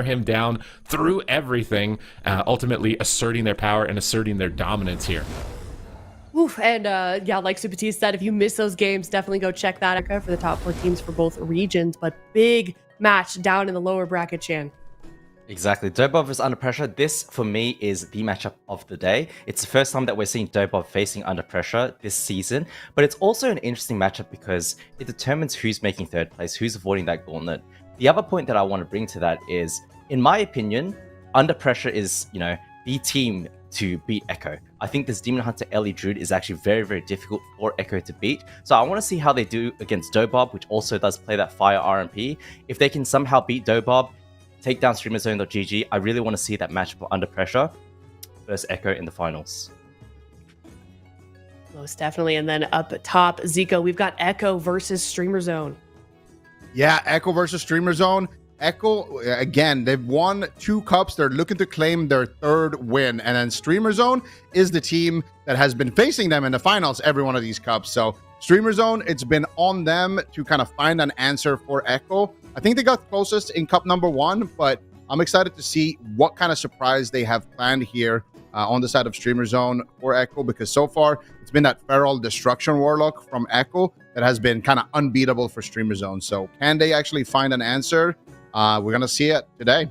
him down through everything, ultimately asserting their power and asserting their dominance here. Oof, and yeah, like Super T said, if you miss those games, definitely go check that out for the top 4 teams for both regions. But big match down in the lower bracket, Chan. Exactly. DOBOB is under pressure. This, for me, is the matchup of the day. It's the first time that we're seeing DOBOB facing under pressure this season, but it's also an interesting matchup because it determines who's making third place, who's avoiding that gauntlet. The other point that I want to bring to that is, in my opinion, under pressure is, the team to beat Echo. I think this Demon Hunter Ellie Druid is actually very, very difficult for Echo to beat. So I want to see how they do against DOBOB, which also does play that fire RMP. If they can somehow beat DOBOB, take down StreamerZone.gg. I really want to see that matchup under pressure versus Echo in the finals. Most definitely. And then up top, Zico, we've got Echo versus StreamerZone. Yeah, Echo versus StreamerZone. Echo, again, they've won 2 cups. They're looking to claim their 3rd win. And then StreamerZone is the team that has been facing them in the finals every one of these cups. So StreamerZone, it's been on them to kind of find an answer for Echo. I think they got closest in cup number 1, but I'm excited to see what kind of surprise they have planned here on the side of StreamerZone for Echo, because so far it's been that Feral Destruction Warlock from Echo that has been kind of unbeatable for StreamerZone. So can they actually find an answer? We're going to see it today.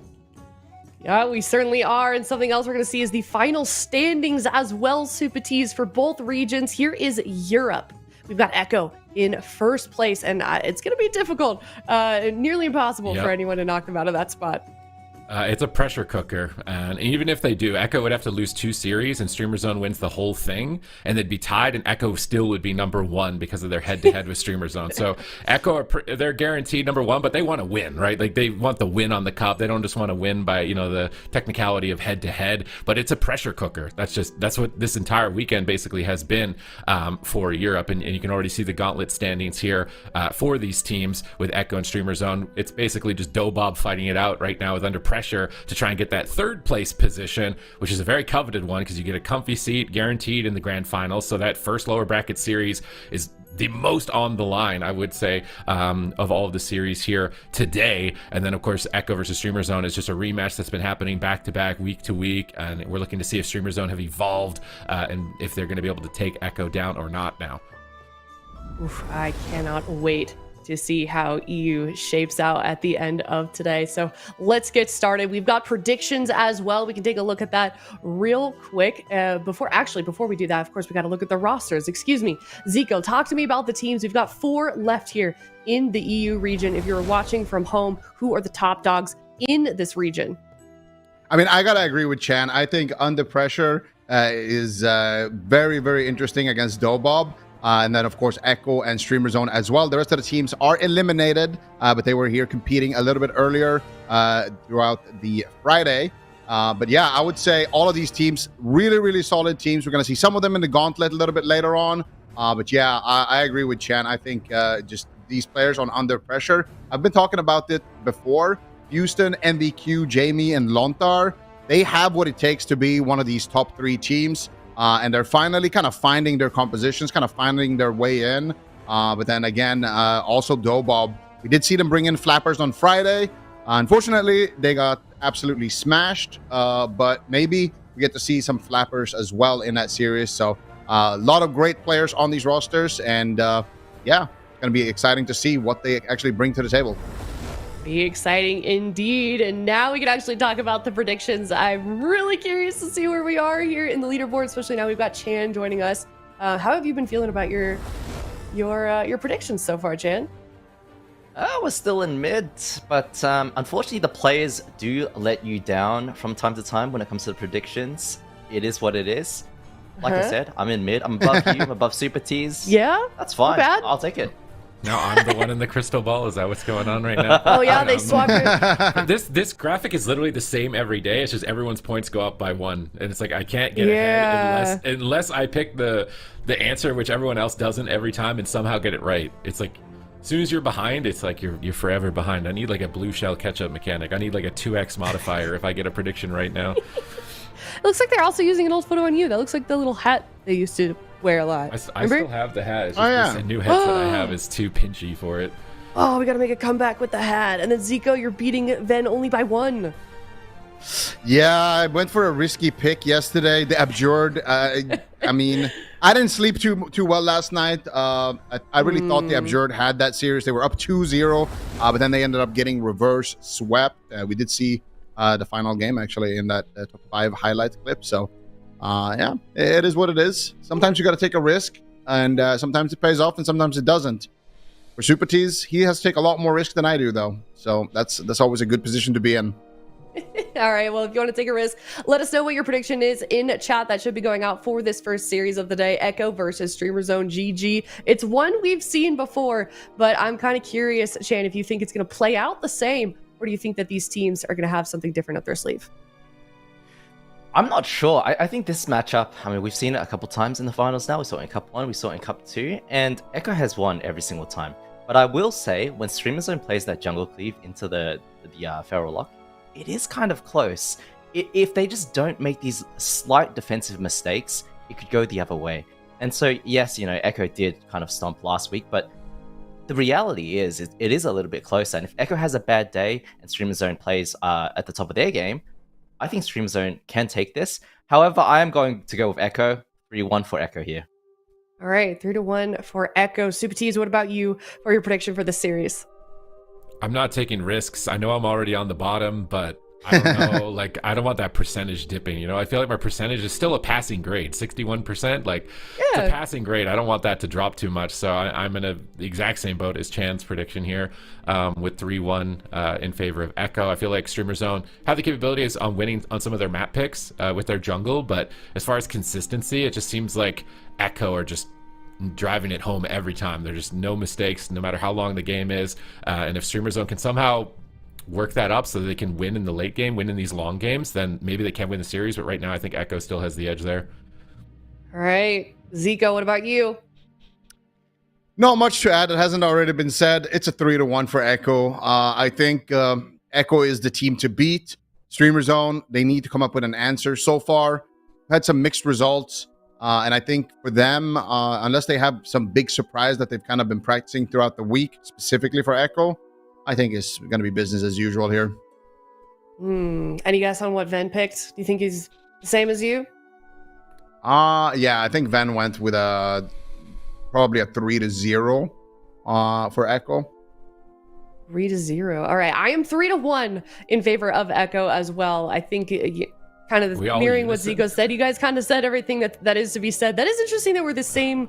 Yeah, we certainly are. And something else we're going to see is the final standings as well, Super Ts, for both regions. Here is Europe. We've got Echo in first place, and it's going to be difficult, nearly impossible for anyone to knock them out of that spot. It's a pressure cooker, and even if they do, Echo would have to lose 2 series and StreamerZone wins the whole thing, and they'd be tied, and Echo still would be number 1 because of their head-to-head with StreamerZone. So Echo, they're guaranteed number 1, but they want to win, right? Like, they want the win on the cup. They don't just want to win by, the technicality of head-to-head, but it's a pressure cooker. That's what this entire weekend basically has been for Europe, and you can already see the gauntlet standings here for these teams with Echo and StreamerZone. It's basically just DOBOB fighting it out right now with under pressure to try and get that 3rd place position, which is a very coveted one because you get a comfy seat guaranteed in the grand finals. So that first lower bracket series is the most on the line, I would say, of all of the series here today. And then, of course, Echo versus StreamerZone is just a rematch that's been happening back to back, week to week. And we're looking to see if StreamerZone have evolved and if they're going to be able to take Echo down or not now. Oof, I cannot wait to see how EU shapes out at the end of today. So let's get started. We've got predictions as well. We can take a look at that real quick. Before we do that, of course, we got to look at the rosters. Excuse me. Zico, talk to me about the teams. We've got 4 left here in the EU region. If you're watching from home, who are the top dogs in this region? I mean, I got to agree with Chan. I think Under Pressure is very, very interesting against DOBOB. And then, of course, Echo and StreamerZone as well. The rest of the teams are eliminated, but they were here competing a little bit earlier throughout the Friday. But yeah, I would say all of these teams, really, really solid teams. We're going to see some of them in the gauntlet a little bit later on. But yeah, I agree with Chan. I think just these players on Under Pressure, I've been talking about it before. Houston, MVQ, Jamie, and Lontar, they have what it takes to be one of these top 3 teams. And they're finally kind of finding their compositions, kind of finding their way in. But then again, also DOBOB. We did see them bring in Flappers on Friday. Unfortunately, they got absolutely smashed. But maybe we get to see some Flappers as well in that series. So a lot of great players on these rosters. And yeah, it's going to be exciting to see what they actually bring to the table. Be exciting indeed. And now we can actually talk about the predictions. I'm really curious to see where we are here in the leaderboard, especially now we've got Chan joining us. How have you been feeling about your predictions so far, Chan? We're still in mid, but unfortunately the players do let you down from time to time when it comes to the predictions. It is what it is. Like I said, I'm in mid. I'm above you. I'm above Super T's. Yeah? That's fine. Not bad. I'll take it. No, I'm the one in the crystal ball. Is that what's going on right now? Oh yeah, they swapped it. This graphic is literally the same every day. It's just everyone's points go up by 1, and it's like I can't get ahead unless I pick the answer which everyone else doesn't every time and somehow get it right. It's like as soon as you're behind, it's like you're forever behind. I need like a blue shell catch-up mechanic. I need like a 2x modifier if I get a prediction right now. It looks like they're also using an old photo on you. That looks like the little hat they used to wear a lot. I still have the hat. It's just this new headset I have is too pinchy for it. Oh, we got to make a comeback with the hat. And then Zico, you're beating Ven only by 1. Yeah, I went for a risky pick yesterday. The abjured. I mean, I didn't sleep too well last night. I really thought the abjured had that series. They were up 2-0, but then they ended up getting reverse swept. We did see the final game actually in that top 5 highlight clip. So, yeah, it is what it is. Sometimes you got to take a risk, and sometimes it pays off, and sometimes it doesn't. For Super Tees, he has to take a lot more risk than I do, though. So that's always a good position to be in. All right, well, if you want to take a risk, let us know what your prediction is in chat. That should be going out for this first series of the day, Echo versus Streamer Zone GG. It's one we've seen before, but I'm kind of curious, Chan, if you think it's going to play out the same, or do you think that these teams are going to have something different up their sleeve? I'm not sure. I think this matchup, I mean, we've seen it a couple times in the finals now. We saw it in Cup 1, we saw it in Cup 2, and Echo has won every single time. But I will say, when Streamer Zone plays that jungle cleave into the Feral Lock, it is kind of close. If they just don't make these slight defensive mistakes, it could go the other way. And so, yes, Echo did kind of stomp last week, but the reality is it is a little bit closer. And if Echo has a bad day and Streamer Zone plays at the top of their game, I think Streamer Zone can take this. However, I am going to go with Echo. 3-1 for Echo here. All right, 3-1 for Echo. Super Tees, what about you for your prediction for this series? I'm not taking risks. I know I'm already on the bottom, but I don't know. Like, I don't want that percentage dipping. I feel like my percentage is still a passing grade, 61%. Like, it's a passing grade. I don't want that to drop too much. So I'm in the exact same boat as Chan's prediction here, with 3-1 in favor of Echo. I feel like Streamer Zone have the capabilities on winning on some of their map picks with their jungle, but as far as consistency, it just seems like Echo are just driving it home every time. There's just no mistakes, no matter how long the game is. And if Streamer Zone can somehow work that up so that they can win in the late game, win in these long games, then maybe they can win the series. But right now, I think Echo still has the edge there. All right. Zico, what about you? Not much to add. It hasn't already been said. It's a 3-1 for Echo. I think Echo is the team to beat. Streamer Zone, they need to come up with an answer. So far, had some mixed results. And I think for them, unless they have some big surprise that they've kind of been practicing throughout the week, specifically for Echo, I think it's going to be business as usual here. Any guess on what Ven picked? Do you think he's the same as you? Yeah, I think Ven went with probably a 3-0 for Echo. 3-0. All right, I am 3-1 in favor of Echo as well. I think kind of mirroring what Zico said. You guys kind of said everything that is to be said. That is interesting that we're the same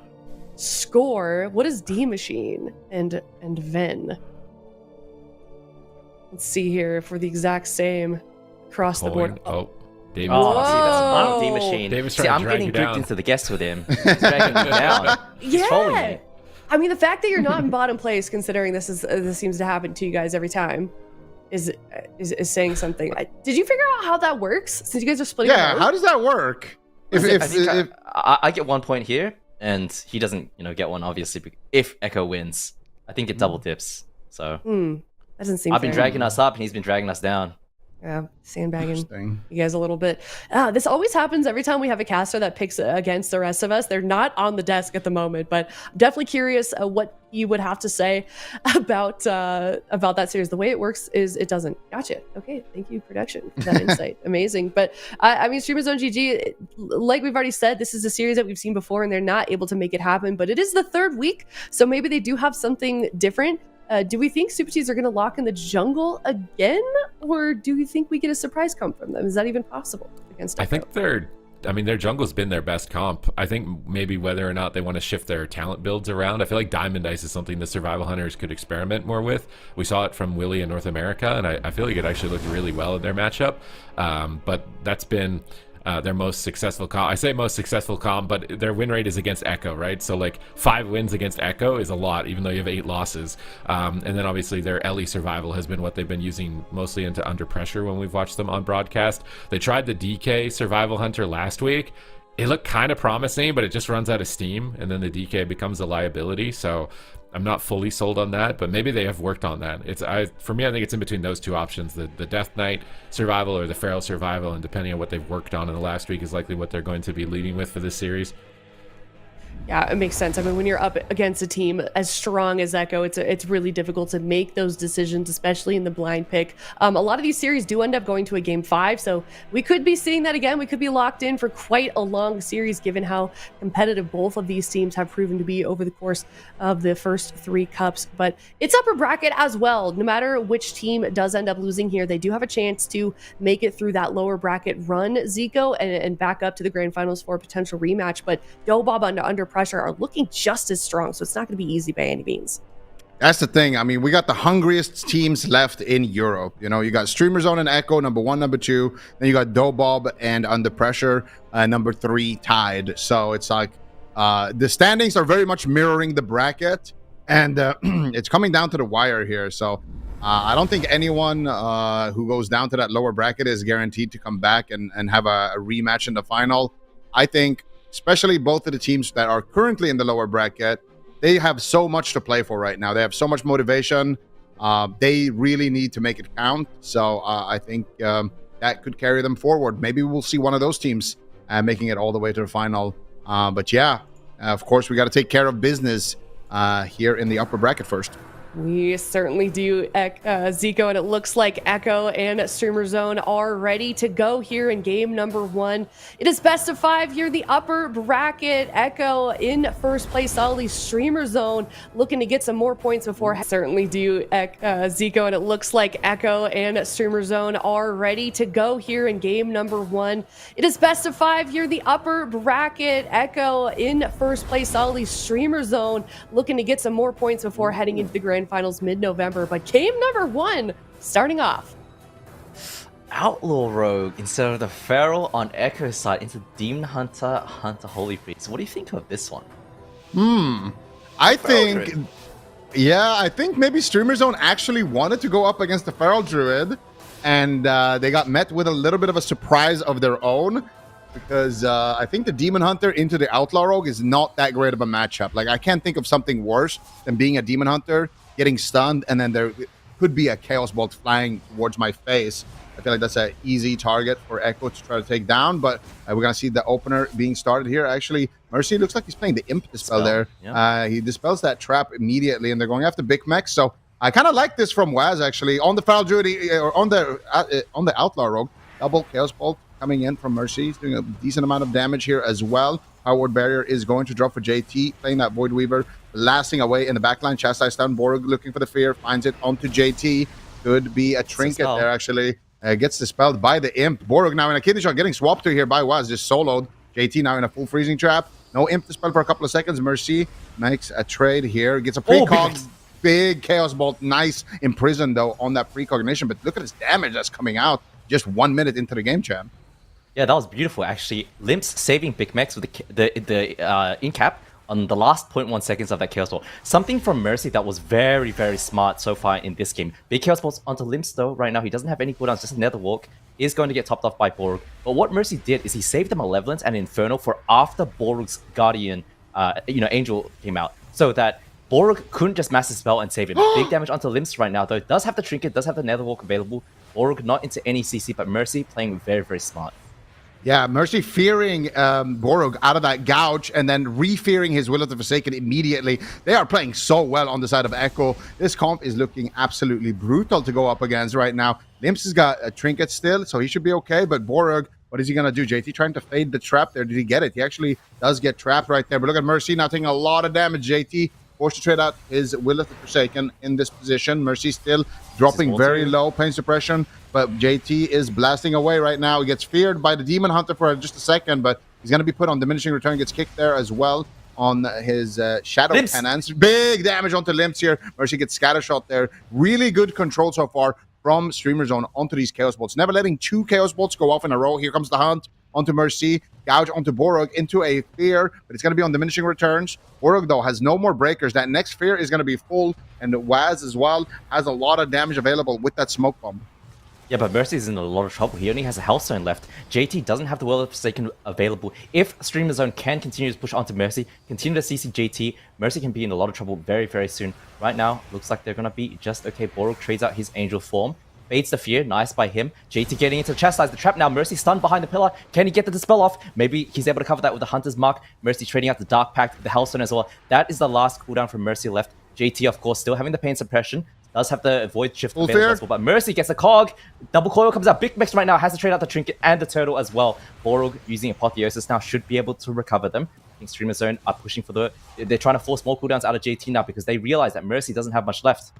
score. What is D Machine and Ven? Let's see here if we're the exact same across the board. Oh, David. Oh, see, that's D Machine. David's See, trying I'm to drag getting you grouped down. into the guests with him. He's dragging me down. He's trolling Yeah. me. I mean, the fact that you're not in bottom place, considering this seems to happen to you guys every time, is saying something. Did you figure out how that works? Since you guys are splitting. Yeah, how does that work? I get 1 point here, and he doesn't, get one, obviously, if Echo wins. I think it double dips. So that doesn't seem I've been fair. dragging us up, and he's been dragging us down. Yeah, sandbagging you guys a little bit. This always happens every time we have a caster that picks against the rest of us. They're not on the desk at the moment, but I'm definitely curious what you would have to say about that series. The way it works is it doesn't. Gotcha. Okay, thank you, production, for that insight. Amazing. But I mean, Streamer Zone GG, like we've already said, this is a series that we've seen before, and they're not able to make it happen. But it is the 3rd week, so maybe they do have something different. Do we think Super Tees are going to lock in the jungle again, or do you think we get a surprise comp from them? Is that even possible against Echo? I think their jungle's been their best comp. I think maybe whether or not they want to shift their talent builds around. I feel like Diamond Ice is something the Survival Hunters could experiment more with. We saw it from Willie in North America, and I feel like it actually looked really well in their matchup. But that's been their most successful comp. I say most successful comp, but their win rate is against Echo, right? So like 5 wins against Echo is a lot, even though you have 8 losses. And then obviously their Ellie survival has been what they've been using mostly into Under Pressure when we've watched them on broadcast. They tried the DK Survival Hunter last week. It looked kind of promising, but it just runs out of steam, and then the DK becomes a liability. So I'm not fully sold on that, but maybe they have worked on that. For me, I think it's in between those two options, the Death Knight survival or the Feral survival, and depending on what they've worked on in the last week is likely what they're going to be leading with for this series. Yeah, it makes sense. I mean, when you're up against a team as strong as Echo, it's really difficult to make those decisions, especially in the blind pick. A lot of these series do end up going to a game 5, so we could be seeing that again. We could be locked in for quite a long series, given how competitive both of these teams have proven to be over the course of the first 3 cups. But it's upper bracket as well. No matter which team does end up losing here, they do have a chance to make it through that lower bracket run, Zico, and back up to the grand finals for a potential rematch. But DOBOB under pressure are looking just as strong, so it's not going to be easy by any means. That's the thing. I mean, we got the hungriest teams left in Europe. You know, you got Streamer Zone and Echo, number 1, number 2. Then you got DOBOB and Under Pressure, number 3, tied. So it's like the standings are very much mirroring the bracket, and it's coming down to the wire here. So I don't think anyone who goes down to that lower bracket is guaranteed to come back and have a rematch in the final. I think especially both of the teams that are currently in the lower bracket, they have so much to play for right now. They have so much motivation. They really need to make it count. So I think that could carry them forward. Maybe we'll see one of those teams making it all the way to the final. But yeah, of course, we got to take care of business here in the upper bracket first. We certainly do, Zico, and it looks like Echo and Streamer Zone are ready to go here in game number 1. It is best of 5 here, the upper bracket. Echo in first place, solidly. Streamer Zone looking to get some more points before. Certainly do, Zico, and it looks like Echo and Streamer Zone are ready to go here in game number 1. It is best of 5 here, the upper bracket. Echo in first place, solidly. Streamer Zone looking to get some more points before heading into the grand finals mid-November. But game number 1 starting off. Outlaw Rogue instead of the Feral on Echo's side into Demon Hunter, Hunter Holy Priest. What do you think of this one? I think maybe Streamer Zone actually wanted to go up against the Feral Druid, and they got met with a little bit of a surprise of their own, because I think the Demon Hunter into the Outlaw Rogue is not that great of a matchup. Like, I can't think of something worse than being a Demon Hunter, getting stunned, and then there could be a Chaos Bolt flying towards my face. I feel like that's an easy target for Echo to try to take down, but we're going to see the opener being started here. Actually, Mercy looks like he's playing the Imp Dispel there. Yeah. He dispels that trap immediately, and they're going after Big Mech. So I kind of like this from Waz, actually. On the Feral Druid, or on the Outlaw Rogue, double Chaos Bolt coming in from Mercy. He's doing a decent amount of damage here as well. Power Barrier is going to drop for JT, playing that Void Weaver, blasting away in the backline. Chastise down, Borg looking for the Fear, finds it onto JT. Could be a trinket there, actually. Gets dispelled by the Imp. Borg now in a kidney shot, getting swapped to here by Waz, just soloed. JT now in a full freezing trap. No Imp dispel for a couple of seconds. Mercy makes a trade here, gets a precog. Big Chaos Bolt, nice imprisoned though on that precognition. But look at his damage that's coming out just 1 minute into the game, champ. Yeah, that was beautiful, actually. Limps saving Big Max with the in-cap on the last 0.1 seconds of that Chaos Bolt. Something from Mercy that was very, very smart so far in this game. Big Chaos Bolts onto Limps, though. Right now, he doesn't have any cooldowns, just another walk. Is going to get topped off by Borg. But what Mercy did is he saved the Malevolence and Inferno for after Borg's Guardian, Angel came out. So that Borg couldn't just mass spell and save it. Big damage onto Limps right now, though. Does have the Trinket, does have the Nether Walk available. Borg not into any CC, but Mercy playing very, very smart. Yeah, Mercy fearing Borog out of that gouge and then re-fearing his Will of the Forsaken immediately. They are playing so well on the side of Echo. This comp is looking absolutely brutal to go up against right now. Limps has got a trinket still, so he should be okay. But Borog, what is he going to do? JT trying to fade the trap there. Did he get it? He actually does get trapped right there. But look at Mercy now taking a lot of damage. JT forced to trade out his Will of the Forsaken in this position. Mercy still dropping very low pain suppression. But JT is blasting away right now. He gets feared by the Demon Hunter for just a second, but he's going to be put on diminishing return. Gets kicked there as well on his Shadow Cannons. Big damage onto Limps here. Mercy gets scatter shot there. Really good control so far from Streamer Zone onto these Chaos Bolts. Never letting 2 Chaos Bolts go off in a row. Here comes the Hunt onto Mercy. Gouge onto Borog into a Fear, but it's going to be on diminishing returns. Borog, though, has no more breakers. That next Fear is going to be full, and Waz as well has a lot of damage available with that Smoke Bomb. Yeah, but Mercy is in a lot of trouble. He only has a Hellstone left. JT doesn't have the Will of Forsaken available. If Streamer Zone can continue to push onto Mercy, continue to CC JT, Mercy can be in a lot of trouble very, very soon. Right now, looks like they're going to be just okay. Borog trades out his Angel form. baits the fear. Nice by him. JT getting into the chastise. The trap now. Mercy stunned behind the pillar. Can he get the dispel off? Maybe he's able to cover that with the Hunter's Mark. Mercy trading out the Dark Pact, the Hellstone as well. That is the last cooldown from Mercy left. JT, of course, still having the pain suppression. Does have the Void Shift available, but Mercy gets a cog. Double coil comes out. Big Mix right now has to trade out the Trinket and the Turtle as well. Borog using Apotheosis now should be able to recover them. I think Streamer Zone are pushing for the... They're trying to force more cooldowns out of JT now because they realize that Mercy doesn't have much left.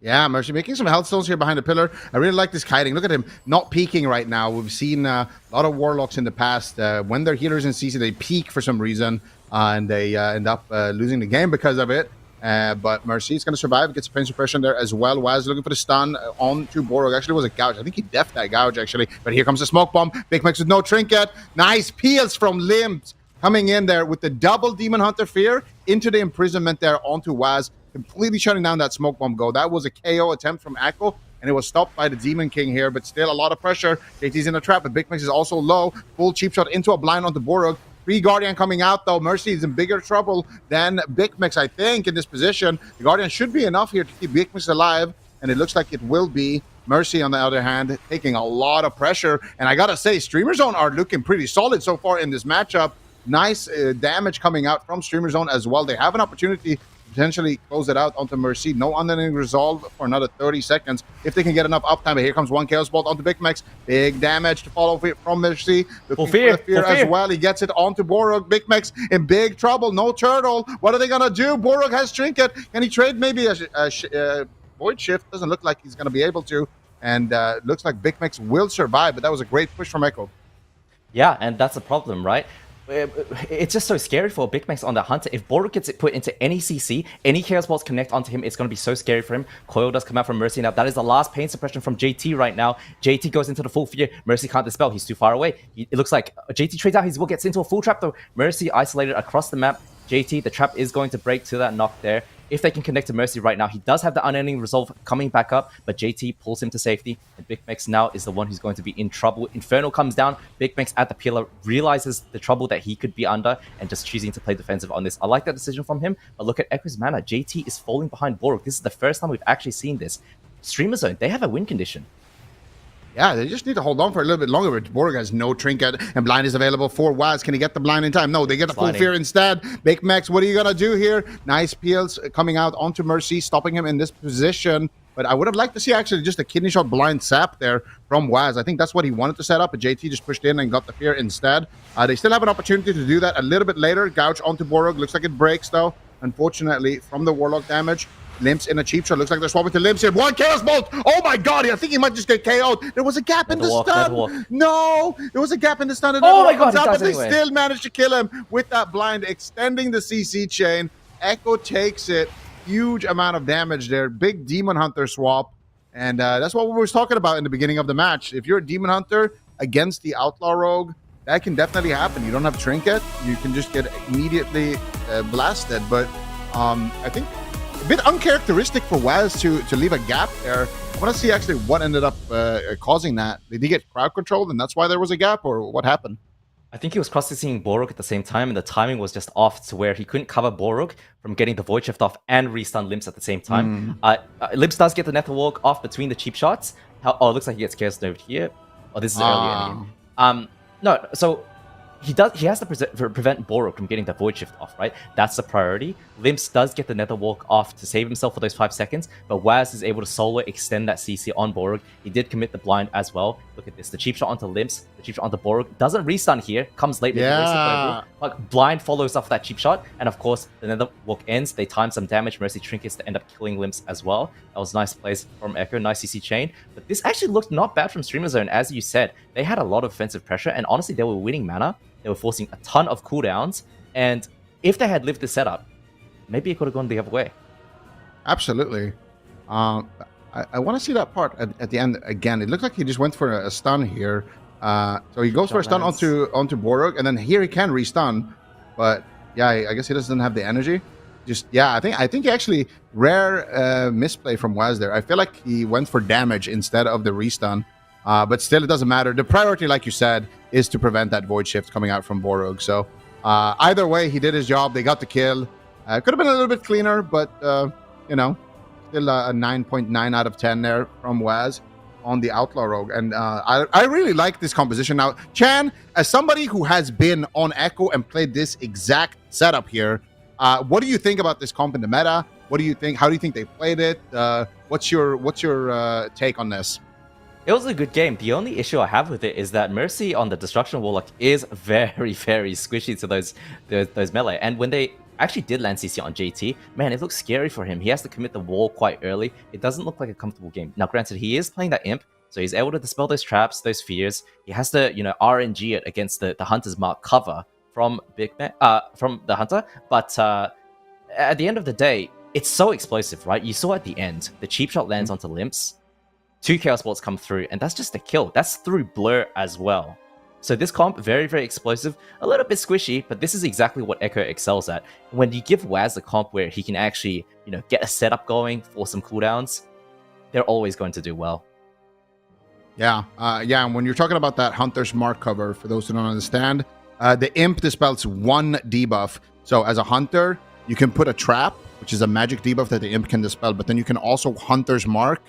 Yeah, Mercy making some health stones here behind the pillar. I really like this kiting. Look at him not peeking right now. We've seen a lot of Warlocks in the past. When they're healers in CC, they peak for some reason, and they end up losing the game because of it. But Mercy is going to survive, gets a pain suppression there as well. Waz looking for the stun onto Borog. Actually, it was a gouge. I think he deffed that gouge, actually. But here comes the smoke bomb. Big Mix with no trinket. Nice peels from Limbs coming in there with the double Demon Hunter Fear into the imprisonment there onto Waz, completely shutting down that smoke bomb go. That was a KO attempt from Echo, and it was stopped by the Demon King here, but still a lot of pressure. JT's in a trap, but Big Mix is also low. Full cheap shot into a blind onto Borog. Free Guardian coming out, though. Mercy is in bigger trouble than Big Mix, I think, in this position. The Guardian should be enough here to keep Big Mix alive, and it looks like it will be. Mercy, on the other hand, taking a lot of pressure. And I gotta say, Streamer Zone are looking pretty solid so far in this matchup. Nice damage coming out from Streamer Zone as well. They have an opportunity to potentially close it out onto Mercy. No unending resolve for another 30 seconds if they can get enough uptime. But here comes one Chaos Bolt onto Big Max. Big damage to follow from Mercy. Looking for the fear as well. He gets it onto Borog. Big Max in big trouble. No turtle. What are they going to do? Borog has Trinket. Can he trade maybe a Void Shift? Doesn't look like he's going to be able to. And looks like Big Max will survive. But that was a great push from Echo. Yeah, and that's a problem, right? It's just so scary for Big Max on the Hunter. If Borog gets it put into any CC, any Chaos Balls connect onto him, it's going to be so scary for him. Coil does come out from Mercy now. That is the last pain suppression from JT right now. JT goes into the full fear. Mercy can't dispel. He's too far away. It looks like JT trades out his will, gets into a full trap though. Mercy isolated across the map. JT, the trap is going to break to that knock there. If they can connect to Mercy right now, he does have the unending resolve coming back up, but JT pulls him to safety, and Big Max now is the one who's going to be in trouble. Infernal comes down, Big Max at the pillar realizes the trouble that he could be under, and just choosing to play defensive on this. I like that decision from him, but look at Echo's mana. JT is falling behind Borog. This is the first time we've actually seen this. Streamer Zone, they have a win condition. Yeah, they just need to hold on for a little bit longer. Borog has no trinket, and blind is available for Waz. Can he get the blind in time? No, they get the full fear instead. Big Max, what are you going to do here? Nice peels coming out onto Mercy, stopping him in this position. But I would have liked to see actually just a kidney shot blind sap there from Waz. I think that's what he wanted to set up, but JT just pushed in and got the fear instead. They still have an opportunity to do that a little bit later. Gouge onto Borog. Looks like it breaks, though, unfortunately, from the Warlock damage. Limps in a cheap shot. Looks like they're swapping to Limps here. One Chaos Bolt. Oh my god. I think he might just get KO'd. There was a gap in the stun. No. There was a gap in the stun. Oh my god. But they still managed to kill him with that blind, extending the CC chain. Echo takes it. Huge amount of damage there. Big Demon Hunter swap. And that's what we were talking about in the beginning of the match. If you're a Demon Hunter against the Outlaw Rogue, that can definitely happen. You don't have Trinket. You can just get immediately blasted. But I think a bit uncharacteristic for Waz to leave a gap there. I want to see actually what ended up causing that. Did he get crowd controlled and that's why there was a gap, or what happened? I think he was cross-CCing Borog at the same time, and the timing was just off to where he couldn't cover Borog from getting the Void Shift off and restun Limps at the same time. Limps does get the Nether Walk off between the cheap shots. Oh, it looks like he gets Chaos over here. Oh, this is earlier in the game. No, so he has to prevent Borog from getting the Void Shift off, right? That's the priority. Limps does get the Nether Walk off to save himself for those 5 seconds, but Waz is able to solo extend that CC on Borog. He did commit the blind as well. Look at this. The cheap shot onto Limps, the cheap shot onto Borog. Doesn't restun here. Comes late. Yeah. But blind follows off that cheap shot. And of course, the Nether Walk ends. They time some damage. Mercy trinkets to end up killing Limps as well. That was nice plays from Echo. Nice CC chain. But this actually looked not bad from Streamer Zone. As you said, they had a lot of offensive pressure. And honestly, they were winning mana. They were forcing a ton of cooldowns, and if they had lived the setup, maybe it could have gone the other way. Absolutely. I want to see that part at the end again. It looked like he just went for a stun here. So he goes for a stun onto Borog, and then here he can restun. But yeah, I guess he doesn't have the energy. I think he actually rare misplay from Waz there. I feel like he went for damage instead of the restun. But still, it doesn't matter. The priority, like you said, is to prevent that Void Shift coming out from Borog. So either way, he did his job. They got the kill. Could have been a little bit cleaner, but, still a 9.9 out of 10 there from Waz. on the Outlaw Rogue. And I really like this composition. Now, Chan, as somebody who has been on Echo and played this exact setup here, what do you think about this comp in the meta? What do you think? How do you think they played it? What's your take on this? It was a good game. The only issue I have with it is that Mercy on the Destruction Warlock is very, very squishy to those melee. And when they actually did land CC on JT, man, it looks scary for him. He has to commit the wall quite early. It doesn't look like a comfortable game. Now, granted, he is playing that Imp, so he's able to dispel those traps, those fears. He has to, RNG it against the Hunter's Mark cover from from the Hunter. But at the end of the day, it's so explosive, right? You saw at the end, the cheap shot lands onto Limps. 2 Chaos Bolts come through, and that's just a kill. That's through Blur as well. So this comp, very, very explosive, a little bit squishy, but this is exactly what Echo excels at. When you give Waz a comp where he can actually, get a setup going for some cooldowns, they're always going to do well. Yeah, and when you're talking about that Hunter's Mark cover, for those who don't understand, the Imp dispels 1 debuff. So as a Hunter, you can put a trap, which is a magic debuff that the Imp can dispel, but then you can also Hunter's Mark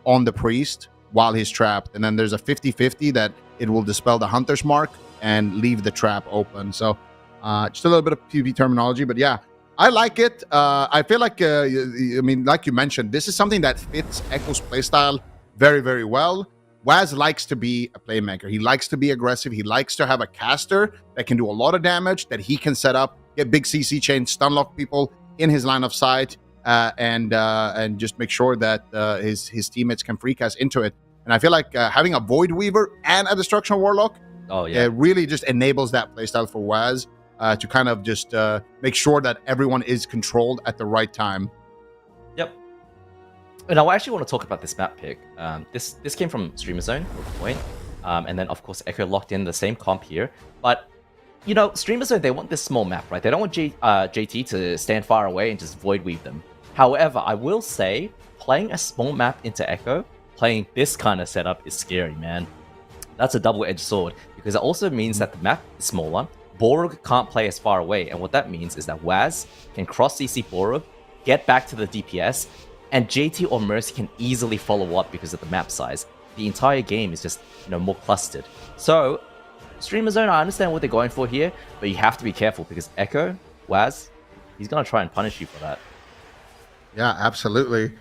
on the Priest while he's trapped. And then there's a 50-50 that it will dispel the Hunter's Mark and leave the trap open. So just a little bit of PvP terminology, but yeah, I like it. I feel like, like you mentioned, this is something that fits Echo's playstyle very, very well. Waz likes to be a playmaker. He likes to be aggressive. He likes to have a caster that can do a lot of damage, that he can set up, get big CC chain, stun lock people in his line of sight, and just make sure that his teammates can free cast into it. And I feel like having a Void Weaver and a Destruction Warlock really just enables that playstyle for Waz to kind of just make sure that everyone is controlled at the right time. Yep. And I actually want to talk about this map pick. This came from Streamer Zone, point. And then, of course, Echo locked in the same comp here. But, Streamer Zone, they want this small map, right? They don't want JT to stand far away and just Void Weave them. However, I will say, playing a small map into Echo, playing this kind of setup is scary, man. That's a double-edged sword, because it also means that the map is smaller. Borug can't play as far away, and what that means is that Waz can cross-CC Borug, get back to the DPS, and JT or Mercy can easily follow up because of the map size. The entire game is just, more clustered. So, Streamer Zone, I understand what they're going for here, but you have to be careful, because Echo, Waz, he's going to try and punish you for that. Yeah, absolutely.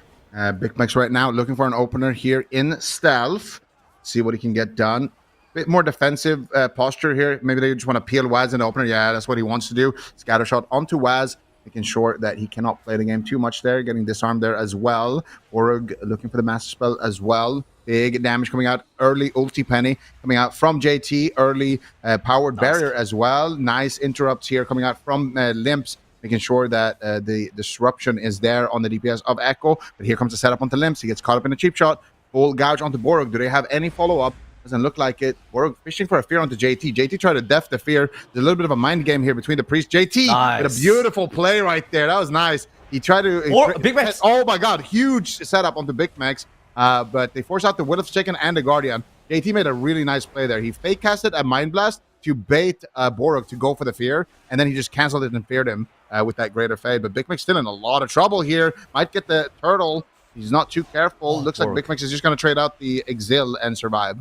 Big Max right now looking for an opener here in stealth. See what he can get done. Bit more defensive posture here. Maybe they just want to peel Waz in the opener. Yeah, that's what he wants to do. Scatter shot onto Waz, making sure that he cannot play the game too much there. Getting disarmed there as well. Orug looking for the Master Spell as well. Big damage coming out early. Ulti Penny coming out from JT. Early powered barrier as well. Nice interrupts here coming out from Limps, making sure that the disruption is there on the DPS of Echo. But here comes the setup onto Limps. He gets caught up in a cheap shot. Full gouge onto Borug. Do they have any follow-up? Doesn't look like it. Borug fishing for a fear onto JT. JT tried to def the fear. There's a little bit of a mind game here between the Priest. JT with a beautiful play right there. That was nice. He tried to... Big Max. Oh my god. Huge setup onto Big Max. But they force out the Will of Chicken and the Guardian. JT made a really nice play there. He fake casted a Mind Blast to bait Borug to go for the fear, and then he just canceled it and feared him with that Greater Fade. But Big Max still in a lot of trouble here. Might get the turtle. He's not too careful. Looks like Big Max is just going to trade out the Exil and survive.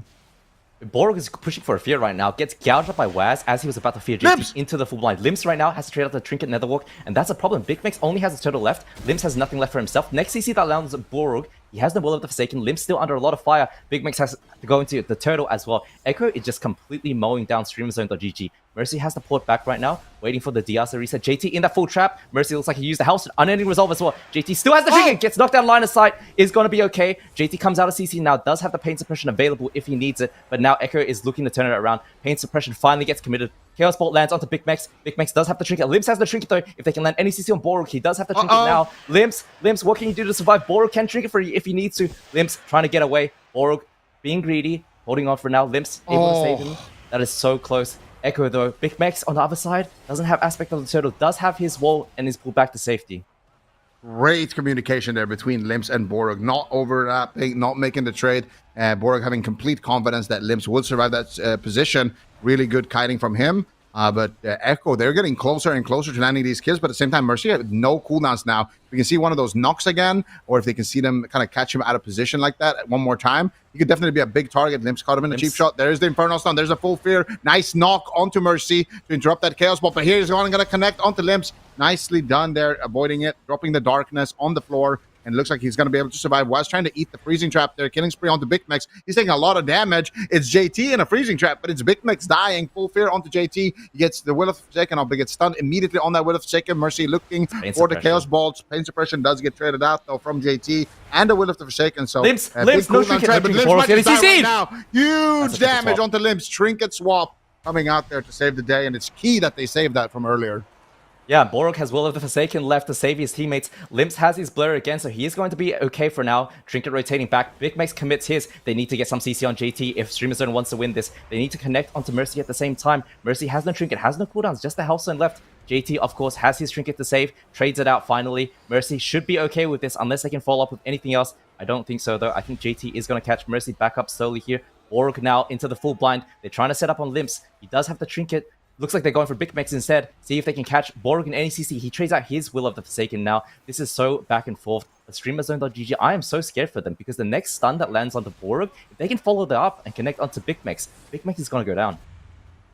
Borug is pushing for a fear right now, gets gouged up by Waz as he was about to fear JT into the full blind. Limps right now has to trade out the Trinket Netherwalk, and that's a problem. Big Max only has a turtle left. Limps has nothing left for himself. Next CC that lands Borug, he has the Will of the Forsaken. Limps still under a lot of fire. Big Max has to go into the turtle as well. Echo is just completely mowing down StreamerZone.gg. Mercy has the port back right now, waiting for the Diaz to reset. JT in that full trap. Mercy looks like he used the house. Unending Resolve as well. JT still has the Trinket, gets knocked down line of sight, is going to be okay. JT comes out of CC now, does have the Pain Suppression available if he needs it, but now Echo is looking to turn it around. Pain Suppression finally gets committed. Chaos Bolt lands onto Big Max. Big Max does have the Trinket. Limps has the Trinket though. If they can land any CC on Borug, he does have the Trinket now. Limps, what can you do to survive? Borug can Trinket for you if he needs to. Limps trying to get away. Borug being greedy, holding on for now. Limps able to save him. That is so close. Echo though, Big Max on the other side doesn't have aspect of the turtle, does have his wall and is pulled back to safety. Great communication there between Limps and Borug, not overlapping, not making the trade. Borug having complete confidence that Limps will survive that position. Really good kiting from him. But Echo, they're getting closer and closer to landing these kills, but at the same time, Mercy have no cooldowns now. We can see one of those knocks again, or if they can see them kind of catch him out of position like that one more time, he could definitely be a big target. Limps caught him in a cheap shot. There's the Infernal Stun. There's a full fear. Nice knock onto Mercy to interrupt that Chaos Bolt. But here he's going to connect onto Limps. Nicely done there, avoiding it, dropping the darkness on the floor. And it looks like he's going to be able to survive. Was trying to eat the freezing trap there, killing spree onto Big Mex. He's taking a lot of damage. It's JT in a freezing trap, but it's Big Mex dying. Full fear onto JT. He gets the Will of Forsaken. But gets stunned immediately on that Will of Forsaken. Mercy looking for the Chaos Bolts. Pain Suppression does get traded out though from JT and the Will of the Forsaken. So Limps, no trinket, but Limps might just die right now. Huge damage swap. onto Limps. Trinket swap coming out there to save the day, and it's key that they saved that from earlier. Yeah, Borg has Will of the Forsaken left to save his teammates. Limps has his Blur again, so he is going to be okay for now. Trinket rotating back. Big Mex commits his. They need to get some CC on JT. If Streamer Zone wants to win this, they need to connect onto Mercy at the same time. Mercy has no Trinket, has no cooldowns, just the Health Zone left. JT, of course, has his Trinket to save, trades it out finally. Mercy should be okay with this unless they can follow up with anything else. I don't think so, though. I think JT is going to catch Mercy back up slowly here. Borg now into the full blind. They're trying to set up on Limps. He does have the Trinket. Looks like they're going for Big Mex instead. See if they can catch Borg in any CC. He trades out his Will of the Forsaken now. This is so back and forth. The StreamerZone.gg, I am so scared for them because the next stun that lands onto Borg, if they can follow that up and connect onto Big Mex is going to go down.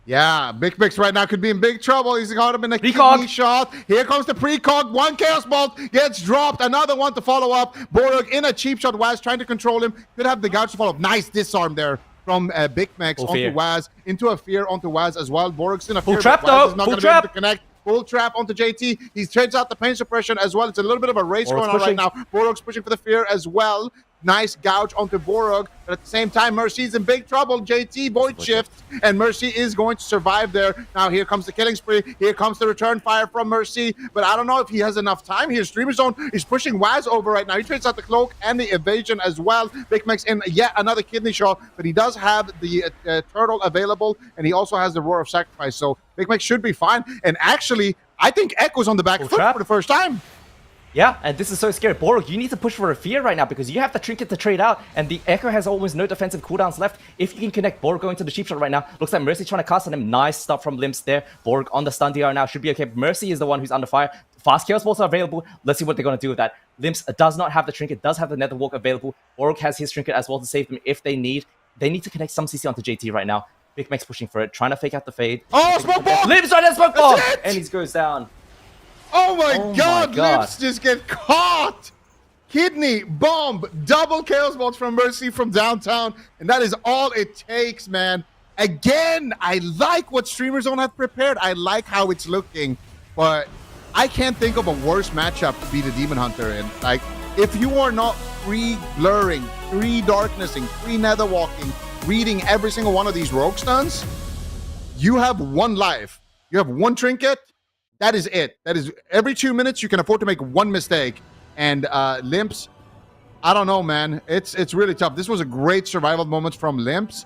Yeah, Big Mex right now could be in big trouble. He's got him in a kidney shot. Here comes the precog. One Chaos Bolt gets dropped. Another one to follow up. Borg in a cheap shot. Waz trying to control him. Could have the gouge to follow up. Nice disarm there from Big Mex onto Waz, into a fear onto Waz as well. Borg's in a fear. Full trap though. Is not going to be able to connect. Full trap onto JT. He trades out the pain suppression as well. It's a little bit of a race going on right now. Borg's pushing for the fear as well. Nice gouge onto Borg, but at the same time, Mercy's in big trouble. JT void shifts, and Mercy is going to survive there. Now here comes the killing spree. Here comes the return fire from Mercy, but I don't know if he has enough time here. Streamer Zone is pushing Waz over right now. He trades out the cloak and the evasion as well. Big Mex in yet another kidney shot, but he does have the turtle available, and he also has the Roar of Sacrifice, so Big Mex should be fine. And actually, I think Echo's on the back foot for the first time. Yeah, and this is so scary. Borg, you need to push for a fear right now because you have the Trinket to trade out, and the Echo has almost no defensive cooldowns left. If you can connect Borg going to the cheap shot right now, looks like Mercy trying to cast on him. Nice stuff from Limps there. Borg on the stun DR now should be okay. Mercy is the one who's under fire. Fast Chaos Bolts are available. Let's see what they're going to do with that. Limps does not have the Trinket, does have the Nether Walk available. Borg has his Trinket as well to save them if they need. They need to connect some CC onto JT right now. Big Mex pushing for it, trying to fake out the fade. Oh, smoke bomb! Limps right there, smoke bomb! And he goes down. Oh my god, Lips just get caught! Kidney, bomb, double Chaos Bolts from Mercy from downtown, and that is all it takes, man. Again, I like what Streamer Zone have prepared. I like how it's looking, but I can't think of a worse matchup to be the Demon Hunter in. Like, if you are not pre-blurring, pre-darknessing, pre-netherwalking, reading every single one of these rogue stuns, you have one life. You have one trinket. That is it. That is every 2 minutes you can afford to make one mistake. And Limps, I don't know, man. It's really tough. This was a great survival moment from Limps.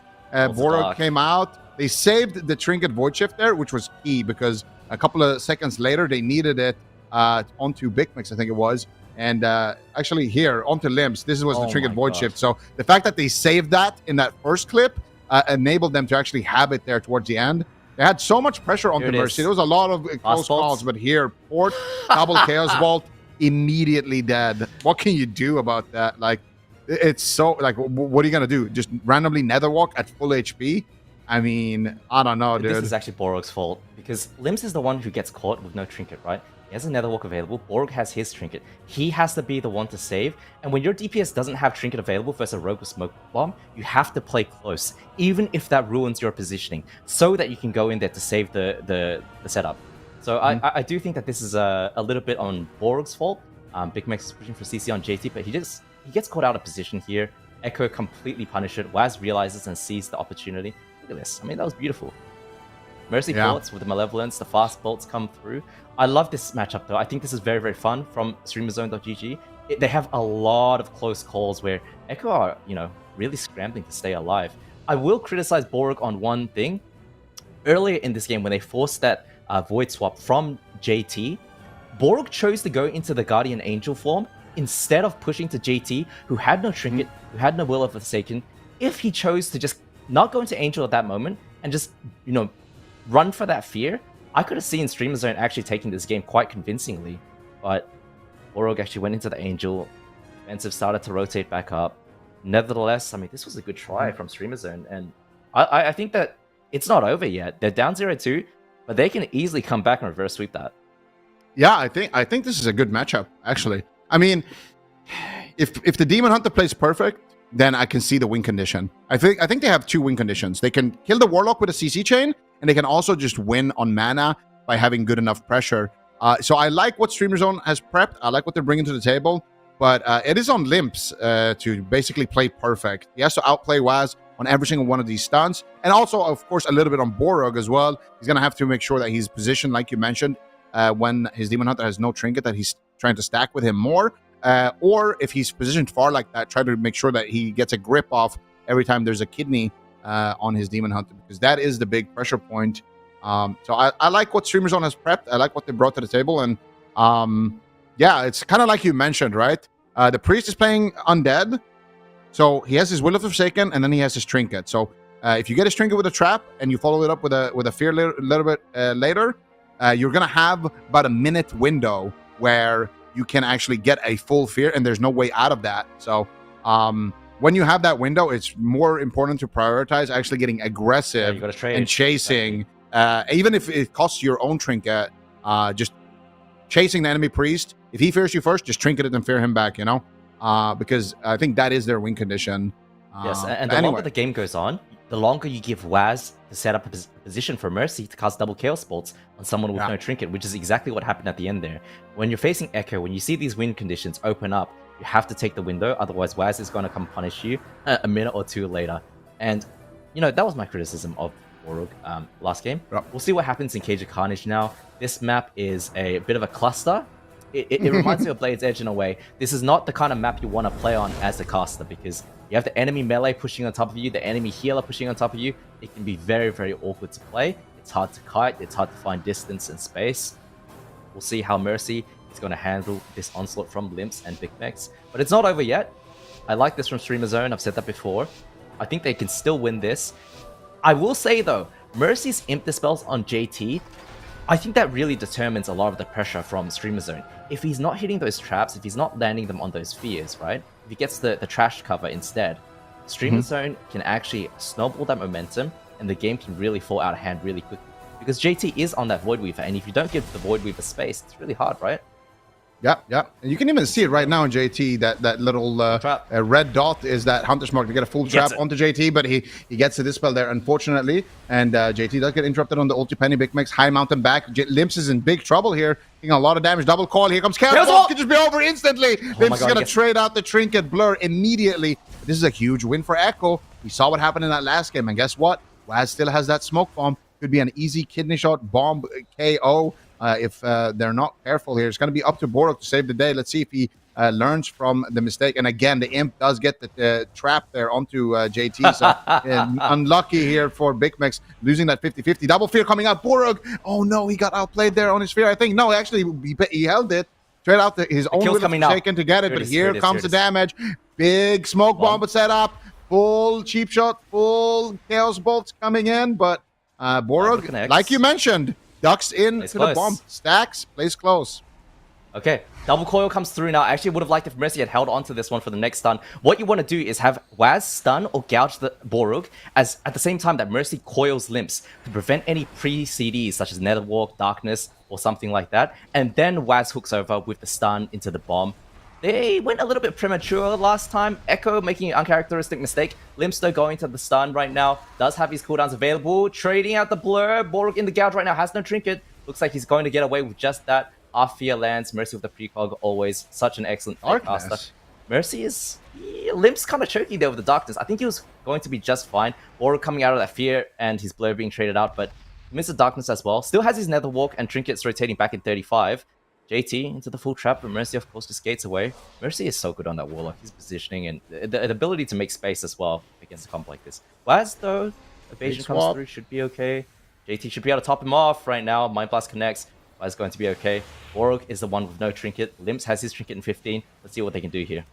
Borg came out. They saved the Trinket Void Shift there, which was key because a couple of seconds later they needed it onto Big Mex, I think it was. And actually here, onto Limps, this was the Trinket Void Shift. So the fact that they saved that in that first clip enabled them to actually have it there towards the end. They had so much pressure onto Mercy. There was a lot of close calls, but here, Port, double Chaos Bolt, immediately dead. What can you do about that? Like, it's so, like, what are you going to do? Just randomly Netherwalk at full HP? I mean, I don't know, dude. This is actually Borg's fault because Limps is the one who gets caught with no Trinket, right? He has a Netherwalk available. Borg has his Trinket. He has to be the one to save. And when your DPS doesn't have Trinket available versus a Rogue with Smoke Bomb, you have to play close, even if that ruins your positioning, so that you can go in there to save the setup. So I do think that this is a little bit on Borg's fault. Big Mex is pushing for CC on JT, but he gets caught out of position here. Echo completely punished it. Waz realizes and sees the opportunity. Look at this. I mean, that was beautiful. Mercy ports with the Malevolence, the fast bolts come through. I love this matchup though. I think this is very, very fun from StreamerZone.gg. They have a lot of close calls where Echo are, really scrambling to stay alive. I will criticize Borg on one thing. Earlier in this game, when they forced that Void swap from JT, Borg chose to go into the Guardian Angel form instead of pushing to JT, who had no Trinket, who had no Will of the Forsaken. If he chose to just not go into Angel at that moment and just, run for that fear, I could have seen Streamer Zone actually taking this game quite convincingly, but Borg actually went into the Angel. Defensive started to rotate back up. Nevertheless, I mean, this was a good try from Streamer Zone, and I think that it's not over yet. They're down 0-2, but they can easily come back and reverse sweep that. Yeah, I think this is a good matchup, actually. I mean, if the Demon Hunter plays perfect, then I can see the win condition. I think they have two win conditions. They can kill the Warlock with a CC chain, and they can also just win on mana by having good enough pressure. So I like what Streamer Zone has prepped. I like what they're bringing to the table, but it is on Limps to basically play perfect. He has to outplay Waz on every single one of these stunts, and also, of course, a little bit on Borog as well. He's going to have to make sure that he's positioned, like you mentioned, when his Demon Hunter has no trinket, that he's trying to stack with him more. Or if he's positioned far like that, try to make sure that he gets a grip off every time there's a kidney on his Demon Hunter, because that is the big pressure point. So I like what Streamer Zone has prepped. I like what they brought to the table. And yeah, it's kind of like you mentioned, right? The Priest is playing Undead. So he has his Will of the Forsaken, and then he has his Trinket. So if you get his Trinket with a Trap, and you follow it up with a Fear a little bit later, you're going to have about a minute window where you can actually get a full Fear, and there's no way out of that. So when you have that window, it's more important to prioritize actually getting aggressive and chasing. Even if it costs your own Trinket, just chasing the enemy Priest. If he fears you first, just Trinket it and fear him back, you know? Because I think that is their win condition. Yes, and the longer the game goes on, the longer you give Waz to set up a position for Mercy to cast double Chaos Bolts on someone with no Trinket, which is exactly what happened at the end there. When you're facing Echo, when you see these win conditions open up, you have to take the window, otherwise Waz is going to come punish you a minute or two later. And, you know, that was my criticism of Borog last game. We'll see what happens in Cage of Carnage now. This map is a bit of a cluster. It reminds me of Blade's Edge in a way. This is not the kind of map you want to play on as a caster, because you have the enemy melee pushing on top of you, the enemy healer pushing on top of you. It can be very, very awkward to play. It's hard to kite. It's hard to find distance and space. We'll see how Mercy is going to handle this onslaught from Limps and Big Mex. But it's not over yet. I like this from Streamer Zone. I've said that before. I think they can still win this. I will say, though, Mercy's Imp Dispels on JT, I think that really determines a lot of the pressure from Streamer Zone. If he's not hitting those traps, if he's not landing them on those fears, right? If he gets the trash cover instead, Streamer Zone can actually snowball that momentum, and the game can really fall out of hand really quickly. Because JT is on that Void Weaver, and if you don't give the Void Weaver space, it's really hard, right? Yeah. And you can even see it right now in JT, that little red dot is that Hunter's Mark to get a full trap onto JT, but he gets the dispel there, unfortunately. And JT does get interrupted on the ulti penny. Big Max high mountain back. Limps is in big trouble here. Taking a lot of damage. Double call. Here comes Chaos Bolt. Could just be over instantly. Limps is going to trade out the Trinket Blur immediately. This is a huge win for Echo. We saw what happened in that last game. And guess what? Waz still has that smoke bomb. Could be an easy kidney shot bomb KO. If they're not careful here. It's going to be up to Borog to save the day. Let's see if he learns from the mistake. And again, the Imp does get the trap there onto JT. So unlucky here for Big Mex, losing that 50-50. Double Fear coming out. Borog, oh no, he got outplayed there on his Fear, I think. No, actually, he held it. Straight out his own will taken to get it. But here comes the damage. Big smoke bomb set up. Full cheap shot, full Chaos Bolts coming in. But Borog, like you mentioned, ducks in to the bomb, stacks, plays close. Okay, double coil comes through now. I actually would have liked if Mercy had held on to this one for the next stun. What you want to do is have Waz stun or gouge the Borog as at the same time that Mercy coils Limps to prevent any pre-CDs such as Netherwalk, Darkness, or something like that. And then Waz hooks over with the stun into the bomb. They went a little bit premature last time. Echo making an uncharacteristic mistake. Limps though going to the stun right now. Does have his cooldowns available. Trading out the blur. Borog in the gouge right now. Has no trinket. Looks like he's going to get away with just that. Fear lands. Mercy with the precog. Always such an excellent caster. Mercy is... Limps kind of choking there with the darkness. I think he was going to be just fine. Borog coming out of that fear and his blur being traded out. But he missed the darkness as well. Still has his Netherwalk and trinkets rotating back in 35. JT into the full trap, but Mercy, of course, just skates away. Mercy is so good on that Warlock. His positioning and the ability to make space as well against a comp like this. Waz, though, evasion comes through, should be okay. JT should be able to top him off right now. Mind Blast connects. Waz going to be okay. Borog is the one with no trinket. Limps has his trinket in 15. Let's see what they can do here.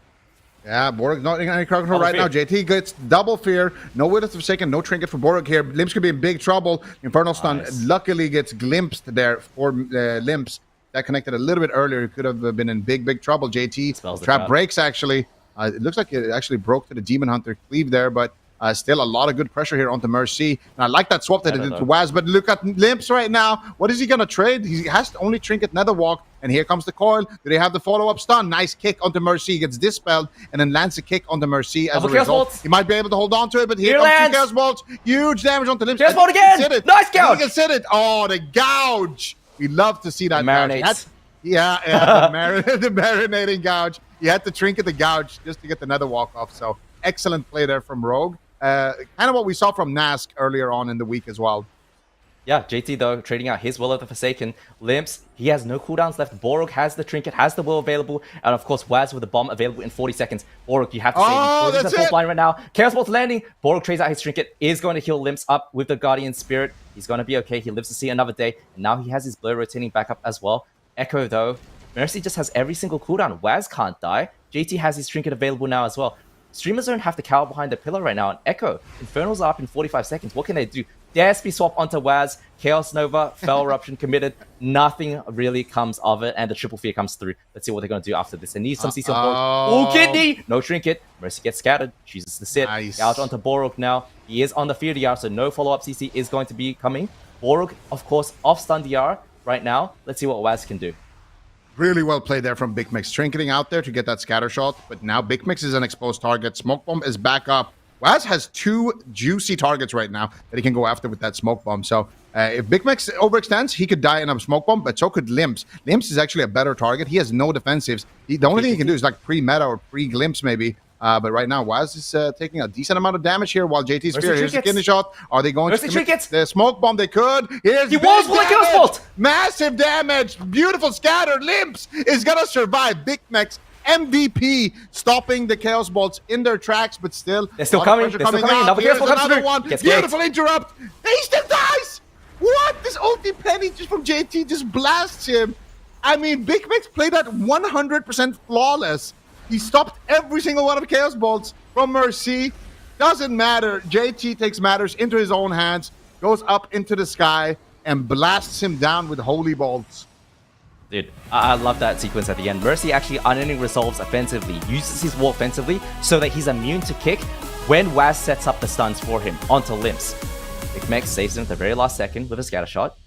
Yeah, Borog's not in any control right now. JT gets double fear. No Will of the Forsaken, no trinket for Borog here. Limps could be in big trouble. Infernal Stun luckily gets glimpsed there for Limps. That connected a little bit earlier. He could have been in big trouble. JT trap breaks actually. It looks like it actually broke to the Demon Hunter cleave there, but still a lot of good pressure here onto Mercy. And I like that swap that it did to Waz, but look at Limps right now. What is he going to trade? He has to only Trinket Netherwalk, and here comes the coil. Do they have the follow-up stun? Nice kick onto Mercy. He gets dispelled, and then lands a kick onto Mercy as a result. He might be able to hold on to it, but here comes two Chaos Bolts. Huge damage onto Limps. Chaos Bolt again! Nice gouge! He can sit it. Oh, the gouge. We love to see that. Marinates. Yeah, the marinating gouge. You had to Trinket the gouge just to get the Netherwalk off, so excellent play there from Rogue. Kind of what we saw from Nask earlier on in the week as well. Yeah, JT though, trading out his Will of the Forsaken. Limps, he has no cooldowns left. Borog has the Trinket, has the Will available. And of course, Waz with the bomb available in 40 seconds. Borog, you have to save him. Borog's at full line right now. Chaos Bolt's landing. Borog trades out his Trinket, is going to heal Limps up with the Guardian Spirit. He's going to be okay. He lives to see another day. And now he has his Blur rotating back up as well. Echo though, Mercy just has every single cooldown. Waz can't die. JT has his Trinket available now as well. Streamers don't have to cower behind the pillar right now. And Echo, Infernals are up in 45 seconds. What can they do? DSP swap onto Waz. Chaos Nova, Fell Eruption committed. Nothing really comes of it. And the Triple Fear comes through. Let's see what they're going to do after this. They need some CC on board. Oh, Kidney! No Trinket. Mercy gets scattered. Chooses to sit. Nice. Out onto Borog now. He is on the Fear DR, so no follow-up CC is going to be coming. Borog, of course, off stun DR right now. Let's see what Waz can do. Really well played there from Big Mix. Trinketing out there to get that scatter shot, but now Big Mix is an exposed target. Smoke Bomb is back up. Waz has two juicy targets right now that he can go after with that Smoke Bomb. So if Big Mix overextends, he could die in a Smoke Bomb, but so could Limps. Limps is actually a better target. He has no defensives. The only thing he can do is like pre-meta or pre-Glimpse maybe. But right now, Waz is taking a decent amount of damage here while JT's Fear. Here's the kidney shot. Are they going to commit the Smoke Bomb? They could. Here's he was with a Chaos Bolt! Massive damage. Beautiful scatter. Limps is going to survive. Big Mix MVP stopping the Chaos Bolts in their tracks, but still. They're still coming. They're still coming. Another Chaos Bolt comes through. One. Beautiful interrupt. He still dies. What? This ulti penny just from JT just blasts him. I mean, Big Mix played that 100% flawless. He stopped every single one of the Chaos Bolts from Mercy. Doesn't matter. JT takes matters into his own hands, goes up into the sky, and blasts him down with Holy Bolts. Dude, I love that sequence at the end. Mercy actually unending resolves offensively, uses his wall offensively so that he's immune to kick when Waz sets up the stuns for him onto Limps. Big Mech saves him at the very last second with a scatter shot.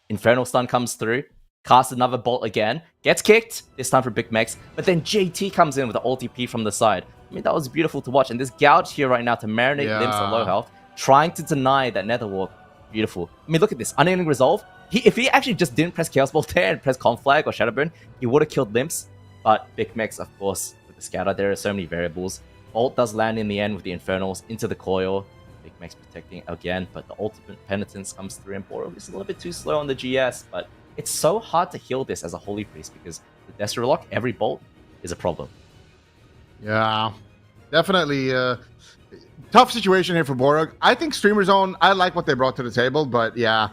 Infernal stun comes through. Casts another bolt again, gets kicked, this time for Big Mex, but then JT comes in with the ulti P from the side. I mean, that was beautiful to watch. And this gouge here right now to marinate Limps at low health, trying to deny that Netherwalk. Beautiful. I mean, look at this. Unending Resolve. If he actually just didn't press Chaos Bolt there and press Conflag or Shadowburn, he would have killed Limps. But Big Mex, of course, with the scatter, there are so many variables. Bolt does land in the end with the Infernals into the coil. Big Mex protecting again, but the ultimate penitence comes through and Borog is a little bit too slow on the GS, but it's so hard to heal this as a Holy Priest because the Destro Lock, every bolt is a problem. Yeah, definitely tough situation here for Borog. I think Streamer Zone, I like what they brought to the table, but yeah,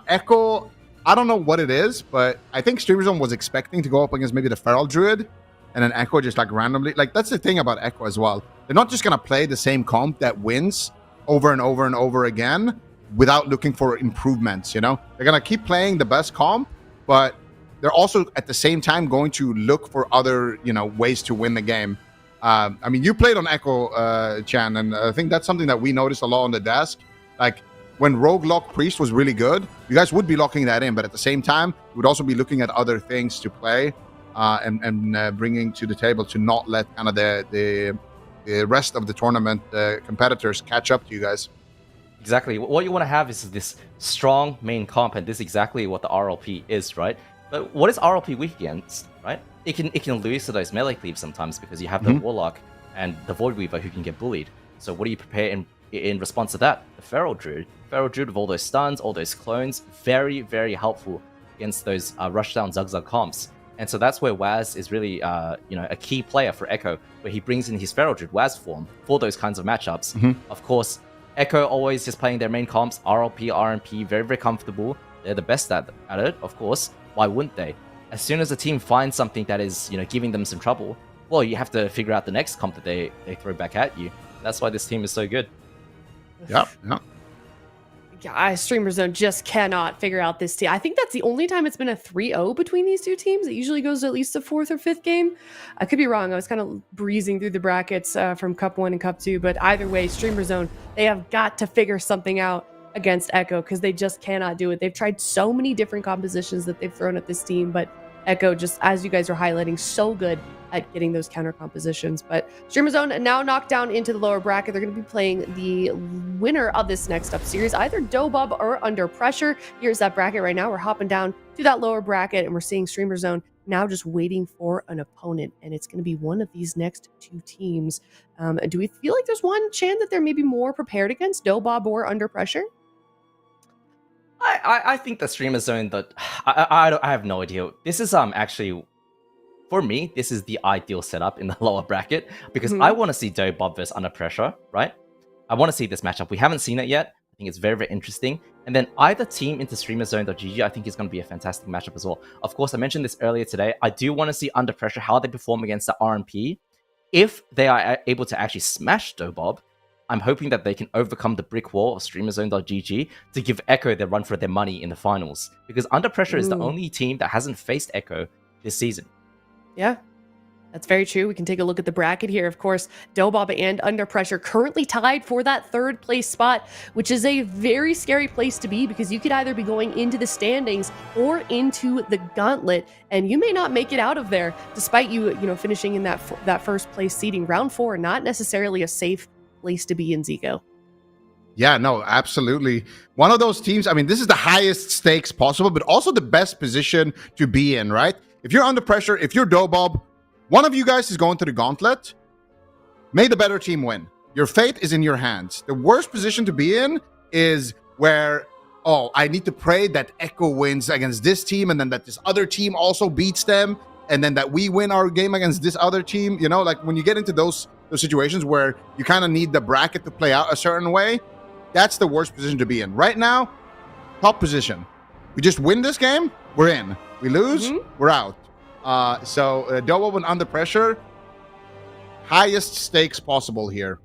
Echo, I don't know what it is, but I think Streamer Zone was expecting to go up against maybe the Feral Druid, and then Echo just like randomly, like that's the thing about Echo as well. They're not just going to play the same comp that wins over and over and over again without looking for improvements, you know? They're going to keep playing the best comp, but they're also at the same time going to look for other, you know, ways to win the game. I mean, you played on Echo, Chan, and I think that's something that we noticed a lot on the desk. Like, when Rogue Lock Priest was really good, you guys would be locking that in, but at the same time, you would also be looking at other things to play and bringing to the table to not let kind of the rest of the tournament competitors catch up to you guys. Exactly. What you want to have is this strong main comp, and this is exactly what the RLP is, right? But what is RLP weak against, right? It can lose to those melee cleaves sometimes because you have the Warlock and the Void Weaver who can get bullied. So what do you prepare in response to that? The Feral Druid. Feral Druid with all those stuns, all those clones, very, very helpful against those rushdown Zugzug comps. And so that's where Waz is really, a key player for Echo, where he brings in his Feral Druid Waz form for those kinds of matchups. Of course, Echo always just playing their main comps, RLP, RMP, very, very comfortable. They're the best at it, of course. Why wouldn't they? As soon as a team finds something that is, giving them some trouble, well, you have to figure out the next comp that they throw back at you. That's why this team is so good. Yeah. Streamer Zone just cannot figure out this team. I think that's the only time it's been a 3-0 between these two teams. It usually goes to at least the 4th or 5th game. I could be wrong. I was kind of breezing through the brackets from Cup 1 and Cup 2, but either way, Streamer Zone, they have got to figure something out against Echo because they just cannot do it. They've tried so many different compositions that they've thrown at this team, but Echo, just as you guys are highlighting, so good at getting those counter compositions. But Streamer Zone now knocked down into the lower bracket. They're going to be playing the winner of this next up series, either DOBOB or Under Pressure. Here's that bracket right now. We're hopping down to that lower bracket, and we're seeing Streamer Zone now just waiting for an opponent, and it's going to be one of these next two teams. Do we feel like there's one chance that they're maybe more prepared against DOBOB or Under Pressure? I think the Streamer Zone that I have no idea. This is actually, for me, this is the ideal setup in the lower bracket because I want to see DOBOB versus Under Pressure, right? I want to see this matchup. We haven't seen it yet. I think it's very, very interesting. And then either team into StreamerZone.gg, I think is going to be a fantastic matchup as well. Of course, I mentioned this earlier today. I do want to see Under Pressure, how they perform against the RMP. If they are able to actually smash DOBOB, I'm hoping that they can overcome the brick wall of StreamerZone.gg to give Echo their run for their money in the finals. Because Under Pressure is the only team that hasn't faced Echo this season. Yeah, that's very true. We can take a look at the bracket here. Of course, DOBOB and Under Pressure currently tied for that 3rd place spot, which is a very scary place to be because you could either be going into the standings or into the gauntlet, and you may not make it out of there despite you finishing in that 1st place seeding. Round 4, not necessarily a safe place to be in, Zico. Yeah, no, absolutely. One of those teams, I mean, this is the highest stakes possible, but also the best position to be in, right? If you're under pressure, if you're DOBOB, one of you guys is going to the gauntlet. May the better team win. Your fate is in your hands. The worst position to be in is where, oh, I need to pray that Echo wins against this team and then that this other team also beats them and then that we win our game against this other team. You know, like when you get into those situations where you kind of need the bracket to play out a certain way, that's the worst position to be in. Right now, top position. We just win this game, we're in. We lose, we're out. So DOBOB and Under Pressure, highest stakes possible here.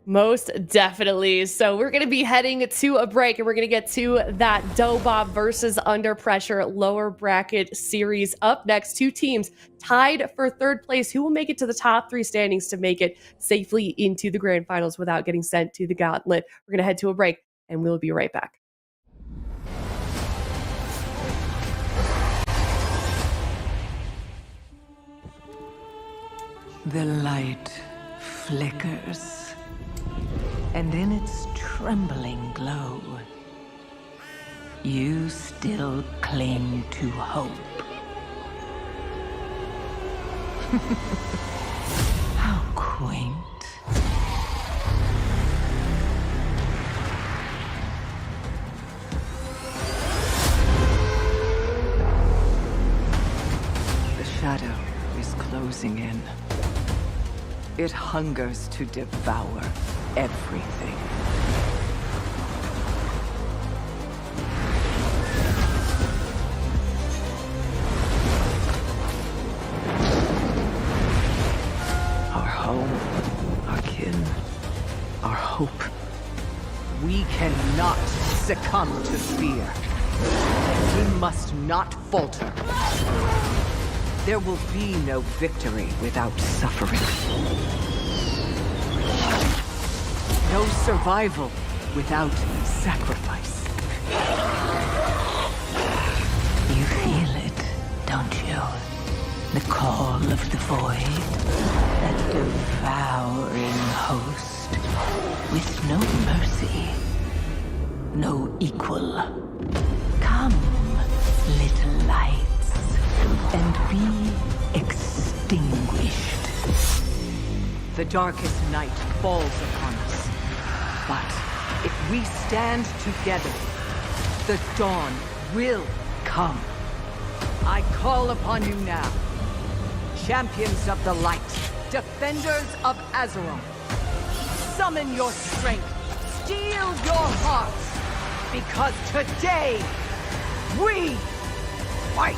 Most definitely. So we're going to be heading to a break, and we're going to get to that DOBOB versus Under Pressure lower bracket series. Up next, two teams tied for 3rd place. Who will make it to the top 3 standings to make it safely into the grand finals without getting sent to the gauntlet? We're going to head to a break, and we'll be right back. The light flickers, and in its trembling glow, you still cling to hope. How quaint. The shadow is closing in. It hungers to devour everything. Our home, our kin, our hope. We cannot succumb to fear. We must not falter. There will be no victory without suffering. No survival without sacrifice. You feel it, don't you? The call of the void, that devouring host, with no mercy, no equal. Come, little lights, and be extinguished. The darkest night falls upon us. But if we stand together, the dawn will come. I call upon you now, champions of the light, defenders of Azeroth. Summon your strength, steel your hearts, because today, we fight!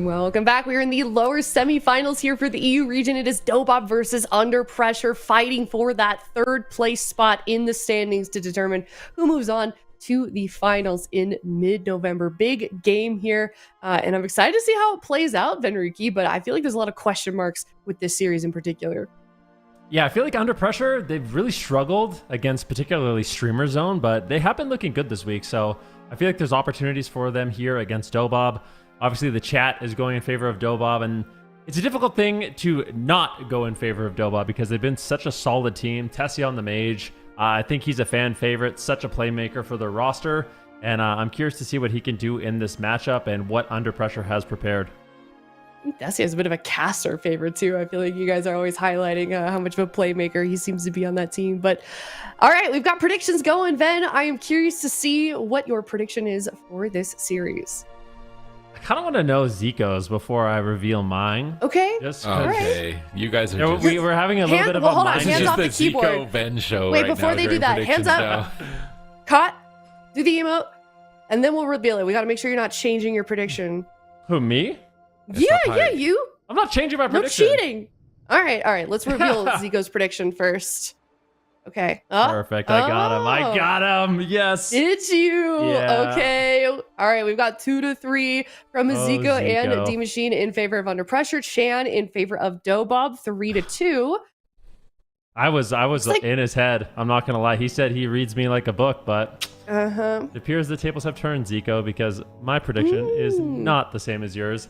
Welcome back. We're in the lower semifinals here for the EU region. It is DOBOB versus Under Pressure, fighting for that third place spot in the standings to determine who moves on to the finals in mid-November. Big game here, and I'm excited to see how it plays out, Venriki, but I feel like there's a lot of question marks with this series in particular. Yeah, I feel like Under Pressure, they've really struggled against particularly Streamer Zone, but they have been looking good this week, so I feel like there's opportunities for them here against DOBOB. Obviously, the chat is going in favor of DOBOB, and it's a difficult thing to not go in favor of DOBOB because they've been such a solid team. Tessia on the mage, I think he's a fan favorite, such a playmaker for their roster, and I'm curious to see what he can do in this matchup and what Under Pressure has prepared. Tessia is a bit of a caster favorite too. I feel like you guys are always highlighting how much of a playmaker he seems to be on that team. But all right, we've got predictions going. Ven, I am curious to see what your prediction is for this series. I kind of want to know Zico's before I reveal mine. Okay. Just Okay, you guys are you know, just... we were having a little bit of a hold on, mind This is hands just off the the keyboard. Zico Ben show Wait, right before now they do during that, hands predictions up. now. Caught. Do the emote, and then we'll reveal it. We got to make sure you're not changing your prediction. Who, me? Yeah, you. I'm not changing my No prediction. cheating. All right. Let's reveal Zico's prediction first. Okay. Oh, Perfect. I got him. Yes. Did you? Yeah. Okay. All right. We've got 2-3 from Zico and Zico. D Machine in favor of Under Pressure. Chan in favor of DOBOB, 3-2. I was like- in his head. I'm not gonna lie. He said he reads me like a book, but Uh-huh. it appears the tables have turned, Zico, because my prediction is not the same as yours.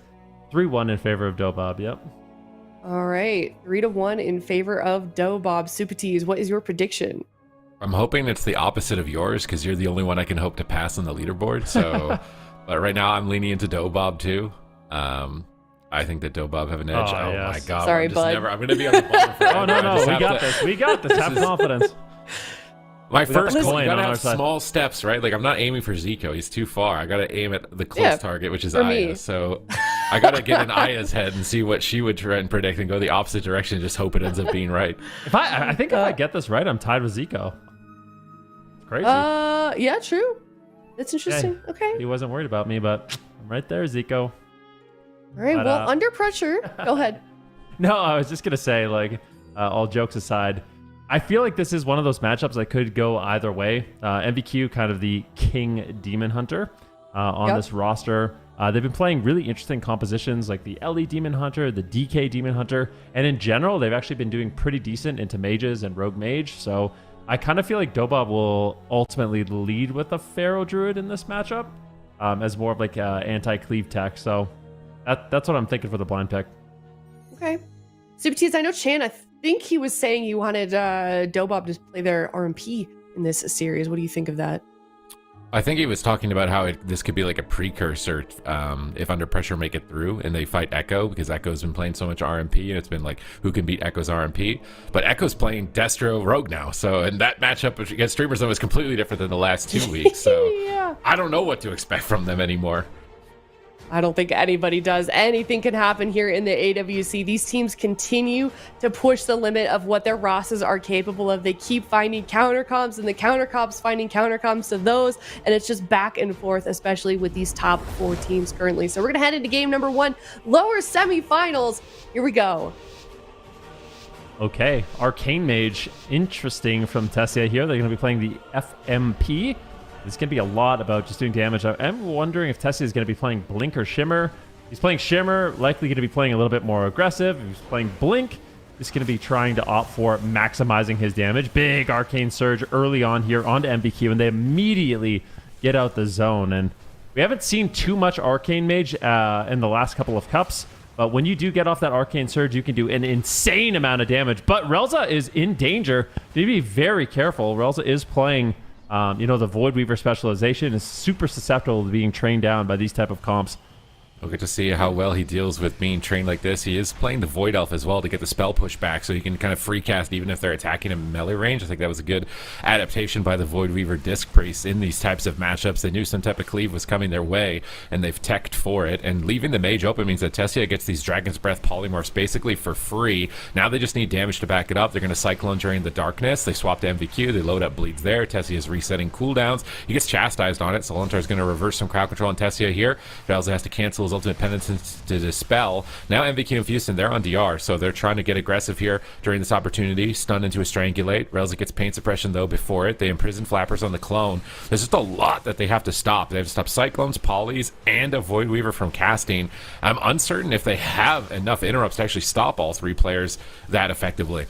3-1 in favor of DOBOB. Yep. All right. 3-1 in favor of DOBOB. Supatees, what is your prediction? I'm hoping it's the opposite of yours because you're the only one I can hope to pass on the leaderboard. So, but right now I'm leaning into DOBOB too. I think that DOBOB have an edge. Oh, Oh yes. my god! Sorry, I'm bud. I'm gonna be on the bottom forever. Oh no, I no, just we have got to- this. We got this. Have confidence. My We got first the goal, coin you gotta on our have side. small steps, right? Like I'm not aiming for Zico; he's too far. I gotta aim at the close Yeah, target, which is for Aya. me. So I gotta get in Aya's head and see what she would try and predict, and go the opposite direction, and just hope it ends up being right. I think if I get this right, I'm tied with Zico. It's crazy. Yeah, true. That's interesting. Okay. He wasn't worried about me, but I'm right there, Zico. All right. But, Well, Under Pressure. Go ahead. No, I was just gonna say, like, all jokes aside, I feel like this is one of those matchups that could go either way. MVQ, kind of the king demon hunter on Yep. this roster. They've been playing really interesting compositions like the LE demon hunter, the DK demon hunter, and in general, they've actually been doing pretty decent into mages and rogue mage. So I kind of feel like DOBOB will ultimately lead with a Pharaoh druid in this matchup as more of like anti-cleave tech. So that's what I'm thinking for the blind pick. Okay. Supatees, I know Chan, I think he was saying you wanted DOBOB to play their RMP in this series. What do you think of that? I think he was talking about how this could be like a precursor if Under Pressure make it through and they fight Echo, because Echo's been playing so much RMP and it's been like who can beat Echo's RMP. But Echo's playing Destro Rogue now, so and that matchup against Streamer Zone was completely different than the last 2 weeks. So Yeah. I don't know what to expect from them anymore. I don't think anybody does. Anything can happen here in the AWC. These teams continue to push the limit of what their rosters are capable of. They keep finding counter comps, and the counter comps finding counter comps to those, and it's just back and forth, especially with these top 4 teams currently. So we're gonna head into game number 1, lower semifinals. Here we go. Okay, Arcane Mage, interesting from Tessia here. They're going to be playing the FMP. It's going to be a lot about just doing damage. I'm wondering if Tessia is going to be playing Blink or Shimmer. He's playing Shimmer, likely going to be playing a little bit more aggressive. If he's playing Blink, he's going to be trying to opt for maximizing his damage. Big Arcane Surge early on here onto MBQ, and they immediately get out the zone. And we haven't seen too much Arcane Mage in the last couple of cups. But when you do get off that Arcane Surge, you can do an insane amount of damage. But Relza is in danger. You need to be very careful. Relza is playing, the Void Weaver specialization, is super susceptible to being trained down by these type of comps. We'll get to see how well he deals with being trained like this. He is playing the Void Elf as well to get the spell push back, so he can kind of free cast even if they're attacking him melee range. I think that was a good adaptation by the Void Weaver Disc Priest in these types of matchups. They knew some type of cleave was coming their way, and they've teched for it. And leaving the mage open means that Tessia gets these Dragon's Breath polymorphs basically for free. Now they just need damage to back it up. They're going to Cyclone during the darkness. They swap to MVQ. They load up bleeds there. Tessia is resetting cooldowns. He gets chastised on it, so Lontar is going to reverse some crowd control on Tessia here. He also has to cancel his Soul's Ultimate Penitence to dispel. Now MVQ and Houston, they're on DR, so they're trying to get aggressive here during this opportunity. Stun into a Strangulate. Relza gets Pain Suppression, though, before it. They imprison Flappers on the clone. There's just a lot that they have to stop. They have to stop Cyclones, Polys, and a Void Weaver from casting. I'm uncertain if they have enough interrupts to actually stop all 3 players that effectively.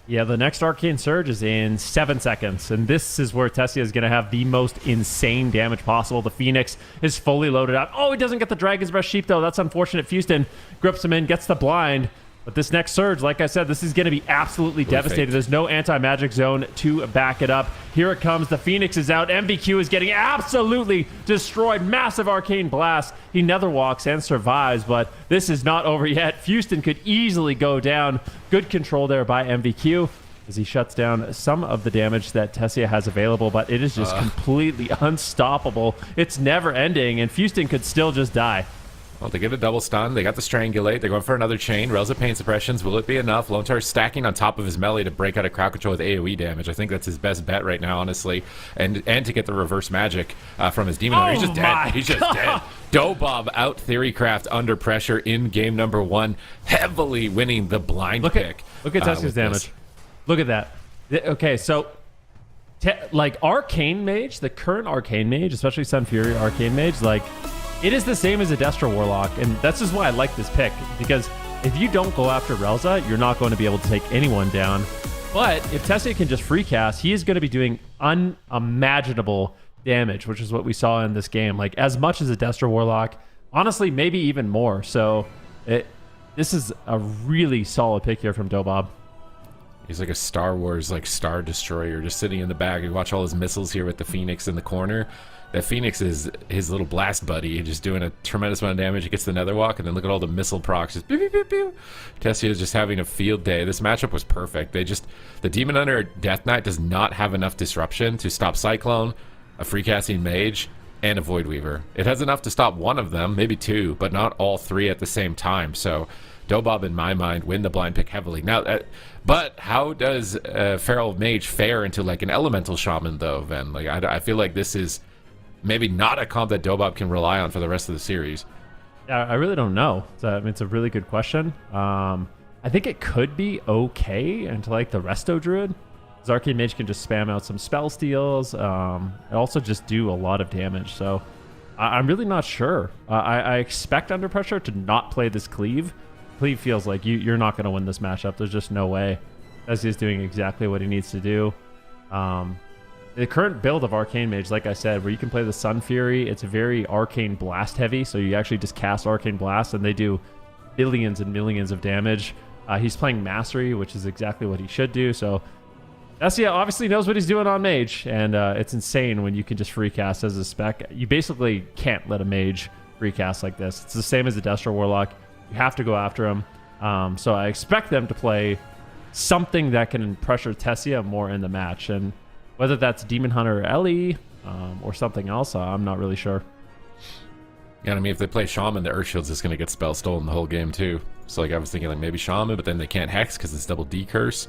Yeah, the next Arcane Surge is in 7 seconds, and this is where Tessia is going to have the most insane damage possible. The Phoenix is fully loaded up. Oh, he doesn't get the Dragon's Breath Sheep, though. That's unfortunate. Houston grips him in, gets the blind. But this next Surge, like I said, this is going to be absolutely devastating. faked. There's no anti-magic zone to back it up. Here it comes. The Phoenix is out. MVQ is getting absolutely destroyed. Massive Arcane Blast. He nether walks and survives, but this is not over yet. Houston could easily go down. Good control there by MVQ as he shuts down some of the damage that Tessia has available, but it is just completely unstoppable. It's never ending, and Houston could still just die. Well, they get a double stun. They got the Strangulate. They're going for another chain. Relza Pain Suppressions. Will it be enough? Lontar's stacking on top of his melee to break out of crowd control with AoE damage. I think that's his best bet right now, honestly. And to get the reverse magic from his Demon Hunter. He's just dead. He's just dead. DOBOB out Theorycraft under pressure in game number 1, heavily winning the blind pick. Look at Tessia's damage. Look at that. Okay, so like Arcane Mage, the current Arcane Mage, especially Sun Fury Arcane Mage, like it is the same as a Destra Warlock, and that's just why I like this pick, because if you don't go after Relza, you're not going to be able to take anyone down. But if Tessia can just free cast, he is going to be doing unimaginable damage, which is what we saw in this game. Like as much as a Destra Warlock, honestly, maybe even more. So this is a really solid pick here from DOBOB. He's like a Star Wars Star Destroyer, just sitting in the back. You watch all his missiles here with the Phoenix in the corner. That Phoenix is his little blast buddy, just doing a tremendous amount of damage. He gets the Netherwalk, and then look at all the missile procs. Just pew, pew, pew, pew. Tessia is just having a field day. This matchup was perfect. The Demon Hunter Death Knight does not have enough disruption to stop Cyclone, a free casting Mage, and a Void Weaver. It has enough to stop one of them, maybe 2, but not all 3 at the same time. So DOBOB, in my mind, win the blind pick heavily. Now, but how does Feral Mage fare into like an Elemental Shaman, though, Ven? Like I feel like this is maybe not a comp that DOBOB can rely on for the rest of the series. Yeah, I really don't know. It's a really good question. I think it could be okay into like the Resto Druid. Because Arcane Mage can just spam out some spell steals and also just do a lot of damage. So I'm really not sure. I expect Under Pressure to not play this Cleave. Cleave feels like you're not going to win this matchup. There's just no way. As he's doing exactly what he needs to do. The current build of Arcane Mage, like I said, where you can play the Sun Fury, it's very Arcane Blast heavy, so you actually just cast Arcane Blast, and they do billions and millions of damage. He's playing Mastery, which is exactly what he should do, so Tessia obviously knows what he's doing on Mage, and it's insane when you can just free cast as a spec. You basically can't let a Mage free cast like this. It's the same as a Destra Warlock. You have to go after him, so I expect them to play something that can pressure Tessia more in the match, and whether that's Demon Hunter or Ellie or something else, I'm not really sure. Yeah, I mean, if they play Shaman, the Earthshield's just going to get spell stolen the whole game, too. So, like, I was thinking, like, maybe Shaman, but then they can't Hex because it's double D curse.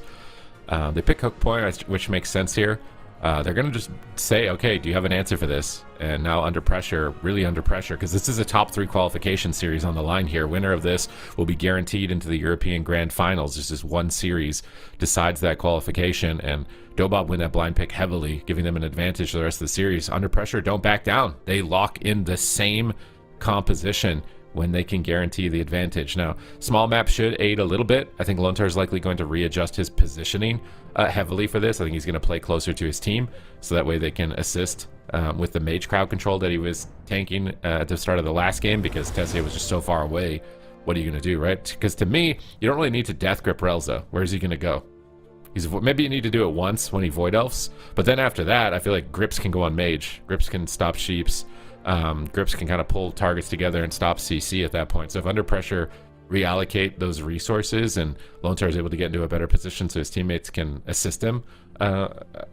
They pick Hook Point, which makes sense here. They're going to just say, okay, do you have an answer for this? And now under pressure, really under pressure, because this is a top 3 qualification series on the line here. Winner of this will be guaranteed into the European Grand Finals. Just this one series decides that qualification, and DOBOB win that blind pick heavily, giving them an advantage for the rest of the series. Under pressure, don't back down. They lock in the same composition when they can guarantee the advantage. Now, small map should aid a little bit. I think Lontar is likely going to readjust his positioning heavily for this. I think he's going to play closer to his team, so that way they can assist with the Mage crowd control that he was tanking at the start of the last game, because Tessia was just so far away. What are you going to do, right? Because to me, you don't really need to Death Grip Relza. Where's he going to go? Maybe you need to do it once when he Void Elves, but then after that, I feel like Grips can go on Mage. Grips can stop Sheeps. Grips can kind of pull targets together and stop CC at that point. So if under pressure, reallocate those resources, and Lontar is able to get into a better position so his teammates can assist him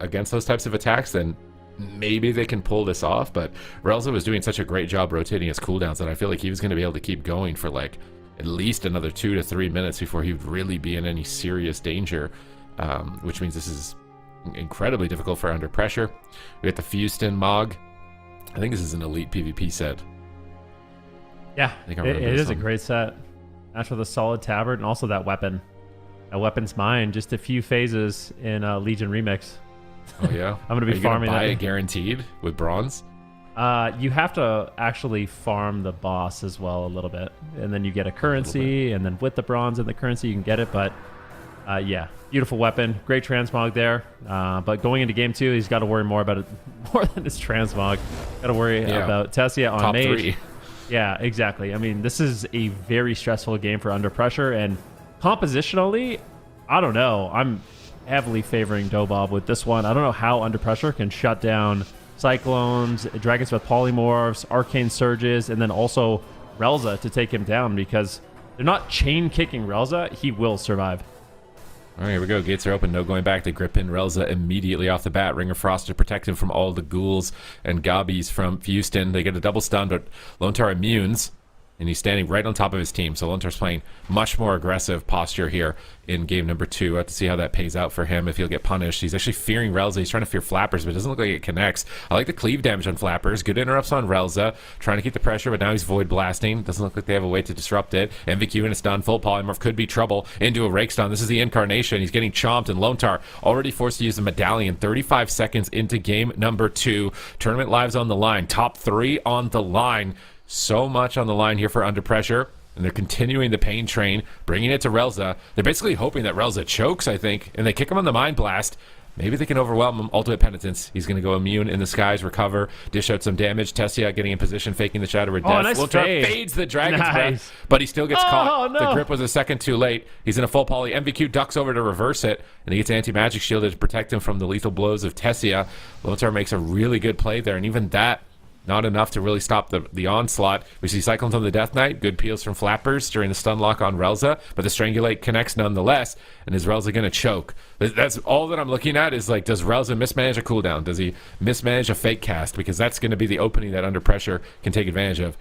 against those types of attacks, then maybe they can pull this off. But Relza was doing such a great job rotating his cooldowns that I feel like he was going to be able to keep going for like at least another 2 to 3 minutes before he would really be in any serious danger, which means this is incredibly difficult for under pressure. We got the Fuston Mog. I think this is an elite PvP set. Yeah, I think I it remember is this a one. great set. Match with a solid tabard and also that weapon. That weapon's mine. Just a few phases in Legion Remix. Oh yeah, I'm gonna be Are you farming buy that. it guaranteed with bronze. You have to actually farm the boss as well a little bit, and then you get a currency, and then with the bronze and the currency you can get it. But yeah, beautiful weapon, great transmog there. But going into game 2, he's got to worry more about it, more than his transmog. Got to worry about Tessia on Top mage. 3. Yeah, exactly. I mean, this is a very stressful game for Under Pressure, and compositionally, I don't know. I'm heavily favoring DOBOB with this one. I don't know how Under Pressure can shut down Cyclones, Dragonsmith Polymorphs, Arcane Surges, and then also Relza to take him down, because they're not chain kicking Relza. He will survive. All right, here we go. Gates are open. No going back. They grip in Relza immediately off the bat. Ring of Frost to protect him from all the ghouls and gobbies from Houston. They get a double stun, but Lontar immunes, and he's standing right on top of his team. So Lontar's playing much more aggressive posture here in game number 2. We'll have to see how that pays out for him, if he'll get punished. He's actually fearing Relza. He's trying to fear Flappers, but it doesn't look like it connects. I like the cleave damage on Flappers. Good interrupts on Relza. Trying to keep the pressure, but now he's void blasting. Doesn't look like they have a way to disrupt it. MVQ and it's done. Full polymorph could be trouble. Into a rake stun. This is the incarnation. He's getting chomped, and Lontar already forced to use the medallion 35 seconds into game number 2. Tournament lives on the line. Top 3 on the line. So much on the line here for Under Pressure, and they're continuing the pain train, bringing it to Relza. They're basically hoping that Relza chokes, I think, and they kick him on the Mind Blast. Maybe they can overwhelm him. Ultimate Penitence. He's going to go immune in the skies, recover, dish out some damage. Tessia getting in position, faking the Shadow of Death. Nice Lontar fade. fades the Dragon's Nice. Breath, but he still gets caught. no. The grip was a second too late. He's in a full poly. MVQ ducks over to reverse it, and he gets anti-magic shielded to protect him from the lethal blows of Tessia. Lontar makes a really good play there, and even that, not enough to really stop the onslaught. We see Cyclones on the Death Knight. Good peels from Flappers during the stun lock on Relza, but the Strangulate connects nonetheless. And is Relza going to choke? That's all that I'm looking at, is like, does Relza mismanage a cooldown? Does he mismanage a fake cast? Because that's going to be the opening that Under Pressure can take advantage of.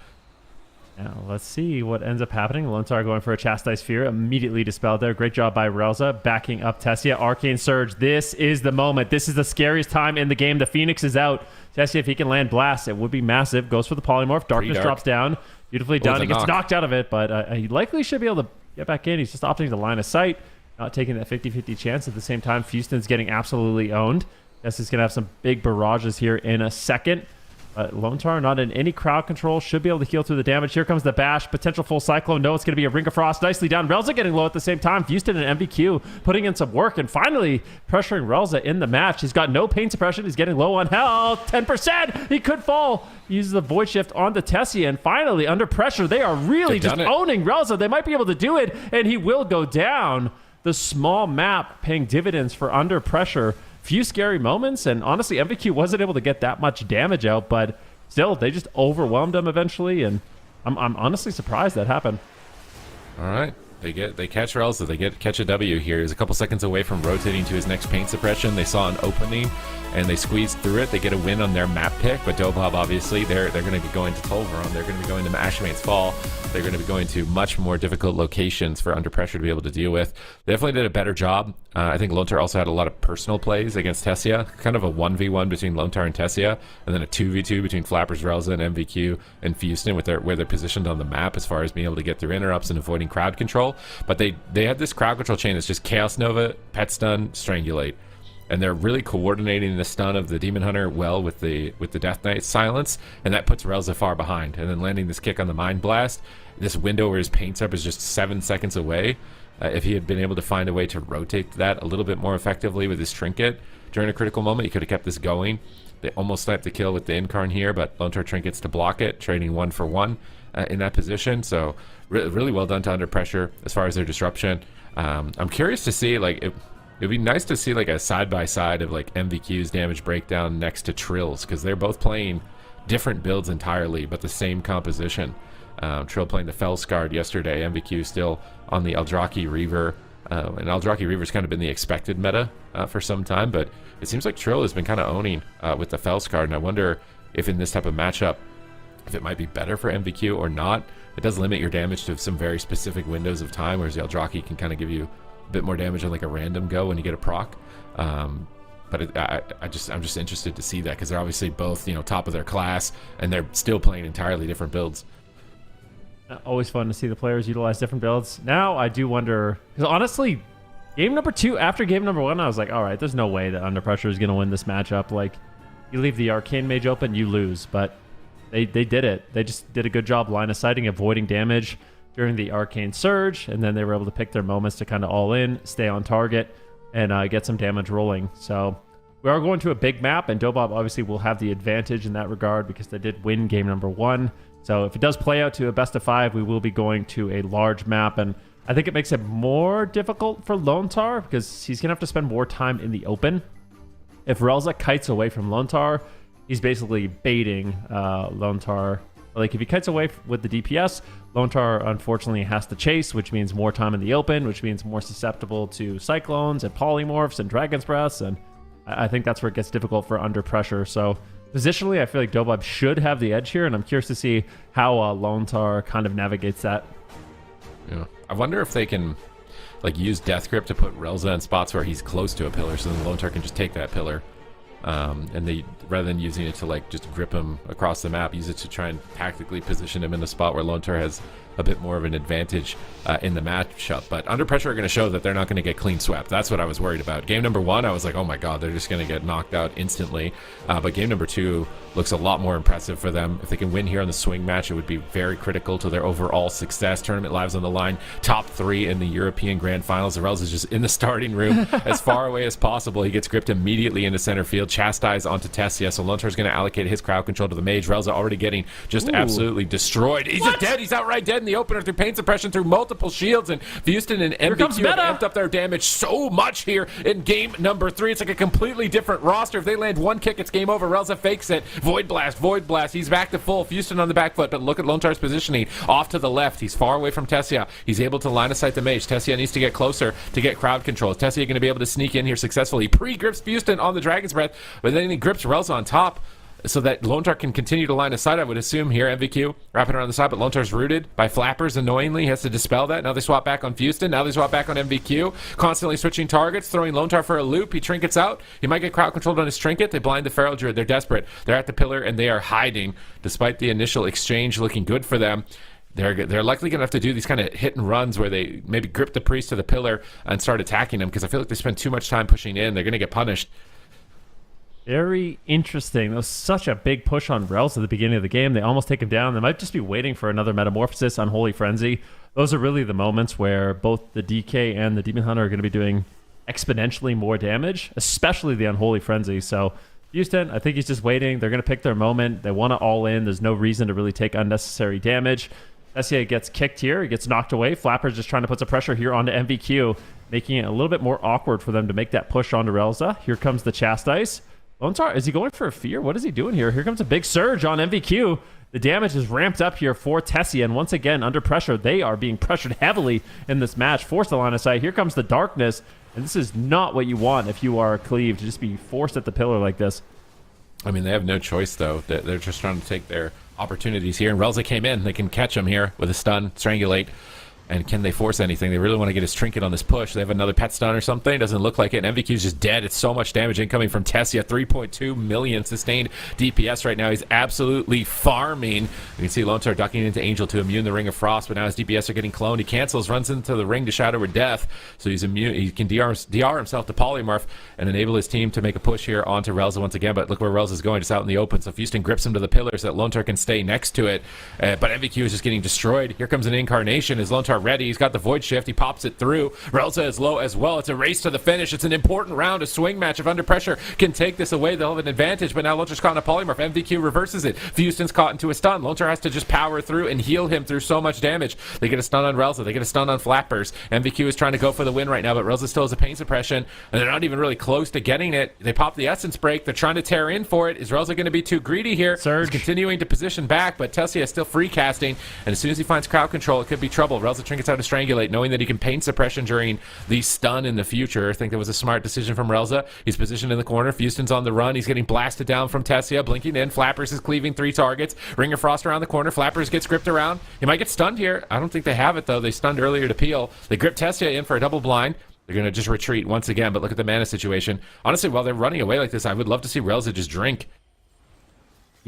Now, let's see what ends up happening. Lontar going for a Chastise Fear, immediately dispelled there. Great job by Relza, backing up Tessia. Arcane Surge, this is the moment. This is the scariest time in the game. The Phoenix is out. Tessia, if he can land Blast, it would be massive. Goes for the Polymorph. Darkness Dark. drops down. Beautifully done. the He gets knock. knocked out of it, but he likely should be able to get back in. He's just opting to line of sight, not taking that 50-50 chance. At the same time, Houston's getting absolutely owned. Tessia's going to have some big barrages here in a second. Lontar not in any crowd control, should be able to heal through the damage. Here comes the bash, potential full cyclone. No, it's going to be a Ring of Frost. Nicely done. Relza getting low at the same time. Houston and MVQ putting in some work and finally pressuring Relza in the match. He's got no pain suppression. He's getting low on health. 10%. He could fall. He uses the Void Shift on the Tessia, and finally, Under Pressure, they are really They've just done it. owning Relza. They might be able to do it, and he will go down. The small map paying dividends for Under Pressure. Few scary moments, and honestly, MVQ wasn't able to get that much damage out, but still, they just overwhelmed him eventually, and I'm honestly surprised that happened. All right. They catch Relza. They catch a W here. He's a couple seconds away from rotating to his next pain suppression. They saw an opening, and they squeezed through it. They get a win on their map pick, but DOBOB, obviously, they're going to be going to Tolvaron. They're going to be going to Ashmane's Fall. They're going to be going to much more difficult locations for Under Pressure to be able to deal with. They definitely did a better job. I think Lontar also had a lot of personal plays against Tessia, kind of a 1v1 between Lontar and Tessia, and then a 2v2 between Flappers, Relza, and MVQ and Houston with where they're positioned on the map as far as being able to get through interrupts and avoiding crowd control. But they had this crowd control chain that's just Chaos Nova, Pet Stun, Strangulate. And they're really coordinating the stun of the Demon Hunter well with the Death Knight silence, and that puts Relza far behind. And then landing this kick on the Mind Blast, this window where his paints up is just 7 seconds away. If he had been able to find a way to rotate that a little bit more effectively with his Trinket during a critical moment, he could have kept this going. They almost sniped the kill with the Incarn here, but Lontar Trinkets to block it, trading 1 for 1 in that position. So really well done to Under Pressure as far as their disruption. I'm curious to see, like, it'd be nice to see like a side-by-side of like MVQ's damage breakdown next to Trill's, because they're both playing different builds entirely, but the same composition. Trill playing the Fellscarred yesterday, MVQ still on the Eldraki Reaver, and Eldraki Reaver's kind of been the expected meta for some time, but it seems like Trill has been kind of owning with the Fellscarred, and I wonder if in this type of matchup, if it might be better for MVQ or not. It does limit your damage to some very specific windows of time, whereas the Eldraki can kind of give you a bit more damage on like a random go when you get a proc. But I'm just interested to see that, because they're obviously both, top of their class, and they're still playing entirely different builds. Always fun to see the players utilize different builds. Now I do wonder, because honestly, game number 2, after game number 1, I was like, all right, there's no way that Under Pressure is going to win this matchup. Like, you leave the Arcane Mage open, you lose. But they did it. They just did a good job line of sighting, avoiding damage during the Arcane Surge, and then they were able to pick their moments to kind of all in, stay on target, and get some damage rolling. So we are going to a big map, and DOBOB obviously will have the advantage in that regard because they did win game number 1. So if it does play out to a best of 5, we will be going to a large map, and I think it makes it more difficult for Lontar because he's going to have to spend more time in the open. If Relza kites away from Lontar, he's basically baiting Lontar. Like, if he kites away with the DPS, Lontar unfortunately has to chase, which means more time in the open, which means more susceptible to Cyclones and Polymorphs and Dragon's Breaths, and I think that's where it gets difficult for Under Pressure. So positionally, I feel like DOBOB should have the edge here, and I'm curious to see how Lontar kind of navigates that. Yeah. I wonder if they can like use Death Grip to put Relza in spots where he's close to a pillar, so then Lontar can just take that pillar. And they, rather than using it to like just grip him across the map, use it to try and tactically position him in a spot where Lontar has a bit more of an advantage in the matchup. But Under Pressure are going to show that they're not going to get clean swept. That's what I was worried about. Game number 1, I was like, oh my god, they're just going to get knocked out instantly. But game number 2 looks a lot more impressive for them. If they can win here on the swing match, it would be very critical to their overall success. Tournament lives on the line. Top 3 in the European Grand Finals. Relza is just in the starting room as far away as possible. He gets gripped immediately into center field, chastised onto Tessia. So Lontar is going to allocate his crowd control to the mage. Relza already getting just absolutely destroyed. He's just dead. He's outright dead in the opener through pain suppression, through multiple shields, and Houston and MVQ have amped up their damage so much here in game number 3. It's like a completely different roster. If they land one kick, it's game over. Relza fakes it. Void Blast. He's back to full. Houston on the back foot, but look at Lontar's positioning. Off to the left. He's far away from Tessia. He's able to line of sight the mage. Tessia needs to get closer to get crowd control. Is Tessia going to be able to sneak in here successfully? Pre-grips Houston on the Dragon's Breath, but then he grips Relza on top, so that Lontar can continue to line of sight, I would assume. Here, MVQ wrapping around the side, but Lontar's rooted by Flappers. Annoyingly, he has to dispel that. Now they swap back on Houston. Now they swap back on MVQ. Constantly switching targets, throwing Lontar for a loop. He trinkets out. He might get crowd controlled on his trinket. They blind the Feral Druid. They're desperate. They're at the pillar, and they are hiding. Despite the initial exchange looking good for them, they're likely going to have to do these kind of hit and runs where they maybe grip the priest to the pillar and start attacking him, because I feel like they spend too much time pushing in. They're going to get punished. Very interesting. That was such a big push on Relza at the beginning of the game. They almost take him down. They might just be waiting for another Metamorphosis, Unholy Frenzy. Those are really the moments where both the DK and the Demon Hunter are going to be doing exponentially more damage, especially the Unholy Frenzy. So Houston, I think he's just waiting. They're going to pick their moment. They want to all in. There's no reason to really take unnecessary damage. Tessia gets kicked here. He gets knocked away. Flapper's just trying to put some pressure here onto MVQ, making it a little bit more awkward for them to make that push onto Relza. Here comes the Chastise. Lontar, is he going for a fear? What is he doing here? Here comes a big surge on MVQ. The damage is ramped up here for Tessia, and once again, under pressure, they are being pressured heavily in this match. Forced the line of sight. Here comes the darkness, and this is not what you want if you are Cleave, to just be forced at the pillar like this. I mean, they have no choice, though. They're just trying to take their opportunities here, and Relza came in. They can catch him here with a stun, strangulate. And can they force anything? They really want to get his trinket on this push. They have another pet stun or something. Doesn't look like it. And MVQ's just dead. It's so much damage incoming from Tessia. 3.2 million sustained DPS right now. He's absolutely farming. You can see Lontar ducking into Angel to immune the Ring of Frost, but now his DPS are getting cloned. He cancels, runs into the ring to Shadow or Death. So he's immune. He can DR himself to Polymorph and enable his team to make a push here onto Relza once again. But look where Relza's going, just out in the open. So Houston grips him to the pillars so that Lontar can stay next to it. But MVQ is just getting destroyed. Here comes an Incarnation. Is Lontar ready? He's got the Void Shift. He pops it through. Relza is low as well. It's a race to the finish. It's an important round, a swing match. If Under Pressure can take this away, they'll have an advantage. But now Lontar's caught in a Polymorph. MVQ reverses it. Houston's caught into a stun. Lontar has to just power through and heal him through so much damage. They get a stun on Relza. They get a stun on Flappers. MVQ is trying to go for the win right now, but Relza still has a pain suppression, and they're not even really close to getting it. They pop the Essence Break. They're trying to tear in for it. Is Relza going to be too greedy here? Surge. He's continuing to position back, but Tessia is still free casting, and as soon as he finds crowd control, it could be trouble. Relza trinkets out to Strangulate, knowing that he can pain suppression during the stun in the future. I think that was a smart decision from Relza. He's positioned in the corner. Houston's on the run. He's getting blasted down from Tessia, blinking in. Flappers is cleaving 3 targets. Ring of Frost around the corner. Flappers gets gripped around. He might get stunned here. I don't think they have it, though. They stunned earlier to peel. They grip Tessia in for a double blind. They're going to just retreat once again, but look at the mana situation. Honestly, while they're running away like this, I would love to see Relza just drink.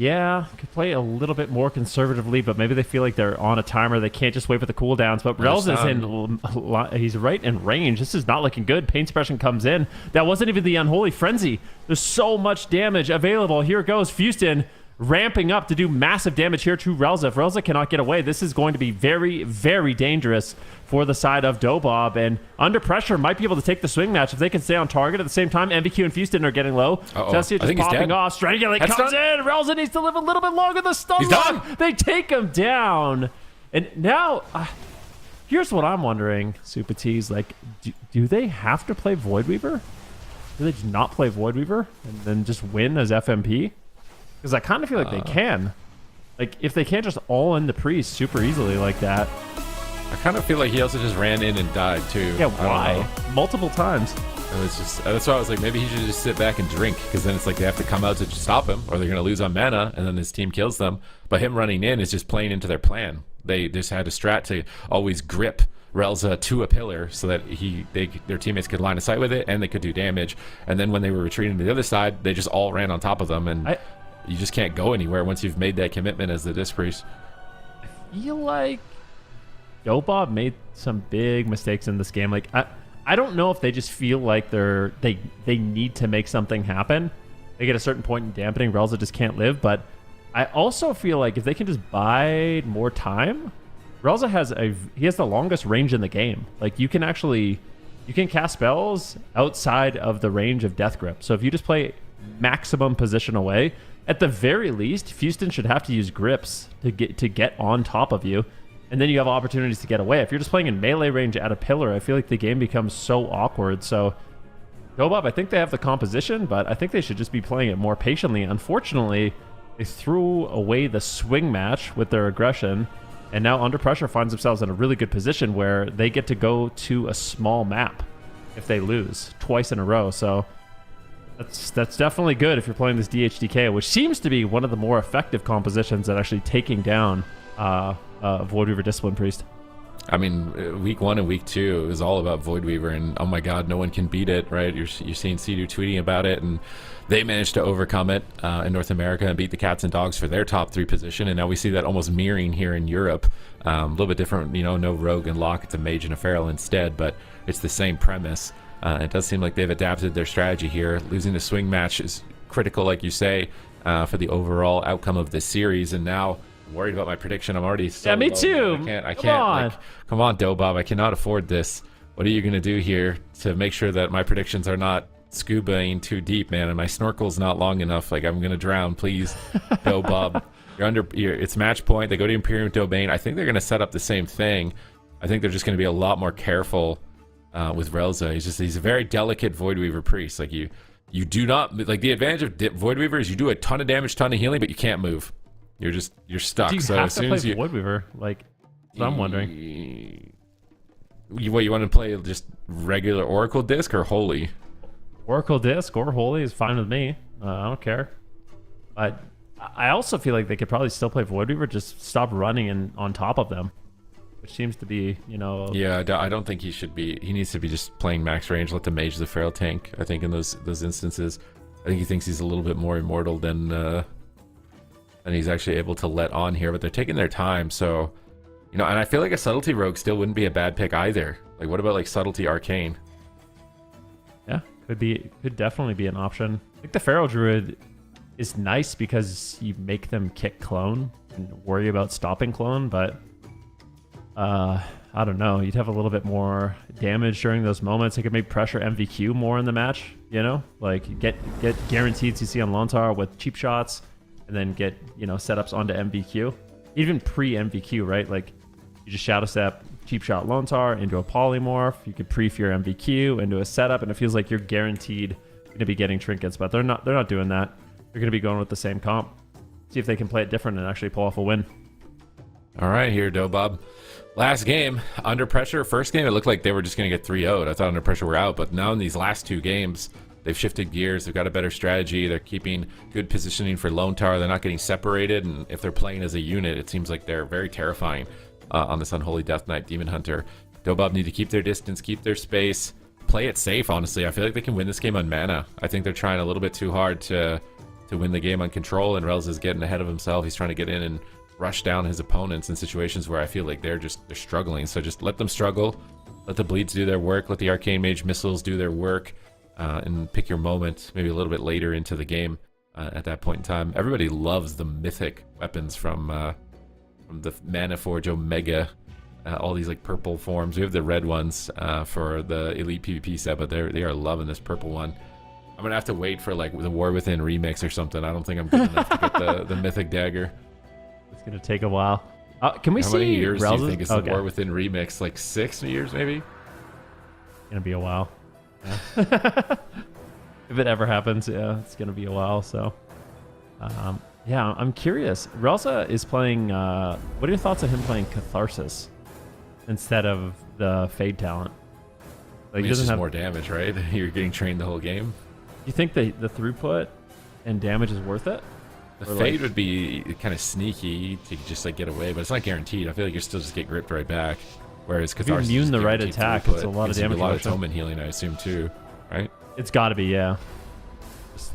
Yeah, could play a little bit more conservatively, but maybe they feel like they're on a timer. They can't just wait for the cooldowns. But Rel's is he's right in range. This is not looking good. Pain Suppression comes in. That wasn't even the Unholy Frenzy. There's so much damage available. Here it goes. Fuston ramping up to do massive damage here to Relza. If Relza cannot get away, this is going to be very, very dangerous for the side of DOBOB. And under pressure, might be able to take the swing match if they can stay on target. At the same time, MVQ and Fuston are getting low. Tessia just popping off. Strangulate comes in. Relza needs to live a little bit longer. The stun lock. They take him down. And now, here's what I'm wondering, Super T's. Like, do they have to play Voidweaver? Do they not play Voidweaver and then just win as FMP? Because I kind of feel like they can. Like, if they can't just all in the priest super easily like that. I kind of feel like he also just ran in and died too. Yeah, why? Multiple times. It was just, that's why I was like, maybe he should just sit back and drink, because then it's like they have to come out to stop him, or they're going to lose on mana, and then his team kills them. But him running in is just playing into their plan. They just had a strat to always grip Relza to a pillar so that their teammates could line of sight with it, and they could do damage. And then when they were retreating to the other side, they just all ran on top of them, and you just can't go anywhere once you've made that commitment as the Disc Priest. I feel like DOBOB made some big mistakes in this game. Like, I don't know if they just feel like they need to make something happen. They get a certain point in dampening, Relza just can't live. But I also feel like if they can just bide more time, Relza has the longest range in the game. Like, you can cast spells outside of the range of Death Grip. So if you just play maximum position away, at the very least, Fuston should have to use grips to get on top of you, and then you have opportunities to get away. If you're just playing in melee range at a pillar, I feel like the game becomes so awkward. So DOBOB, I think they have the composition, but I think they should just be playing it more patiently. Unfortunately, they threw away the swing match with their aggression, and now Under Pressure finds themselves in a really good position where they get to go to a small map if they lose twice in a row. So that's definitely good if you're playing this DHDK, which seems to be one of the more effective compositions at actually taking down Voidweaver Discipline Priest. I mean, week 1 and week 2 is all about Voidweaver, and oh my god, no one can beat it, right? You're seeing Sea-Doo tweeting about it, and they managed to overcome it in North America and beat the Cats and Dogs for their top 3 position, and now we see that almost mirroring here in Europe. A little bit different, no Rogue and Locke, it's a Mage and a Feral instead, but it's the same premise. It does seem like they've adapted their strategy here. Losing the swing match is critical, like you say, for the overall outcome of this series, and now I'm worried about my prediction. I'm already so me low, too. I can't. Come on, DOBOB. I cannot afford this. What are you going to do here to make sure that my predictions are not scubaing too deep, man? And my snorkel's not long enough. Like, I'm going to drown, please, DOBOB. It's match point. They go to Imperium Domain. I think they're going to set up the same thing. I think they're just going to be a lot more careful with Relza. He's a very delicate Voidweaver priest. Like, you do not, like, the advantage of Voidweaver is you do a ton of damage, ton of healing, but you can't move. You're stuck. Do you so have as to soon play as you Voidweaver? Like, so I'm wondering. You want to play just regular Oracle Disc or Holy? Oracle Disc or Holy is fine with me. I don't care. But I also feel like they could probably still play Voidweaver, just stop running on top of them, which seems to be, Yeah, I don't think he should be. He needs to be just playing max range. Let the Mage the Feral tank. I think in those instances, I think he thinks he's a little bit more immortal than he's actually able to let on here. But they're taking their time, so and I feel like a Subtlety Rogue still wouldn't be a bad pick either. Like, what about like Subtlety Arcane? Yeah, could definitely be an option. I think the Feral Druid is nice because you make them kick clone and worry about stopping clone, but I don't know. You'd have a little bit more damage during those moments. It could make pressure MVQ more in the match, like get guaranteed CC on Lontar with cheap shots, and then get setups onto MVQ, even pre MVQ, right? Like, you just Shadow Step, cheap shot Lontar into a polymorph. You could pre-fear MVQ into a setup, and it feels like you're guaranteed going to be getting trinkets. But they're not doing that. They're going to be going with the same comp. See if they can play it different and actually pull off a win. All right, here, DOBOB. Last game, Under Pressure. First game, it looked like they were just going to get 3-0'd. I thought Under Pressure were out, but now in these last 2 games, they've shifted gears. They've got a better strategy. They're keeping good positioning for Lontar. They're not getting separated, and if they're playing as a unit, it seems like they're very terrifying on this Unholy Death Knight Demon Hunter. DOBOB need to keep their distance, keep their space, play it safe, honestly. I feel like they can win this game on mana. I think they're trying a little bit too hard to to win the game on control, and Rel's is getting ahead of himself. He's trying to get in and rush down his opponents in situations where I feel like they're struggling. So just let them struggle, let the bleeds do their work, let the Arcane Mage missiles do their work, and pick your moment maybe a little bit later into the game. At that point in time, everybody loves the mythic weapons from the Mana Forge Omega. All these like purple forms. We have the red ones for the Elite PvP set, but they are loving this purple one. I'm gonna have to wait for like the War Within remix or something. I don't think I'm good enough to get the mythic dagger. It's gonna take a while. Can we How see many years do you Rel's? think is the War Within remix? Like 6 years maybe? It's gonna be a while. Yeah. If it ever happens, yeah, it's gonna be a while. So, yeah, I'm curious. Relza is playing. What are your thoughts on him playing Catharsis instead of the Fade talent? Like, It's doesn't just have more damage, right? You're getting trained the whole game. Do you think the throughput and damage is worth it? The Or, Fade like- would be kind of sneaky to just like get away, but it's not guaranteed. I feel like you still just get gripped right back. Whereas If you Catharsis immune is the right guaranteed attack, throughput. it's a lot of It's gonna be damage a lot of reduction. atonement healing, I assume too, right? It's got to be, yeah.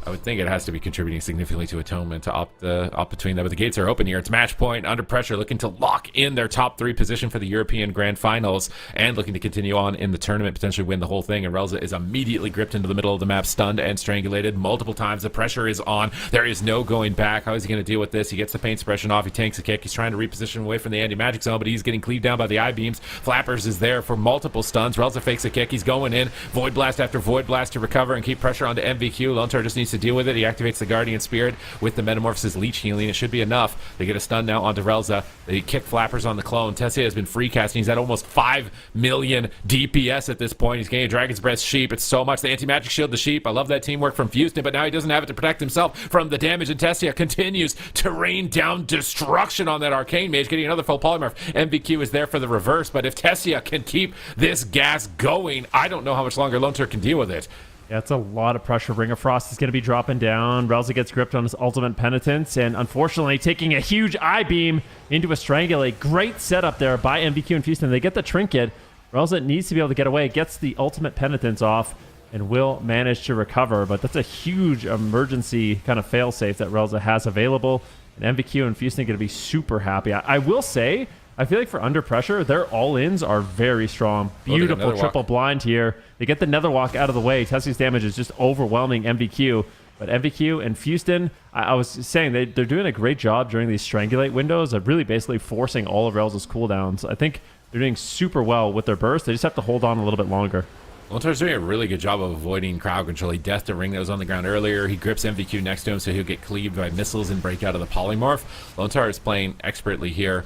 I would think it has to be contributing significantly to atonement to opt between them. But the gates are open here. It's match point, under pressure, looking to lock in their top 3 position for the European Grand Finals and looking to continue on in the tournament, potentially win the whole thing. And Relza is immediately gripped into the middle of the map, stunned and strangulated multiple times. The pressure is on. There is no going back. How is he going to deal with this? He gets the pain suppression off. He tanks a kick. He's trying to reposition away from the anti-magic zone, but he's getting cleaved down by the I-beams. Flappers is there for multiple stuns. Relza fakes a kick. He's going in. Void Blast after Void Blast to recover and keep pressure onto MVQ. Lontar just needs to deal with it. He activates the Guardian Spirit with the Metamorphosis Leech healing. It should be enough. They get a stun now onto Relza. They kick Flappers on the clone. Tessia has been free casting. He's at almost 5 million DPS at this point. He's getting a Dragon's Breath Sheep. It's so much. The anti-magic shield the Sheep. I love that teamwork from Houston, but now he doesn't have it to protect himself from the damage, and Tessia continues to rain down destruction on that Arcane Mage, getting another full polymorph. MVQ is there for the reverse, but if Tessia can keep this gas going, I don't know how much longer Lontar can deal with it. Yeah, it's a lot of pressure. Ring of Frost is going to be dropping down. Relza gets gripped on his ultimate penitence, and unfortunately taking a huge I-beam into a Strangulate. Great setup there by MVQ and Houston. They get the trinket. Relza needs to be able to get away, gets the ultimate penitence off, and will manage to recover. But that's a huge emergency kind of failsafe that Relza has available. And MVQ and Houston are going to be super happy. I will say, I feel like for under pressure, their all-ins are very strong. Beautiful triple blind here. They get the Netherwalk out of the way. Tessie's damage is just overwhelming MVQ. But MVQ and Houston, I was saying, they're doing a great job during these Strangulate windows of really basically forcing all of Relza's cooldowns. I think they're doing super well with their burst. They just have to hold on a little bit longer. Lontar's doing a really good job of avoiding crowd control. He death to ring that was on the ground earlier. He grips MVQ next to him, so he'll get cleaved by missiles and break out of the polymorph. Lontar is playing expertly here.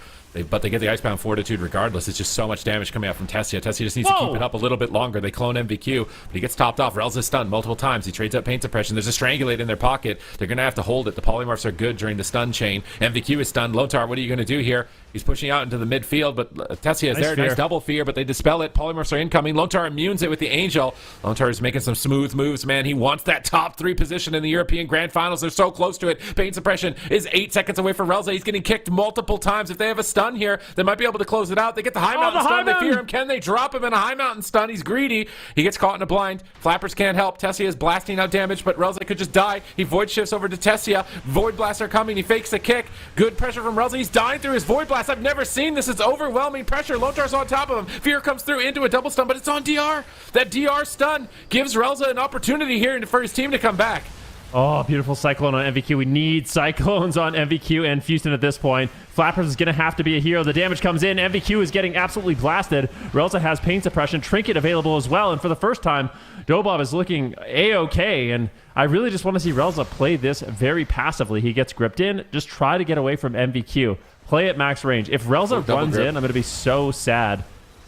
But they get the Icebound Fortitude regardless. It's just so much damage coming out from Tessia. Tessia just needs to keep it up a little bit longer. They clone MVQ, but he gets topped off. Relza's stunned multiple times. He trades up pain suppression. There's a Strangulate in their pocket. They're going to have to hold it. The polymorphs are good during the stun chain. MVQ is stunned. Lontar, what are you going to do here? He's pushing out into the midfield, but Tessia is there. Nice double fear, but they dispel it. Polymorphs are incoming. Lontar immunes it with the Angel. Lontar is making some smooth moves, man. He wants that top 3 position in the European Grand Finals. They're so close to it. Pain suppression is 8 seconds away from Relza. He's getting kicked multiple times. If they have a stun here, they might be able to close it out. They get the High Mountain stun. They fear him. Can they drop him in a High Mountain stun? He's greedy. He gets caught in a blind. Flappers can't help. Tessia is blasting out damage, but Relza could just die. He void shifts over to Tessia. Void blasts are coming. He fakes the kick. Good pressure from Relza. He's dying through his void blast. I've never seen this. It's overwhelming pressure. Lontar's on top of him. Fear comes through into a double stun, but it's on DR. That DR stun gives Relza an opportunity here for his team to come back. Oh, beautiful Cyclone on MVQ. We need Cyclones on MVQ and Houston at this point. Flappers is going to have to be a hero. The damage comes in. MVQ is getting absolutely blasted. Relza has pain suppression. Trinket available as well. And for the first time, DOBOB is looking A-okay. And I really just want to see Relza play this very passively. He gets gripped in. Just try to get away from MVQ. Play at max range. If Relza runs in, I'm going to be so sad.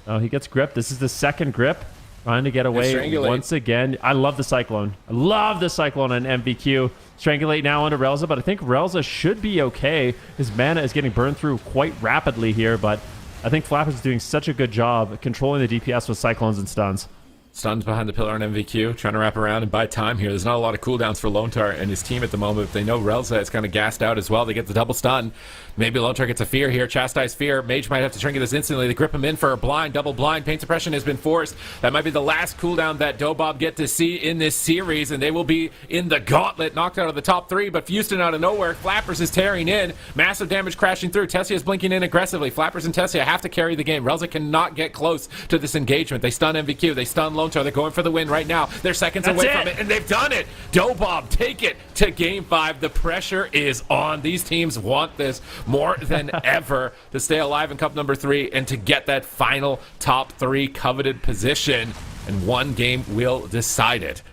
Oh, he gets gripped. This is the second grip. Trying to get away once again. I love the Cyclone. I love the Cyclone on MVQ. Strangulate now onto Relza, but I think Relza should be okay. His mana is getting burned through quite rapidly here, but I think Flappers is doing such a good job controlling the DPS with Cyclones and stuns. Stuns behind the pillar on MVQ, trying to wrap around and buy time here. There's not a lot of cooldowns for Lontar and his team at the moment. They know Relza is kind of gassed out as well. They get the double stun. Maybe Lontar gets a fear here. Chastise Fear. Mage might have to trinket this instantly. They grip him in for a blind, double blind. Pain Suppression has been forced. That might be the last cooldown that DOBOB get to see in this series, and they will be in the gauntlet, knocked out of the top 3. But Houston out of nowhere. Flappers is tearing in. Massive damage crashing through. Tessia is blinking in aggressively. Flappers and Tessia have to carry the game. Relza cannot get close to this engagement. They stun MVQ. They stun Lontar. They're going for the win right now. They're seconds away from it, and they've done it. DOBOB take it to Game 5. The pressure is on. These teams want this more than ever to stay alive in Cup number 3 and to get that final top 3 coveted position. And one game will decide it.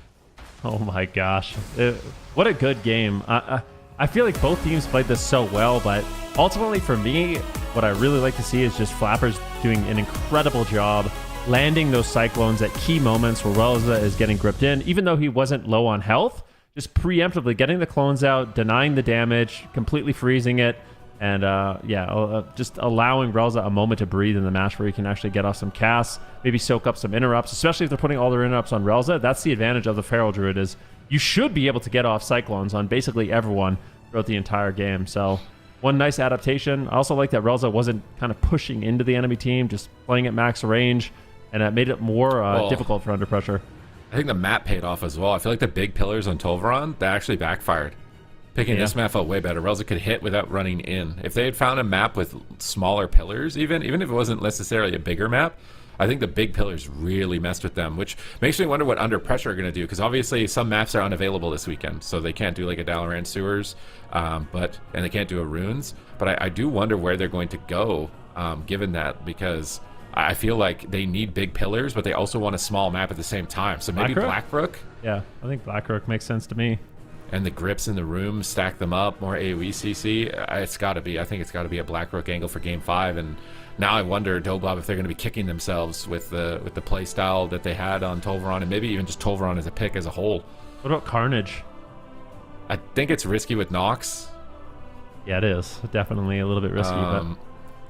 Oh my gosh. What a good game. I feel like both teams played this so well, but ultimately for me, what I really like to see is just Flappers doing an incredible job landing those cyclones at key moments where Relza is getting gripped in, even though he wasn't low on health, just preemptively getting the clones out, denying the damage, completely freezing it, and just allowing Relza a moment to breathe in the match where he can actually get off some casts, maybe soak up some interrupts, especially if they're putting all their interrupts on Relza. That's the advantage of the Feral Druid, is you should be able to get off cyclones on basically everyone throughout the entire game. So one nice adaptation. I also like that Relza wasn't kind of pushing into the enemy team, just playing at max range, and it made it more difficult for Under Pressure. I think the map paid off as well. I feel like the big pillars on Tolvaron, that actually backfired. Picking this map out way better. Relza could hit without running in. If they had found a map with smaller pillars, even if it wasn't necessarily a bigger map, I think the big pillars really messed with them, which makes me wonder what Under Pressure are going to do, because obviously some maps are unavailable this weekend, so they can't do like a Dalaran Sewers, and they can't do a Runes. But I do wonder where they're going to go, given that, because I feel like they need big pillars, but they also want a small map at the same time. So maybe Blackbrook? Yeah, I think Blackbrook makes sense to me. And the grips in the room, stack them up, more AoE CC. It's got to be. I think it's got to be a Blackbrook angle for Game 5. And now I wonder, DOBOB, if they're going to be kicking themselves with the play style that they had on Tolvaron, and maybe even just Tolvaron as a pick as a whole. What about Carnage? I think it's risky with Nox. Yeah, it is. Definitely a little bit risky. But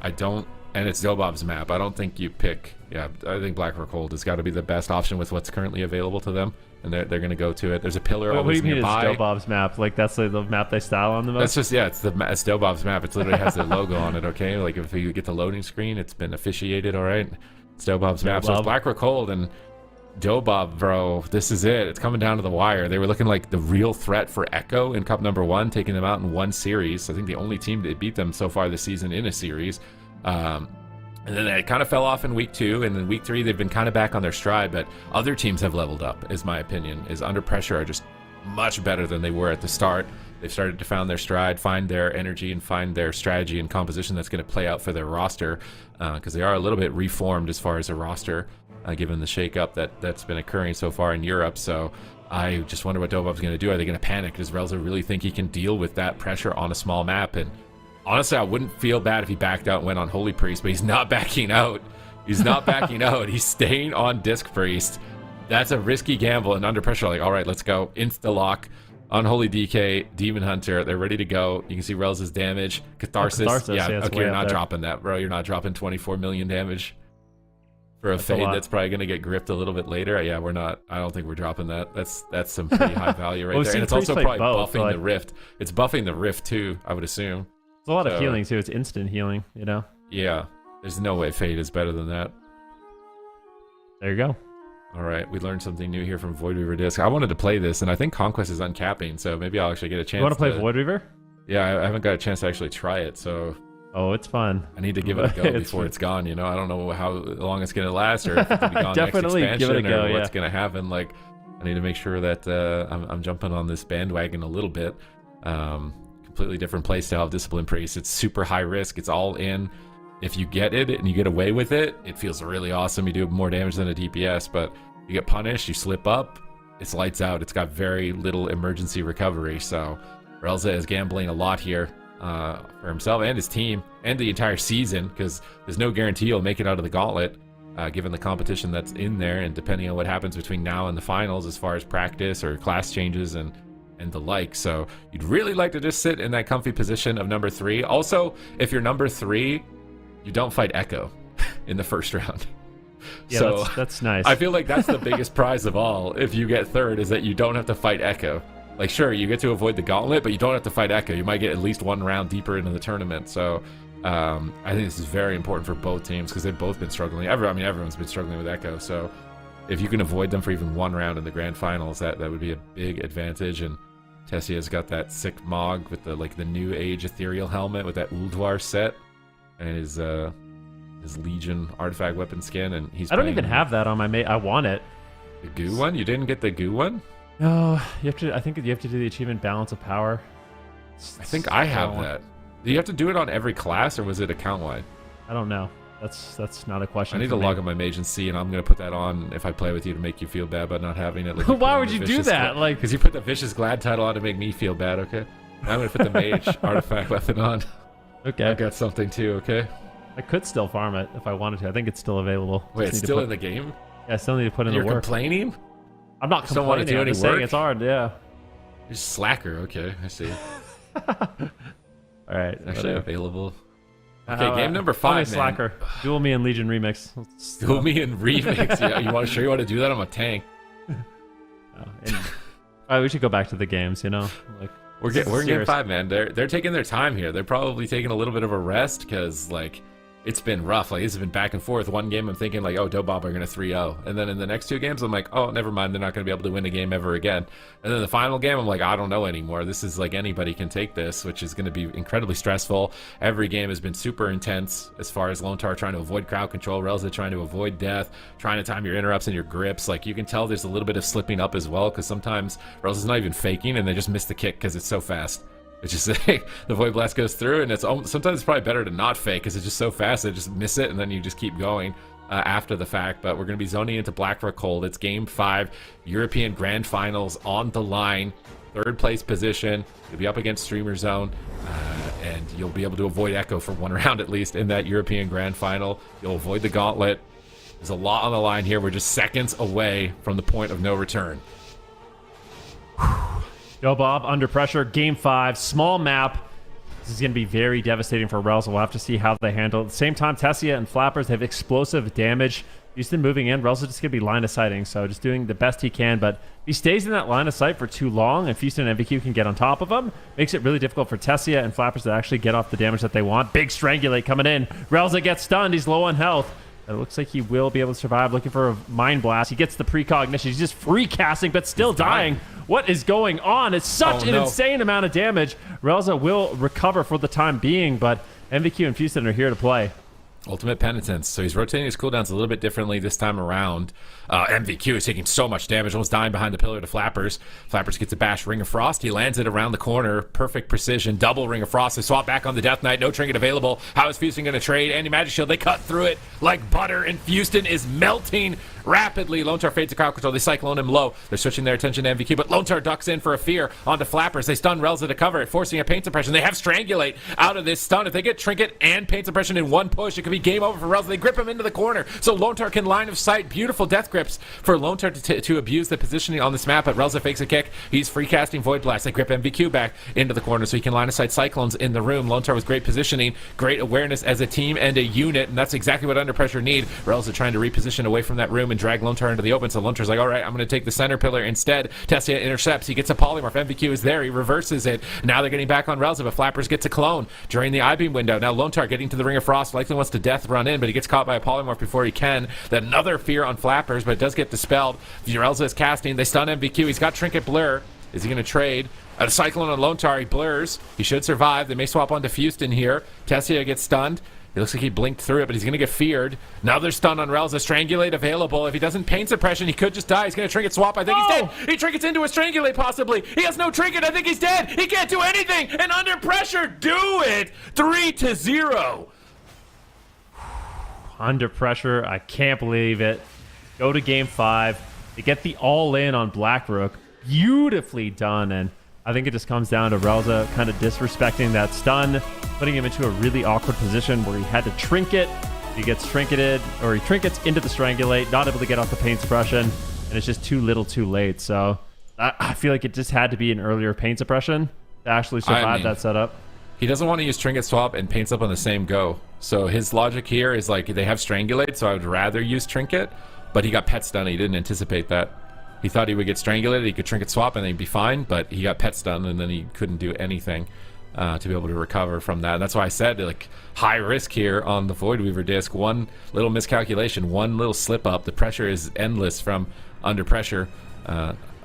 I don't... And it's DOBOB's map. I don't think you pick... Yeah, I think Blackrock Hold has got to be the best option with what's currently available to them. And they're going to go to it. There's a pillar what do you mean nearby. It's DOBOB's map? Like, that's like the map they style on the most? That's just, it's DOBOB's map. It literally has their logo on it, okay? Like, if you get the loading screen, it's been officiated, all right? It's DOBOB's map. So it's Blackrock Hold, and DOBOB, bro, this is it. It's coming down to the wire. They were looking like the real threat for Echo in Cup number 1, taking them out in one series. I think the only team that beat them so far this season in a series. And then it kind of fell off in week 2, and then week 3 they've been kind of back on their stride, but other teams have leveled up, is my opinion, is Under Pressure are just much better than they were at the start. They've started to find their stride, find their energy, and find their strategy and composition that's going to play out for their roster, because they are a little bit reformed as far as a roster, given the shakeup that's been occurring so far in Europe. So I just wonder what DOBOB's going to do. Are they going to panic? Does Relza really think he can deal with that pressure on a small map? And honestly, I wouldn't feel bad if he backed out and went on Holy Priest, but he's not backing out. He's not backing out. He's staying on Disc Priest. That's a risky gamble, and Under Pressure, like, all right, let's go. Insta-lock, Unholy DK, Demon Hunter. They're ready to go. You can see Relza's damage. Catharsis. Yeah, okay, you're not dropping that, bro. You're not dropping 24 million damage for a Fade that's probably going to get gripped a little bit later. Yeah, we're not. I don't think we're dropping that. That's some pretty high value right there. And it's also probably buffing the Rift. It's buffing the Rift, too, I would assume. It's a lot of healing, too. It's instant healing, you know? Yeah. There's no way Fade is better than that. There you go. All right. We learned something new here from Void Reaver Disc. I wanted to play this, and I think Conquest is uncapping, so maybe I'll actually get a chance. You want to play Void Reaver? Yeah, I haven't got a chance to actually try it, so... Oh, it's fun. I need to give it a go before it's gone, you know? I don't know how long it's going to last, or if it's going to be gone Definitely next give it a expansion, go, or what's going to happen. Like, I need to make sure that I'm jumping on this bandwagon a little bit. Completely different playstyle of Discipline Priest. It's super high risk. It's all in. If you get it and you get away with it, it feels really awesome. You do more damage than a DPS, but you get punished, you slip up, it's lights out. It's got very little emergency recovery. So Relza is gambling a lot here for himself and his team and the entire season, because there's no guarantee he'll make it out of the gauntlet, given the competition that's in there, and depending on what happens between now and the finals as far as practice or class changes and the like. So you'd really like to just sit in that comfy position of number 3. Also, if you're number 3, you don't fight Echo in the first round. Yeah, So that's nice. I feel like that's the biggest prize of all. If you get third, is that you don't have to fight Echo. Like, sure, you get to avoid the gauntlet, but you don't have to fight Echo. You might get at least one round deeper into the tournament. So I think this is very important for both teams because they've both been struggling. Everyone's been struggling with Echo. So if you can avoid them for even one round in the grand finals, that would be a big advantage. And Tessia's got that sick Mog with the new age ethereal helmet with that Ulduar set and his Legion artifact weapon skin, and he's. I don't even have that on my mate. I want it. The goo one? You didn't get the goo one? No, you have to. I think you have to do the achievement Balance of Power. I think I have that. Do you have to do it on every class, or was it account wide? I don't know. That's not a question. I need to log on my mage and see, and I'm gonna put that on if I play with you to make you feel bad about not having it. Like why would you do that? Like, because you put the vicious glad title on to make me feel bad. Okay, now I'm gonna put the mage artifact weapon on. Okay, I got something too. Okay. I could still farm it if I wanted to. I think it's still available. Wait, it's still in the game? Yeah, I still need to put in You're the work. Complaining? I'm not Don't want to complaining. do I'm any just saying work? it's hard. Yeah. You're just slacker. Okay, I see. All right. Actually available. Okay, game number 5, man. Slacker. Duel me and Legion remix. Duel me and remix. Yeah, you want to do that? I'm a tank. We should go back to the games. You know, like we're in game 5, man. They're taking their time here. They're probably taking a little bit of a rest because like it's been rough. Like, this has been back and forth. One game I'm thinking like, oh, DOBOB are going to 3-0. And then in the next 2 games, I'm like, oh, never mind. They're not going to be able to win a game ever again. And then the final game, I'm like, I don't know anymore. This is like anybody can take this, which is going to be incredibly stressful. Every game has been super intense as far as Lontar trying to avoid crowd control, Relza trying to avoid death, trying to time your interrupts and your grips. Like, you can tell there's a little bit of slipping up as well because sometimes Relza's not even faking and they just miss the kick because it's so fast. It's just like the Void Blast goes through, and sometimes it's probably better to not fake because it's just so fast. They just miss it, and then you just keep going after the fact. But we're going to be zoning into Blackrock Cold. It's Game 5, European Grand Finals on the line. 3rd place position. You'll be up against Streamer Zone, and you'll be able to avoid Echo for 1 round at least in that European Grand Final. You'll avoid the Gauntlet. There's a lot on the line here. We're just seconds away from the point of no return. DOBOB under pressure, game 5, small map. This is going to be very devastating for Relza. We'll have to see how they handle it. At the same time, Tessia and Flappers have explosive damage. Houston moving in. Relza just going to be line of sighting, so just doing the best he can. But if he stays in that line of sight for too long, if Houston and MVQ can get on top of him, makes it really difficult for Tessia and Flappers to actually get off the damage that they want. Big Strangulate coming in. Relza gets stunned. He's low on health. It looks like he will be able to survive. Looking for a Mind Blast. He gets the precognition. He's just free casting, but still dying. What is going on? It's such an insane amount of damage. Relza will recover for the time being, but MVQ and Houston are here to play. Ultimate Penitence. So he's rotating his cooldowns a little bit differently this time around. MVQ is taking so much damage, almost dying behind the pillar to Flappers. Flappers gets a bash Ring of Frost. He lands it around the corner. Perfect precision. Double Ring of Frost. They swap back on the Death Knight. No trinket available. How is Houston going to trade? Anti-Magic Shield. They cut through it like butter, and Houston is melting rapidly. Lontar fades to crowd control. They cyclone him low. They're switching their attention to MVQ, but Lontar ducks in for a fear onto Flappers. They stun Relza to cover it, forcing a Pain Suppression. They have Strangulate out of this stun. If they get Trinket and Pain Suppression in one push, it could be game over for Relza. They grip him into the corner, so Lontar can line of sight. Beautiful death grips for Lontar to abuse the positioning on this map, but Relza fakes a kick. He's free casting Void Blast. They grip MVQ back into the corner so he can line of sight Cyclones in the room. Lontar with great positioning, great awareness as a team and a unit, and that's exactly what Under Pressure need. Relza trying to reposition away from that room and drag Lontar into the open, so Lontar's like, all right, I'm going to take the center pillar instead. Tessia intercepts. He gets a polymorph. MVQ is there. He reverses it. Now they're getting back on Relza, but Flappers gets a clone during the I-beam window. Now Lontar getting to the Ring of Frost, likely wants to death run in, but he gets caught by a polymorph before he can. Then another fear on Flappers, but it does get dispelled. Relza is casting. They stun MVQ. He's got Trinket Blur. Is he going to trade? A Cyclone on Lontar. He blurs. He should survive. They may swap onto Houston here. Tessia gets stunned. It looks like he blinked through it, but he's going to get feared. Now they're stunned on Relza. Strangulate available. If he doesn't Pain Suppression, he could just die. He's going to Trinket swap. I think he's dead. He trinkets into a Strangulate, possibly. He has no Trinket. I think he's dead. He can't do anything. And Under Pressure do it. 3-0. Under Pressure. I can't believe it. Go to game 5. They get the all-in on Blackrock. Beautifully done, and I think it just comes down to Relza kind of disrespecting that stun, putting him into a really awkward position where he had to trinket. He gets trinketed, or he trinkets into the Strangulate, not able to get off the Pain Suppression, and it's just too little too late. So I feel like it just had to be an earlier Pain Suppression to actually survive that setup. he doesn't want to use Trinket Swap and Paints Up on the same go. So his logic here is like they have Strangulate, so I would rather use Trinket, but he got Pet Stun. He didn't anticipate that. He thought he would get Strangulated, he could Trinket Swap, and then he'd be fine, but he got Pet Stun, and then he couldn't do anything to be able to recover from that. And that's why I said, like, high risk here on the Void Weaver disc. One little miscalculation, one little slip up. The pressure is endless from Under Pressure.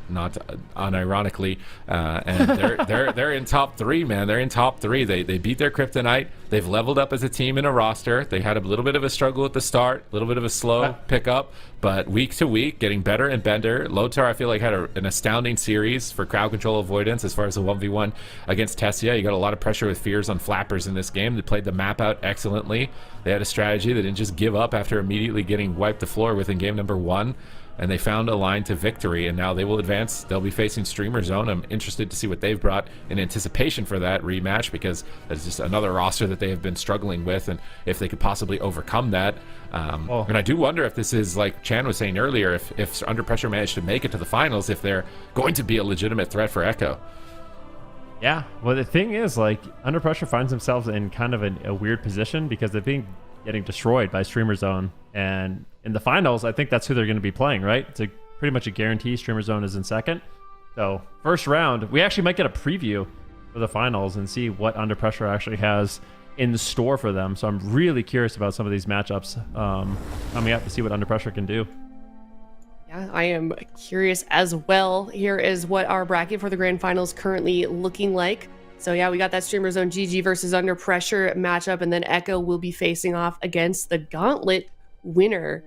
Not unironically, and they're in top 3, man. They're in top 3. They beat their Kryptonite. They've leveled up as a team in a roster. They had a little bit of a struggle at the start, a little bit of a slow pickup, but week to week, getting better and better. Lotar, I feel like, had an astounding series for crowd control avoidance as far as the 1v1 against Tessia. You got a lot of pressure with Fears on Flappers in this game. They played the map out excellently. They had a strategy. They didn't just give up after immediately getting wiped the floor within game number 1. And they found a line to victory, and now they will advance. They'll be facing Streamer Zone. I'm interested to see what they've brought in anticipation for that rematch, because that's just another roster that they have been struggling with, and if they could possibly overcome that. And I do wonder if this is, like Chan was saying earlier, if Under Pressure managed to make it to the finals, if they're going to be a legitimate threat for Echo. Yeah, well, the thing is, like, Under Pressure finds themselves in kind of a weird position because they're getting destroyed by Streamer Zone, and in the finals, I think that's who they're going to be playing, right? It's pretty much a guarantee Streamer Zone is in second. So first round, we actually might get a preview for the finals and see what Under Pressure actually has in store for them. So I'm really curious about some of these matchups coming up to see what Under Pressure can do. Yeah, I am curious as well. Here is what our bracket for the grand finals currently looking like. So yeah, we got that Streamer Zone GG versus Under Pressure matchup, and then Echo will be facing off against the Gauntlet winner.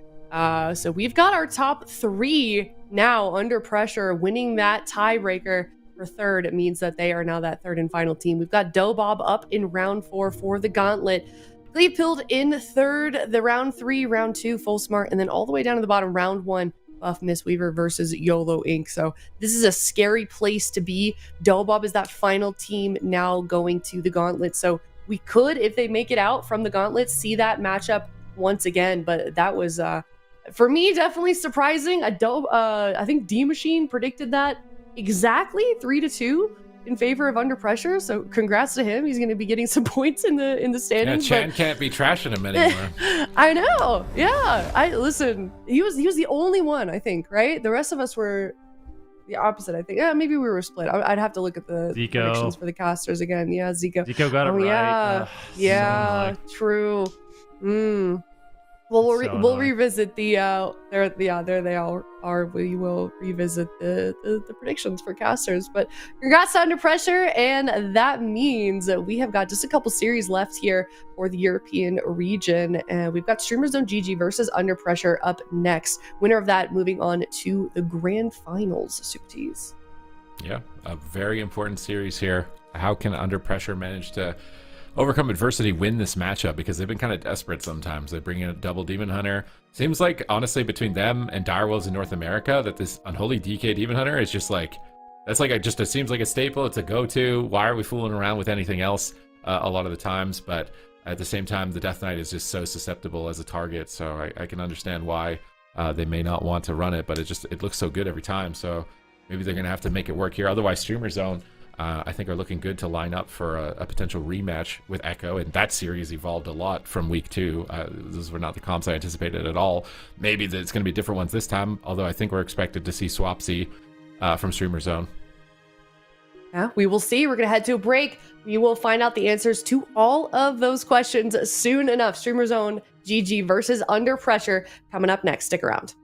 So we've got our top 3 now. Under Pressure winning that tiebreaker for third. It means that they are now that third and final team. We've got DOBOB up in round 4 for the Gauntlet. Gleepilled in third, the round 3, round 2, Full Smart, and then all the way down to the bottom, round 1, Buff Mistweaver versus YOLO Inc. So this is a scary place to be. DOBOB is that final team now going to the Gauntlet. So we could, if they make it out from the Gauntlet, see that matchup once again. But that was, for me, definitely surprising. I think D Machine predicted that exactly 3-2 in favor of Under Pressure. So congrats to him. He's going to be getting some points in the standings. Yeah, Chan can't be trashing him anymore. I know. Yeah. Listen. He was the only one, I think, right? The rest of us were the opposite, I think. Yeah, maybe we were split. I'd have to look at the predictions for the casters again. Yeah, Zico. Zico got it right. Yeah, so true. Well, we'll revisit the there they all are. We will revisit the predictions for casters. But congrats to Under Pressure, and that means that we have got just a couple series left here for the European region, and we've got Streamer Zone GG versus Under Pressure up next. Winner of that moving on to the grand finals. Super Tees. Yeah, a very important series here. How can Under Pressure manage to overcome adversity, win this matchup? Because they've been kind of desperate sometimes. They bring in a double Demon Hunter. Seems like, honestly, between them and Direwolves in North America, that this Unholy DK Demon Hunter is just like, that's like it seems like a staple. It's a go-to. Why are we fooling around with anything else a lot of the times? But at the same time, the Death Knight is just so susceptible as a target. So I can understand why they may not want to run it, but it looks so good every time. So maybe they're going to have to make it work here. Otherwise, Streamer Zone, I think, are looking good to line up for a potential rematch with Echo, and that series evolved a lot from week 2. Those were not the comps I anticipated at all. Maybe it's going to be different ones this time, although I think we're expected to see Swapsy from Streamer Zone. Yeah, we will see. We're going to head to a break. We will find out the answers to all of those questions soon enough. Streamer Zone GG versus Under Pressure coming up next. Stick around.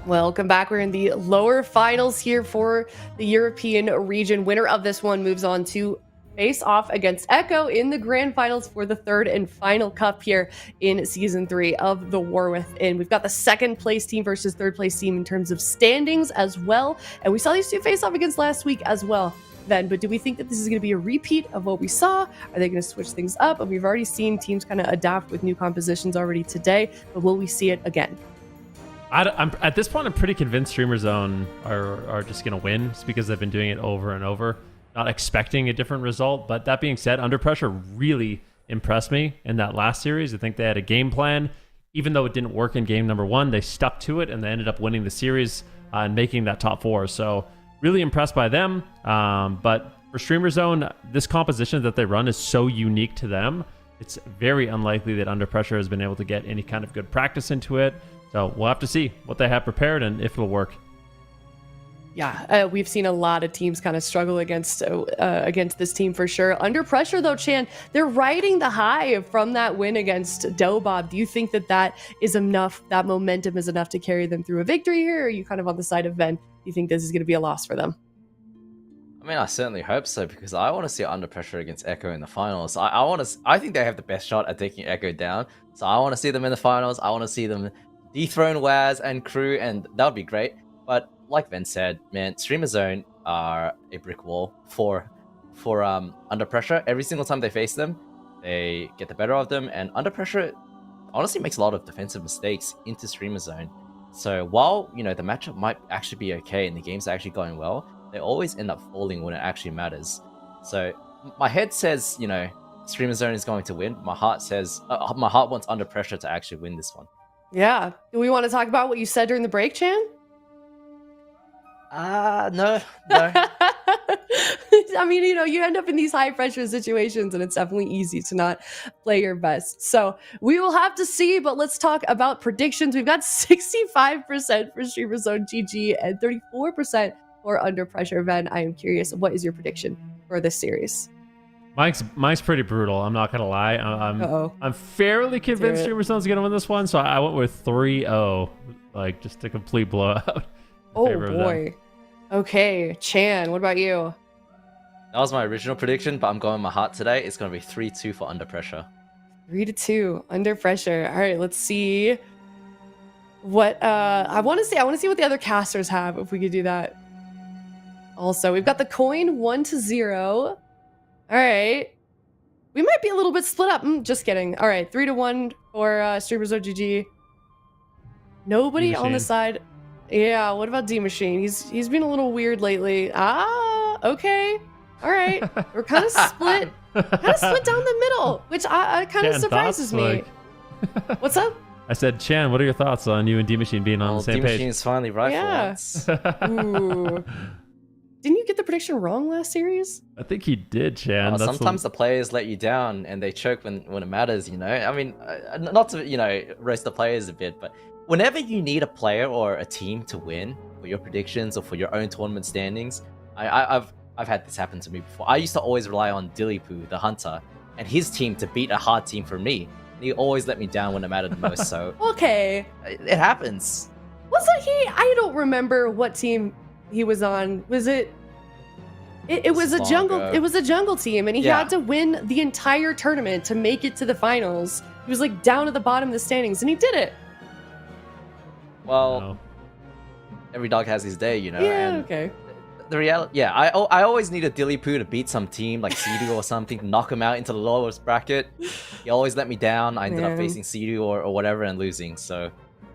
Welcome back. We're in the lower finals here for the European region. Winner of this one moves on to face off against Echo in the grand finals for the third and final cup here in season 3 of the War Within. We've got the second place team versus third place team in terms of standings as well. And we saw these two face off against last week as well. Then, but do we think that this is going to be a repeat of what we saw? Are they going to switch things up? And we've already seen teams kind of adapt with new compositions already today, but will we see it again? I'm at this point, I'm pretty convinced Streamer Zone are just going to win just because they've been doing it over and over, not expecting a different result. But that being said, Under Pressure really impressed me in that last series. I think they had a game plan. Even though it didn't work in game number 1, they stuck to it and they ended up winning the series and making that top 4. So really impressed by them. But for Streamer Zone, this composition that they run is so unique to them. It's very unlikely that Under Pressure has been able to get any kind of good practice into it. So we'll have to see what they have prepared and if it'll work. Yeah, we've seen a lot of teams kind of struggle against this team for sure. Under Pressure, though, Chan, they're riding the high from that win against DOBOB. Do you think that is enough, that momentum is enough to carry them through a victory here? Or are you kind of on the side of Ben? Do you think this is going to be a loss for them? I mean, I certainly hope so, because I want to see Under Pressure against Echo in the finals. I think they have the best shot at taking Echo down. So I want to see them in the finals. I want to see them dethrone Waz and crew, and that would be great. But like Ben said, man, Streamer Zone are a brick wall for Under Pressure. Every single time they face them, they get the better of them, and Under Pressure honestly makes a lot of defensive mistakes into Streamer Zone. So while, the matchup might actually be okay and the game's actually going well, they always end up falling when it actually matters. So my head says, Streamer Zone is going to win. My heart says, my heart wants Under Pressure to actually win this one. Yeah. Do we want to talk about what you said during the break, Chan? No. I mean, you end up in these high pressure situations and it's definitely easy to not play your best. So we will have to see, but let's talk about predictions. We've got 65% for Streamer Zone GG and 34% for Under Pressure. Ben, I am curious, what is your prediction for this series? Mine's pretty brutal. I'm not gonna lie. I'm fairly convinced Streamer Zone's gonna win this one, so I went with 3-0, like just a complete blowout. Oh boy. Okay, Chan, what about you? That was my original prediction, but I'm going with my heart today. It's gonna be 3-2 for Under Pressure. 3-2 Under Pressure. All right, let's see what I want to see what the other casters have, if we could do that. Also, we've got the coin 1-0. All right. We might be a little bit split up. Just kidding. All right. 3-1 for Streamer Zone GG. Nobody on the side. Yeah. What about D Machine? He's been a little weird lately. Okay. All right. We're kind of split. Kind of split down the middle, which kind of surprises me. What's up? I said, Chan, what are your thoughts on you and D Machine being on the same page? D Machine is finally right for once. Ooh. Didn't you get the prediction wrong last series? I think he did, Chan. Sometimes the players let you down and they choke when it matters, I mean, not to, roast the players a bit, but whenever you need a player or a team to win for your predictions or for your own tournament standings, I've had this happen to me before. I used to always rely on Dilipu, the hunter, and his team to beat a hard team for me. He always let me down when it mattered the most, so... Okay. It happens. Wasn't he... I don't remember what team he was on. Was it... It was a jungle. It was a jungle team, and he had to win the entire tournament to make it to the finals. He was like down at the bottom of the standings, and he did it. Well, every dog has his day, Yeah. And Okay. the reality, I always need a Dilipu to beat some team like Sea-Doo or something, to knock him out into the lowest bracket. He always let me down. I ended up facing Sea-Doo or whatever and losing. So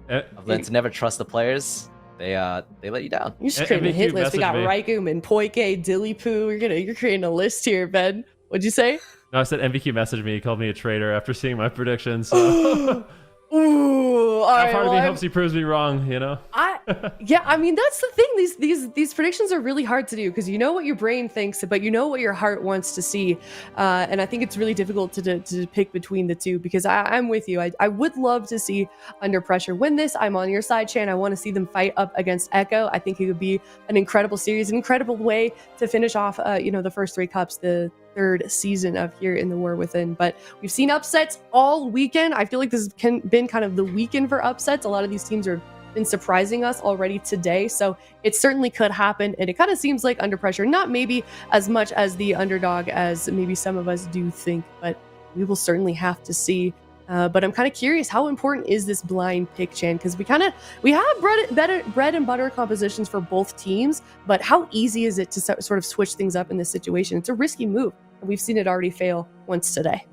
I've learned to never trust the players. They let you down. You should create a hit list. We got Raikkoum, Poike, Dilipu. You're creating a list here, Ben. What'd you say? No, I said MVQ messaged me. He called me a traitor after seeing my predictions. So. Ooh, all right. Part of me hopes he proves me wrong, I mean, that's the thing. These predictions are really hard to do because you know what your brain thinks, but you know what your heart wants to see. And I think it's really difficult to pick between the two because I'm with you. I would love to see Under Pressure win this. I'm on your side, Chan. I want to see them fight up against Echo. I think it would be an incredible series, an incredible way to finish off, the first 3 cups, the third season of Here in the War Within. But we've seen upsets all weekend. I feel like this has been kind of the weekend for upsets. A lot of these teams are been surprising us already today. So it certainly could happen. And it kind of seems like Under Pressure, not maybe as much as the underdog as maybe some of us do think, but we will certainly have to see. But I'm kind of curious, how important is this blind pick, Chan? Because we have bread and butter compositions for both teams, but how easy is it to sort of switch things up in this situation? It's a risky move. We've seen it already fail once today.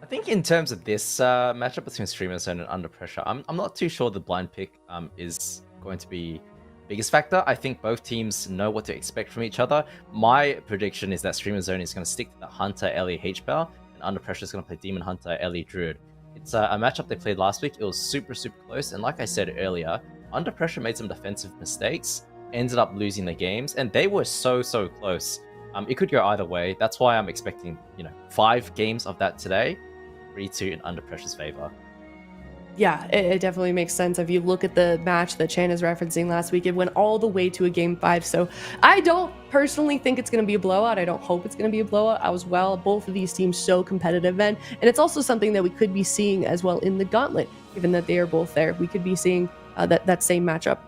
I think in terms of this matchup between Streamer Zone and Under Pressure, I'm not too sure the blind pick is going to be the biggest factor. I think both teams know what to expect from each other. My prediction is that Streamer Zone is going to stick to the Hunter, Ellie, H-Bell, and Under Pressure is going to play Demon Hunter, Ellie, Druid. It's a matchup they played last week. It was super close, and like I said earlier, Under Pressure made some defensive mistakes, ended up losing the games, and they were so close. It could go either way. That's why I'm expecting, 5 games of that today. 3-2 in Under Pressure's favor. Yeah, it definitely makes sense. If you look at the match that Chan is referencing last week, it went all the way to a game 5. So I don't personally think it's going to be a blowout. I don't hope it's going to be a blowout as well. Both of these teams so competitive, and it's also something that we could be seeing as well in the Gauntlet, given that they are both there. We could be seeing that same matchup.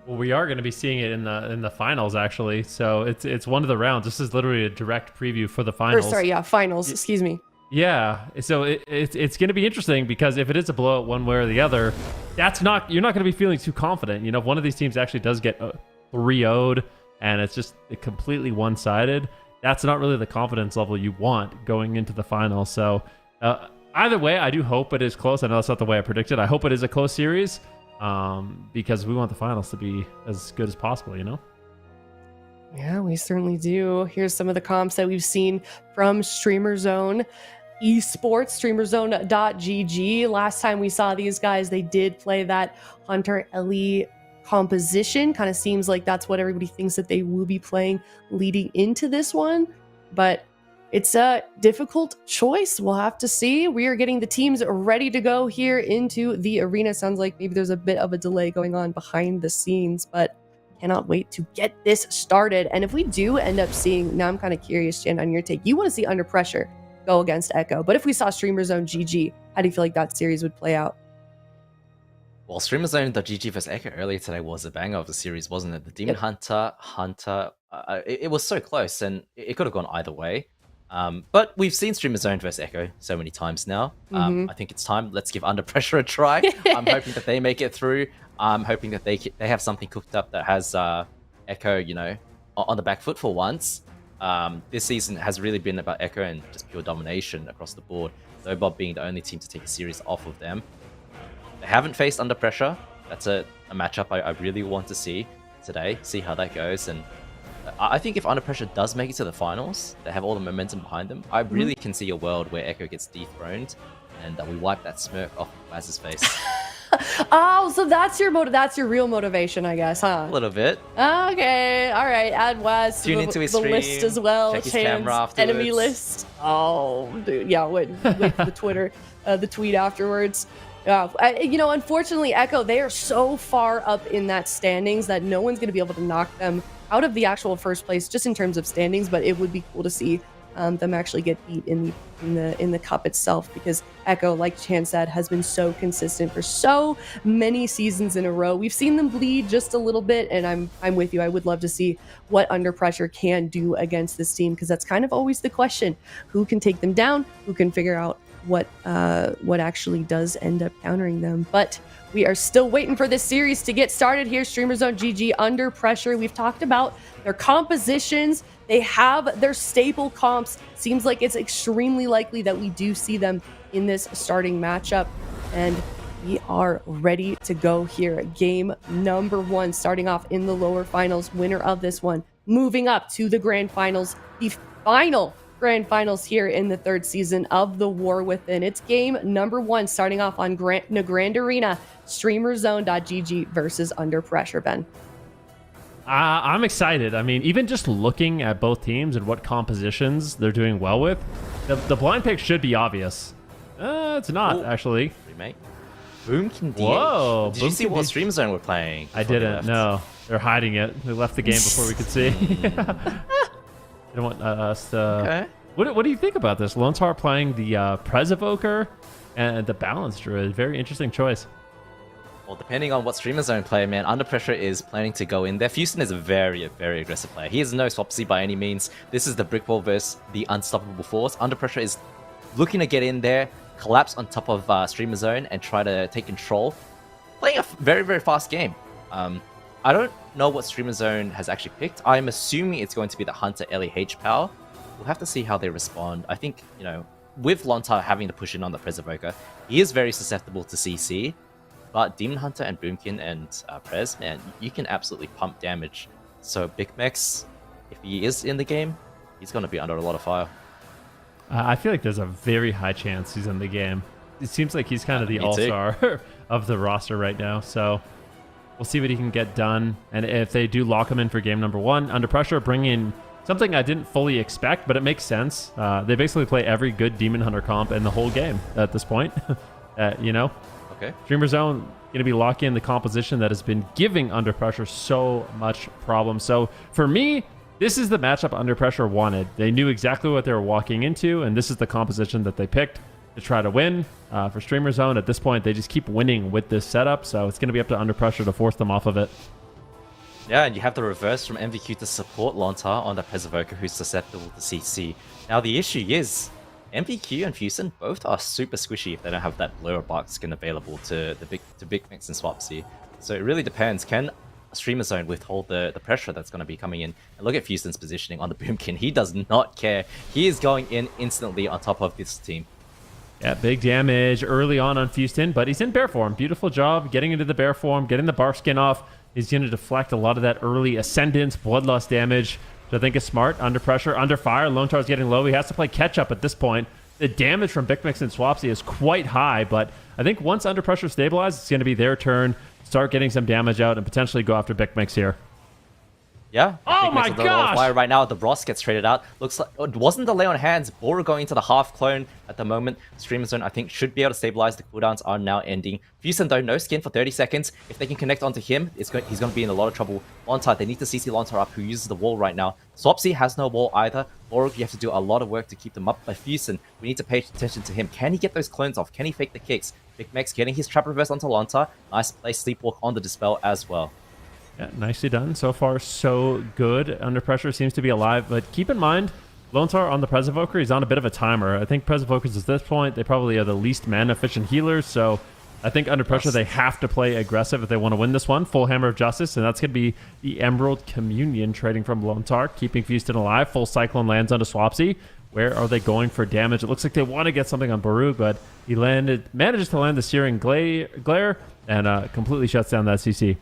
Well, we are going to be seeing it in the finals, actually. So it's one of the rounds. This is literally a direct preview for the finals. Finals. Excuse me. Yeah, so it's going to be interesting because if it is a blowout one way or the other, you're not going to be feeling too confident. If one of these teams actually does get 3-0'd and it's just completely one-sided, that's not really the confidence level you want going into the final. So either way, I do hope it is close. I know that's not the way I predicted. I hope it is a close series because we want the finals to be as good as possible, Yeah, we certainly do. Here's some of the comps that we've seen from Streamer Zone Esports, streamerzone.gg. Last time we saw these guys, they did play that Hunter Ellie composition. Kind of seems like that's what everybody thinks that they will be playing leading into this one. But it's a difficult choice. We'll have to see. We are getting the teams ready to go here into the arena. Sounds like maybe there's a bit of a delay going on behind the scenes, but cannot wait to get this started. And if we do end up seeing, now I'm kind of curious, Jan, on your take. You want to see Under Pressure go against Echo, but if we saw Streamer Zone GG, how do you feel like that series would play out? Well, Streamer Zone.gg versus Echo earlier today was a banger of the series, wasn't it? The Demon Hunter, it was so close, and it could have gone either way. But we've seen Streamer Zone versus Echo so many times now. I think it's time. Let's give Under Pressure a try. I'm hoping that they make it through. I'm hoping that they have something cooked up that has Echo, on the back foot for once. This season has really been about Echo and just pure domination across the board. DOBOB being the only team to take a series off of them. They haven't faced Under Pressure. That's a matchup I really want to see today. See how that goes. And I think if Under Pressure does make it to the finals, they have all the momentum behind them. I really can see a world where Echo gets dethroned and we wipe that smirk off Waz's face. Oh, so that's your that's your real motivation, I guess, huh? A little bit. Okay, all right. Add Waz to the list as well. Check his camera afterwards. Enemy list. Oh, dude, yeah. Wait for the Twitter, the tweet afterwards. Unfortunately, Echo, they are so far up in that standings that no one's going to be able to knock them out of the actual first place, just in terms of standings. But it would be cool to see them actually get beat in the cup itself, because Echo, like Chan said, has been so consistent for so many seasons in a row. We've seen them bleed just a little bit, and I'm with you. I would love to see what Under Pressure can do against this team, because that's kind of always the question: who can take them down? Who can figure out what actually does end up countering them? But we are still waiting for this series to get started here. Streamer Zone GG, Under Pressure. We've talked about their compositions. They have their staple comps. Seems like it's extremely likely that we do see them in this starting matchup. And we are ready to go here. Game number 1, starting off in the lower finals. Winner of this one moving up to the grand finals, the final grand finals here in the 3rd season of The War Within. It's game number 1, starting off on the Grand Arena, streamerzone.gg versus Under Pressure, Ben. I'm excited. I mean, even just looking at both teams and what compositions they're doing well with, the blind pick should be obvious. It's not, actually. Remake. Boom can DH. Whoa. Did you see what Stream Zone were playing? I didn't. No. They're hiding it. They left the game before we could see. They don't want us to... Okay. What do you think about this? Lone Star playing the Prez Evoker and the Balance Druid. Very interesting choice. Well, depending on what Streamer Zone player, man, Under Pressure is planning to go in there. Fusen is a very, very aggressive player. He is no Swapsy by any means. This is the Brick Wall versus the Unstoppable Force. Under Pressure is looking to get in there, collapse on top of Streamer Zone, and try to take control. Playing a very, very fast game. I don't know what Streamer Zone has actually picked. I'm assuming it's going to be the Hunter LEH power. We'll have to see how they respond. I think, you know, with Lontar having to push in on the Preservoker, he is very susceptible to CC. But Demon Hunter and Boomkin and Prez, man, you can absolutely pump damage. So Big Mex, if he is in the game, he's going to be under a lot of fire. I feel like there's a very high chance he's in the game. It seems like he's kind of the all-star of the roster right now. So we'll see what he can get done. And if they do lock him in for game number 1, Under Pressure, bring in something I didn't fully expect, but it makes sense. They basically play every good Demon Hunter comp in the whole game at this point. You know? Okay. Streamer Zone going to be locking in the composition that has been giving Under Pressure so much problem. So for me, this is the matchup Under Pressure wanted. They knew exactly what they were walking into, and this is the composition that they picked to try to win. For Streamer Zone, at this point, they just keep winning with this setup, so it's going to be up to Under Pressure to force them off of it. Yeah, and you have the reverse from MVQ to support Lontar on the Preservoker, who's susceptible to CC. Now, the issue is, MVQ and Fusen both are super squishy if they don't have that blur bark skin available to Big Mix and Swapsy. So it really depends. Can Streamer Zone withhold the pressure that's going to be coming in? And look at Fusen's positioning on the Boomkin. He does not care. He is going in instantly on top of this team. Yeah, big damage early on Fusen, but he's in bear form. Beautiful job getting into the bear form, getting the bark skin off. He's going to deflect a lot of that early Ascendance, Bloodlust damage, which I think is smart. Under pressure, under fire. Lone Tar's getting low. He has to play catch-up at this point. The damage from Big Mix and Swapsy is quite high, but I think once Under Pressure stabilizes, it's going to be their turn. Start getting some damage out and potentially go after Big Mix here. Yeah. Oh my gosh! Right now, the Ross gets traded out. Looks like it wasn't the Lay on Hands. Bora going into the half clone at the moment. Streamer Zone, I think, should be able to stabilize. The cooldowns are now ending. Fusen, though, no skin for 30 seconds. If they can connect onto him, he's going to be in a lot of trouble. Lontar, they need to CC Lontar up, who uses the wall right now. Swapsy has no wall either. Borg, you have to do a lot of work to keep them up. But Fusen, we need to pay attention to him. Can he get those clones off? Can he fake the kicks? Big Mex getting his trap reverse onto Lontar. Nice play, Sleepwalk on the Dispel as well. Yeah, nicely done. So far, so good. Under Pressure seems to be alive, but keep in mind, Lontar on the Preservoker, he's on a bit of a timer. I think Preservokers at this point, they probably are the least mana-efficient healers, so I think Under Pressure, they have to play aggressive if they want to win this one. Full Hammer of Justice, and that's going to be the Emerald Communion trading from Lontar, keeping Fusen alive. Full Cyclone lands onto Swapsy. Where are they going for damage? It looks like they want to get something on Barug, but he manages to land the Searing Glare and completely shuts down that CC.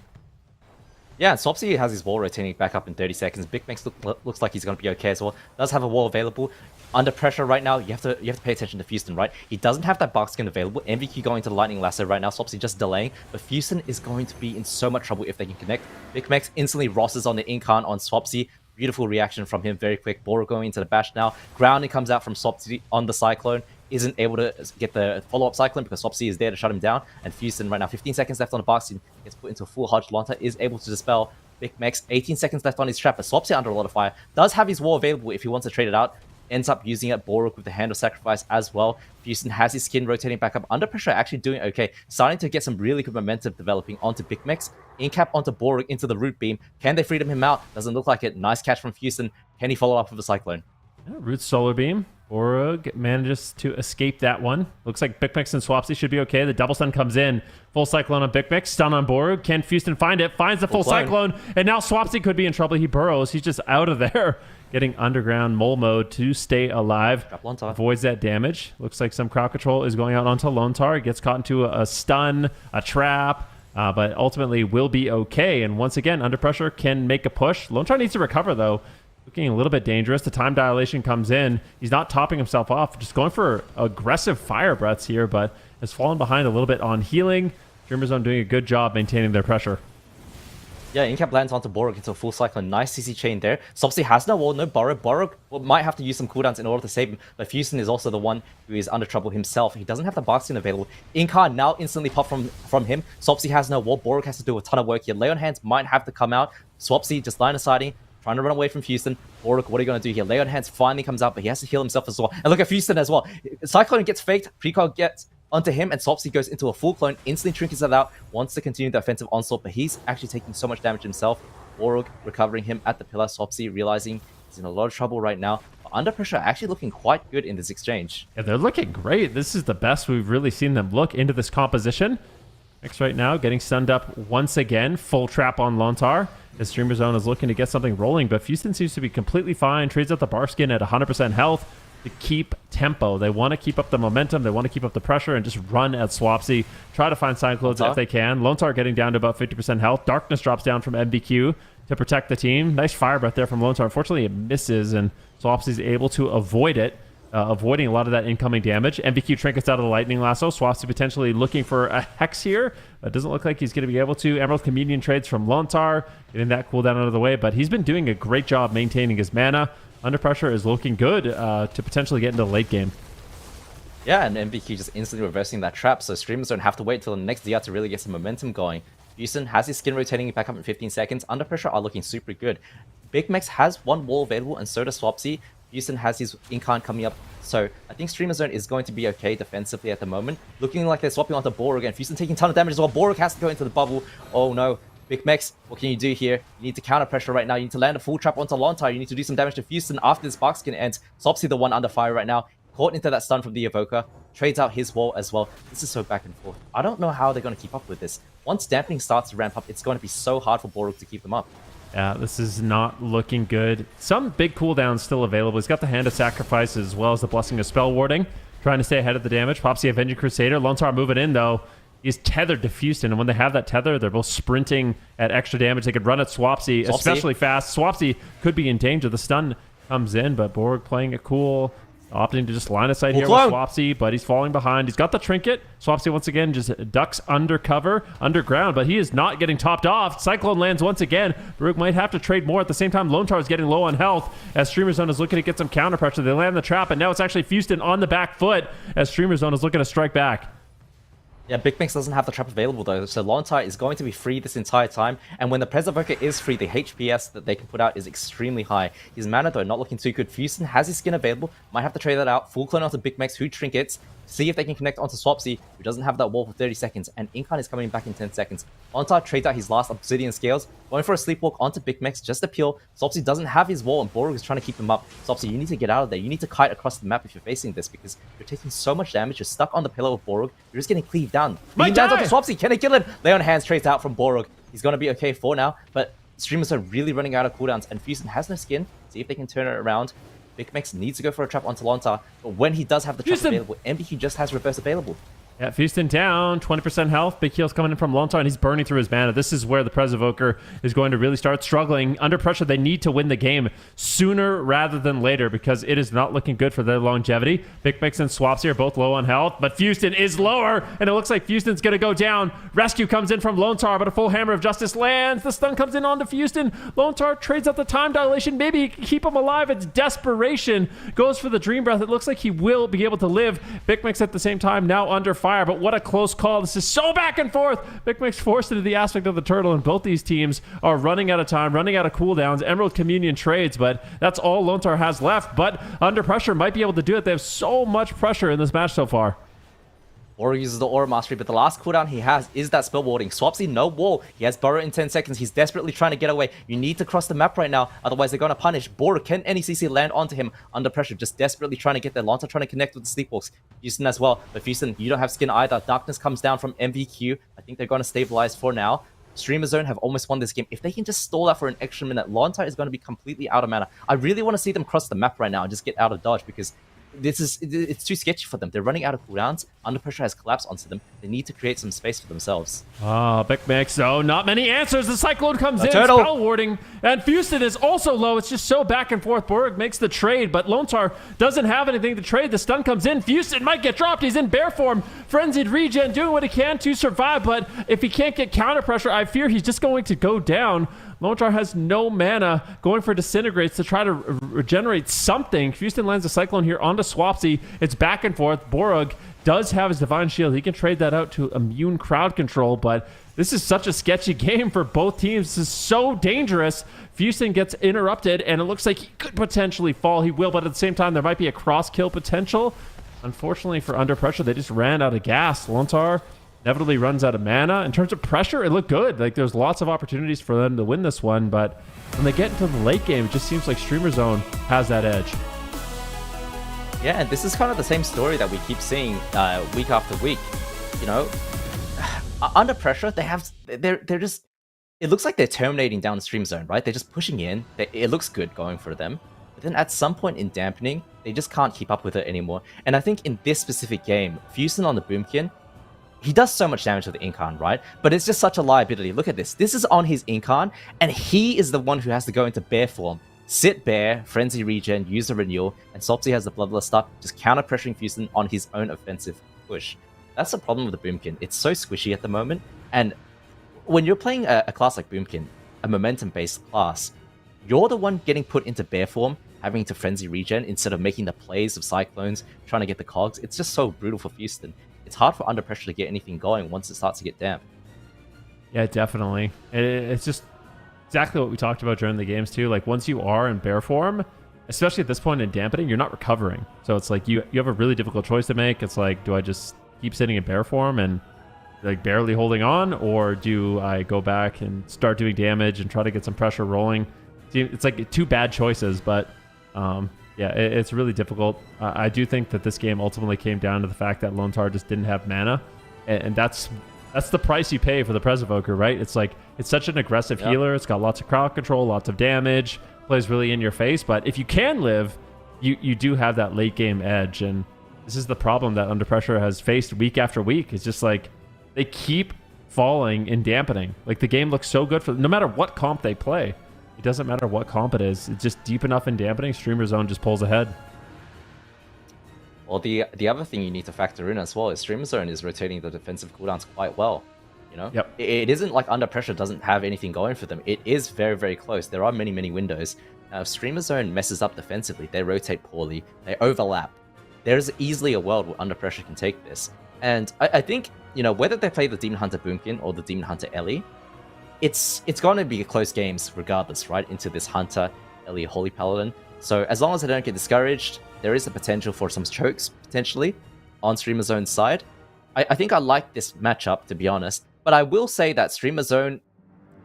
Yeah, and Swapsy has his wall rotating back up in 30 seconds. Big Mex looks like he's going to be okay as well. Does have a wall available. Under pressure right now, you have to pay attention to Fusen, right? He doesn't have that bark skin available. MVQ going to the Lightning Lasso right now. Swapsy just delaying. But Fusen is going to be in so much trouble if they can connect. Big Mex instantly rosses on the Incarn on Swapsy. Beautiful reaction from him, very quick. Bora going into the bash now. Grounding comes out from Swapsy on the Cyclone. Isn't able to get the follow-up Cyclone because Swapsy is there to shut him down. And Fusen right now, 15 seconds left on the box. He gets put into a full Hodge. Lontar is able to dispel Big Mex. 18 seconds left on his trap. But Swapsy under a lot of fire. Does have his wall available if he wants to trade it out. Ends up using it. Boruk with the Hand of Sacrifice as well. Fusen has his skin rotating back up. Under pressure, actually doing okay. Starting to get some really good momentum developing onto Big Mex. In-cap onto Boruk into the Root Beam. Can they freedom him out? Doesn't look like it. Nice catch from Fusen. Can he follow up with a Cyclone? Yeah, Root Solar Beam. Borug manages to escape that one. Looks like Big Mix and Swapsy should be okay. The double stun comes in. Full Cyclone on Big Mix. Stun on Borug. Can Fusen find it? Finds the full Cyclone. And now Swapsy could be in trouble. He burrows. He's just out of there. Getting underground mole mode to stay alive. Avoids that damage. Looks like some crowd control is going out onto Lontar. Gets caught into a stun, a trap. But ultimately will be okay. And once again, Under Pressure can make a push. Lontar needs to recover though. Looking a little bit dangerous. The time dilation comes in. He's not topping himself off. Just going for aggressive fire breaths here, but has fallen behind a little bit on healing. Streamer Zone doing a good job maintaining their pressure. Yeah, Incap lands onto Boruk into a full Cyclone. Nice CC chain there. Swapsy has no wall, no Boruk. Boruk might have to use some cooldowns in order to save him, but Fusen is also the one who is under trouble himself. He doesn't have the bark skin available. Incar now instantly pop from him. Swapsy has no wall. Boruk has to do a ton of work here. Lay on Hands might have to come out. Swapsy just line of sighting. Trying to run away from Fusen. Boruk, what are you going to do here? Lay on Hands finally comes out, but he has to heal himself as well. And look at Fusen as well. Cyclone gets faked. Precog gets onto him, and Swapsy goes into a full clone, instantly trinkets it out, wants to continue the offensive onslaught, but he's actually taking so much damage himself. Borg recovering him at the pillar, Swapsy realizing he's in a lot of trouble right now. But Under Pressure actually looking quite good in this exchange. Yeah, they're looking great. This is the best we've really seen them look into this composition. X right now getting stunned up once again. Full trap on Lontar. The Streamer Zone is looking to get something rolling, but Houston seems to be completely fine. Trades out the Barskin at 100% health to keep tempo. They want to keep up the momentum. They want to keep up the pressure and just run at Swapsy. Try to find Cyclones if they can. Lontar getting down to about 50% health. Darkness drops down from MBQ to protect the team. Nice fire breath there from Lontar. Unfortunately, it misses, and Swapsy's able to avoid it. Avoiding a lot of that incoming damage. MVQ trinkets out of the Lightning Lasso. Swapsy potentially looking for a Hex here. It doesn't look like he's going to be able to. Emerald Communion trades from Lontar, getting that cooldown out of the way, but he's been doing a great job maintaining his mana. Under Pressure is looking good to potentially get into the late game. Yeah, and MVQ just instantly reversing that trap, so Streamers don't have to wait till the next DR to really get some momentum going. Houston has his skin rotating back up in 15 seconds. Under Pressure are looking super good. Big Mex has one wall available, and so does Swapsy. Houston has his Incarn coming up, so I think Streamer Zone is going to be okay defensively at the moment. Looking like they're swapping onto Borg, and Houston taking a ton of damage as well. Borg has to go into the bubble. Oh no. Big Mex, what can you do here? You need to counter pressure right now. You need to land a full trap onto Lontar. You need to do some damage to Houston after this Barkskin ends. Swapsy the one under fire right now. Caught into that stun from the Evoker. Trades out his wall as well. This is so back and forth. I don't know how they're going to keep up with this. Once dampening starts to ramp up, it's going to be so hard for Borg to keep them up. Yeah, this is not looking good. Some big cooldowns still available. He's got the Hand of Sacrifice as well as the Blessing of Spell Warding. Trying to stay ahead of the damage. Popsy Avenging Crusader. Lontar moving in though. He's tethered to Houston, and when they have that tether, they're both sprinting at extra damage. They could run at Swapsy, especially fast. Swapsy could be in danger. The stun comes in, but Borg playing it cool. Opting to just line of sight here with Swapsy, but he's falling behind. He's got the trinket. Swapsy once again just ducks undercover, underground, but he is not getting topped off. Cyclone lands once again. Baruch might have to trade more. At the same time, Lontar is getting low on health as Streamer Zone is looking to get some counter pressure. They land the trap, and now it's actually Houston on the back foot as Streamer Zone is looking to strike back. Yeah, Big Mix doesn't have the trap available though, so Lontar is going to be free this entire time, and when the Preservoker is free, the HPS that they can put out is extremely high. His mana though, not looking too good. Houston has his skin available, might have to trade that out. Full clone onto Big Mix, who trinkets, see if they can connect onto Swapsy, who doesn't have that wall for 30 seconds, and Incarn is coming back in 10 seconds. Lontar trades out his last Obsidian Scales, going for a Sleepwalk onto Big Mex just to peel. Swapsy doesn't have his wall, and Borg is trying to keep him up. Swapsy, you need to get out of there. You need to kite across the map if you're facing this, because you're taking so much damage. You're stuck on the pillar with Borg. You're just getting cleaved down. He lands onto Swapsy. Can he kill him? Lay on hands trades out from Borg. He's going to be okay for now, but Streamers are really running out of cooldowns, and Fusion has no skin. See if they can turn it around. Big Mex needs to go for a trap onto Lontar, but when he does have the trap available, MBQ just has reverse available. Yeah, Houston down, 20% health. Big heal's coming in from Lontar, and he's burning through his mana. This is where the Preservoker is going to really start struggling. Under pressure, they need to win the game sooner rather than later because it is not looking good for their longevity. Big Mix and Swapsy are both low on health, but Houston is lower, and it looks like Houston's going to go down. Rescue comes in from Lontar, but a full Hammer of Justice lands. The stun comes in onto Houston. Lontar trades out the time dilation. Maybe he can keep him alive. It's desperation. Goes for the Dream Breath. It looks like he will be able to live. Big Mix at the same time now under fire, but what a close call. This is so back and forth. Big Mix forced into the aspect of the turtle, and both these teams are running out of time, running out of cooldowns. Emerald Communion trades, but that's all Lontar has left. But Under Pressure might be able to do it. They have so much pressure in this match so far. Aura uses the Aura Mastery, but the last cooldown he has is that spell warding. Swapsy, no wall. He has Burrow in 10 seconds. He's desperately trying to get away. You need to cross the map right now, otherwise they're going to punish. Bora, can NECC land onto him under pressure? Just desperately trying to get there. Lontar trying to connect with the Sleepwalks. Houston as well, but Houston, you don't have skin either. Darkness comes down from MVQ. I think they're going to stabilize for now. Streamer Zone have almost won this game. If they can just stall out for an extra minute, Lontar is going to be completely out of mana. I really want to see them cross the map right now and just get out of dodge, because it's too sketchy for them. They're running out of cooldowns. Under pressure has collapsed onto them. They need to create some space for themselves. Big Mix, though. Not many answers. The Cyclone comes in, spell warding, and Houston is also low. It's just so back and forth. Borg makes the trade, but Lontar doesn't have anything to trade. The stun comes in. Houston might get dropped. He's in bear form. Frenzied regen, doing what he can to survive, but if he can't get counter pressure, I fear he's just going to go down. Lontar has no mana, going for Disintegrates to try to regenerate something. Houston lands a Cyclone here onto Swapsy. It's back and forth. Borg does have his Divine Shield. He can trade that out to immune crowd control, but this is such a sketchy game for both teams. This is so dangerous. Houston gets interrupted, and it looks like he could potentially fall. He will, but at the same time, there might be a cross-kill potential. unfortunately for Under Pressure, they just ran out of gas. Lontar inevitably runs out of mana. In terms of pressure, it looked good. Like, there's lots of opportunities for them to win this one, but when they get into the late game, it just seems like Streamer Zone has that edge. Yeah, and this is kind of the same story that we keep seeing week after week. You know, Under Pressure, they're just, it looks like they're terminating down the Stream Zone, right? They're just pushing in. It looks good going for them. But then at some point in dampening, they just can't keep up with it anymore. And I think in this specific game, Fusen on the Boomkin, he does so much damage to the Incarn, right? But it's just such a liability. Look at this. This is on his Incarn, and he is the one who has to go into bear form. Sit bear, frenzy regen, use the renewal, and Sopsy has the bloodlust stuff, just counter pressuring Fusen on his own offensive push. That's the problem with the Boomkin. It's so squishy at the moment, and when you're playing a class like Boomkin, a momentum-based class, you're the one getting put into bear form, having to frenzy regen instead of making the plays of Cyclones, trying to get the cogs. It's just so brutal for Fusen. It's hard for Under Pressure to get anything going once it starts to get damp. Yeah, definitely. It's just exactly what we talked about during the games too. Like, once you are in bear form, especially at this point in dampening, you're not recovering. So it's like you have a really difficult choice to make. It's like, do I just keep sitting in bear form and like barely holding on, or do I go back and start doing damage and try to get some pressure rolling? It's like two bad choices, but yeah, it's really difficult. I do think that this game ultimately came down to the fact that Lontar just didn't have mana, and that's the price you pay for the Presevoker, right? It's like, it's such an aggressive healer. It's got lots of crowd control, lots of damage, plays really in your face. But if you can live, you do have that late game edge, and this is the problem that Under Pressure has faced week after week. It's just like they keep falling in dampening. Like, the game looks so good for no matter what comp they play. It doesn't matter what comp it is. It's just deep enough in dampening. Streamer Zone just pulls ahead. Well, the other thing you need to factor in as well is Streamer Zone is rotating the defensive cooldowns quite well. You know, Yep. It isn't like Under Pressure doesn't have anything going for them. It is very, very close. There are many, many windows. Now, if Streamer Zone messes up defensively, they rotate poorly, they overlap. There's easily a world where Under Pressure can take this. And I think, you know, whether they play the Demon Hunter Boomkin or the Demon Hunter Ellie, it's going to be close games regardless, right? Into this Hunter, Ellie, Holy Paladin. So as long as they don't get discouraged, there is the potential for some chokes, potentially, on Streamer Zone's side. I think I like this matchup, to be honest. But I will say that Streamer Zone,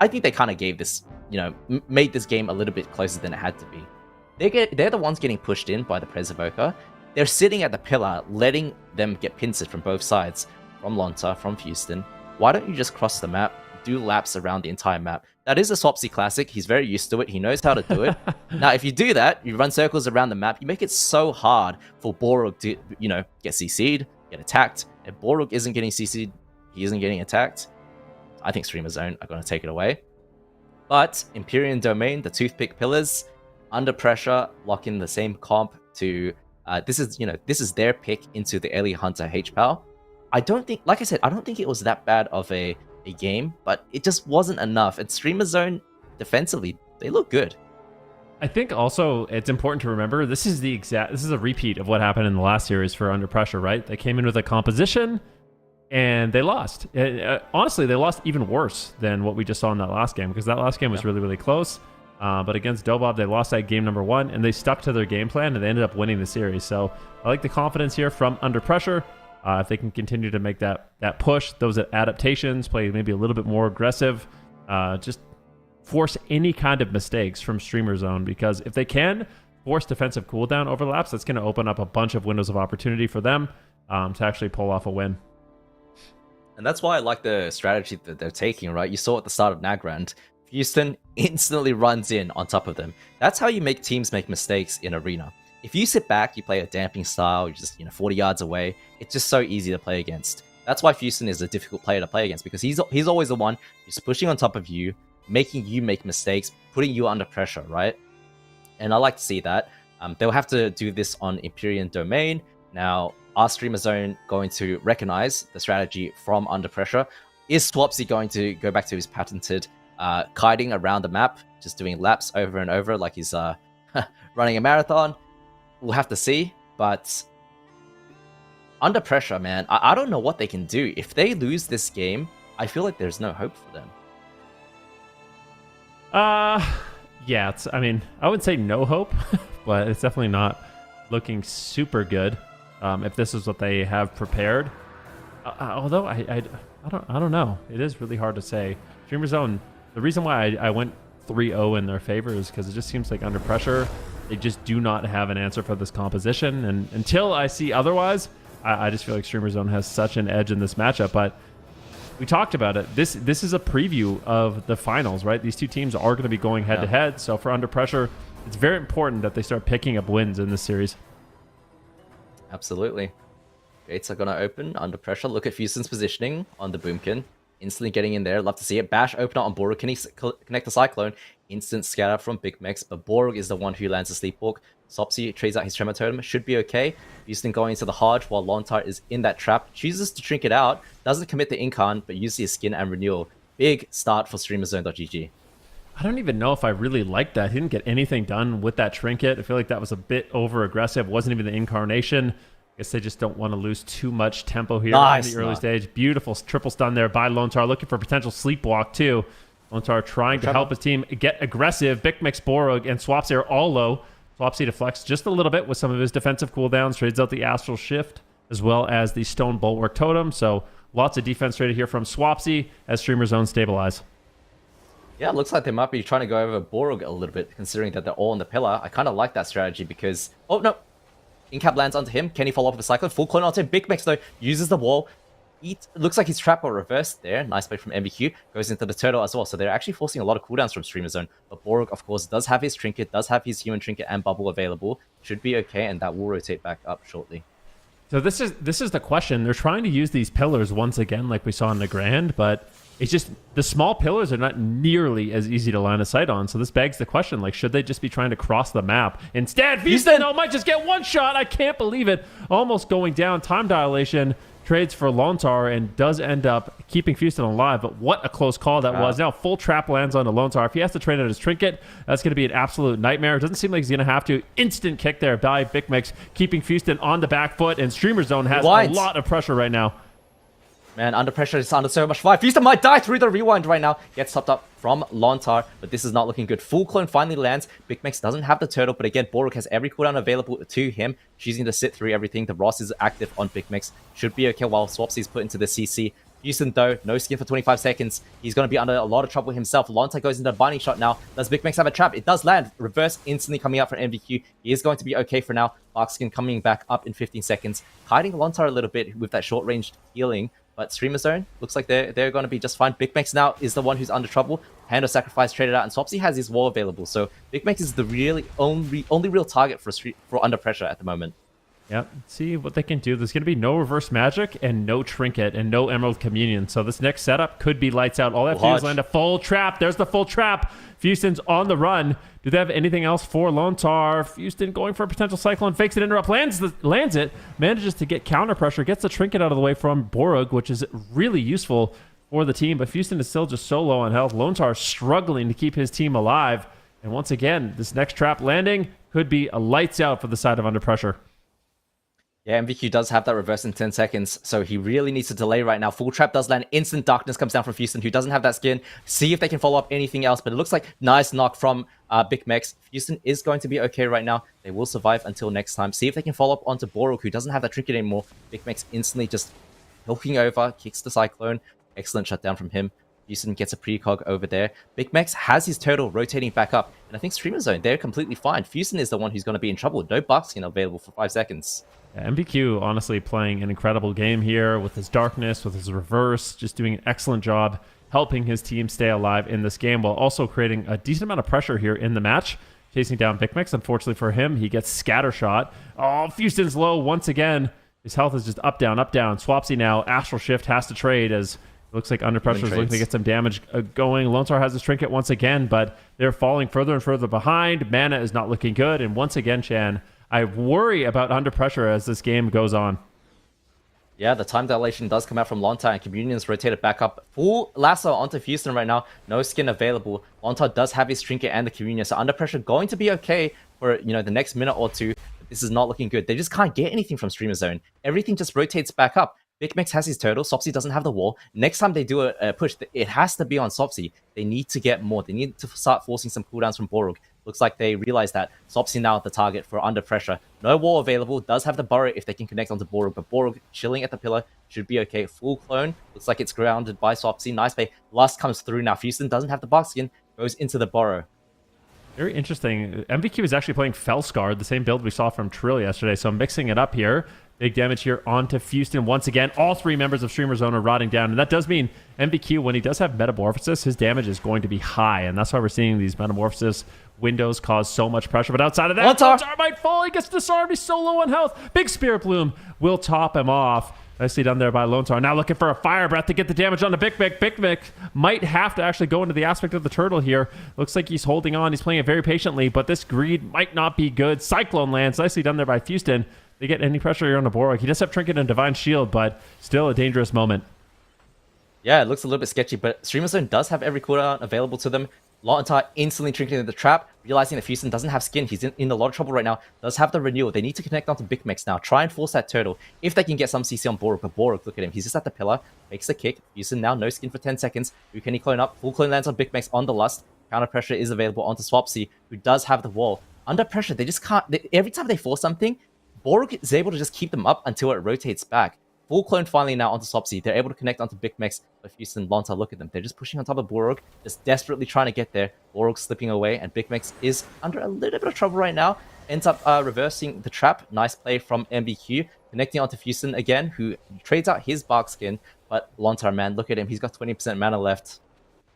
I think they kind of gave this, you know, made this game a little bit closer than it had to be. They're the ones getting pushed in by the Presevoker. They're sitting at the pillar, letting them get pincered from both sides, from Lontar, from Fusen. Why don't you just cross the map, do laps around the entire map? That is a Swapsy classic. He's very used to it. He knows how to do it. Now, if you do that, you run circles around the map, you make it so hard for Borug to, you know, get CC'd, get attacked. If Borug isn't getting CC'd, he isn't getting attacked. I think Streamer Zone are going to take it away. But Empyrean Domain, the Toothpick Pillars, Under Pressure, lock in the same comp to... this is their pick into the Ellie Hunter H-Pal. I don't think, like I said, I don't think it was that bad of a game, but it just wasn't enough. And Streamer Zone, defensively, they look good. I think also it's important to remember this is a repeat of what happened in the last series for Under Pressure, right? They came in with a composition and they lost. Honestly, they lost even worse than what we just saw in that last game, because that last game was really, really close. But against DOBOB, they lost that game number 1, and they stuck to their game plan, and they ended up winning the series. So I like the confidence here from Under Pressure. If they can continue to make that push, those adaptations, play maybe a little bit more aggressive, just force any kind of mistakes from Streamer Zone, because if they can force defensive cooldown overlaps, that's going to open up a bunch of windows of opportunity for them to actually pull off a win. And that's why I like the strategy that they're taking, right? You saw at the start of Nagrand, Houston instantly runs in on top of them. That's how you make teams make mistakes in Arena. If you sit back, you play a damping style, you're just 40 yards away, it's just so easy to play against. That's why Houston is a difficult player to play against, because he's always the one who's pushing on top of you, making you make mistakes, putting you under pressure, right? And I like to see that. They'll have to do this on Empyrean Domain. Now, are Streamer Zone going to recognize the strategy from Under Pressure? Is Swapsy going to go back to his patented kiting around the map, just doing laps over and over like he's running a marathon? We'll have to see, but Under Pressure, man, I don't know what they can do. If they lose this game, I feel like there's no hope for them. Yeah, I mean, I would say no hope, but it's definitely not looking super good. if this is what they have prepared. Although I don't know. It is really hard to say. Streamer Zone, the reason why I went 3-0 in their favor is because it just seems like under pressure, they just do not have an answer for this composition. And until I see otherwise, I just feel like Streamer Zone has such an edge in this matchup. But we talked about it. This is a preview of the finals, right? These two teams are going to be going head to head. So for under pressure, it's very important that they start picking up wins in this series. Absolutely. Gates are going to open under pressure. Look at Houston's positioning on the Boomkin. Instantly getting in there. Love to see it. Bash opener on Borg. Can he connect the Cyclone? Instant scatter from Big Mex, but Borg is the one who lands the Sleepwalk. Sopsy trades out his Tremor Totem. Should be okay. Houston going into the Hodge while Lontar is in that trap. Chooses to Trinket out. Doesn't commit the Incarn, but uses his skin and renewal. Big start for StreamerZone.gg. I don't even know if I really like that. He didn't get anything done with that Trinket. I feel like that was a bit over aggressive. Wasn't even the Incarnation. Guess they just don't want to lose too much tempo here in the early stage. Beautiful triple stun there by Lontar, looking for potential sleepwalk too. Lontar trying to help his team get aggressive. Big Mix, Borog, and Swapsy are all low. Swapsy deflects just a little bit with some of his defensive cooldowns, trades out the Astral Shift, as well as the Stone Bulwark Totem. So lots of defense traded here from Swapsy as Streamer Zone stabilize. Yeah, it looks like they might be trying to go over Borog a little bit, considering that they're all on the pillar. I kind of like that strategy because... Oh, no. Incap lands onto him. Can he follow up with a Cyclone? Full clone onto him. Big Mex, though, uses the wall. It looks like his trap got reversed there. Nice play from MBQ. Goes into the turtle as well. So they're actually forcing a lot of cooldowns from Streamer Zone. But Borog, of course, does have his Trinket, does have his Human Trinket and Bubble available. Should be okay, and that will rotate back up shortly. So this is the question. They're trying to use these pillars once again like we saw in the Grand, but it's just the small pillars are not nearly as easy to line of sight on. So this begs the question, like, should they just be trying to cross the map? Instead, Houston might just get one shot. I can't believe it. Almost going down. Time dilation trades for Lontar and does end up keeping Houston alive. But what a close call that was. Now full trap lands onto Lontar. If he has to trade out his Trinket, that's going to be an absolute nightmare. It doesn't seem like he's going to have to. Instant kick there by Big Mix, keeping Houston on the back foot. And Streamer Zone has a lot of pressure right now. Man, under pressure, it's under so much fire. Houston might die through the rewind right now. Gets topped up from Lontar, but this is not looking good. Full clone finally lands. Big Mex doesn't have the turtle, but again, Borog has every cooldown available to him, choosing to sit through everything. The Ross is active on Big Mex. Should be okay while Swapsy is put into the CC. Houston, though, no skin for 25 seconds. He's going to be under a lot of trouble himself. Lontar goes into a binding shot now. Does Big Mex have a trap? It does land. Reverse instantly coming out from MVQ. He is going to be okay for now. Barkskin coming back up in 15 seconds. Hiding Lontar a little bit with that short-ranged healing. But Streamer Zone looks like they're going to be just fine. Big Mex now is the one who's under trouble. Hand of Sacrifice traded out, and Swapsy has his wall available. So Big Mex is the really only real target for under pressure at the moment. Yep. See what they can do. There's going to be no reverse magic and no Trinket and no Emerald Communion. So this next setup could be lights out. All they have to do is land a full trap. There's the full trap. Houston's on the run. Do they have anything else for Lontar? Houston going for a potential Cyclone. Fakes it, interrupt, lands it. Manages to get counter pressure. Gets the Trinket out of the way from Borog, which is really useful for the team. But Houston is still just so low on health. Lontar struggling to keep his team alive. And once again, this next trap landing could be a lights out for the side of under pressure. Yeah, MVQ does have that reverse in 10 seconds, so he really needs to delay right now. Full trap does land. Instant darkness comes down from Houston, who doesn't have that skin. See if they can follow up anything else, but it looks like nice knock from Big Mex. Houston is going to be okay right now. They will survive until next time. See if they can follow up onto Borog, who doesn't have that Trinket anymore. Big Mex instantly just looking over, kicks the Cyclone. Excellent shutdown from him. Houston gets a precog over there. Big Mex has his turtle rotating back up, and I think Streamer Zone, they're completely fine. Houston is the one who's going to be in trouble. No Barkskin available for 5 seconds. Yeah, MBQ honestly playing an incredible game here with his darkness, with his reverse, just doing an excellent job helping his team stay alive in this game while also creating a decent amount of pressure here in the match. Chasing down Big Mex. Unfortunately for him, he gets scatter shot. Oh, Houston's low once again. His health is just up, down, up, down. Swapsy now. Astral Shift has to trade as it looks like under pressure is looking to get some damage going. Lontar has his Trinket once again, but they're falling further and further behind. Mana is not looking good. And once again, Chan, I worry about under pressure as this game goes on. Yeah, the time dilation does come out from Lontar, and Communion's rotated back up. Full lasso onto Houston right now. No skin available. Lontar does have his Trinket and the Communion, so under pressure going to be okay for, the next minute or two. But this is not looking good. They just can't get anything from Streamer Zone. Everything just rotates back up. Big Mex has his turtle. Sopsy doesn't have the wall. Next time they do a push, it has to be on Sopsy. They need to get more. They need to start forcing some cooldowns from Borog. Looks like they realize that Swapsy now at the target for under pressure. No wall available, does have the burrow if they can connect onto Borg, but Borg chilling at the pillar should be okay. Full clone, looks like it's grounded by Swapsy. Nice play. Lust comes through now. Houston doesn't have the bark skin, goes into the burrow. Very interesting. MVQ is actually playing Fellscarred, the same build we saw from Trill yesterday, so I'm mixing it up here. Big damage here onto Houston once again. All 3 members of Streamer Zone are rotting down, and that does mean MVQ, when he does have Metamorphosis, his damage is going to be high, and that's why we're seeing these Metamorphosis windows cause so much pressure. But outside of that, Lontar might fall. He gets disarmed. He's so low on health. Big Spirit Bloom will top him off. Nicely done there by Lontar. Now looking for a Fire Breath to get the damage on the Big Mick. Big Mick might have to actually go into the aspect of the turtle here. Looks like he's holding on. He's playing it very patiently, but this greed might not be good. Cyclone lands. Nicely done there by Houston. They get any pressure here on the Borg. He does have Trinket and Divine Shield, but still a dangerous moment. Yeah, it looks a little bit sketchy, but Streamer Zone does have every cooldown available to them. Lontar instantly trinketing the trap, realizing that Houston doesn't have skin. He's in a lot of trouble right now. Does have the renewal. They need to connect onto Big Mex now. Try and force that turtle if they can get some CC on Borg. But Borg, look at him. He's just at the pillar. Makes the kick. Houston now no skin for 10 seconds. Who can he clone up? Full clone lands on Big Mex on the Lust. Counter pressure is available onto Swapsy, who does have the wall. Under pressure, they just can't. Every time they force something, Borg is able to just keep them up until it rotates back. Full clone finally now onto Swapsy. They're able to connect onto Big Mex, but Houston, Lontar, look at them. They're just pushing on top of Borg, just desperately trying to get there. Borg slipping away, and Big Mex is under a little bit of trouble right now. Ends up reversing the trap. Nice play from MBQ. Connecting onto Houston again, who trades out his bark skin. But Lontar, man, look at him. He's got 20% mana left.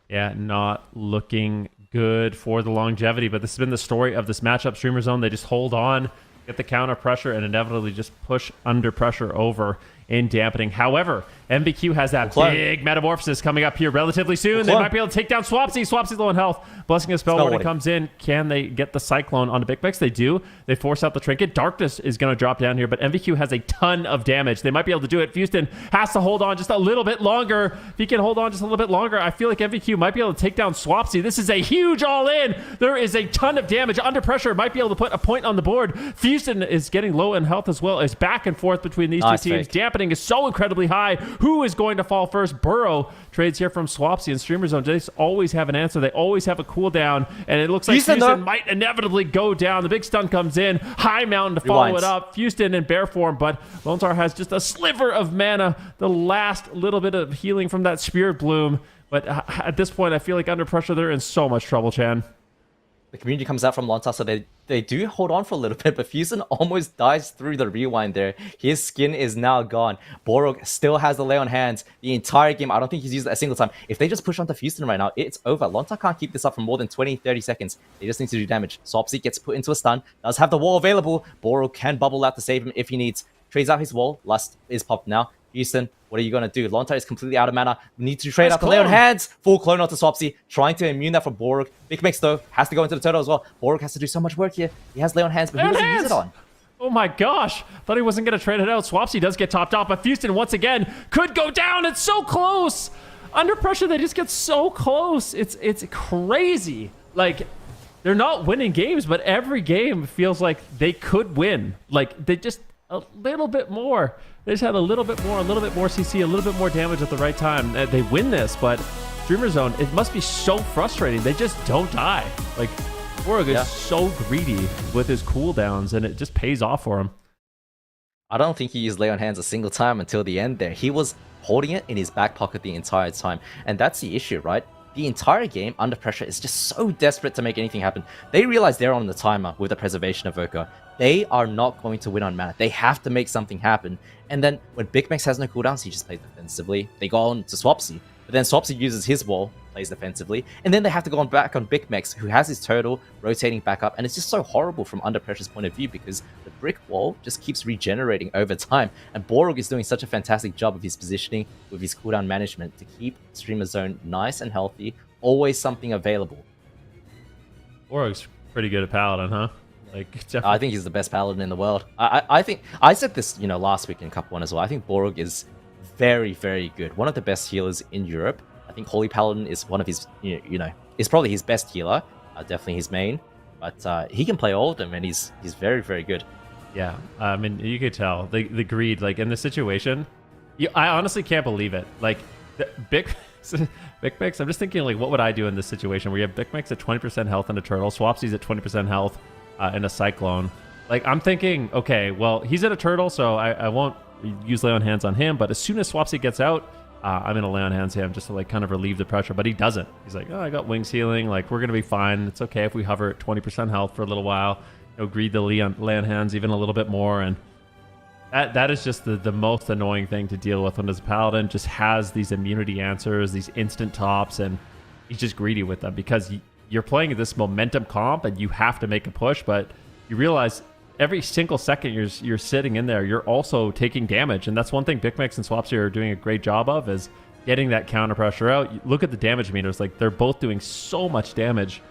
Yeah, not looking good for the longevity, but this has been the story of this matchup. Streamer Zone, they just hold on, get the counter pressure, and inevitably just push under pressure over in dampening. However, MBQ has that big Metamorphosis coming up here relatively soon. They might be able to take down Swapsy. Swapsy's low in health. Blessing a spell when it comes in. Can they get the Cyclone onto Big Mex? They do. They force out the Trinket. Darkness is going to drop down here, but MVQ has a ton of damage. They might be able to do it. Houston has to hold on just a little bit longer. If he can hold on just a little bit longer, I feel like MVQ might be able to take down Swapsy. This is a huge all-in. There is a ton of damage. Under pressure, might be able to put a point on the board. Houston is getting low in health as well. It's back and forth between these two teams. Dampening is so incredibly high. Who is going to fall first? Burrow trades here from Swapsy and Streamer Zone. They always have an answer. They always have a cooldown, and it looks like Houston might inevitably go down. The big stun comes in. High Mountain to follow it up. Houston in bear form, but Lontar has just a sliver of mana. The last little bit of healing from that Spirit Bloom. But at this point, I feel like under pressure, they're in so much trouble, Chan. The community comes out from Lontar, so they do hold on for a little bit, but Fusion almost dies through the rewind there. His skin is now gone. Borog still has the lay on hands the entire game. I don't think he's used it a single time. If they just push onto Fusion right now, it's over. Lontar can't keep this up for more than 20-30 seconds. They just need to do damage. Swapsy gets put into a stun, does have the wall available. Borog can bubble out to save him if he needs. Trades out his wall. Lust is popped now. Houston, what are you going to do? Lontar is completely out of mana. We need to trade out the lay on hands. Full clone onto Swapsy, trying to immune that from Borg. Big Mix, though, has to go into the turtle as well. Borg has to do so much work here. He has lay on hands, but who doesn't use it on? Oh my gosh. Thought he wasn't going to trade it out. Swapsy does get topped off, but Houston, once again, could go down. It's so close. Under pressure, they just get so close. It's crazy. Like, they're not winning games, but every game feels like they could win. Like, they just a little bit more. They just had a little bit more CC, a little bit more damage at the right time. They win this, but Streamer Zone, it must be so frustrating. They just don't die. Like, Borg is so greedy with his cooldowns, and it just pays off for him. I don't think he used lay on hands a single time until the end there. He was holding it in his back pocket the entire time. And that's the issue, right? The entire game, under pressure, is just so desperate to make anything happen. They realize they're on the timer with the preservation of Evoker. They are not going to win on mana. They have to make something happen. And then when Big Mex has no cooldowns, he just plays defensively. They go on to Swapsy. But then Swapsy uses his wall, plays defensively. And then they have to go on back on Big Mex, who has his turtle rotating back up. And it's just so horrible from under pressure's point of view because the brick wall just keeps regenerating over time. And Borg is doing such a fantastic job of his positioning with his cooldown management to keep Streamer Zone nice and healthy. Always something available. Borg's pretty good at Paladin, huh? Like, definitely. I think he's the best Paladin in the world. I think I said this, last week in Cup 1 as well. I think Borg is very, very good. One of the best healers in Europe. I think Holy Paladin is one of his, is probably his best healer. Definitely his main. But he can play all of them, and he's very, very good. Yeah, I mean, you could tell the greed, like in the situation. I honestly can't believe it. Like, Big Mix, I'm just thinking, like, what would I do in this situation where you have Big Mix at 20% health and a turtle, Swapsy's at 20% health and a cyclone. Like, I'm thinking, okay, well, he's at a turtle, so I won't use lay on hands on him, but as soon as Swapsy gets out, I'm gonna lay on hands him just to like kind of relieve the pressure, but he doesn't. He's like, oh, I got wings healing, like we're gonna be fine. It's okay if we hover at 20% health for a little while. Greed the lay on hands even a little bit more, and that is just the most annoying thing to deal with when this paladin just has these immunity answers, these instant tops, and he's just greedy with them because you're playing this momentum comp and you have to make a push, but you realize every single second you're sitting in there, you're also taking damage. And that's one thing Big Mix and Swapsy are doing a great job of, is getting that counter pressure out. You look at the damage meters, like they're both doing so much damage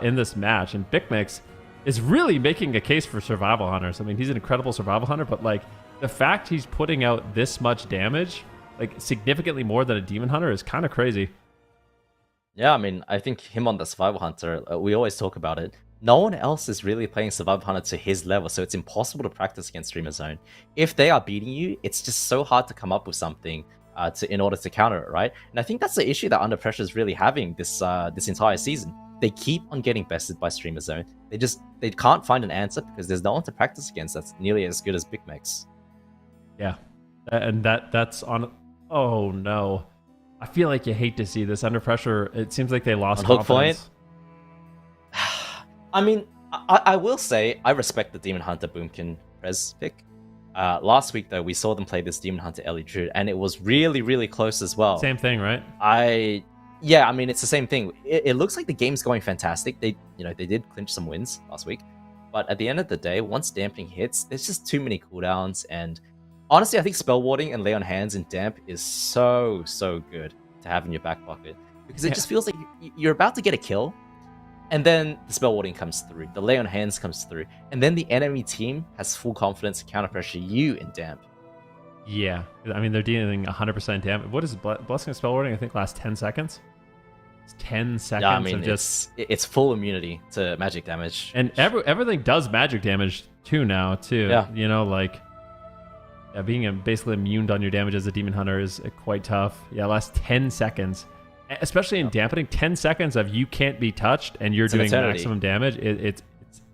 in this match. And Big Mix is really making a case for survival hunters. I mean, he's an incredible survival hunter, but like the fact he's putting out this much damage, like significantly more than a demon hunter, is kind of crazy. Yeah, I mean, I think him on the survival hunter, we always talk about it. No one else is really playing Survival Hunter to his level, so it's impossible to practice against Streamer Zone. If they are beating you, it's just so hard to come up with something in order to counter it, right? And I think that's the issue that Under Pressure is really having this entire season. They keep on getting bested by Streamer Zone. They can't find an answer because there's no one to practice against that's nearly as good as Big Mix. Yeah, and that's on. Oh no, I feel like you hate to see this. Under Pressure, it seems like they lost on hook confidence. point. I mean, I will say I respect the Demon Hunter Boomkin Prez pick. Last week, though, we saw them play this Demon Hunter Ellie Druid, and it was really, really close as well. Same thing, right? Yeah, I mean, it's the same thing. It looks like the game's going fantastic. They did clinch some wins last week, but at the end of the day, once Dampening hits, there's just too many cooldowns. And honestly, I think Spell Warding and Lay on Hands in Damp is so good to have in your back pocket, because it just feels like you're about to get a kill. And then the Spell Warding comes through, the Lay on Hands comes through, and then the enemy team has full confidence to counter pressure you in Damp. Yeah, I mean, they're dealing 100% damage. What is Blessing of Spell Warding? I think lasts 10 seconds. It's 10 seconds Yeah, I mean, of just... it's full immunity to magic damage. And everything does magic damage too now, too. Yeah. You know, like... Yeah, being basically immune on your damage as a Demon Hunter is quite tough. Yeah, it lasts 10 seconds. Especially in Dampening, 10 seconds of you can't be touched and you're doing maximum damage. It's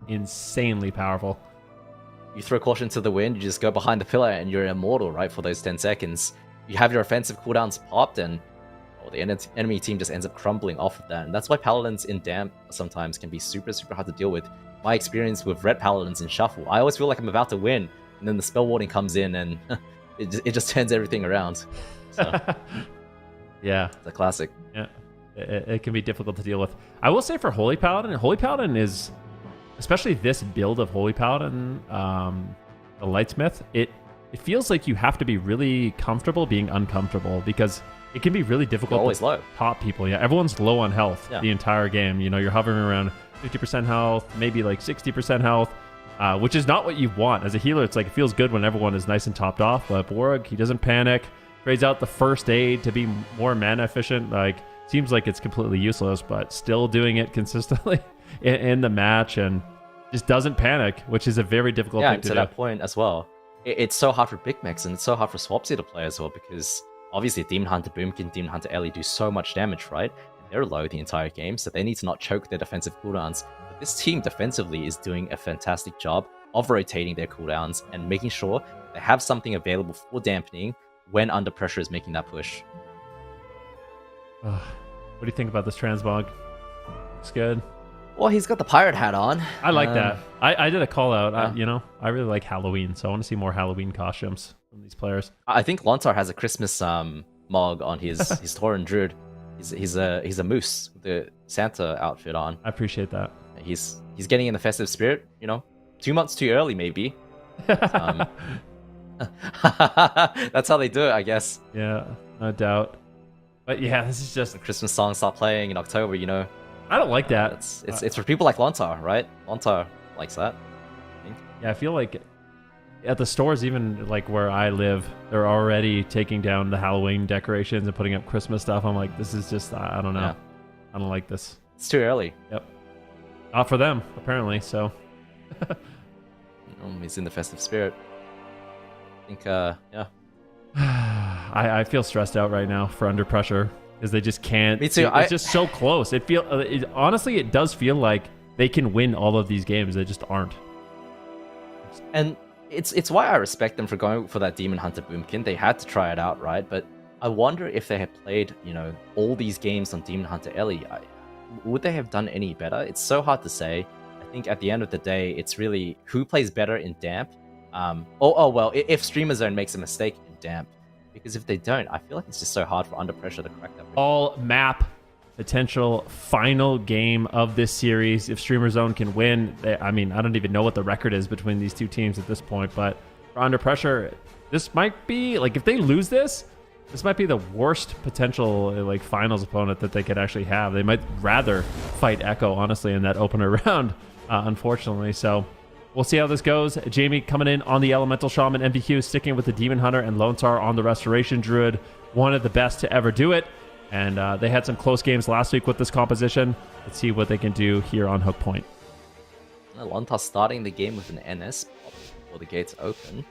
insanely powerful. You throw caution to the wind, you just go behind the pillar and you're immortal, right, for those 10 seconds. You have your offensive cooldowns popped and the enemy team just ends up crumbling off of that. And that's why Paladins in Damp sometimes can be super hard to deal with. My experience with Red Paladins in Shuffle, I always feel like I'm about to win, and then the Spell Warding comes in and it just turns everything around. So. Yeah. It's a classic. Yeah. It can be difficult to deal with. I will say for Holy Paladin is, especially this build of Holy Paladin, the Lightsmith, it feels like you have to be really comfortable being uncomfortable, because it can be really difficult always to low. top people. Yeah, everyone's low on health the entire game. You know, you're hovering around 50% health, maybe like 60% health, which is not what you want. As a healer, it's like it feels good when everyone is nice and topped off, but Borg, he doesn't panic. Trades out the first aid to be more mana efficient. Like, seems like it's completely useless, but still doing it consistently in the match, and just doesn't panic, which is a very difficult thing to do. Yeah, to that point as well, it's so hard for Big Mix and it's so hard for Swapsy to play as well, because obviously Demon Hunter Boomkin, Demon Hunter Ellie do so much damage, right? And they're low the entire game, so they need to not choke their defensive cooldowns. But this team defensively is doing a fantastic job of rotating their cooldowns and making sure they have something available for dampening when Under Pressure is making that push. What do you think about this transmog? Looks good. Well, he's got the pirate hat on. I like that. I did a call out. I really like Halloween, so I want to see more Halloween costumes from these players. I think Lontar has a Christmas mog on his Tauren Druid. He's a moose with the Santa outfit on. I appreciate that. He's getting in the festive spirit. 2 months too early, maybe. That's how they do it, I guess. Yeah, no doubt. But yeah, this is just... The Christmas songs start playing in October, I don't like that. It's for people like Lontar, right? Lontar likes that, I think. Yeah, I feel like at the stores, even like where I live, they're already taking down the Halloween decorations and putting up Christmas stuff. I'm like, this is just, I don't know. Yeah. I don't like this. It's too early. Yep. Not for them, apparently, so... He's in the festive spirit. I think, yeah. I feel stressed out right now for Under Pressure. because they just can't. Me too. It's just so close. Honestly, it does feel like they can win all of these games. They just aren't. And it's why I respect them for going for that Demon Hunter Boomkin. They had to try it out, right? But I wonder if they had played, all these games on Demon Hunter Ellie, would they have done any better? It's so hard to say. I think at the end of the day, it's really who plays better in Damp. Well, if Streamer Zone makes a mistake in Damp, because if they don't, I feel like it's just so hard for Under Pressure to crack that. All map potential final game of this series. If Streamer Zone can win, I don't even know what the record is between these two teams at this point, but for Under Pressure, this might be, if they lose this might be the worst potential, finals opponent that they could actually have. They might rather fight Echo, honestly, in that opener round, unfortunately. So we'll see how this goes. Jamie coming in on the Elemental Shaman, MVQ sticking with the Demon Hunter, and Lone Star on the Restoration Druid, one of the best to ever do it. And they had some close games last week with this composition. Let's see what they can do here on Hook Point. Lontar starting the game with an NS before the gates open.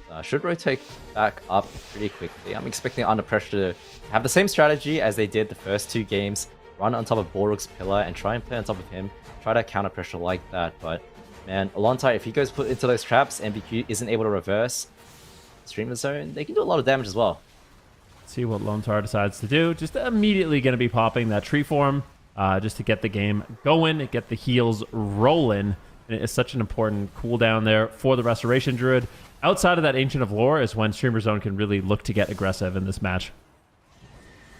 But should rotate back up pretty quickly. I'm expecting Under Pressure to have the same strategy as they did the first two games. Run on top of Borug's pillar and try and play on top of him. Try to counter pressure like that. But man, Lontar, if he goes put into those traps, MBQ isn't able to reverse Streamer Zone, they can do a lot of damage as well. See what Lone Star decides to do. Just immediately going to be popping that tree form just to get the game going, get the heals rolling. And it's such an important cooldown there for the Restoration Druid. Outside of that Ancient of Lore is when Streamer Zone can really look to get aggressive in this match.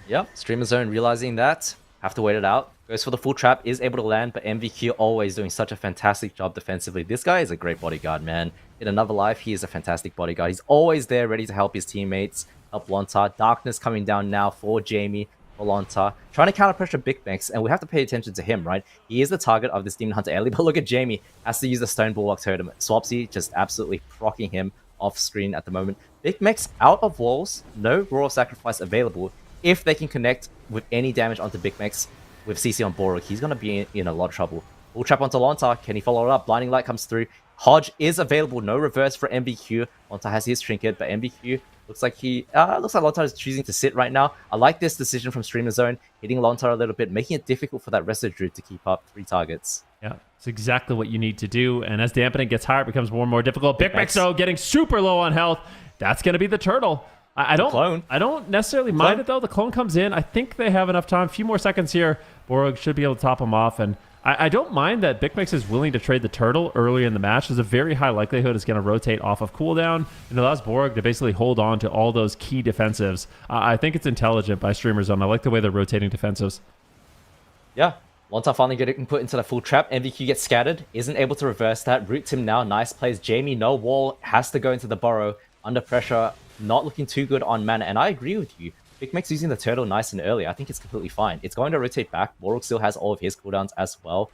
Yep, Streamer Zone realizing that, have to wait it out. Goes for the full trap, is able to land, but MVQ always doing such a fantastic job defensively. This guy is a great bodyguard, man. In another life, he is a fantastic bodyguard. He's always there, ready to help his teammates, help Lontar. Darkness coming down now for Jamie, for Lontar. Trying to counter pressure Big Max, and we have to pay attention to him, right? He is the target of this Demon Hunter Ellie, but look at Jamie. Has to use the Stone Bulwark Totem. Swapsy just absolutely procking him off screen at the moment. Big Max out of walls, no Royal Sacrifice available. If they can connect with any damage onto Big Max with CC on Borug, he's going to be in a lot of trouble. Full trap onto Lontar. Can he follow it up? Blinding Light comes through. Hodge is available. No reverse for MBQ. Lontar has his trinket, but MBQ looks like Lontar is choosing to sit right now. I like this decision from Streamer Zone, hitting Lontar a little bit, making it difficult for that Resto Druid to keep up 3 targets. Yeah, it's exactly what you need to do. And as dampening gets higher, it becomes more and more difficult. Big Max, though, getting super low on health. That's going to be the turtle. I don't necessarily mind it, though. The clone comes in. I think they have enough time. A few more seconds here. Borug should be able to top him off. And I don't mind that Big Mix is willing to trade the turtle early in the match. There's a very high likelihood it's going to rotate off of cooldown and allows Borug to basically hold on to all those key defensives. I think it's intelligent by Streamer Zone. I like the way they're rotating defensives. Yeah. Lontar finally getting put into the full trap. MVQ gets scattered. Isn't able to reverse that. Roots him now. Nice plays. Jamie, no wall. Has to go into the burrow. Under pressure. Not looking too good on mana. And I agree with you. Big Max using the turtle nice and early. I think it's completely fine. It's going to rotate back. Borug still has all of his cooldowns as well.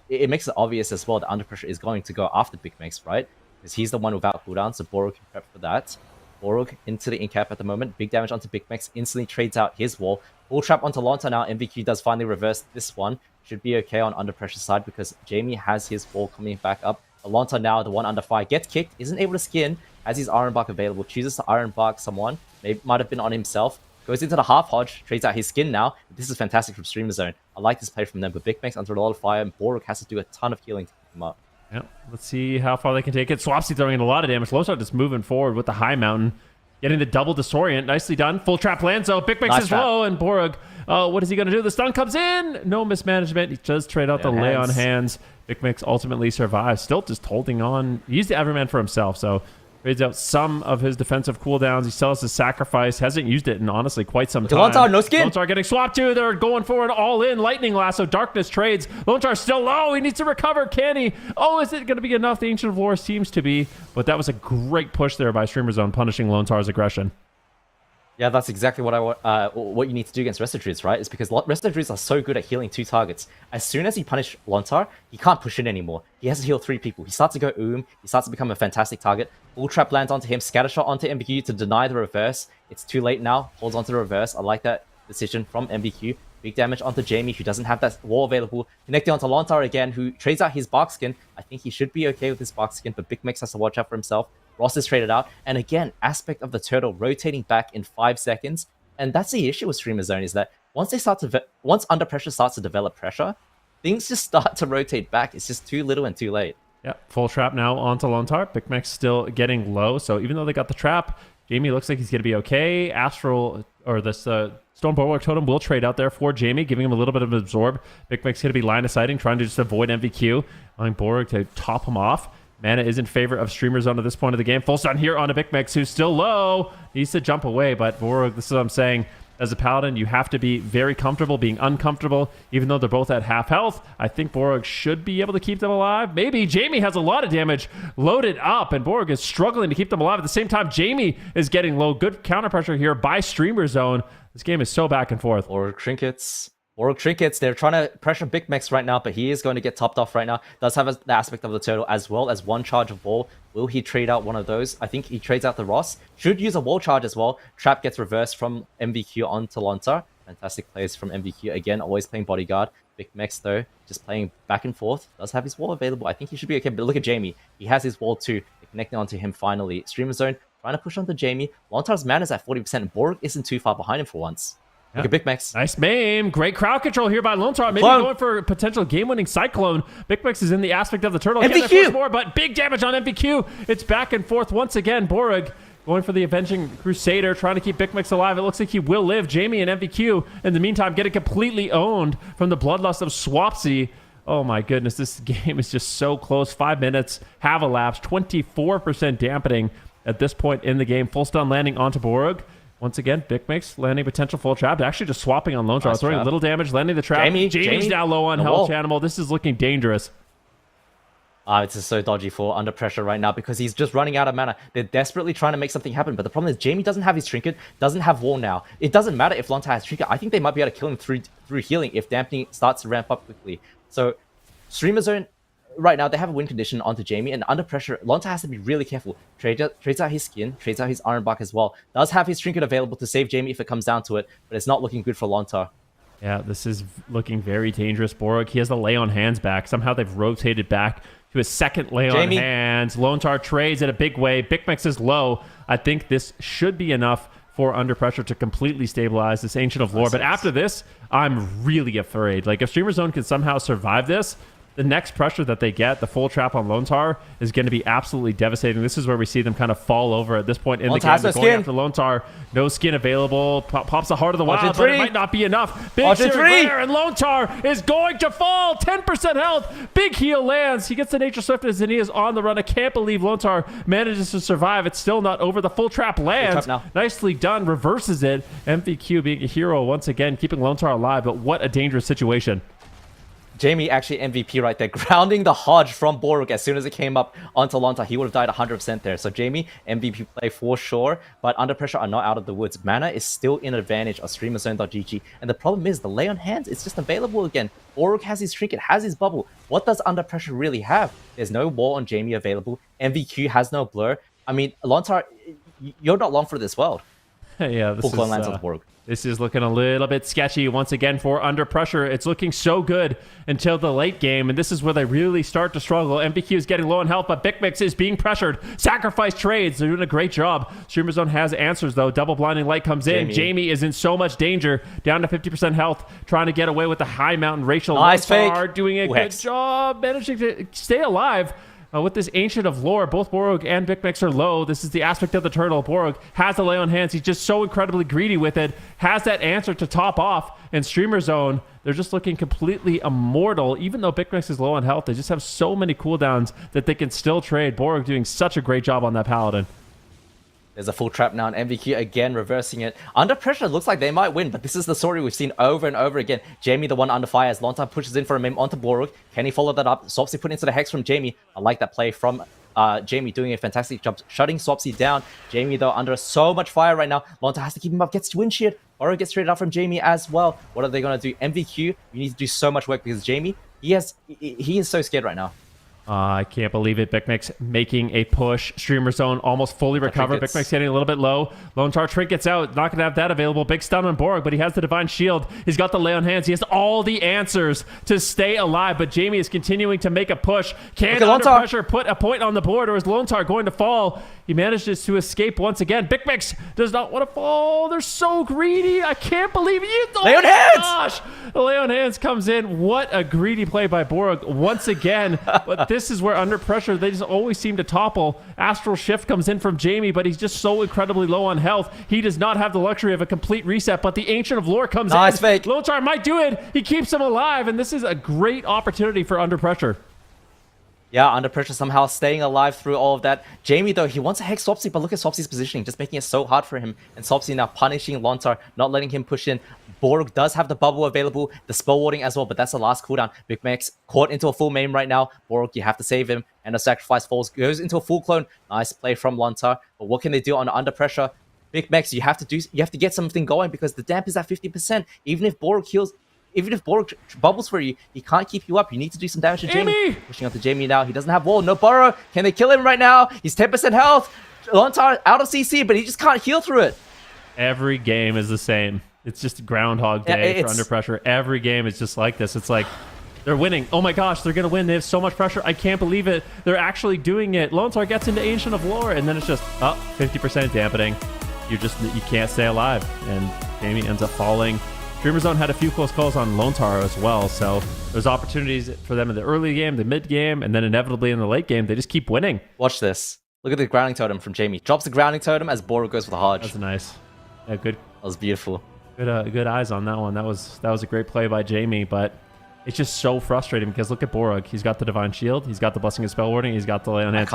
It makes it obvious as well that Under Pressure is going to go after Big Max, right? Because he's the one without cooldown, so Borug can prep for that. Borug into the incap at the moment. Big damage onto Big Max. Instantly trades out his wall. Full trap onto Lontar now. MVQ does finally reverse this one. Should be okay on Under Pressure side because Jamie has his wall coming back up. Lontar now, the one under fire, gets kicked. Isn't able to skin. Has his Iron Bark available. Chooses to Iron Bark someone. Maybe might have been on himself. Goes into the half Hodge, trades out his skin now. This is fantastic from Streamer Zone. I like this play from them, but Big Max under a lot of fire, and Borug has to do a ton of healing to keep him up. Yeah, let's see how far they can take it. Swapsy throwing in a lot of damage. Losar just moving forward with the high mountain. Getting the double disorient. Nicely done. Full trap lands, though. Big Max Nice is trap. low, and Borug, what is he going to do? The stun comes in. No mismanagement. He does trade out the lay on hands. Big Max ultimately survives. Still just holding on. He used the Everman for himself, so trades out some of his defensive cooldowns. He still has his sacrifice. Hasn't used it in honestly quite some time. Lontar, no skin. Lontar getting swapped too. They're going forward all in. Lightning Lasso. Darkness trades. Lontar still low. He needs to recover. Can he? Oh, is it going to be enough? The Ancient of Lore seems to be. But that was a great push there by Streamer Zone, punishing Lontar's aggression. Yeah, that's exactly what what you need to do against Resto Druids, right? Is because Resto Druids are so good at healing 2 targets. As soon as he punishes Lontar, he can't push in anymore. He has to heal 3 people. He starts to go He starts to become a fantastic target. Full trap lands onto him. Scattershot onto MBQ to deny the reverse. It's too late now. Holds onto the reverse. I like that decision from MBQ. Big damage onto Jamie, who doesn't have that wall available. Connecting onto Lontar again, who trades out his Bark Skin. I think he should be okay with his Bark Skin, but Big Mix has to watch out for himself. Ross is traded out. And again, aspect of the turtle rotating back in 5 seconds. And that's the issue with Streamer Zone is that once Under Pressure starts to develop pressure, things just start to rotate back. It's just too little and too late. Yeah, full trap now onto Lontar. Big Mac's still getting low, so even though they got the trap, Jamie looks like he's going to be okay. Astral, or this Stone Bulwark Totem will trade out there for Jamie, giving him a little bit of absorb. Big Mac's going to be line of sighting, trying to just avoid MVQ, allowing Borg to top him off. Mana is in favor of Streamer Zone at this point of the game. Full stun here on a Big Mac who's still low. Needs to jump away, but Borg, this is what I'm saying. As a Paladin, you have to be very comfortable being uncomfortable, even though they're both at half health. I think Borg should be able to keep them alive. Maybe Jamie has a lot of damage loaded up, and Borg is struggling to keep them alive. At the same time, Jamie is getting low. Good counter pressure here by Streamer Zone. This game is so back and forth. Borg Trinkets. They're trying to pressure Big Max right now, but he is going to get topped off right now. Does have the aspect of the turtle as well as one charge of wall. Will he trade out one of those? I think he trades out the Ross. Should use a wall charge as well. Trap gets reversed from MVQ onto Lontar. Fantastic plays from MVQ. Again, always playing bodyguard. Big Max, though, just playing back and forth. Does have his wall available. I think he should be okay. But look at Jamie. He has his wall too. They're connecting onto him finally. Streamer Zone trying to push onto Jamie. Lontar's mana is at 40%. Borg isn't too far behind him for once. Look at Big Max. Nice maim. Great crowd control here by Lontar. Maybe going for a potential game-winning Cyclone. Big Max is in the aspect of the turtle. MVQ! More, but big damage on MVQ. It's back and forth once again. Borg going for the Avenging Crusader, trying to keep Big Max alive. It looks like he will live. Jamie and MVQ, in the meantime, getting completely owned from the bloodlust of Swapsy. Oh my goodness, this game is just so close. 5 minutes have elapsed. 24% dampening at this point in the game. Full stun landing onto Borg. Once again, Big Max landing potential full trap. Actually just swapping on Lone Star, throwing a little damage, landing the trap. Jamie's now low on health, Animal. This is looking dangerous. It's just so dodgy for Under Pressure right now because he's just running out of mana. They're desperately trying to make something happen, but the problem is Jamie doesn't have his Trinket, doesn't have Wall now. It doesn't matter if Lontar has Trinket. I think they might be able to kill him through healing if Dampening starts to ramp up quickly. So, Streamer Zone, right now, they have a win condition onto Jamie, and Under Pressure, Lontar has to be really careful. Trades out his skin, trades out his Iron Bark as well. Does have his Trinket available to save Jamie if it comes down to it, but it's not looking good for Lontar. Yeah, this is looking very dangerous. Borg, he has the Lay on Hands back. Somehow they've rotated back to his second Lay on Hands. Lontar trades in a big way. Big Max is low. I think this should be enough for Under Pressure to completely stabilize this Ancient of Lore. But after this, I'm really afraid. Like, if Streamer Zone can somehow survive this, the next pressure that they get, the full trap on Lontar, is going to be absolutely devastating. This is where we see them kind of fall over at this point in the game. They're going after Lontar. No skin available. Pops the Heart of the Wild, but it might not be enough. Big Glare, and Lontar is going to fall. 10% health. Big heal lands. He gets the Nature Swiftness, and he is on the run. I can't believe Lontar manages to survive. It's still not over. The full trap lands. Nicely done. Reverses it. MVQ being a hero once again, keeping Lontar alive, but what a dangerous situation. Jamie actually MVP right there, grounding the Hodge from Borg as soon as it came up onto Lontar. He would have died 100% there. So Jamie, MVP play for sure, but Under Pressure are not out of the woods. Mana is still in advantage of StreamerZone.gg, and the problem is the Lay on Hands, it's just available again. Borg has his Trinket, has his Bubble. What does Under Pressure really have? There's no Wall on Jamie available. MVQ has no Blur. I mean, Lontar, you're not long for this world. Yeah, this Full lands on Borg. This is looking a little bit sketchy once again for Under Pressure. It's looking so good until the late game, and this is where they really start to struggle. MVQ is getting low on health, but Big Mix is being pressured. Sacrifice trades. They're doing a great job. Streamer Zone has answers, though. Double Blinding Light comes in. Jamie is in so much danger. Down to 50% health, trying to get away with the High Mountain Racial. Nice fake. Doing a good job, managing to stay alive. With this Ancient of Lore, both Borg and Big Mix are low. This is the aspect of the turtle. Borg has the Lay on Hands. He's just so incredibly greedy with it. Has that answer to top off. And Streamer Zone, they're just looking completely immortal. Even though Big Mix is low on health, they just have so many cooldowns that they can still trade. Borg doing such a great job on that Paladin. There's a full trap now, and MVQ again reversing it. Under Pressure looks like they might win, but this is the story we've seen over and over again. Jamie, the one under fire, as Lontar pushes in for a meme onto Borg. Can he follow that up? Swapsy put into the Hex from Jamie. I like that play from Jamie, doing a fantastic job shutting Swapsy down. Jamie, though, under so much fire right now. Lontar has to keep him up, gets wind sheared. Borg gets traded out from Jamie as well. What are they going to do? MVQ, you need to do so much work because Jamie, he is so scared right now. I can't believe it. Big Mix making a push. Streamer Zone almost fully recovered. Big Mix getting a little bit low. Lone Star Trinkets out. Not going to have that available. Big stun on Borg, but he has the Divine Shield. He's got the Lay on Hands. He has all the answers to stay alive, but Jamie is continuing to make a push. Can Under Pressure put a point on the board, or is Lone Star going to fall? He manages to escape once again. Big Mix does not want to fall. They're so greedy. I can't believe it. Oh Lay on Hands! Gosh. The Lay on Hands comes in. What a greedy play by Borg once again. But this is where Under Pressure, they just always seem to topple. Astral Shift comes in from Jamie, but he's just so incredibly low on health. He does not have the luxury of a complete reset, but the Ancient of Lore comes in. Nice fake. Lone Star might do it. He keeps him alive, and this is a great opportunity for Under Pressure. Yeah, Under Pressure somehow staying alive through all of that. Jamie, though, he wants to hex Swapsy, but look at Swapsy's positioning, just making it so hard for him. And Swapsy now punishing Lontar, not letting him push in. Borg does have the bubble available, the spell warding as well, but that's the last cooldown. Big Max caught into a full main right now. Borg, you have to save him. And the sacrifice falls, goes into a full clone. Nice play from Lontar. But what can they do on Under Pressure? Big Max, you have to get something going because the damp is at 50%. Even if Borg bubbles for you, he can't keep you up. You need to do some damage to Jamie. Pushing onto Jamie now. He doesn't have wall. No burrow. Can they kill him right now? He's 10% health. Lontar out of CC, but he just can't heal through it. Every game is the same. It's just Groundhog Day for Under Pressure. Every game is just like this. It's like they're winning. Oh my gosh, they're going to win. They have so much pressure. I can't believe it. They're actually doing it. Lone Star gets into Ancient of Lore, and then it's just 50% dampening. You can't stay alive. And Jamie ends up falling. Dreamer Zone had a few close calls on Lone Star as well, so there's opportunities for them in the early game, the mid game, and then inevitably in the late game. They just keep winning. Watch this. Look at the grounding totem from Jamie. Drops the grounding totem as Borg goes for the Hodge. That's nice. Yeah, good. That was beautiful. Good eyes on that one. That was a great play by Jamie, but it's just so frustrating because look at Borg. He's got the Divine Shield. He's got the Blessing of Spell Warding. He's got the Lay on Hands.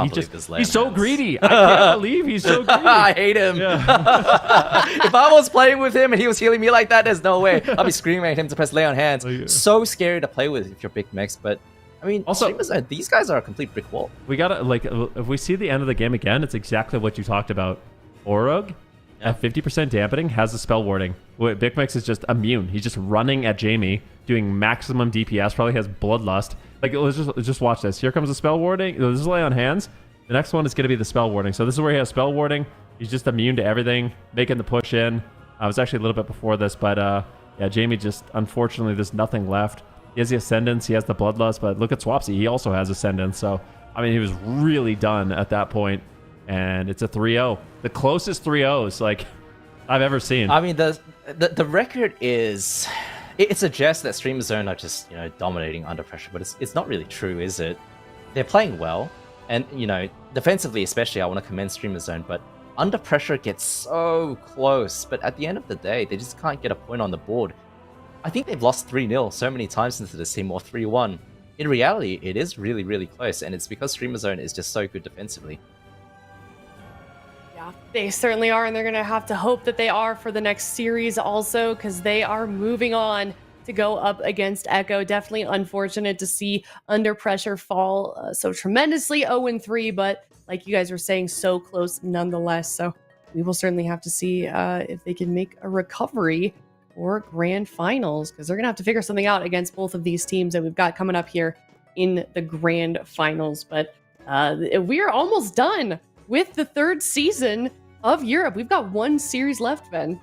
He's so greedy. I can't believe he's so greedy. I hate him. Yeah. If I was playing with him and he was healing me like that, there's no way. I'd be screaming at him to press Lay on Hands. So scary to play with if you're Big Mix, but I mean, also, these guys are a complete brick wall. We gotta, if we see the end of the game again, it's exactly what you talked about. Orug at 50% dampening has the spell warding. Big Mix is just immune. He's just running at Jamie, doing maximum DPS. Probably has Bloodlust. Let's just watch this. Here comes the spell warding. This is Lay on Hands. The next one is going to be the spell warding. So this is where he has spell warding. He's just immune to everything, making the push in. I was actually a little bit before this, but yeah, Jamie just, unfortunately, there's nothing left. He has the Ascendance, he has the Bloodlust, but look at Swapsy. He also has Ascendance. So, I mean, he was really done at that point. And it's a 3-0. The closest 3-0s I've ever seen. I mean, the record is... It suggests that Streamer Zone are just, dominating Under Pressure, but it's not really true, is it? They're playing well. And, defensively especially, I want to commend Streamer Zone, but Under Pressure gets so close. But at the end of the day, they just can't get a point on the board. I think they've lost 3-0 so many times into this team, or 3-1. In reality, it is really, really close, and it's because Streamer Zone is just so good defensively. Yeah, they certainly are, and they're going to have to hope that they are for the next series also, because they are moving on to go up against Echo. Definitely unfortunate to see Under Pressure fall so tremendously 0-3, but like you guys were saying, so close nonetheless. So we will certainly have to see if they can make a recovery or grand finals, because they're gonna have to figure something out against both of these teams that we've got coming up here in the grand finals. But we are almost done with the third season of Europe. We've got one series left, Ben.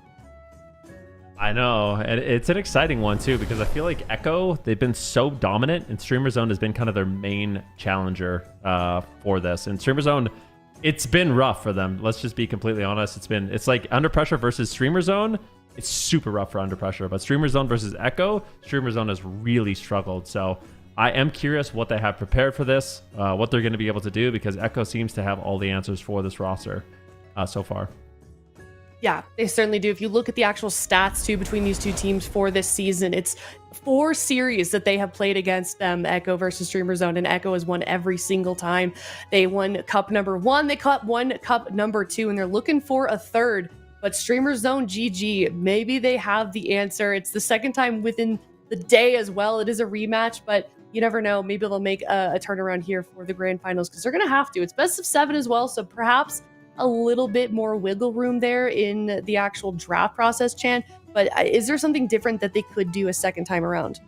I know, and it's an exciting one too, because I feel like Echo, they've been so dominant, and Streamer Zone has been kind of their main challenger for this. And Streamer Zone, it's been rough for them. Let's just be completely honest. It's like Under Pressure versus Streamer Zone. It's super rough for Under Pressure, but Streamer Zone versus Echo, Streamer Zone has really struggled. So I am curious what they have prepared for this, what they're going to be able to do, because Echo seems to have all the answers for this roster so far. Yeah, they certainly do. If you look at the actual stats too between these two teams for this season, it's 4 series that they have played against them, Echo versus Streamer Zone, and Echo has won every single time. They won cup number 1, they won cup number 2, and they're looking for a third. But Streamer Zone GG, maybe they have the answer. It's the second time within the day as well. It is a rematch, but you never know. Maybe they'll make a turnaround here for the grand finals, because they're going to have to. It's best of 7 as well, so perhaps a little bit more wiggle room there in the actual draft process, Chan. But is there something different that they could do a second time around?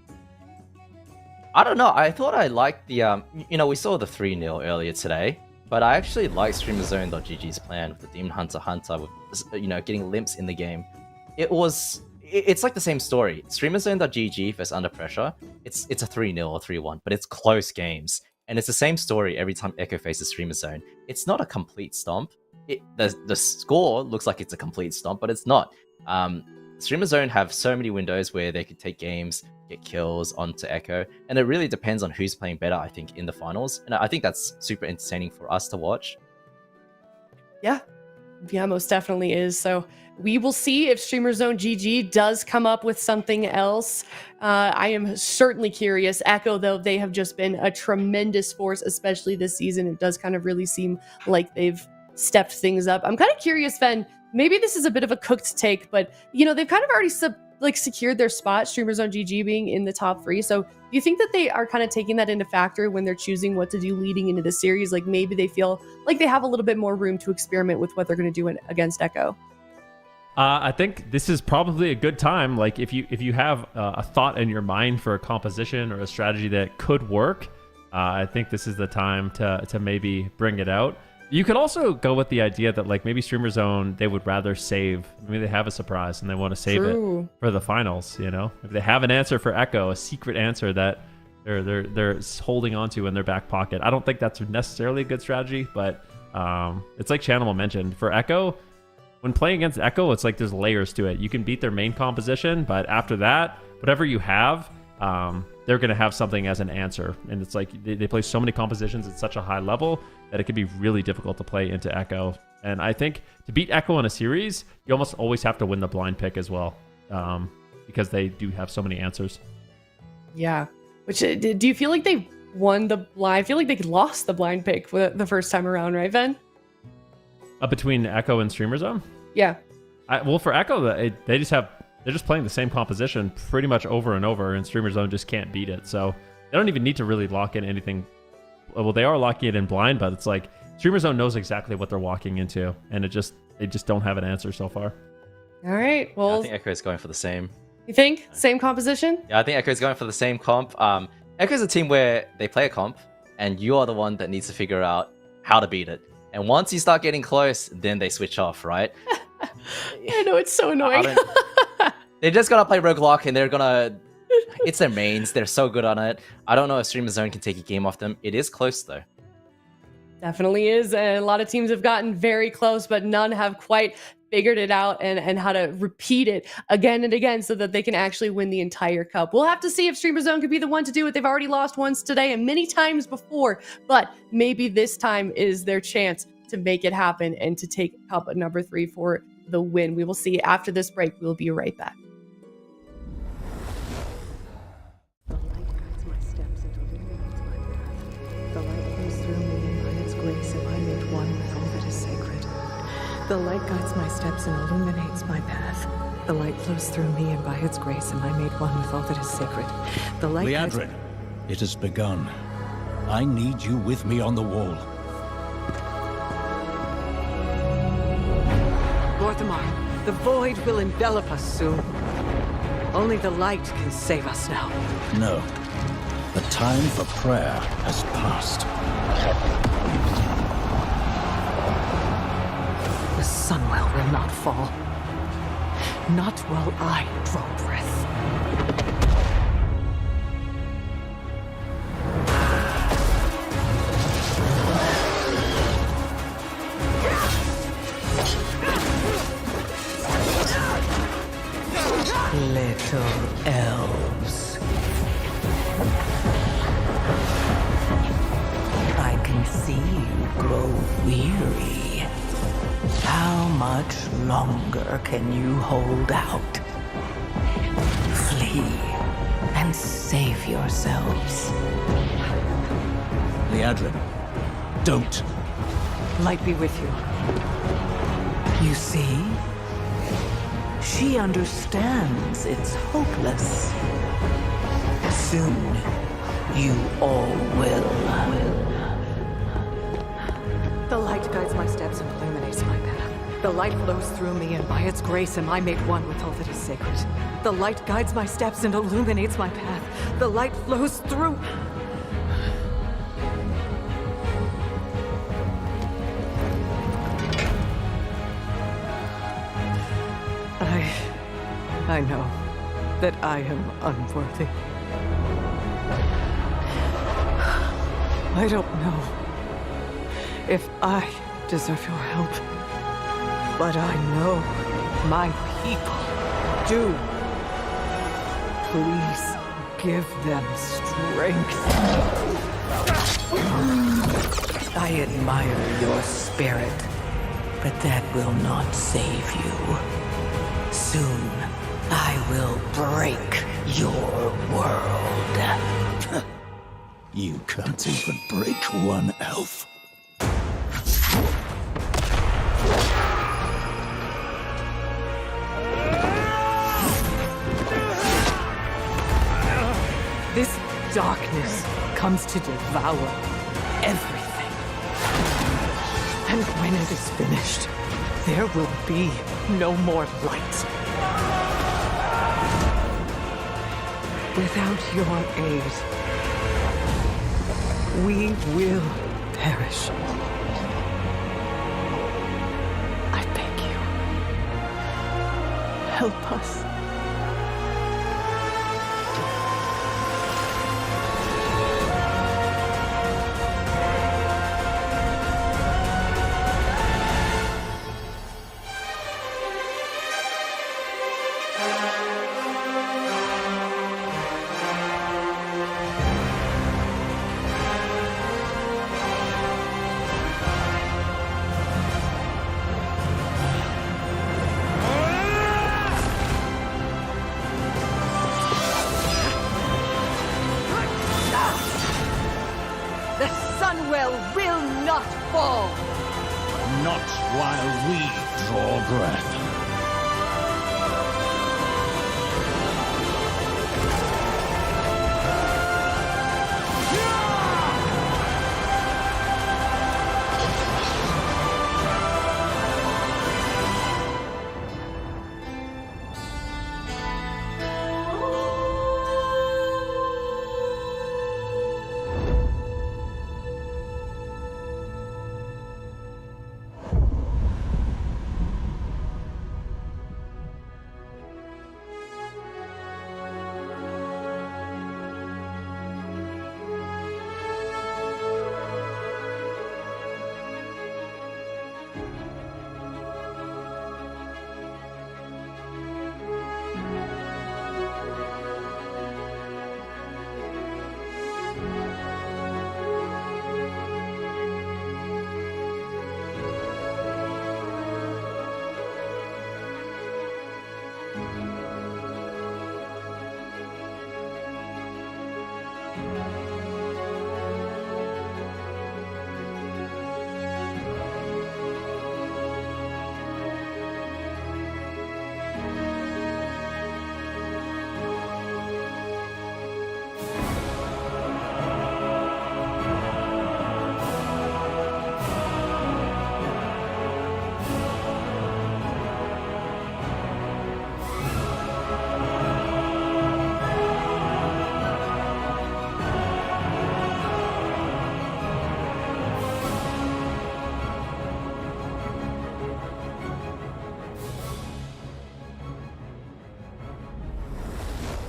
I don't know. I thought I liked the we saw the 3-0 earlier today, but I actually like StreamerZone.gg's plan with the Demon Hunter with getting limps in the game. It's like the same story. StreamerZone.gg versus Under Pressure. It's a 3-0 or 3-1, but it's close games. And it's the same story every time Echo faces StreamerZone. It's not a complete stomp. The score looks like it's a complete stomp, but it's not. StreamerZone have so many windows where they could take games, get kills onto Echo, and it really depends on who's playing better, I think, in the finals. And I think that's super entertaining for us to watch. Yeah, most definitely is. So we will see if StreamerZone GG does come up with something else. I am certainly curious. Echo, though, they have just been a tremendous force, especially this season. It does kind of really seem like they've stepped things up. I'm kind of curious, Ven. Maybe this is a bit of a cooked take, but they've kind of already secured their spot, StreamerZone GG being in the top 3. So do you think that they are kind of taking that into factor when they're choosing what to do leading into the series? Like maybe they feel like they have a little bit more room to experiment with what they're going to do against Echo. I think this is probably a good time. Like if you have a thought in your mind for a composition or a strategy that could work, I think this is the time to maybe bring it out. You could also go with the idea that like maybe StreamerZone, they would rather save. Maybe they have a surprise and they want to save it for the finals. If they have an answer for Echo, a secret answer that they're holding onto in their back pocket. I don't think that's necessarily a good strategy, but it's like Channel mentioned for Echo. When playing against Echo, it's like there's layers to it. You can beat their main composition, but after that, whatever you have, they're going to have something as an answer. And it's like they play so many compositions at such a high level that it can be really difficult to play into Echo. And I think to beat Echo in a series, you almost always have to win the blind pick as well, because they do have so many answers. Yeah. Which, do you feel like they won the blind? I feel like they lost the blind pick the first time around, right, Ven? Between Echo and StreamerZone? Yeah. Well, for Echo, they're just playing the same composition pretty much over and over, and StreamerZone just can't beat it. So they don't even need to really lock in anything. Well, they are locking it in blind, but it's like StreamerZone knows exactly what they're walking into, and they just don't have an answer so far. All right. Well, I think Echo is going for the same. You think same composition? Yeah, I think Echo is going for the same comp. Echo is a team where they play a comp, and you are the one that needs to figure out how to beat it. And once you start getting close, then they switch off, right? I know, it's so annoying. They're just gonna play Roguelock, and they're gonna... It's their mains. They're so good on it. I don't know if StreamerZone can take a game off them. It is close, though. Definitely is. And a lot of teams have gotten very close, but none have quite figured it out and how to repeat it again and again so that they can actually win the entire cup. We'll have to see if StreamerZone could be the one to do it. They've already lost once today and many times before, but maybe this time is their chance to make it happen and to take cup at number 3 for the win. We will see after this break. We'll be right back. The light guides my steps and illuminates my path. The light flows through me, and by its grace am I made one with all that is sacred. The light Liadrin, it has begun. I need you with me on the wall. Lorthamar, the void will envelop us soon. Only the light can save us now. No. The time for prayer has passed. The Sunwell will not fall. Not while I draw breath. Little elves. I can see you grow weary. How much longer can you hold out? Flee and save yourselves. Liadrin, don't. Light be with you. You see? She understands it's hopeless. Soon, you all will. The light guides my steps and illuminates my path. The light flows through me, and by its grace am I made one with all that is sacred. The light guides my steps and illuminates my path. The light flows through... I know that I am unworthy. I don't know if I deserve your help, but I know my people do. Please give them strength. I admire your spirit, but that will not save you. Soon, I will break your world. You can't even break one elf. This darkness comes to devour everything. And when it is finished, there will be no more light. Without your aid, we will perish. I beg you, help us. The Sunwell will not fall! Not while we draw breath.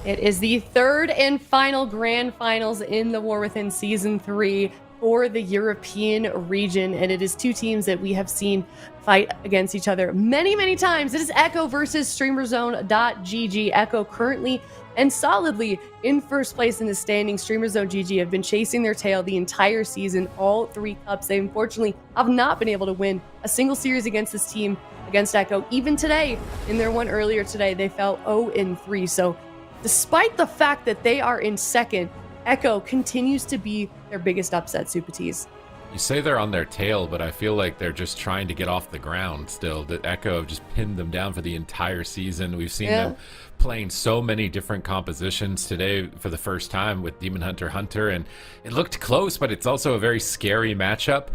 It is the third and final grand finals in the War Within Season 3 for the European region, and it is two teams that we have seen fight against each other many, many times. It is Echo versus StreamerZone.gg. Echo currently and solidly in first place in the standing. StreamerZone.gg have been chasing their tail the entire season, all three cups. They unfortunately have not been able to win a single series against this team, against Echo. Even today, in their one earlier today, they fell 0-3. So despite the fact that they are in second, Echo continues to be their biggest upset, Super Tees. You say they're on their tail, but I feel like they're just trying to get off the ground still. That Echo have just pinned them down for the entire season. We've seen them playing so many different compositions today for the first time with Demon Hunter Hunter, and it looked close, but it's also a very scary matchup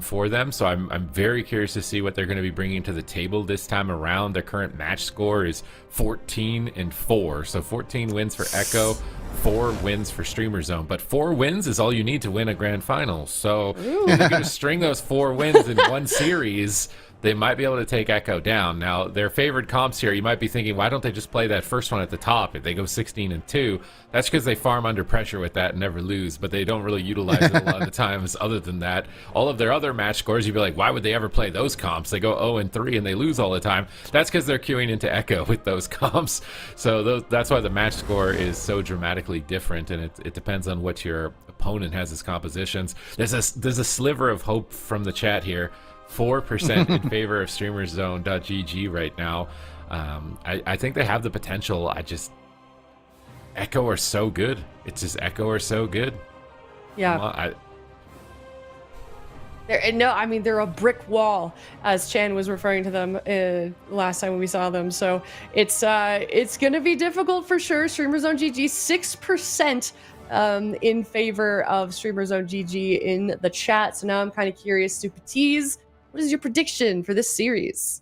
for them. So I'm very curious to see what they're going to be bringing to the table this time around. Their current match score is 14-4, so 14 wins for Echo, 4 wins for Streamer Zone. But 4 wins is all you need to win a grand final. So if they're going to string those 4 wins in one series, they might be able to take Echo down. Now, their favored comps here, you might be thinking, why don't they just play that first one at the top if they go 16-2? That's because they farm under pressure with that and never lose, but they don't really utilize it a lot of the times. Other than that, all of their other match scores, you'd be like, why would they ever play those comps? They go 0-3 and they lose all the time. That's because they're queuing into Echo with those comps. So that's why the match score is so dramatically different, and it depends on what your opponent has as compositions. There's a sliver of hope from the chat here. 4% in favor of StreamerZone.gg right now. I think they have the potential. Echo are so good. It's just Echo are so good. Yeah. They're a brick wall, as Chan was referring to them last time we saw them. So it's going to be difficult for sure. StreamerZone.gg 6% in favor of StreamerZone.gg in the chat. So now I'm kind of curious to Patiz. What is your prediction for this series?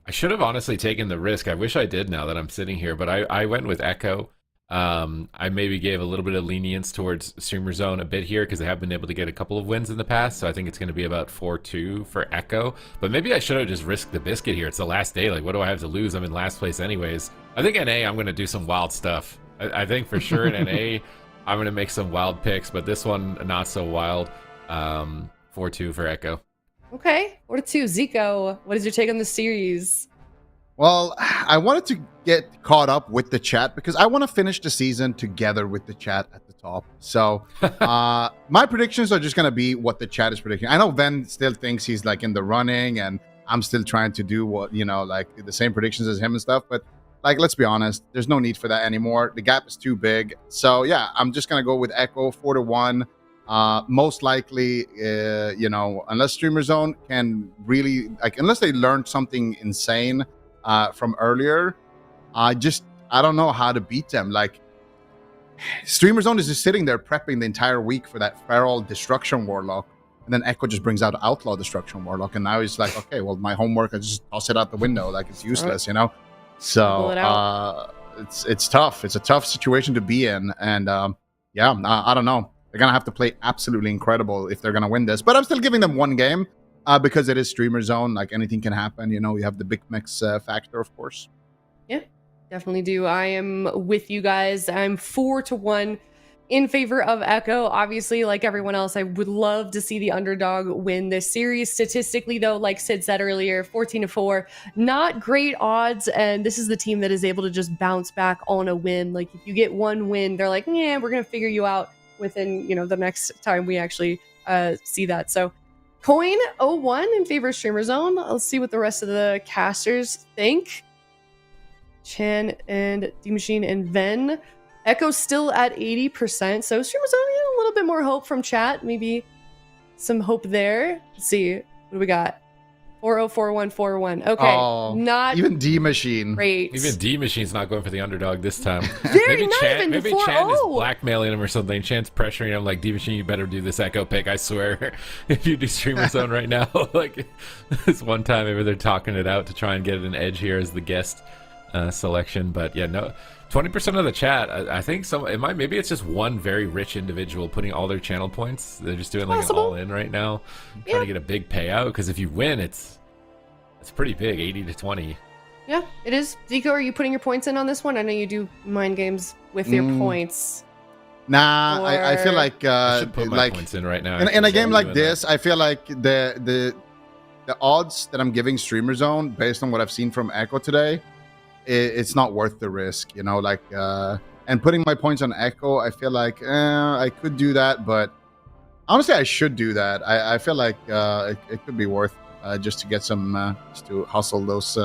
I should have honestly taken the risk. I wish I did now that I'm sitting here, but I went with Echo. I maybe gave a little bit of lenience towards Streamer Zone a bit here because they have been able to get a couple of wins in the past, so I think it's going to be about 4-2 for Echo. But maybe I should have just risked the biscuit here. It's the last day. Like, what do I have to lose? I'm in last place anyways. I think NA, I'm going to do some wild stuff. I think for sure in NA, I'm going to make some wild picks, but this one, not so wild. 4-2 for Echo. Okay, 4-2. Zico, what is your take on the series? Well, I wanted to get caught up with the chat because I want to finish the season together with the chat at the top. So my predictions are just going to be what the chat is predicting. I know Ven still thinks he's like in the running, and I'm still trying to do what, like the same predictions as him and stuff. But like, let's be honest, there's no need for that anymore. The gap is too big. So yeah, I'm just going to go with Echo 4-1. Most likely, unless Streamer Zone can really, unless they learned something insane from earlier, I don't know how to beat them. Like, Streamer Zone is just sitting there prepping the entire week for that Feral Destruction Warlock, and then Echo just brings out Outlaw Destruction Warlock, and now he's like, okay, well, my homework, I just toss it out the window, like it's useless, So it's tough. It's a tough situation to be in, and I don't know. They're going to have to play absolutely incredible if they're going to win this. But I'm still giving them one game because it is Streamer Zone. Like, anything can happen. You have the big mix factor, of course. Yeah, definitely do. I am with you guys. I'm 4-1 in favor of Echo. Obviously, like everyone else, I would love to see the underdog win this series. Statistically, though, like Sid said earlier, 14-4, not great odds. And this is the team that is able to just bounce back on a win. Like, if you get one win, they're like, yeah, we're going to figure you out within the next time we actually see that. So Coin 0-1 in favor of Streamer Zone. Let's see what the rest of the casters think. Chan and D-Machine and Ven. Echo still at 80%. So Streamer Zone, a little bit more hope from chat. Maybe some hope there. Let's see. What do we got? 4-0-4-1-4-1. Okay. Not even D-Machine. Great. Even D-Machine's not going for the underdog this time. Maybe Chan is blackmailing him or something. Chan's pressuring him like, D-Machine, you better do this Echo pick. I swear. If you do Streamer Zone right now. Like, this one time maybe they're talking it out to try and get an edge here as the guest selection. But yeah, no. 20% of the chat, I think maybe it's just one very rich individual putting all their channel points. They're just doing like an all-in right now, trying to get a big payout. Because if you win, it's pretty big, 80-20. Yeah, it is. Zico, are you putting your points in on this one? I know you do mind games with your points. Nah, I feel like I should put my points in right now. In a game like this, I feel like the odds that I'm giving Streamer Zone based on what I've seen from Echo today, it's not worth the risk, and putting my points on Echo, I feel like I could do that, but honestly I should do that. I feel like it could be worth just to get some just to hustle those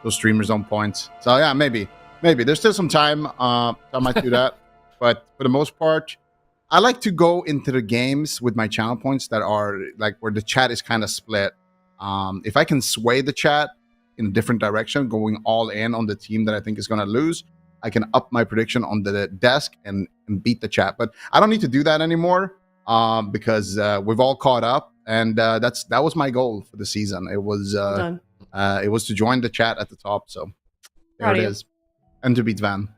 Streamer Zone points. So yeah, maybe there's still some time. I might do that, but for the most part, I like to go into the games with my channel points that are like where the chat is kind of split. If I can sway the chat in a different direction, going all in on the team that I think is going to lose, I can up my prediction on the desk and beat the chat. But I don't need to do that anymore because we've all caught up, and that was my goal for the season. It was to join the chat at the top. So there it is, and to beat Van.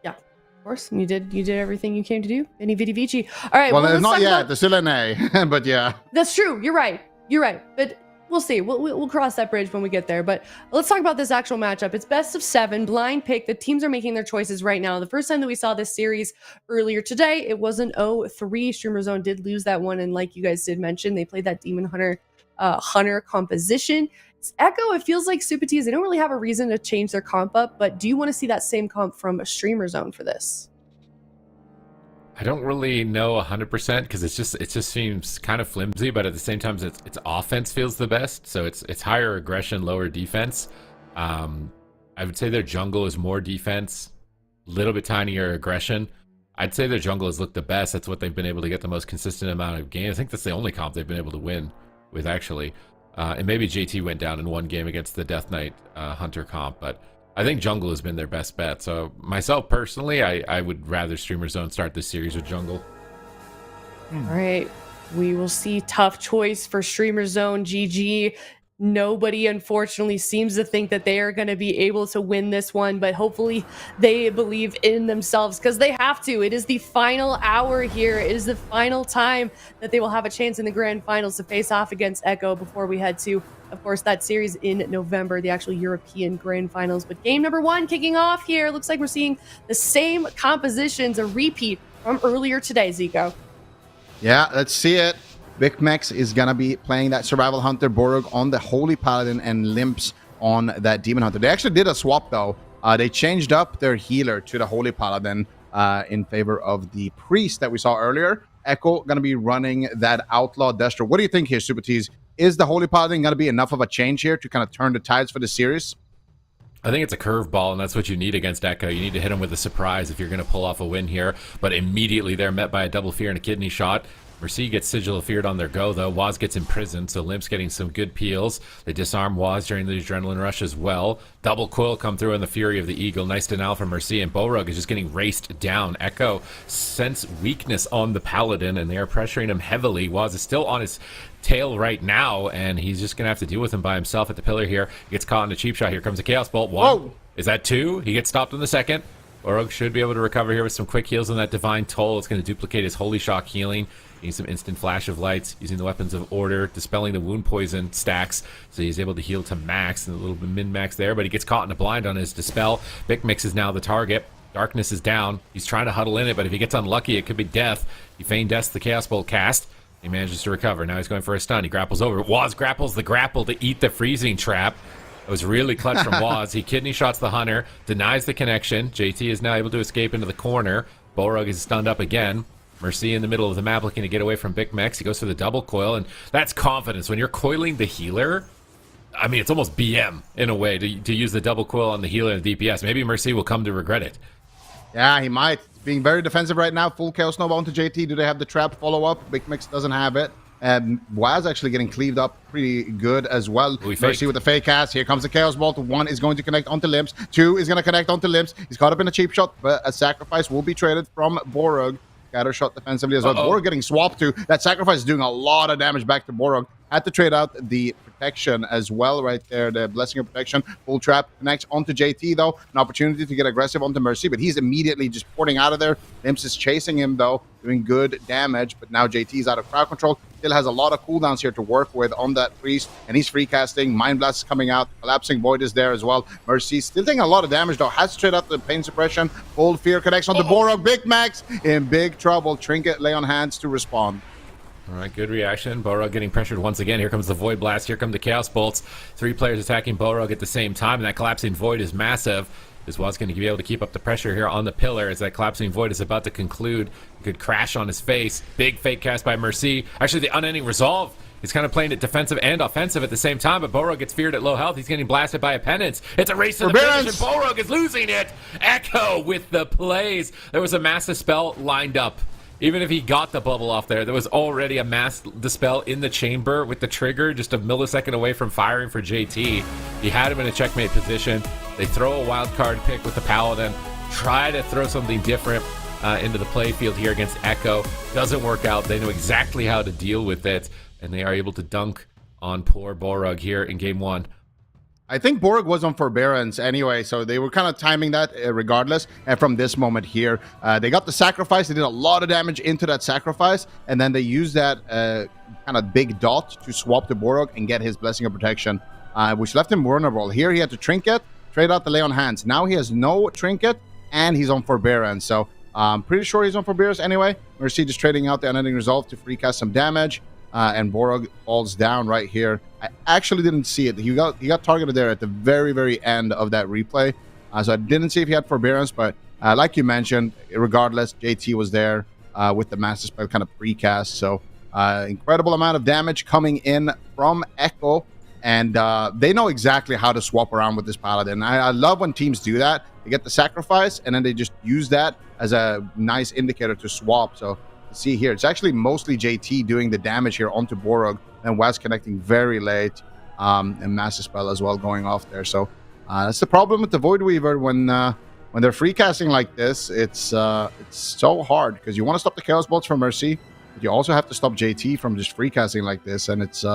Yeah, of course. And you did everything you came to do. Any Vidi Vici. All right. Well, not yet. There's still an A, but yeah. That's true. You're right. But we'll see. We'll cross that bridge when we get there. But let's talk about this actual matchup. It's best of 7, blind pick. The teams are making their choices right now. The first time that we saw this series earlier today, it was an 0-3. Streamer Zone did lose that one. And like you guys did mention, they played that Demon Hunter composition. It's Echo, it feels like Supatees, they don't really have a reason to change their comp up. But do you want to see that same comp from a Streamer Zone for this? I don't really know 100% because it just seems kind of flimsy, but at the same time, its offense feels the best. So it's higher aggression, lower defense. I would say their jungle is more defense, a little bit tinier aggression. I'd say their jungle has looked the best. That's what they've been able to get the most consistent amount of games. I think that's the only comp they've been able to win with, actually. And maybe JT went down in one game against the Death Knight Hunter comp, but I think jungle has been their best bet. So myself personally, I would rather Streamer Zone start this series with jungle. All right. We will see. Tough choice for Streamer Zone. GG. Nobody, unfortunately, seems to think that they are going to be able to win this one, but hopefully they believe in themselves because they have to. It is the final hour here. It is the final time that they will have a chance in the grand finals to face off against Echo before we head to, of course, that series in November, the actual European grand finals. But game number 1 kicking off here. Looks like we're seeing the same compositions, a repeat from earlier today, Zico. Yeah, let's see it. Big Max is going to be playing that Survival Hunter Borog on the Holy Paladin and Limps on that Demon Hunter. They actually did a swap, though. They changed up their healer to the Holy Paladin in favor of the Priest that we saw earlier. Echo going to be running that Outlaw Destro. What do you think here, Supatees? Is the Holy Paladin going to be enough of a change here to kind of turn the tides for the series? I think it's a curveball, and that's what you need against Echo. You need to hit him with a surprise if you're going to pull off a win here. But immediately they're met by a double fear and a kidney shot. Mercy gets Sigil of Feared on their go, though. Waz gets imprisoned, so Limp's getting some good peels. They disarm Waz during the Adrenaline Rush as well. Double Quill come through in the Fury of the Eagle. Nice denial from Mercy, and Borog is just getting raced down. Echo sense weakness on the Paladin, and they are pressuring him heavily. Waz is still on his tail right now, and he's just going to have to deal with him by himself at the pillar here. He gets caught in a cheap shot. Here comes a Chaos Bolt. 1. Whoa. Is that 2? He gets stopped in the second. Borog should be able to recover here with some quick heals on that Divine Toll. It's going to duplicate his Holy Shock healing. Getting some instant Flash of Lights, using the Weapons of Order, dispelling the wound poison stacks, so he's able to heal to max and a little bit min-max there, but he gets caught in a blind on his Dispel. Big Mix is now the target. Darkness is down. He's trying to huddle in it, but if he gets unlucky, it could be death. He feigned death the Chaos Bolt cast. He manages to recover. Now he's going for a stun. He grapples over. Waz grapples the grapple to eat the freezing trap. It was really clutch from Waz. He kidney shots the Hunter, denies the connection. JT is now able to escape into the corner. Borog is stunned up again. Mercy in the middle of the map looking to get away from Big Mex. He goes for the double coil, and that's confidence. When you're coiling the healer, I mean, it's almost BM in a way to use the double coil on the healer and the DPS. Maybe Mercy will come to regret it. Yeah, he might. Being very defensive right now. Full Chaos Nova onto JT. Do they have the trap follow-up? Big Mix doesn't have it. Waz actually getting cleaved up pretty good as well. Mercy with the fake cast. Here comes the Chaos Bolt. 1 is going to connect onto Limps. 2 is going to connect onto Limps. He's caught up in a cheap shot, but a sacrifice will be traded from Borog. Scatter shot defensively as well. Borog getting swapped too. That sacrifice is doing a lot of damage back to Borog. Had to trade out the protection as well right there. The Blessing of Protection. Full trap connects onto JT though. An opportunity to get aggressive onto Mercy, but he's immediately just porting out of there. Limps is chasing him though, doing good damage, but now JT is out of crowd control. Still has a lot of cooldowns here to work with on that Priest, and he's free casting. Mind Blast is coming out. Collapsing Void is there as well. Mercy still taking a lot of damage though. Has to trade out the Pain Suppression. Full Fear connects onto Borog. Big Max in big trouble. Trinket lay on hands to respond. All right, good reaction. Borog getting pressured once again. Here comes the Void Blast. Here come the Chaos Bolts. 3 players attacking Borog at the same time, and that Collapsing Void is massive. Is Waz going to be able to keep up the pressure here on the pillar as that Collapsing Void is about to conclude. Could crash on his face. Big fake cast by Mercy. Actually, the Unending Resolve. He's kind of playing it defensive and offensive at the same time, but Borog gets feared at low health. He's getting blasted by a Penance. It's a race to the finish, and Borog is losing it. Echo with the plays. There was a massive spell lined up even if he got the bubble off there was already a mass dispel in the chamber with the trigger just a millisecond away from firing for JT. He had him in a checkmate position. They throw a wild card pick with the Paladin, try to throw something different into the play field here against Echo. Doesn't work out. They know exactly how to deal with it, and they are able to dunk on poor Borug here in game 1. I think Borg was on forbearance anyway, so they were kind of timing that regardless. And from this moment here, they got the sacrifice. They did a lot of damage into that sacrifice, and then they used that kind of big dot to swap to Borg and get his Blessing of Protection, which left him vulnerable. Here he had to Trinket, trade out the Lay on Hands. Now he has no Trinket, and he's on forbearance. So I'm pretty sure he's on forbearance anyway. Mercy just trading out the Unending Resolve to free cast some damage. And Borg falls down right here. I actually didn't see it. He got targeted there at the very, very end of that replay. So I didn't see if he had forbearance, but like you mentioned, regardless, JT was there with the Master Spell kind of precast. So incredible amount of damage coming in from Echo. And they know exactly how to swap around with this Paladin. I love when teams do that. They get the sacrifice, and then they just use that as a nice indicator to swap. So see here, it's actually mostly JT doing the damage here onto Borug, and Wes connecting very late, and Master Spell as well going off there. So that's the problem with the Void Weaver when they're free casting like this. It's so hard because you want to stop the Chaos Bolts from Mercy, but you also have to stop JT from just free casting like this, and it's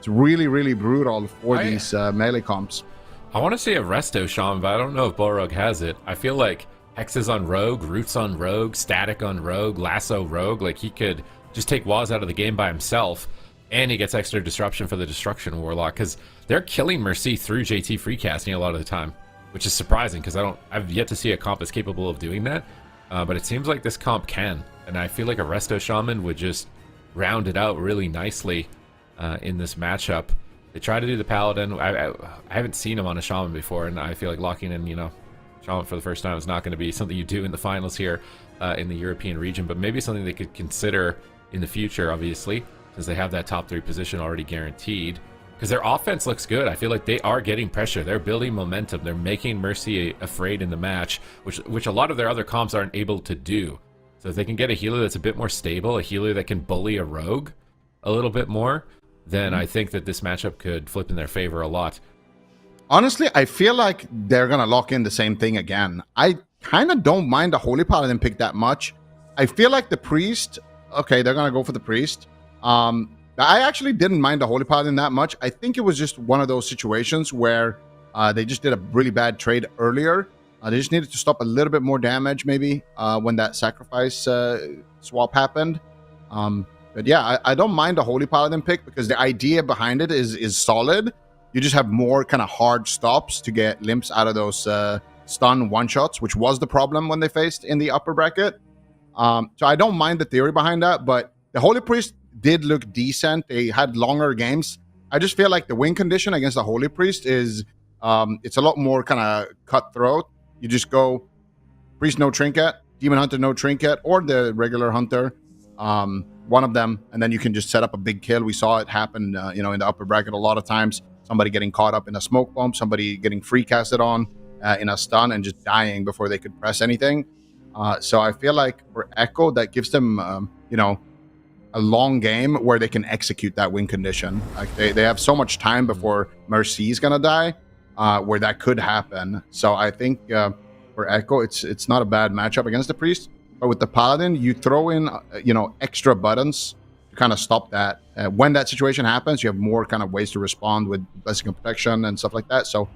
really, really brutal for these melee comps. I want to say a Resto Shaman, but I don't know if Borug has it. I feel like Hexes on Rogue, Roots on Rogue, Static on Rogue, Lasso Rogue. Like, he could just take Waz out of the game by himself, and he gets extra disruption for the Destruction Warlock, because they're killing Mercy through JT free casting a lot of the time, which is surprising because I've yet to see a comp that's capable of doing that. But it seems like this comp can, and I feel like a Resto Shaman would just round it out really nicely in this matchup. They try to do the Paladin. I haven't seen him on a Shaman before, and I feel like locking in, Shaman for the first time is not going to be something you do in the finals here in the European region, but maybe something they could consider in the future, obviously, since they have that top 3 position already guaranteed. Because their offense looks good. I feel like they are getting pressure. They're building momentum. They're making Mercy afraid in the match, which a lot of their other comps aren't able to do. So if they can get a healer that's a bit more stable, a healer that can bully a rogue a little bit more, then I think that this matchup could flip in their favor a lot. Honestly, I feel like they're going to lock in the same thing again. I kind of don't mind the Holy Paladin pick that much. I feel like the Priest, okay, they're going to go for the Priest. I actually didn't mind the Holy Paladin that much. I think it was just one of those situations where they just did a really bad trade earlier. They just needed to stop a little bit more damage maybe when that sacrifice swap happened. But yeah, I don't mind the Holy Paladin pick because the idea behind it is solid. You just have more kind of hard stops to get limps out of those stun one-shots, which was the problem when they faced in the upper bracket. So I don't mind the theory behind that, but the Holy Priest did look decent. They had longer games. I just feel like the win condition against the Holy Priest is it's a lot more kind of cutthroat. You just go Priest no Trinket, Demon Hunter no Trinket, or the regular Hunter, one of them, and then you can just set up a big kill. We saw it happen in the upper bracket a lot of times. Somebody getting caught up in a smoke bomb, somebody getting free casted on in a stun and just dying before they could press anything. So I feel like for Echo, that gives them, a long game where they can execute that win condition. Like they have so much time before Mercy is going to die where that could happen. So I think for Echo, it's not a bad matchup against the Priest. But with the Paladin, you throw in, extra buttons to kind of stop that. When that situation happens, you have more kind of ways to respond with Blessing of Protection and stuff like that. So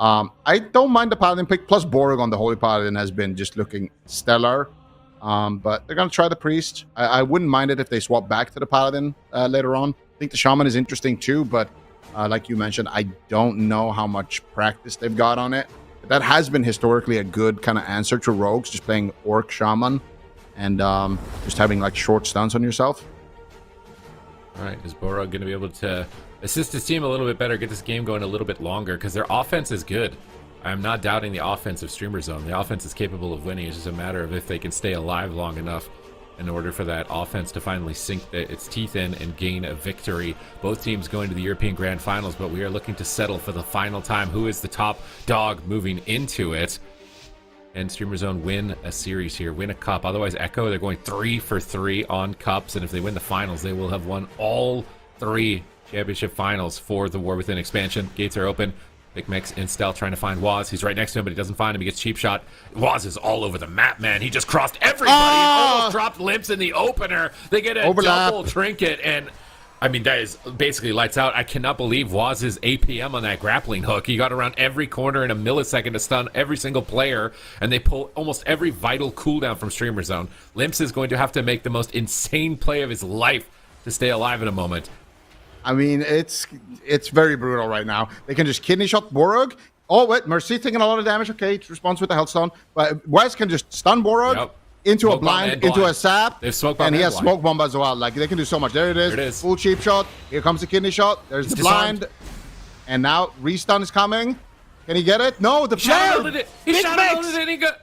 I don't mind the Paladin pick. Plus, Borg on the Holy Paladin has been just looking stellar. But they're going to try the Priest. I wouldn't mind it if they swap back to the Paladin later on. I think the Shaman is interesting too, but like you mentioned, I don't know how much practice they've got on it. That has been historically a good kind of answer to rogues, just playing Orc Shaman and just having like short stuns on yourself. All right, is Borog going to be able to assist his team a little bit better, get this game going a little bit longer? Because their offense is good. I'm not doubting the offense of Streamer Zone. The offense is capable of winning. It's just a matter of if they can stay alive long enough in order for that offense to finally sink its teeth in and gain a victory. Both teams going to the European Grand Finals, but we are looking to settle for the final time. Who is the top dog moving into it? and Streamer Zone win a series here, win a cup. Otherwise, Echo, they're going 3 for 3 on cups, and if they win the finals, they will have won all 3 championship finals for the War Within expansion. Gates are open. Big Mix in stealth trying to find Waz. He's right next to him, but he doesn't find him. He gets cheap shot. Waz is all over the map, man. He just crossed everybody and almost dropped Limps in the opener. They get a double trinket, and I mean, that is basically lights out. I cannot believe Waz's APM on that grappling hook. He got around every corner in a millisecond to stun every single player, and they pull almost every vital cooldown from Streamer Zone. Limps is going to have to make the most insane play of his life to stay alive in a moment. I mean, it's very brutal right now. They can just kidney shot Borog. Oh, wait, Mercy taking a lot of damage. Okay, it responds with the Healthstone. But Wes can just stun Borog into Smoke a blind, into a sap. They have smoke bomb and he has blind. smoke bomb as well. Like, they can do so much. There it is. There it is. Full cheap shot. Here comes the kidney shot. There's the disarmed. blind. And now restun is coming. Can he get it? No, the Shadow flare. melted it. He shadow melted it and he got...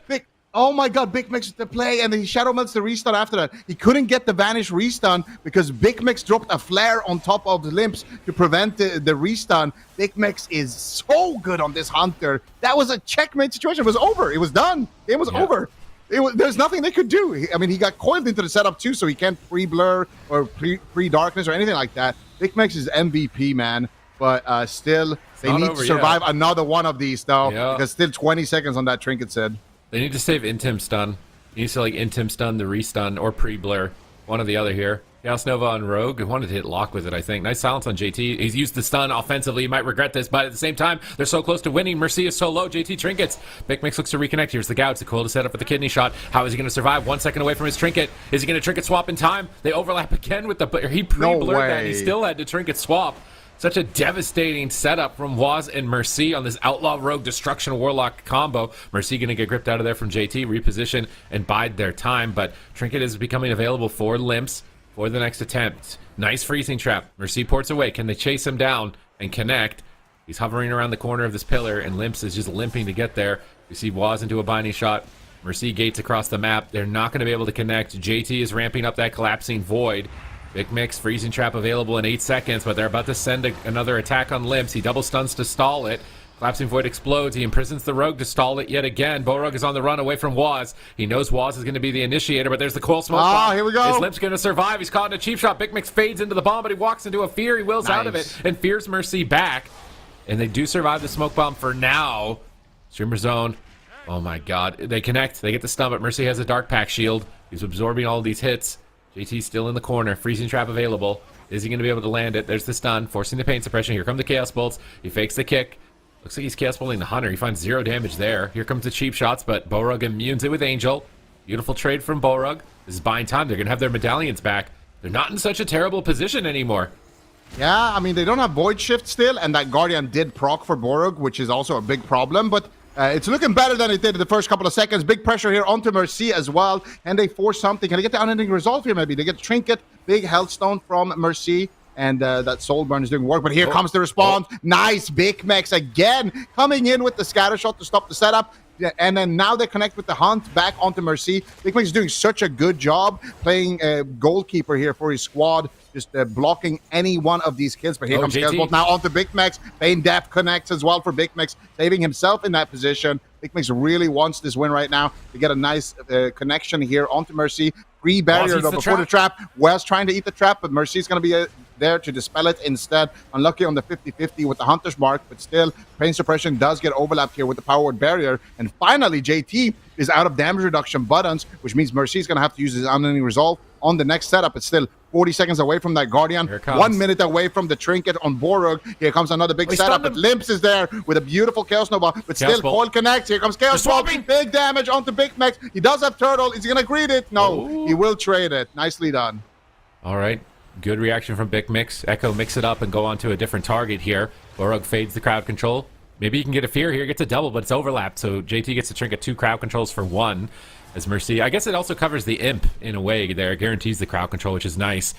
Oh my god, Big Mix with the play, and then he shadow melts the restun after that. He couldn't get the vanish restun because Big Mix dropped a flare on top of the Limps to prevent the restun. Big Mix is so good on this Hunter. That was a checkmate situation. It was over. It was done. It was over. There's nothing they could do. I mean, he got coiled into the setup too, so he can't pre-blur or pre-darkness or anything like that. Big Mix is MVP, man. But still, they need to survive another one of these, though, because still 20 seconds on that trinket said. They need to save Intim stun. He needs to like Intim stun the restun or pre-blur. One or the other here. Chaos Nova on Rogue. Wanted to hit lock with it, I think. Nice silence on JT. He's used the stun offensively. He might regret this, but at the same time, they're so close to winning. Mercy is so low. JT trinkets. Big Mix looks to reconnect. Here's the Gouts. The cool to set up for the kidney shot. How is he going to survive? 1 second away from his trinket. Is he going to trinket swap in time? They overlap again with the... He pre-blurred that. He still had to trinket swap. Such a devastating setup from Waz and Mercy on this Outlaw Rogue Destruction Warlock combo. Mercy going to get gripped out of there from JT, reposition, and bide their time. But Trinket is becoming available for Limps for the next attempt. Nice freezing trap. Mercy ports away. Can they chase him down and connect? He's hovering around the corner of this pillar, and Limps is just limping to get there. We see Waz into a binding shot. Mercy gates across the map. They're not going to be able to connect. JT is ramping up that collapsing void. Big Mix, freezing trap available in 8 seconds, but they're about to send another attack on Limps. He double stuns to stall it. Collapsing Void explodes. He imprisons the Rogue to stall it yet again. Borog is on the run away from Waz. He knows Waz is going to be the initiator, but there's the coil smoke bomb. Here we go. Is Limps going to survive? He's caught in a cheap shot. Big Mix fades into the bomb, but he walks into a fear. He wills out of it and fears Mercy back. And they do survive the smoke bomb for now. Streamer Zone. Oh my god. They connect. They get the stun, but Mercy has a Dark Pack shield. He's absorbing all of these hits. JT's still in the corner. Freezing trap available. Is he going to be able to land it? There's the stun, forcing the pain suppression. Here come the Chaos Bolts. He fakes the kick. Looks like he's Chaos Bolting the Hunter. He finds 0 damage there. Here comes the cheap shots, but Borug immunes it with Angel. Beautiful trade from Borug. This is buying time. They're going to have their medallions back. They're not in such a terrible position anymore. Yeah, I mean, they don't have Void Shift still, and that Guardian did proc for Borug, which is also a big problem, but it's looking better than it did in the first couple of seconds. Big pressure here onto Mercy as well. And they force something. Can they get the unending resolve here maybe? They get Trinket, big Healthstone from Mercy. And that Soul Burn is doing work. But here comes the response. Nice Big Mex again. Coming in with the scatter shot to stop the setup. And then now they connect with the Hunt back onto Mercy. Big Mex is doing such a good job playing goalkeeper here for his squad. Just blocking any one of these kills. But here comes Chaosbolt now onto Big Mex. Bane Depth connects as well for Big Mex, saving himself in that position. Big Mex really wants this win right now to get a nice connection here onto Mercy. Pre-barrier though before the trap. Wes trying to eat the trap, but Mercy's going to be there to dispel it instead. Unlucky on the 50-50 with the Hunter's Mark, but still, Pain Suppression does get overlapped here with the Power Word Barrier. And finally, JT is out of damage reduction buttons, which means Mercy's going to have to use his Unending Resolve on the next setup. It's still 40 seconds away from that Guardian. 1 minute away from the Trinket on Borug. Here comes another big setup, but Limps is there with a beautiful Chaos Nova, but still Coil connects. Here comes Chaos Bolt. Big damage onto Big Mex. He does have Turtle. Is he going to greet it? No, he will trade it. Nicely done. All right. Good reaction from Big Mix. Echo mix it up and go on to a different target here. Borug fades the crowd control. Maybe he can get a fear here, gets a double, but it's overlapped. So JT gets to Trinket 2 crowd controls for 1 as Mercy. I guess it also covers the Imp in a way there. Guarantees the crowd control, which is nice.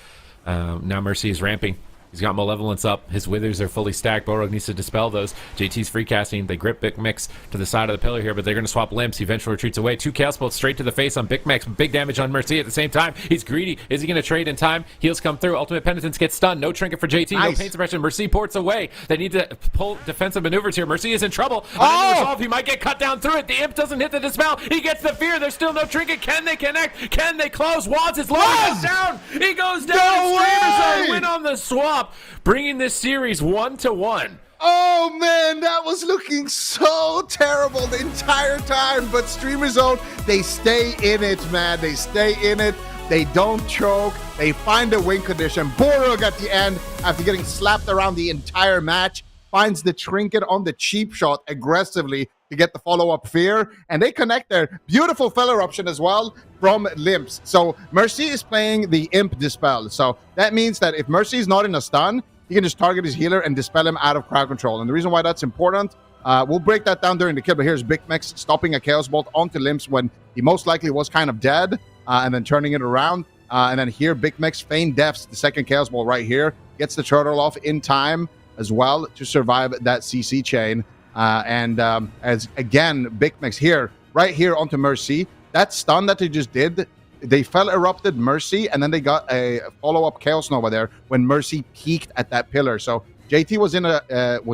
Now Mercy is ramping. He's got Malevolence up. His Withers are fully stacked. Borog needs to dispel those. JT's free casting. They grip Big Mix to the side of the pillar here, but they're going to swap limps. He eventually retreats away. 2 Chaos Bolts straight to the face on Big Mix. Big damage on Mercy at the same time. He's greedy. Is he going to trade in time? Heals come through. Ultimate Penitence gets stunned. No trinket for JT. Nice. No pain suppression. Mercy ports away. They need to pull defensive maneuvers here. Mercy is in trouble. Resolve. He might get cut down through it. The imp doesn't hit the dispel. He gets the fear. There's still no trinket. Can they connect? Can they close? Wads is low. He goes down. He goes down. No Streamer way! Zone win on the swap, bringing this series 1-1. Oh man, that was looking so terrible the entire time. But Streamer Zone, they stay in it, man. They stay in it. They don't choke. They find a win condition. Borog at the end, after getting slapped around the entire match, finds the trinket on the cheap shot aggressively to get the follow-up fear, and they connect their beautiful fell eruption as well from limps. So Mercy is playing the imp dispel. So that means that if Mercy is not in a stun, he can just target his healer and dispel him out of crowd control. And the reason why that's important, we'll break that down during the kill, but here's Big Mex stopping a Chaos Bolt onto limps when he most likely was kind of dead, and then turning it around. And then here, Big Mex feign deaths the second Chaos Bolt right here, gets the turtle off in time as well to survive that CC chain. As again, Big Mex here, right here onto Mercy. That stun that they just did, they fell erupted Mercy, and then they got a follow-up Chaos Nova there when Mercy peaked at that pillar. So JT was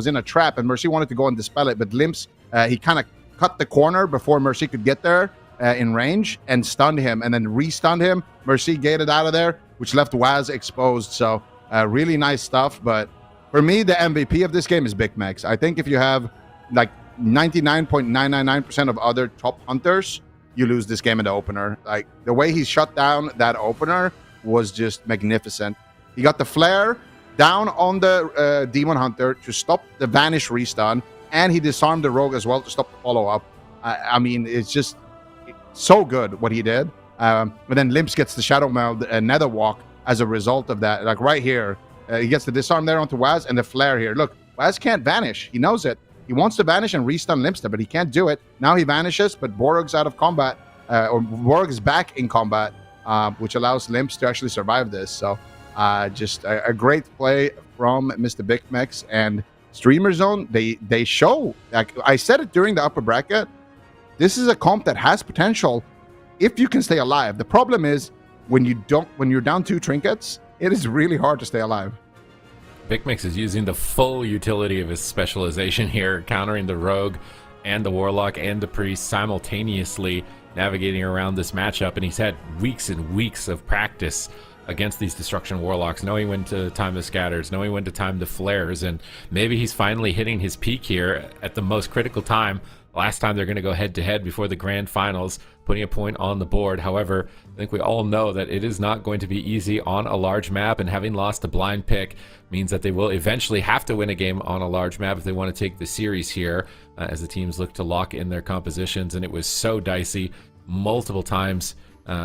in a trap, and Mercy wanted to go and dispel it, but Limps, he kind of cut the corner before Mercy could get there in range and stunned him, and then re-stunned him. Mercy gated out of there, which left Waz exposed. So really nice stuff. But for me, the MVP of this game is Big Mex. I think if you have like 99.999% of other top hunters, you lose this game in the opener. Like the way he shut down that opener was just magnificent. He got the flare down on the demon hunter to stop the vanish restun, and he disarmed the rogue as well to stop the follow-up. I mean, it's just so good what he did. But then Limps gets the shadow meld and nether walk as a result of that. Like right here, he gets the disarm there onto Waz and the flare here. Look, Waz can't vanish. He knows it. He wants to vanish and restun Limpster, but he can't do it. Now he vanishes, but Borog's out of combat, or Borog is back in combat, which allows Limps to actually survive this. So just a great play from Mr. Big Mex. And Streamer Zone, they show, like I said it during the upper bracket, this is a comp that has potential if you can stay alive. The problem is when you're down 2 trinkets, it is really hard to stay alive. Big Mix is using the full utility of his specialization here, countering the Rogue and the Warlock and the Priest simultaneously, navigating around this matchup. And he's had weeks and weeks of practice against these Destruction Warlocks, knowing when to time the scatters, knowing when to time the flares. And maybe he's finally hitting his peak here at the most critical time. Last time they're going to go head-to-head before the grand finals, putting a point on the board. However, I think we all know that it is not going to be easy on a large map, and having lost a blind pick means that they will eventually have to win a game on a large map if they want to take the series here, as the teams look to lock in their compositions. And it was so dicey multiple times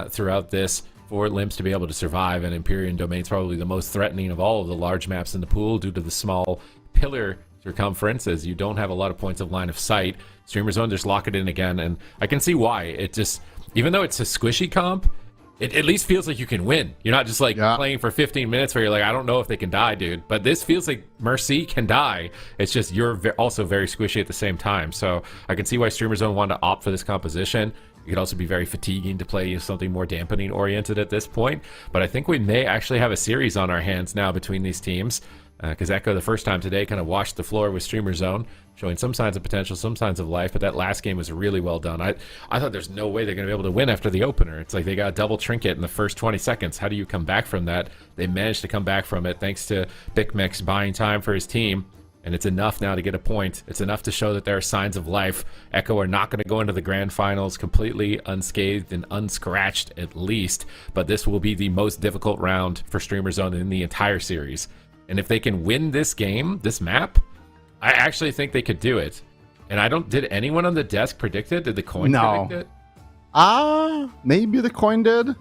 throughout this for Limps to be able to survive, and Empyrean Domain's probably the most threatening of all of the large maps in the pool due to the small pillar circumferences. You don't have a lot of points of line of sight. Streamer Zone just lock it in again, and I can see why. It just, even though it's a squishy comp, it at least feels like you can win. You're not just like playing for 15 minutes where you're like, I don't know if they can die, dude. But this feels like Mercy can die. It's just you're also very squishy at the same time. So I can see why Streamer Zone wanted to opt for this composition. It could also be very fatiguing to play something more dampening oriented at this point. But I think we may actually have a series on our hands now between these teams. Because Echo, the first time today, kind of washed the floor with Streamer Zone, showing some signs of potential, some signs of life, but that last game was really well done. I thought there's no way they're going to be able to win after the opener. It's like they got a double trinket in the first 20 seconds. How do you come back from that? They managed to come back from it thanks to Big Mex buying time for his team, and it's enough now to get a point. It's enough to show that there are signs of life. Echo are not going to go into the grand finals completely unscathed and unscratched at least, but this will be the most difficult round for Streamer Zone in the entire series. And if they can win this game, this map, I actually think they could do it. And did anyone on the desk predict it? Did the coin predict it? Maybe the coin did.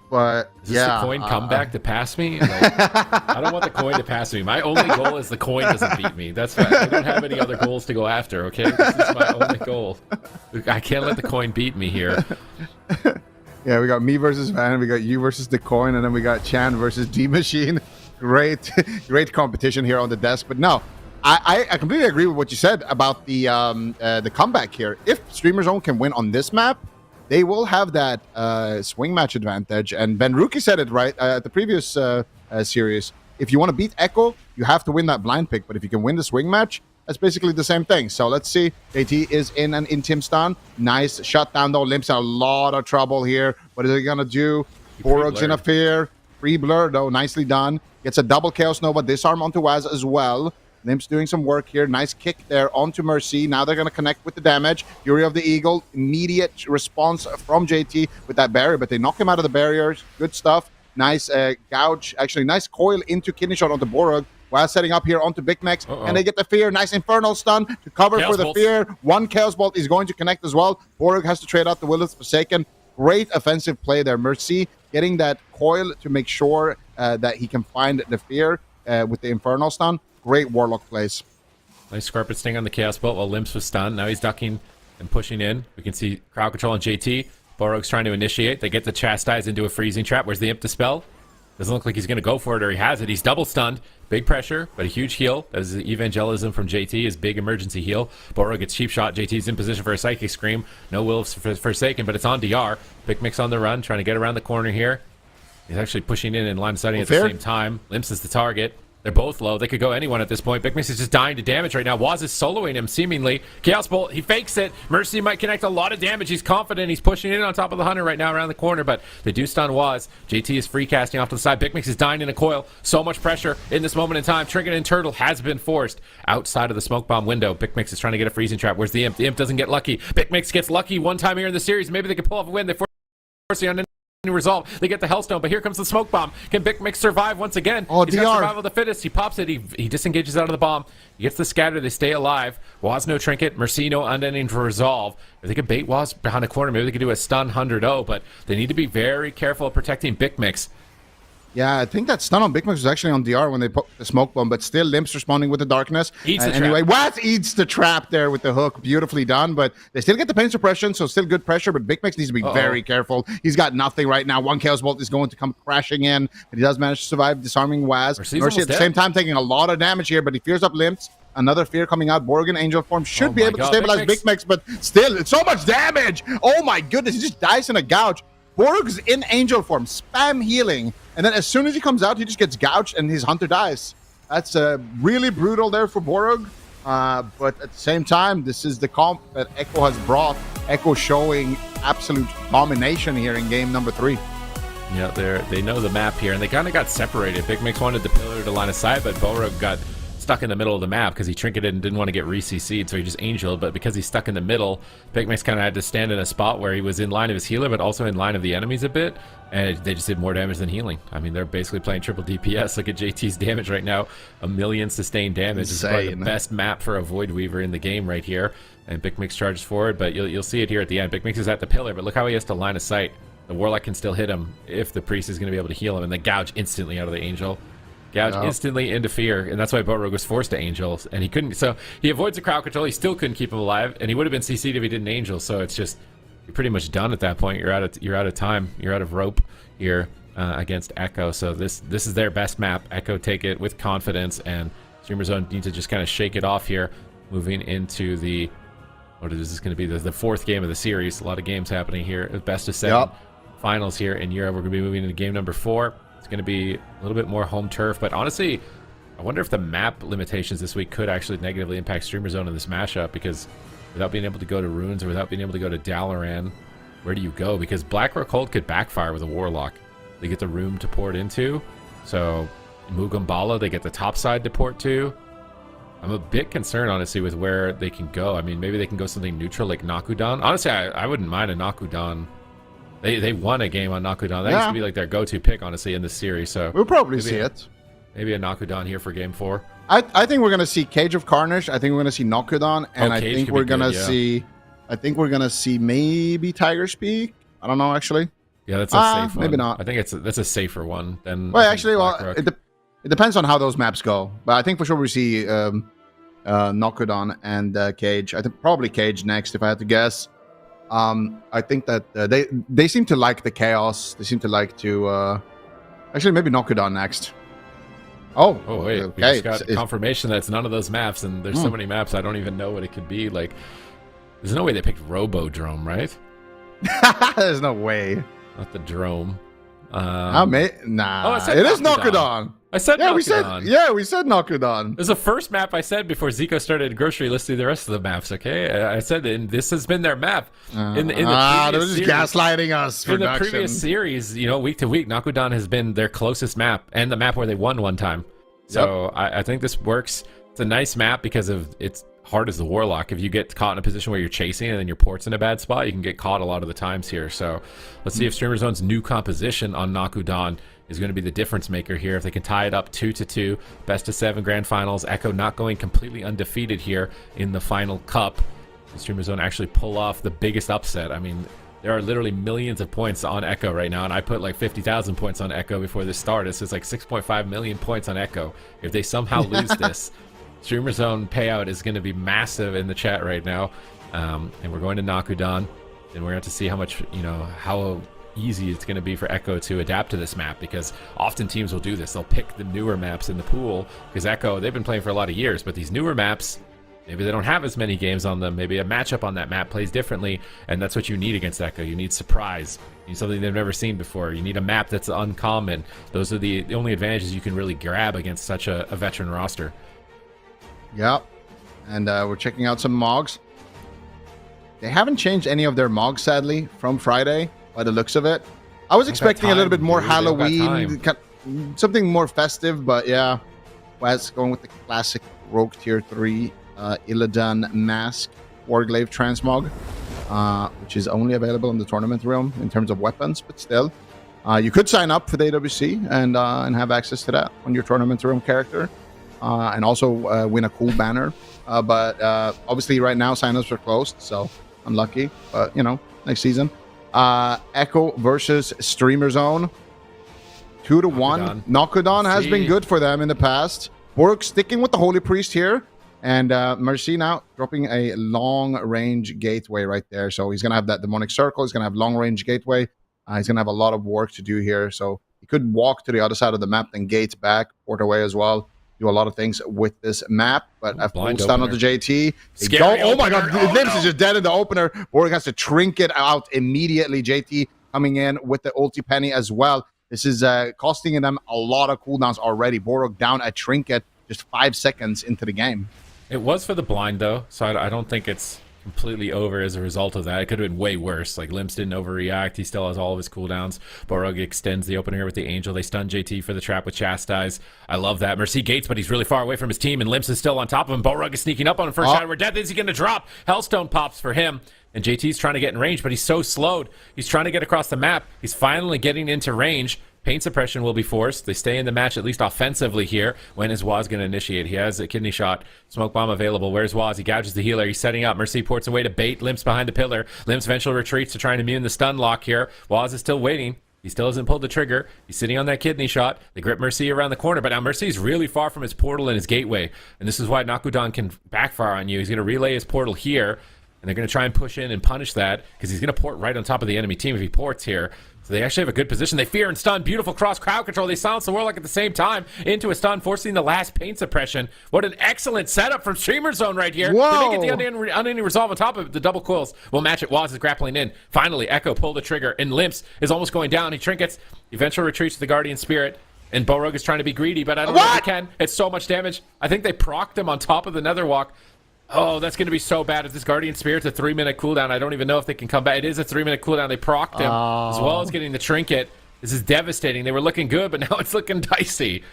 But is this the coin comeback to pass me? Like, I don't want the coin to pass me. My only goal is the coin doesn't beat me. That's fine. I don't have any other goals to go after, okay? This is my only goal. I can't let the coin beat me here. Yeah, we got me versus Van, we got you versus the coin, and then we got Chan versus D Machine. great, great competition here on the desk. But no, I completely agree with what you said about the comeback here. If Streamer Zone can win on this map, they will have that swing match advantage. And Ben Ruki said it right at the previous series. If you want to beat Echo, you have to win that blind pick. But if you can win the swing match, that's basically the same thing. So let's see. JT is in an Intim stun. Nice shutdown though. Limp's in a lot of trouble here. What is he gonna do? Borog's in a fear. Free blur though. Nicely done. Gets a double Chaos Nova. Disarm onto Waz as well. Limp's doing some work here. Nice kick there onto Mercy. Now they're going to connect with the damage. Fury of the Eagle. Immediate response from JT with that barrier, but they knock him out of the barriers. Good stuff. Nice gouge. Actually, nice coil into kidney shot onto Borog. While setting up here onto Big Max. And they get the fear. Nice Infernal stun to cover Chaos for the Bolts. fear. One Chaos Bolt is going to connect as well. Borog has to trade out the Will of the Forsaken. Great offensive play there. Mercy getting that coil to make sure that he can find the fear with the Infernal stun. Great Warlock plays. Nice Scarpet Sting on the Chaos Bolt while Limps was stunned. Now he's ducking and pushing in. We can see crowd control on JT. Borog's trying to initiate. They get the Chastise into a freezing trap. Where's the Imp Dispel? Doesn't look like he's going to go for it, or he has it. He's double stunned. Big pressure, but a huge heal. That is the Evangelism from JT, his big emergency heal. Borog gets cheap shot. JT's in position for a Psychic Scream. No Will of Forsaken, but it's on DR. Big Mix on the run, trying to get around the corner here. He's actually pushing in and line sighting at the same time. Limps is the target. They're both low. They could go anyone at this point. Big Mix is just dying to damage right now. Waz is soloing him, seemingly. Chaos Bolt, he fakes it. Mercy might connect a lot of damage. He's confident. He's pushing in on top of the Hunter right now around the corner, but they do stun Waz. JT is free casting off to the side. Big Mix is dying in a coil. So much pressure in this moment in time. Trinket and Turtle has been forced outside of the smoke bomb window. Big Mix is trying to get a freezing trap. Where's the Imp? The Imp doesn't get lucky. Big Mix gets lucky one time here in the series. Maybe they can pull off a win. They force the on resolve. They get the Hellstone, but here comes the smoke bomb. Can Big Mix survive once again? Oh, He's DR. got survival of the fittest. He pops it. He disengages out of the bomb. He gets the scatter. They stay alive. Waz no trinket. Mercy no unending to resolve. If they could bait Waz behind the corner, maybe they could do a stun 100-0, but they need to be very careful of protecting Big Mix. Yeah, I think that stun on Big Mix was actually on DR when they put the smoke bomb, but still Limp's responding with the darkness. Eats the anyway, trap. Waz eats the trap there with the hook. Beautifully done, but they still get the pain suppression, so still good pressure, but Big Mix needs to be very careful. He's got nothing right now. One Chaos Bolt is going to come crashing in, but he does manage to survive, disarming Waz. Mercy at the same time taking a lot of damage here, but he fears up Limps. Another fear coming out. Borg Angel form should be able to stabilize Big Mix, but still, it's so much damage. Oh my goodness, he just dies in a gouge. Borg's in Angel form, spam healing, and then as soon as he comes out, he just gets gouged and his Hunter dies. That's really brutal there for Borg, but at the same time, this is the comp that Echo has brought. Echo showing absolute domination here in game number 3. Yeah, they know the map here, and they kind of got separated. Big Mix wanted the pillar to line of sight, but Borog got stuck in the middle of the map because he trinketed and didn't want to get re-CC'd, so he just angeled. But because he's stuck in the middle, Big Mix kind of had to stand in a spot where he was in line of his healer, but also in line of the enemies a bit, and they just did more damage than healing. I mean, they're basically playing triple DPS. Look at JT's damage right now, 1 million sustained damage. This is probably the best map for a Void Weaver in the game right here, and Big Mix charges forward, but you'll see it here at the end. Big Mix is at the pillar, but look how he has to line of sight. The Warlock can still hit him if the Priest is going to be able to heal him, and they gouge instantly out of the Angel. Gouge instantly into fear, and that's why Borog was forced to Angel, and he couldn't. So he avoids the crowd control. He still couldn't keep him alive, and he would have been CC'd if he didn't Angel. So it's just you're pretty much done at that point. You're out of time. You're out of rope here against Echo. So this is their best map. Echo take it with confidence, and Streamer Zone need to just kind of shake it off here, moving into the what is this going to be? The fourth game of the series. A lot of games happening here. Best of 7 finals here in Europe. We're going to be moving into game number 4. It's going to be a little bit more home turf, but honestly, I wonder if the map limitations this week could actually negatively impact Streamer Zone in this matchup, because without being able to go to Runes or without being able to go to Dalaran, where do you go? Because Blackrock Hold could backfire with a Warlock. They get the room to port into, so Mugambala, they get the top side to port to. I'm a bit concerned, honestly, with where they can go. I mean, maybe they can go something neutral like Nakudan. Honestly, I wouldn't mind a Nakudan. They won a game on Nakudan. That used to be like their go-to pick, honestly, in this series. So we'll probably see it. Maybe a Nakudan here for game 4. I think we're gonna see Cage of Carnage. I think we're gonna see Nakudan, and I think we're gonna see. I think we're gonna see maybe Tiger's Peak. I don't know, actually. Yeah, that's a safe one. Maybe not. I think that's a safer one than. Well, actually, it depends on how those maps go. But I think for sure we see Nakudan and Cage. I think probably Cage next, if I had to guess. I think that they seem to like the chaos. They seem to like to actually maybe Nakudan next. Oh wait, we okay. just got confirmation that it's none of those maps, and there's so many maps I don't even know what it could be. Like, there's no way they picked Robodrome, right? There's no way. Not the drome. Nah, it is Nokudon. I said Yeah, Nokudon. we said Nokudon. It was the first map I said before Zico started grocery listing the rest of the maps. Okay, I said that this has been their map in the they're just series. gaslighting us. In the previous series, week to week, Nokudon has been their closest map and the map where they won one time. So I think this works. It's a nice map because of it's hard as the Warlock. If you get caught in a position where you're chasing and then your port's in a bad spot, you can get caught a lot of the times here. So let's see if Streamer Zone's new composition on Nokudon is going to be the difference maker here. If they can tie it up 2-2, best of 7 grand finals. Echo not going completely undefeated here in the final cup. Streamer Zone actually pull off the biggest upset. I mean, there are literally millions of points on Echo right now, and I put like 50,000 points on Echo before this started. This is like 6.5 million points on Echo. If they somehow lose this, Streamer Zone payout is going to be massive in the chat right now. And we're going to Nokudon, and we're going to have to see how much, how easy it's going to be for Echo to adapt to this map, because often teams will do this. They'll pick the newer maps in the pool, because Echo, they've been playing for a lot of years, but these newer maps, maybe they don't have as many games on them. Maybe a matchup on that map plays differently, and that's what you need against Echo. You need surprise. You need something they've never seen before. You need a map that's uncommon. Those are the only advantages you can really grab against such a veteran roster. Yep. And we're checking out some Mogs. They haven't changed any of their Mogs, sadly, from Friday, by the looks of it. I was expecting a little bit more Halloween, something more festive, but yeah. Wes going with the classic Rogue Tier 3 Illidan Mask Warglaive Transmog, which is only available in the tournament realm in terms of weapons, but still. You could sign up for the AWC and have access to that on your tournament realm character. And also win a cool banner. But obviously right now signups are closed, so unlucky. But, next season. Echo versus Streamer Zone. 2-1. Nokudon has been good for them in the past. Borg sticking with the Holy Priest here. And Mercy now dropping a long-range gateway right there. So he's going to have that Demonic Circle. He's going to have long-range gateway. He's going to have a lot of work to do here. So he could walk to the other side of the map, then gate back, port away as well. Do a lot of things with this map, but a full stun on the JT. Oh my god, Limbs is just dead in the opener. Borg has to trinket out immediately. JT coming in with the ulti penny as well. This is costing them a lot of cooldowns already. Borg down a trinket just 5 seconds into the game. It was for the blind though, so I don't think it's completely over as a result of that. It could have been way worse. Like, Limps didn't overreact. He still has all of his cooldowns. Borug extends the opener with the Angel. They stun JT for the trap with Chastise. I love that. Mercy gates, but he's really far away from his team, and Limps is still on top of him. Borug is sneaking up on him for a shot. Where death is he going to drop? Hellstone pops for him. And JT's trying to get in range, but he's so slowed. He's trying to get across the map. He's finally getting into range. Pain suppression will be forced. They stay in the match, at least offensively here. When is Waz going to initiate? He has a kidney shot. Smoke bomb available. Where's Waz? He gouges the healer. He's setting up. Mercy ports away to bait. Limps behind the pillar. Limps eventually retreats to try and immune the stun lock here. Waz is still waiting. He still hasn't pulled the trigger. He's sitting on that kidney shot. They grip Mercy around the corner, but now Mercy is really far from his portal and his gateway. And this is why Nokudon can backfire on you. He's going to relay his portal here, and they're going to try and push in and punish that, because he's going to port right on top of the enemy team if he ports here. So they actually have a good position. They fear and stun. Beautiful cross crowd control. They silence the Warlock at the same time into a stun, forcing the last pain suppression. What an excellent setup from Streamer Zone right here. Whoa. They make it the unending resolve on top of the double coils. We'll match it. Waz is grappling in. Finally, Echo pulled the trigger, and Limps is almost going down. He trinkets. Eventual retreats to the Guardian Spirit. And Borug is trying to be greedy, but I don't know if he can. It's so much damage. I think they procced him on top of the Netherwalk. Oh, that's going to be so bad. If this Guardian Spirit's a 3-minute cooldown, I don't even know if they can come back. It is a 3-minute cooldown. They procced him, as well as getting the trinket. This is devastating. They were looking good, but now it's looking dicey.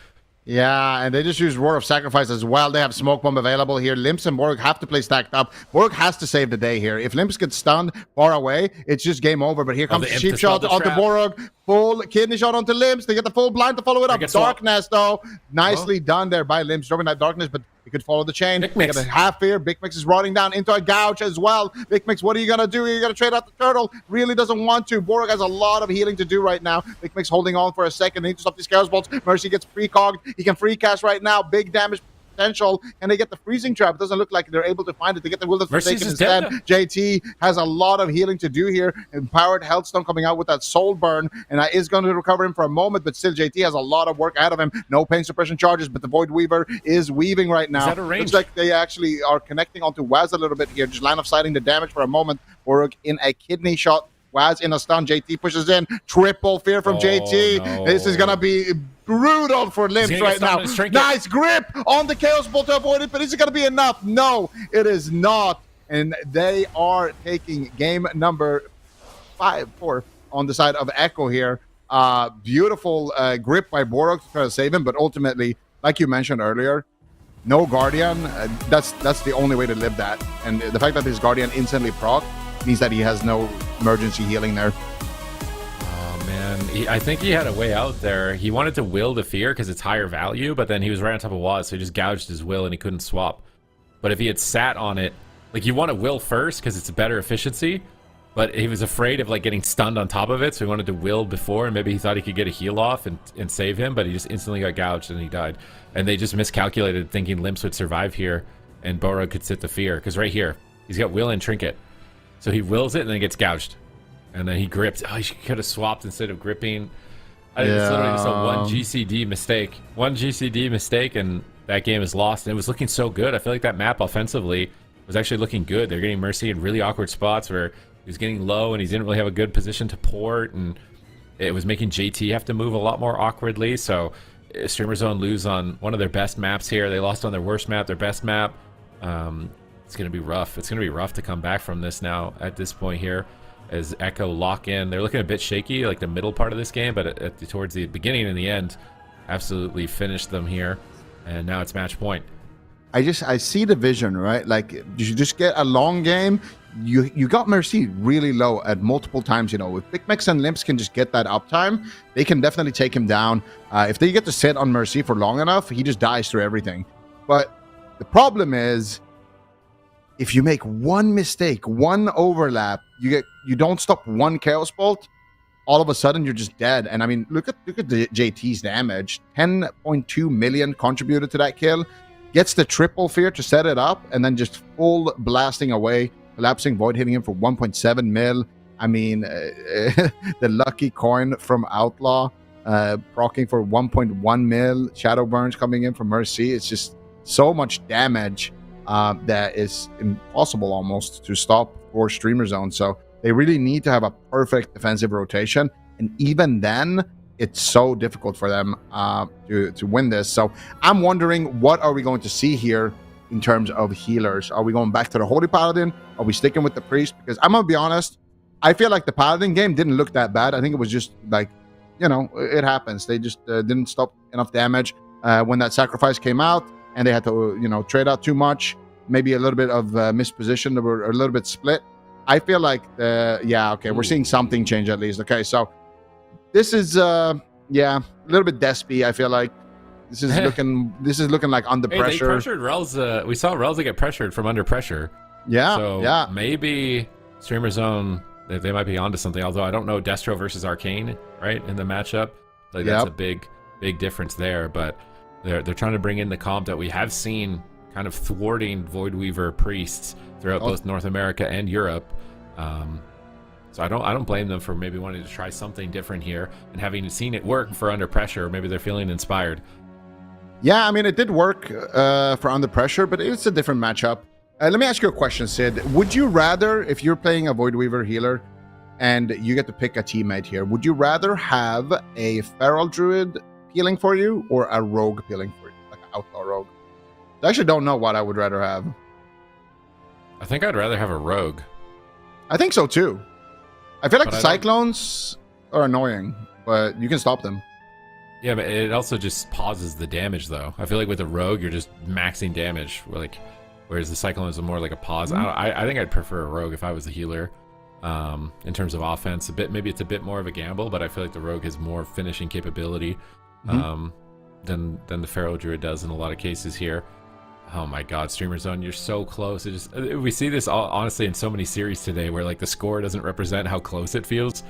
Yeah, and they just use Word of Sacrifice as well. They have Smoke Bomb available here. Limps and Borg have to play stacked up. Borg has to save the day here. If Limps gets stunned far away, it's just game over. But here comes the cheap shot onto Borg. Full kidney shot onto Limps. They get the full blind to follow it up. Darkness, though. Nicely done there by Limps, dropping that Darkness, but he could follow the chain. They got a half fear. Big Mix is rotting down into a gouge as well. Big Mix, what are you going to do? You're going to trade out the turtle. Really doesn't want to. Borg has a lot of healing to do right now. Big Mix holding on for a second. They need to stop these Chaos Bolts. Mercy gets precogged. He can free cast right now. Big damage potential. And they get the freezing trap. It doesn't look like they're able to find it. They get the Will of Mercy's Forsaken is dead. instead. JT has a lot of healing to do here. Empowered Healthstone coming out with that soul burn, and that is going to recover him for a moment, but still JT has a lot of work ahead of him. No pain suppression charges, but the Void Weaver is weaving right now. Is that a range? Looks like they actually are connecting onto Waz a little bit here, just line of sighting the damage for a moment. Boruk in a kidney shot. Waz in a stun. JT pushes in. Triple fear from JT. No. This is going to be brutal for Limbs right now. Nice grip on the Chaos Bolt to avoid it, but is it going to be enough? No, it is not. And they are taking game number 4 on the side of Echo here. Beautiful grip by Borok to try to save him, but ultimately, like you mentioned earlier, no Guardian. That's the only way to live that. And the fact that his Guardian instantly proc means that he has no emergency healing there. Oh man, I think he had a way out there. He wanted to will the fear because it's higher value, but then he was right on top of Waz, so he just gouged his will and he couldn't swap. But if he had sat on it, like you want to will first because it's a better efficiency, but he was afraid of like getting stunned on top of it, so he wanted to will before, and maybe he thought he could get a heal off and save him, but he just instantly got gouged and he died. And they just miscalculated thinking Limps would survive here and Borog could sit the fear, because right here he's got will and trinket, so he wills it and then gets gouged, and then he gripped. Oh, he could have swapped instead of gripping. It's literally just a one GCD mistake, and that game is lost. And it was looking so good. I feel like that map offensively was actually looking good. They're getting Mercy in really awkward spots where he was getting low and he didn't really have a good position to port, and it was making JT have to move a lot more awkwardly. So Streamer Zone lose on one of their best maps here. They lost on their worst map, their best map. It's going to be rough. It's going to be rough to come back from this now at this point here as Echo lock in. They're looking a bit shaky, like the middle part of this game, but towards the beginning and the end, absolutely finished them here. And now it's match point. I see the vision, right? Like you just get a long game. You got Mercy really low at multiple times. You know, if Big Mex and Limps can just get that uptime, they can definitely take him down. If they get to sit on Mercy for long enough, he just dies through everything. But the problem is, if you make one mistake, one overlap, you don't stop one Chaos Bolt, all of a sudden you're just dead. And I mean, look at the JT's damage. 10.2 million contributed to that kill. Gets the triple fear to set it up, and then just full blasting away. Collapsing Void hitting him for 1.7 mil. I mean, the lucky coin from Outlaw, proccing for 1.1 mil. Shadow Burns coming in from Mercy. It's just so much damage that is impossible almost to stop for Streamer Zone. So they really need to have a perfect defensive rotation. And even then, it's so difficult for them to win this. So I'm wondering, what are we going to see here in terms of healers? Are we going back to the Holy Paladin? Are we sticking with the Priest? Because I'm going to be honest, I feel like the Paladin game didn't look that bad. I think it was just like, you know, it happens. They just didn't stop enough damage when that sacrifice came out, and they had to, you know, trade out too much. Maybe a little bit of misposition. They were a little bit split. I feel like, we're seeing something change at least. Okay, so this is, a little bit despy. I feel like this is looking like under pressure. They pressured Relza. We saw Relza get pressured from under pressure. Yeah, Maybe Streamer Zone, they might be onto something. Although I don't know Destro versus Arcane, right, in the matchup. Like that's a big difference there. But they're trying to bring in the comp that we have seen kind of thwarting Voidweaver priests throughout both North America and Europe. So I don't blame them for maybe wanting to try something different here and having seen it work for under pressure. Maybe they're feeling inspired. Yeah, I mean, it did work for under pressure, but it's a different matchup. Let me ask you a question, Sid. Would you rather, if you're playing a Voidweaver healer and you get to pick a teammate here, would you rather have a Feral Druid healing for you or a Rogue healing for you, like an Outlaw Rogue? I actually don't know what I would rather have. I think I'd rather have a Rogue. I think so too. I feel like the Cyclones are annoying, but you can stop them. Yeah, but it also just pauses the damage, though. I feel like with a Rogue, you're just maxing damage, whereas the Cyclones are more like a pause. I think I'd prefer a Rogue if I was the healer. In terms of offense, maybe it's a bit more of a gamble, but I feel like the Rogue has more finishing capability than the Feral Druid does in a lot of cases here. Oh my God, Streamer Zone, you're so close. We see this honestly in so many series today where like the score doesn't represent how close it feels.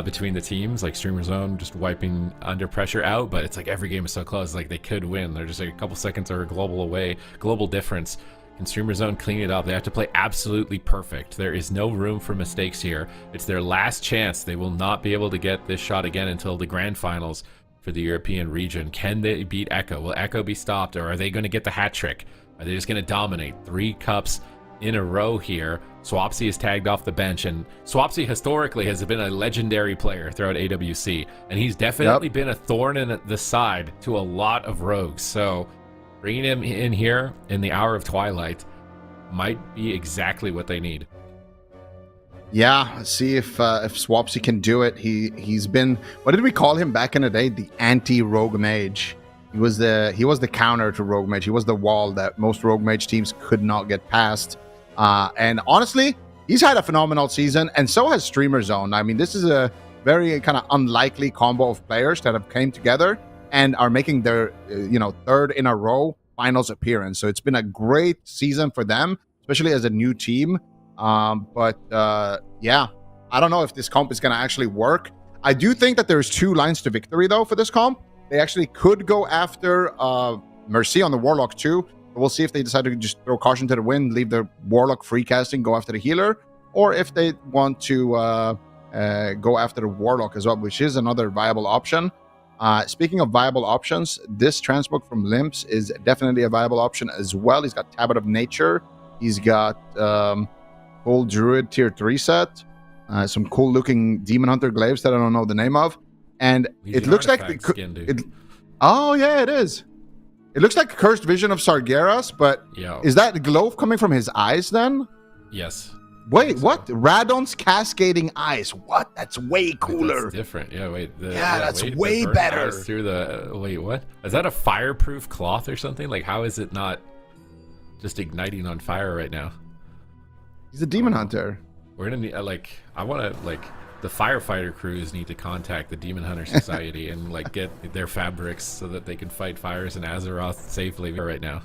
between the teams, like Streamer Zone just wiping Under Pressure out, but it's like every game is so close, like they could win. They're just like a couple seconds or a global difference. Can Streamer Zone clean it up? They have to play absolutely perfect. There is no room for mistakes here. It's their last chance. They will not be able to get this shot again until the grand finals for the European region. Can they beat Echo? Will Echo be stopped, or are they going to get the hat trick? Are they just going to dominate 3 cups in a row here? Swapsy is tagged off the bench, and Swapsy historically has been a legendary player throughout AWC, and he's definitely been a thorn in the side to a lot of rogues. So bringing him in here in the hour of twilight might be exactly what they need. Yeah, see if Swapsy can do it. He's been, what did we call him back in the day? The anti-rogue mage. He was the counter to rogue mage. He was the wall that most rogue mage teams could not get past. And honestly, he's had a phenomenal season, and so has Streamer Zone. I mean, this is a very kind of unlikely combo of players that have came together and are making their 3rd in a row finals appearance. So it's been a great season for them, especially as a new team. But yeah, I don't know if this comp is going to actually work. I do think that there's 2 lines to victory though for this comp. They actually could go after Mercy on the Warlock too. We'll see if they decide to just throw caution to the wind, leave the Warlock free casting, go after the healer, or if they want to go after the Warlock as well, which is another viable option. Speaking of viable options, this transmog from Limps is definitely a viable option as well. He's got Tablet of Nature. He's got Full Druid Tier 3 set. Some cool looking Demon Hunter glaives that I don't know the name of. And it looks like... oh, yeah, it is. It looks like Cursed Vision of Sargeras, but is that glove coming from his eyes then? Yes. Wait, what? Radon's cascading eyes. What? That's way cooler. That's different. Yeah, wait. That's way better. Through the wait, what? Is that a fireproof cloth or something? Like, how is it not just igniting on fire right now? He's a demon hunter. We're gonna need I want to the firefighter crews need to contact the Demon Hunter Society and get their fabrics so that they can fight fires in Azeroth safely right now.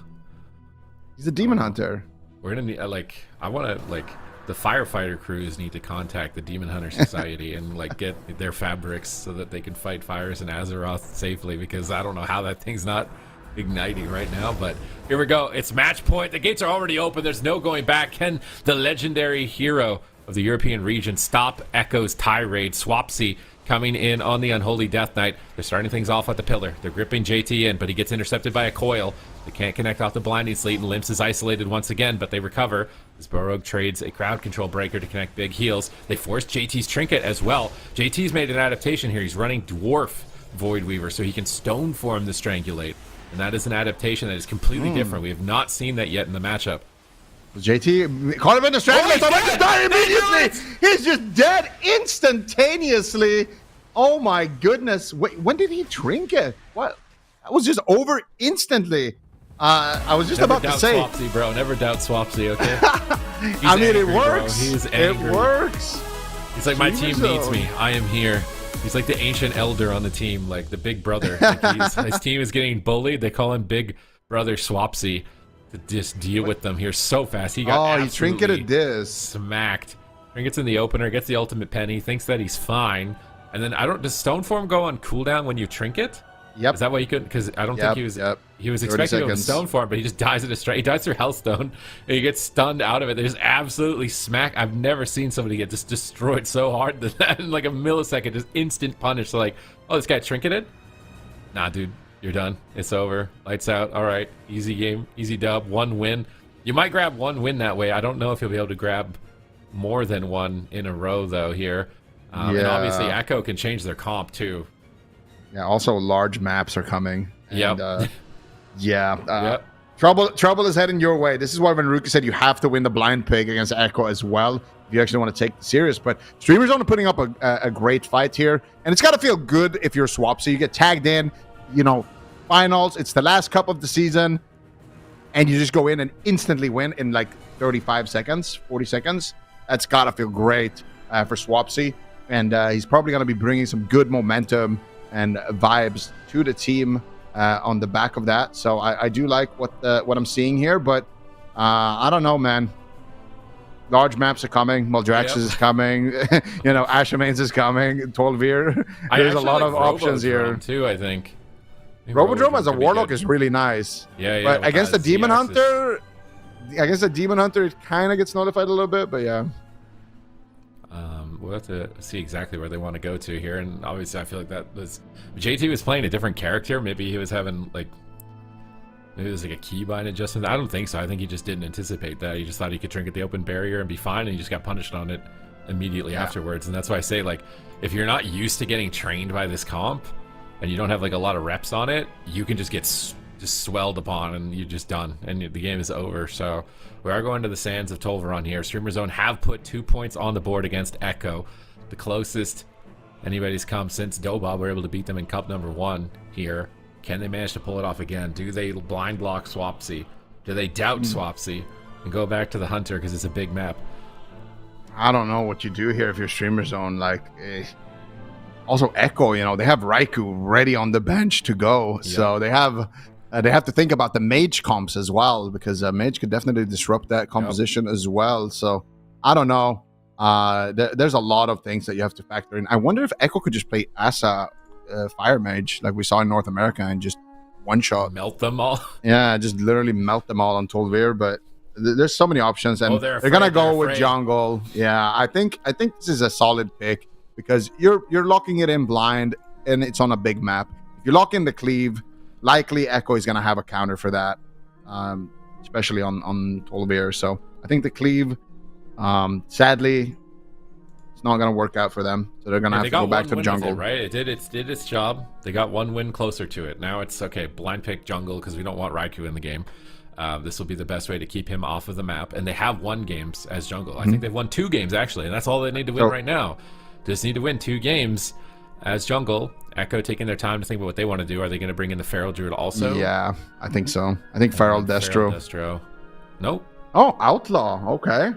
He's a demon hunter. We're gonna need I want to the firefighter crews need to contact the Demon Hunter Society and get their fabrics so that they can fight fires in Azeroth safely, because I don't know how that thing's not igniting right now. But here we go. It's match point. The gates are already open. There's no going back. Can the legendary hero of the European region stop Echo's tirade? Swapsy coming in on the Unholy Death Knight. They're starting things off at the pillar. They're gripping JT in, but he gets intercepted by a coil. They can't connect off the Blinding Sleet, and Limps is isolated once again, but they recover as Borog trades a crowd control breaker to connect big heals. They force JT's Trinket as well. JT's made an adaptation here. He's running Dwarf Void Weaver so he can stone form the Strangulate, and that is an adaptation that is completely different. We have not seen that yet in the matchup. JT caught him in the Strangulate. Oh, he's die immediately. He's just dead instantaneously. Oh my goodness. Wait, when did he Trinket? What? That was just over instantly. I was just about to say. Never doubt Swapsy, bro. Never doubt Swapsy, okay? I mean, it works. Bro. He's angry. It works. He's like, my team needs me. I am here. He's like the ancient elder on the team, like the big brother. His team is getting bullied. They call him Big Brother Swapsy to just deal with them here so fast. He got he trinketed this. Smacked. Trinkets in the opener, gets the ultimate penny, thinks that he's fine. And then does Stoneform go on cooldown when you trinket? Yep. Is that why you couldn't? Because I don't think he was expecting to go Stoneform, but he just dies at a strike. He dies through Hellstone, and he gets stunned out of it. They just absolutely smack. I've never seen somebody get just destroyed so hard that in like a millisecond, just instant punish. So like, oh, this guy trinketed? Nah, dude, you're done. It's over. Lights out. All right, easy game, easy dub, 1 win. You might grab 1 win that way. I don't know if you'll be able to grab more than 1 in a row though here. And obviously Echo can change their comp too. Yeah, also large maps are coming. And, Yep. Trouble is heading your way. This is why when Ruki said you have to win the blind pig against Echo as well, if you actually want to take it serious. But Streamers are putting up a great fight here, and it's got to feel good if you're Swap. So you get tagged in, finals. It's the last cup of the season, and you just go in and instantly win in like 35 seconds, 40 seconds. That's got to feel great for Swapsy. And he's probably going to be bringing some good momentum and vibes to the team on the back of that. So I do like what I'm seeing here, but I don't know, man. large maps are coming. Muldraxxus is coming. Ashamanes is coming. Tolvir. There's a lot of options here too. I think Robodrome as a warlock is really nice. Yeah. But against the Demon CX Hunter, it kind of gets nullified a little bit. But yeah. We'll have to see exactly where they want to go to here, and obviously I feel like that was JT was playing a different character. Maybe he was having maybe it was like a keybind adjustment. I don't think so. I think he just didn't anticipate that. He just thought he could trinket the open barrier and be fine, and he just got punished on it immediately afterwards. And that's why I say, like, if you're not used to getting trained by this comp and you don't have like a lot of reps on it, you can just get just swelled upon and you're just done and the game is over. So we are going to the sands of Tolvaron here. Streamer Zone have put 2 points on the board against Echo, the closest anybody's come since DOBOB were able to beat them in Cup number 1 here. Can they manage to pull it off again? Do they blind block Swapsy? Do they doubt Swapsy and go back to the Hunter because it's a big map? I don't know what you do here if you're Streamer Zone. Also Echo, they have Raikou ready on the bench to go. Yeah. So they have to think about the mage comps as well, because mage could definitely disrupt that composition as well. So I don't know. There's a lot of things that you have to factor in. I wonder if Echo could just play as a fire mage like we saw in North America and just one shot melt them all. Yeah, just literally melt them all on Tolvir. But there's so many options, and they're gonna go with jungle. Yeah, I think this is a solid pick because you're locking it in blind and it's on a big map. If you lock in the cleave, likely Echo is gonna have a counter for that, especially on Tolvir. So I think the cleave, sadly, it's not gonna work out for them. So they're gonna have to go back to the jungle. Right? It did its job. They got one win closer to it. Now it's okay. Blind pick jungle because we don't want Raikou in the game. This will be the best way to keep him off of the map. And they have won games as jungle. I think they've won 2 games actually, and that's all they need to win right now. Just need to win 2 games as jungle. Echo taking their time to think about what they want to do. Are they going to bring in the Feral Druid also? Yeah, I think so. I think Feral Destro. Nope. Oh, Outlaw. Okay.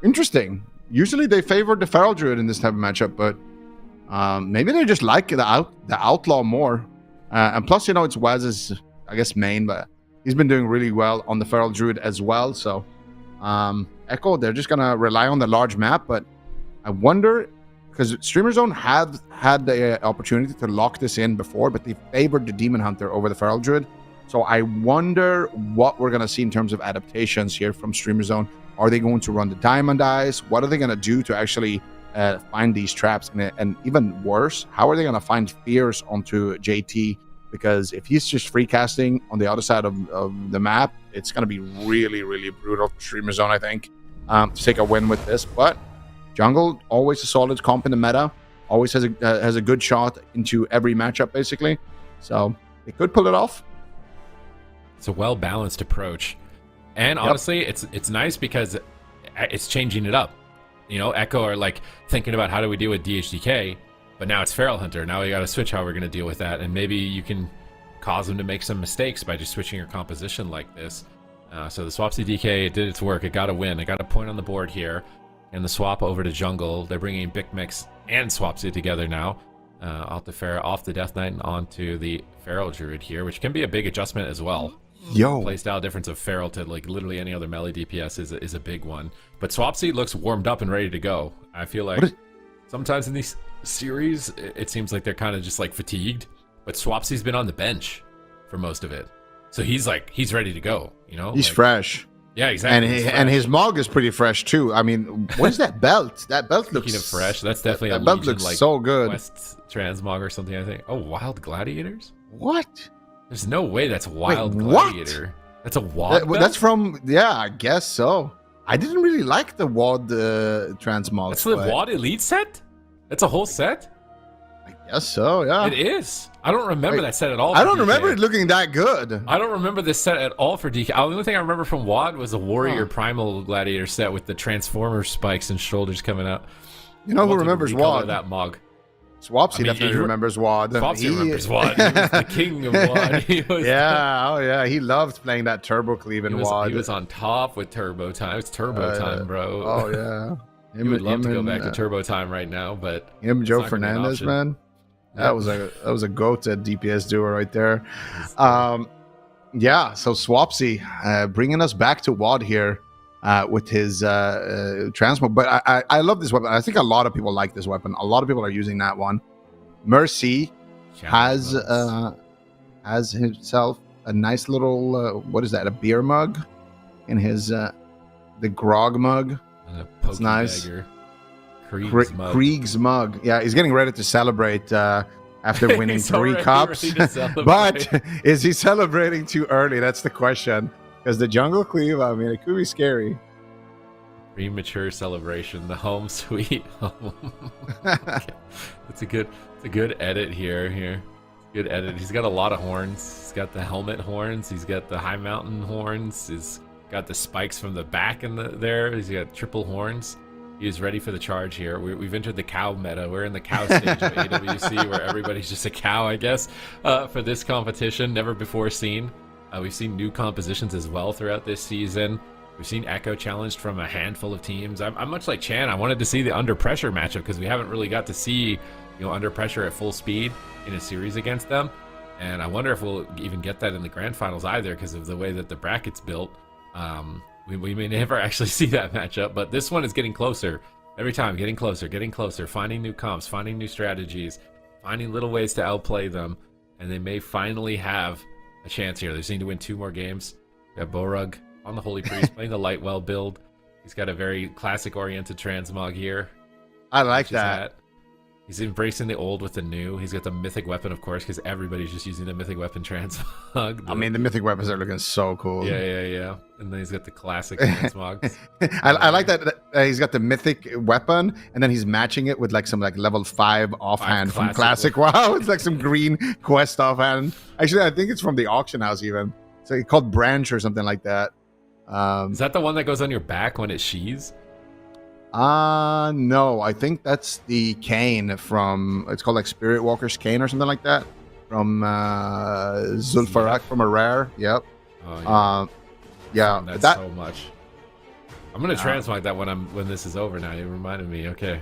Interesting. Usually they favor the Feral Druid in this type of matchup, but maybe they just like the Outlaw more. And plus, it's Waz's, I guess, main, but he's been doing really well on the Feral Druid as well. So Echo, they're just going to rely on the large map, but I wonder, because Streamer Zone have had the opportunity to lock this in before, but they favored the Demon Hunter over the Feral Druid. So I wonder what we're going to see in terms of adaptations here from Streamer Zone. Are they going to run the Diamond Eyes? What are they going to do to actually find these traps? And even worse, how are they going to find fears onto JT? Because if he's just free casting on the other side of the map, it's going to be really, really brutal for Streamer Zone, I think, to take a win with this. But jungle, always a solid comp in the meta. Always has a good shot into every matchup, basically. So they could pull it off. It's a well-balanced approach. And honestly, it's nice because it's changing it up. Echo are like thinking about how do we deal with DHDK, but now it's Feral Hunter. Now we got to switch how we're going to deal with that. And maybe you can cause them to make some mistakes by just switching your composition like this. So the Swapsy DK, it did its work. It got a win. It got a point on the board here. And the swap over to jungle. They're bringing Big Mix and Swapsy together now. Off the Death Knight and onto the Feral Druid here, which can be a big adjustment as well. Playstyle difference of Feral to like literally any other melee DPS is a big one. But Swapsy looks warmed up and ready to go. I feel like sometimes in these series, it seems like they're kind of just like fatigued. But Swapsy's been on the bench for most of it. So he's ready to go, He's fresh. Yeah, exactly. And his Mog is pretty fresh too. I mean, what is that belt? That belt looks... Speaking of fresh, that's definitely that belt looks like so good. West Transmog or something, I think. Oh, Wild Gladiators? What? There's no way that's Wild Gladiator. What? That's a WOD belt? That's from... Yeah, I guess so. I didn't really like the WOD Transmog. That's the WOD Elite set? That's a whole set? I guess so, yeah. It is. I don't remember that set at all. I don't remember it looking that good. I don't remember this set at all for DK. The only thing I remember from WOD was the Warrior Primal Gladiator set with the Transformer spikes and shoulders coming out. You know who remembers WOD? That Mog. Swapsy definitely remembers WOD. Swapsy remembers WOD. He was the king of WOD. Yeah, he loved playing that Turbo Cleave in WOD. He was on top with Turbo Time. It's Turbo Time, bro. Oh, yeah. He would love to go back to Turbo Time right now, but... Him, Joe Fernandez, man. That was a goat at DPS duo right there. So Swapsy bringing us back to WOD here. with his transmog. But I love this weapon. I think a lot of people like this weapon. A lot of people are using that one. Mercy has himself a nice little what is that? A beer mug in his the grog mug. It's nice. Krieg's mug. Yeah, he's getting ready to celebrate after winning 3 cups. But is he celebrating too early? That's the question. Because the jungle cleave, I mean, it could be scary. Premature celebration, the home sweet home. It's a good edit here. Good edit. He's got a lot of horns. He's got the helmet horns. He's got the high mountain horns. He's got the spikes from the back in there. He's got triple horns. He is ready for the charge here. We've entered the cow meta. We're in the cow stage of AWC where everybody's just a cow, I guess, for this competition. Never before seen. We've seen new compositions as well throughout this season. We've seen Echo challenged from a handful of teams. I'm much like Chan. I wanted to see the under pressure matchup because we haven't really got to see, under pressure at full speed in a series against them. And I wonder if we'll even get that in the grand finals either because of the way that the bracket's built. We may never actually see that matchup, but this one is getting closer. Every time, getting closer, finding new comps, finding new strategies, finding little ways to outplay them, and they may finally have a chance here. They seem to win 2 more games. We got Borug on the Holy Priest playing the Lightwell build. He's got a very classic-oriented transmog here. I like that. He's embracing the old with the new. He's got the mythic weapon, of course, because everybody's just using the mythic weapon transmog. I mean, the mythic weapons are looking so cool. Yeah. And then he's got the classic transmogs. I like that he's got the mythic weapon, and then he's matching it with like some level 5 offhand from classic. Wow, it's like some green quest offhand. Actually, I think it's from the auction house even. It's called Branch or something like that. Is that the one that goes on your back when it sheaths? No, I think that's the cane from, it's called Spirit Walker's cane or something like that from Zulfarak from a rare. Yep. Oh, yeah. That's so much. I'm gonna transmog that when this is over. Now you reminded me. Okay.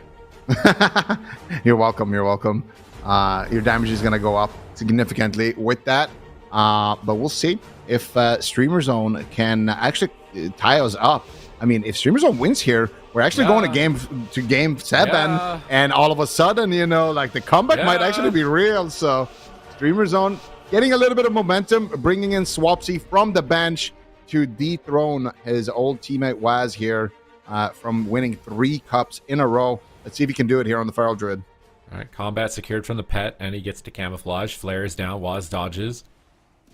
You're welcome. Your damage is gonna go up significantly with that. But we'll see if Streamer Zone can actually tie us up. I mean, if Streamer Zone wins here, we're actually going to game 7, and all of a sudden, the comeback might actually be real. So, Streamer Zone getting a little bit of momentum, bringing in Swapsy from the bench to dethrone his old teammate Waz here from winning 3 cups in a row. Let's see if he can do it here on the Feral Druid. All right, combat secured from the pet, and he gets to camouflage. Flare is down, Waz dodges.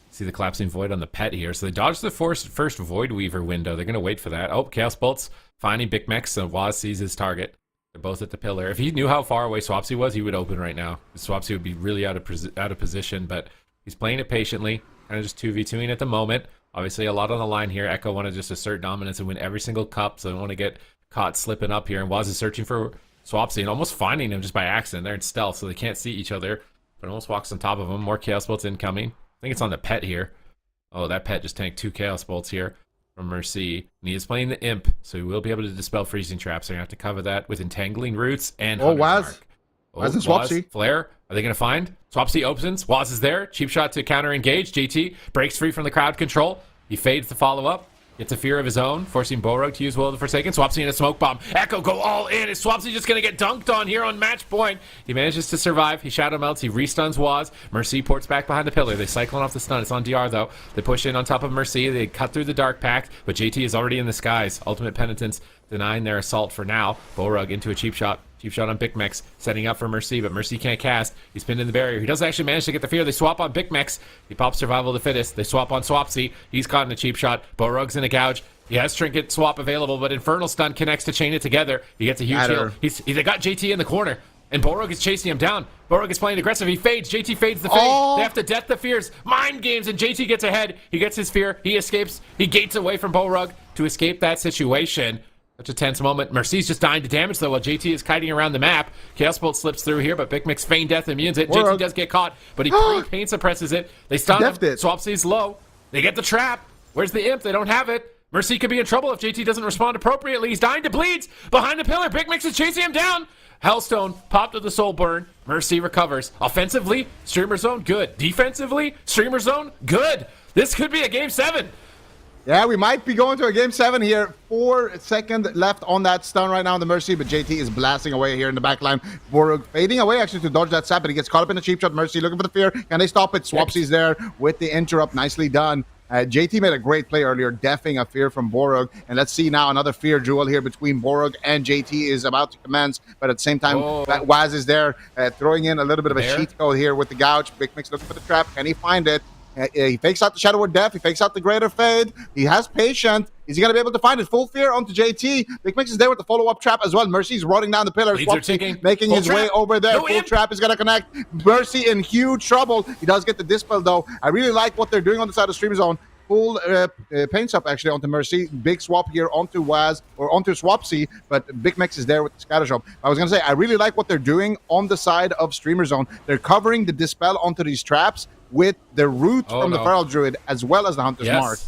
See the collapsing void on the pet here. So they dodged the first Void Weaver window. They're going to wait for that. Oh, Chaos Bolts finding Big Mex, so Waz sees his target. They're both at the pillar. If he knew how far away Swapsy was, he would open right now. Swapsy would be really out of position, but he's playing it patiently, kind of just 2v2ing at the moment. Obviously, a lot on the line here. Echo want to just assert dominance and win every single cup, so they don't want to get caught slipping up here. And Waz is searching for Swapsy and almost finding him just by accident. They're in stealth, so they can't see each other, but almost walks on top of him. More Chaos Bolts incoming. I think it's on the pet here. Oh, that pet just tanked 2 Chaos Bolts here from Mercy. And he is playing the Imp, so he will be able to dispel freezing traps. They're going to have to cover that with Entangling Roots and Waz. Waz and Swapsy. Flare. Are they going to find? Swapsy opens. Waz is there. Cheap shot to counter engage. JT breaks free from the crowd control. He fades the follow-up. Gets a fear of his own, forcing Borog to use Will of the Forsaken. Swapsy in a smoke bomb. Echo go all in. Is Swapsy just going to get dunked on here on match point? He manages to survive. He shadow melts. He restuns Waz. Mercy ports back behind the pillar. They cyclone off the stun. It's on DR though. They push in on top of Mercy. They cut through the Dark Pact, but JT is already in the skies. Ultimate Penitence denying their assault for now. Borog into a cheap shot. Cheap shot on Big Mex, setting up for Mercy, but Mercy can't cast. He's pinned in the barrier. He doesn't actually manage to get the fear. They swap on Big Mex. He pops Survival of the Fittest. They swap on Swapsy. He's caught in a cheap shot. Borog's in a gouge. He has Trinket swap available, but Infernal Stun connects to chain it together. He gets a huge heal. They got JT in the corner, and Borog is chasing him down. Borog is playing aggressive. He fades. JT fades the fade. They have to death the fears. Mind games, and JT gets ahead. He gets his fear. He escapes. He gates away from Borog to escape that situation. Such a tense moment. Mercy's just dying to damage, though, while JT is kiting around the map. Chaos Bolt slips through here, but Big Mix feign death immunes it. JT does get caught, but he pain suppresses it. They stun him. Swapsy's low. They get the trap. Where's the Imp? They don't have it. Mercy could be in trouble if JT doesn't respond appropriately. He's dying to bleeds. Behind the pillar, Big Mix is chasing him down. Hellstone popped with the Soul Burn. Mercy recovers. Yeah, we might be going to a game 7 here. 4 seconds left on that stun right now on the Mercy, but JT is blasting away here in the back line. Borug fading away actually to dodge that sap, but he gets caught up in a cheap shot. Mercy looking for the fear. Can they stop it? Swapsy's there with the interrupt. Nicely done. JT made a great play earlier, defing a fear from Borug. And let's see now another fear duel here between Borug and JT is about to commence. But at the same time, Waz is there, throwing in a little bit of a cheat code here with the gouge. Big Mix looking for the trap. Can he find it? He fakes out the Shadow Word Death. He fakes out the Greater Fade. He has Patient. Is he going to be able to find it? Full fear onto JT. Big Mix is there with the follow-up trap as well. Mercy's running down the pillar. Swapsy making his way over there. Full trap is going to connect. Mercy in huge trouble. He does get the Dispel, though. I really like what they're doing on the side of Stream Zone. Full paint up actually onto Mercy. Big swap here onto Waz or onto Swapsy, but Big Mix is there with the Scatter Shop. I was going to say, I really like what they're doing on the side of Streamer Zone. They're covering the Dispel onto these traps with the root from the Feral Druid as well as the Hunter's Mark.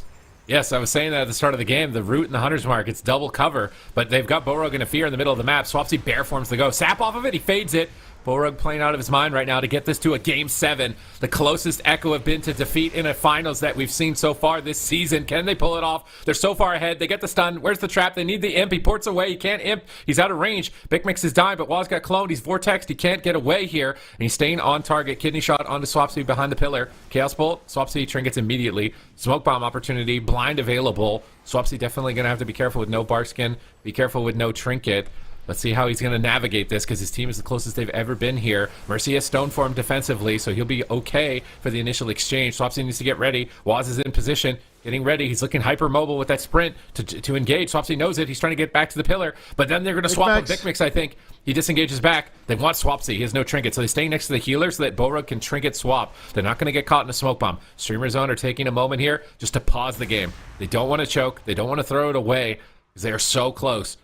Yes, I was saying that at the start of the game, the root and the Hunter's Mark, it's double cover, but they've got Borug and a fear in the middle of the map. Swapsy bear forms the go. Sap off of it, he fades it. Borug playing out of his mind right now to get this to a game 7. The closest Echo have been to defeat in a finals that we've seen so far this season. Can they pull it off? They're so far ahead. They get the stun. Where's the trap? They need the imp. He ports away. He can't imp. He's out of range. Big Mix is dying, but Waz got cloned. He's vortexed. He can't get away here. And he's staying on target. Kidney shot onto Swapsy behind the pillar. Chaos Bolt. Swapsy trinkets immediately. Smoke bomb opportunity. Blind available. Swapsy definitely going to have to be careful with no Barkskin. Be careful with no trinket. Let's see how he's going to navigate this because his team is the closest they've ever been here. Mercy has stone form defensively, so he'll be okay for the initial exchange. Swapsy needs to get ready. Waz is in position, getting ready. He's looking hyper mobile with that sprint to engage. Swapsy knows it. He's trying to get back to the pillar, but then they're going to swap with Big Mix, I think. He disengages back. They want Swapsy. He has no trinket, so they stay next to the healer so that Borug can trinket swap. They're not going to get caught in a smoke bomb. Streamer Zone are taking a moment here just to pause the game. They don't want to choke. They don't want to throw it away because they are so close.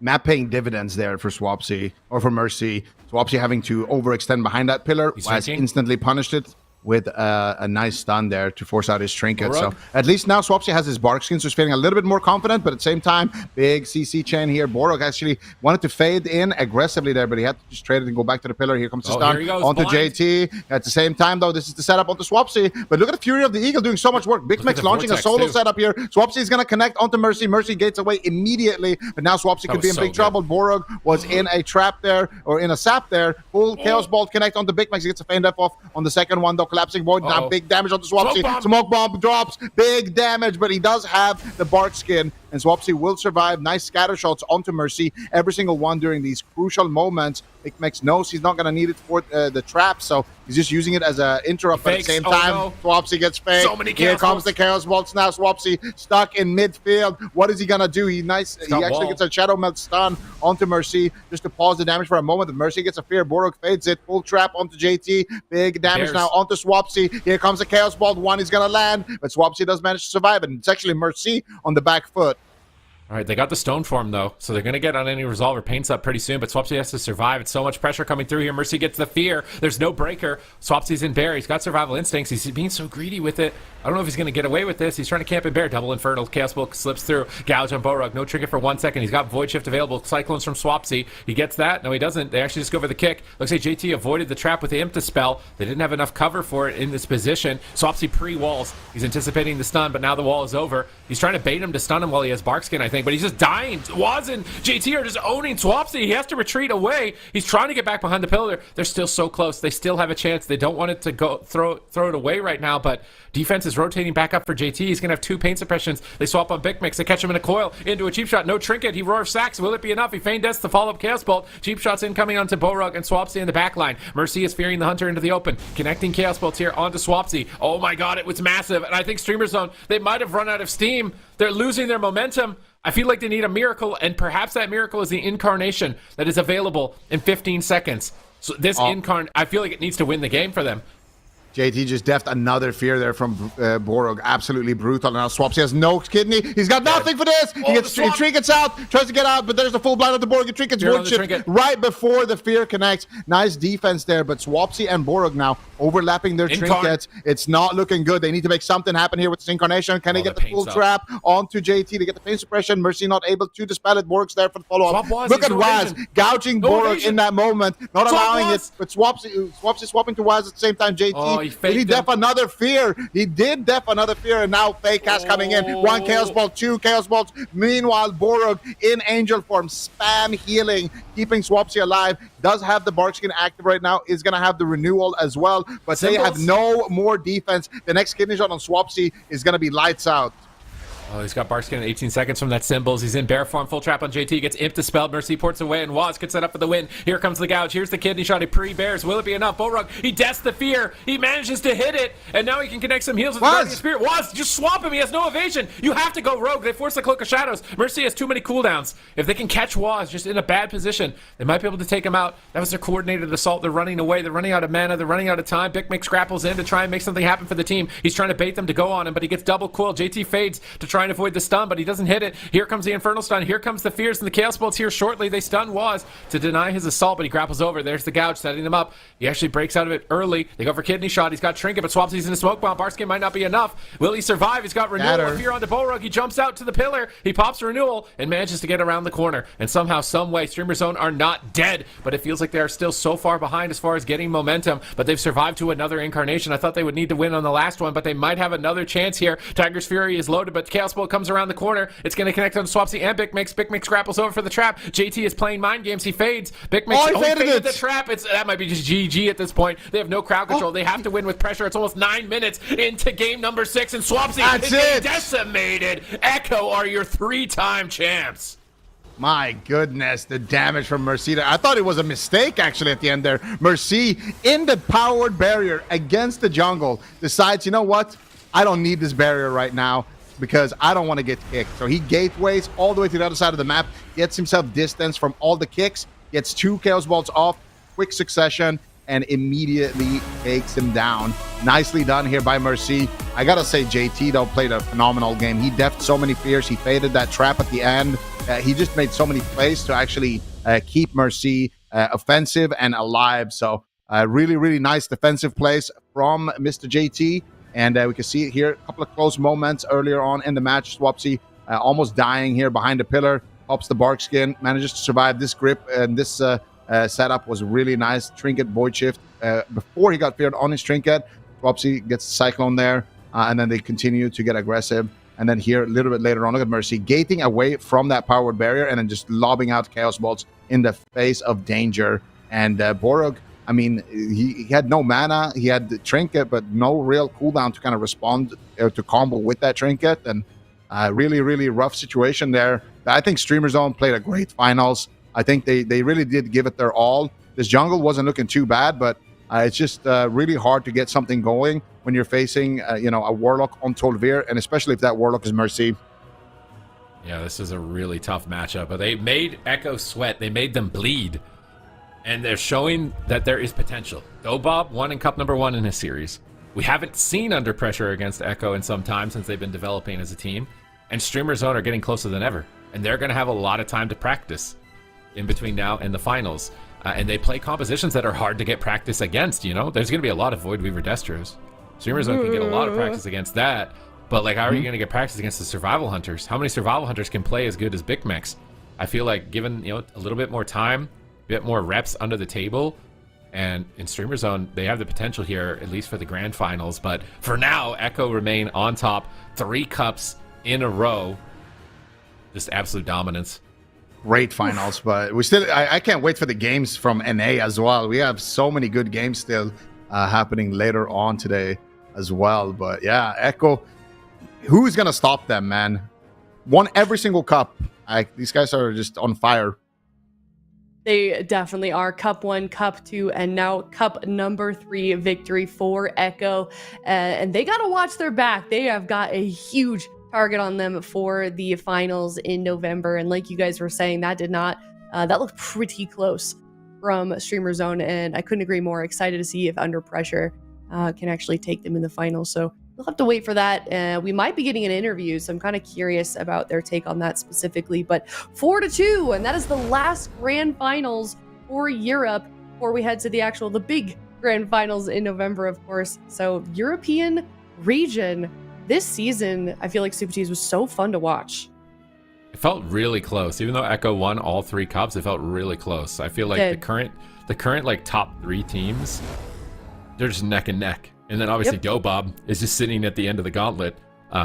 Map paying dividends there for Swapsy or for Mercy. Swapsy having to overextend behind that pillar. Waz instantly punished it with a nice stun there to force out his trinket. So at least now Swapsy has his bark skin, so he's feeling a little bit more confident, but at the same time, big CC chain here. Borug actually wanted to fade in aggressively there, but he had to just trade it and go back to the pillar. Here comes the stun onto JT. At the same time, though, this is the setup onto Swapsy, but look at the Fury of the Eagle doing so much work. Big Mix launching a solo setup here. Swapsy is going to connect onto Mercy. Mercy gates away immediately, but now Swapsy could be in big trouble. Borug was in a trap there, or in a sap there. Full Chaos Bolt connect onto Big Mix. He gets a feint off on the second one, though. Collapsing Void, now big damage on the Swapsy. Smoke bomb drops, big damage, but he does have the bark skin, and Swapsy will survive. Nice scatter shots onto Mercy, every single one during these crucial moments. Big Mix knows he's not going to need it for the trap, so he's just using it as an interrupt. But at the same time, Swapsy gets faked. Here comes the Chaos Bolts now. Swapsy stuck in midfield. What is he going to do? He actually gets a Shadow Melt stun onto Mercy just to pause the damage for a moment. The Mercy gets a fear. Borug fades it. Full trap onto JT. Big damage now onto Swapsy. Here comes the Chaos Bolt. One is going to land, but Swapsy does manage to survive, and it's actually Mercy on the back foot. All right, they got the stone form, though, so they're going to get on any resolver. Paints up pretty soon, but Swapsy has to survive. It's so much pressure coming through here. Mercy gets the fear. There's no breaker. Swapsy's in bear. He's got survival instincts. He's being so greedy with it. I don't know if he's going to get away with this. He's trying to camp in bear. Double Infernal. Chaos Bolt slips through. Gouge on Borug. No trinket for 1 second. He's got Void Shift available. Cyclones from Swapsy. He gets that. No, he doesn't. They actually just go for the kick. Looks like JT avoided the trap with the Imp Dispel. They didn't have enough cover for it in this position. Swapsy pre-walls. He's anticipating the stun, but now the wall is over. He's trying to bait him to stun him while he has Barkskin, I think, but he's just dying. Waz and JT are just owning Swapsy. He has to retreat away. He's trying to get back behind the pillar. They're still so close. They still have a chance. They don't want it to go throw it away right now, but defense is rotating back up for JT. He's going to have 2 paint suppressions. They swap on Big Mix. They catch him in a coil into a cheap shot. No trinket. He roars sacks. Will it be enough? He feigned death to follow up Chaos Bolt. Cheap shots incoming onto Borug and Swapsy in the back line. Mercy is fearing the Hunter into the open. Connecting Chaos Bolts here onto Swapsy. Oh my god, it was massive. And I think Streamer Zone, they might have run out of steam. They're losing their momentum. I feel like they need a miracle, and perhaps that miracle is the incarnation that is available in 15 seconds. So this I feel like it needs to win the game for them. JT just deft another fear there from Borug. Absolutely brutal. Now Swapsy has no kidney. He's got nothing for this. He trinkets out, tries to get out, but there's the full blind of the Borug. He trinkets wood chip right before the fear connects. Nice defense there, but Swapsy and Borug now overlapping their trinkets. It's not looking good. They need to make something happen here with this incarnation. Can they get the full trap onto JT to get the pain suppression? Mercy not able to dispel it. Borug's there for the follow-up. Look at Waz gouging Borug in that moment, not allowing it, but Swapsy swapping to Waz at the same time. JT he Did he faked him. def another fear? He did def another fear, and now Fake has coming in. 1 Chaos Bolt, 2 Chaos Bolts. Meanwhile, Borog in angel form, spam healing, keeping Swapsy alive. Does have the Barkskin active right now. Is going to have the renewal as well, but they have no more defense. The next kidney shot on Swapsy is going to be lights out. Oh, he's got Barkskin in 18 seconds from that Symbols. He's in bear form, full trap on JT, gets imp dispelled. Mercy ports away, and Waz gets set up for the win. Here comes the gouge. Here's the kidney shot. He pre-bears. Will it be enough? Borog, he deaths the fear. He manages to hit it, and now he can connect some heals with the Guardian Spirit. Waz, just swap him. He has no evasion. You have to go rogue. They force the Cloak of Shadows. Mercy has too many cooldowns. If they can catch Waz just in a bad position, they might be able to take him out. That was their coordinated assault. They're running away. They're running out of mana. They're running out of time. Big Mix grapples in to try and make something happen for the team. He's trying to bait them to go on him, but he gets double cooled. JT fades to try and avoid the stun, but he doesn't hit it. Here comes the Infernal Stun. Here comes the Fears, and the Chaos Bolts here shortly. They stun Waz to deny his assault, but he grapples over. There's the gouge setting them up. He actually breaks out of it early. They go for kidney shot. He's got Trinket, but swaps. He's in a smoke bomb. Barskin might not be enough. Will he survive? He's got renewal of fear onto Borog. He jumps out to the pillar. He pops renewal and manages to get around the corner. And somehow, some way, Streamer Zone are not dead, but it feels like they are still so far behind as far as getting momentum. But they've survived to another incarnation. I thought they would need to win on the last one, but they might have another chance here. Tiger's Fury is loaded, but Chaos Bolt comes around the corner. It's going to connect on Swapsy and Big Mix. Big Mix grapples over for the trap. JT is playing mind games. He fades. Big Mix faded the trap. That might be just GG at this point. They have no crowd control. They have to win with pressure. It's almost 9 minutes into game number 6, and Swapsy is getting decimated. Echo are your 3-time champs. My goodness, the damage from Mercy. I thought it was a mistake, actually, at the end there. Mercy, in the powered barrier against the jungle, decides, you know what? I don't need this barrier right now because I don't want to get kicked. So he gateways all the way to the other side of the map, gets himself distance from all the kicks, gets 2 Chaos Bolts off, quick succession, and immediately takes him down. Nicely done here by Mercy. I gotta say, JT, though, played a phenomenal game. He defed so many fears. He faded that trap at the end. He just made so many plays to actually keep Mercy offensive and alive. So really, really nice defensive plays from Mr. JT. And we can see it here. A couple of close moments earlier on in the match. Swapsy almost dying here behind the pillar. Pops the Barkskin. Manages to survive this grip. And this setup was really nice. Trinket Void Shift. Before he got feared on his Trinket, Swapsy gets Cyclone there. And then they continue to get aggressive. And then here, a little bit later on, look at Mercy gating away from that powered barrier and then just lobbing out Chaos Bolts in the face of danger. And Borog, I mean, he had no mana. He had the Trinket, but no real cooldown to kind of respond to combo with that Trinket. And really, really rough situation there. I think Streamer Zone played a great finals. I think they really did give it their all. This jungle wasn't looking too bad, but it's just really hard to get something going when you're facing, a Warlock on Tol'Vir, and especially if that Warlock is Mercy. Yeah, this is a really tough matchup, but they made Echo sweat. They made them bleed, and they're showing that there is potential. DOBOB won in Cup number 1 in his series. We haven't seen Under Pressure against Echo in some time since they've been developing as a team, and Streamer Zone are getting closer than ever, and they're going to have a lot of time to practice in between now and the finals. And they play compositions that are hard to get practice against, There's going to be a lot of Void Weaver Destros. Streamer Zone can get a lot of practice against that, but how are you going to get practice against the Survival Hunters? How many Survival Hunters can play as good as Big Mix? I feel like given, a little bit more time, a bit more reps under the table, and in Streamer Zone, they have the potential here, at least for the grand finals. But for now, Echo remain on top, 3 cups in a row. Just absolute dominance. Great finals, but we still, I can't wait for the games from NA as well. We have so many good games still happening later on today as well. But yeah, Echo, who's going to stop them, man? Won every single cup. These guys are just on fire. They definitely are. Cup 1, Cup 2, and now Cup number 3 victory for Echo. And they got to watch their back. They have got a huge target on them for the finals in November. And like you guys were saying, that looked pretty close from Streamer Zone. And I couldn't agree more. Excited to see if Under Pressure can actually take them in the finals. So we'll have to wait for that. We might be getting an interview, so I'm kind of curious about their take on that specifically. But 4-2, and that is the last grand finals for Europe before we head to the big grand finals in November, of course. So European region this season, I feel like Super Tees was so fun to watch. It felt really close. Even though Echo won all 3 cups, it felt really close. I feel like the current top 3 teams, they're just neck and neck. And then obviously DOBOB is just sitting at the end of the gauntlet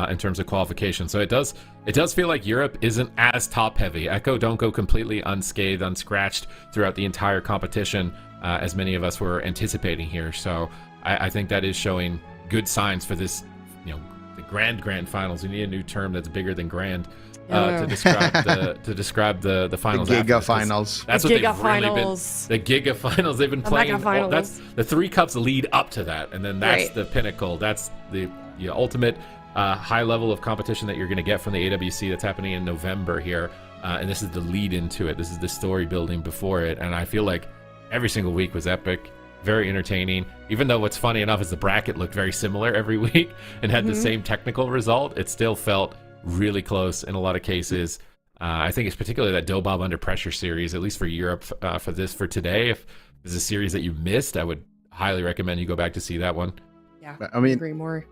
in terms of qualification. So it does feel like Europe isn't as top heavy. Echo don't go completely unscathed, unscratched throughout the entire competition as many of us were anticipating here. So I think that is showing good signs for this, the grand finals. We need a new term that's bigger than grand to describe the finals. The Giga finals. That's the what Giga they've really finals. been. The Giga finals. They've been playing. That's the 3 cups lead up to that, and then that's the pinnacle. That's the ultimate high level of competition that you're going to get from the AWC. That's happening in November here, and this is the lead into it. This is the story building before it, and I feel like every single week was epic. Very entertaining, even though what's funny enough is the bracket looked very similar every week and had the same technical result. It still felt really close in a lot of cases. I think it's particularly that DOBOB Under Pressure series, at least for Europe, for today. If there's a series that you missed, I would highly recommend you go back to see that one. Yeah, I mean, agree more.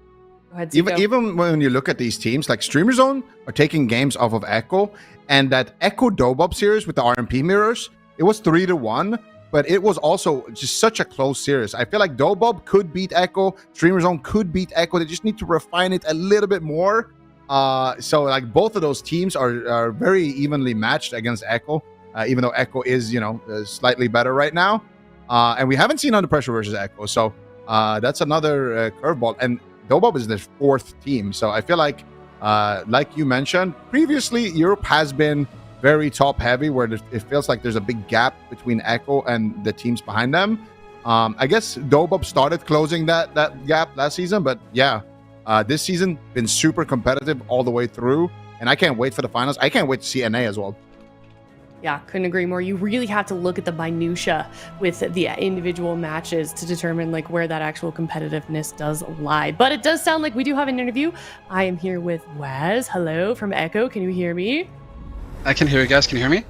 Go ahead, even when you look at these teams, like Streamer Zone are taking games off of Echo, and that Echo DOBOB series with the RMP mirrors, it was 3-1. But it was also just such a close series. I feel like DOBOB could beat Echo. Streamer Zone could beat Echo. They just need to refine it a little bit more. So like both of those teams are very evenly matched against Echo, even though Echo is, slightly better right now. And we haven't seen Under Pressure versus Echo. So that's another curveball. And DOBOB is their 4th team. So I feel like you mentioned, previously Europe has been very top heavy, where it feels like there's a big gap between Echo and the teams behind them. I guess DOBOB started closing that gap last season, but this season been super competitive all the way through, and I can't wait for the finals. I can't wait to see NA as well. Yeah, couldn't agree more. You really have to look at the minutia with the individual matches to determine where that actual competitiveness does lie. But it does sound like we do have an interview. I am here with Waz. Hello from Echo. Can you hear me? I can hear you guys. Can you hear me?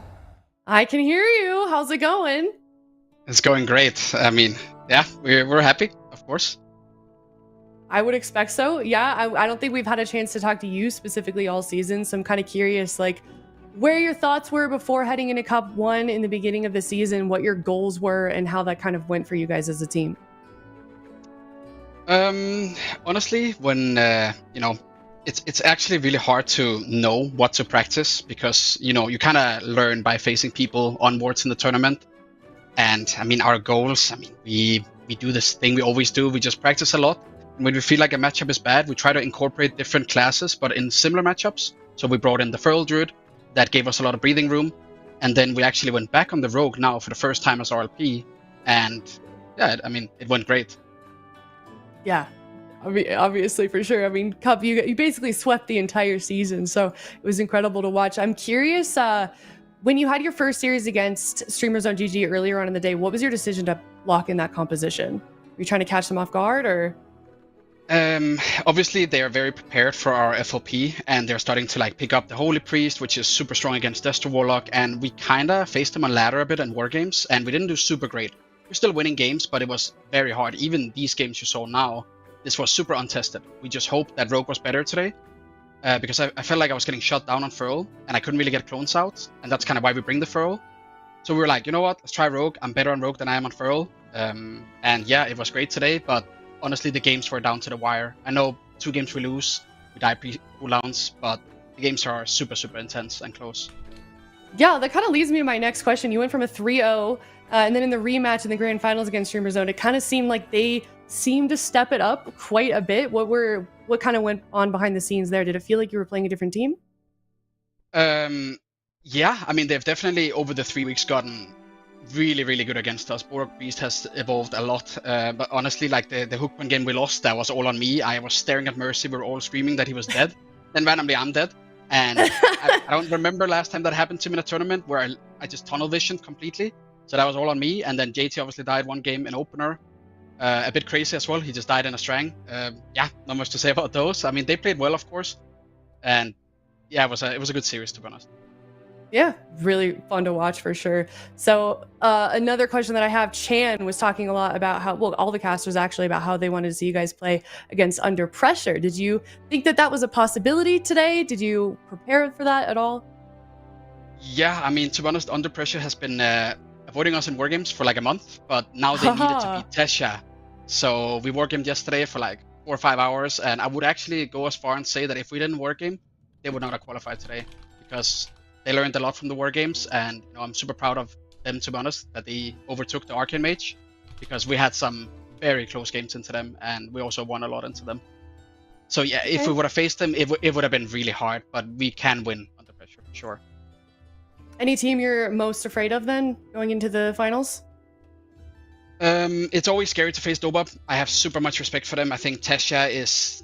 I can hear you. How's it going? It's going great. I mean, we're happy, of course. I would expect so. Yeah, I don't think we've had a chance to talk to you specifically all season, so I'm kind of curious, where your thoughts were before heading into Cup 1 in the beginning of the season, what your goals were, and how that kind of went for you guys as a team. Honestly, when it's actually really hard to know what to practice, because you kind of learn by facing people onwards in the tournament. And I mean, our goals, we do this thing we always do. We just practice a lot. And when we feel like a matchup is bad, we try to incorporate different classes, but in similar matchups. So we brought in the Feral Druid. That gave us a lot of breathing room. And then we actually went back on the Rogue now for the first time as RLP. And it went great. Yeah. Obviously, for sure. Cup, you basically swept the entire season, so it was incredible to watch. I'm curious, when you had your first series against Streamers on GG earlier on in the day, what was your decision to lock in that composition? Were you trying to catch them off guard, or? Obviously, they are very prepared for our FLP, and they're starting to pick up the Holy Priest, which is super strong against Destro Warlock, and we kind of faced them on ladder a bit in War Games, and we didn't do super great. We're still winning games, but it was very hard. Even these games you saw now, this was super untested. We just hoped that Rogue was better today, because I felt like I was getting shut down on Feral, and I couldn't really get clones out, and that's kind of why we bring the Feral. So we were like, you know what, let's try Rogue. I'm better on Rogue than I am on Feral. And yeah, it was great today, but honestly, the games were down to the wire. I know 2 games we lose, we die pre-cooldowns, but the games are super, super intense and close. Yeah, that kind of leads me to my next question. You went from a 3-0, and then in the rematch in the grand finals against Streamer Zone, it kind of seemed like they seemed to step it up quite a bit. What kind of went on behind the scenes there? Did it feel like you were playing a different team? Yeah, they've definitely over the 3 weeks gotten really, really good against us. Borg Beast has evolved a lot, but honestly, the Hookman game we lost, that was all on me. I was staring at Mercy, we were all screaming that he was dead. Then randomly I'm dead, and I don't remember last time that happened to me in a tournament where I just tunnel visioned completely. So that was all on me, and then JT obviously died 1 game in opener. A bit crazy as well, he just died in a strang. Yeah, not much to say about those. They played well, of course, and yeah, it was a good series, to be honest. Yeah, really fun to watch for sure. So another question that I have, Chan was talking a lot about how, all the casters actually, about how they wanted to see you guys play against Under Pressure. Did you think that was a possibility today? Did you prepare for that at all? Yeah, to be honest, Under Pressure has been avoiding us in War Games for a month, but now they needed to beat Tesha. So we wargamed yesterday for like 4 or 5 hours, and I would actually go as far and say that if we didn't wargame, they would not have qualified today, because they learned a lot from the wargames, and I'm super proud of them, to be honest, that they overtook the Arcane Mage, because we had some very close games into them, and we also won a lot into them. So yeah, if we would have faced them, it would have been really hard, but we can win under pressure, for sure. Any team you're most afraid of then going into the finals? It's always scary to face DOBOB. I have super much respect for them. I think Tesha is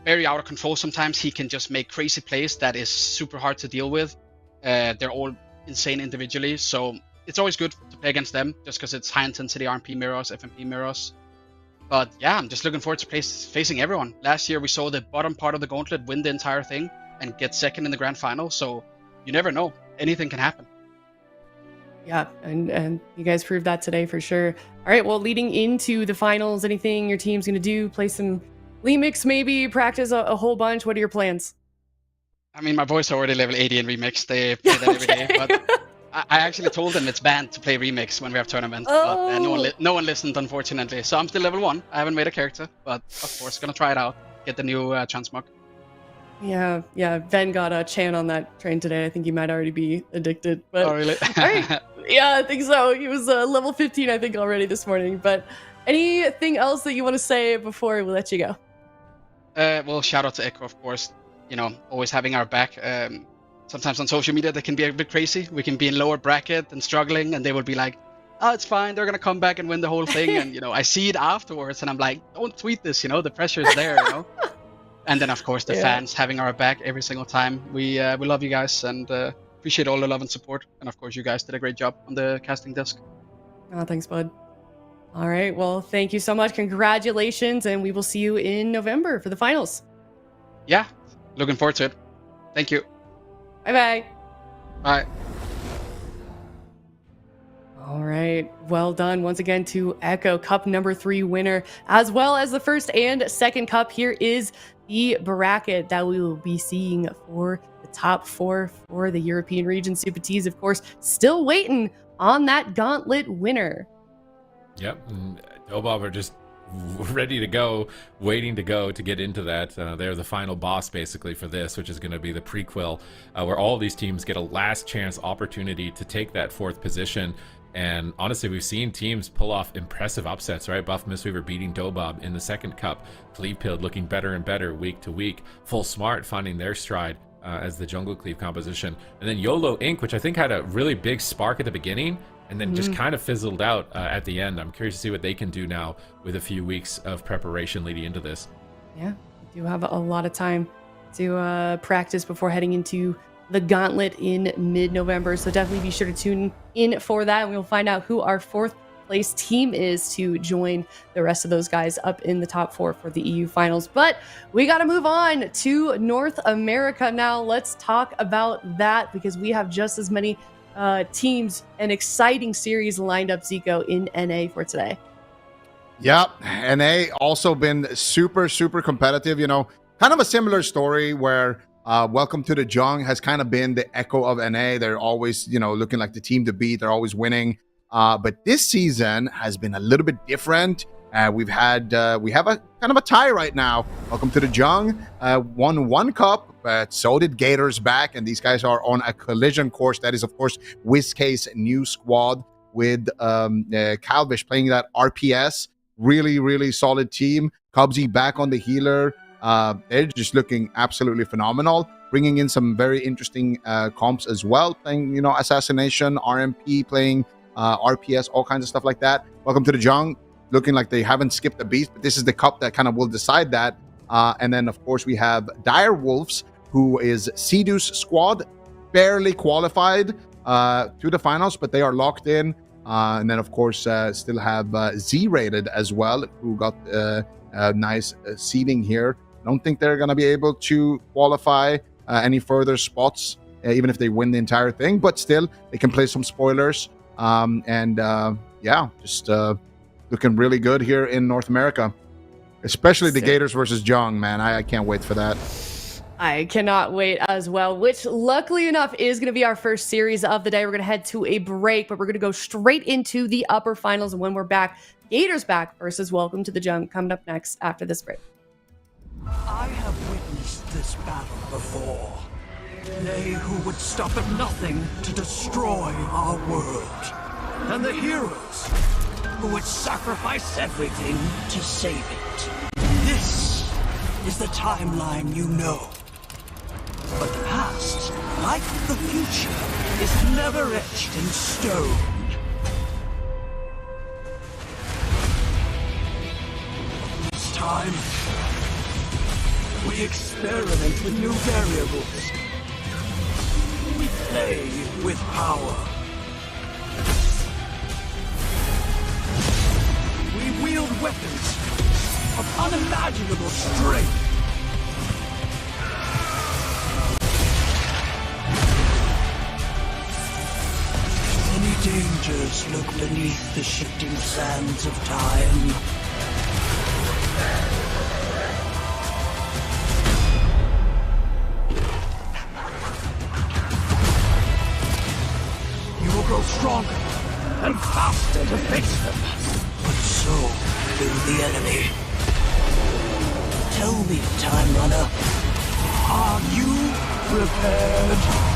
very out of control sometimes. He can just make crazy plays that is super hard to deal with. They're all insane individually, so it's always good to play against them, just because it's high intensity RMP mirrors, FMP mirrors. But yeah, I'm just looking forward to facing everyone. Last year we saw the bottom part of the gauntlet win the entire thing and get second in the grand final, so you never know. Anything can happen. Yeah, and you guys proved that today for sure. All right, well, leading into the finals, anything your team's going to do? Play some remix, maybe practice a whole bunch? What are your plans? I mean, my boys are already level 80 in remix. They play that every day, but I actually told them it's banned to play remix when we have tournaments, but no one listened, unfortunately. So I'm still level 1. I haven't made a character, but of course, gonna try it out. Get the new transmog. Yeah. Ben got a Chan on that train today. I think he might already be addicted. But oh, really? All right. Yeah, I think so. He was level 15, I think, already this morning. But anything else that you want to say before we let you go? Well, shout out to Echo, of course. Always having our back. Sometimes on social media, they can be a bit crazy. We can be in lower bracket and struggling, and they will be like, oh, it's fine. They're going to come back and win the whole thing. And, I see it afterwards, and I'm like, don't tweet this, the pressure is there, And then, of course, the fans having our back every single time. We love you guys, and appreciate all the love and support. And, of course, you guys did a great job on the casting desk. Oh, thanks, bud. All right. Well, thank you so much. Congratulations, and we will see you in November for the finals. Yeah, looking forward to it. Thank you. Bye-bye. Bye. All right. Well done once again to Echo, Cup number 3 winner, as well as the first and second cup. Here is the bracket that we will be seeing for the top 4 for the European region. Super T's, of course, still waiting on that gauntlet winner. Yep. And DOBOB are just ready to go, waiting to go to get into that. They're the final boss basically for this, which is going to be the prequel, where all these teams get a last chance opportunity to take that 4th position. And honestly, we've seen teams pull off impressive upsets, right? Buff Mistweaver beating DOBOB in the second cup, Cleavepill looking better and better week to week, Full Smart finding their stride as the jungle cleave composition, and then YOLO Inc., which I think had a really big spark at the beginning and then just kind of fizzled out at the end. I'm curious to see what they can do now with a few weeks of preparation leading into this. Yeah, we do have a lot of time to practice before heading into the gauntlet in mid-November, so definitely be sure to tune in for that, and we'll find out who our 4th place team is to join the rest of those guys up in the top 4 for the EU finals. But we got to move on to North America now. Let's talk about that, because we have just as many teams and exciting series lined up, Zico, in NA for today. Yep, NA also been super competitive. Kind of a similar story where Welcome to the Jung has kind of been the echo of NA. They're always, looking like the team to beat. They're always winning. But this season has been a little bit different. We have a kind of a tie right now. Welcome to the Jung won 1 cup, but so did Gators back, and these guys are on a collision course. That is, of course, WizK's new squad with Calvish playing that RPS. Really solid team. Cubsy back on the healer. They're just looking absolutely phenomenal, bringing in some very interesting comps as well, playing, Assassination, RMP, playing RPS, all kinds of stuff like that. Welcome to the Jung, looking like they haven't skipped a beat, but this is the cup that kind of will decide that. And then, of course, we have Dire Wolves, who is Sedu's squad, barely qualified to the finals, but they are locked in. And then, of course, still have Z-Rated as well, who got nice seeding here. I don't think they're going to be able to qualify any further spots, even if they win the entire thing. But still, they can play some spoilers. Just looking really good here in North America. Especially the Gators versus Jung, man. I can't wait for that. I cannot wait as well, which luckily enough is going to be our first series of the day. We're going to head to a break, but we're going to go straight into the upper finals. And when we're back, Gators back versus Welcome to the Jung coming up next after this break. I have witnessed this battle before. They who would stop at nothing to destroy our world. And the heroes who would sacrifice everything to save it. This is the timeline you know. But the past, like the future, is never etched in stone. This time, we experiment with new variables. We play with power. We wield weapons of unimaginable strength. Many dangers lurk beneath the shifting sands of time. You will grow stronger and faster to face them. But so will the enemy. Tell me, Time Runner, are you prepared?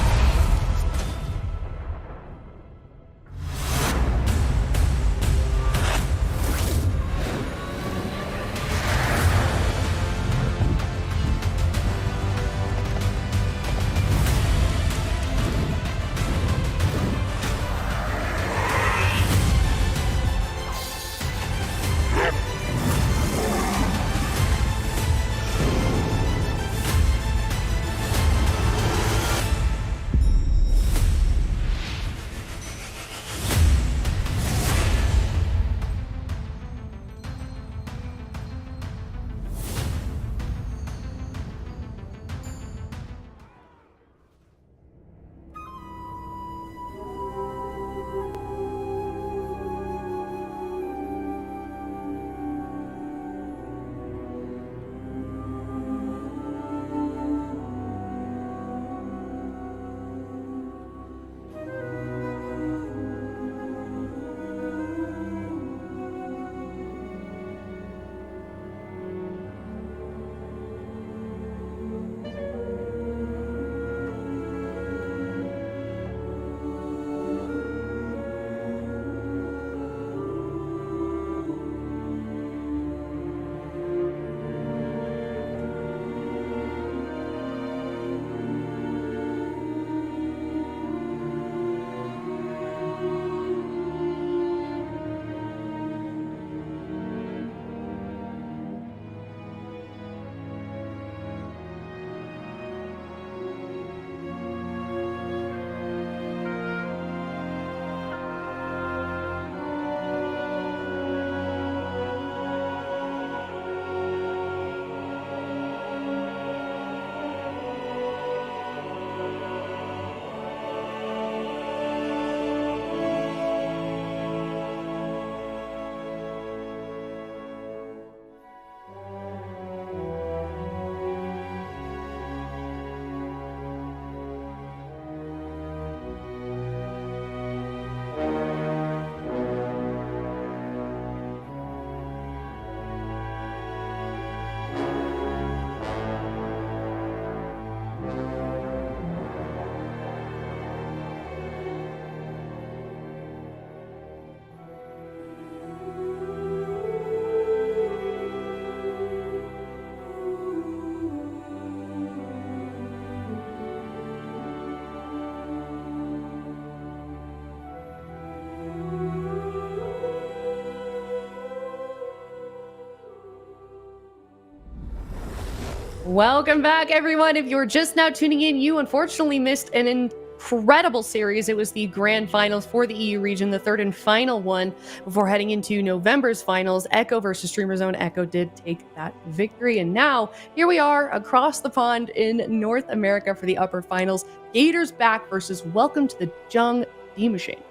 Welcome back, everyone. If you're just now tuning in, you unfortunately missed an incredible series. It was the grand finals for the EU region, the third and final one before heading into November's finals. Echo versus Streamer Zone. Echo did take that victory. And now here we are across the pond in North America for the upper finals. Gators back versus Welcome to the Jung D Machine.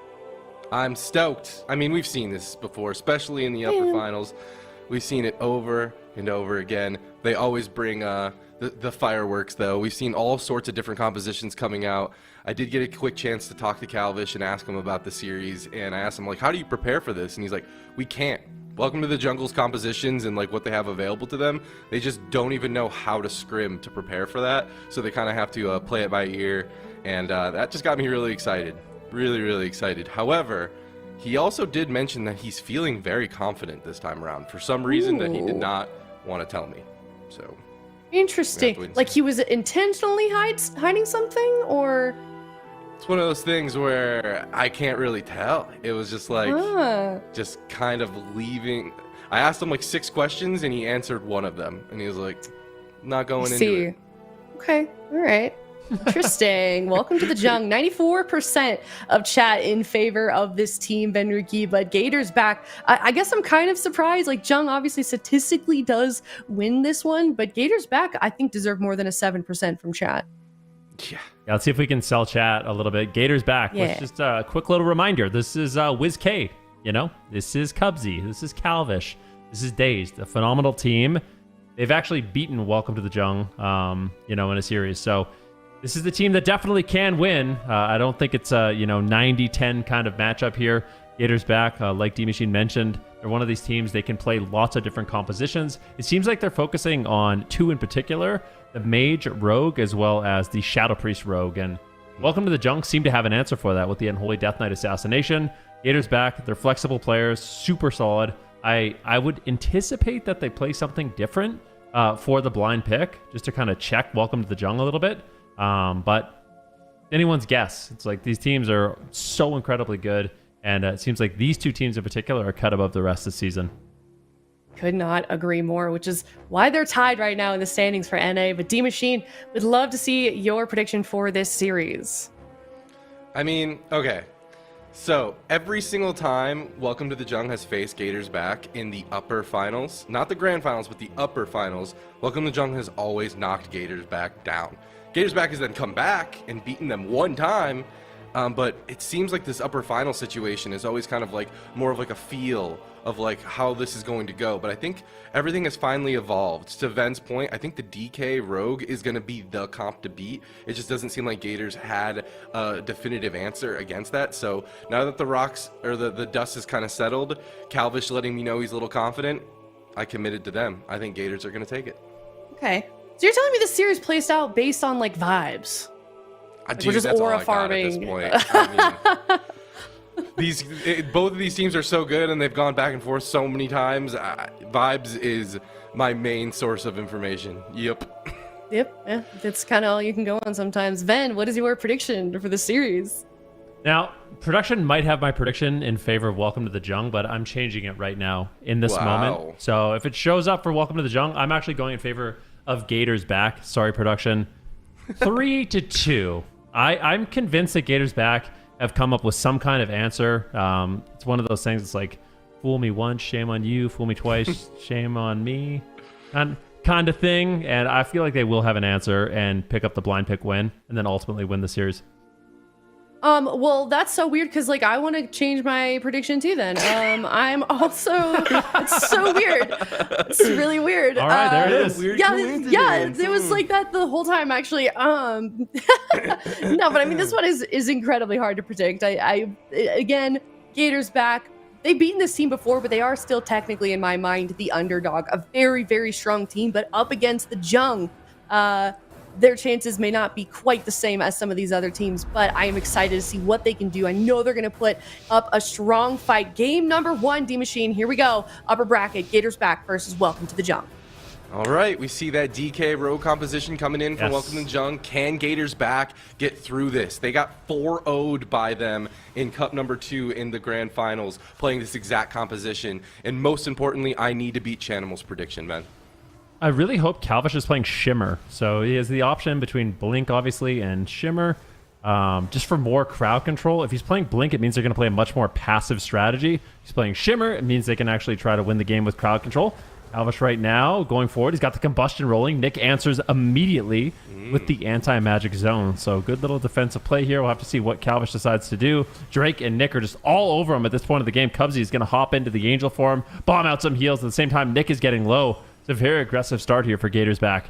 I'm stoked. I mean, we've seen this before, especially in the upper finals. We've seen it over and over again. They always bring the fireworks, though. We've seen all sorts of different compositions coming out. I did get a quick chance to talk to Calvish and ask him about the series, and I asked him, like, how do you prepare for this? And he's like, we can't. Welcome to the Jungle's compositions and like what they have available to them. They just don't even know how to scrim to prepare for that, so they kind of have to play it by ear, and that just got me really excited. Really excited. However, he also did mention that he's feeling very confident this time around for some reason that he did not want to tell me. So interesting. Like he was intentionally hiding something, or it's one of those things where I can't really tell. It was just like just kind of leaving. I asked him like 6 questions and he answered one of them, and he was like, not going into it. Okay, all right. Interesting. Welcome to the Jung. 94% of chat in favor of this team, Venruki, but Gators back. I guess I'm kind of surprised. Like, Jung obviously statistically does win this one, but Gators back, I think, deserve more than a 7% from chat. Yeah. Let's see if we can sell chat a little bit. Gators back. Yeah. Let's just a quick little reminder. This is Wiz K, you know? This is Cubsy. This is Calvish. This is Dazed, a phenomenal team. They've actually beaten Welcome to the Jung, in a series. So this is the team that definitely can win. I don't think it's a 90-10 kind of matchup here. Gators back, like D-Machine mentioned. They're one of these teams. They can play lots of different compositions. It seems like they're focusing on 2 in particular, the Mage Rogue as well as the Shadow Priest Rogue. And Welcome to the Junk seem to have an answer for that with the Unholy Death Knight Assassination. Gators back. They're flexible players, super solid. I would anticipate that they play something different for the blind pick, just to kind of check Welcome to the Jung a little bit. But anyone's guess. It's like these teams are so incredibly good, and it seems like these 2 teams in particular are cut above the rest this season. Could not agree more, which is why they're tied right now in the standings for NA. But D-Machine, would love to see your prediction for this series. I mean, okay. So every single time Welcome to the Jung has faced Gators back in the upper finals, not the grand finals, but the upper finals, Welcome to the Jung has always knocked Gators back down. Gators back has then come back and beaten them one time, but it seems like this upper final situation is always kind of like more of like a feel of like how this is going to go. But I think everything has finally evolved. To Ven's point, I think the DK Rogue is going to be the comp to beat. It just doesn't seem like Gators had a definitive answer against that. So now that the rocks or the dust has kind of settled, Calvish letting me know he's a little confident, I committed to them. I think Gators are going to take it. Okay. So you're telling me this series plays out based on like vibes? Dude, just that's aura all I got at this farming. point. I mean, both of these teams are so good, and they've gone back and forth so many times. Vibes is my main source of information. Yep. Yep. Yeah, that's kind of all you can go on sometimes. Ven, what is your prediction for the series? Now, production might have my prediction in favor of Welcome to the Jung, but I'm changing it right now in this moment. So if it shows up for Welcome to the Jung, I'm actually going in favor of Gators back. Sorry, production. 3-2. I'm convinced that Gators back have come up with some kind of answer. It's one of those things. It's like, fool me once, shame on you. Fool me twice, shame on me. Kind of thing. And I feel like they will have an answer and pick up the blind pick win, and then ultimately win the series. Well, that's so weird because like I want to change my prediction too. Then, I'm also. It's so weird. It's really weird. All right, there it is. It was like that the whole time. Actually, no, but I mean, this one is incredibly hard to predict. Again, Gators back. They've beaten this team before, but they are still technically, in my mind, the underdog. A very, very strong team, but up against the Jung. Their chances may not be quite the same as some of these other teams, but I am excited to see what they can do. I know they're going to put up a strong fight. Game number 1, D-Machine. Here we go. Upper bracket, Gators back versus Welcome to the Jung. All right, we see that DK Rogue composition coming in from Welcome to the Jung. Can Gators back get through this? They got 4-0'd by them in Cup number 2 in the grand finals, playing this exact composition. And most importantly, I need to beat Chanimal's prediction, man. I really hope Calvish is playing Shimmer. So he has the option between Blink, obviously, and Shimmer, just for more crowd control. If he's playing Blink, it means they're going to play a much more passive strategy. If he's playing Shimmer, it means they can actually try to win the game with crowd control. Calvish right now, going forward, he's got the combustion rolling. Nick answers immediately with the anti-magic zone. So good little defensive play here. We'll have to see what Calvish decides to do. Drake and Nick are just all over him at this point of the game. Cubsy is going to hop into the Angel form, bomb out some heals. At the same time, Nick is getting low. It's a very aggressive start here for Gators back.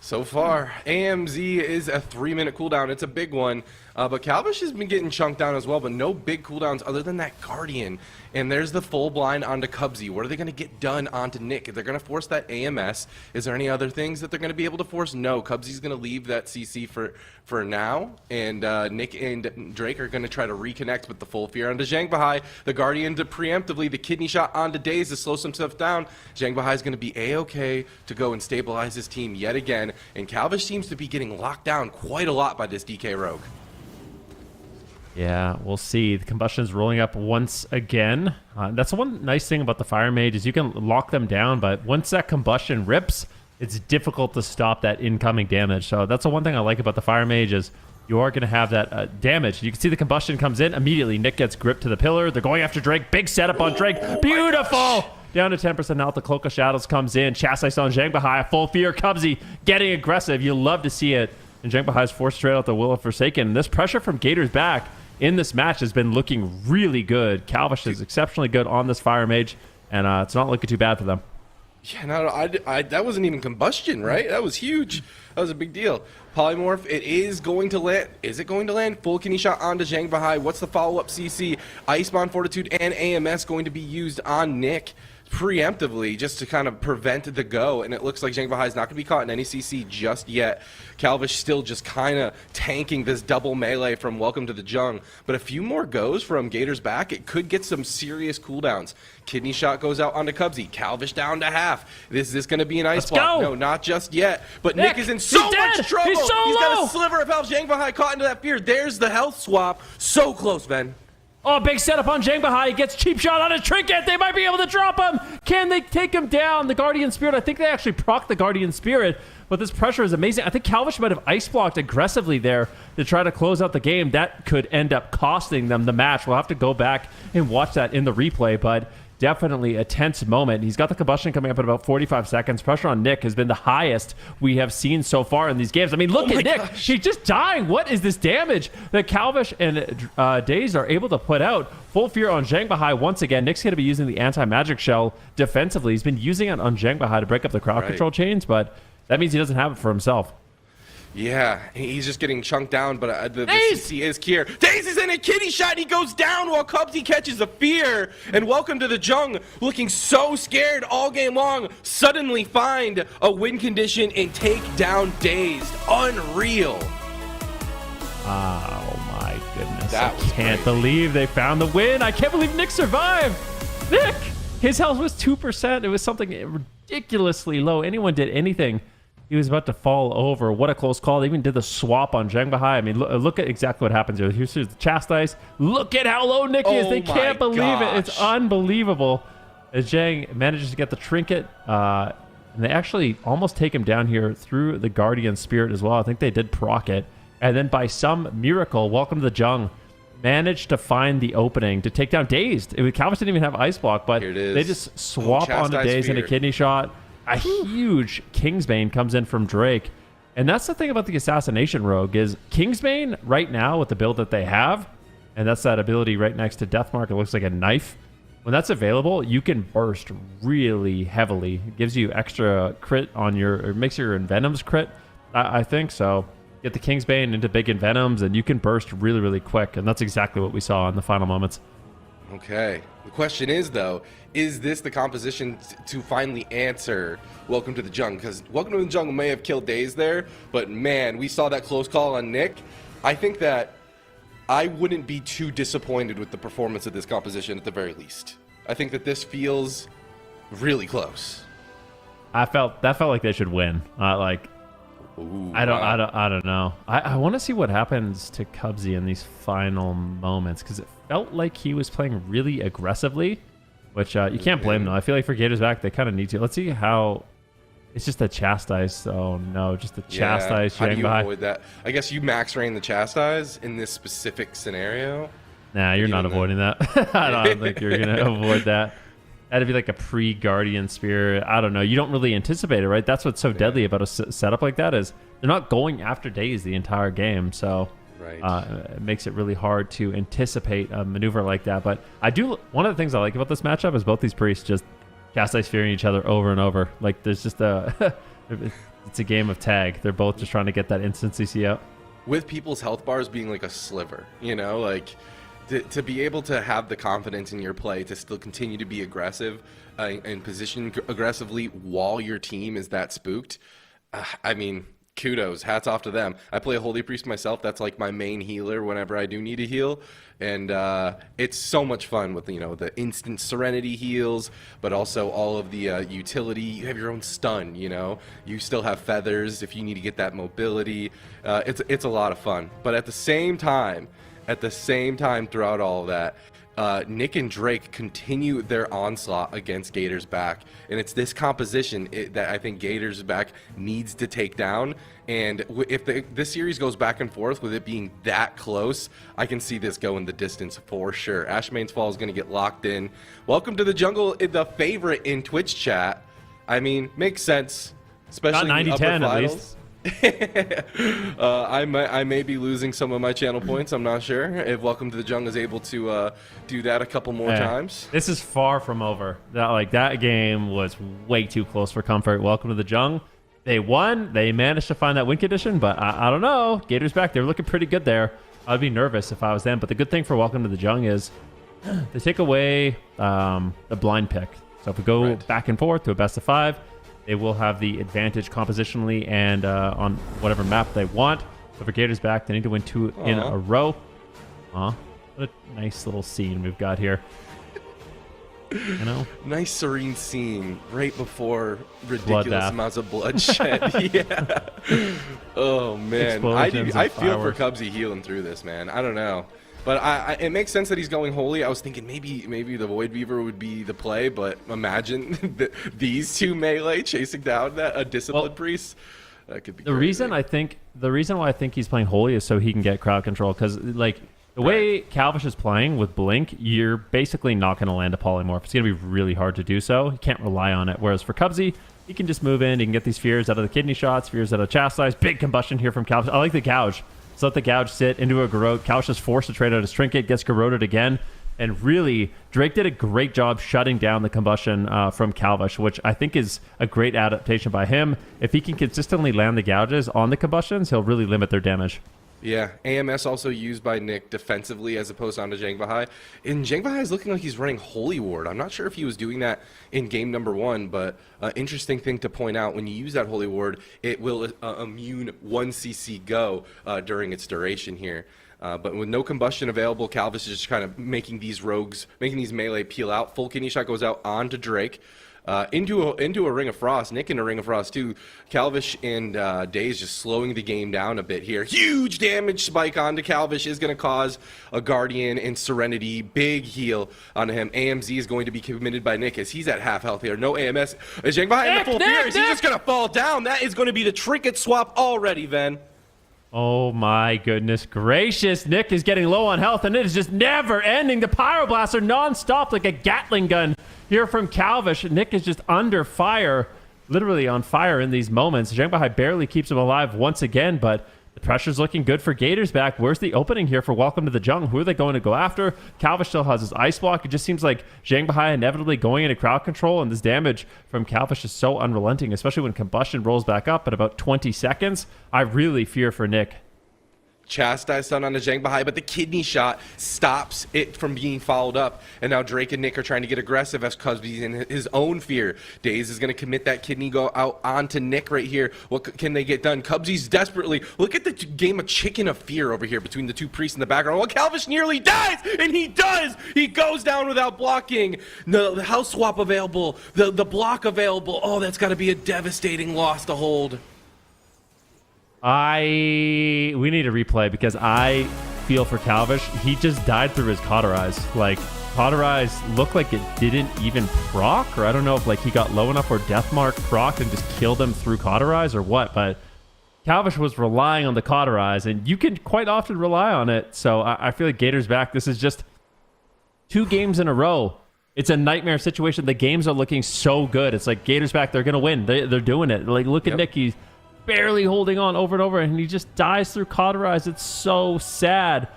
So far, AMZ is a 3-minute cooldown. It's a big one. But Calvish has been getting chunked down as well, but no big cooldowns other than that Guardian. And there's the full blind onto Cubsy. What are they going to get done onto Nick? If they're going to force that AMS, is there any other things that they're going to be able to force? No, Cubsy's going to leave that CC for now, and Nick and Drake are going to try to reconnect with the full fear onto Zhang Bahai. The Guardian to preemptively, the kidney shot onto Daze to slow some stuff down. Zhang Bahai is going to be A-okay to go and stabilize his team yet again, and Calvish seems to be getting locked down quite a lot by this DK Rogue. Yeah, we'll see. The combustion's rolling up once again. That's the one nice thing about the Fire Mage is you can lock them down, but once that combustion rips, it's difficult to stop that incoming damage. So that's the one thing I like about the Fire Mage is you are going to have that damage. You can see the combustion comes in immediately. Nick gets gripped to the pillar. They're going after Drake. Big setup on Drake. Beautiful! Down to 10% now. The Cloak of Shadows comes in. Chastise on Zhang Bahai. Full fear. Cubsy getting aggressive. You love to see it. And Zhang Bahai's forced straight out the Will of Forsaken. This pressure from Gators back in this match has been looking really good. Calvish is exceptionally good on this Fire Mage, and it's not looking too bad for them. Yeah, no, I that wasn't even combustion, right? That was huge. That was a big deal. Polymorph, it is going to land. Is it going to land? Full kidney shot onto Zhang Bahai. What's the follow-up CC? Icebound Fortitude and AMS going to be used on Nick preemptively just to kind of prevent the go, and it looks like Zhang Bahai is not going to be caught in any CC just yet. Calvish still just kind of tanking this double melee from Welcome to the Jung, but a few more goes from Gators back, it could get some serious cooldowns. Kidney shot goes out onto Cubsy. Calvish down to half. Is this going to be an ice block? No, not just yet. But Nick is in so much trouble. He's got a sliver of health. Zhang Bahai caught into that fear. There's the health swap. So close, Ben. Oh, big setup on Zhang Bahai. He gets cheap shot on his trinket. They might be able to drop him. Can they take him down? The Guardian Spirit. I think they actually proc the Guardian Spirit, but this pressure is amazing. I think Calvish might have ice blocked aggressively there to try to close out the game. That could end up costing them the match. We'll have to go back and watch that in the replay, but definitely a tense moment. He's got the combustion coming up in about 45 seconds. Pressure on Nick has been the highest we have seen so far in these games. I mean, look at Nick. Gosh. He's just dying. What is this damage that Calvish and Daze are able to put out? Full fear on Zhang Bahai once again. Nick's going to be using the anti-magic shell defensively. He's been using it on Zhang Bahai to break up the crowd control chains, but that means he doesn't have it for himself. Yeah, he's just getting chunked down, but the CC is here. Daze is in a kitty shot, and he goes down while Cubsy catches a fear. And Welcome to the Jung, looking so scared all game long, suddenly find a win condition and take down Dazed. Unreal. Oh my goodness. I can't believe they found the win. I can't believe Nick survived. Nick, his health was 2%. It was something ridiculously low. Anyone did anything, he was about to fall over. What a close call. They even did the swap on Zhang Bahai. I mean, look at exactly what happens here. Here's the Chastise. Look at how low Nick is. They can't believe it. It's unbelievable. As Zhang manages to get the trinket, and they actually almost take him down here through the Guardian Spirit as well. I think they did proc it. And then by some miracle, Welcome to the Jung managed to find the opening to take down Dazed. Calvis didn't even have Ice Block, but they just swap onto Dazed and a kidney shot. A huge Kingsbane comes in from Drake. And that's the thing about the Assassination Rogue is Kingsbane right now with the build that they have, and that's that ability right next to Deathmark. It looks like a knife. When that's available, you can burst really heavily. It gives you extra crit on or makes your Envenoms crit, I think. So get the Kingsbane into big Envenoms, and you can burst really, really quick. And that's exactly what we saw in the final moments. Okay. The question is, though, is this the composition to finally answer Welcome to the Jung? Because Welcome to the Jung may have killed Daze there, but man, we saw that close call on Nick. I think that I wouldn't be too disappointed with the performance of this composition at the very least. I think that this feels really close. That felt like they should win. Ooh, I don't know. I want to see what happens to Cubsy in these final moments because it felt like he was playing really aggressively, which you can't blame them. I feel like for Gators back, they kind of need to. Let's see how. It's just a Chastise. Oh no, just the Chastise. How do you avoid that? I guess you max rain the Chastise in this specific scenario. Nah, you're not avoiding that. I don't think you're gonna avoid that. That'd be like a pre-Guardian Spirit. I don't know. You don't really anticipate it, right? That's what's so deadly about a setup like that is they're not going after Daze the entire game. So it makes it really hard to anticipate a maneuver like that. But one of the things I like about this matchup is both these priests just Chastise fearing each other over and over. Like there's just it's a game of tag. They're both just trying to get that instant CC out. with people's health bars being like a sliver, you know, like to be able to have the confidence in your play to still continue to be aggressive and position aggressively while your team is that spooked. I mean, kudos, hats off to them. I play a Holy Priest myself. That's like my main healer whenever I do need a heal. And it's so much fun with, you know, the instant Serenity heals, but also all of the utility. You have your own stun, you know. You still have feathers if you need to get that mobility. It's a lot of fun. But at the same time throughout all of that, Nick and Drake continue their onslaught against Gators back, and it's this composition that I think Gators back needs to take down. And if this series goes back and forth with it being that close, I can see this going the distance for sure. Ashmane's Fall is going to get locked in. Welcome to the jungle, the favorite in Twitch chat. I mean, makes sense, especially not 90-10 in the upper at finals. least. I may be losing some of my channel points. I'm not sure if Welcome to the Jungle is able to do that a couple more times. This is far from over. That game was way too close for comfort. Welcome to the Jung. They won. They managed to find that win condition, but I don't know. Gators back. They're looking pretty good there. I'd be nervous if I was them. But the good thing for Welcome to the Jung is they take away the blind pick. So if we go back and forth to a best of 5, they will have the advantage compositionally and on whatever map they want. So for Gators back, they need to win 2 in a row. What a nice little scene we've got here. You know, nice serene scene right before ridiculous Bloodbath. amounts of bloodshed. Yeah. Oh man, I feel for Cubsy healing through this, man. I don't know. But it makes sense that he's going holy. I was thinking maybe the Void Weaver would be the play, but imagine these two melee chasing down a disciplined priest. That could be the reason why I think he's playing holy is so he can get crowd control, because like the way Calvish is playing with Blink, you're basically not going to land a polymorph. It's going to be really hard to do so. You can't rely on it. Whereas for Cubsy, he can just move in. He can get these fears out of the kidney shots, fears out of chastise. Big combustion here from Calvish. I like the gouge. So let the gouge sit into a garrote. Couch is forced to trade out his trinket, gets garroted again. And really, Drake did a great job shutting down the combustion from Calvish, which I think is a great adaptation by him. If he can consistently land the gouges on the combustions, he'll really limit their damage. Yeah, AMS also used by Nick defensively as opposed to onto Zhang Bahai. And Zhang Bahai is looking like he's running Holy Ward. I'm not sure if he was doing that in game number 1, but interesting thing to point out, when you use that Holy Ward, it will immune 1 CC go during its duration here. But with no combustion available, Calvis is just kind of making these rogues, making these melee peel out. Full kidney shot goes out onto Drake. Into a Ring of Frost. Nick in a Ring of Frost too. Calvish and Daze just slowing the game down a bit here. Huge damage spike onto Calvish is going to cause a Guardian and Serenity. Big heal onto him. AMZ is going to be committed by Nick as he's at half health here. No AMS. Is Zhang behind the full fear? Is he just going to fall down? That is going to be the trinket swap already, Ven. Oh my goodness gracious. Nick is getting low on health, and it is just never ending. The Pyroblaster non-stop like a Gatling gun here from Calvish. Nick is just under fire, literally on fire in these moments. Zhang Bahai barely keeps him alive once again, but the pressure's looking good for Gators back. Where's the opening here for Welcome to the Jung? Who are they going to go after? Calvish still has his ice block. It just seems like Zhang Bahai inevitably going into crowd control, and this damage from Calvish is so unrelenting, especially when combustion rolls back up at about 20 seconds. I really fear for Nick. Chastise stun on the Zhang Bahai, but the kidney shot stops it from being followed up. And now Drake and Nick are trying to get aggressive as Cubsy's in his own fear. Daze is going to commit that kidney go out onto Nick right here. What can they get done? Cubsy's desperately. Look at the game of chicken of fear over here between the two priests in the background. Well, Calvish nearly dies, and he does. He goes down without blocking. The house swap available, the block available. Oh, that's got to be a devastating loss to hold. We need a replay because I feel for Calvish. He just died through his Cauterize. Like, Cauterize looked like it didn't even proc, or I don't know if like he got low enough where Deathmark proc and just killed him through Cauterize or what, but Calvish was relying on the Cauterize, and you can quite often rely on it. So I feel like Gators back. This is just 2 games in a row. It's a nightmare situation. The games are looking so good. It's like Gators back. They're going to win. They're doing it. Like, look at Nick. He's barely holding on over and over, and he just dies through Cauterize. It's so sad.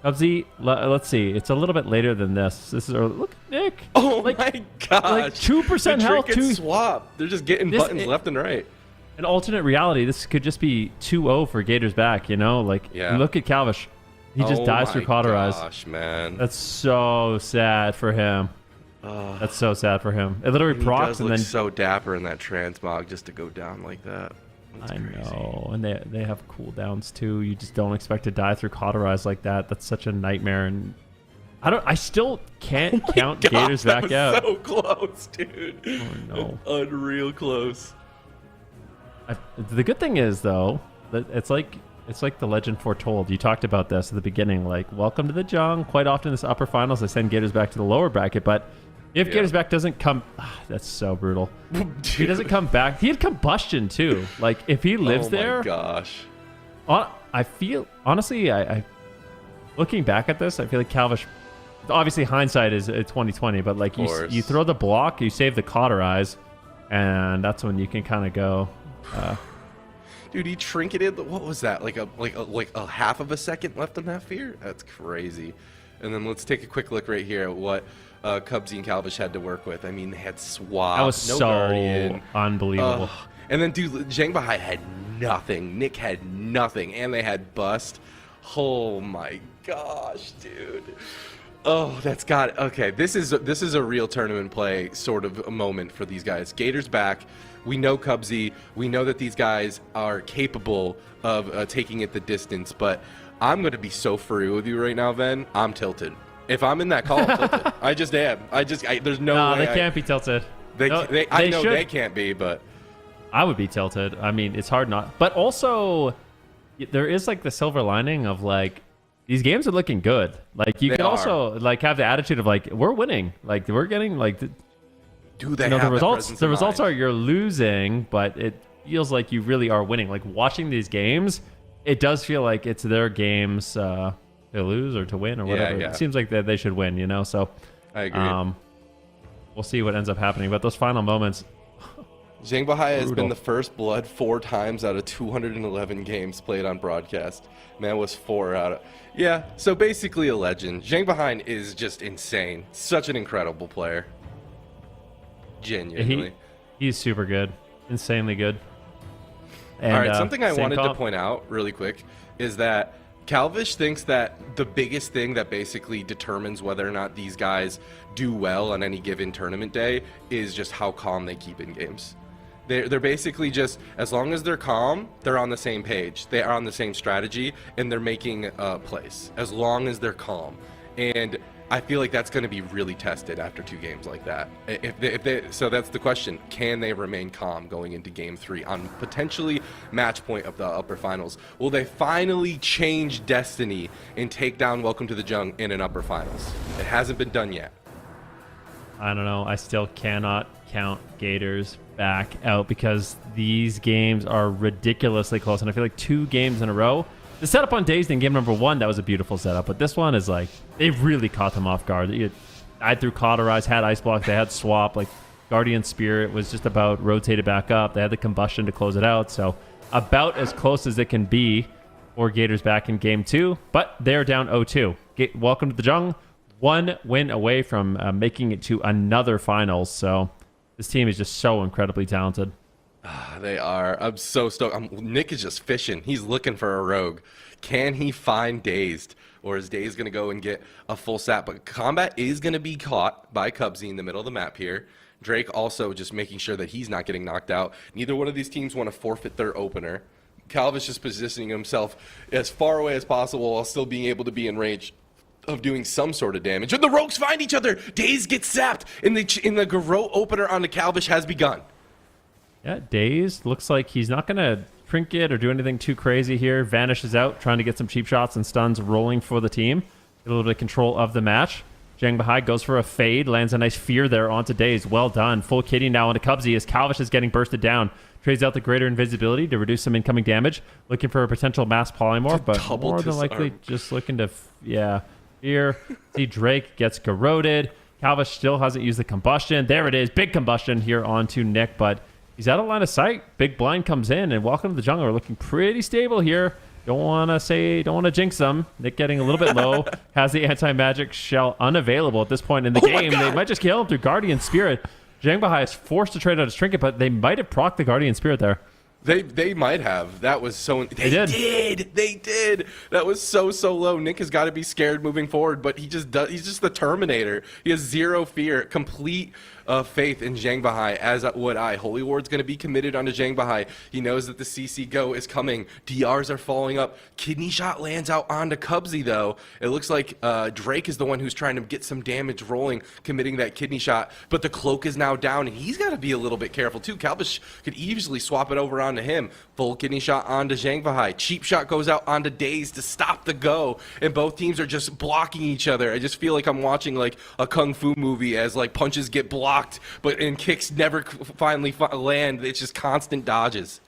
Cubsy, let's see. It's a little bit later than this. This is look at Nick. Oh like, my gosh! Like 2% health. Swap. They're just getting buttons left and right. an alternate reality, this could just be 2-0 for Gators back, you know? Like, look at Calvish. He just dies through Cauterize. Gosh, man. That's so sad for him. That's so sad for him. It literally procs and then so dapper in that transmog just to go down like that. That's crazy. Know, and they have cooldowns too. You just don't expect to die through Cauterize like that. That's such a nightmare, and I still can't count Gators back out. So close, dude. Oh no, unreal close. The good thing is though that it's like the legend foretold. You talked about this at the beginning, like welcome to the Jung. Quite often, this upper finals, they send Gators back to the lower bracket, but if Gators back doesn't come, that's so brutal. If he doesn't come back, he had combustion too. Like if he lives there, oh my gosh. I feel honestly, I looking back at this, I feel like Calvish. Obviously, hindsight is 2020, but like you throw the block, you save the Cauterize, and that's when you can kind of go. Dude, he trinketed. What was that? Like a half of a second left on that fear? That's crazy. And then let's take a quick look right here at what Cubsy and Calvish had to work with. I mean, they had swap. That was no so Guardian. Unbelievable. And then, dude, Zhang Bahai had nothing. Nick had nothing, and they had bust. Oh my gosh, dude. Oh, that's got okay. This is a real tournament play sort of a moment for these guys. Gators back. We know Cubsy. We know that these guys are capable of taking it the distance. But I'm going to be so free with you right now, Ven. I'm tilted. If I'm in that call, I'm tilted. I just am. There's no way. They can't be tilted. I know they can't be, but I would be tilted. I mean, it's hard not. But also, there is like the silver lining of like these games are looking good. Like you can also like have the attitude of like we're winning. Like we're getting like. Do they have the results? The results are you're losing, but it feels like you really are winning. Like watching these games, it does feel like it's their games to lose or to win or whatever. Yeah. It seems like they should win, you know. So I agree. We'll see what ends up happening. But those final moments. Zhang Bahai has been the first blood 4 times out of 211 games played on broadcast. Man was 4 out of... Yeah, so basically a legend. Zhang Bahai is just insane. Such an incredible player. Genuinely. He's super good. Insanely good. And, all right, something I wanted to point out really quick is that Calvish thinks that the biggest thing that basically determines whether or not these guys do well on any given tournament day is just how calm they keep in games. They're basically just, as long as they're calm, they're on the same page. They are on the same strategy, and they're making plays. As long as they're calm. And I feel like that's going to be really tested after 2 games like that. So that's the question. Can they remain calm going into Game 3 on potentially match point of the upper finals? Will they finally change destiny and take down Welcome to the Jung in an upper finals? It hasn't been done yet. I don't know. I still cannot count Gators back out because these games are ridiculously close. And I feel like 2 games in a row. The setup on Dazed in game number 1, that was a beautiful setup. But this one is like, they really caught them off guard. I threw Cauterize, had Ice Block, they had Swap. Like, Guardian Spirit was just about rotated back up. They had the Combustion to close it out. So, about as close as it can be for Gators back in game 2. But they're down 0-2. Welcome to the Jung. 1 win away from making it to another finals. So, this team is just so incredibly talented. They are. I'm so stoked. Nick is just fishing. He's looking for a rogue. Can he find Dazed? Or is Dazed going to go and get a full sap? But Combat is going to be caught by Cubsy in the middle of the map here. Drake also just making sure that he's not getting knocked out. Neither one of these teams want to forfeit their opener. Calvish is positioning himself as far away as possible while still being able to be in range of doing some sort of damage. And the rogues find each other. Dazed gets sapped. And the Garou opener on the Calvish has begun. Yeah, Dazed looks like he's not going to trinket or do anything too crazy here. Vanishes out, trying to get some cheap shots and stuns rolling for the team. Get a little bit of control of the match. Zhang Bahai goes for a fade, lands a nice fear there onto Dazed. Well done. Full kitty now onto Cubsy as Calvish is getting bursted down. Trades out the greater invisibility to reduce some incoming damage. Looking for a potential mass polymorph, but more than likely just looking to, fear. See, Drake gets corroded. Calvish still hasn't used the combustion. There it is. Big combustion here onto Nick, but he's out of line of sight. Big blind comes in, and Welcome to the Jungle are looking pretty stable here. Don't want to jinx them. Nick getting a little bit low. Has the anti-magic shell unavailable at this point in the game. They might just kill him through Guardian Spirit. Zhang Bahai is forced to trade out his trinket, but they might have procced the Guardian Spirit there. They might have. That was so. They did. They did. That was so low. Nick has got to be scared moving forward, but he just does. He's just the Terminator. He has zero fear, complete faith in Zhang Bahai, as would I. Holy Ward's going to be committed onto Zhang Bahai. He knows that the CC go is coming. DRs are following up. Kidney shot lands out onto Cubsy though. It looks like Drake is the one who's trying to get some damage rolling, committing that kidney shot. But the cloak is now down, and he's got to be a little bit careful too. Calvish could easily swap it over onto him. Full kidney shot onto Zhang Bahai. Cheap shot goes out onto Daze to stop the go, and both teams are just blocking each other. I just feel like I'm watching like a kung fu movie as like punches get blocked, and kicks never finally land. It's just constant dodges.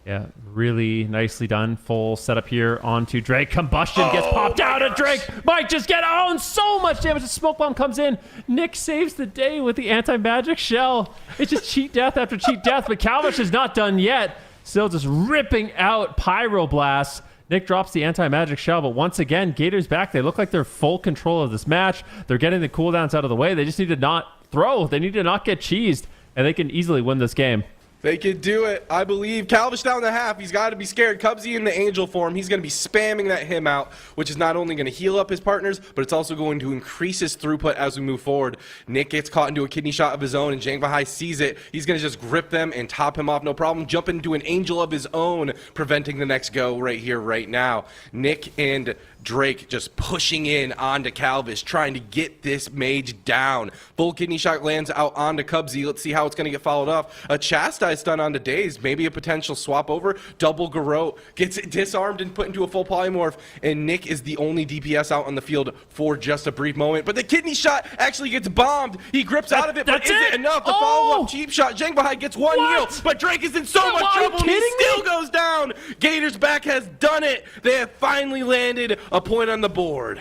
Yeah, really nicely done. Full setup here onto Drake. Combustion gets popped out, and Drake might just get owned. So much damage. The smoke bomb comes in. Nick saves the day with the anti-magic shell. It's just cheat death after cheat death, but Calvish is not done yet. Still just ripping out Pyroblast. Nick drops the anti-magic shell, but once again, Gators back. They look like they're full control of this match. They're getting the cooldowns out of the way. They just need to not throw. They need to not get cheesed, and they can easily win this game. They could do it, I believe. Calvish down the half. He's got to be scared. Cubsy in the Angel form. He's going to be spamming that him out, which is not only going to heal up his partners, but it's also going to increase his throughput as we move forward. Nick gets caught into a kidney shot of his own, and Zhang Bahai sees it. He's going to just grip them and top him off, no problem. Jump into an Angel of his own, preventing the next go right here, right now. Nick and Drake just pushing in onto Calvish, trying to get this mage down. Full kidney shot lands out onto Cubsy. Let's see how it's going to get followed up. A chastise stun onto Daze, maybe a potential swap over. Double Garrote gets disarmed and put into a full polymorph, and Nick is the only DPS out on the field for just a brief moment. But the kidney shot actually gets bombed. He grips out of it, but is it enough to follow up? Cheap shot. Zhang Bahai gets one heal, but Drake is in so much trouble, and he still goes down. Gators back has done it. They have finally landed a point on the board.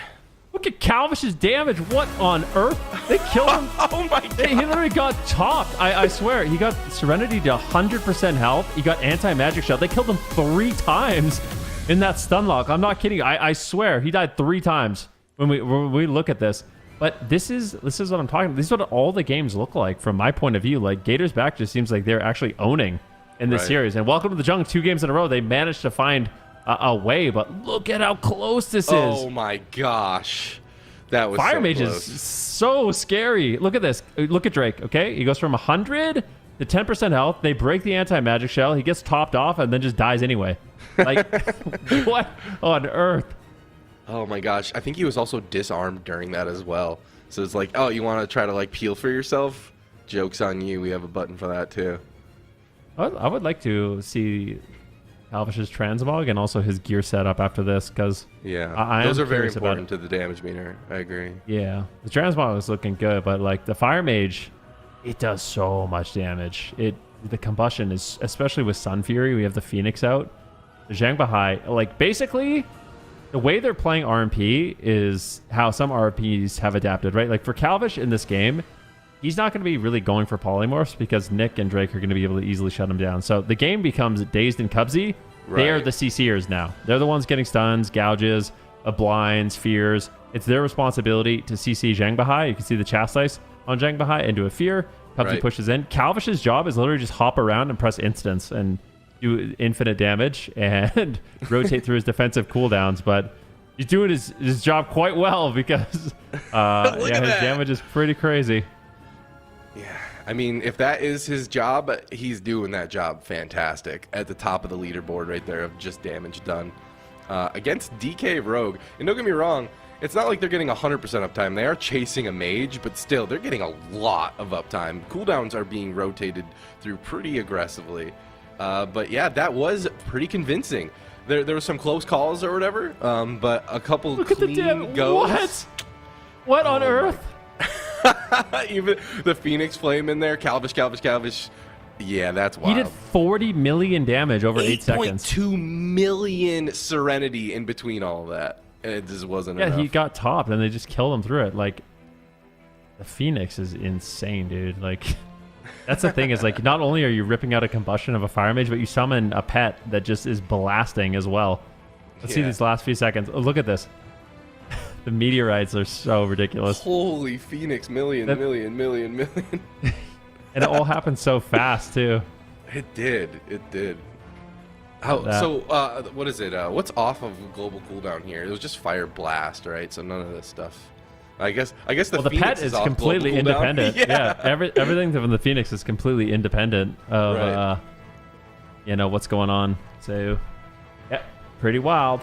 Look at Calvish's damage. What on earth? They killed him. Oh my god. He literally got topped. I swear. He got Serenity to 100% health. He got anti-magic shell. They killed him 3 times in that stun lock. I'm not kidding. I swear. He died 3 times when we look at this. But this is what I'm talking about. This is what all the games look like from my point of view. Like, Gators back just seems like they're actually owning in this series. And welcome to the Jung. 2 games in a row. They managed to find a way, but look at how close this is. Oh my gosh. That was Fire Mage close. is so scary. Look at this. Look at Drake, okay? He goes from 100 to 10% health. They break the anti-magic shell. He gets topped off and then just dies anyway. Like, what on earth? Oh my gosh. I think he was also disarmed during that as well. So it's like, oh, you want to try to like peel for yourself? Joke's on you. We have a button for that too. I would like to see Calvish's transmog and also his gear setup after this, because those are very important to the damage meter. I agree. Yeah, the transmog is looking good, but like the Fire Mage, it does so much damage. The combustion is, especially with Sun Fury, we have the Phoenix out. The Zhang Bahai, like basically the way they're playing RMP is how some RMPs have adapted, right? Like for Calvish in this game, he's not going to be really going for polymorphs because Nick and Drake are going to be able to easily shut him down. So the game becomes Dazed and Cubsy. They are the CCers now. They're the ones getting stuns, gouges, blinds, fears. It's their responsibility to CC Zhang Bahai. You can see the chastise on Zhang Bahai into a fear. Cubsy pushes in. Calvish's job is literally just hop around and press instants and do infinite damage and rotate through his defensive cooldowns. But he's doing his job quite well because his damage is pretty crazy. Yeah, I mean, if that is his job, he's doing that job fantastic at the top of the leaderboard right there of just damage done against DK Rogue. And don't get me wrong, it's not like they're getting 100% uptime. They are chasing a mage, but still, they're getting a lot of uptime. Cooldowns are being rotated through pretty aggressively. But yeah, that was pretty convincing. There were some close calls or whatever, but a couple clean goes. What on earth? Even the Phoenix Flame in there, Calvish. Yeah, that's wild. He did 40 million damage over 8 seconds. 8.2 million Serenity in between all of that. And it just wasn't enough. Yeah, he got topped and they just killed him through it. Like, the Phoenix is insane, dude. Like, that's the thing is, like, not only are you ripping out a combustion of a Fire Mage, but you summon a pet that just is blasting as well. Let's see these last few seconds. Oh, look at this. The meteorites are so ridiculous. Holy Phoenix, million. And it all happens so fast, too. It did. It did. How, so, what is it? What's off of global cooldown here? It was just Fire Blast, right? So none of this stuff. I guess the the Phoenix pet is off completely global cooldown. independent. Yeah, everything from the Phoenix is completely independent of Right. What's going on. So, yeah, pretty wild.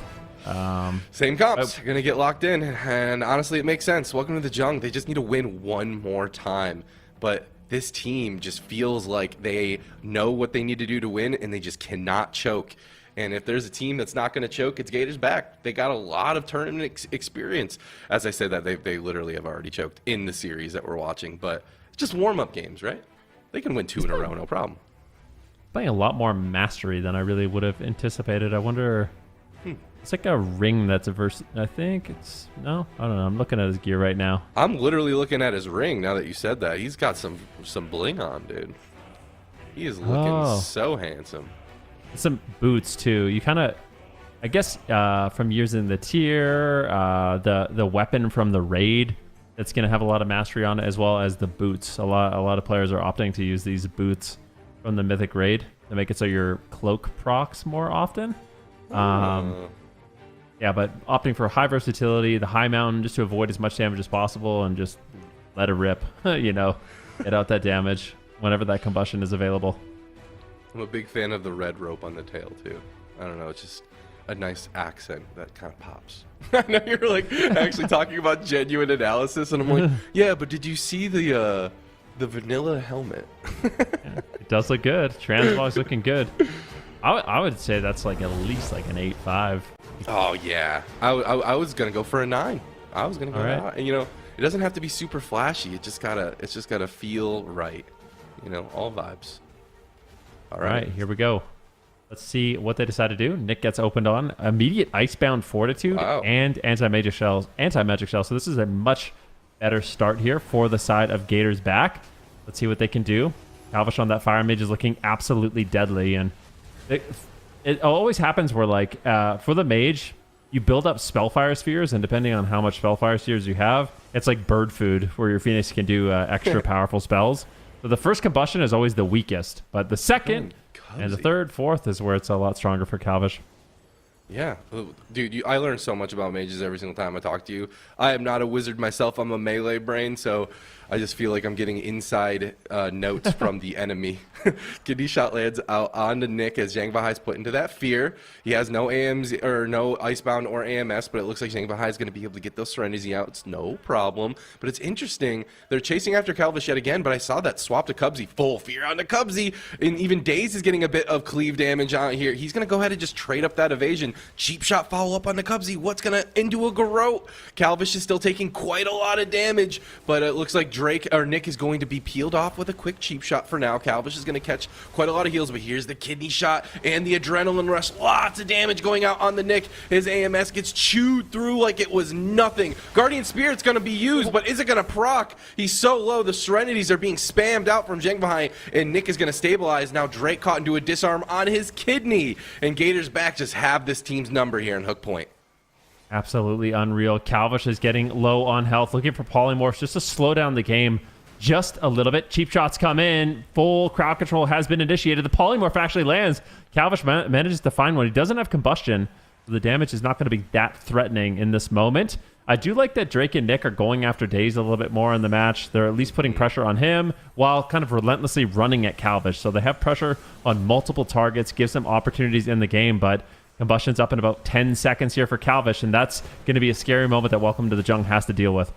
Same comps. Gonna get locked in, and honestly, it makes sense. Welcome to the Jung. They just need to win one more time, but this team just feels like they know what they need to do to win, and they just cannot choke. And if there's a team that's not going to choke, it's Gators back. They got a lot of tournament experience. As I said that, they literally have already choked in the series that we're watching. But it's just warm-up games, right? They can win 2 in a row, no problem. Playing a lot more mastery than I really would have anticipated. I wonder... It's like a ring that's a verse. I think it's... No? I don't know. I'm looking at his gear right now. I'm literally looking at his ring now that you said that. He's got some bling on, dude. He is looking so handsome. Some boots too. You kind of, I guess, from years in the tier, the weapon from the raid that's gonna have a lot of mastery on it, as well as the boots. A lot of players are opting to use these boots from the mythic raid to make it so your cloak procs more often. Yeah, but opting for high versatility, the high mountain, just to avoid as much damage as possible and just let it rip. Get out that damage whenever that combustion is available. I'm a big fan of the red rope on the tail too. I don't know, it's just a nice accent that kind of pops. I know you're like actually talking about genuine analysis, and I'm like, yeah, but did you see the vanilla helmet? Yeah, it does look good. Transmog's looking good. I would say that's like at least like an 8.5. Oh yeah, I was gonna go for a 9. I was gonna go. Right. And it doesn't have to be super flashy. It's just gotta feel right. All vibes. All right, here we go. Let's see what they decide to do. Nick gets opened on immediate Icebound Fortitude and anti-magic shells. So this is a much better start here for the side of Gators back. Let's see what they can do. Calvish on that Fire Mage is looking absolutely deadly, and it always happens where for the mage, you build up Spellfire Spheres, and depending on how much Spellfire Spheres you have, it's like bird food where your Phoenix can do extra powerful spells. So the first combustion is always the weakest, but the second and the third, fourth is where it's a lot stronger for Calvish. Yeah, dude, I learn so much about mages every single time I talk to you. I am not a wizard myself. I'm a melee brain, so I just feel like I'm getting inside notes from the enemy. Kidney shot lands out onto Nick as Zhang Bahai's put into that fear. He has no AMs or no Icebound or AMS, but it looks like Zhang Bahai is going to be able to get those Serenity out. It's no problem. But it's interesting. They're chasing after Calvish yet again, but I saw that swap to Cubsy. Full fear onto Cubsy. And even Daze is getting a bit of cleave damage on here. He's going to go ahead and just trade up that evasion. Cheap shot follow up on the Cubsy. What's going to into a Garrote? Calvish is still taking quite a lot of damage, but it looks like Nick is going to be peeled off with a quick cheap shot for now. Calvish is going to catch quite a lot of heals, but here's the kidney shot and the adrenaline rush. Lots of damage going out on the Nick. His AMS gets chewed through like it was nothing. Guardian Spirit's going to be used, but is it going to proc? He's so low. The Serenities are being spammed out from Zhang Bahai, and Nick is going to stabilize. Now Drake caught into a disarm on his kidney, and Gators back just have this team's number here in Hook Point. Absolutely unreal. Calvish is getting low on health, looking for polymorphs just to slow down the game just a little bit. Cheap shots come in. Full crowd control has been initiated. The polymorph actually lands. Calvish manages to find one. He doesn't have combustion, so the damage is not going to be that threatening in this moment. I do like that Drake and Nick are going after Daze a little bit more in the match. They're at least putting pressure on him while kind of relentlessly running at Calvish. So they have pressure on multiple targets, gives them opportunities in the game, but combustion's up in about 10 seconds here for Calvish, and that's going to be a scary moment that Welcome to the Jung has to deal with.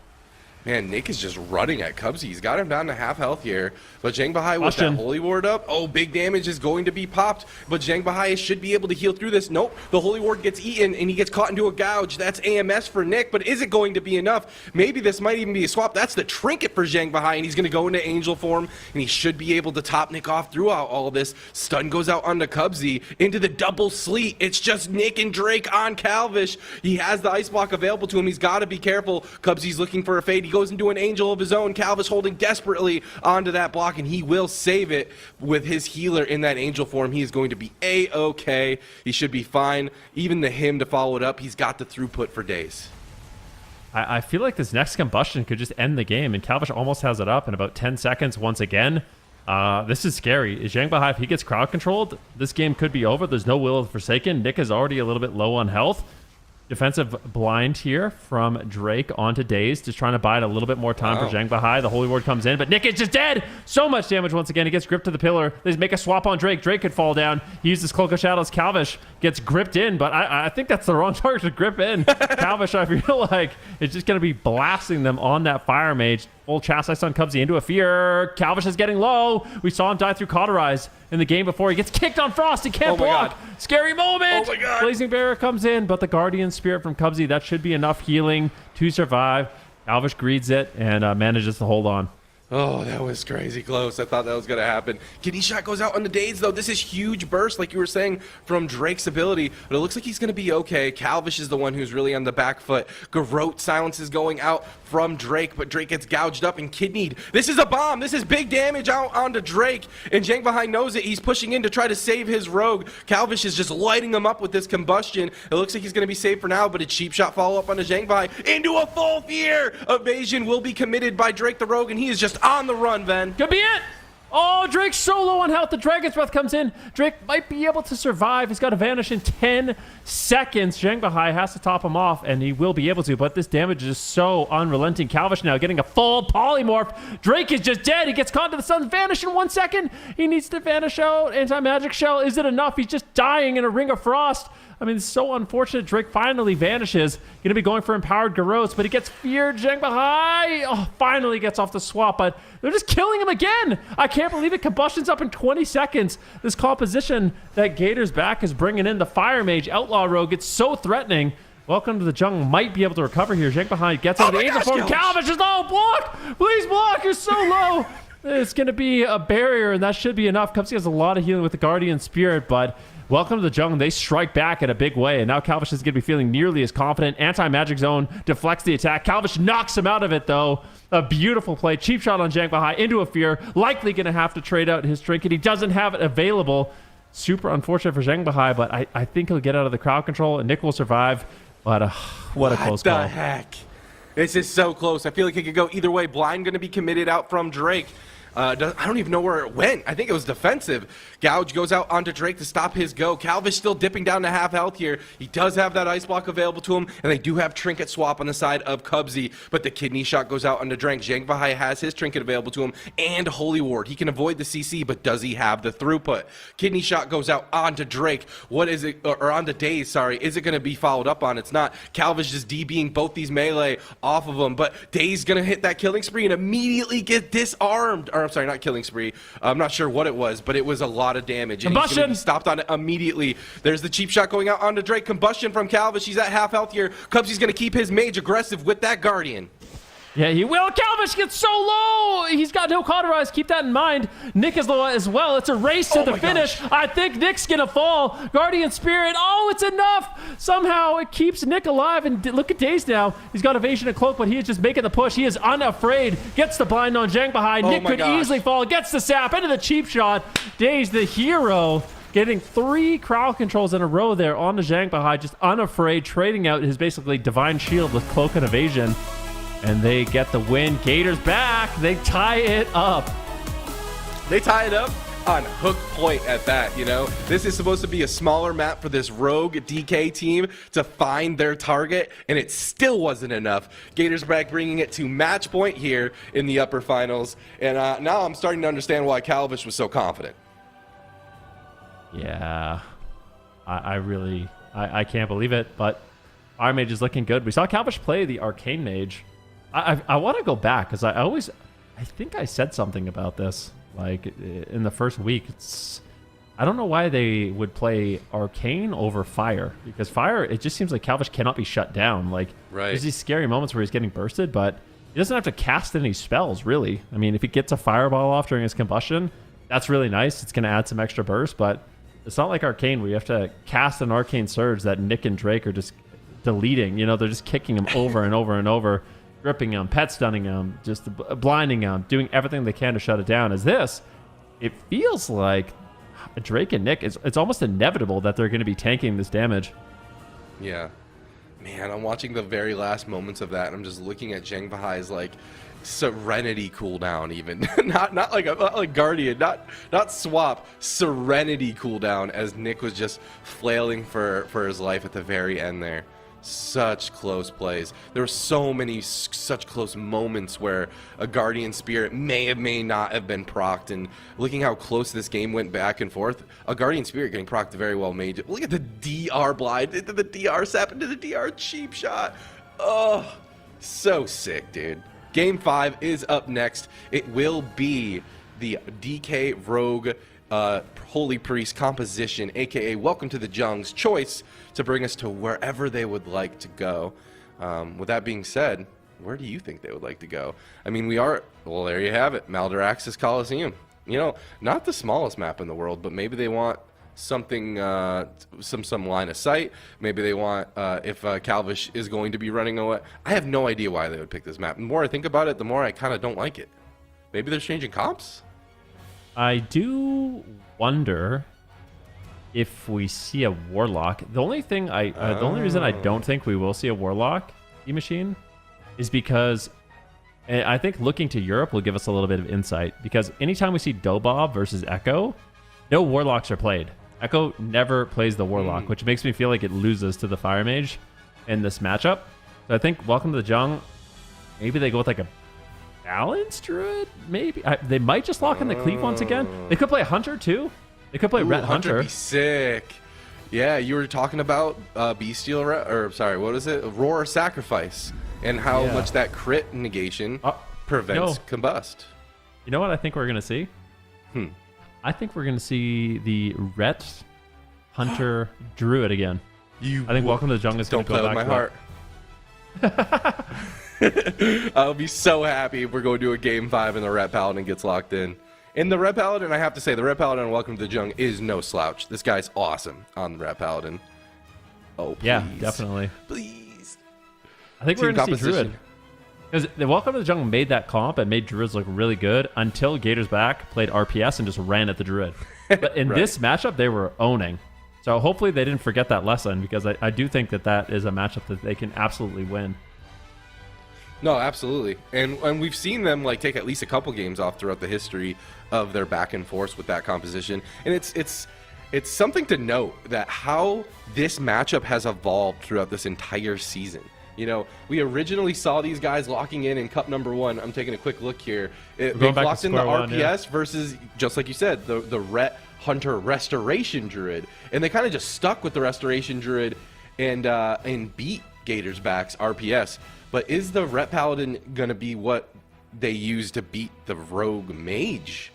Man, Nick is just running at Cubsy. He's got him down to half health here. But Zhang Bahai with that Holy Ward up. Oh, big damage is going to be popped. But Zhang Bahai should be able to heal through this. Nope, the Holy Ward gets eaten and he gets caught into a gouge. That's AMS for Nick, but is it going to be enough? Maybe this might even be a swap. That's the trinket for Zhang Bahai, and he's going to go into Angel form, and he should be able to top Nick off throughout all this. Stun goes out onto Cubsy into the double sleet. It's just Nick and Drake on Calvish. He has the ice block available to him. He's got to be careful. Cubsy's looking for a fade. He goes into an Angel of his own. Calvish holding desperately onto that block, and he will save it with his healer in that Angel form. He is going to be A-okay. He should be fine. Even the him to follow it up, he's got the throughput for days. I feel like this next combustion could just end the game, and Calvish almost has it up in about 10 seconds once again. This is scary. Zhang Bahai, if he gets crowd controlled, this game could be over. There's no Will of the Forsaken. Nick is already a little bit low on health. Defensive blind here from Drake onto Daze, just trying to buy it a little bit more time for Zhang Bahai. The Holy Ward comes in, but Nick is just dead. So much damage once again. He gets gripped to the pillar. They make a swap on Drake. Drake could fall down. He uses Cloak of Shadows. Calvish gets gripped in, but I think that's the wrong target to grip in. Calvish, I feel like, is just going to be blasting them on that Fire Mage. Full Chastise on Cubsy into a fear. Calvish is getting low. We saw him die through Cauterize in the game before. He gets kicked on Frost. He can't block. God. Scary moment. Oh my God. Blazing Barrier comes in, but the Guardian Spirit from Cubsy, that should be enough healing to survive. Calvish greeds it and manages to hold on. Oh, that was crazy close. I thought that was going to happen. Kidney Shot goes out on the Daze, though. This is huge burst, like you were saying, from Drake's ability. But it looks like he's going to be okay. Calvish is the one who's really on the back foot. Garrote silence is going out from Drake, but Drake gets gouged up and kidneyed. This is a bomb. This is big damage out onto Drake. And Zhang Bahai knows it. He's pushing in to try to save his rogue. Calvish is just lighting him up with this combustion. It looks like he's going to be safe for now, but a cheap shot follow-up onto Zhang Bahai into a full fear. Evasion will be committed by Drake the Rogue, and he is just on the run, Ven. Could be it. Oh, Drake's so low on health. The Dragon's Breath comes in. Drake might be able to survive. He's got to vanish in 10 seconds. Zhang Bahai has to top him off, and he will be able to, but this damage is so unrelenting. Calvish now getting a full polymorph. Drake is just dead. He gets caught to the sun. Vanish in 1 second. He needs to vanish out. Anti-magic shell. Is it enough? He's just dying in a ring of frost. I mean, it's so unfortunate. Drake finally vanishes. Going to be going for Empowered Garrotes, but he gets feared. Zhang Bahai finally gets off the swap, but they're just killing him again. I can't believe it. Combustion's up in 20 seconds. This composition that Gators back is bringing in the Fire Mage Outlaw Rogue. It's so threatening. Welcome to the Jung. Might be able to recover here. Zhang Bahai gets out of the angel form. Calvish is low. Block! Please block. You're so low. It's going to be a barrier, and that should be enough. Cubsy has a lot of healing with the Guardian Spirit, but welcome to the Jung. They strike back in a big way, and now Calvish is going to be feeling nearly as confident. Anti-magic zone deflects the attack. Calvish knocks him out of it, though. A beautiful play. Cheap shot on Zhang Bahai into a fear. Likely going to have to trade out his trinket. He doesn't have it available. Super unfortunate for Zhang Bahai, but I think he'll get out of the crowd control, and Nick will survive. But what a close call. What the heck? This is so close. I feel like it could go either way. Blind going to be committed out from Drake. I don't even know where it went. I think it was defensive. Gouge goes out onto Drake to stop his go. Calvish still dipping down to half health here. He does have that ice block available to him, and they do have trinket swap on the side of Cubsy, but the kidney shot goes out onto Drake. Zhang Bahai has his trinket available to him and Holy Ward. He can avoid the CC, but does he have the throughput? Kidney shot goes out onto Drake. What is it, or onto Daze, sorry. Is it going to be followed up on? It's not. Calvish is DBing both these melee off of him, but Daze going to hit that killing spree and immediately get disarmed. Or I'm sorry, not killing spree. I'm not sure what it was, but it was a lot of damage. And he's gonna be stopped on it immediately. There's the cheap shot going out onto Drake. Combustion from Calvish. He's at half health here. Cubsy's going to keep his mage aggressive with that Guardian. Yeah, he will. Calvish gets so low. He's got no cauterize. Keep that in mind. Nick is low as well. It's a race to the finish. Gosh. I think Nick's going to fall. Guardian Spirit. Oh, it's enough. Somehow it keeps Nick alive. And look at Daze now. He's got evasion and cloak, but he is just making the push. He is unafraid. Gets the blind on Zhang Bahai. Nick could easily fall. Gets the sap into the cheap shot. Daze, the hero, getting 3 crowd controls in a row there on the Zhang Bahai. Just unafraid, trading out his basically divine shield with cloak and evasion. And they get the win. Gators back. They tie it up. They tie it up on hook point at that, you know? This is supposed to be a smaller map for this rogue DK team to find their target, and it still wasn't enough. Gators back bringing it to match point here in the upper finals. And now I'm starting to understand why Calvish was so confident. Yeah. I can't believe it, but our mage is looking good. We saw Calvish play the Arcane Mage. I want to go back because I think I said something about this like in the first week. I don't know why they would play Arcane over Fire, because Fire, it just seems like Calvish cannot be shut down. Like there's these scary moments where he's getting bursted, but he doesn't have to cast any spells really. I mean, if he gets a fireball off during his combustion, that's really nice. It's going to add some extra burst, but it's not like Arcane where you have to cast an Arcane Surge that Nick and Drake are just deleting. You know, they're just kicking him over and over and over, gripping him, pet stunning him, just blinding him, doing everything they can to shut it down. As this, it feels like Drake and Nick, it's almost inevitable that they're going to be tanking this damage. Yeah. Man, I'm watching the very last moments of that, and I'm just looking at Zhang Bahai's, like, Serenity cooldown even. not like Guardian, not swap, Serenity cooldown as Nick was just flailing for his life at the very end there. Such close plays. There were so many such close moments where a Guardian Spirit may not have been procced, and looking how close this game went back and forth, a Guardian Spirit getting procced very well made. Look at the DR blind into the DR sap into the DR cheap shot. Oh, so sick, dude. Game 5 is up next. It will be the DK Rogue Holy Priest composition, aka Welcome to the Jung's choice to bring us to wherever they would like to go. With that being said, where do you think they would like to go? I mean, well, there you have it, Maldraxxus Coliseum. You know, not the smallest map in the world, but maybe they want something, some line of sight. Maybe they want, if Calvish is going to be running away. I have no idea why they would pick this map. The more I think about it, the more I kind of don't like it. Maybe they're changing comps? I do wonder if we see a Warlock. The only thing the only reason I don't think we will see a Warlock E-Machine is because I think looking to Europe will give us a little bit of insight, because anytime we see DOBOB versus Echo, no Warlocks are played. Echo never plays the Warlock, which makes me feel like it loses to the Fire Mage in this matchup. So I think Welcome to the Jung, maybe they go with like a balanced Druid, maybe. They might just lock in the Cleave once again. They could play Hunter too. They could play Ret Hunter. Hunter be sick. Yeah, you were talking about Bestial, or sorry, what is it? Roar Sacrifice, and how much that crit negation prevents combust. You know what I think we're gonna see? I think we're gonna see the Ret Hunter Druid again. I think Welcome to the Jung is gonna go back to my heart. I'll be so happy if we're going to a game 5 and the Ret Paladin gets locked in. In the Ret Paladin, I have to say, the Ret Paladin on Welcome to the Jung is no slouch. This guy's awesome on the Ret Paladin. Oh, please. Yeah, definitely. Please. I think we're going to see Druid. Because the Welcome to the Jung made that comp and made Druids look really good until Gators Back played RPS and just ran at the Druid. But in this matchup, they were owning. So hopefully they didn't forget that lesson, because I do think that is a matchup that they can absolutely win. No, absolutely. And we've seen them like take at least a couple games off throughout the history of their back and forth with that composition. And it's something to note that how this matchup has evolved throughout this entire season. You know, we originally saw these guys locking in Cup number 1. I'm taking a quick look here. They locked in the RPS versus, just like you said, the Ret Hunter Restoration Druid. And they kind of just stuck with the Restoration Druid and beat Gators Back's RPS. But is the Ret Paladin going to be what they use to beat the Rogue Mage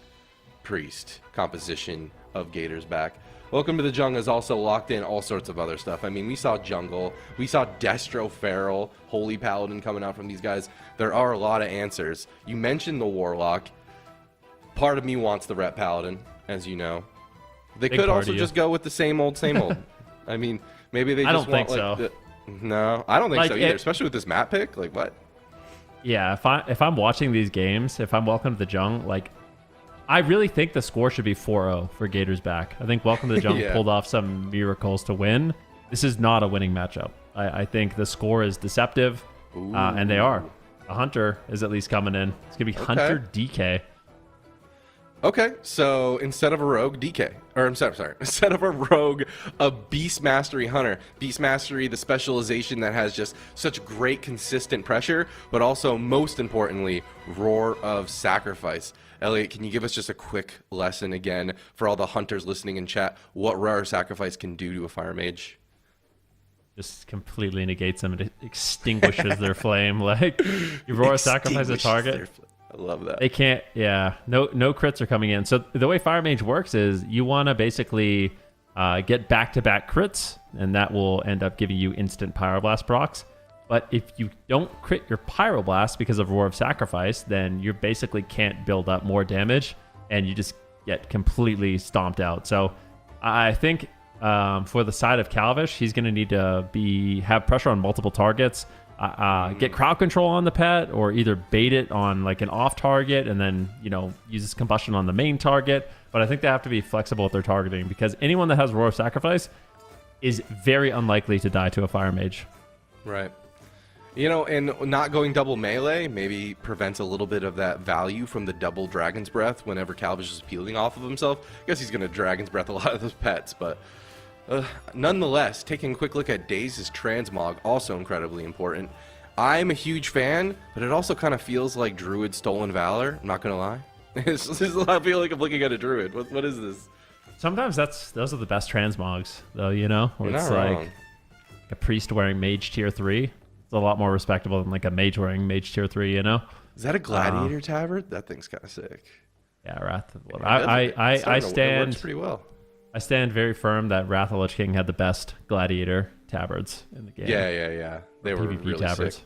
Priest composition of Gators Back? Welcome to the Jung is also locked in all sorts of other stuff. I mean, we saw Jungle, we saw Destro Feral, Holy Paladin coming out from these guys. There are a lot of answers. You mentioned the Warlock. Part of me wants the Ret Paladin, as you know. They could also just go with the same old, same old. I mean, maybe they just want like no, I don't think so either, especially with this map pick. Like, what? Yeah, if I'm watching these games, if I'm Welcome to the Jung, like, I really think the score should be 4-0 for Gators Back. I think Welcome to the Jung pulled off some miracles to win. This is not a winning matchup. I think the score is deceptive, and they are. A Hunter is at least coming in. It's going to be Hunter DK. Okay, so instead of a rogue, DK. Or I'm sorry, instead of a rogue, a Beast Mastery Hunter. Beast Mastery, the specialization that has just such great consistent pressure, but also, most importantly, Roar of Sacrifice. Elliot, can you give us just a quick lesson again for all the hunters listening in chat, what Roar of Sacrifice can do to a Fire Mage? Just completely negates them. It extinguishes their flame. Like, you Roar of Sacrifice a target. I love that. They can't, no crits are coming in. So the way Fire Mage works is you want to basically get back-to-back crits, and that will end up giving you instant Pyroblast procs. But if you don't crit your Pyroblast because of Roar of Sacrifice, then you basically can't build up more damage, and you just get completely stomped out. So I think for the side of Calvish, he's going to need to have pressure on multiple targets. Get crowd control on the pet, or either bait it on like an off target and then, use combustion on the main target. But I think they have to be flexible with their targeting, because anyone that has Roar of Sacrifice is very unlikely to die to a Fire Mage. Right. You know, and not going double melee maybe prevents a little bit of that value from the double Dragon's Breath whenever Calvish is peeling off of himself. I guess he's going to Dragon's Breath a lot of those pets, but nonetheless, taking a quick look at Daze's Transmog, also incredibly important. I'm a huge fan, but it also kind of feels like Druid Stolen Valor, I'm not going to lie. I feel like I'm looking at a Druid. What is this? Sometimes those are the best transmogs, though, you know? Where You're it's not like wrong. a priest wearing mage tier 3. It's a lot more respectable than like a mage wearing mage tier 3, you know? Is that a Gladiator tabard? That thing's kind of sick. Yeah, Wrath. It I stand works pretty well. I stand very firm that Wrath of the Lich King had the best Gladiator tabards in the game. Yeah. They were PvP really tabards. sick.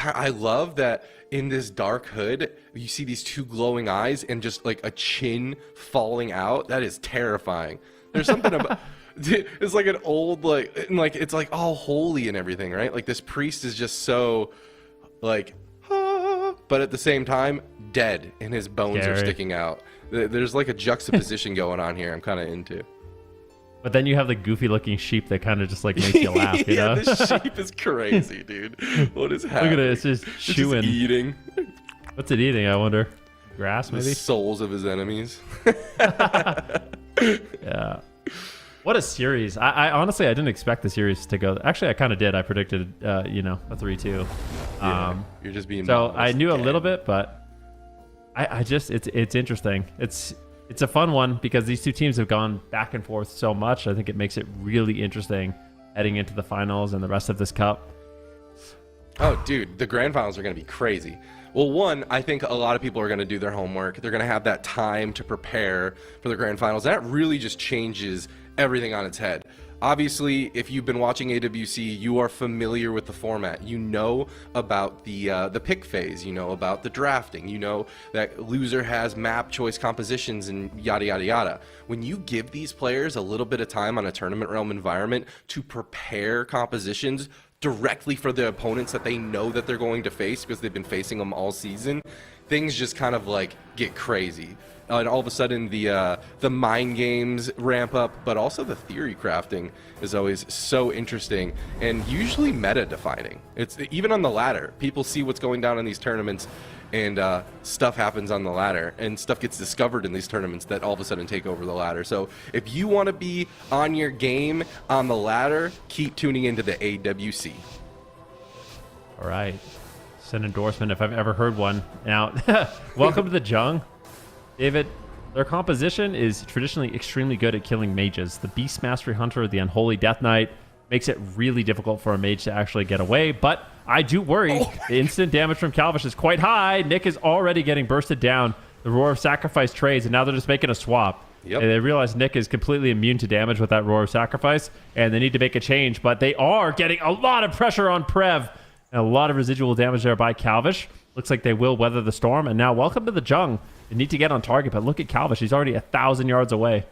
I love that in this dark hood, you see these two glowing eyes and just like a chin falling out. That is terrifying. There's something about it's like an old like it's like all holy and everything, right? Like this priest is just so like but at the same time dead and his bones are Scary. sticking out. There's like a juxtaposition going on here I'm kind of into. But then you have the goofy looking sheep that kind of just like makes you laugh, you yeah, know? this sheep is crazy, dude. What is happening? Look at it, it's just chewing. Just eating. What's it eating, I wonder? Grass, The maybe? souls of his enemies. Yeah. What a series. I honestly, I didn't expect the series to go. Actually, I kind of did. I predicted, a 3-2. Yeah, you're just being So modest. I knew a Yeah. little bit, but I just, it's interesting. It's a fun one because these two teams have gone back and forth so much. I think it makes it really interesting heading into the finals and the rest of this cup. Oh, dude, the grand finals are going to be crazy. Well, one, I think a lot of people are going to do their homework. They're going to have that time to prepare for the grand finals. That really just changes everything on its head. Obviously, if you've been watching AWC, you are familiar with the format. You know about the pick phase. You know about the drafting. You know that loser has map choice compositions and yada yada yada. When you give these players a little bit of time on a tournament realm environment to prepare compositions directly for the opponents that they know that they're going to face because they've been facing them all season, things just kind of like get crazy. And all of a sudden the mind games ramp up, but also the theory crafting is always so interesting and usually meta defining. It's even on the ladder, people see what's going down in these tournaments and stuff happens on the ladder and stuff gets discovered in these tournaments that all of a sudden take over the ladder. So if you want to be on your game on the ladder, keep tuning into the AWC. All right. It's an endorsement if I've ever heard one. Now, welcome to the Jung. David, their composition is traditionally extremely good at killing mages. The Beast Mastery Hunter, the Unholy Death Knight, makes it really difficult for a mage to actually get away, but I do worry. The instant damage from Calvish is quite high. Nick is already getting bursted down. The Roar of Sacrifice trades, and now they're just making a swap. Yep. And they realize Nick is completely immune to damage with that Roar of Sacrifice, and they need to make a change, but they are getting a lot of pressure on Prev, and a lot of residual damage there by Calvish. Looks like they will weather the storm, and now welcome to the Jung. They need to get on target, but look at Calvish. He's already 1,000 yards away.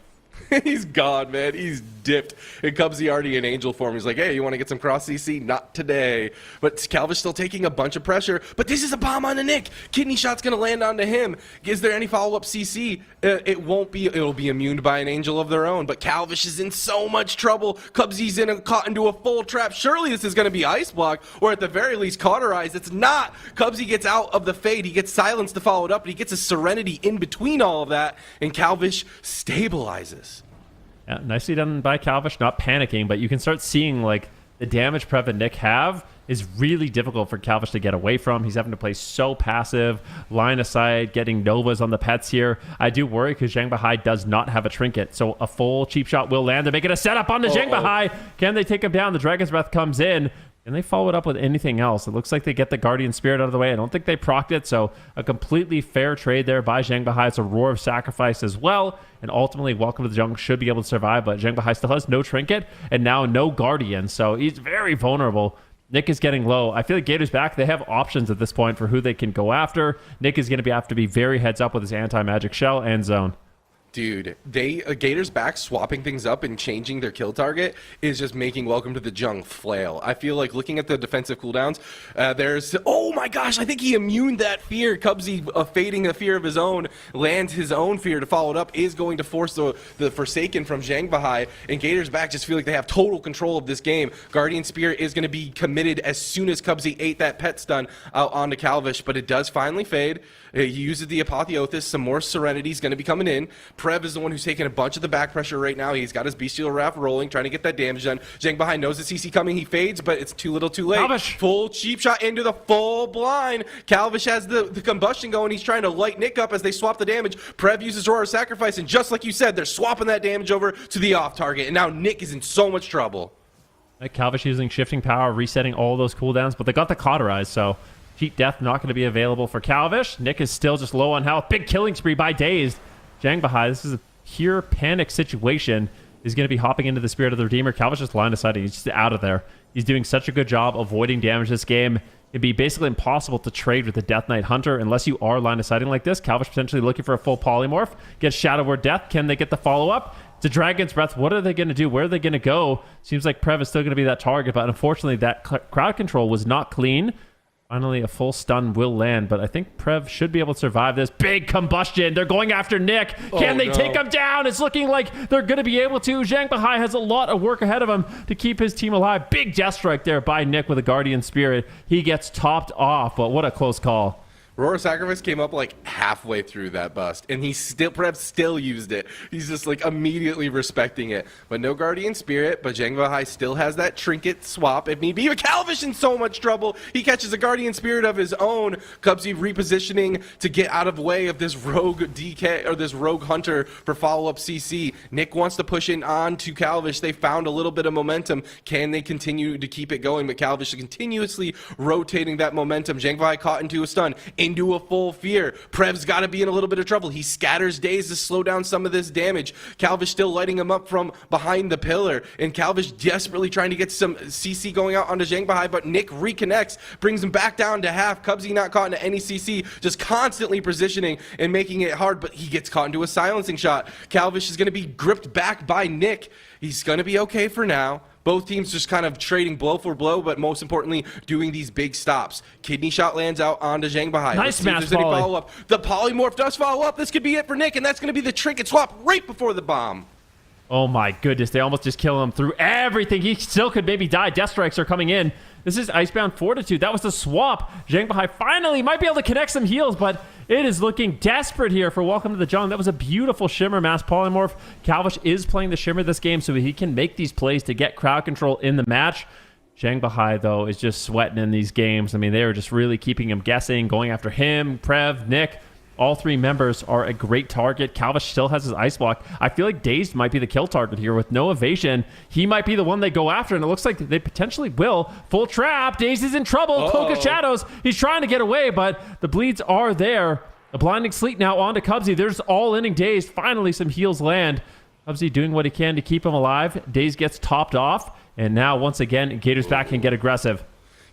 He's gone, man. He's dipped. It comes the already in angel form. He's like, hey, you want to get some cross CC? Not today. But Calvish still taking a bunch of pressure. But this is a bomb on the Nick. Kidney shot's going to land onto him. Is there any follow-up CC? It won't be. It'll be immune by an angel of their own. But Calvish is in so much trouble. Cubsy's caught into a full trap. Surely this is going to be ice block, or at the very least cauterized. It's not. Cubsy gets out of the fade. He gets silenced to follow it up, but he gets a serenity in between all of that, and Calvish stabilizes. Yeah, nicely done by Calvish, not panicking, but you can start seeing like the damage Prev and Nick have is really difficult for Calvish to get away from. He's having to play so passive, line of sight, getting Novas on the pets here. I do worry because Zhang Bahai does not have a trinket, so a full cheap shot will land. They're making a setup on the Zhang Bahai. Can they take him down? The Dragon's Breath comes in. And they follow it up with anything else. It looks like they get the Guardian Spirit out of the way. I don't think they procced it, so a completely fair trade there by Zhang Bahai. It's a Roar of Sacrifice as well. And ultimately, Welcome to the Jungle should be able to survive, but Zhang Bahai still has no Trinket and now no Guardian, so he's very vulnerable. Nick is getting low. I feel like Gators back, they have options at this point for who they can go after. Nick is going to have to be very heads up with his anti-magic shell and zone. Dude, Gators back swapping things up and changing their kill target is just making Welcome to the Jung flail. I feel like looking at the defensive cooldowns, there's, oh my gosh, I think he immuned that fear. Cubsy fading the fear of his own, lands his own fear to follow it up, is going to force the Forsaken from Zhang Bahai, and Gators back just feel like they have total control of this game. Guardian Spirit is going to be committed as soon as Cubsy ate that pet stun out onto Calvish, but it does finally fade. He uses the Apotheosis, some more Serenity is going to be coming in. Prev is the one who's taking a bunch of the back pressure right now. He's got his Bestial Wrath rolling, trying to get that damage done. Zhang Bahai knows the CC coming. He fades, but it's too little too late. Calvish. Full cheap shot into the full blind. Calvish has the combustion going. He's trying to light Nick up as they swap the damage. Prev uses Roar of Sacrifice, and just like you said, they're swapping that damage over to the off target, and now Nick is in so much trouble. Calvish using Shifting Power, resetting all those cooldowns, but they got the Cauterize, so Cheat Death not going to be available for Calvish. Nick is still just low on health. Big killing spree by Dazed. Zhang Bahai, this is a pure panic situation. He's going to be hopping into the Spirit of the Redeemer. Calvish just line of sighting. He's just out of there. He's doing such a good job avoiding damage this game. It'd be basically impossible to trade with the Death Knight Hunter unless you are line of sighting like this. Calvish potentially looking for a full polymorph. Gets Shadow Word Death. Can they get the follow-up? It's a Dragon's Breath. What are they going to do? Where are they going to go? Seems like Prev is still going to be that target, but unfortunately that crowd control was not clean. Finally, a full stun will land, but I think Prev should be able to survive this. Big combustion. They're going after Nick. Can they take him down? It's looking like they're going to be able to. Zhang Bahai has a lot of work ahead of him to keep his team alive. Big death strike there by Nick with a Guardian Spirit. He gets topped off, but what a close call. Roar of Sacrifice came up like halfway through that bust, and Prev still used it. He's just like immediately respecting it. But no Guardian Spirit, but Zhang Bahai still has that trinket swap if need be. But Calvish in so much trouble. He catches a Guardian Spirit of his own. Cubsy repositioning to get out of the way of this rogue DK or this rogue hunter for follow-up CC. Nick wants to push in on to Calvish. They found a little bit of momentum. Can they continue to keep it going? But Calvish is continuously rotating that momentum. Zhang Bahai caught into a stun. Into a full fear. Prev's got to be in a little bit of trouble. He scatters Daze to slow down some of this damage. Calvish still lighting him up from behind the pillar, and Calvish desperately trying to get some CC going out onto Zhang Bahai, but Nick reconnects, brings him back down to half. Cubsy not caught into any CC, just constantly positioning and making it hard, but he gets caught into a silencing shot. Calvish is going to be gripped back by Nick. He's going to be okay for now. Both teams just kind of trading blow for blow, but most importantly, doing these big stops. Kidney shot lands out onto Zhang Bahai. Nice match, Polly. Follow-up. The polymorph does follow up. This could be it for Nick, and that's going to be the trinket swap right before the bomb. Oh my goodness, they almost just kill him through everything. He still could maybe die. Death strikes are coming in. This is Icebound Fortitude. That was the swap. Zhang Bahai finally might be able to connect some heals, but it is looking desperate here for Welcome to the Jung. That was a beautiful Shimmer Mass Polymorph. Calvish is playing the Shimmer this game, so he can make these plays to get crowd control in the match. Zhang Bahai, though, is just sweating in these games. I mean, they are just really keeping him guessing, going after him, Prev, Nick. All three members are a great target. Calvish still has his Ice Block. I feel like Dazed might be the kill target here with no evasion. He might be the one they go after, and it looks like they potentially will. Full trap. Dazed is in trouble. Cloak of Shadows. He's trying to get away, but the bleeds are there. A Blinding Sleet now onto Cubsy. There's all-inning Dazed. Finally, some heals land. Cubsy doing what he can to keep him alive. Dazed gets topped off, and now, once again, Gators back can get aggressive.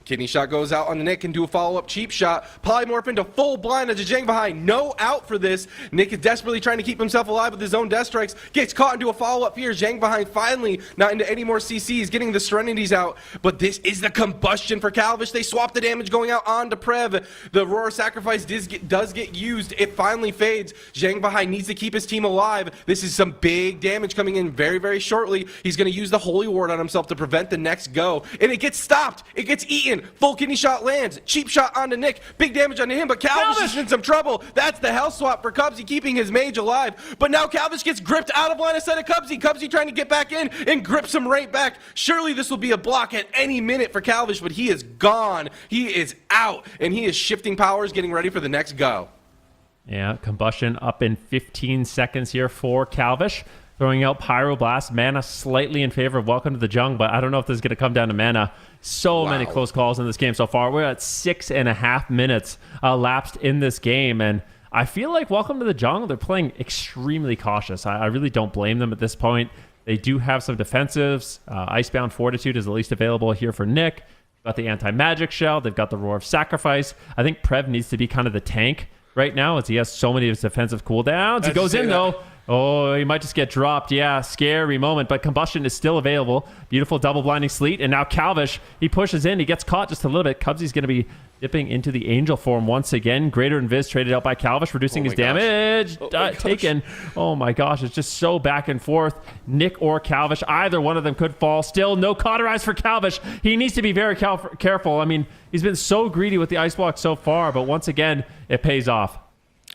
Kidney shot goes out on the Nick and do a follow-up cheap shot. Polymorph into full blind into Zhang Bahai. No out for this. Nick is desperately trying to keep himself alive with his own death strikes. Gets caught into a follow-up fear. Zhang Bahai finally not into any more CCs, getting the Serenities out. But this is the combustion for Calvish. They swap the damage going out onto Prev. The Roar Sacrifice does get used. It finally fades. Zhang Bahai needs to keep his team alive. This is some big damage coming in very, very shortly. He's going to use the Holy Ward on himself to prevent the next go. And it gets stopped. It gets eaten. Full kidney shot lands. Cheap shot onto Nick. Big damage onto him, but Calvish is in some trouble. That's the health swap for Cubsy, keeping his mage alive. But now Calvish gets gripped out of line of sight of Cubsy. Cubsy trying to get back in and grips him right back. Surely this will be a block at any minute for Calvish, but he is gone. He is out, and he is shifting powers, getting ready for the next go. Yeah, combustion up in 15 seconds here for Calvish. Throwing out Pyroblast. Mana slightly in favor of Welcome to the Jung, but I don't know if this is going to come down to mana. So many close calls in this game so far. We're at 6.5 minutes elapsed in this game, and I feel like Welcome to the Jung, they're playing extremely cautious. I really don't blame them at this point. They do have some defensives. Icebound Fortitude is at least available here for Nick. They've got the Anti-Magic Shell. They've got the Roar of Sacrifice. I think Prev needs to be kind of the tank right now as he has so many of his defensive cooldowns. He goes in, though. Oh, he might just get dropped. Yeah, scary moment, but Combustion is still available. Beautiful double blinding sleet, and now Calvish, he pushes in. He gets caught just a little bit. Cubsy's going to be dipping into the Angel form once again. Greater Invis traded out by Calvish, reducing his damage. Taken. Oh my gosh, it's just so back and forth. Nick or Calvish, either one of them could fall. Still no cauterize for Calvish. He needs to be very careful. I mean, he's been so greedy with the Ice Block so far, but once again, it pays off.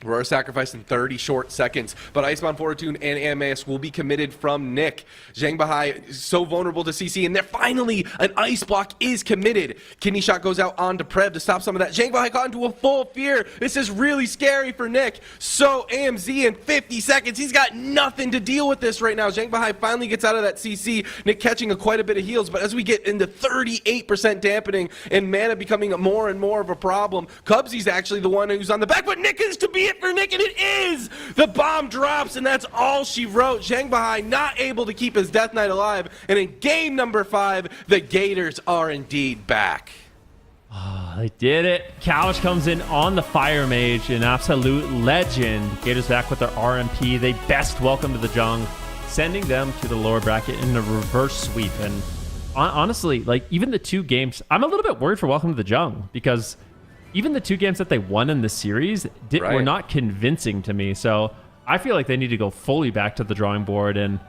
Aurora sacrifice in 30 short seconds, but Icebound Fortitude and Amaeus will be committed from Nick. Zhang Bahai so vulnerable to CC, and there finally an Ice Block is committed. Kidney Shot goes out onto Prev to stop some of that. Zhang Bahai caught into a full fear. This is really scary for Nick. So AMZ in 50 seconds. He's got nothing to deal with this right now. Zhang Bahai finally gets out of that CC. Nick catching quite a bit of heals, but as we get into 38% dampening and mana becoming more and more of a problem, Cubsy's actually the one who's on the back, but Nick is to be it for Nick, and it is! The bomb drops, and that's all she wrote. Zhang Bahai not able to keep his Death Knight alive, and in game number 5, the Gators are indeed back. Oh, they did it. Calvish comes in on the Fire Mage, an absolute legend. Gators back with their RMP. They best welcome to the Jung, sending them to the lower bracket in a reverse sweep. And honestly, like, even the 2 games, I'm a little bit worried for Welcome to the Jung, because even the 2 games that they won in the series were not convincing to me. So I feel like they need to go fully back to the drawing board. And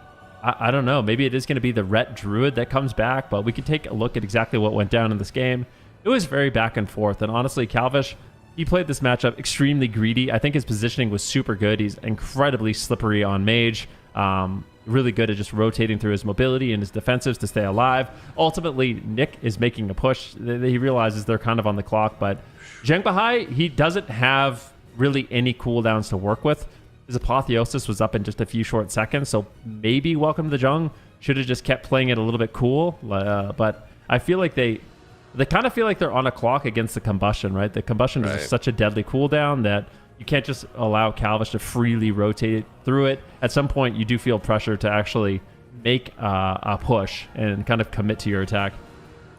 I don't know, maybe it is going to be the Ret Druid that comes back, but we can take a look at exactly what went down in this game. It was very back and forth. And honestly, Calvish, he played this matchup extremely greedy. I think his positioning was super good. He's incredibly slippery on Mage. Really good at just rotating through his mobility and his defensives to stay alive. Ultimately, Nick is making a push. He realizes they're kind of on the clock, but Zhang Bahai, he doesn't have really any cooldowns to work with. His Apotheosis was up in just a few short seconds, so maybe Welcome to the Jung should have just kept playing it a little bit cool. But I feel like they kind of feel like they're on a clock against the Combustion, right? The Combustion is just such a deadly cooldown that you can't just allow Calvish to freely rotate through it. At some point, you do feel pressure to actually make a push and kind of commit to your attack.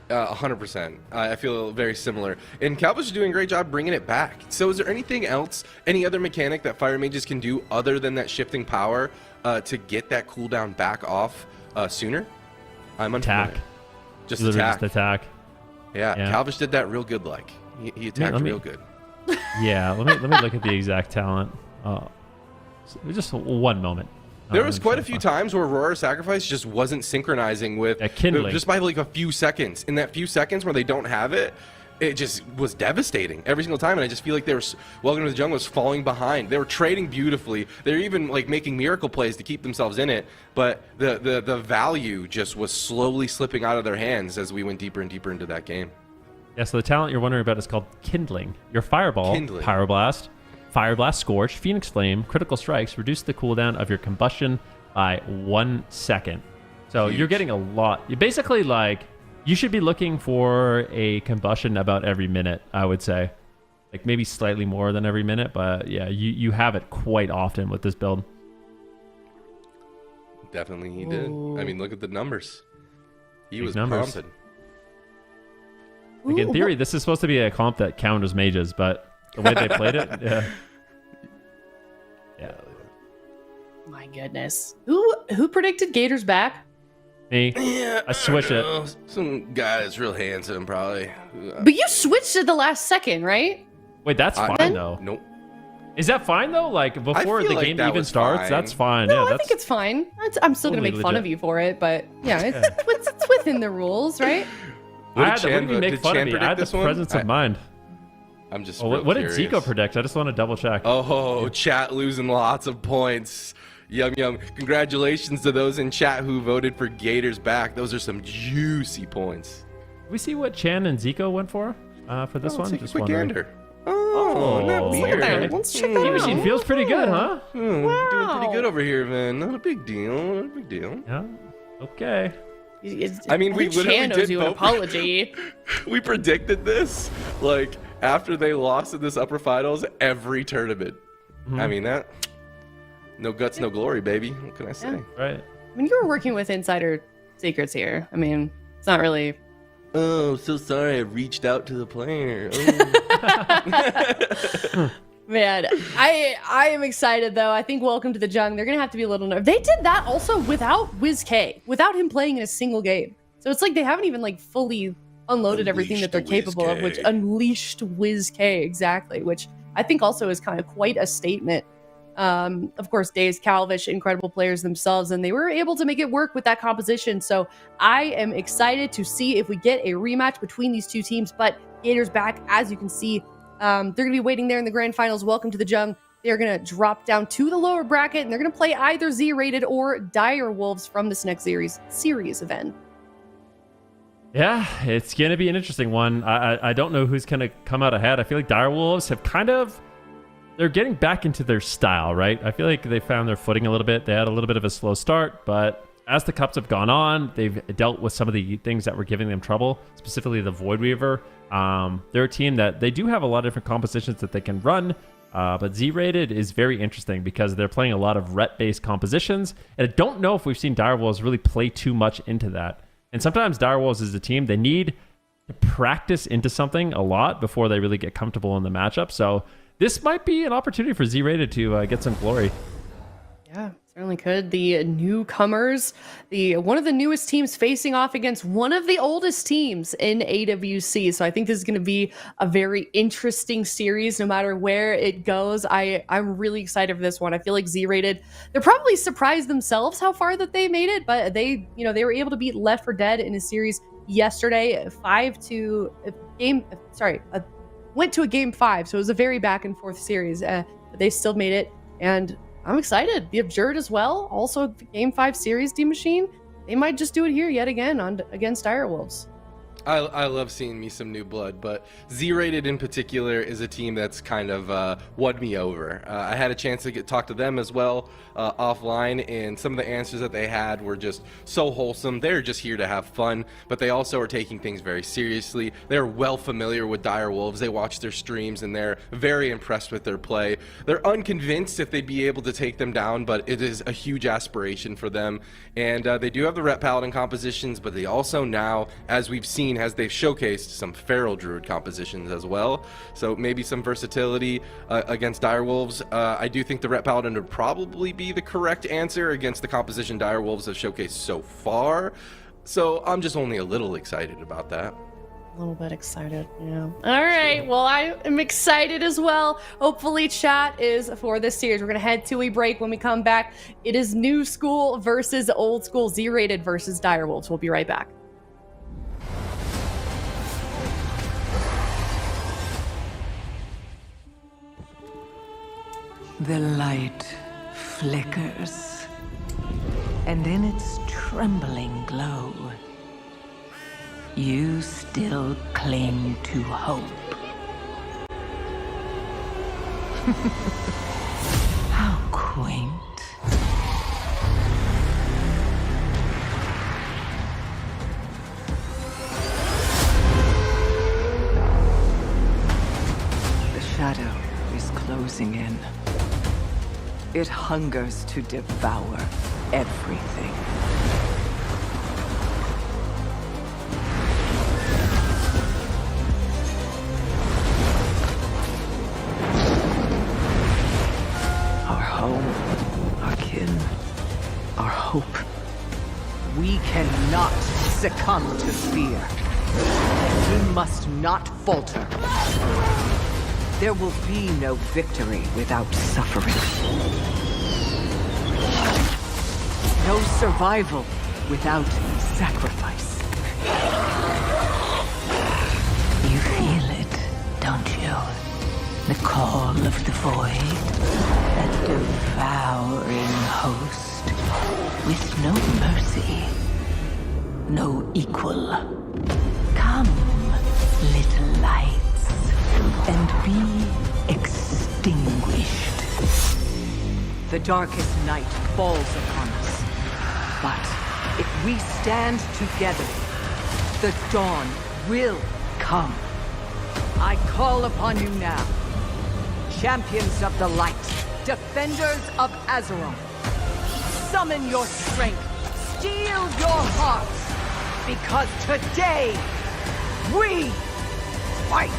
100%. I feel very similar. And Calvish is doing a great job bringing it back. So is there anything else, any other mechanic that Fire Mages can do other than that shifting power to get that cooldown back off sooner? I'm unfamiliar. Attack. Just attack. Just attack. Yeah, Calvish did that real good. Like he attacked real good. Yeah, let me look at the exact talent. Just one moment. There was quite a few times where Aurora Sacrifice just wasn't synchronizing with kindling. Just by like a few seconds. In that few seconds where they don't have it, it just was devastating every single time. And I just feel like Welcome to the Jungle was falling behind. They were trading beautifully. They were even like making miracle plays to keep themselves in it. But the value just was slowly slipping out of their hands as we went deeper and deeper into that game. Yeah, so the talent you're wondering about is called Kindling. Your Fireball, Pyroblast, Fireblast, Scorch, Phoenix Flame, Critical Strikes reduce the cooldown of your Combustion by 1 second. So you're getting a lot. You basically, like, you should be looking for a Combustion about every minute, I would say. Like, maybe slightly more than every minute, but yeah, you have it quite often with this build. Definitely he did. I mean, look at the numbers. He was numbers. pumping. Like, in theory, this is supposed to be a comp that counters mages, but the way they played it, yeah. My goodness. Who predicted Gators back? Me. Yeah, I switched it. Some guy that's real handsome, probably. But you switched at the last second, right? Wait, that's fine though. Nope. Is that fine though? Like before the game even starts, fine. That's fine. No, Yeah, I think it's fine. I'm still gonna totally make fun legit. of you for it, but yeah, it's within the rules, right? What did you make fun of me? I had the presence of mind. I'm just. What did Zico predict? I just want to double check. Oh, chat losing lots of points. Yum yum. Congratulations to those in chat who voted for Gators back. Those are some juicy points. Did we see what Chan and Zico went for this one? Take Just a quick wondering. gander. Oh, not look at that. weird. Let's check Team it Machine out. feels pretty good, huh? Doing pretty good over here, man. Not a big deal. Not a big deal. Yeah. Okay. I mean, we think literally Chan owes did you an vote. apology. We predicted this like after they lost in this upper finals every tournament. I mean that. No guts, no glory, baby. What can I say? Yeah. Right. I mean, you were working with insider secrets here. I mean, it's not really. Oh, so sorry. I reached out to the player. Oh. Man, I am excited though. I think Welcome to the Jung, they're gonna have to be a little nervous. They did that also without WizK, without him playing in a single game. So it's like they haven't even like fully unloaded everything that they're capable of, which unleashed WizK, exactly, which I think also is kind of quite a statement. Of course, Daze, Calvish, incredible players themselves, and they were able to make it work with that composition. So I am excited to see if we get a rematch between these two teams. But Gators back, as you can see, they're going to be waiting there in the grand finals. Welcome to the Jung. They're going to drop down to the lower bracket, and they're going to play either Z-Rated or Dire Wolves from this next series event. Yeah, it's going to be an interesting one. I don't know who's going to come out ahead. I feel like Dire Wolves have they're getting back into their style, right? I feel like they found their footing a little bit. They had a little bit of a slow start, but as the cups have gone on, they've dealt with some of the things that were giving them trouble, specifically the Void Weaver. They're a team that they do have a lot of different compositions that they can run, but Z-Rated is very interesting because they're playing a lot of ret-based compositions, and I don't know if we've seen Dire Wolves really play too much into that. And sometimes Dire Wolves is a team, they need to practice into something a lot before they really get comfortable in the matchup. So this might be an opportunity for Z-Rated to get some glory. Yeah, certainly could. The newcomers, one of the newest teams facing off against one of the oldest teams in AWC. So I think this is going to be a very interesting series no matter where it goes. I'm really excited for this one. I feel like Z-Rated, they're probably surprised themselves how far that they made it, but they were able to beat Left 4 Dead in a series yesterday, went to a game 5. So it was a very back and forth series, but they still made it. And I'm excited. The Abjured as well. Also, the Game 5 series, D-Machine. They might just do it here yet again against Dire Wolves. I love seeing me some new blood, but Z-Rated in particular is a team that's kind of won me over. I had a chance to talk to them as well offline, and some of the answers that they had were just so wholesome. They're just here to have fun, but they also are taking things very seriously. They're well familiar with Dire Wolves. They watch their streams, and they're very impressed with their play. They're unconvinced if they'd be able to take them down, but it is a huge aspiration for them. And they do have the Ret Paladin compositions, but they also now, as we've seen, as they've showcased some Feral Druid compositions as well. So maybe some versatility against Dire Wolves. I do think the Ret Paladin would probably be the correct answer against the composition Dire Wolves have showcased so far. So I'm just only a little excited about that. A little bit excited, yeah. All right, well, I am excited as well. Hopefully chat is for this series. We're going to head to a break. When we come back, it is new school versus old school, Z-Rated versus Dire Wolves. We'll be right back. The light flickers, and in its trembling glow, you still cling to hope. How quaint. The shadow is closing in. It hungers to devour everything. Our home, our kin, our hope. We cannot succumb to fear. We must not falter. There will be no victory without suffering. No survival without sacrifice. You feel it, don't you? The call of the void, that devouring host, with no mercy, no equal. Come, little lights, and be extinguished. The darkest night falls upon us. But if we stand together, the dawn will come. I call upon you now, champions of the light, defenders of Azeroth. Summon your strength, steel your hearts, because today, we fight!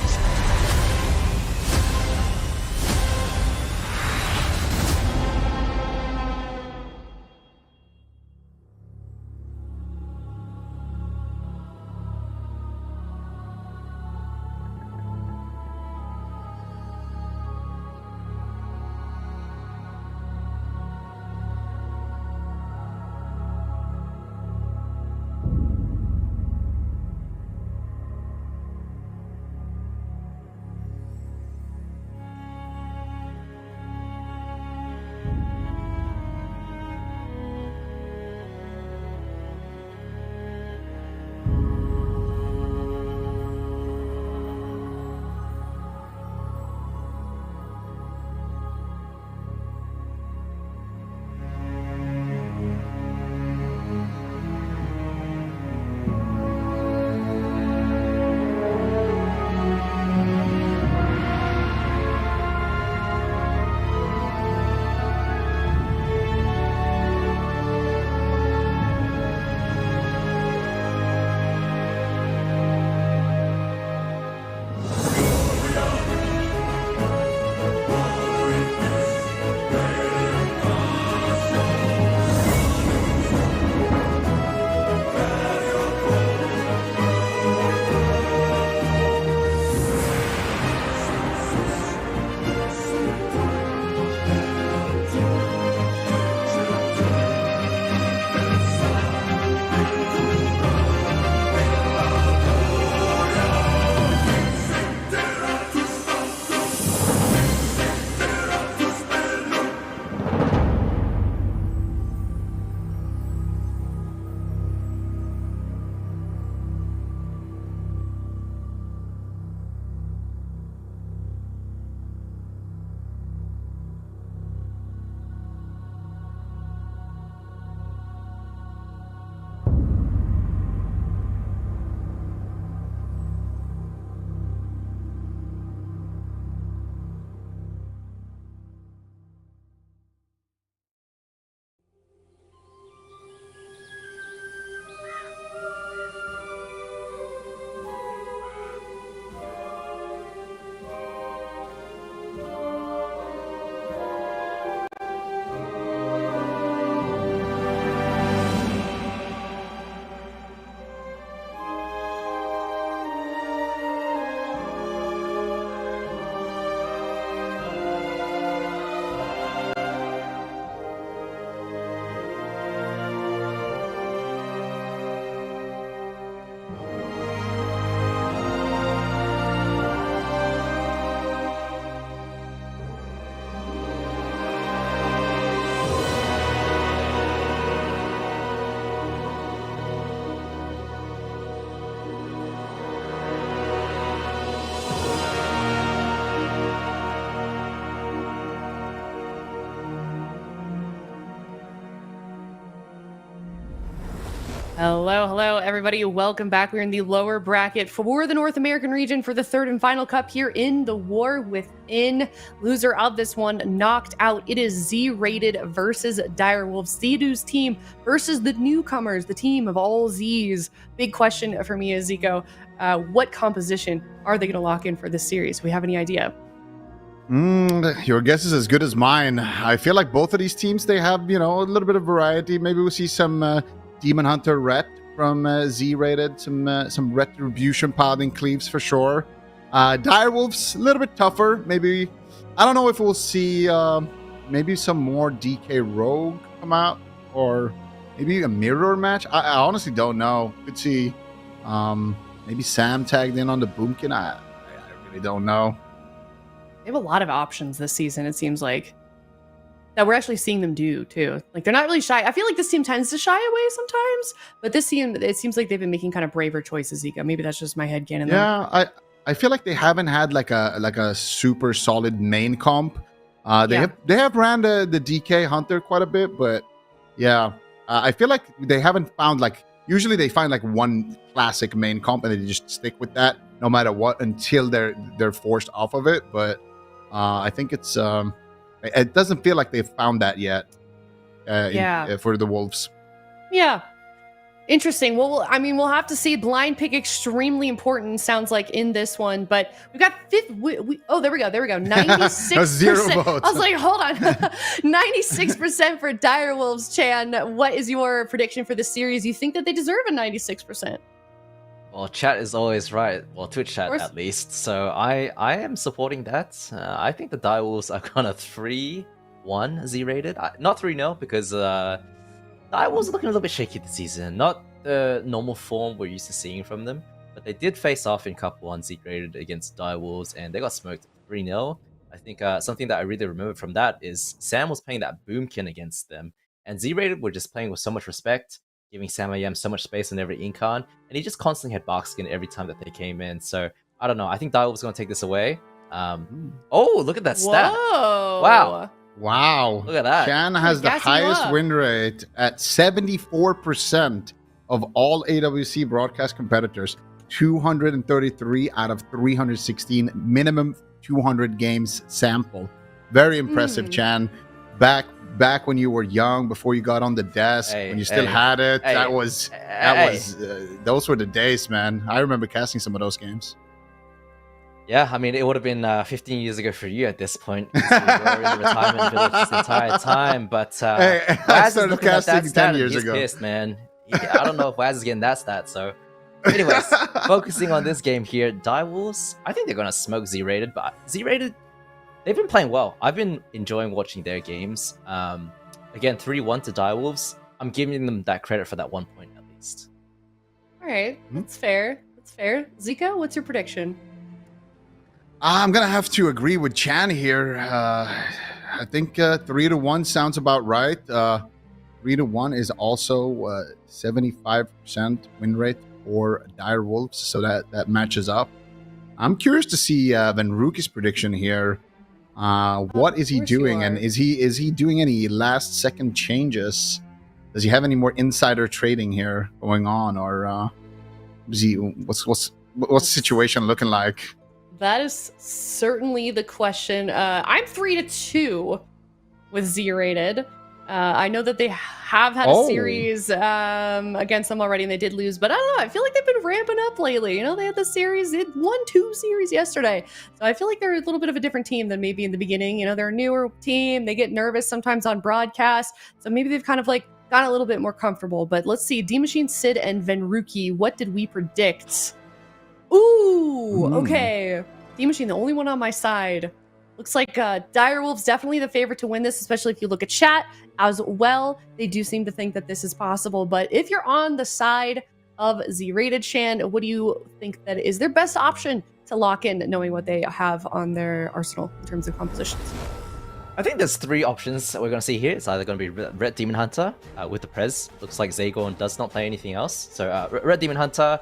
Hello, everybody. Welcome back. We're in the lower bracket for the North American region for the third and final cup here in the War Within. Loser of this one knocked out. It is Z-Rated versus Direwolves. Theodu's team versus the newcomers, the team of all Z's. Big question for me is, Zico, what composition are they going to lock in for this series? Do we have any idea? Your guess is as good as mine. I feel like both of these teams, they have, a little bit of variety. Maybe we'll see some Demon Hunter Ret from Z-Rated, some Retribution Paladin Cleaves for sure. Direwolves, a little bit tougher. Maybe, I don't know if we'll see maybe some more DK Rogue come out, or maybe a mirror match. I honestly don't know. Could see maybe Sam tagged in on the Boomkin. I really don't know. They have a lot of options this season, it seems like, that we're actually seeing them do too. Like, they're not really shy. I feel like this team tends to shy away sometimes, but this team, it seems like they've been making kind of braver choices, Zika. Maybe that's just my headcanon. Yeah, I feel like they haven't had like a super solid main comp. They have ran the DK Hunter quite a bit, but yeah, I feel like they haven't found usually they find one classic main comp and they just stick with that no matter what until they're forced off of it. But I think it's it doesn't feel like they've found that yet. For the Wolves. Yeah. Interesting. Well, I mean, we'll have to see. Blind pick extremely important, sounds like, in this one. But we've got fifth. Oh, there we go. 96%. Zero votes. I was like, hold on. 96% for Direwolves, Chan. What is your prediction for this series? You think that they deserve a 96%? Well, chat is always right. Well, Twitch chat at least. So I am supporting that. I think the Direwolves are kind of 3-1 Z-Rated. Not 3-0 because Direwolves are looking a little bit shaky this season. Not the normal form we're used to seeing from them. But they did face off in Cup 1 Z-Rated against Direwolves and they got smoked 3-0. I think something that I really remember from that is Sam was playing that Boomkin against them. And Z-Rated were just playing with so much respect, giving Sam Ayam so much space on every incarn, and he just constantly had Barkskin every time that they came in. So, I don't know. I think Direwolves going to take this away. Oh, look at that stat. Whoa. Wow. Look at that. Chan has the highest win rate at 74% of all AWC broadcast competitors. 233 out of 316, minimum 200 games sample. Very impressive, Chan. Back when you were young, before you got on the desk, when you still had it, those were the days, man. I remember casting some of those games. Yeah, I mean, it would have been 15 years ago for you at this point. You were in the retirement village this entire time, but I started casting 10 years ago. Pissed, man. I don't know if Waz is getting that stat, so... Anyways, focusing on this game here, Direwolves, I think they're going to smoke Z-Rated, but Z-Rated, they've been playing well. I've been enjoying watching their games. Again, 3-1 to Direwolves. I'm giving them that credit for that 1 point at least. All right, that's fair. Zika, what's your prediction? I'm going to have to agree with Chan here. I think 3-1 sounds about right. 3-1 is also 75% win rate for Direwolves, so that matches up. I'm curious to see Venruki's prediction here. What is he doing, and is he doing any last second changes? Does he have any more insider trading here going on, or is he what's the situation looking like? That is certainly the question. I'm 3-2 with Z-Rated. I know that they have had a series against them already, and they did lose. But I don't know. I feel like they've been ramping up lately. You know, they had the series. They won 2 series yesterday. So I feel like they're a little bit of a different team than maybe in the beginning. You know, they're a newer team. They get nervous sometimes on broadcast. So maybe they've kind of gotten a little bit more comfortable. But let's see. D-Machine, Sid, and Venruki. What did we predict? Ooh, okay. D-Machine, the only one on my side. Looks like Direwolves definitely the favorite to win this, especially if you look at chat as well. They do seem to think that this is possible. But if you're on the side of Z-Rated, Shan, what do you think that is their best option to lock in, knowing what they have on their arsenal in terms of compositions? I think there's 3 options that we're going to see here. It's either going to be Red Demon Hunter with the Prez. Looks like Zagorn does not play anything else. So Red Demon Hunter,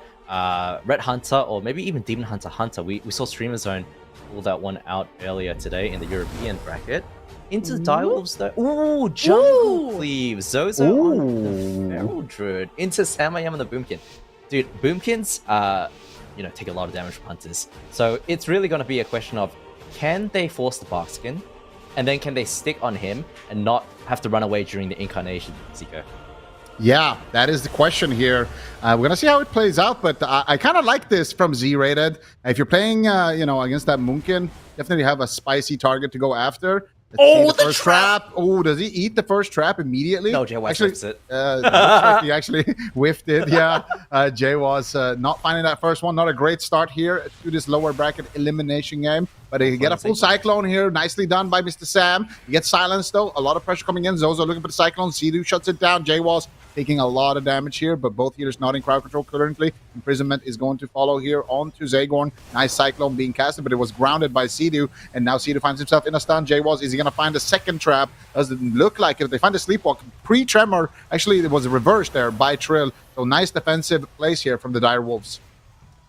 Red Hunter, or maybe even Demon Hunter Hunter. We saw Streamer Zone pull that one out earlier today in the European bracket. Into the direwolves though. Ooh, jungle cleave. Zozo on the feral druid. Into Samayam and the boomkin. Dude, boomkins, take a lot of damage from hunters. So it's really going to be a question of, can they force the Barkskin? And then can they stick on him and not have to run away during the incarnation, Zico? Yeah, that is the question here. We're going to see how it plays out, but I kind of like this from Z-Rated. If you're playing, against that Moonkin, definitely have a spicy target to go after. Let's see the first trap. Oh, does he eat the first trap immediately? No, Jay Wise whiffs it. Looks like he actually whiffed it. Yeah, Jay was not finding that first one. Not a great start here to this lower bracket elimination game. But he get a full Cyclone here. Nicely done by Mr. Sam. He gets silenced, though. A lot of pressure coming in. Zozo looking for the Cyclone. Sidu shuts it down. J-Walls taking a lot of damage here, but both healers not in crowd control currently. Imprisonment is going to follow here onto Zagorn. Nice Cyclone being casted, but it was grounded by Sidu, and now Sidu finds himself in a stun. J-Walls, is he going to find a second trap? Doesn't look like it. If they find a Sleepwalk, pre-Tremor, actually it was reversed there by Trill. So nice defensive plays here from the Dire Wolves.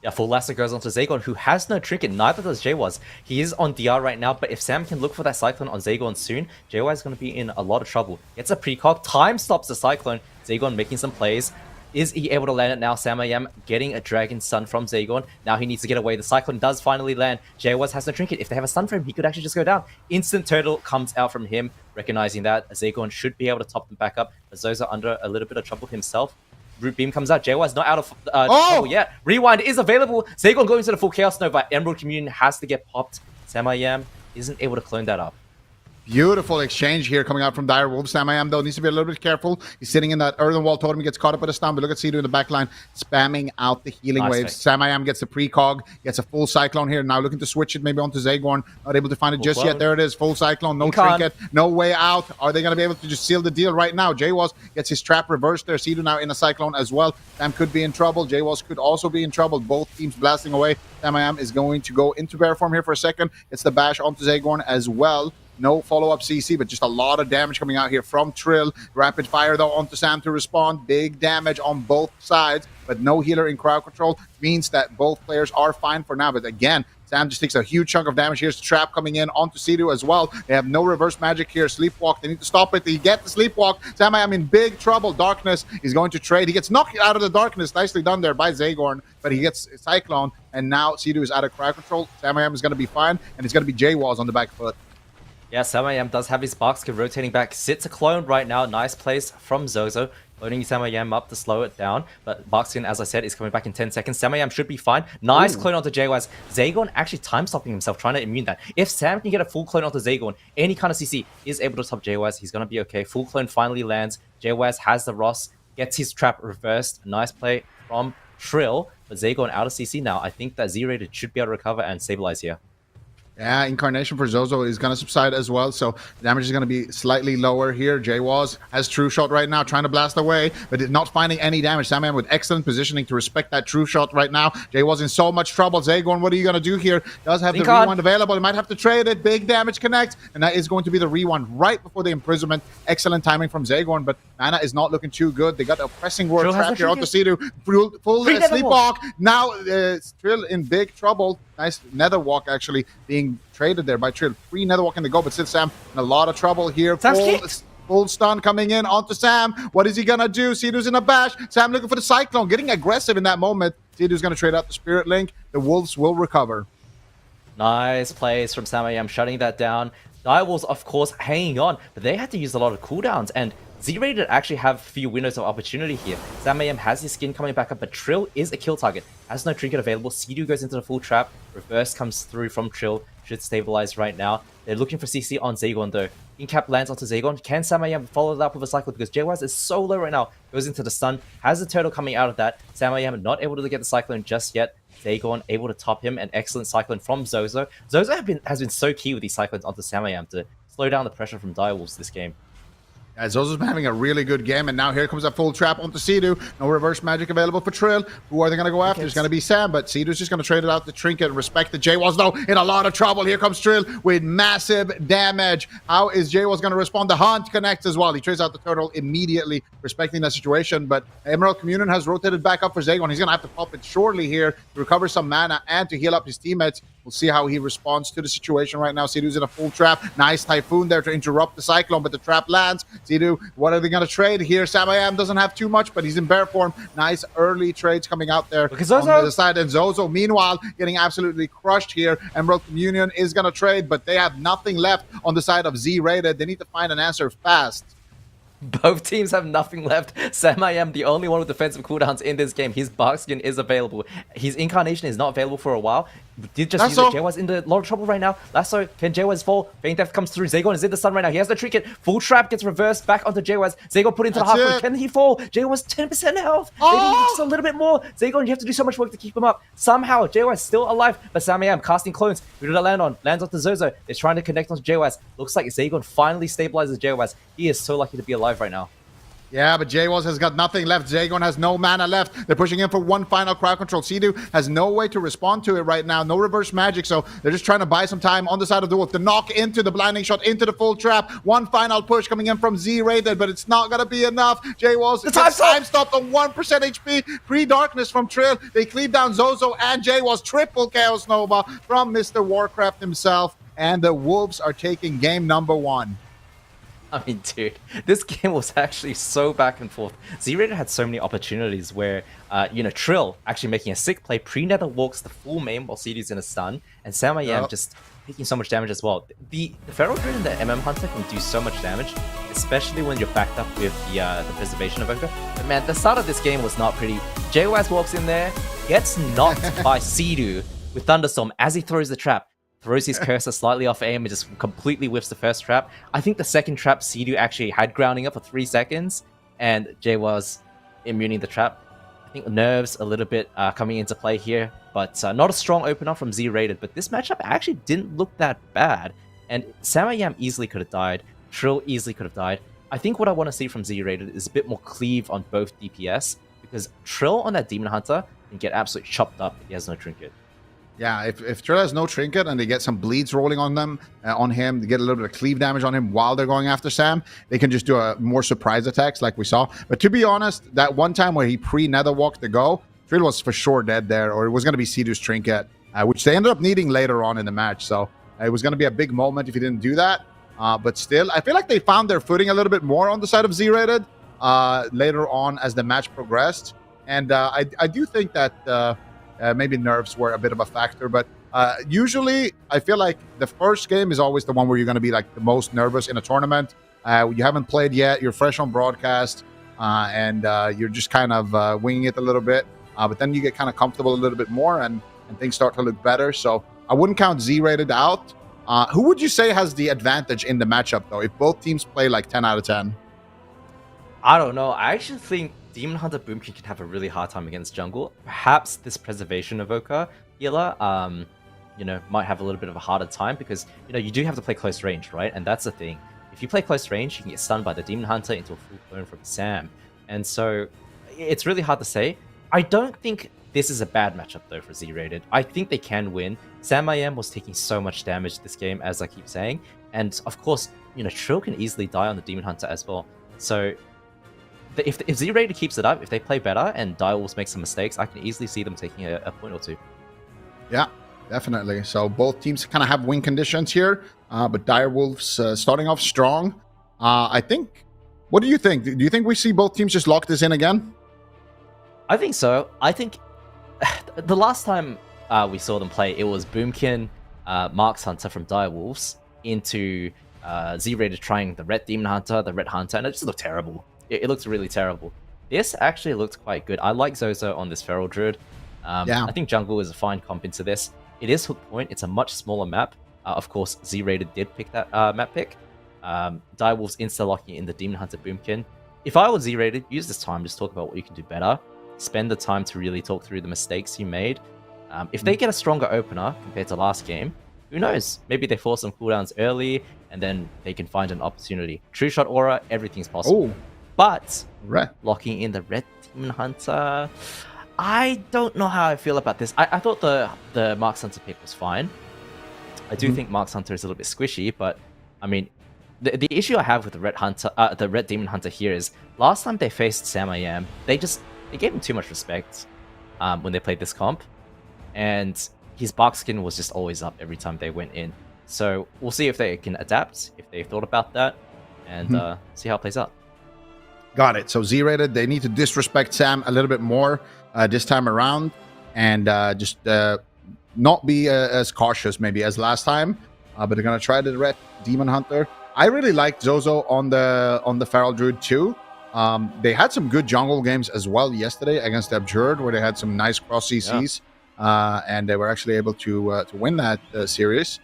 Yeah, full Lasso goes onto Zagorn, who has no trinket. Neither does J-Waz. He is on DR right now, but if Sam can look for that Cyclone on Zagorn soon, J-Waz is going to be in a lot of trouble. Gets a precog, time stops the Cyclone. Zagorn making some plays. Is he able to land it now? Samayam getting a Dragon Stun from Zagorn. Now he needs to get away. The Cyclone does finally land. J-Waz has no trinket. If they have a stun for him, he could actually just go down. Instant Turtle comes out from him, recognizing that Zagorn should be able to top them back up. But Zozo under a little bit of trouble himself. Root Beam comes out. J-Waz not out of trouble yet. Rewind is available. Zagorn going into the full Chaos Nova. Emerald Communion has to get popped. Samayam isn't able to clone that up. Beautiful exchange here coming out from Dire Wolves. Samayam, though, needs to be a little bit careful. He's sitting in that Earthen Wall Totem. He gets caught up with a stun, but look at Sidu in the back line, spamming out the healing waves. Samayam gets the precog, gets a full Cyclone here. Now looking to switch it maybe onto Zagorn. Not able to find it just yet. There it is. Full Cyclone. No trinket. No way out. Are they going to be able to just seal the deal right now? J-Waz gets his trap reversed there. Sidu now in a Cyclone as well. Sam could be in trouble. J-Waz could also be in trouble. Both teams blasting away. Samayam is going to go into bear form here for a second. It's the bash onto Zagorn as well. No follow-up CC, but just a lot of damage coming out here from Trill. Rapid fire, though, onto Sam to respond. Big damage on both sides, but no healer in crowd control. Means that both players are fine for now. But again, Sam just takes a huge chunk of damage. Here's the trap coming in onto Sidu as well. They have no reverse magic here. Sleepwalk, they need to stop it. They get the Sleepwalk. Sam, I am in big trouble. Darkness is going to trade. He gets knocked out of the darkness. Nicely done there by Zagorn, but he gets Cyclone, and now Sidu is out of crowd control. Samayam is going to be fine, and it's going to be J-Walls on the back foot. Yeah, Samayam does have his Barkskin rotating back. Sits a clone right now. Nice place from Zozo. Loading Samayam up to slow it down. But Barkskin, as I said, is coming back in 10 seconds. Samayam should be fine. Nice clone onto J-Waz. Zagorn actually time-stopping himself, trying to immune that. If Sam can get a full clone onto Zagorn, any kind of CC is able to top J-Waz. He's going to be okay. Full clone finally lands. J-Waz has the Ross. Gets his trap reversed. Nice play from Trill. But Zagorn out of CC now. I think that Z-Rated should be able to recover and stabilize here. Yeah, Incarnation for Zozo is going to subside as well, so the damage is going to be slightly lower here. J-Waz has True Shot right now, trying to blast away, but not finding any damage. Samayam with excellent positioning to respect that True Shot right now. J-Waz in so much trouble. Zagorn, what are you going to do here? Does have the rewind available. He might have to trade it. Big damage connect, and that is going to be the rewind right before the imprisonment. Excellent timing from Zagorn, but mana is not looking too good. They got a pressing word trap here onto Sidu. Full Sleepwalk. Now Trill in big trouble. Nice Netherwalk actually being traded there by Trill. Free Netherwalk in the go, but still Sam in a lot of trouble here. Full stun coming in onto Sam. What is he going to do? Sidu's in a bash. Sam looking for the Cyclone, getting aggressive in that moment. Sidu's going to trade out the Spirit Link. The Wolves will recover. Nice plays from Samayam, shutting that down. Direwolves, of course, hanging on, but they had to use a lot of cooldowns, and Z-Rated actually have a few windows of opportunity here. Samayam has his skin coming back up, but Trill is a kill target. Has no trinket available. Sidu goes into the full trap. Reverse comes through from Trill. Should stabilize right now. They're looking for CC on Zagorn, though. Incap lands onto Zagorn. Can Samayam follow that up with a cycle? Because J-Waz is so low right now. Goes into the stun. Has the turtle coming out of that. Samayam not able to get the Cyclone just yet. Zagorn able to top him. An excellent Cyclone from Zozo. Zozo has been so key with these Cyclones onto Samayam to slow down the pressure from Direwolves this game. Zozo's been having a really good game, and now here comes a full trap onto Sidu. No reverse magic available for Trill. Who are they going to go after? It's going to be Sam, but Sidu's just going to trade it out the trinket and respect the J-Waz. No, in a lot of trouble. Here comes Trill with massive damage. How is J-Waz going to respond? The Hunt connects as well. He trades out the turtle immediately, respecting the situation, but Emerald Communion has rotated back up for Zagorn. He's going to have to pop it shortly here to recover some mana and to heal up his teammates. We'll see how he responds to the situation right now. Sidu's in a full trap. Nice Typhoon there to interrupt the Cyclone, but the trap lands. Sidu, what are they going to trade here? Samayam doesn't have too much, but he's in bear form. Nice early trades coming out there because on the side. And Zozo, meanwhile, getting absolutely crushed here. Emerald Communion is going to trade, but they have nothing left on the side of Z-Rated. They need to find an answer fast. Both teams have nothing left. Sam I am the only one with defensive cooldowns in this game. His Bark skin is available. His Incarnation is not available for a while. Did just use it. JW's in a lot of trouble right now. Lasso, can JW's fall? Feint Theft comes through. Zagon is in the sun right now. He has the trinket. Full trap gets reversed back onto JW's. Zagon put into the halfway. Can he fall? JW's 10% health. Maybe just a little bit more. Zagon, you have to do so much work to keep him up. Somehow, JW's still alive. But Sam I am casting clones. Who did it land on? Lands onto Zozo. They're trying to connect onto JW's. Looks like Zagon finally stabilizes JW's. He is so lucky to be alive right now. Yeah, but JWaz has got nothing left. Zagon has no mana left. They're pushing in for one final crowd control. Sidu has no way to respond to it right now. No reverse magic, so they're just trying to buy some time on the side of the wolf. The knock into the blinding shot, into the full trap. One final push coming in from Z-Rated, but it's not going to be enough. JWaz gets time stopped on 1% HP. Pre-darkness from Trill. They cleave down Zozo and JWaz. Triple Chaos Nova from Mr. Warcraft himself. And the Wolves are taking game number 1. I mean, dude, this game was actually so back and forth. Z-Rated had so many opportunities where, Trill actually making a sick play, pre-nether walks the full main while CD's in a stun, and Samayam just taking so much damage as well. The Feral Druid and the MM Hunter can do so much damage, especially when you're backed up with the Preservation Evoker. But man, the start of this game was not pretty. JWaz walks in there, gets knocked by Sidu with Thunderstorm as he throws the trap. Throws his cursor slightly off aim and just completely whiffs the first trap. I think the second trap, Sidu actually had grounding up for 3 seconds, and Jay was immuning the trap. I think nerves a little bit coming into play here, but not a strong opener from Z-Rated, but this matchup actually didn't look that bad. And Samayam easily could have died. Trill easily could have died. I think what I want to see from Z-Rated is a bit more cleave on both DPS, because Trill on that Demon Hunter can get absolutely chopped up if he has no trinket. Yeah, if Trill has no trinket and they get some bleeds rolling on them, on him, they get a little bit of cleave damage on him while they're going after Sam, they can just do a more surprise attacks like we saw. But to be honest, that one time where he pre-nether walked the go, Trill was for sure dead there, or it was going to be Sidu's trinket, which they ended up needing later on in the match. So it was going to be a big moment if he didn't do that. But still, I feel like they found their footing a little bit more on the side of Z-Rated later on as the match progressed. And I do think that... maybe nerves were a bit of a factor, but usually I feel like the first game is always the one where you're going to be like the most nervous in a tournament. You haven't played yet, you're fresh on broadcast, and you're just kind of winging it a little bit. But then you get kind of comfortable a little bit more, and things start to look better. So I wouldn't count Z-Rated out. Who would you say has the advantage in the matchup, though, if both teams play like 10 out of 10? I don't know. I actually think Demon Hunter Boomkin can have a really hard time against jungle. Perhaps this Preservation Evoker healer, might have a little bit of a harder time because, you do have to play close range, right? And that's the thing. If you play close range, you can get stunned by the Demon Hunter into a full clone from Sam. And so it's really hard to say. I don't think this is a bad matchup, though, for Z-Rated. I think they can win. Sam IM was taking so much damage this game, as I keep saying. And, of course, Trill can easily die on the Demon Hunter as well. So... If Z-Rated keeps it up, if they play better and Direwolves make some mistakes, I can easily see them taking a point or two. Yeah, definitely. So both teams kind of have win conditions here, but Direwolves starting off strong. I think... What do you think? Do you think we see both teams just lock this in again? I think so. I think the last time we saw them play, it was Boomkin, Marks Hunter from Direwolves into Z-Rated trying the Red Demon Hunter, the Red Hunter, and it just looked terrible. It looks really terrible. This actually looked quite good. I like Zozo on this Feral Druid. I think jungle is a fine comp into this. It is hook point. It's a much smaller map. Of course, Z-Rated did pick that map pick. Direwolves insta-locking in the Demon Hunter Boomkin. If I was Z-Rated, use this time to talk about what you can do better. Spend the time to really talk through the mistakes you made. If they get a stronger opener compared to last game, who knows? Maybe they force some cooldowns early, and then they can find an opportunity. True Shot Aura, everything's possible. Ooh. But locking in the Red Demon Hunter, I don't know how I feel about this. I thought the Marks Hunter pick was fine. I do think Marks Hunter is a little bit squishy, but I mean, the issue I have with the Red Demon Hunter here is last time they faced Sam I Am, they gave him too much respect when they played this comp, and his bark skin was just always up every time they went in. So we'll see if they can adapt, if they thought about that, and see how it plays out. Got it. So Z-rated, they need to disrespect Sam a little bit more this time around, and just not be as cautious maybe as last time. But they're gonna try the red Demon Hunter. I really liked Zozo on the Feral Druid too. They had some good jungle games as well yesterday against the Abjured, where they had some nice cross CCs, and they were actually able to win that series.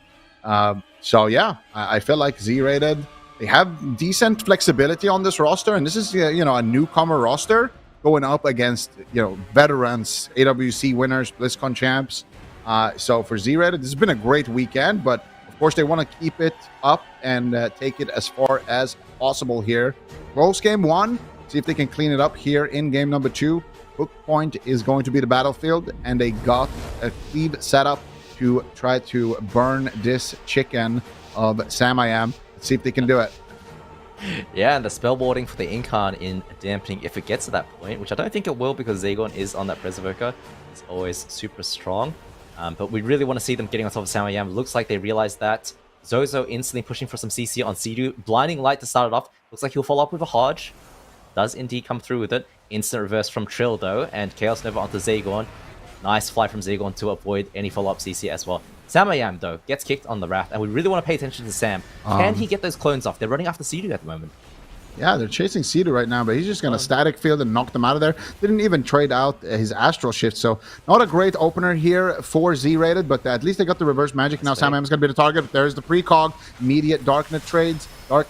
So yeah, I feel like Z-rated. They have decent flexibility on this roster, and this is a newcomer roster going up against veterans, AWC winners, BlizzCon champs. So for Z-rated, this has been a great weekend, but of course they want to keep it up and take it as far as possible here. Close game 1. See if they can clean it up here in game number 2. Hook point is going to be the battlefield, and they got a cleave setup to try to burn this chicken of Samayam. Let's see if they can do it. Yeah, and the spell warding for the Incarn in dampening, if it gets to that point, which I don't think it will because Zagon is on that Preservoker. It's always super strong. But we really want to see them getting on top of Samayam. Looks like they realized that. Zozo instantly pushing for some CC on Sidu. Blinding Light to start it off. Looks like he'll follow up with a Hodge. Does indeed come through with it. Instant reverse from Trill though, and Chaos Nova onto Zagon. Nice fly from Zagon to avoid any follow-up CC as well. Samayam, though, gets kicked on the raft, and we really want to pay attention to Sam. Can he get those clones off? They're running after Sidu at the moment. Yeah, they're chasing Sidu right now, but he's just going to static field and knock them out of there. Didn't even trade out his Astral Shift, so not a great opener here for Z-rated, but at least they got the reverse magic. Now Samayam's going to be the target. There's the precog, immediate darkness trades for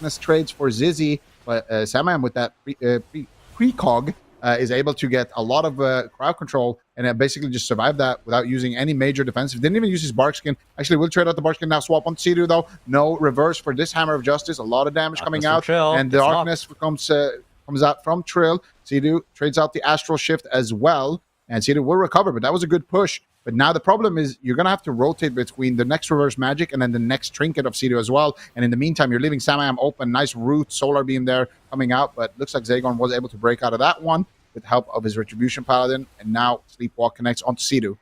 Zizzy, but Samayam with that precog is able to get a lot of crowd control and basically just survive that without using any major defensive. Didn't even use his bark skin. Actually, will trade out the bark skin now. Swap on Sidu though. No reverse for this Hammer of Justice. A lot of damage coming out, and the darkness comes out from Trill. Sidu trades out the Astral Shift as well, and Sidu will recover. But that was a good push. But now the problem is you're going to have to rotate between the next reverse magic and then the next trinket of Sidu as well. And in the meantime, you're leaving Samayam open. Nice root, solar beam there coming out. But looks like Zagon was able to break out of that one with help of his Retribution Paladin. And now Sleepwalk connects onto Sidu.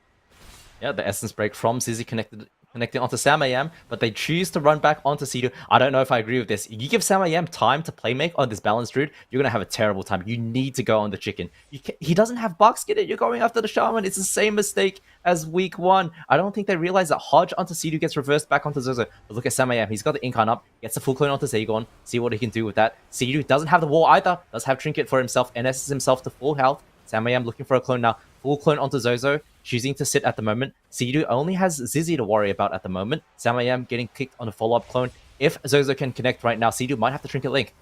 Yeah, the Essence Break from Zizzy connecting onto Samayam, but they choose to run back onto Sidu. I don't know if I agree with this. You give Samayam time to playmake on this balanced druid, you're going to have a terrible time. You need to go on the chicken. He doesn't have bark skin. You're going after the shaman. It's the same mistake as week 1. I don't think they realize that Hodge onto Sidu gets reversed back onto Zozo. But look at Samayam. He's got the Incarn up, gets the full clone onto Zagon. See what he can do with that. Sidu doesn't have the wall either. Does have Trinket for himself. NS's himself to full health. Samayam looking for a clone now. Full clone onto Zozo, choosing to sit at the moment. Sidu only has Zizzy to worry about at the moment. Samayam getting kicked on a follow-up clone. If Zozo can connect right now, Sidu might have to Trinket Link.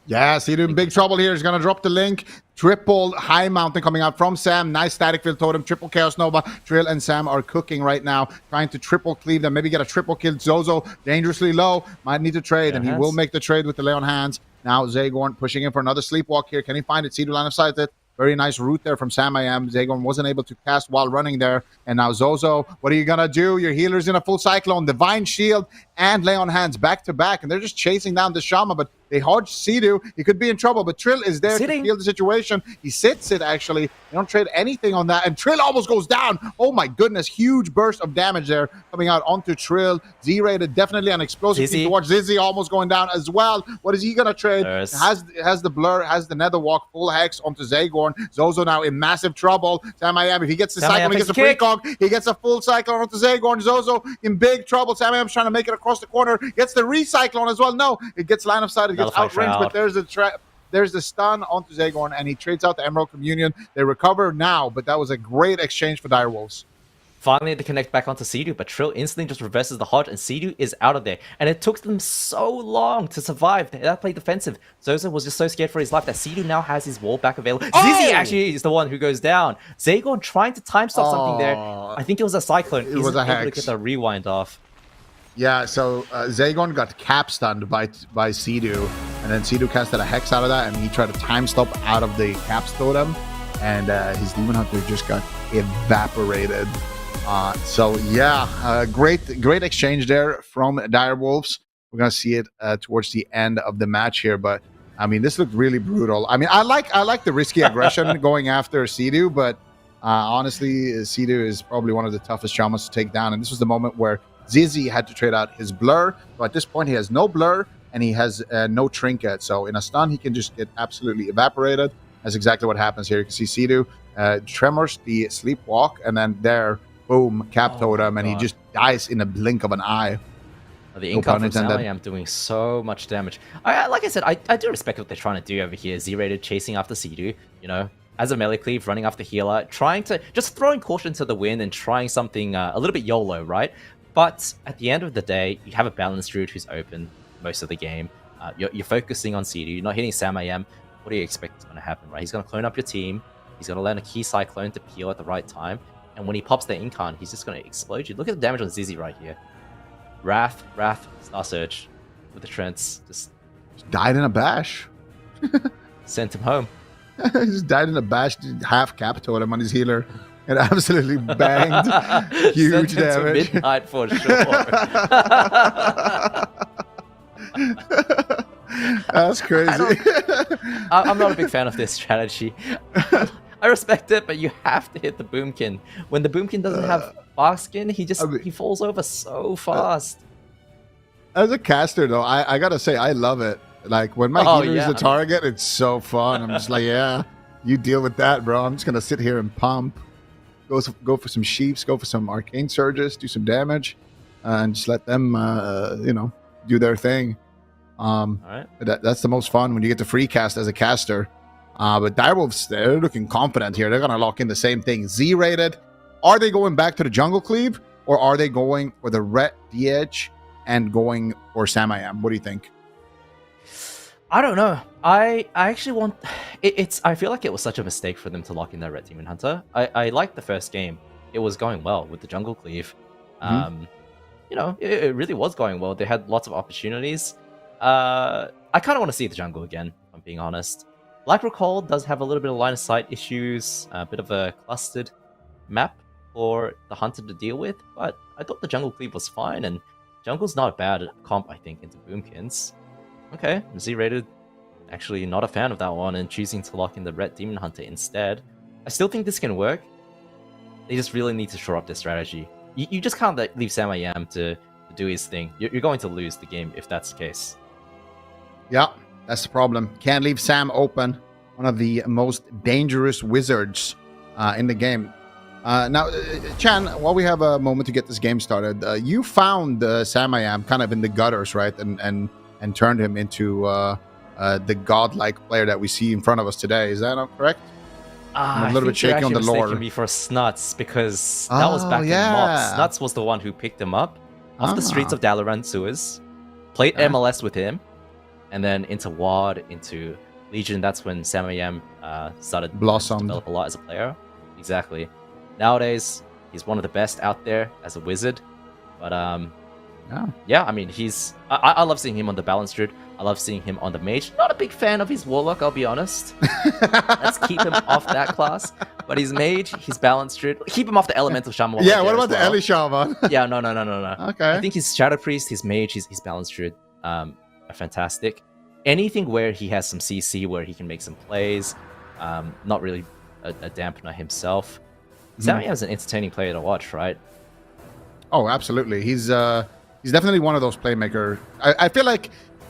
Yeah, Sidu in big trouble here. He's going to drop the Link. Triple High Mountain coming out from Sam. Nice Static Field Totem. Triple Chaos Nova. Trill and Sam are cooking right now, trying to triple cleave them. Maybe get a triple kill. Zozo dangerously low. Might need to trade, and he will make the trade with the Leon Hands. Now Zagon pushing in for another Sleepwalk here. Can he find it? Sidu line of sight it. Very nice route there from Samayam. Zagon wasn't able to cast while running there. And now Zozo, what are you going to do? Your healer's in a full Cyclone, Divine Shield, and Lay on Hands back to back. And they're just chasing down the Shaman, but they hodge Sidu. He could be in trouble, but Trill is there to feel the situation. He sits it, actually. They don't trade anything on that. And Trill almost goes down. Oh my goodness. Huge burst of damage there coming out onto Trill. Z-rated, definitely an explosive thing to watch. Zizzy almost going down as well. What is he going to trade? Has the Blur, has the Netherwalk, full Hex onto Zagon. Zozo now in massive trouble. Samayam, if he gets the Cyclone, he gets a precog. He gets a full Cyclone onto Zagon. Zozo in big trouble. Samayam's trying to make it across the corner. Gets the Recyclone as well. No, it gets line of sight. It gets outranged, but there's the trap. There's the stun onto Zagon, and he trades out the Emerald Communion. They recover now, but that was a great exchange for Direwolves. Finally, they connect back onto Sidu, but Trill instantly just reverses the Hodge, and Sidu is out of there. And it took them so long to survive. They played defensive. Zozo was just so scared for his life that Sidu now has his wall back available. Zizzy actually is the one who goes down. Zagon trying to time stop something there. I think it was a Cyclone. It was a Hex. Able to get the rewind off. Yeah, so Zagon got cap stunned by Sidu, and then Sidu casted a Hex out of that, and he tried to time stop out of the Caps Totem, and his Demon Hunter just got evaporated. So yeah, great exchange there from Direwolves. We're gonna see it towards the end of the match here, but I mean, this looked really brutal. I mean, I like the risky aggression going after Sidu, but Honestly, Sidu is probably one of the toughest shamans to take down, and this was the moment where Zizi had to trade out his blur. So at this point, he has no blur and he has no trinket. So in a stun, he can just get absolutely evaporated. That's exactly what happens here. You can see Sidu tremors the sleepwalk, and then there, boom, cap totem, and he just dies in a blink of an eye. The income from Samayam doing so much damage. Like I said, I do respect what they're trying to do over here. Z-rated chasing after Sidu, you know, as a melee cleave, running after healer, trying to just throwing caution to the wind and trying something a little bit YOLO, right? But at the end of the day, you have a balanced druid who's open most of the game. You're focusing on Sidu, you're not hitting Samayam. What do you expect is going to happen, right? He's going to clone up your team. He's going to land a key cyclone to peel at the right time. And when he pops the Incarn, he's just going to explode you. Look at the damage on Zizi right here. Wrath, Star Surge with the Trents. Just died in a bash. Sent him home. He just died in a bash, half cap totem on his healer. And absolutely banged. Huge damage. To midnight for sure. That's crazy. I'm not a big fan of this strategy. I respect it, but you have to hit the Boomkin. When the Boomkin doesn't have Barkskin, he falls over so fast. As a caster, though, I gotta say, I love it. Like, when my healer is the target, it's so fun. I'm just like, yeah, you deal with that, bro. I'm just gonna sit here and pump. Go for some sheeps, go for some arcane surges, do some damage, and just let them, do their thing. All right. That's the most fun when you get to free cast as a caster. But Direwolves, they're looking confident here. They're going to lock in the same thing. Z-rated. Are they going back to the jungle cleave? Or are they going for the red DH and going for Samayam? What do you think? I don't know. I actually want... I feel like it was such a mistake for them to lock in that red Demon Hunter. I liked the first game. It was going well with the jungle cleave. It really was going well. They had lots of opportunities. I kind of want to see the jungle again, if I'm being honest. Black Recall does have a little bit of line of sight issues, a bit of a clustered map for the hunter to deal with, but I thought the jungle cleave was fine, and jungle's not a bad comp, I think, into Boomkins. Okay, Z-rated, actually not a fan of that one, and choosing to lock in the red Demon Hunter instead. I still think this can work. They just really need to shore up their strategy. You just can't leave Samayam to do his thing. You're going to lose the game if that's the case. Yeah, that's the problem. Can't leave Sam open. One of the most dangerous wizards in the game. Now, Chan, while we have a moment to get this game started, you found Samayam kind of in the gutters, right? And turned him into the godlike player that we see in front of us today. Is that not correct? I'm a little bit shaky on the lore. Me for Snuts because that was back in MOPS. Snuts was the one who picked him up off the streets of Dalaran sewers, played MLS with him, and then into WoD, into Legion. That's when Samayam started to develop a lot as a player. Exactly. Nowadays, he's one of the best out there as a wizard. But yeah, I mean, I love seeing him on the Balance Druid. I love seeing him on the Mage. Not a big fan of his Warlock, I'll be honest. Let's keep him off that class. But his Mage, his Balance Druid. Keep him off the Elemental Shaman. Yeah, what about the Eli Shaman? Yeah, no. Okay. I think his Shadow Priest, his Mage, his Balance Druid are fantastic. Anything where he has some CC, where he can make some plays. Not really a dampener himself. Samayam is an entertaining player to watch, right? Oh, absolutely. He's definitely one of those playmakers. I feel like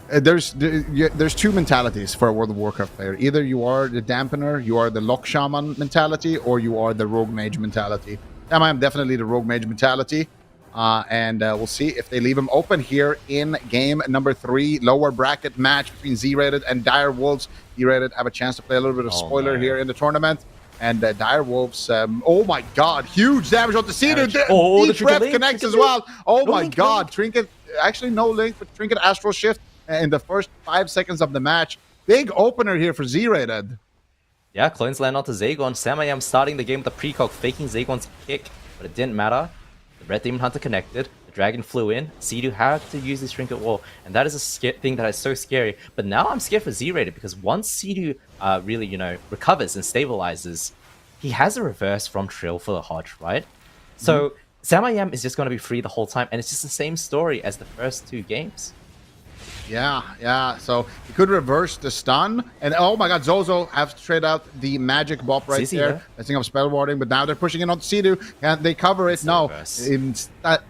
there's two mentalities for a World of Warcraft player. Either you are the dampener, you are the lock shaman mentality, or you are the rogue mage mentality. I'm definitely the rogue mage mentality. And we'll see if they leave him open here in game number 3. Lower bracket match between Z-rated and Dire Wolves. Z-rated have a chance to play a little bit of spoiler here in the tournament. And Dire Wolves, oh my god, huge damage on the Cedar. Deep Breath connects as well. Oh my god, Trinket, actually no link, but Trinket Astral Shift in the first 5 seconds of the match. Big opener here for Z-rated. Yeah, clones land onto Zagon. Samayam starting the game with a precog, faking Zagon's kick, but it didn't matter. The Red Demon Hunter connected. The Dragon flew in. Sidu had to use this Trinket Wall, and that is a thing that is so scary. But now I'm scared for Z-rated because once Sidu really, recovers and stabilizes, he has a reverse from Trill for the Hodge, right? So Samayam is just going to be free the whole time, and it's just the same story as the first 2 games. Yeah. So he could reverse the stun. And oh my god, Zozo have straight out the magic bop right Zizi, there. yeah. Messing up spell warding, but now they're pushing in on Sidu. And they cover it. No.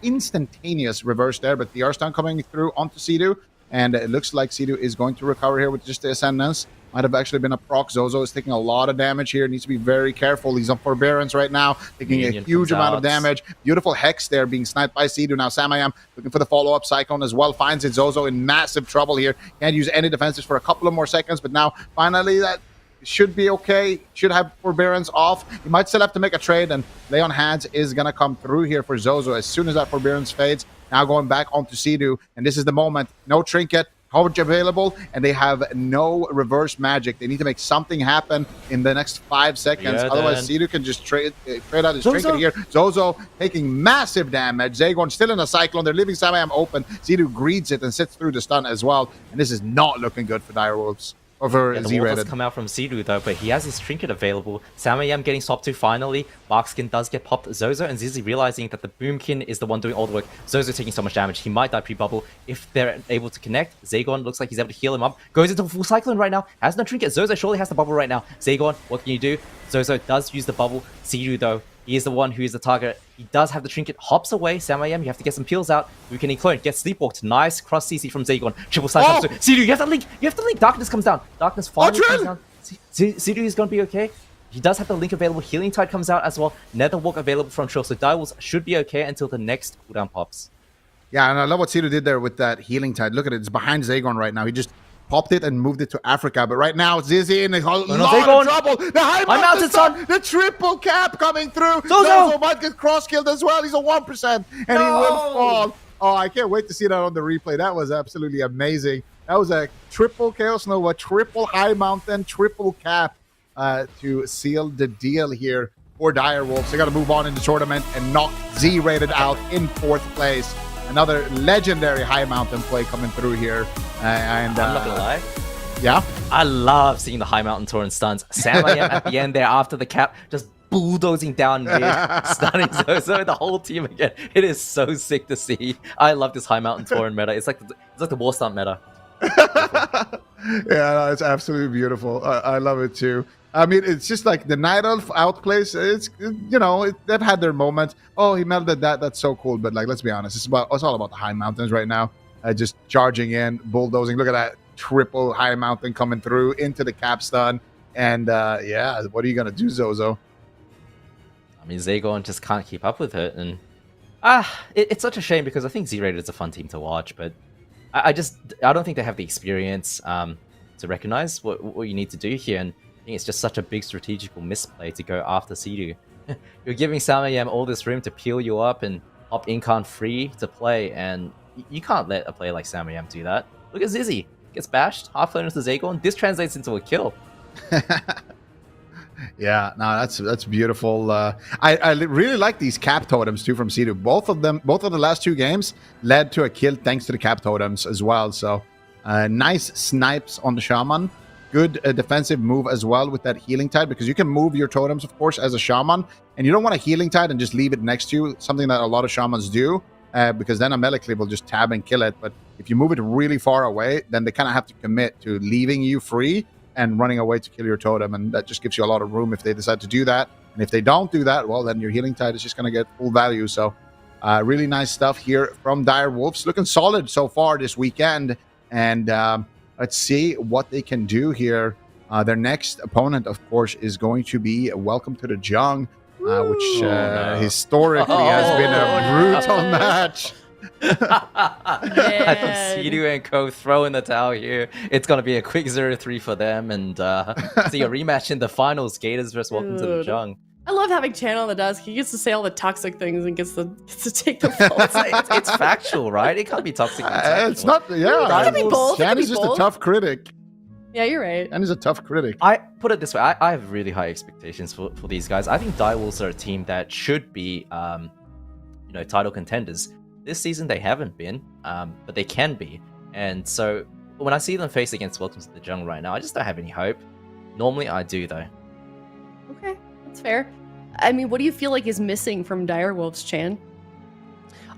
Instantaneous reverse there, but the R stun coming through onto Sidu. And it looks like Sidu is going to recover here with just the Ascendance. Might have actually been a proc. Zozo is taking a lot of damage here. Needs to be very careful. He's on Forbearance right now, taking Minion a huge comes amount of out. damage. Beautiful Hex there being sniped by Sidu. Now Samayam looking for the follow-up Cyclone as well. Finds it. Zozo in massive trouble here. Can't use any defenses for a couple of more seconds, but now finally that should be okay. Should have Forbearance off. He might still have to make a trade, and Lay on Hands is going to come through here for Zozo as soon as that Forbearance fades. Now going back onto Sidu, and this is the moment. No Trinket. Coverage available, and they have no reverse magic. They need to make something happen in the next 5 seconds. Yeah, Otherwise, Sidu can just trade out his trinket here. Zozo taking massive damage. Zagon still in a Cyclone. They're leaving Samayam open. Sidu greets it and sits through the stun as well. And this is not looking good for Direwolves. Or for Yeah, the wall Z-rated. does come out from Sidu though, but he has his trinket available. Samayam getting swapped to finally. Barkskin does get popped. Zozo and Zizi realizing that the Boomkin is the one doing all the work. Zozo taking so much damage. He might die pre-bubble. If they're able to connect, Zagon looks like he's able to heal him up. Goes into a full Cyclone right now. Has no trinket. Zozo surely has the bubble right now. Zagon, what can you do? Zozo does use the bubble. Sidu though, he is the one who is the target. He does have the trinket. Hops away. Samayam, you have to get some peels out. Weakening clone. Gets sleepwalked. Nice cross CC from Zagon. Triple side comes through. Sidu, you have to link. You have to link. Darkness comes down. Darkness finally comes down. Sidu is going to be okay. He does have the link available. Healing Tide comes out as well. Netherwalk available from Trill. So Direwolves should be okay until the next cooldown pops. Yeah, and I love what Sidu did there with that Healing Tide. Look at it. It's behind Zagon right now. He just popped it and moved it to Africa. But right now, Zizi in a lot of trouble. The high mountain stun, the triple cap coming through. Zozo might get cross-killed as well. He's a 1%, and he will fall. Oh, I can't wait to see that on the replay. That was absolutely amazing. That was a triple Chaos Nova, triple high mountain, triple cap to seal the deal here for Direwolves. They got to move on in the tournament and knock Z-rated out in 4th place. Another legendary high mountain play coming through here. And I'm not gonna lie. Yeah? I love seeing the high mountain torrent stuns. Samayam at the end there after the cap, just bulldozing down mid, stunning Zozo and the whole team again. It is so sick to see. I love this high mountain torrent meta. It's like the war stunt meta. Yeah, no, it's absolutely beautiful. I love it too. I mean, it's just like the Night Elf outplays. They've had their moments. Oh, he melted that. That's so cool. But like, let's be honest, it's all about the high mountains right now. Just charging in, bulldozing. Look at that triple high mountain coming through into the cap stun. And yeah, what are you gonna do, Zozo? I mean, Zagon just can't keep up with it, and it's such a shame because I think Z-Rated is a fun team to watch, but I don't think they have the experience to recognize what you need to do here, and I think it's just such a big strategical misplay to go after Sidu. You're giving Samayam all this room to peel you up and hop Incarn free to play, and you can't let a player like Samayam do that. Look at Zizi. Gets bashed, half lane into Zagon. This translates into a kill. Yeah, no, that's beautiful. I really like these cap totems too from Sidu. Both of the last 2 games led to a kill thanks to the cap totems as well. So nice snipes on the Shaman. Good defensive move as well with that Healing Tide, because you can move your totems, of course, as a Shaman, and you don't want a Healing Tide and just leave it next to you, something that a lot of Shamans do, because then a melee cleave will just tab and kill it. But if you move it really far away, then they kind of have to commit to leaving you free and running away to kill your totem, and that just gives you a lot of room if they decide to do that. And if they don't do that, well, then your Healing Tide is just going to get full value. So really nice stuff here from Direwolves. Looking solid so far this weekend, and let's see what they can do here. Their next opponent, of course, is going to be Welcome to the Jung, which historically has been a brutal match. I thought Sidu and Co throw in the towel here. It's gonna be a quick 0-3 for them, and see a rematch in the finals. Gators versus Welcome to the Jung. I love having Chan on the desk. He gets to say all the toxic things and gets to take the fault. It's factual, right? It can't be toxic. It's not. Yeah, it can be both. Chan is just a tough critic. Yeah, you're right. And he's a tough critic. I put it this way: I have really high expectations for these guys. I think Direwolves are a team that should be, title contenders. This season they haven't been, but they can be. And so when I see them face against Welcome to the Jung right now, I just don't have any hope. Normally I do, though. Okay, that's fair. I mean, what do you feel like is missing from Direwolves, Chan?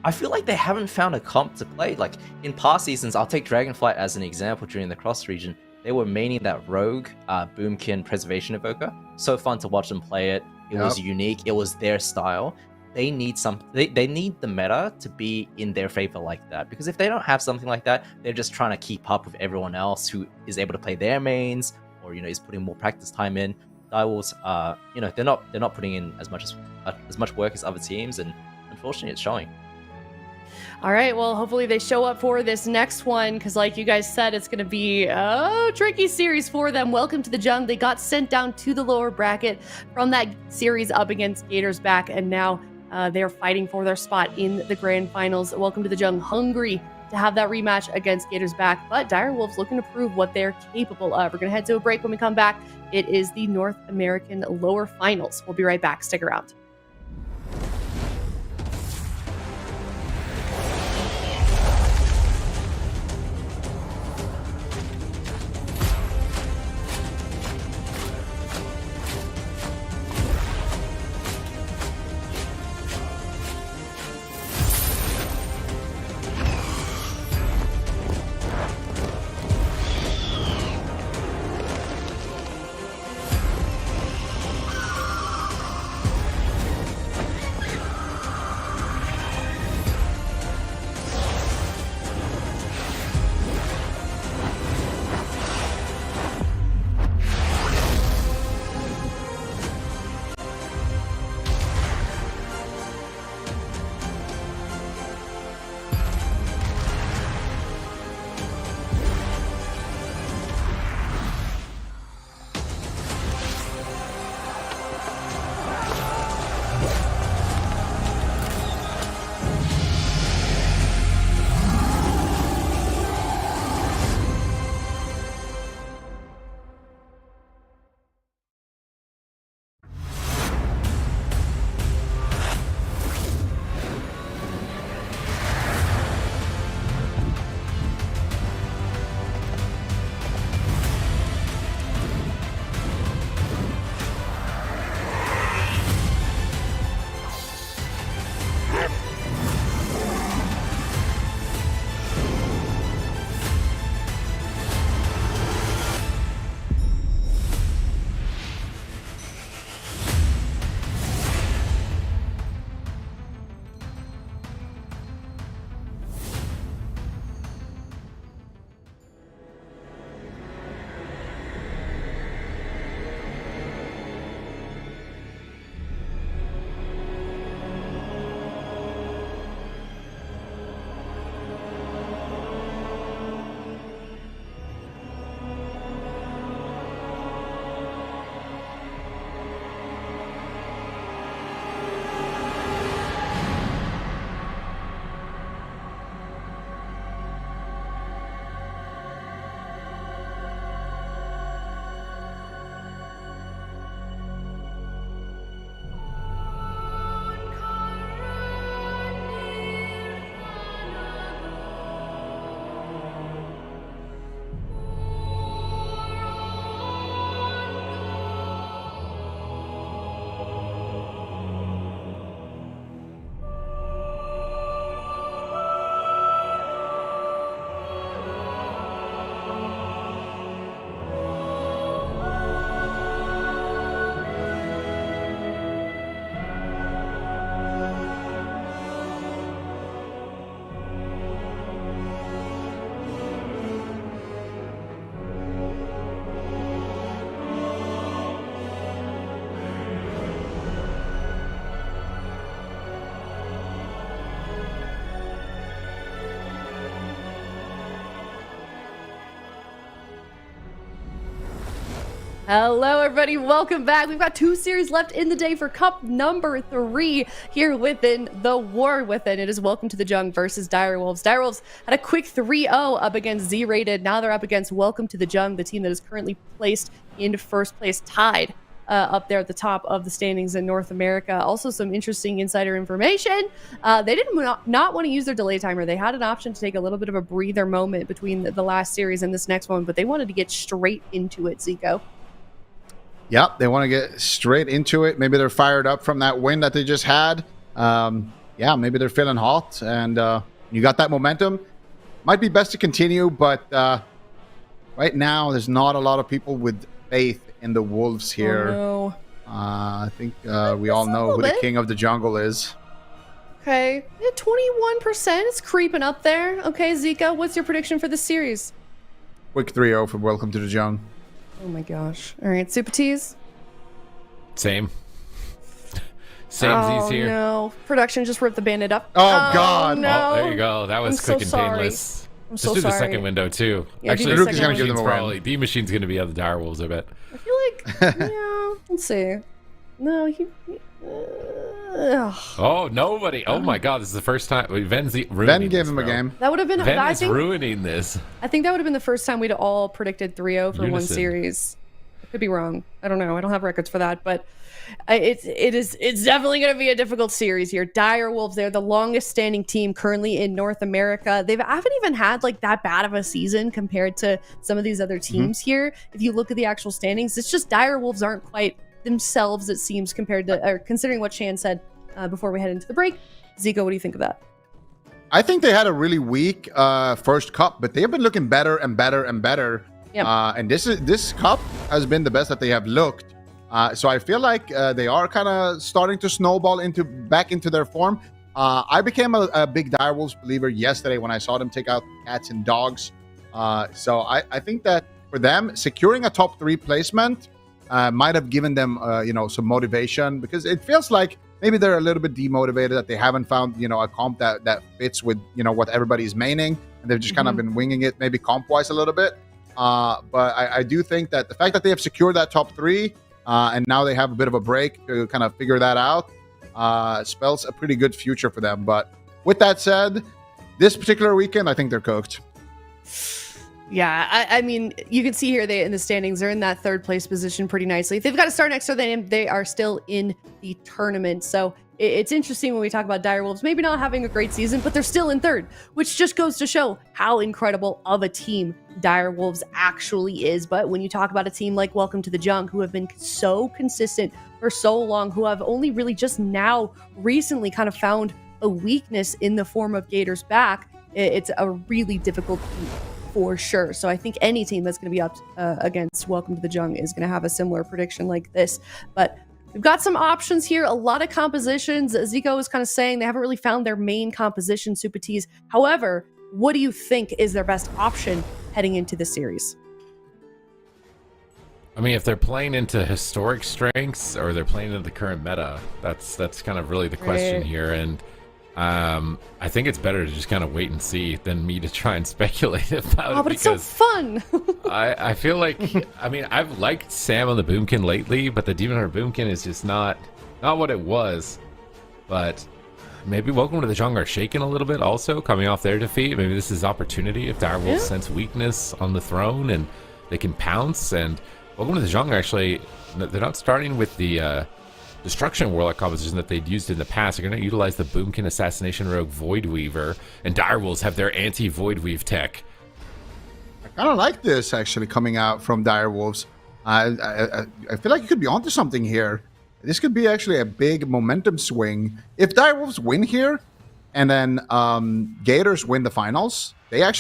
I feel like they haven't found a comp to play. Like in past seasons, I'll take Dragonflight as an example during the cross region. They were maining that rogue Boomkin Preservation Evoker. So fun to watch them play it. It was unique. It was their style. They need they need the meta to be in their favor like that, because if they don't have something like that, they're just trying to keep up with everyone else who is able to play their mains, or is putting more practice time in. Direwolves, they're not putting in as much work as other teams, and unfortunately, it's showing. All right, well, hopefully they show up for this next one, because like you guys said, it's going to be a tricky series for them. Welcome to the Jung. They got sent down to the lower bracket from that series up against Gators back, and now they're fighting for their spot in the grand finals. Welcome to the Jung, hungry to have that rematch against Gators back, but Direwolves looking to prove what they're capable of. We're going to head to a break. When we come back, it is the North American lower finals. We'll be right back. Stick around. Hello, everybody. Welcome back. We've got 2 series left in the day for Cup number 3 here within the War Within. It is Welcome to the Jung versus Direwolves. Direwolves had a quick 3-0 up against Z-Rated. Now they're up against Welcome to the Jung, the team that is currently placed in first place, tied up there at the top of the standings in North America. Also, some interesting insider information. They did not want to use their delay timer. They had an option to take a little bit of a breather moment between the last series and this next one, but they wanted to get straight into it, Zico. Yep, they want to get straight into it. Maybe they're fired up from that win that they just had. yeah, maybe they're feeling hot, and you got that momentum. Might be best to continue, but right now there's not a lot of people with faith in the Wolves here. Oh, no. I think we all know who the king of the jungle is. Okay, yeah, 21%. It's creeping up there. Okay, Zika, what's your prediction for this series? Quick 3-0 for Welcome to the Jung. Oh my gosh. All right, Super Tees. Same. Same Z's here. No, production just ripped the bandit up. Oh, God. No. Oh, there you go. That was I'm quick so and painless. I'm Just so do the sorry. second window too. Yeah, do Actually, the the second Machine's window. probably the Machine's going to be the dire wolves. I bet. I feel like, yeah, let's see. No, Oh, nobody! Oh my God, this is the first time Ven's ruining. Ven gave this, him a bro. game. that would have been. Ven I is think, ruining this. I think that would have been the first time we'd all predicted 3-0 for one Unison. series. I could be wrong. I don't know. I don't have records for that, but it's definitely going to be a difficult series here. Dire Wolves, they're the longest standing team currently in North America. They haven't even had like that bad of a season compared to some of these other teams here. If you look at the actual standings, it's just Dire Wolves aren't quite themselves, it seems, compared to, or considering what Shan said before we head into the break. Zico, what do you think of that? I think they had a really weak first cup, but they have been looking better and better and better. Yep. And this cup has been the best that they have looked. So I feel like they are kind of starting to snowball back into their form. I became a big Direwolves believer yesterday when I saw them take out cats and dogs. So I think that for them, securing a top 3 placement might have given them some motivation, because it feels like maybe they're a little bit demotivated, that they haven't found a comp that fits with what everybody's maining, and they've just kind of been winging it, maybe comp wise a little bit. But I do think that the fact that they have secured that top 3 and now they have a bit of a break to kind of figure that out spells a pretty good future for them. But with that said, this particular weekend, I think they're cooked. Yeah, I mean, you can see here in the standings, they're in that 3rd place position pretty nicely. If they've got to start next to them, they are still in the tournament. So it's interesting when we talk about Dire Wolves maybe not having a great season, but they're still in 3rd, which just goes to show how incredible of a team Dire Wolves actually is. But when you talk about a team like Welcome to the Jung, who have been so consistent for so long, who have only really just now recently kind of found a weakness in the form of Gators back, it's a really difficult team for sure. So I think any team that's going to be up against Welcome to the Jung is going to have a similar prediction like this. But we've got some options here, a lot of compositions. Zico was kind of saying they haven't really found their main composition, Super Tees. However, what do you think is their best option heading into the series? I mean, if they're playing into historic strengths or they're playing into the current meta, that's kind of really the question here. And I think it's better to just kind of wait and see than me to try and speculate about it. But it's so fun. I feel like, I mean, I've liked Sam on the Boomkin lately, but the Demon Hunter Boomkin is just not what it was. But maybe Welcome to the Jung are shaken a little bit also, coming off their defeat. Maybe this is opportunity if Dire Wolves sense weakness on the throne and they can pounce. And Welcome to the Jung, actually, they're not starting with the Destruction Warlock composition that they'd used in the past. They're going to utilize the Boomkin Assassination Rogue Voidweaver, and Direwolves have their anti-Voidweave tech. I kind of like this actually coming out from Direwolves. I feel like you could be onto something here. This could be actually a big momentum swing. If Direwolves win here, and then Gators win the finals, we're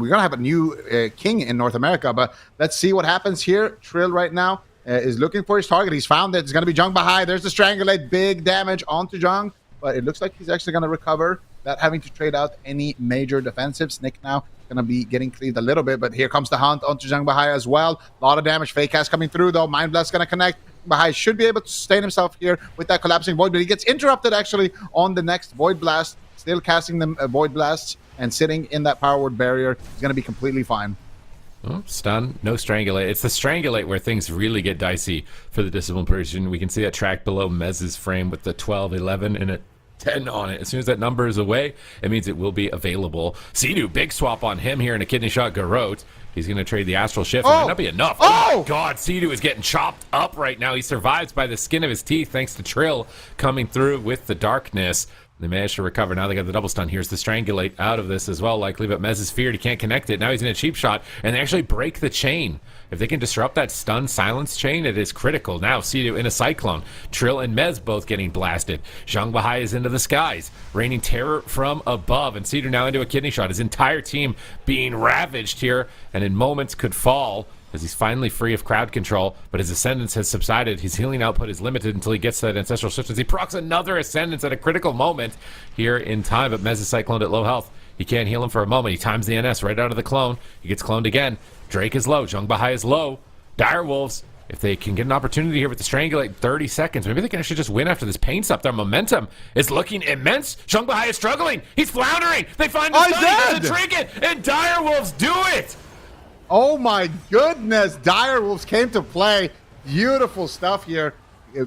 gonna have a new king in North America. But let's see what happens here. Trill right now is looking for his target. He's found it. It's going to be Jung Bahai. There's the Strangulate. Big damage onto Jung. But it looks like he's actually going to recover without having to trade out any major defensives. Nick now going to be getting cleaved a little bit. But here comes the hunt onto Jung Bahai as well. A lot of damage. Fake cast coming through, though. Mind Blast going to connect. Bahai should be able to sustain himself here with that collapsing Void. But he gets interrupted, actually, on the next Void Blast. Still casting them Void Blasts and sitting in that Power Word barrier. He's going to be completely fine. Oh, stun, no Strangulate. It's the Strangulate where things really get dicey for the Disciplined Persian. We can see that track below Mez's frame with the 12, 11, and a 10 on it. As soon as that number is away, it means it will be available. Sidu, big swap on him here in a kidney shot. Garrote, he's going to trade the Astral Shift. It might not be enough. Oh my God, Sidu is getting chopped up right now. He survives by the skin of his teeth thanks to Trill coming through with the darkness. They managed to recover. Now they got the double stun. Here's the strangulate out of this as well, likely, but Mez is feared. He can't connect it. Now he's in a cheap shot, and they actually break the chain. If they can disrupt that stun silence chain, it is critical. Now Sidu in a cyclone. Trill and Mez both getting blasted. Zhang Bahai is into the skies, raining terror from above, and Sidu now into a kidney shot. His entire team being ravaged here, and in moments could fall as he's finally free of crowd control, but his Ascendance has subsided. His healing output is limited until he gets to that Ancestral Substance. He procs another Ascendance at a critical moment here in time, but Mez is cycloned at low health. He can't heal him for a moment. He times the NS right out of the clone. He gets cloned again. Drake is low. Zhang Bahai is low. Direwolves, if they can get an opportunity here with the Strangulate in 30 seconds, maybe they can actually just win after this pain stop. Their momentum is looking immense. Zhang Bahai is struggling. He's floundering. They find the stun. He does a trinket, and Direwolves do it. Oh my goodness, Direwolves came to play. Beautiful stuff here,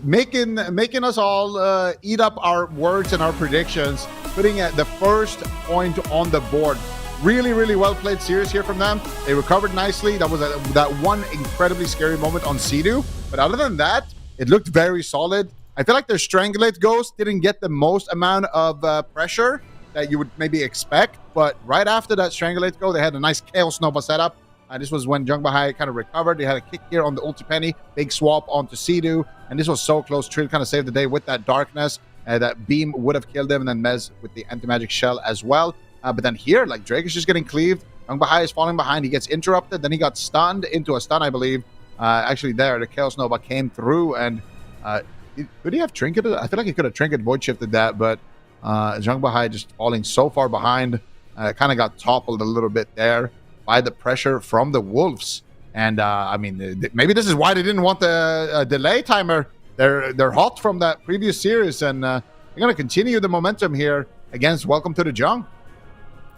making us all eat up our words and our predictions, putting at the first point on the board. Really, really well played series here from them. They recovered nicely. That was that one incredibly scary moment on Sidu, but other than that, it looked very solid. I feel like their Strangulate Ghost didn't get the most amount of pressure that you would maybe expect, but right after that Strangulate go, they had a nice Chaos Nova setup. This was when Zhang Bahai kind of recovered. They had a kick here on the ulti penny, big swap onto Sidu, and this was so close. Trill kind of saved the day with that darkness. That beam would have killed him, and then Mez with the anti-magic shell as well. But then here, like, Drake is just getting cleaved. Zhang Bahai is falling behind. He gets interrupted. Then he got stunned into a stun, I believe. Actually, there, the Chaos Nova came through, and could he have trinketed? I feel like he could have trinket void shifted that, but Zhang Bahai just falling so far behind, kind of got toppled a little bit there by the pressure from the Wolves. And I mean, maybe this is why they didn't want the delay timer. They're hot from that previous series, and they're going to continue the momentum here against Welcome to the Jung.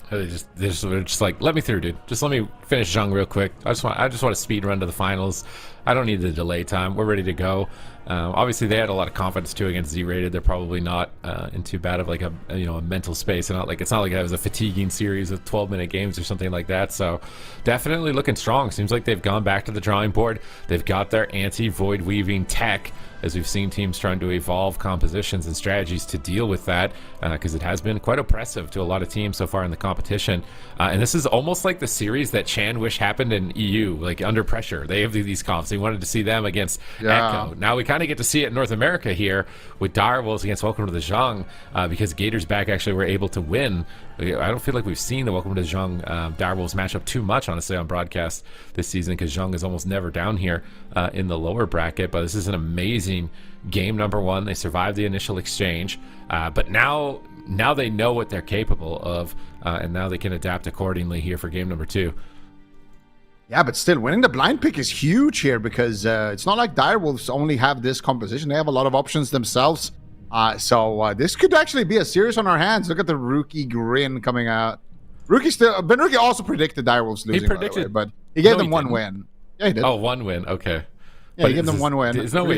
They're just like, let me through, dude. Just let me finish Jung real quick. I just want to speed run to the finals. I don't need the delay time. We're ready to go. Obviously, they had a lot of confidence too against Z-rated. They're probably not in too bad of like a mental space, and it's not like it was a fatiguing series of 12-minute games or something like that. So definitely looking strong. Seems like they've gone back to the drawing board. They've got their anti-void weaving tech, as we've seen teams trying to evolve compositions and strategies to deal with that, because it has been quite oppressive to a lot of teams so far in the competition. And this is almost like the series that Chan wish happened in EU, like Under Pressure. They have these comps. They wanted to see them against Echo. Now we kind of get to see it in North America here with Direwolves against Welcome to the Jung, because Gators back actually were able to win. I don't feel like we've seen the Welcome to the Jung Direwolves matchup too much, honestly, on broadcast this season, because Jung is almost never down here in the lower bracket. But this is an amazing game number one. They survived the initial exchange, but now they know what they're capable of, and now they can adapt accordingly here for game number two. Yeah, but still, winning the blind pick is huge here, because it's not like Direwolves only have this composition. They have a lot of options themselves. So this could actually be a series on our hands. Look at the Rookie grin coming out. Rookie also predicted Direwolves losing, by the way, but he gave them one win. Yeah, he did. Oh, one win. Okay. Yeah, he gave them one win. There's no way.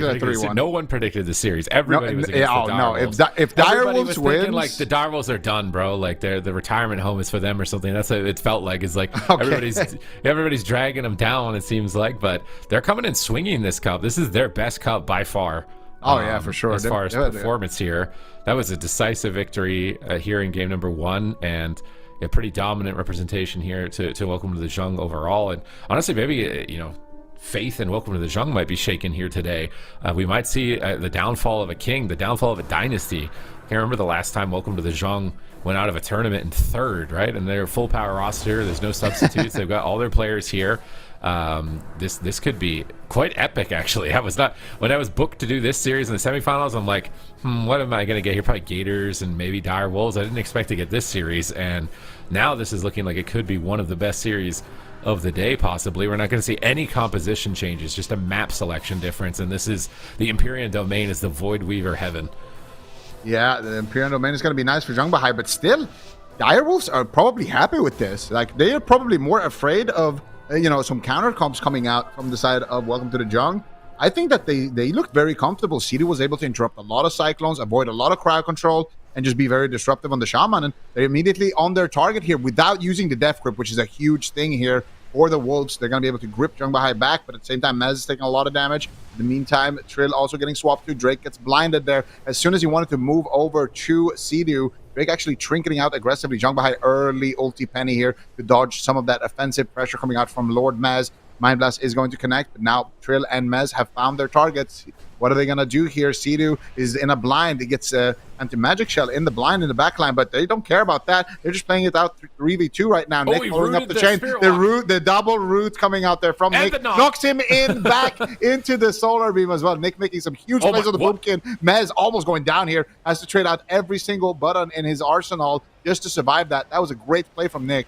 No one predicted the series. Everybody was against the Direwolves. If Direwolves wins, like the Direwolves are done, bro. Like the retirement home is for them or something. That's what it felt like. It's like everybody's dragging them down. It seems like, but they're coming in swinging this cup. This is their best cup by far. Oh yeah, for sure. As far as performance here, that was a decisive victory here in game number one, and a pretty dominant representation here to Welcome to the Jung overall. And honestly, maybe faith in Welcome to the Jung might be shaken here today. We might see the downfall of a king, the downfall of a dynasty. I can't remember the last time Welcome to the Jung went out of a tournament in third, right? And they're full power roster. There's no substitutes. They've got all their players here. This could be quite epic, actually. When I was booked to do this series in the semifinals, I'm like, what am I going to get here? Probably Gators and maybe Direwolves. I didn't expect to get this series, and now this is looking like it could be one of the best series of the day, possibly. We're not going to see any composition changes, just a map selection difference, and this is the Empyrean Domain is the Void Weaver heaven. Yeah, the Empyrean Domain is going to be nice for Zhang Bahai, but still, Direwolves are probably happy with this. Like, they are probably more afraid of some counter comps coming out from the side of Welcome to the Jung. I think that they look very comfortable. Sidu was able to interrupt a lot of cyclones, avoid a lot of crowd control, and just be very disruptive on the Shaman. And they're immediately on their target here without using the Death Grip, which is a huge thing here for the Wolves. They're going to be able to grip Jung Bahai back, but at the same time, Mez is taking a lot of damage. In the meantime, Trill also getting swapped to. Drake gets blinded there. As soon as he wanted to move over to Sea-Doo, Drake actually trinketing out aggressively. Jung Bahai early ulti penny here to dodge some of that offensive pressure coming out from Lord Mez. Mind Blast is going to connect, but now Trill and Mez have found their targets. What are they going to do here? Sea-Doo is in a blind. He gets anti-magic shell in the blind in the backline, but they don't care about that. They're just playing it out 3v2 right now. Nick pulling up the chain. The double root coming out there from Nick. Knocks him in back into the solar beam as well. Nick making some huge plays on the boomkin. Mez almost going down here. Has to trade out every single button in his arsenal just to survive that. That was a great play from Nick.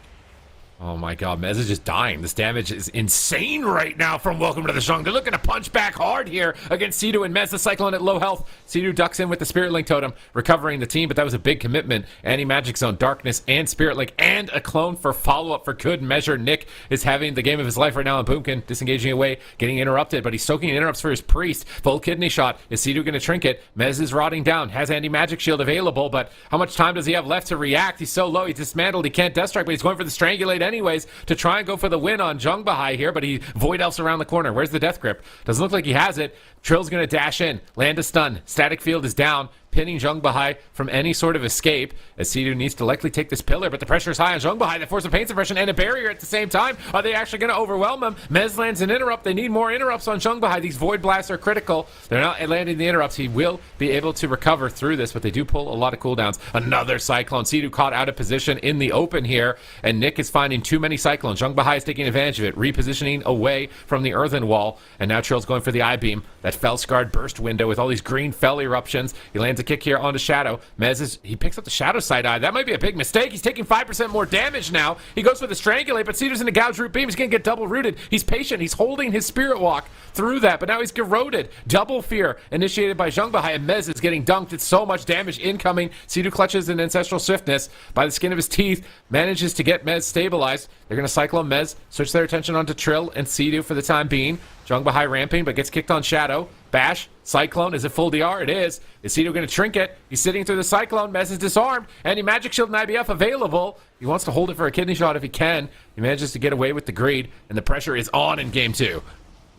Oh my god, Mez is just dying. This damage is insane right now from Welcome to the Jung. They're looking to punch back hard here against Sea-Doo and Mez. The Cyclone at low health. Sea-Doo ducks in with the Spirit Link Totem, recovering the team, but that was a big commitment. Anti-Magic Zone, Darkness, and Spirit Link, and a clone for follow-up for good measure. Nick is having the game of his life right now on Boomkin, disengaging away, getting interrupted, but he's soaking in interrupts for his Priest. Full kidney shot. Is Sea-Doo going to trinket? Mez is rotting down, has Anti-Magic Shield available, but how much time does he have left to react? He's so low, he's dismantled, he can't Death Strike, but he's going for the Strangulate anyways to try and go for the win on Jung Bahai here, but he Void Elf's around the corner. Where's the Death Grip? Doesn't look like he has it. Trill's going to dash in. Land a stun. Static Field is down, pinning Jung Bahai from any sort of escape, as Sea-Doo needs to likely take this pillar, but the pressure is high on Jung Bahai. They force a pain suppression and a barrier at the same time. Are they actually going to overwhelm him? Mez lands an interrupt. They need more interrupts on Jung Bahai. These Void Blasts are critical. They're not landing the interrupts. He will be able to recover through this, but they do pull a lot of cooldowns. Another Cyclone. Sea-Doo caught out of position in the open here, and Nick is finding too many Cyclones. Jung Bahai is taking advantage of it, repositioning away from the earthen wall, and now Trill's going for the I-Beam. That Fell-scarred burst window with all these green fell eruptions. He lands a kick here onto Shadow. Mez he picks up the Shadow side eye. That might be a big mistake. He's taking 5% more damage now. He goes for the Strangulate, but Sea-Doo's in the Gouge Root Beam. He's going to get double rooted. He's patient. He's holding his Spirit Walk through that, but now he's corroded. Double Fear initiated by Jung Bahai, and Mez is getting dunked. It's so much damage incoming. Sea-Doo clutches an Ancestral Swiftness by the skin of his teeth, manages to get Mez stabilized. They're going to Cyclone Mez, switch their attention onto Trill and Sea-Doo for the time being. Jung Bahai ramping, but gets kicked on Shadow. Bash, Cyclone, is it full DR? It is. Is Sea-Doo going to trinket? He's sitting through the Cyclone. Mez is disarmed. Anti-Magic Shield and IBF available. He wants to hold it for a kidney shot if he can. He manages to get away with the greed, and the pressure is on in game 2.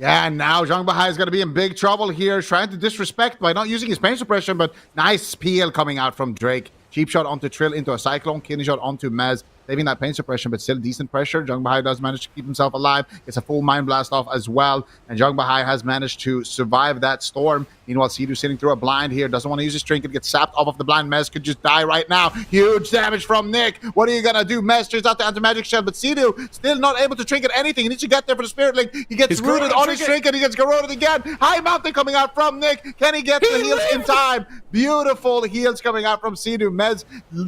Yeah, and now Jung Bahai is going to be in big trouble here, trying to disrespect by not using his pain suppression, but nice peel coming out from Drake. Cheap shot onto Trill into a Cyclone, kidney shot onto Mez, saving that pain suppression, but still decent pressure. Jung Bahai does manage to keep himself alive. Gets a full Mind Blast off as well, and Jung Bahai has managed to survive that storm. Meanwhile, Sea-Doo sitting through a blind here, doesn't want to use his trinket, gets sapped off of the blind. Mez could just die right now. Huge damage from Nick. What are you gonna do? Mez turns out the anti-magic shell, but Sea-Doo still not able to trinket anything. He needs to get there for the Spirit Link. He gets rooted on his trinket. He gets corroded again. High Mountain coming out from Nick. Can he get the heals in time? Beautiful heals coming out from Sea-Doo. Mez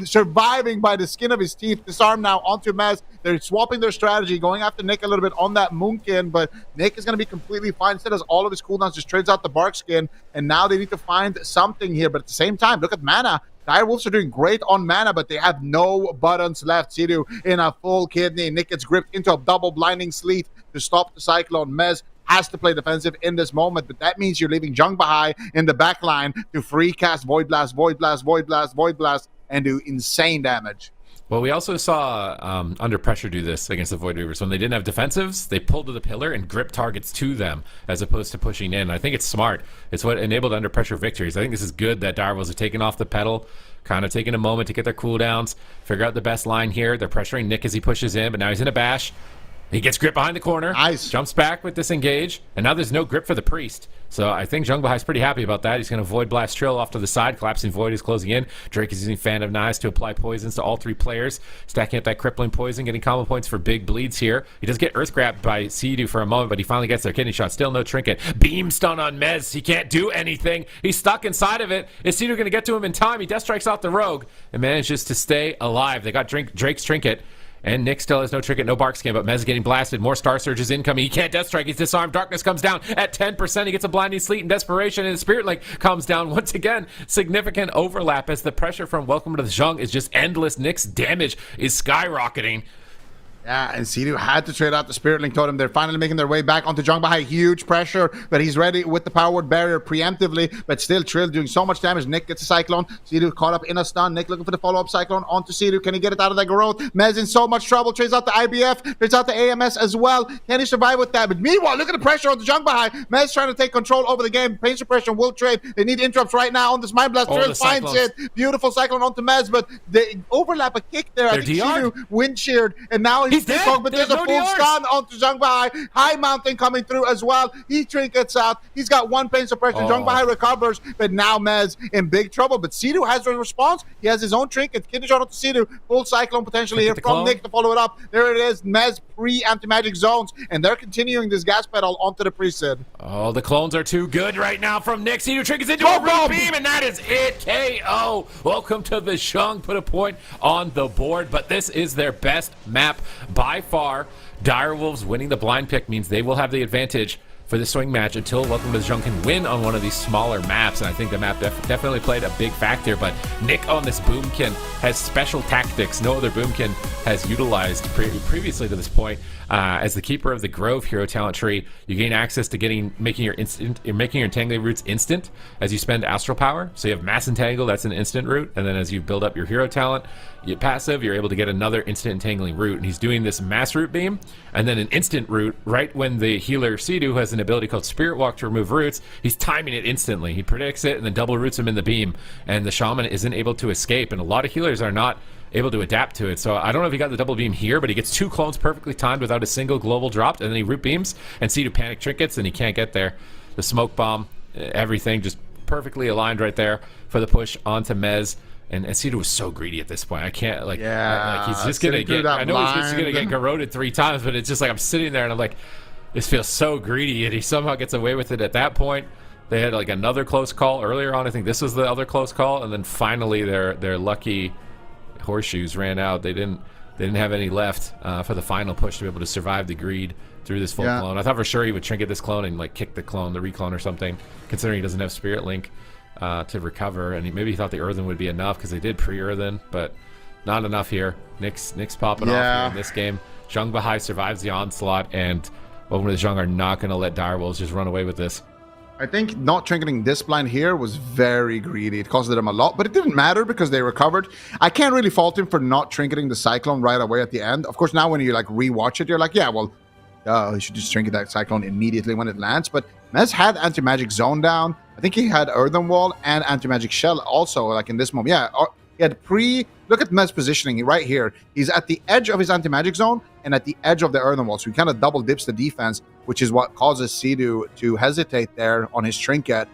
surviving by the skin of his teeth. Disarm now onto Mez. They're swapping their strategy, going after Nick a little bit on that Moonkin, but Nick is going to be completely fine. Instead of all of his cooldowns, just trades out the Bark Skin, and now they need to find something here. But at the same time, look at mana. Dire Wolves are doing great on mana, but they have no buttons left. Sea-Doo in a full kidney. Nick gets gripped into a double blinding sleet to stop the Cyclone. Mez has to play defensive in this moment, but that means you're leaving Jung Bahai in the back line to free cast Void Blast, Void Blast, Void Blast, Void Blast, and do insane damage. Well, we also saw Under Pressure do this against the Void Reavers. When they didn't have defensives, they pulled to the pillar and gripped targets to them as opposed to pushing in. I think it's smart. It's what enabled Under Pressure victories. I think this is good that Dire Wolves are taking off the pedal, kind of taking a moment to get their cooldowns, figure out the best line here. They're pressuring Nick as he pushes in, but now he's in a bash. He gets grip behind the corner, nice. Jumps back with disengage, and now there's no grip for the Priest. So I think Jung Bahai's pretty happy about that. He's going to Void Blast Trill off to the side. Collapsing Void is closing in. Drake is using Fan of Knives to apply poisons to all 3 players, stacking up that crippling poison, getting combo points for big bleeds here. He does get Earth Grabbed by Sea-Doo for a moment, but he finally gets their kidney shot. Still no trinket. Beam stun on Mez. He can't do anything. He's stuck inside of it. Is Sea-Doo going to get to him in time? He Death Strikes out the Rogue and manages to stay alive. They got Drake's trinket. And Nick still has no trinket, no Bark Skin, but Mez is getting blasted. More Star Surges incoming. He can't Death Strike. He's disarmed. Darkness comes down at 10%. He gets a Blinding Sleet in desperation, and the Spirit Link comes down. Once again, significant overlap as the pressure from Welcome to the Jung is just endless. Nick's damage is skyrocketing. Yeah, and Sidu had to trade out the Spirit Link Totem. They're finally making their way back onto Jung Bahai. Huge pressure, but he's ready with the Power Word Barrier preemptively, but still Trill doing so much damage. Nick gets a Cyclone. Sidu caught up in a stun. Nick looking for the follow-up Cyclone onto Sidu. Can he get it out of that growth? Mez in so much trouble. Trades out the IBF. Trades out the AMS as well. Can he survive with that? But meanwhile, look at the pressure on the Jung Bahai. Mez trying to take control over the game. Pain Suppression will trade. They need interrupts right now on this Mind Blast. Trill finds it. Beautiful Cyclone onto Mez, but they overlap a kick there. I think Sidu wind sheared, and now he's dead. But there's a full stun onto Jung Bahai. High Mountain coming through as well. He trinkets out. He's got one Pain Suppression. Jung Bahai recovers, but now Mez in big trouble. But Sidu has a response. He has his own trinket. Kidney shot onto Sidu. Full Cyclone potentially here from Nick to follow it up. There it is. Mez pre-anti-magic zones, and they're continuing this gas pedal onto the pre-Sid. Oh, the clones are too good right now from Nick. Sidu trinkets into a root beam, and that is it. KO. Welcome to the Shung. Put a point on the board, but this is their best map by far. Direwolves winning the blind pick means they will have the advantage for the swing match until Welcome to the Jung can win on one of these smaller maps, and I think the map definitely played a big factor. But Nick on this Boomkin has special tactics no other Boomkin has utilized previously to this point. As the keeper of the Grove hero talent tree, you gain access to making your entangling roots instant as you spend astral power. So you have mass entangle, that's an instant root, and then as you build up your hero talent, you passive, you're able to get another instant entangling root. And he's doing this mass root beam and then an instant root right when the healer Sidu has an ability called Spirit Walk to remove roots. He's timing it instantly. He predicts it and then double roots him in the beam, and the shaman isn't able to escape, and a lot of healers are not able to adapt to it. So I don't know if he got the double beam here, but he gets 2 clones perfectly timed without a single global dropped, and then he root beams and Sidu panic trinkets, and he can't get there. The smoke bomb, everything just perfectly aligned right there for the push onto Mez. And Sidu was so greedy at this point. I can't, he's just gonna get, I know he's just gonna get garroted 3 times, but it's just like I'm sitting there and I'm like, this feels so greedy, and he somehow gets away with it at that point. They had like another close call earlier on. I think this was the other close call, and then finally their lucky horseshoes ran out. They didn't have any left for the final push to be able to survive the greed through this full clone. I thought for sure he would trinket this clone and like kick the reclone or something, considering he doesn't have Spirit Link to recover, and maybe he thought the Earthen would be enough because they did pre-Earthen, but not enough here. Nick's popping off here in this game. Jung Bahai survives the onslaught, and Welcome to the Jung are not going to let Direwolves just run away with this. I think not trinketing this blind here was very greedy. It costed them a lot, but it didn't matter because they recovered. I can't really fault him for not trinketing the Cyclone right away at the end. Of course, now when you like rewatch it, you're like, yeah, well, he should just trinket that Cyclone immediately when it lands. But Mez had Anti-Magic Zone down. I think he had Earthen Wall and Anti-Magic Shell also, like in this moment. Yeah, he had look at Mez positioning right here. He's at the edge of his Anti-Magic Zone and at the edge of the Earthen Wall. So he kind of double dips the defense, which is what causes Sidu to hesitate there on his trinket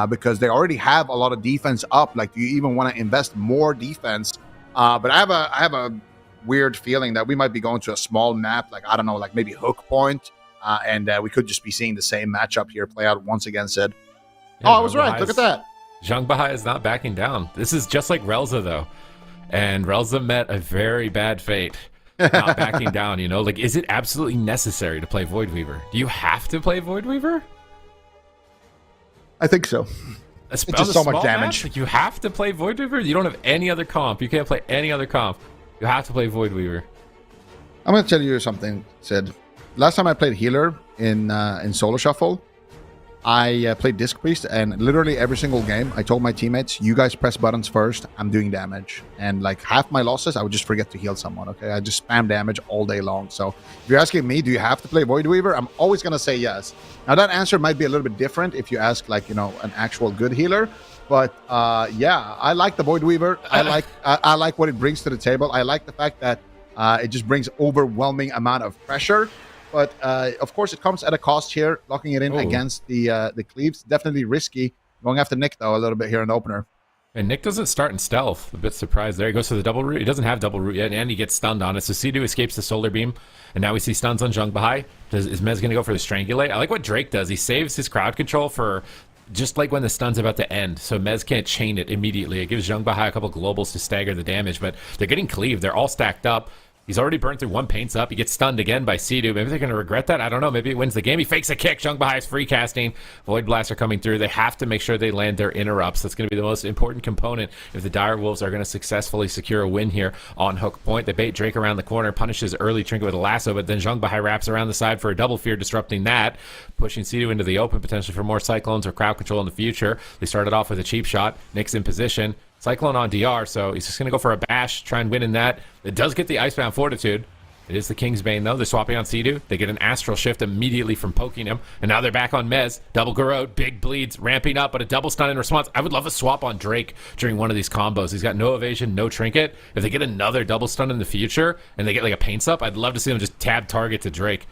because they already have a lot of defense up. Like, do you even want to invest more defense? But I have a weird feeling that we might be going to a small map, like, I don't know, like maybe Hook Point, and we could just be seeing the same matchup here play out once again, Sid. Yeah, I was right. Look at that. Jung Bahai is not backing down. This is just like Relza, though. And Relza met a very bad fate. Not backing down, you know? Like, is it absolutely necessary to play Void Weaver? Do you have to play Void Weaver? I think so. It's just so much damage. Like, you have to play Void Weaver? You don't have any other comp. You can't play any other comp. You have to play Void Weaver. I'm going to tell you something, Sid. Last time I played healer in Solo Shuffle, I played Disc Priest, and literally every single game, I told my teammates, you guys press buttons first, I'm doing damage. And like half my losses, I would just forget to heal someone, okay? I just spam damage all day long. So if you're asking me, do you have to play Void Weaver? I'm always going to say yes. Now that answer might be a little bit different if you ask like, you know, an actual good healer. But yeah, I like the Void Weaver. I like what it brings to the table. I like the fact that it just brings overwhelming amount of pressure. But of course, it comes at a cost here. Locking it in against the Cleaves, definitely risky. Going after Nick though a little bit here in the opener. And Nick doesn't start in stealth. A bit surprised there. He goes for the double root. He doesn't have double root yet, and he gets stunned on it. So Sidu escapes the solar beam, and now we see stuns on Jung Bahai. Is Mez going to go for the strangulate? I like what Drake does. He saves his crowd control for just like when the stun's about to end, so Mez can't chain it immediately. It gives Jung Bahai a couple globals to stagger the damage, but they're getting cleaved. They're all stacked up. He's already burned through 1 paints up. He gets stunned again by Sidu. Maybe they're going to regret that. I don't know. Maybe it wins the game. He fakes a kick. Jung Bahai is free casting. Void Blasts are coming through. They have to make sure they land their interrupts. That's going to be the most important component if the Dire Wolves are going to successfully secure a win here on Hook Point. They bait Drake around the corner, punishes early Trinket with a lasso, but then Jung Bahai wraps around the side for a double fear, disrupting that, pushing Sidu into the open, potentially for more Cyclones or crowd control in the future. They started off with a cheap shot. Nick's in position. Cyclone on DR, so he's just going to go for a bash, try and win in that. It does get the Icebound Fortitude. It is the Kingsbane, though. They're swapping on Sidu. They get an Astral Shift immediately from poking him. And now they're back on Mez. Double Garrote, big bleeds, ramping up, but a double stun in response. I would love a swap on Drake during one of these combos. He's got no evasion, no trinket. If they get another double stun in the future and they get like a paints up, I'd love to see them just tab target to Drake.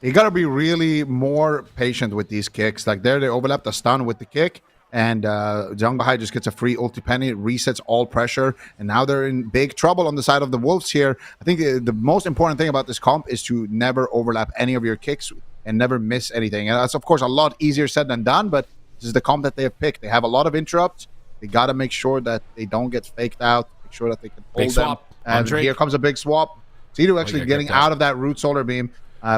You got to be really more patient with these kicks. Like there, they overlap the stun with the kick. And Jung Bahai just gets a free ulti penny, resets all pressure, and now they're in big trouble on the side of the Wolves here. I think the most important thing about this comp is to never overlap any of your kicks and never miss anything. And that's, of course, a lot easier said than done, but this is the comp that they have picked. They have a lot of interrupts. They got to make sure that they don't get faked out, make sure that they can hold them. And here comes a big swap. Sidu actually getting out of that root solar beam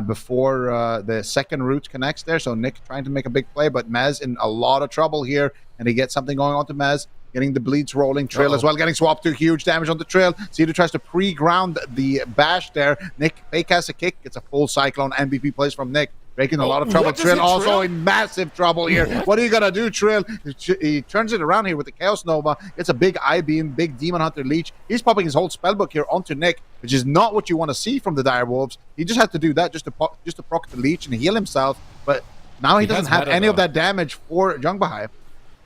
before the second root connects there. So Nick trying to make a big play, but Mez in a lot of trouble here, and he gets something going on to Mez, getting the bleeds rolling. Trill as well, getting swapped to huge damage on the Trill. Sidu tries to pre-ground the bash there. Nick fake has a kick, gets a full Cyclone. MVP plays from Nick. Making a lot of trouble. Trill also in massive trouble here. What are you going to do, Trill? He turns it around here with the Chaos Nova. Gets a big I-Beam, big Demon Hunter Leech. He's popping his whole spellbook here onto Nick, which is not what you want to see from the Dire Wolves. He just had to do that just to proc the Leech and heal himself. But now he doesn't have any of that damage for Jung Bahai.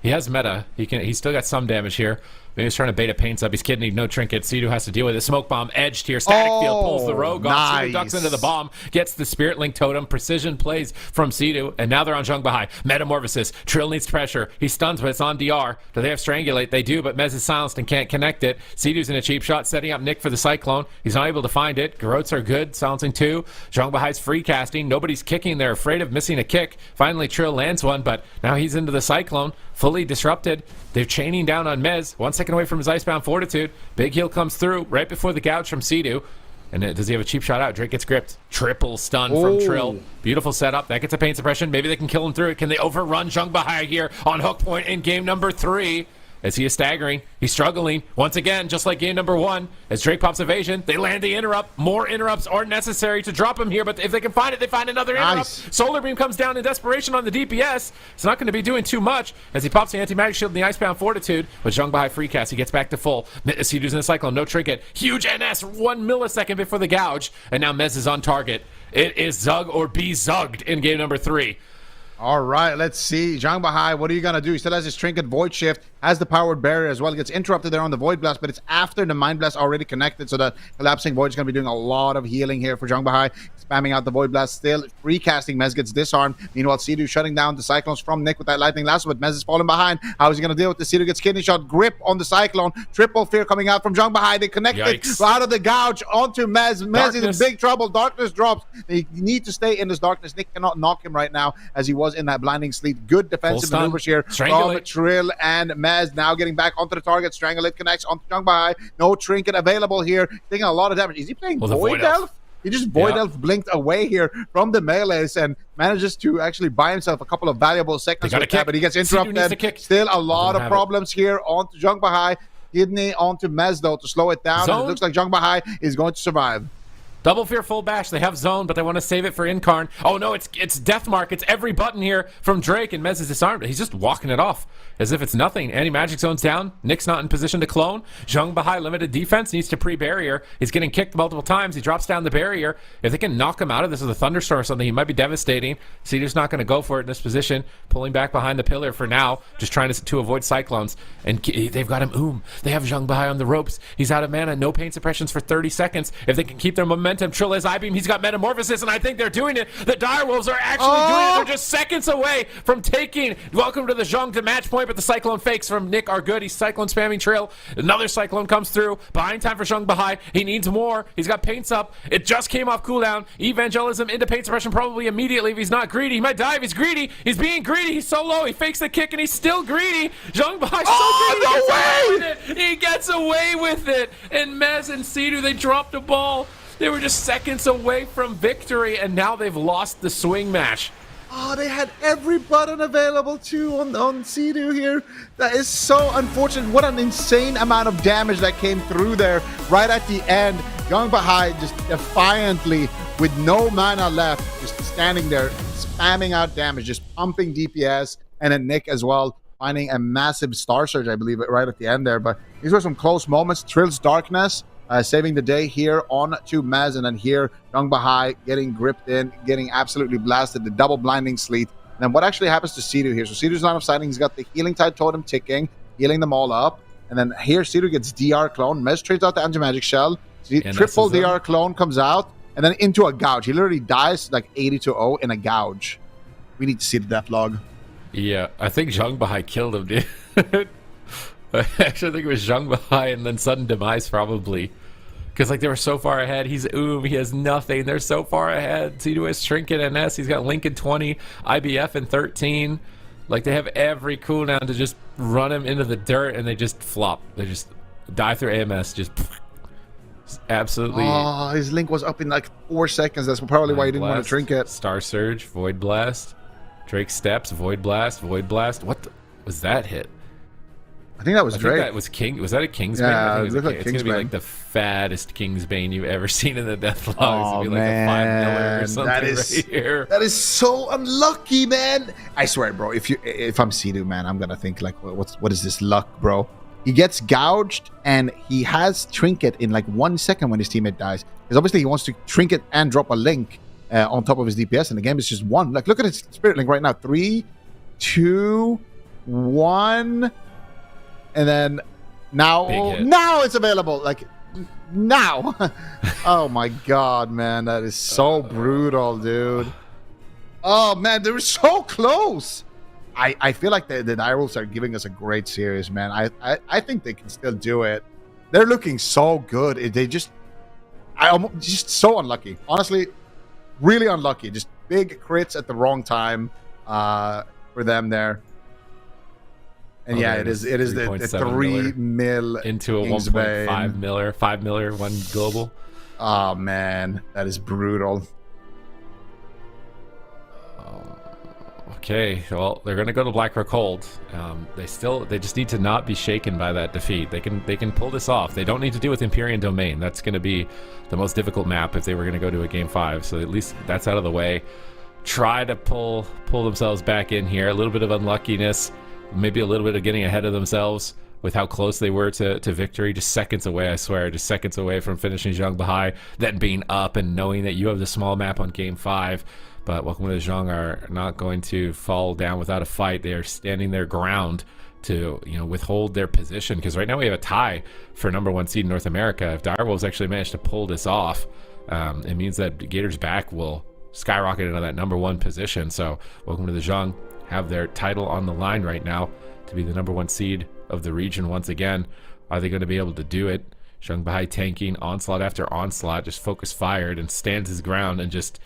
He has meta. He's still got some damage here. Maybe he's trying to bait a paints up. He's kidding. No trinket. Sidu has to deal with it. Smoke bomb edged here. Static field pulls the rogue off. Sidu ducks into the bomb. Gets the Spirit Link totem. Precision plays from Sidu. And now they're on Jung Bahai. Metamorphosis. Trill needs pressure. He stuns, but it's on DR. Do they have Strangulate? They do, but Mez is silenced and can't connect it. Sidu's in a cheap shot, setting up Nick for the Cyclone. He's not able to find it. Garrotes are good. Silencing 2. Jung Bahai's free casting. Nobody's kicking. They're afraid of missing a kick. Finally, Trill lands one, but now he's into the Cyclone. Fully disrupted. They're chaining down on Mez. 1 second away from his Icebound Fortitude. Big heal comes through right before the gouge from Sidu. And does he have a cheap shot out? Drake gets gripped. Triple stun from Trill. Beautiful setup. That gets a paint suppression. Maybe they can kill him through it. Can they overrun Jung Bahai here on Hook Point in game number 3? As he is staggering, he's struggling once again, just like game number 1. As Drake pops evasion, they land the interrupt. More interrupts are necessary to drop him here, but if they can find it, they find another interrupt. Solar Beam comes down in desperation on the DPS. It's not going to be doing too much as he pops the anti-magic shield and the Icebound Fortitude. But Jung Bahai free cast, he gets back to full. Sidu's in the Cyclone, no trinket. Huge NS, 1 millisecond before the gouge, and now Mez is on target. It is Zug or be Zugged in game number 3. All right, let's see. Jung Bahai, what are you going to do? He still has his Trinket Void Shift, has the Powered Barrier as well. Gets interrupted there on the Void Blast, but it's after the Mind Blast already connected, so that Collapsing Void is going to be doing a lot of healing here for Jung Bahai. Spamming out the Void Blast still. Recasting, Mez gets disarmed. Meanwhile, Sidu shutting down the Cyclones from Nick with that Lightning Lasso, but Mez is falling behind. How is he going to deal with this? Sidu gets Kidney Shot, grip on the Cyclone. Triple Fear coming out from Jung Bahai. They connected out of the gouge onto Mez. Mez is in big trouble. Darkness drops. They need to stay in this darkness. Nick cannot knock him right now as he was in that Blinding Sleep. Good defensive maneuvers here from Trill and Mez. Now getting back onto the target. Strangulate connects onto Jung Bahai. No trinket available here. Taking a lot of damage. Is he playing Void Elf? He just Void Elf blinked away here from the melees and manages to actually buy himself a couple of valuable seconds with that, but he gets interrupted. Still a lot of problems here onto Jung Bahai. Kidney onto Mez though to slow it down. And it looks like Jung Bahai is going to survive. Double Fear full bash. They have zone, but they want to save it for Incarn. Oh no, it's Deathmark. It's every button here from Drake, and Mez is disarmed. He's just walking it off as if it's nothing. Anti-magic zone's down. Nick's not in position to clone. Jung Bahai limited defense, needs to pre-barrier. He's getting kicked multiple times. He drops down the barrier. If they can knock him out of this with a thunderstorm or something, he might be devastating. Cedar's not going to go for it in this position. Pulling back behind the pillar for now, just trying to avoid Cyclones. And they've got him. They have Jung Bahai on the ropes. He's out of mana. No pain suppressions for 30 seconds. If they can keep their momentum, Trill has I-Beam. He's got Metamorphosis, and I think they're doing it. The Dire Wolves are actually doing it. They're just seconds away from taking welcome to the Jung to match point, but the Cyclone fakes from Nick are good. He's Cyclone spamming Trill. Another Cyclone comes through. Buying time for Jung Bahai. He needs more. He's got paints up. It just came off cooldown. Evangelism into paint suppression probably immediately if he's not greedy. He might die if he's greedy. He's being greedy. He's so low. He fakes the kick, and he's still greedy. Jung Bahai so greedy. He gets away with it. And Mez and Sidu, they dropped the ball. They were just seconds away from victory, and now they've lost the swing match. Oh, they had every button available too on Sea-Doo here. That is so unfortunate. What an insane amount of damage that came through there right at the end. Young Bahai just defiantly, with no mana left, just standing there, spamming out damage, just pumping DPS, and then Nick as well, finding a massive Star Surge, I believe, right at the end there. But these were some close moments. Trill's Darkness saving the day here on to Mez, and then here, Young Bahai getting gripped in, getting absolutely blasted, the double blinding sleet. And then what actually happens to Sea-Doo here? So Sea-Doo's line of sighting, he's got the Healing Tide Totem ticking, healing them all up. And then here, Sea-Doo gets DR Clone. Mez trades out the Anti-Magic Shell. Triple DR Clone comes out, and then into a gouge. He literally dies like 80-0 in a gouge. We need to see the death log. Yeah, I think Zhang Bahai killed him, dude. I actually think it was Zhang Bahai and then sudden demise, probably. Because, like, they were so far ahead. He's he has nothing. They're so far ahead. Sea-Doo has Trinket and S. He's got Link in 20, IBF in 13. Like, they have every cooldown to just run him into the dirt, and they just flop. They just dive through AMS, just absolutely. Oh, his Link was up in like 4 seconds. That's probably why he didn't want to Trinket. Star Surge, Void Blast, Drake Steps, Void Blast, Void Blast. What was that hit? I think that was Drake. That was King. Was that a Kingsbane? Yeah, it looked like it's gonna be Kingsbane. like the fattest Kingsbane you've ever seen in the death log. Oh, It's gonna be like a 5 miller or something right here. That is so unlucky, man. I swear, bro. If I'm Sea-Doo, man, I'm gonna think like, what is this luck, bro? He gets gouged and he has Trinket in like 1 second when his teammate dies. Because obviously he wants to Trinket and drop a Link on top of his DPS, and the game is just one. Like, look at his Spirit Link right now. 3, 2, 1. And then now it's available. Like now. Oh my god, man. That is so brutal, dude. Oh man, they were so close. I feel like the Direwolves are giving us a great series, man. I think they can still do it. They're looking so good. They just so unlucky. Honestly, really unlucky. Just big crits at the wrong time for them there. And yeah, it is the 3 mil into a 1.5 miller, 5 miller, 1 global. Oh man, that is brutal. Okay, well, they're gonna go to Black Rock Hold. They just need to not be shaken by that defeat. They can pull this off. They don't need to deal with Empyrean Domain. That's gonna be the most difficult map if they were gonna go to a game 5. So at least that's out of the way. Try to pull themselves back in here. A little bit of unluckiness. Maybe a little bit of getting ahead of themselves with how close they were to victory. Just seconds away, I swear. Just seconds away from finishing Zhang Bahai. Then being up and knowing that you have the small map on game 5. But Welcome to the Zhang are not going to fall down without a fight. They are standing their ground to withhold their position. Because right now we have a tie for #1 seed in North America. If Direwolves actually manage to pull this off, it means that Gators back will skyrocket into that #1 position. So Welcome to the Zhang have their title on the line right now to be the #1 seed of the region once again. Are they going to be able to do it? Zhang Bahai tanking onslaught after onslaught, just focus fired and stands his ground and just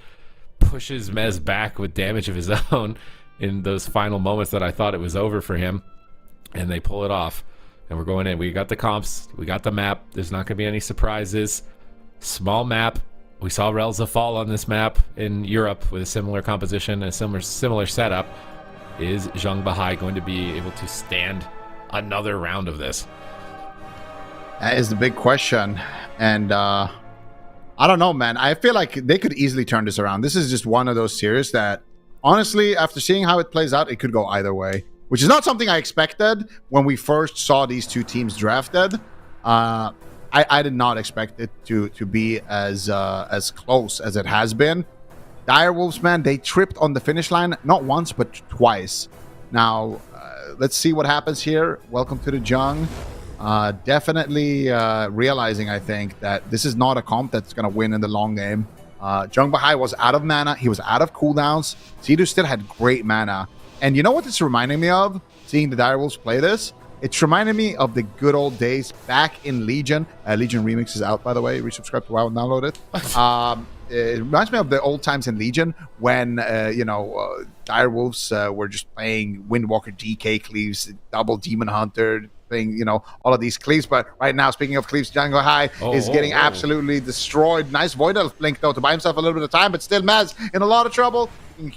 pushes Mez back with damage of his own in those final moments that I thought it was over for him. And they pull it off. And we're going in. We got the comps. We got the map. There's not going to be any surprises. Small map. We saw Relza fall on this map in Europe with a similar composition and a similar setup. Is Zhang Bahai going to be able to stand another round of this? That is the big question. And I don't know, man. I feel like they could easily turn this around. This is just one of those series that, honestly, after seeing how it plays out, it could go either way. Which is not something I expected when we first saw these two teams drafted. I did not expect it to be as close as it has been. Direwolves, man, they tripped on the finish line not once but twice. Now, let's see what happens here. Welcome to the Jung. Definitely realizing, I think, that this is not a comp that's going to win in the long game. Zhang Bahai was out of mana. He was out of cooldowns. Sea-Doo still had great mana. And you know what it's reminding me of? Seeing the Direwolves play this? It's reminding me of the good old days back in Legion. Legion Remix is out, by the way. Resubscribe to WoW and download it. It reminds me of the old times in Legion when, Direwolves were just playing Windwalker, DK Cleaves, double Demon Hunter, playing, all of these cleaves. But right now, speaking of cleaves, Jungle High is getting absolutely destroyed. Nice Void Elf blink, though, to buy himself a little bit of time, but still Maz in a lot of trouble.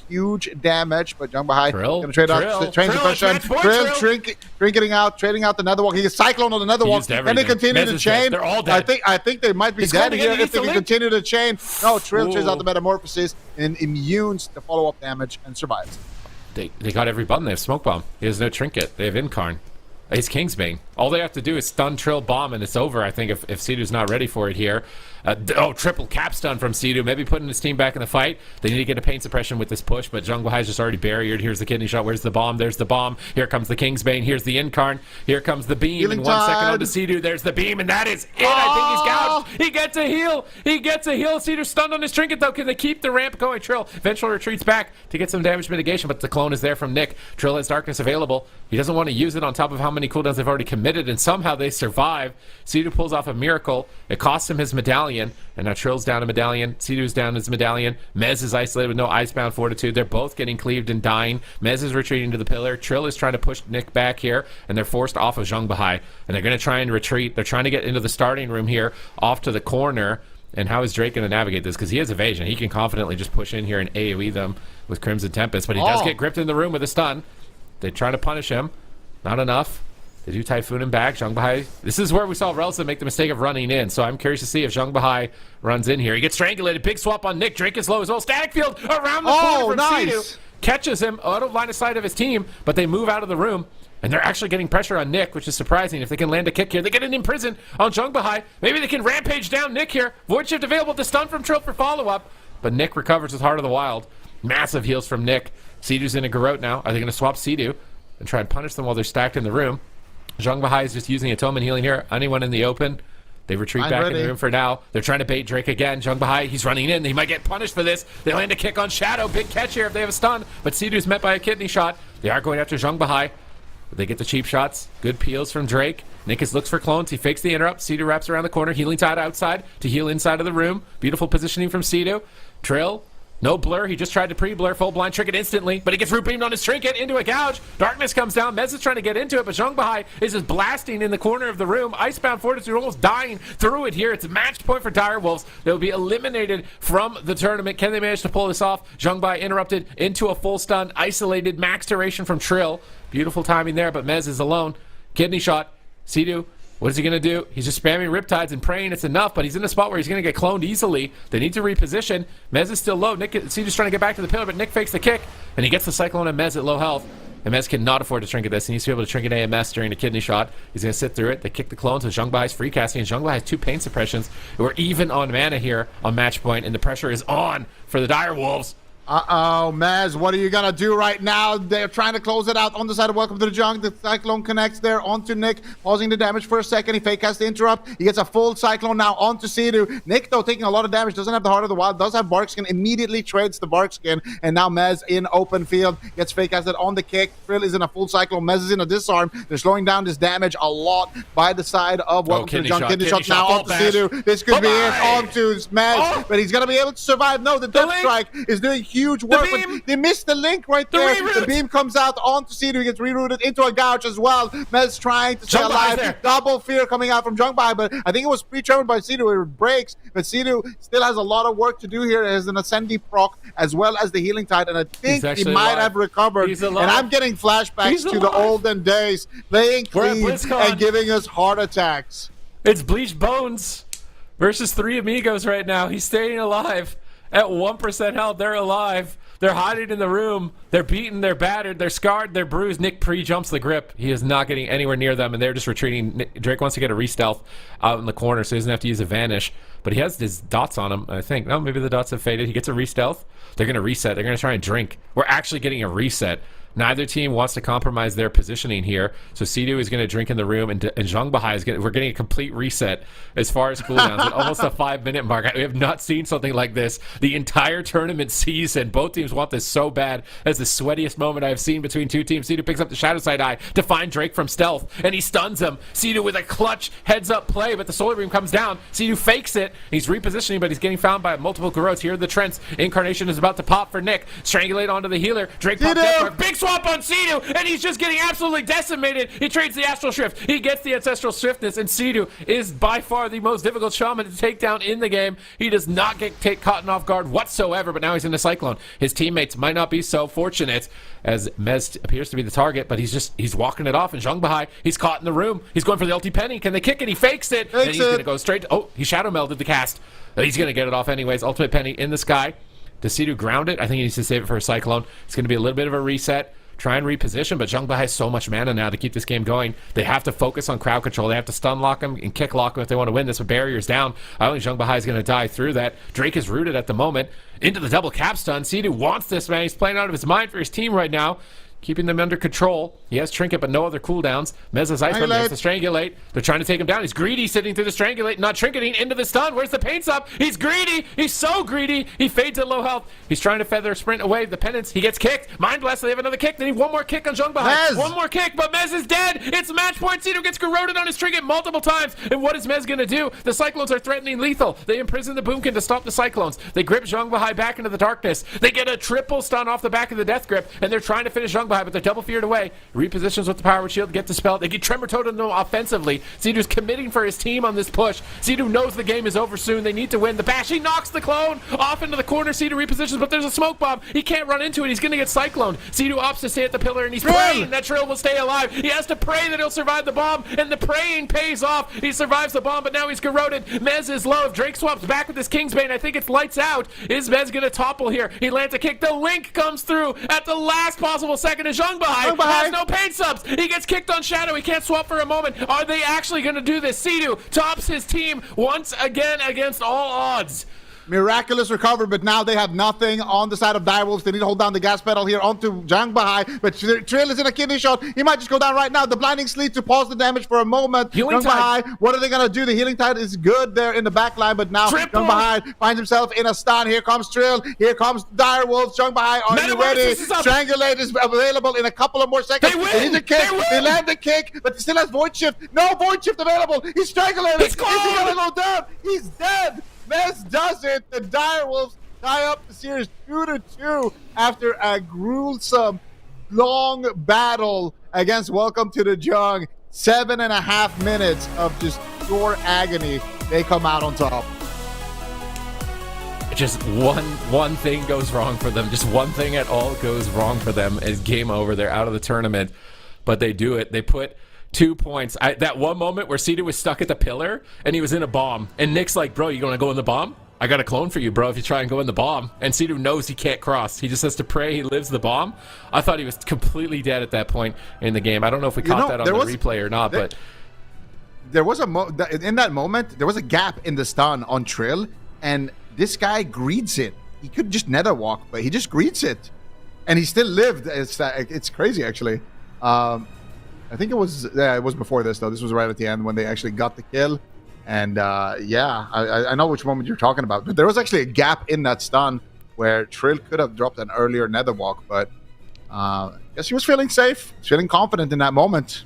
Huge damage, but Jungle High going to trade out train suppression. Trill getting out, trading out the Netherwalk. He gets Cyclone on the Netherwalk, and they continue to chain. They're all dead. I think they might be dead here if they can continue to chain. No, Trill trades out the Metamorphosis and immunes the follow-up damage and survives. They got every button. They have Smoke Bomb. He has no Trinket. They have Incarn. He's Kingsbane. All they have to do is stun, Trill, bomb, and it's over, I think, if Sidhu's not ready for it here. Triple cap stun from Sidhu, maybe putting his team back in the fight. They need to get a pain suppression with this push, but Jungle High is just already barriered. Here's the kidney shot. Where's the bomb? There's the bomb. Here comes the Kingsbane. Here's the Incarn. Here comes the beam. Healing in 1 second tide. onto Sidhu. There's the beam, and that is it. I think he's gouged. He gets a heal. Sidhu's stunned on his trinket, though. Can they keep the ramp going? Trill eventually retreats back to get some damage mitigation, but the clone is there from Nick. Trill has Darkness available. He doesn't want to use it on top of how many cooldowns they've already committed, and somehow they survive. Sidhu pulls off a miracle. It costs him his medallion, and now Trill's down a medallion. Sidhu's down his medallion. Mez is isolated with no Icebound Fortitude. They're both getting cleaved and dying. Mez is retreating to the pillar. Trill is trying to push Nick back here, and they're forced off of Zhang Bahai, and they're going to try and retreat. They're trying to get into the starting room here, off to the corner. And how is Drake going to navigate this? Because he has evasion. He can confidently just push in here and AoE them with Crimson Tempest, but he does get gripped in the room with a stun. They're trying to punish him. Not enough. They do Typhoon him back. Zhang Bahai. This is where we saw Relsa make the mistake of running in. So I'm curious to see if Zhang Bahai runs in here. He gets strangulated. Big swap on Nick. Drake is low as well. Static field around the corner from Sidhu. Catches him out of line of sight of his team, but they move out of the room. And they're actually getting pressure on Nick, which is surprising. If they can land a kick here, they get an imprison on Zhang Bahai. Maybe they can rampage down Nick here. Void Shift available to stun from Trill for follow-up. But Nick recovers with Heart of the Wild. Massive heals from Nick. Sidhu's in a Garrote now. Are they going to swap Sidhu and try and punish them while they're stacked in the room? Zhang Bahai is just using Atonement healing here. Anyone in the open? They retreat back in the room for now. They're trying to bait Drake again. Zhang Bahai, he's running in. He might get punished for this. They land a kick on Shadow. Big catch here if they have a stun. But Sidhu's met by a kidney shot. They are going after Zhang Bahai. They get the cheap shots. Good peels from Drake. Nick looks for clones. He fakes the interrupt. Sidhu wraps around the corner. Healing Tide outside to heal inside of the room. Beautiful positioning from Sidhu. Trill. No blur. He just tried to pre-blur. Full blind trinket instantly, but he gets root beamed on his trinket into a gouge. Darkness comes down. Mez is trying to get into it, but Zhang Bahai is just blasting in the corner of the room. Icebound Fortitude almost dying through it here. It's a match point for Direwolves. They'll be eliminated from the tournament. Can they manage to pull this off? Zhang Bahai interrupted into a full stun. Isolated. Max duration from Trill. Beautiful timing there, but Mez is alone. Kidney shot. Sidhu. What is he going to do? He's just spamming Riptides and praying it's enough, but he's in a spot where he's going to get cloned easily. They need to reposition. Mez is still low. Sidhu's trying to get back to the pillar, but Nick fakes the kick, and he gets the Cyclone and Mez at low health. And Mez cannot afford to trinket this. He needs to be able to trinket AMS during a kidney shot. He's going to sit through it. They kick the clone, so Zhang Bahai's free casting, and Zhang Bahai has 2 pain suppressions. We're even on mana here on match point, and the pressure is on for the Direwolves. Maz, what are you gonna do right now? They're trying to close it out on the side of Welcome to the Jung. The Cyclone connects there onto Nick, pausing the damage for a second. He fake has to interrupt. He gets a full Cyclone now onto Sidhu. Nick, though, taking a lot of damage, doesn't have the Heart of the Wild, does have Barkskin, immediately trades the Barkskin, and now Mez in open field, gets fake casted on the kick. Trill is in a full Cyclone. Mez is in a disarm. They're slowing down this damage a lot by the side of Welcome to the Jung. Kidney shot now onto Sidhu. This could be it onto Mez, but he's gonna be able to survive. No, the Death Strike is doing huge work. They missed the link right there. The beam comes out onto Sidhu. He gets rerouted into a gouge as well. Mez trying to stay alive. Double fear coming out from Zhang Bahai, but I think it was pre-triggered by Sidhu. It breaks, but Sidhu still has a lot of work to do here as an Ascendi proc as well as the Healing Tide, and I think he might have recovered. And I'm getting flashbacks to the olden days, playing clean and giving us heart attacks. It's Bleached Bones versus 3 Amigos right now. He's staying alive at 1% health. They're alive. They're hiding in the room. They're beaten. They're battered. They're scarred. They're bruised. Nick pre-jumps the grip. He is not getting anywhere near them, and they're just retreating. Drake wants to get a re-stealth out in the corner, so he doesn't have to use a Vanish. But he has his dots on him, I think. No, maybe the dots have faded. He gets a re-stealth. They're going to reset. They're going to try and drink. We're actually getting a reset. Neither team wants to compromise their positioning here. So Sidhu is going to drink in the room, and Zhang Bahai is we're getting a complete reset as far as cooldowns at almost a 5-minute mark. We have not seen something like this the entire tournament season. Both teams want this so bad. That's the sweatiest moment I've seen between 2 teams. Sidhu picks up the Shadow Side Eye to find Drake from stealth, and he stuns him. Sidhu with a clutch heads-up play, but the Solar Beam comes down. Sidhu fakes it. He's repositioning, but he's getting found by multiple Garrotes. Here are the Trents. Incarnation is about to pop for Nick. Strangulate onto the healer. Drake pops up. Big swap swap on Sea-Doo, and he's just getting absolutely decimated. He trades the Astral Shift. He gets the Ancestral Swiftness, and Sea-Doo is by far the most difficult shaman to take down in the game. He does not get caught off guard whatsoever, but now he's in the Cyclone. His teammates might not be so fortunate, as Mez appears to be the target, but he's walking it off, and Zhang Bahai, he's caught in the room. He's going for the ulti penny. Can they kick it? He fakes it, and he's going to go straight. Oh, he shadow melded the cast. He's going to get it off anyways. Ultimate penny in the sky. Does Sea-Doo ground it? I think he needs to save it for a Cyclone. It's going to be a little bit of a reset. Try and reposition, but Zhang Bahai has so much mana now to keep this game going. They have to focus on crowd control. They have to stun lock him and kick lock him if they want to win this with barriers down. I don't think Zhang Bahai is going to die through that. Drake is rooted at the moment. Into the double cap stun. Sea-Doo wants this, man. He's playing out of his mind for his team right now. Keeping them under control. He has Trinket, but no other cooldowns. Mez's Ice Bomb has to Strangulate. They're trying to take him down. He's greedy, sitting through the Strangulate, not Trinketing into the stun. Where's the paints up? He's greedy. He's so greedy. He fades at low health. He's trying to feather sprint away the penance. He gets kicked. Mind Blast. They have another kick. They need one more kick on Zhang Bahai. One more kick, but Mez is dead. It's match point. Sea-Doo gets corroded on his Trinket multiple times. And what is Mez going to do? The Cyclones are threatening lethal. They imprison the Boomkin to stop the Cyclones. They grip Zhang Bahai back into the darkness. They get a triple stun off the back of the Death Grip, and they're trying to finish Zhang Bahai, but they're double feared away. Repositions with the Power Shield, get dispelled. They get Tremor Totem offensively. Sea-Doo's committing for his team on this push. Sea-Doo knows the game is over soon. They need to win. The bash, he knocks the clone off into the corner. Sea-Doo repositions, but there's a smoke bomb. He can't run into it. He's going to get cycloned. Sea-Doo opts to stay at the pillar, and he's praying that Trill will stay alive. He has to pray that he'll survive the bomb, and the praying pays off. He survives the bomb, but now he's corroded. Mez is low. If Drake swaps back with his Kingsbane, I think it's lights out. Is Mez going to topple here? He lands a kick. The link comes through at the last possible second, and Zhang Bahai has no pain subs. He gets kicked on Shadow. He can't swap for a moment. Are they actually going to do this? Sea-Doo tops his team once again against all odds. Miraculous recovery, but now they have nothing on the side of Direwolves. They need to hold down the gas pedal here onto Zhang Bahai, but Trill is in a kidney shot. He might just go down right now. The Blinding Sleep to pause the damage for a moment. Zhang Bahai, what are they going to do? The Healing Tide is good there in the back line, but now Zhang Bahai finds himself in a stun. Here comes Trill. Here comes Direwolves. Zhang Bahai, are you ready? Strangulate is available in a couple of more seconds. They need a kick. They land the kick, but he still has Void Shift. No Void Shift available. He's strangulated. Is he going to go down? He's dead. Mez does it. The Direwolves tie up the series 2-2 after a gruesome, long battle against Welcome to the Jung. 7.5 minutes of just pure agony. They come out on top. Just one thing goes wrong for them. Just one thing at all goes wrong for them. Is game over. They're out of the tournament, but they do it. They put 2 points. That one moment where Sea-Doo was stuck at the pillar and he was in a bomb, and Nick's like, bro, you gonna go in the bomb? I got a clone for you, bro, if you try and go in the bomb. And Sea-Doo knows he can't cross. He just has to pray he lives the bomb. I thought he was completely dead at that point in the game. I don't know if we caught that on the replay or not, but there was in that moment, there was a gap in the stun on Trill, and this guy greets it. He could just nether walk, but he just greets it, and he still lived. It's crazy, actually. I think it was before this, though. This was right at the end when they actually got the kill. And yeah, I know which moment you're talking about. But there was actually a gap in that stun where Trill could have dropped an earlier nether walk, but I guess he was feeling safe, feeling confident in that moment.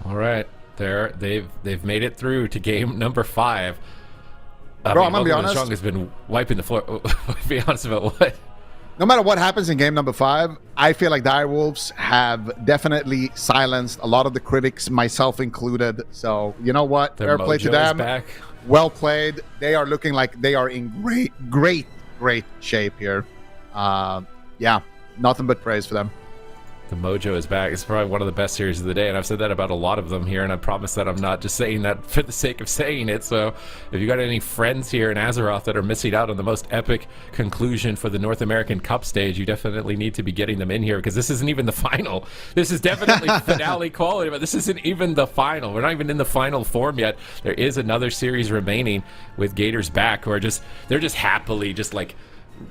All right, they've made it through to game number 5. Bro, I'm gonna be honest. Jung has been wiping the floor. Be honest about what. No matter what happens in game number 5, I feel like Direwolves have definitely silenced a lot of the critics, myself included. So, you know what? Fair play to them. Back. Well played. They are looking like they are in great shape here. Yeah, nothing but praise for them. The mojo is back. It's probably one of the best series of the day, and I've said that about a lot of them here, and I promise that I'm not just saying that for the sake of saying it. So if you got any friends here in Azeroth that are missing out on the most epic conclusion for the North American Cup stage, you definitely need to be getting them in here, because this isn't even the final. This is definitely finale quality, but this isn't even the final. We're not even in the final form yet. There is another series remaining with Gators back, who are they're just happily just like,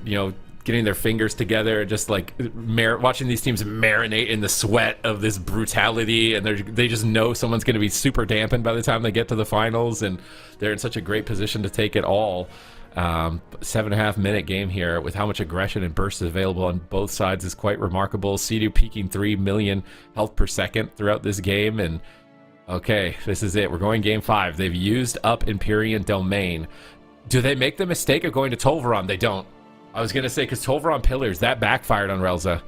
you know, getting their fingers together, just like watching these teams marinate in the sweat of this brutality, and they just know someone's going to be super dampened by the time they get to the finals, and they're in such a great position to take it all. 7.5 minute game here with how much aggression and burst is available on both sides is quite remarkable. Sea-Doo peaking 3 million health per second throughout this game, and okay, this is it. We're going game 5. They've used up Empyrean Domain. Do they make the mistake of going to Tolvaron? They don't. I was going to say, because Tolvaron Pillars, that backfired on Relza.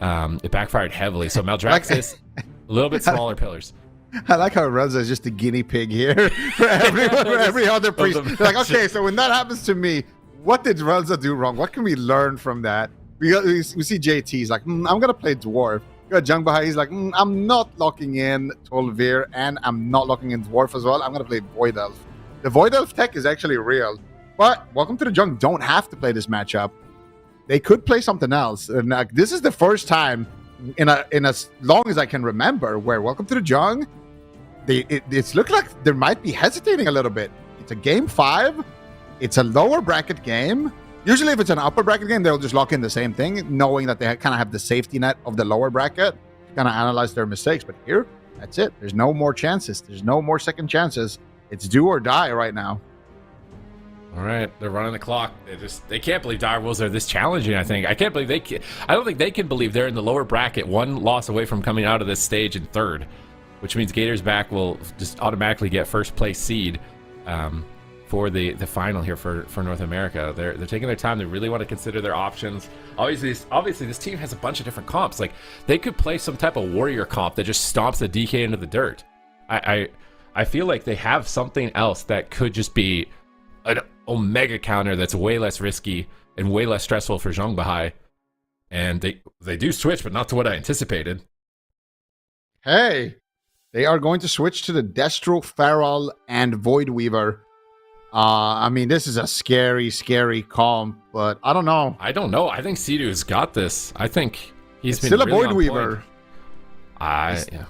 it backfired heavily. So Maldraxxus, a little bit smaller pillars. I like how Renzo is just a guinea pig here for every other priest. Like, okay, so when that happens to me, what did Renzo do wrong? What can we learn from that? We see JT's like, I'm gonna play dwarf. You got Jung Bahai, he's like, I'm not locking in Tolvir, and I'm not locking in dwarf as well. I'm gonna play Void Elf. The Void Elf tech is actually real, but welcome to the Jung don't have to play this matchup. They could play something else. And this is the first time in as long as I can remember where welcome to the Jung, it's looked like they might be hesitating a little bit. It's a game 5. It's a lower bracket game. Usually if it's an upper bracket game, they'll just lock in the same thing, knowing that they kind of have the safety net of the lower bracket to kind of analyze their mistakes. But here, that's it. There's no more chances. There's no more second chances. It's do or die right now. All right, they're running the clock. They can't believe direwolves are this challenging. I don't think they can believe they're in the lower bracket, one loss away from coming out of this stage in third, which means Gators back will just automatically get first place seed for the final here for North America. They're taking their time. They really want to consider their options. Obviously, this team has a bunch of different comps. Like, they could play some type of warrior comp that just stomps the DK into the dirt. I feel like they have something else that could just be an Omega counter that's way less risky and way less stressful for Jung Bahai. And they do switch, but not to what I anticipated. Hey, they are going to switch to the Destro, Feral, and Void Weaver. I mean, this is a scary comp, but I don't know. I think Sidu's got this. I think he's been still a really Void Weaver. Yeah.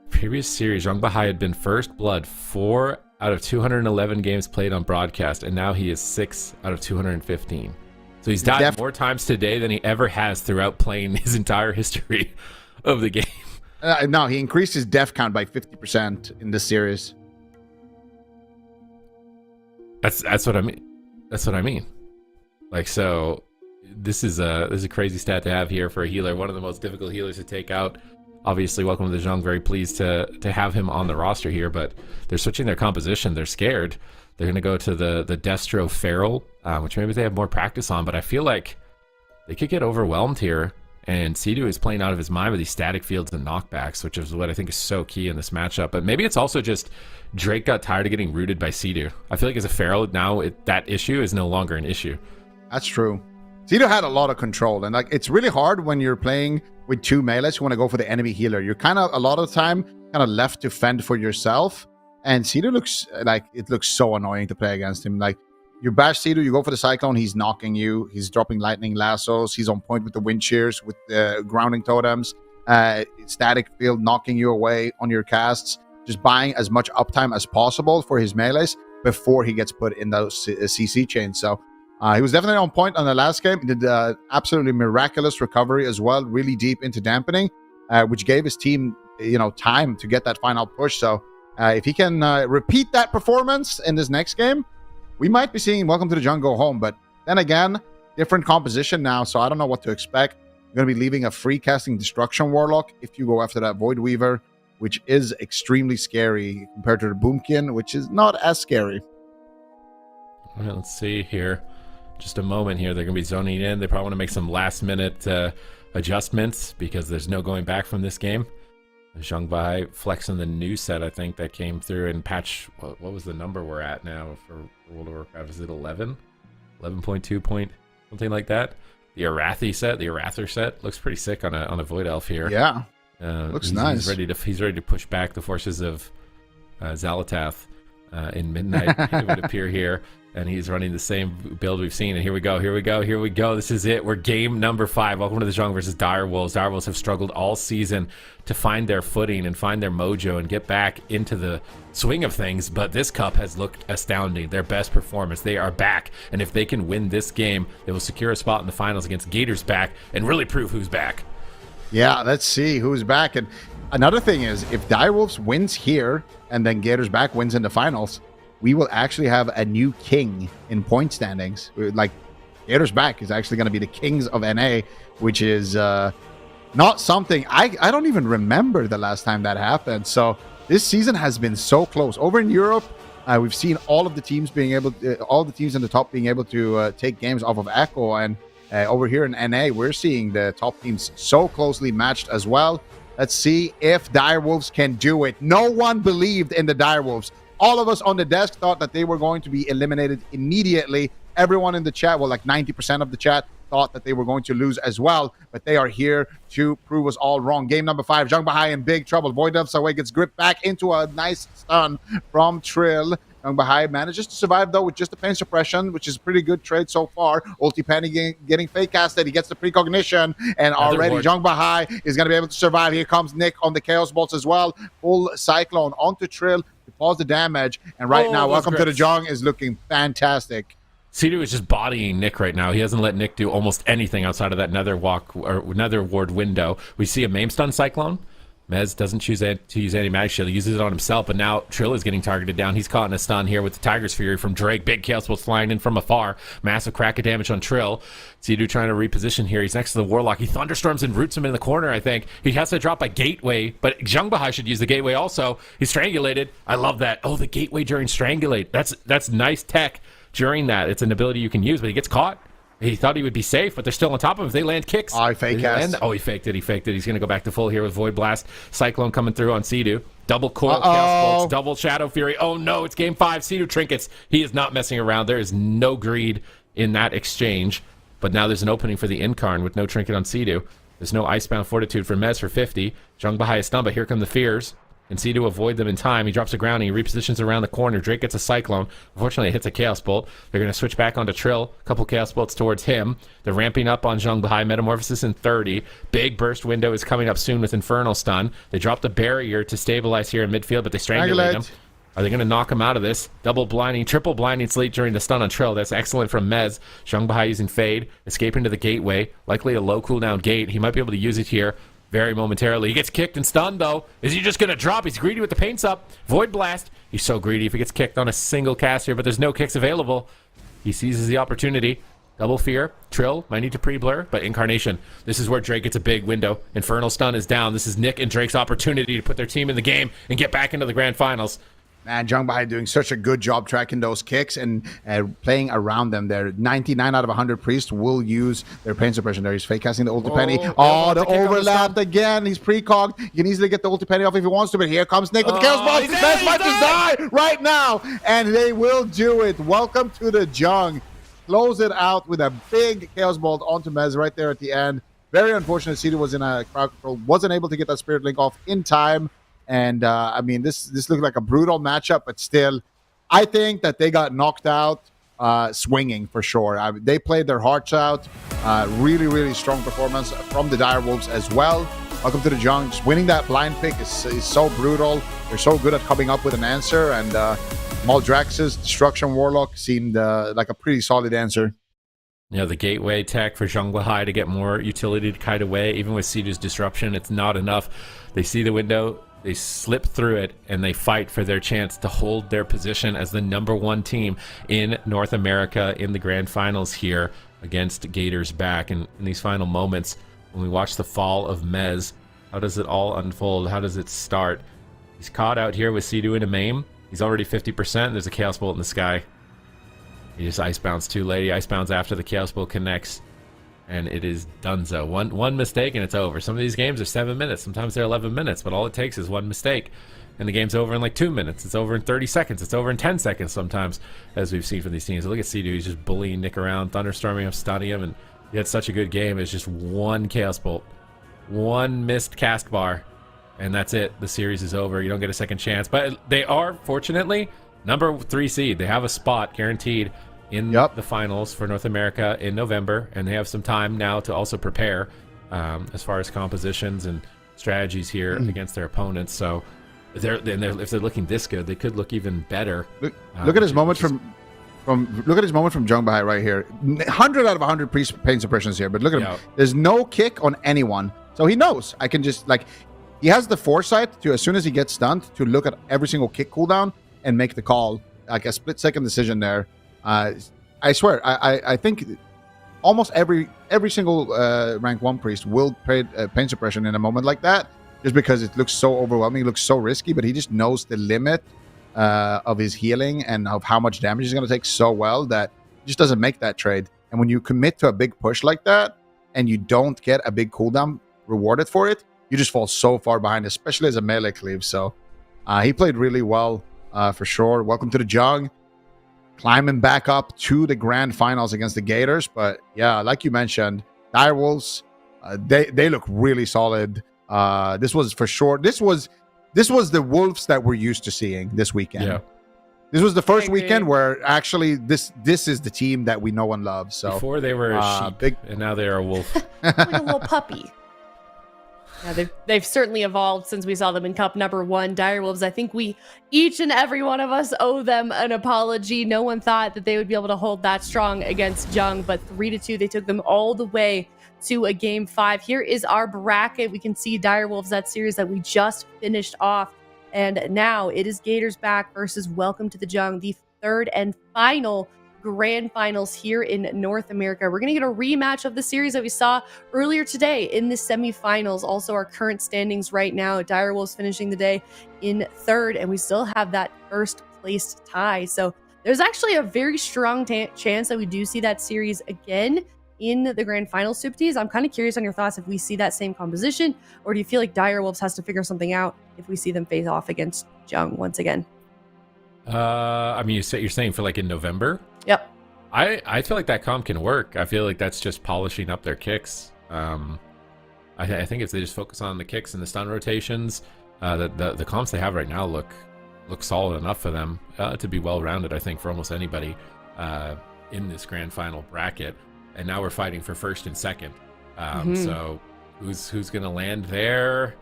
Previous series, Jung Bahai had been first blood 4 out of 211 games played on broadcast, and now he is 6 out of 215. So he's died more times today than he ever has throughout playing his entire history of the game. No, he increased his death count by 50% in this series. That's what I mean. That's what I mean. Like, so this is a crazy stat to have here for a healer, one of the most difficult healers to take out. Obviously, welcome to the Jung. Very pleased to have him on the roster here, but they're switching their composition. They're scared. They're going to go to the Destro Feral, which maybe they have more practice on, but I feel like they could get overwhelmed here. And Sidu is playing out of his mind with these static fields and knockbacks, which is what I think is so key in this matchup. But maybe it's also just Drake got tired of getting rooted by Sidu. I feel like as a Feral, now that issue is no longer an issue. That's true. Sidu had a lot of control, and like it's really hard when you're playing with 2 melees. You want to go for the enemy healer. You're kind of, a lot of the time, kind of left to fend for yourself. And Sidu looks like, it looks so annoying to play against him. Like, you bash Sidu, you go for the Cyclone, he's knocking you. He's dropping lightning lassos. He's on point with the wind shears, with the grounding totems. Static field knocking you away on your casts. Just buying as much uptime as possible for his melees before he gets put in those CC chains. So he was definitely on point on the last game. He did absolutely miraculous recovery as well, really deep into dampening, which gave his team, time to get that final push. So if he can repeat that performance in this next game, we might be seeing Welcome to the Jung go home. But then again, different composition now, so I don't know what to expect. You're going to be leaving a free casting Destruction Warlock if you go after that Void Weaver, which is extremely scary compared to the Boomkin, which is not as scary. All right, let's see here. Just a moment here. They're going to be zoning in. They probably want to make some last-minute adjustments because there's no going back from this game. Jung Bahai flexing the new set, I think, that came through in patch. What was the number we're at now for World of Warcraft? Is it 11? 11.2 point, something like that? The Arathi set, the Arather set, looks pretty sick on a Void Elf here. Yeah, looks nice. He's ready to push back the forces of Xalatath in Midnight. It would appear here. And he's running the same build we've seen. And here we go. This is it. We're game number 5. Welcome to the Jung versus Direwolves. Direwolves have struggled all season to find their footing and find their mojo and get back into the swing of things. But this cup has looked astounding. Their best performance. They are back. And if they can win this game, they will secure a spot in the finals against Gators back and really prove who's back. Yeah, let's see who's back. And another thing is, if Direwolves wins here and then Gators back wins in the finals, we will actually have a new king in point standings. Like, Gators back is actually going to be the kings of NA, which is not something I don't even remember the last time that happened. So this season has been so close. Over in Europe, we've seen all of the teams being able to, all the teams in the top being able to take games off of Echo, and over here in NA, we're seeing the top teams so closely matched as well. Let's see if Direwolves can do it. No one believed in the Direwolves. All of us on the desk thought that they were going to be eliminated immediately. Everyone in the chat, well, like 90% of the chat, thought that they were going to lose as well, but they are here to prove us all wrong. Game number 5, Jung Bahai in big trouble. Void of Saway gets gripped back into a nice stun from Trill. Jung Bahai manages to survive, though, with just the pain suppression, which is a pretty good trade so far. Ulti Penny getting fake casted. He gets the precognition, and already Jung Bahai is going to be able to survive. Here comes Nick on the Chaos Bolts as well. Full Cyclone onto Trill to pause the damage, and right now, Welcome to the Jung is looking fantastic. Sidu is just bodying Nick right now. He hasn't let Nick do almost anything outside of that nether ward window. We see a Maim Stun Cyclone. Mez doesn't choose to use anti-magic shield. He uses it on himself, but now Trill is getting targeted down. He's caught in a stun here with the Tiger's Fury from Drake. Big Chaos Bolts flying in from afar. Massive crack of damage on Trill. Sidu trying to reposition here. He's next to the Warlock. He thunderstorms and roots him in the corner, I think. He has to drop a Gateway, but Jung Bahai should use the Gateway also. He's strangulated. I love that. Oh, the Gateway during Strangulate. That's nice tech during that. It's an ability you can use, but he gets caught. He thought he would be safe, but they're still on top of him. If they land kicks. Oh, he faked it. Oh, he faked it. He faked it. He's going to go back to full here with Void Blast. Cyclone coming through on Sidu. Double Coil, Chaos Bolts, double Shadow Fury. Oh, no, it's game 5. Sidu Trinkets. He is not messing around. There is no greed in that exchange. But now there's an opening for the Incarn with no Trinket on Sidu. There's no Icebound Fortitude for Mez for 50. Jung Bahai is stunned, but here come the Fears. And Sidu avoid them in time. He drops a grounding. He repositions around the corner. Drake gets a Cyclone. Unfortunately, it hits a Chaos Bolt. They're going to switch back onto Trill. A couple Chaos Bolts towards him. They're ramping up on Jung Bahai. Metamorphosis in 30. Big burst window is coming up soon with Infernal Stun. They drop the barrier to stabilize here in midfield, but they strangulate him. Are they going to knock him out of this? Double blinding, triple blinding sleep during the stun on Trill. That's excellent from Mez. Jung Bahai using Fade. Escaping to the Gateway. Likely a low cooldown gate. He might be able to use it here. Very momentarily. He gets kicked and stunned, though. Is he just going to drop? He's greedy with the paints up. Void Blast. He's so greedy if he gets kicked on a single cast here, but there's no kicks available. He seizes the opportunity. Double Fear. Trill might need to pre-blur, but Incarnation. This is where Drake gets a big window. Infernal Stun is down. This is Nick and Drake's opportunity to put their team in the game and get back into the grand finals. Man, Jung Bahai doing such a good job tracking those kicks and playing around them there. 99 out of 100 Priest will use their pain suppression there. He's fake casting the ulti penny. Oh, the overlap again. He's precogged. You can easily get the ulti penny off if he wants to, but here comes Nick with the Chaos Balls. Best might just die right now, and they will do it. Welcome to the Jung. Close it out with a big Chaos Bolt onto Mez right there at the end. Very unfortunate. Sidu was in a crowd control, wasn't able to get that Spirit Link off in time. And, I mean, this looked like a brutal matchup, but still, I think that they got knocked out swinging for sure. They played their hearts out. Really, really strong performance from the Direwolves as well. Welcome to the Jung. Just winning that blind pick is so brutal. They're so good at coming up with an answer. And Maldrax's Destruction Warlock seemed like a pretty solid answer. You know, the Gateway tech for Jung Bahai to get more utility to kite away. Even with Sidu's Disruption, it's not enough. They see the window. They slip through it, and they fight for their chance to hold their position as the #1 team in North America in the grand finals here against Gators back. And in these final moments, when we watch the fall of Mez, how does it all unfold? How does it start? He's caught out here with Sidu and a Maim. He's already 50%. There's a Chaos Bolt in the sky. He just Icebounds too late. He Icebounds after the Chaos Bolt connects. And it is donezo. One mistake and it's over. Some of these games are 7 minutes. Sometimes they're 11 minutes. But all it takes is one mistake. And the game's over in like 2 minutes. It's over in 30 seconds. It's over in 10 seconds sometimes, as we've seen from these teams. Look at Sidu. He's just bullying Nick around, thunderstorming him, stunning him. And he had such a good game. It's just one Chaos Bolt. One missed cast bar. And that's it. The series is over. You don't get a second chance. But they are, fortunately, #3 seed. They have a spot guaranteed in the finals for North America in November, and they have some time now to also prepare as far as compositions and strategies here against their opponents. So if they're looking this good, they could look even better. Look at his moment from Jung Bahai right here. 100 out of 100 pain suppressions here, but look at him. There's no kick on anyone, so he knows I can just he has the foresight to, as soon as he gets stunned, to look at every single kick cooldown and make the call, like a split-second decision there. I swear, I think almost every single rank 1 priest will play pain suppression in a moment like that, just because it looks so overwhelming, it looks so risky, but he just knows the limit of his healing and of how much damage he's going to take so well that he just doesn't make that trade. And when you commit to a big push like that and you don't get a big cooldown rewarded for it, you just fall so far behind, especially as a melee cleave. So he played really well for sure. Welcome to the Jung. Climbing back up to the grand finals against the Gators. But yeah, like you mentioned, Direwolves, they look really solid. This was for sure. This was the Wolves that we're used to seeing this weekend. Yeah. This was the first weekend where actually this is the team that we know and love. So before they were a sheep, and now they are a wolf. Like a little puppy. Yeah, they've certainly evolved since we saw them in Cup number 1. Direwolves, I think we, each and every one of us, owe them an apology. No one thought that they would be able to hold that strong against Jung, but 3-2, they took them all the way to a game 5. Here is our bracket. We can see Direwolves, that series that we just finished off. And now it is Gators back versus Welcome to the Jung, the third and final grand finals here in North America. We're going to get a rematch of the series that we saw earlier today in the semifinals. Also, our current standings right now, Direwolves finishing the day in third, and we still have that first place tie. So there's actually a very strong chance that we do see that series again in the grand finals, Supties. I'm kind of curious on your thoughts if we see that same composition, or do you feel like Direwolves has to figure something out if we see them face off against Jung once again? I mean, you're saying for like in November? Yep. I feel like that comp can work. I feel like that's just polishing up their kicks. I think if they just focus on the kicks and the stun rotations, the comps they have right now look solid enough for them to be well-rounded, I think, for almost anybody in this grand final bracket. And now we're fighting for first and second. So who's going to land there?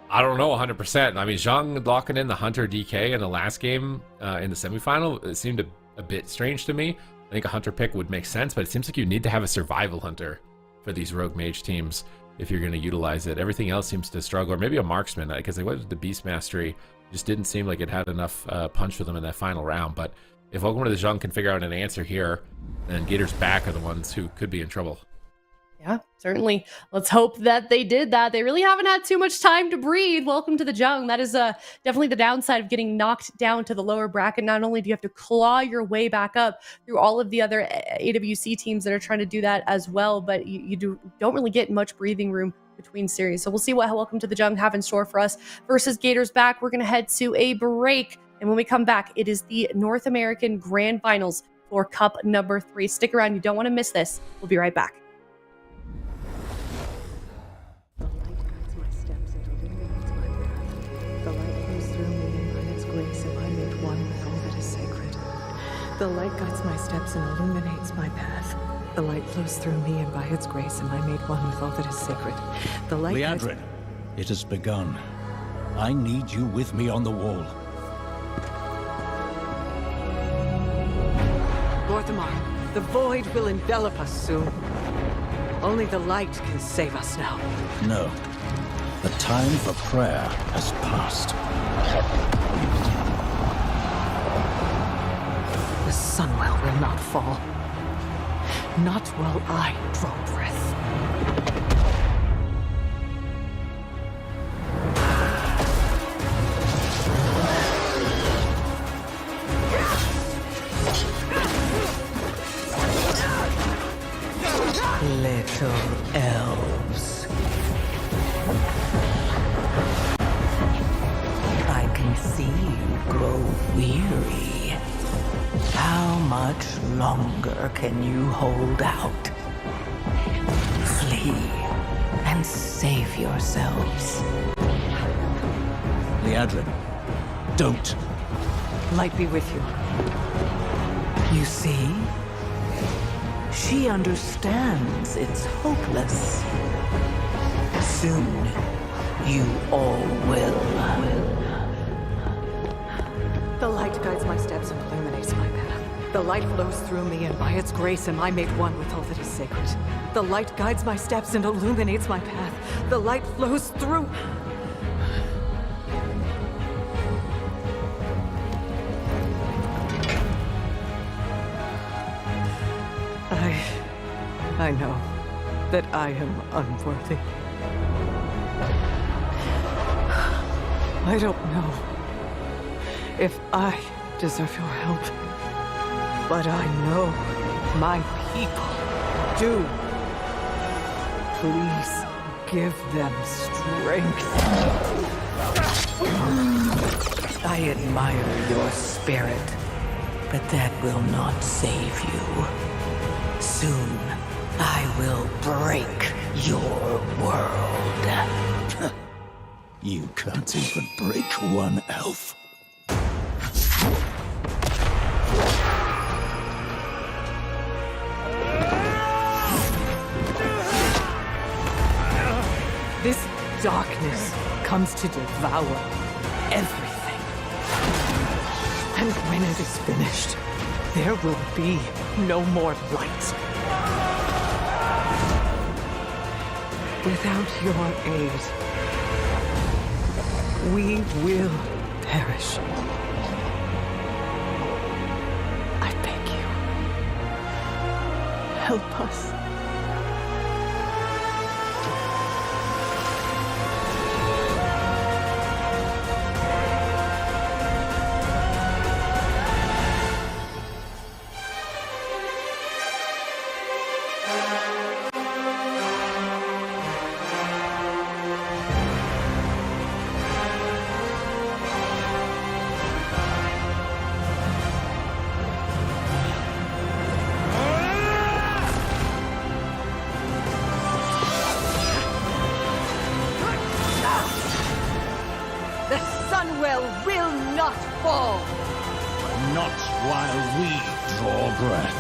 I don't know 100%. I mean, Zhang locking in the Hunter DK in the last game in the semifinal, it seemed a bit strange to me. I think a Hunter pick would make sense, but it seems like you need to have a survival Hunter for these Rogue Mage teams if you're going to utilize it. Everything else seems to struggle, or maybe a Marksman, because they went with the Beast Mastery. Just didn't seem like it had enough punch for them in that final round. But if Welcome to the Zhang can figure out an answer here, then Gators back are the ones who could be in trouble. Yeah, certainly. Let's hope that they did that. They really haven't had too much time to breathe. Welcome to the Jung. That is definitely the downside of getting knocked down to the lower bracket. Not only do you have to claw your way back up through all of the other AWC teams that are trying to do that as well, but you don't really get much breathing room between series. So we'll see what Welcome to the Jung have in store for us versus Gators back. We're going to head to a break. And when we come back, it is the North American Grand Finals for Cup number 3. Stick around. You don't want to miss this. We'll be right back. The light guides my steps and illuminates my path. The light flows through me, and by its grace am I made one with all that is sacred. The light Liadrin, it has begun. I need you with me on the wall. Lorthamar, the void will envelop us soon. Only the light can save us now. No. The time for prayer has passed. The sunwell will not fall. Not while I draw breath. Little elves. I can see you grow weary. How much longer can you hold out? Flee and save yourselves. Liadrin, don't. Light be with you. You see? She understands it's hopeless. Soon, you all will. The light guides my steps and illuminates my path. The light flows through me, and by its grace am I made one with all that is sacred. The light guides my steps and illuminates my path. The light flows through... I know that I am unworthy. I don't know if I deserve your help, but I know my people. Do. Please give them strength. I admire your spirit, but that will not save you. Soon, I will break your world. You can't even break one elf. This darkness comes to devour everything. And when it is finished, there will be no more light. Without your aid, we will perish. I beg you, help us. The Sunwell will not fall! Not while we draw breath.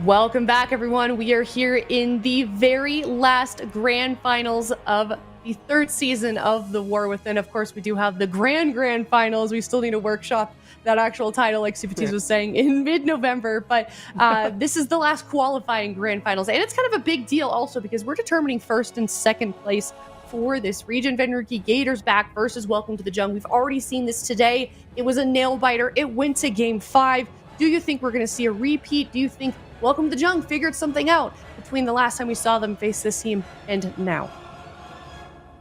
Welcome back, everyone. We are here in the very last grand finals of the third season of The War Within. Of course, we do have the grand finals. We still need to workshop that actual title, like CPTs was saying, in mid-November. But this is the last qualifying grand finals. And it's kind of a big deal also because we're determining first and second place for this region. Venruki Gators back versus Welcome to the Jung. We've already seen this today. It was a nail-biter. It went to Game 5. Do you think we're going to see a repeat? Do you think Welcome to the Jung figured something out between the last time we saw them face this team and now?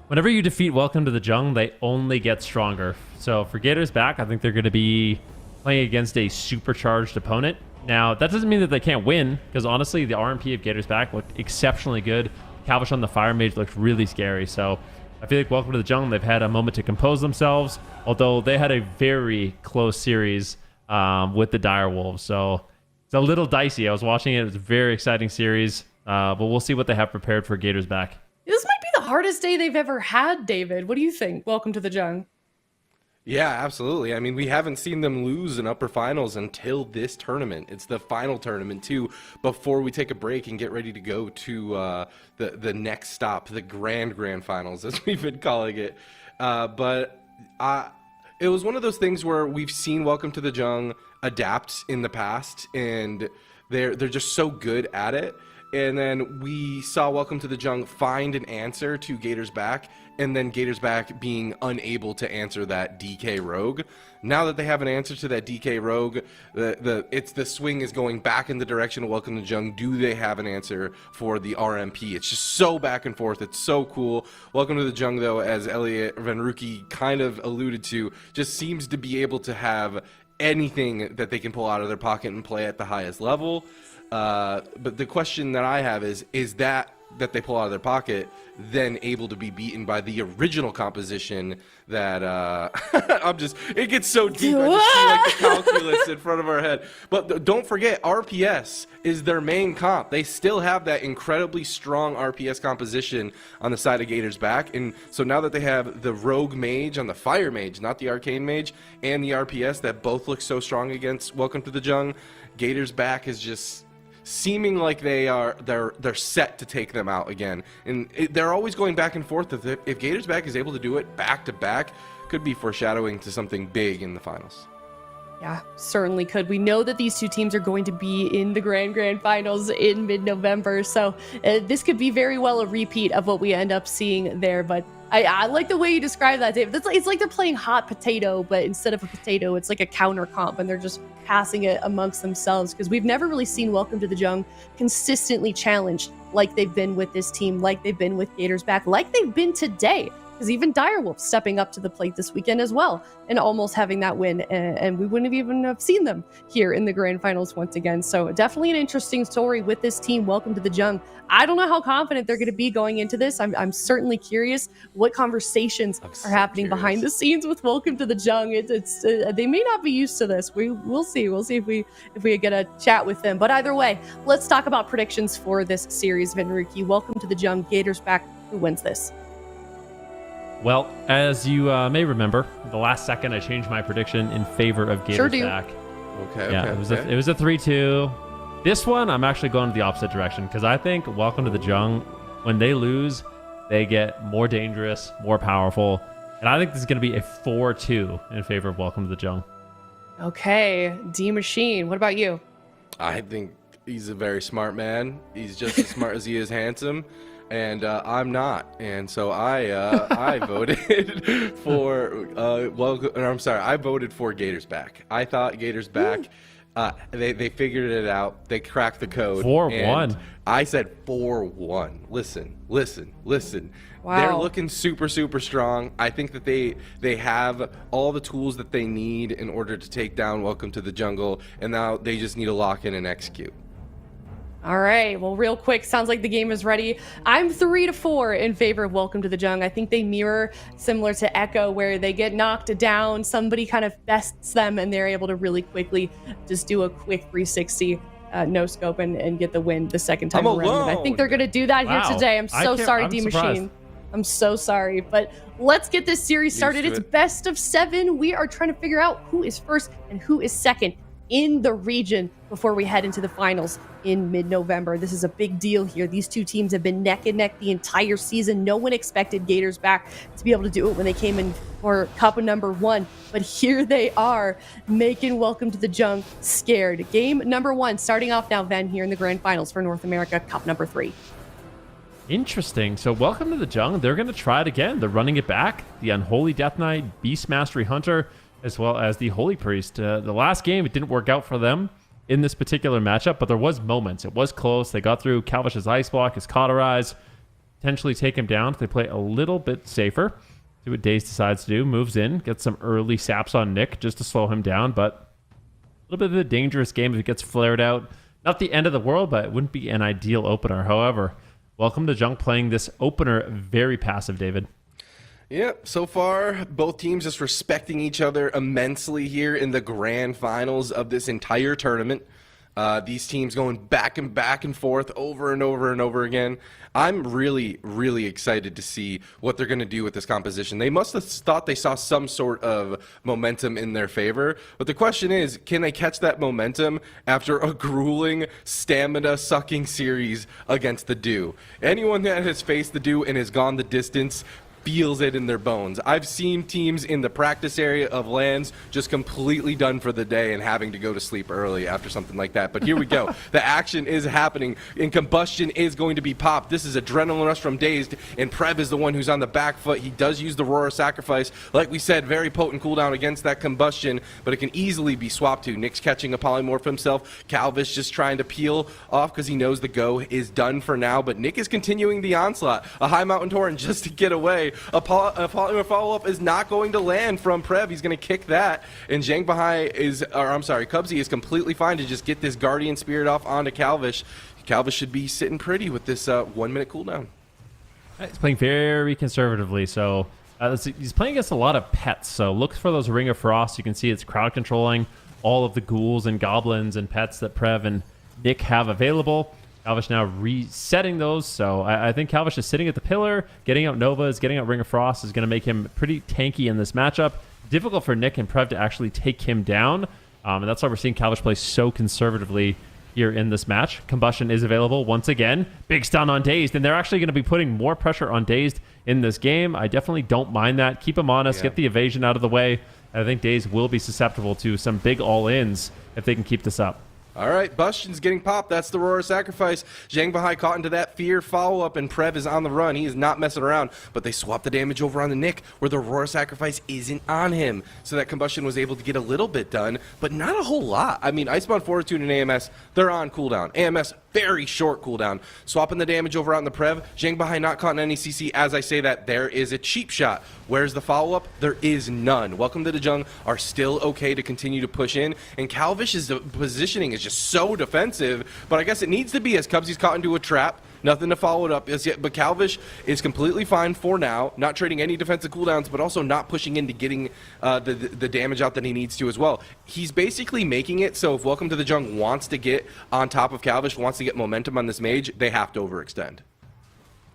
Whenever you defeat Welcome to the Jung, they only get stronger. So for Gators back, I think they're going to be playing against a supercharged opponent. Now, that doesn't mean that they can't win, because honestly, the RMP of Gators back looked exceptionally good. Calvish on the Fire Mage looked really scary. So I feel like Welcome to the Jung, they've had a moment to compose themselves, although they had a very close series with the Dire Wolves. So it's a little dicey. I was watching it. It was a very exciting series, but we'll see what they have prepared for Gators back. This might be the hardest day they've ever had, David. What do you think? Welcome to the Jung. Yeah, absolutely. I mean, we haven't seen them lose in upper finals until this tournament. It's the final tournament, too, before we take a break and get ready to go to the next stop, the grand finals, as we've been calling it. But it was one of those things where we've seen Welcome to the Jung adapt in the past, and they're just so good at it. And then we saw Welcome to the Jung find an answer to Gators back, and then Gators back being unable to answer that DK Rogue. Now that they have an answer to that DK Rogue, the swing is going back in the direction of Welcome to the Jung. Do they have an answer for the RMP? It's just so back and forth. It's so cool. Welcome to the Jung, though, as Elliot Venruki kind of alluded to, just seems to be able to have anything that they can pull out of their pocket and play at the highest level. But the question that I have is that they pull out of their pocket then able to be beaten by the original composition that it gets so deep. I just see like the calculus in front of our head. But don't forget, RPS is their main comp. They still have that incredibly strong RPS composition on the side of Gators back. And so now that they have the Rogue Mage on the Fire Mage, not the Arcane Mage, and the RPS that both look so strong against Welcome to the Jung, Gators back is just seeming like they're set to take them out again. And they're always going back and forth. If Gators back is able to do it back to back, could be foreshadowing to something big in the finals. Yeah, certainly could. We know that these two teams are going to be in the grand finals in mid-November, so this could be very well a repeat of what we end up seeing there. But I like the way you describe that, Dave. It's like they're playing hot potato, but instead of a potato, it's like a counter comp, and they're just passing it amongst themselves, because we've never really seen Welcome to the Jung consistently challenged like they've been with this team, like they've been with Gators back, like they've been today. Because even Direwolf stepping up to the plate this weekend as well and almost having that win, and we wouldn't have even have seen them here in the grand finals once again. So definitely an interesting story with this team. Welcome to the Jung. I don't know how confident they're going to be going into this. I'm certainly curious what conversations are happening behind the scenes with Welcome to the Jung. It's they may not be used to this. We'll see. We'll see if we get a chat with them. But either way, let's talk about predictions for this series. Venruki, Welcome to the Jung. Gators back. Who wins this? Well, as you may remember, the last second I changed my prediction in favor of Gators back. Okay. Yeah, it was a 3-2. This one, I'm actually going the opposite direction, because I think Welcome to the Jung, when they lose, they get more dangerous, more powerful, and I think this is going to be a 4-2 in favor of Welcome to the Jung. Okay, D Machine, what about you? I think he's a very smart man. He's just as smart as he is handsome. And I'm not, and so I voted for I voted for Gators back. I thought Gators back. They figured it out. They cracked the code. 4-1. I said 4-1. Listen. Wow. They're looking super strong. I think that they have all the tools that they need in order to take down Welcome to the Jungle, and now they just need to lock in and execute. All right. Well, real quick, sounds like the game is ready. I'm 3-4 in favor of Welcome to the Jung. I think they mirror similar to Echo, where they get knocked down, somebody kind of bests them, and they're able to really quickly just do a quick 360 no scope and get the win the second time around. And I think they're going to do that here today. I'm so sorry, D Machine. I'm so sorry, but let's get this series started. It's best of 7. We are trying to figure out who is first and who is second in the region before we head into the finals in mid-November. This is a big deal here. These two teams have been neck and neck the entire season. No one expected Gators back to be able to do it when they came in for Cup number 1, but here they are making Welcome to the Jung scared. Game number 1 starting off now, Ven, here in the grand finals for North America Cup number 3. Interesting. So Welcome to the Jung. They're going to try it again. They're running it back. The Unholy Death Knight, Beast Mastery Hunter, as well as the Holy Priest. The last game, it didn't work out for them in this particular matchup, but there was moments. It was close. They got through Calvish's Ice Block, his Cauterize, potentially take him down. They play a little bit safer. See what Daze decides to do. Moves in, gets some early saps on Nick just to slow him down, but a little bit of a dangerous game if it gets flared out. Not the end of the world, but it wouldn't be an ideal opener. However, Welcome to Jung playing this opener very passive, David. Yeah, so far, both teams just respecting each other immensely here in the grand finals of this entire tournament. These teams going back and forth over and over and over again. I'm really, really excited to see what they're going to do with this composition. They must have thought they saw some sort of momentum in their favor. But the question is, can they catch that momentum after a grueling, stamina-sucking series against the Dew? Anyone that has faced the Dew and has gone the distance feels it in their bones. I've seen teams in the practice area of lands just completely done for the day and having to go to sleep early after something like that. But here we go. The action is happening, and combustion is going to be popped. This is adrenaline rush from Dazed, and Prev is the one who's on the back foot. He does use the Roar Sacrifice. Like we said, very potent cooldown against that combustion, but it can easily be swapped to. Nick's catching a polymorph himself. Calvish just trying to peel off because he knows the go is done for now, but Nick is continuing the onslaught. A High Mountain Torrent just to get away. A follow-up is not going to land from Prev. He's going to kick that, and Cubsy is completely fine to just get this Guardian Spirit off onto Calvish. Calvish should be sitting pretty with this 1 minute cooldown. He's playing very conservatively, so he's playing against a lot of pets, so look for those Ring of Frost. You can see it's crowd controlling all of the ghouls and goblins and pets that Prev and Nick have available. Calvish now resetting those, so I think Calvish is sitting at the pillar, getting out Novas, getting out Ring of Frost is going to make him pretty tanky in this matchup. Difficult for Nick and Prev to actually take him down, and that's why we're seeing Calvish play so conservatively here in this match. Combustion is available once again. Big stun on Dazed, and they're actually going to be putting more pressure on Dazed in this game. I definitely don't mind that. Keep him honest, get the evasion out of the way. I think Dazed will be susceptible to some big all-ins if they can keep this up. All right, Bustion's getting popped. That's the Roar Sacrifice. Zhang Bahai caught into that fear follow-up, and Prev is on the run. He is not messing around, but they swap the damage over on the Nick, where the Roar Sacrifice isn't on him. So that Combustion was able to get a little bit done, but not a whole lot. I mean, Icebound Fortitude and AMS, they're on cooldown. AMS, very short cooldown. Swapping the damage over on the Prev. Zhang Bahai not caught in any CC. As I say that, there is a cheap shot. Where's the follow-up? There is none. Welcome to the Jung are still okay to continue to push in, and Calvish's positioning is just so defensive, but I guess it needs to be as Cubsy's caught into a trap. Nothing to follow it up as yet, but Calvish is completely fine for now, not trading any defensive cooldowns, but also not pushing into getting the damage out that he needs to as well. He's basically making it so if Welcome to the Jung wants to get on top of Calvish, wants to get momentum on this mage, they have to overextend.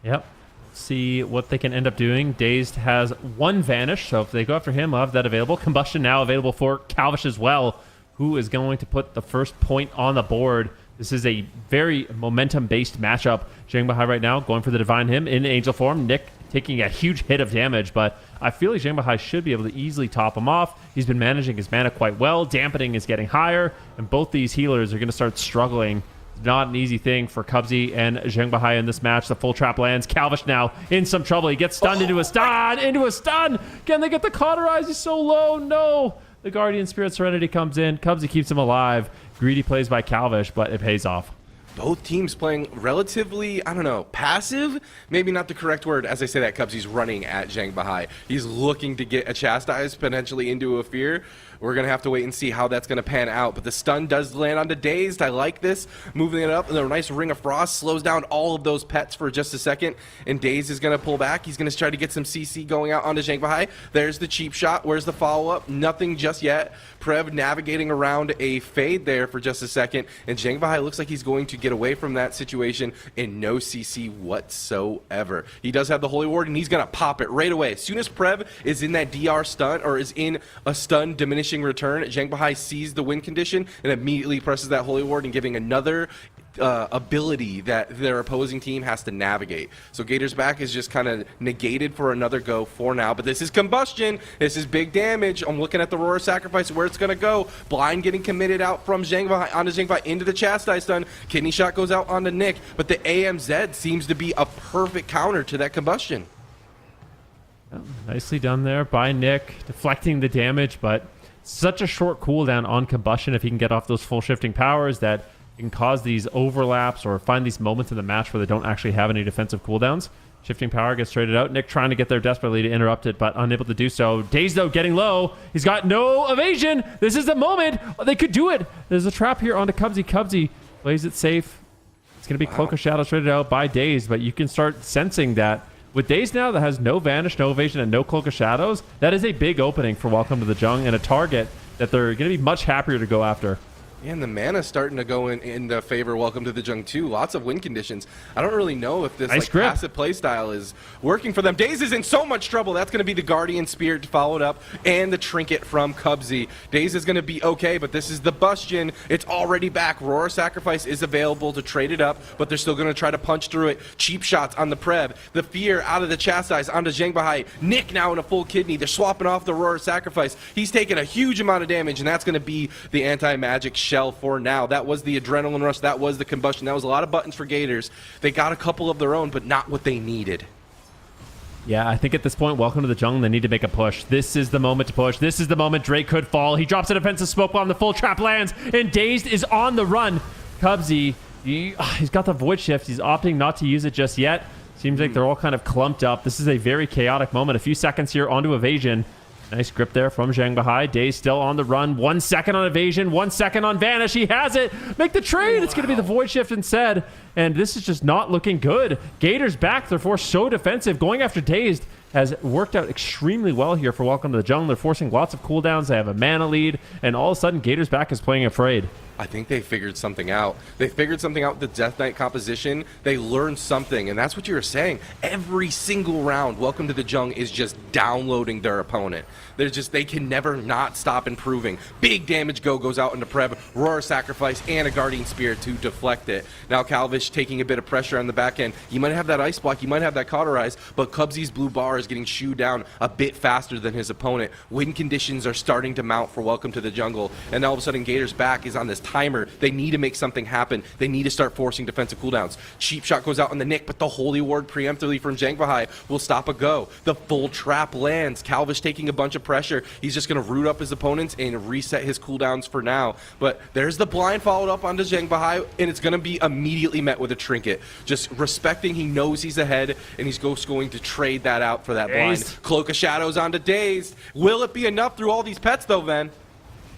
Yep. See what they can end up doing. Dazed has one Vanish, so if they go after him, I'll have that available. Combustion now available for Calvish as well, who is going to put the first point on the board. This is a very momentum-based matchup. Zhang Bahai right now going for the Divine Hymn in Angel form. Nick taking a huge hit of damage, but I feel like Zhang Bahai should be able to easily top him off. He's been managing his mana quite well. Dampening is getting higher, and both these healers are going to start struggling. Not an easy thing for Cubsy and Zhang Bahai in this match. The full trap lands. Calvish now in some trouble. He gets stunned into a stun. Can they get the Cauterize? He's so low. No. The Guardian Spirit Serenity comes in. Cubsy keeps him alive. Greedy plays by Calvish, but it pays off. Both teams playing relatively, I don't know, passive? Maybe not the correct word. As I say that, Cubsy's running at Zhang Bahai. He's looking to get a Chastise potentially into a Fear. We're going to have to wait and see how that's going to pan out. But the stun does land onto Dazed. I like this. Moving it up. And a nice Ring of Frost slows down all of those pets for just a second. And Dazed is going to pull back. He's going to try to get some CC going out onto Zhang Bahai. There's the cheap shot. Where's the follow-up? Nothing just yet. Prev navigating around a fade there for just a second. And Zhang Bahai looks like he's going to get away from that situation in no CC whatsoever. He does have the Holy Ward, and he's going to pop it right away. As soon as Prev is in that DR stun, or is in a stun diminishing return, Zhang Bahai sees the win condition and immediately presses that Holy Ward and giving another ability that their opposing team has to navigate. So Gator's back is just kind of negated for another go for now, but this is combustion. This is big damage. I'm looking at the Roar Sacrifice, where it's going to go. Blind getting committed out from Zhang Bahai onto Zhang Bahai into the Chastise stun. Kidney Shot goes out onto Nick, but the AMZ seems to be a perfect counter to that combustion. Oh, nicely done there by Nick, deflecting the damage, but such a short cooldown on combustion if he can get off those full shifting powers that can cause these overlaps or find these moments in the match where they don't actually have any defensive cooldowns. Shifting power gets traded out. Nick trying to get there desperately to interrupt it, but unable to do so. Daze, though, getting low. He's got no evasion. This is the moment. They could do it. There's a trap here onto Cubsy. Cubsy plays it safe. It's going to be Cloak of Shadows traded out by Daze, but you can start sensing that with Daze now that has no Vanish, no Evasion, and no Cloak of Shadows, that is a big opening for Welcome to the Jung and a target that they're going to be much happier to go after. And the mana's starting to go in the favor. Welcome to the Jung too. Lots of win conditions. I don't really know if this passive play style is working for them. Daze is in so much trouble. That's going to be the Guardian Spirit followed up and the Trinket from Cubsy. Daze is going to be okay, but this is the Bastion. It's already back. Roar Sacrifice is available to trade it up, but they're still going to try to punch through it. Cheap shots on the Prev. The Fear out of the Chastise onto Zhang Bahai. Nick now in a full kidney. They're swapping off the Roar Sacrifice. He's taking a huge amount of damage, and that's going to be the anti-magic shell for now. That was the adrenaline rush. That was the combustion. That was a lot of buttons for Gators. They got a couple of their own, but not what they needed. Yeah, I think at this point, Welcome to the Jung, they need to make a push. This is the moment to push. This is the moment Drake could fall. He drops a defensive smoke bomb. The full trap lands, and Dazed is on the run. Cubsy, he's got the Void Shift. He's opting not to use it just yet. Seems like they're all kind of clumped up. This is a very chaotic moment. A few seconds here onto Evasion. Nice grip there from Zhang Bahai. Daze still on the run. 1 second on Evasion, 1 second on Vanish. He has it. Make the trade. Wow. It's going to be the Void Shift instead. And this is just not looking good. Gators back. They're forced so defensive. Going after Dazed has worked out extremely well here for Welcome to the Jungle. They're forcing lots of cooldowns. They have a mana lead. And all of a sudden, Gators back is playing afraid. I think they figured something out. They figured something out with the Death Knight composition. They learned something, and that's what you were saying. Every single round, Welcome to the Jung is just downloading their opponent. They can never not stop improving. Big damage goes out into Prev, Roar Sacrifice, and a Guardian Spirit to deflect it. Now Calvish taking a bit of pressure on the back end. You might have that Ice Block, you might have that Cauterize, but Cubsy's blue bar is getting shooed down a bit faster than his opponent. Win conditions are starting to mount for Welcome to the Jungle, and all of a sudden Gator's back is on this timer. They need to make something happen. They need to start forcing defensive cooldowns. Cheap shot goes out on the Nick, but the Holy Ward preemptively from Zhang Bahai will stop a go. The full trap lands. Calvish taking a bunch of pressure. He's just going to root up his opponents and reset his cooldowns for now. But there's the blind followed up onto Zhang Bahai, and it's going to be immediately met with a Trinket. Just respecting, he knows he's ahead, and he's going to trade that out for that blind. Cloak of Shadows onto Dazed. Will it be enough through all these pets, though, Ven?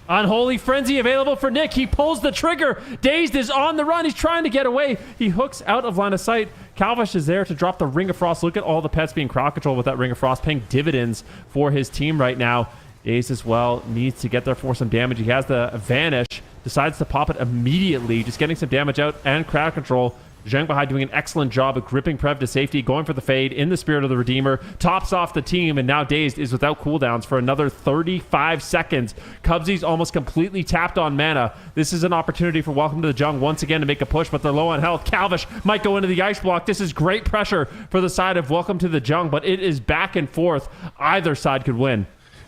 Unholy Frenzy available for Nick. He pulls the trigger. Dazed is on the run. He's trying to get away. He hooks out of line of sight. Calvish is there to drop the Ring of Frost. Look at all the pets being crowd control with that Ring of Frost, paying dividends for his team right now. Dazed as well needs to get there for some damage. He has the Vanish. Decides to pop it immediately. Just getting some damage out and crowd control. Zhang Bahai doing an excellent job of gripping Prev to safety, going for the fade in the Spirit of the Redeemer, tops off the team, and now Dazed is without cooldowns for another 35 seconds. Cubsy's almost completely tapped on mana. This is an opportunity for Welcome to the Jung once again to make a push, but they're low on health. Calvish might go into the Ice Block. This is great pressure for the side of Welcome to the Jung, but it is back and forth. Either side could win.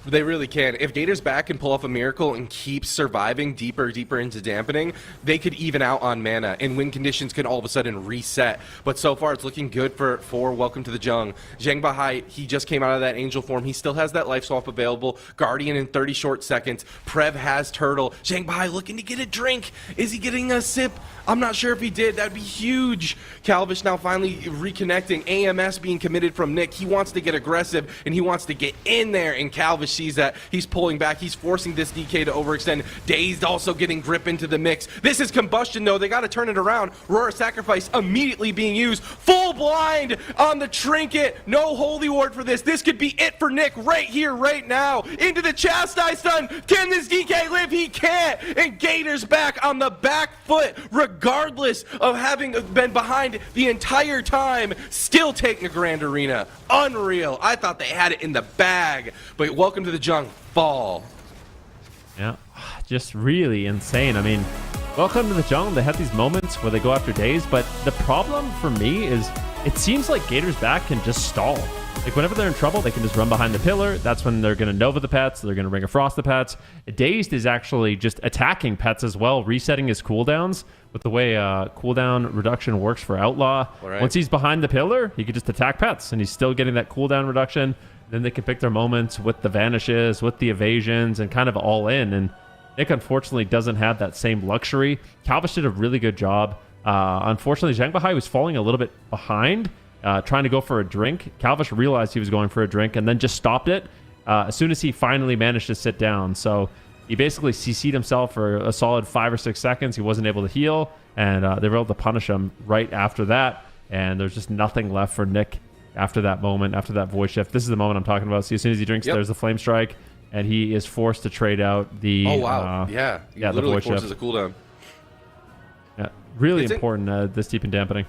They really can. If Gator's back can pull off a miracle and keep surviving deeper into dampening, they could even out on mana, and win conditions can all of a sudden reset. But so far, it's looking good for Welcome to the Jung. Zhang Bahai, he just came out of that Angel form. He still has that life swap available. Guardian in 30 short seconds. Prev has Turtle. Zhang Bahai looking to get a drink. Is he getting a sip? I'm not sure if he did. That'd be huge. Calvish now finally reconnecting. AMS being committed from Nick. He wants to get aggressive, and he wants to get in there, and Calvish sees that. He's pulling back. He's forcing this DK to overextend. Dazed also getting grip into the mix. This is combustion, though. They got to turn it around. Roar Sacrifice immediately being used. Full blind on the trinket. No Holy Ward for this. This could be it for Nick right here, right now. Into the Chastise stun. Can this DK live? He can't. And Gator's back on the back foot, regardless of having been behind the entire time, still taking a Grand Arena. Unreal. I thought they had it in the bag, but welcome to the Jung fall. Yeah, just really insane. I mean, welcome to the Jung. They have these moments where they go after days, but the problem for me is it seems like Gator's back can just stall. Like whenever they're in trouble, they can just run behind the pillar. That's when they're going to Nova the pets. They're going to Ring of Frost the pets. Dazed is actually just attacking pets as well, resetting his cooldowns with the way cooldown reduction works for Outlaw. Right. Once he's behind the pillar, he can just attack pets, and he's still getting that cooldown reduction. Then they can pick their moments with the vanishes, with the evasions, and kind of all in. And Nick, unfortunately, doesn't have that same luxury. Calvish did a really good job. Unfortunately, Zhang Bahai was falling a little bit behind, trying to go for a drink. Calvish realized he was going for a drink and then just stopped it as soon as he finally managed to sit down. So he basically CC'd himself for a solid 5 or 6 seconds. He wasn't able to heal, and they were able to punish him right after that. And there's just nothing left for Nick after that moment, after that voice shift. This is the moment I'm talking about. See, as soon as he drinks, there's the Flame Strike, and he is forced to trade out the... Oh, wow. Yeah, the voice forces shift. a cooldown. Yeah, really important this deep in dampening.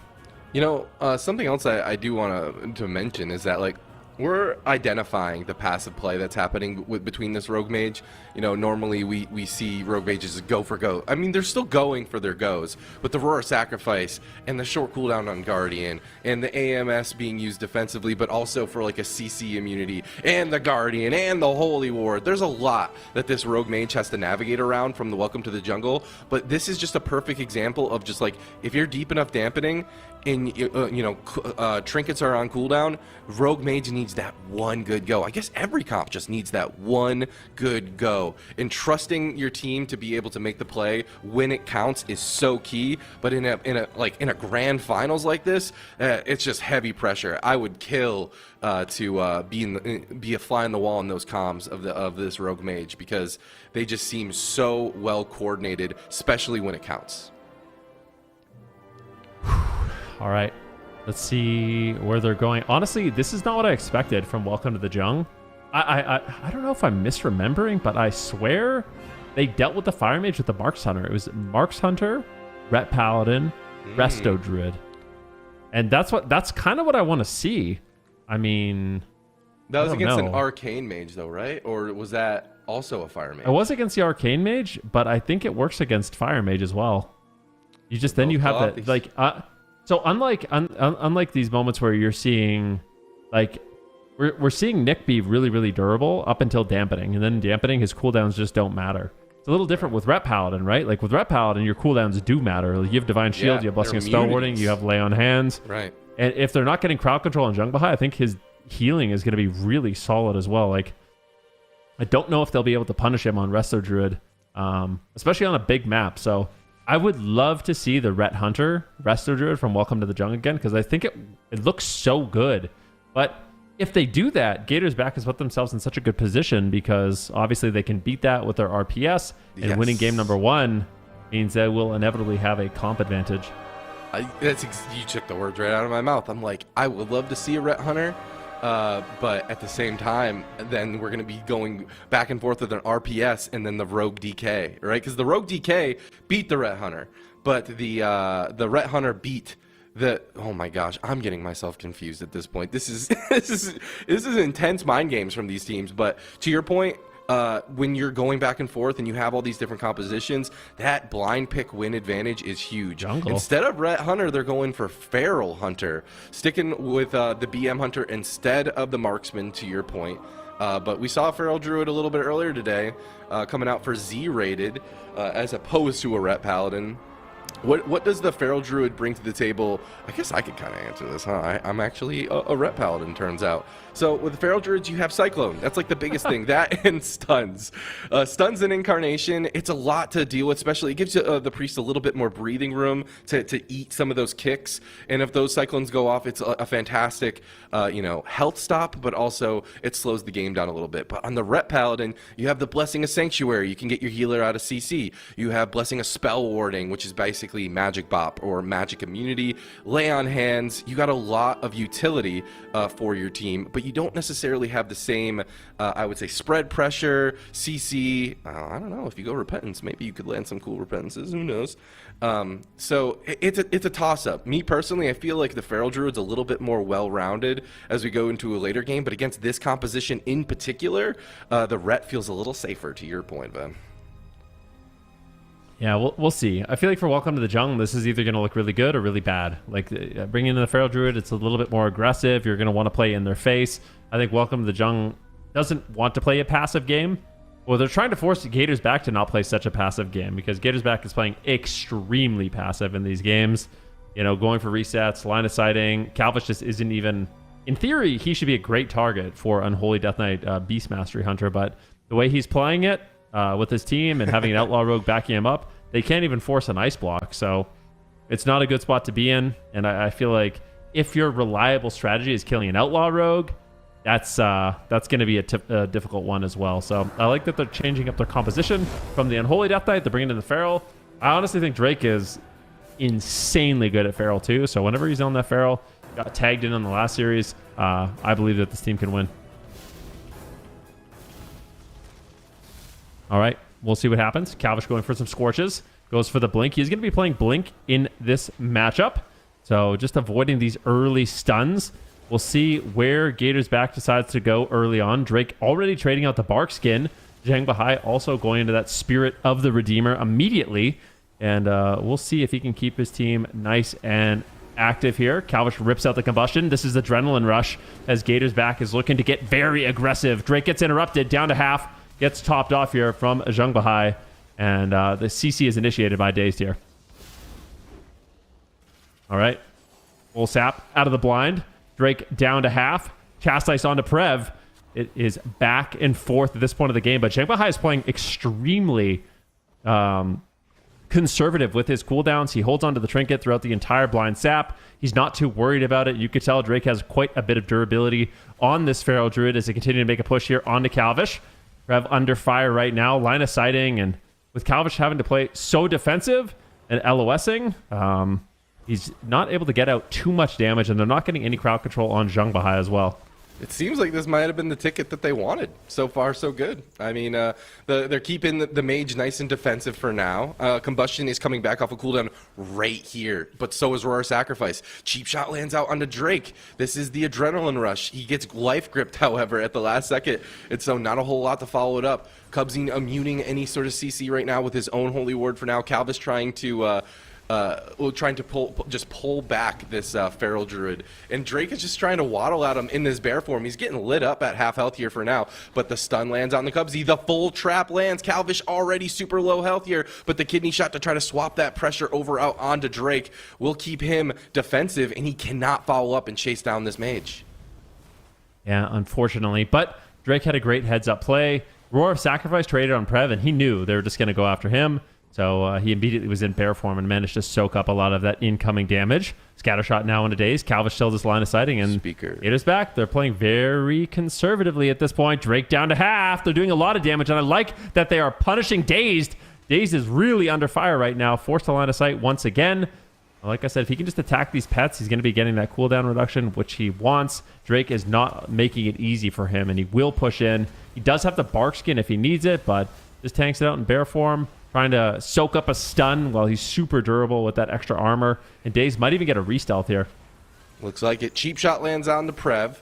You know, something else I do want to mention is that, like, we're identifying the passive play that's happening between this Rogue Mage. You know, normally we see Rogue Mages go for go. I mean, they're still going for their goes, but the Roar Sacrifice and the short cooldown on Guardian and the AMS being used defensively, but also for like a CC immunity and the Guardian and the Holy Ward. There's a lot that this Rogue Mage has to navigate around from the Welcome to the Jungle, but this is just a perfect example of just like, if you're deep enough dampening, and trinkets are on cooldown, Rogue Mage needs that one good go. I guess every comp just needs that one good go. And trusting your team to be able to make the play when it counts is so key. But in a grand finals like this, it's just heavy pressure. I would kill to be a fly on the wall in those comms of this Rogue Mage, because they just seem so well coordinated, especially when it counts. All right, let's see where they're going. Honestly, this is not what I expected from Welcome to the Jung. I don't know if I'm misremembering, but I swear they dealt with the Fire Mage with the Marks Hunter. It was Marks Hunter, Ret Paladin, Resto Druid. And that's kind of what I want to see. I mean, that was against an Arcane Mage though, right? Or was that also a Fire Mage? It was against the Arcane Mage, but I think it works against Fire Mage as well. You just then you have that like so unlike these moments where you're seeing, like, we're seeing Nick be really, really durable up until dampening, and then dampening, his cooldowns just don't matter. It's a little different with Ret Paladin, right? Like with Ret Paladin, your cooldowns do matter. Like, you have Divine Shield, you have Blessing of Spell Warding, you have Lay on Hands. Right. And if they're not getting crowd control on Jung Bahai, I think his healing is going to be really solid as well. Like, I don't know if they'll be able to punish him on Resto Druid, especially on a big map. So I would love to see the Ret Hunter Resto Druid from Welcome to the Jung again, because I think it looks so good. But if they do that, Gators back has put themselves in such a good position, because obviously they can beat that with their RPS, and winning game number 1 means they will inevitably have a comp advantage. You took the words right out of my mouth. I'm like, I would love to see a Ret Hunter, but at the same time, then we're going to be going back and forth with an RPS and then the Rogue DK, right? Because the Rogue DK beat the Ret Hunter, but the Ret Hunter beat the... Oh my gosh, I'm getting myself confused at this point. This is this is intense mind games from these teams. But to your point, when you're going back and forth and you have all these different compositions, that blind pick win advantage is huge. Jungle. Instead of Ret Hunter, they're going for Feral Hunter, sticking with the BM Hunter instead of the Marksman, to your point. But we saw Feral Druid a little bit earlier today, coming out for Z-rated as opposed to a Ret Paladin. What does the Feral Druid bring to the table? I guess I could kind of answer this, huh? I'm actually a Ret Paladin, turns out. So with the Feral Druids, you have Cyclone. That's like the biggest thing. That and Stuns. Stuns and Incarnation, it's a lot to deal with, especially it gives the priest a little bit more breathing room to eat some of those kicks. And if those Cyclones go off, it's a fantastic, health stop, but also it slows the game down a little bit. But on the Ret Paladin, you have the Blessing of Sanctuary. You can get your healer out of CC. You have Blessing of Spell Warding, which is basically Magic Bop or Magic Immunity. Lay on Hands. You got a lot of utility for your team, but you don't necessarily have the same, I would say, spread pressure, CC. I don't know. If you go Repentance, maybe you could land some cool Repentances. Who knows? So it's a toss-up. Me personally, I feel like the Feral Druid's a little bit more well-rounded as we go into a later game, but against this composition in particular, the Ret feels a little safer, to your point, Ben. Yeah, we'll see. I feel like for Welcome to the Jungle, this is either going to look really good or really bad. Like, bringing in the Feral Druid, it's a little bit more aggressive. You're going to want to play in their face. I think Welcome to the Jungle doesn't want to play a passive game. Well, they're trying to force Gators Back to not play such a passive game because Gators Back is playing extremely passive in these games. Going for resets, line of sighting. Calvish just isn't even... In theory, he should be a great target for Unholy Death Knight Beast Mastery Hunter, but the way he's playing it, with his team and having an Outlaw Rogue backing him up, they can't even force an Ice Block. So it's not a good spot to be in. And I feel like if your reliable strategy is killing an Outlaw Rogue, that's going to be a difficult one as well. So I like that they're changing up their composition from the Unholy Death Knight. They're bringing in the Feral. I honestly think Drake is insanely good at Feral too. So whenever he's on that Feral, got tagged in the last series, I believe that this team can win. All right, we'll see what happens. Calvish going for some Scorches. Goes for the Blink. He's going to be playing Blink in this matchup. So just avoiding these early stuns. We'll see where Gators Back decides to go early on. Drake already trading out the Bark Skin. Zhang Bahai also going into that Spirit of the Redeemer immediately. And we'll see if he can keep his team nice and active here. Calvish rips out the Combustion. This is Adrenaline Rush as Gators Back is looking to get very aggressive. Drake gets interrupted down to half. Gets topped off here from Zhang Bahai. And the CC is initiated by Dazed here. All right. Full sap out of the blind. Drake down to half. Chastise onto Prev. It is back and forth at this point of the game. But Zhang Bahai is playing extremely conservative with his cooldowns. He holds onto the trinket throughout the entire blind sap. He's not too worried about it. You could tell Drake has quite a bit of durability on this Feral Druid as they continue to make a push here onto Calvish. Rev under fire right now, line of sighting, and with Calvish having to play so defensive and LOSing, he's not able to get out too much damage, and they're not getting any crowd control on Zhang Bahai as well. It seems like this might have been the ticket that they wanted. So far, so good. I mean, they're keeping the mage nice and defensive for now. Combustion is coming back off a cooldown right here, but so is Roar Sacrifice. Cheap Shot lands out onto Drake. This is the Adrenaline Rush. He gets life gripped, however, at the last second, and so not a whole lot to follow it up. Cubsy immuning any sort of CC right now with his own Holy Ward for now. Calvis trying to pull back this Feral Druid, and Drake is just trying to waddle at him in this bear form. He's getting lit up at half health here for now, but the stun lands on the Cubsy. The full trap lands. Calvish already super low health here, but the kidney shot to try to swap that pressure over out onto Drake will keep him defensive, and he cannot follow up and chase down this mage. Yeah, unfortunately, but Drake had a great heads up play. Roar of Sacrifice traded on Prev, and he knew they were just going to go after him. So he immediately was in bear form and managed to soak up a lot of that incoming damage. Scattershot now into Daze. Calvish still his line of sighting, and Gators Back. They're playing very conservatively at this point. Drake down to half. They're doing a lot of damage, and I like that they are punishing Dazed. Dazed is really under fire right now. Forced to line of sight once again. Like I said, if he can just attack these pets, he's going to be getting that cooldown reduction, which he wants. Drake is not making it easy for him, and he will push in. He does have the Bark Skin if he needs it, but just tanks it out in bear form. Trying to soak up a stun while he's super durable with that extra armor. And Daze might even get a re-stealth here. Looks like it. Cheap Shot lands on the Prev.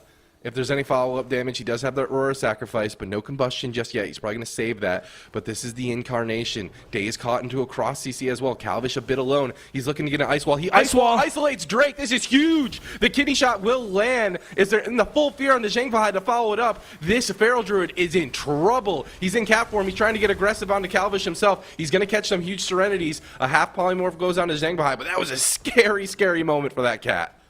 If there's any follow-up damage, he does have the Aurora Sacrifice, but no combustion just yet. He's probably going to save that. But this is the Incarnation. Day is caught into a cross CC as well. Calvish a bit alone. He's looking to get an Ice Wall. He Ice Wall isolates Drake. This is huge. The kidney shot will land. Is there in the full fear on the Zhangbahai to follow it up? This Feral Druid is in trouble. He's in cat form. He's trying to get aggressive onto Calvish himself. He's going to catch some huge Serenities. A half polymorph goes on to Zhangbahai, but that was a scary, scary moment for that cat.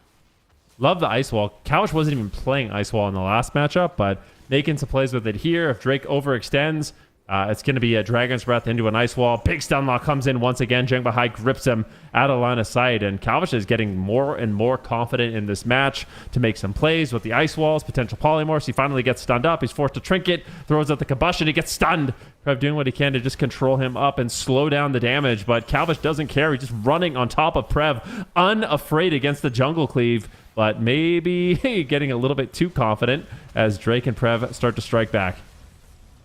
Love the Ice Wall. Calvish wasn't even playing Ice Wall in the last matchup, but making some plays with it here. If Drake overextends, it's going to be a Dragon's Breath into an Ice Wall. Big stun lock comes in once again. Zhangbahai grips him out of line of sight, and Calvish is getting more and more confident in this match to make some plays with the Ice Walls, potential polymorphs. He finally gets stunned up. He's forced to trinket, throws out the combustion. He gets stunned. Prev doing what he can to just control him up and slow down the damage, but Calvish doesn't care. He's just running on top of Prev, unafraid against the jungle cleave, but maybe getting a little bit too confident as Drake and Prev start to strike back.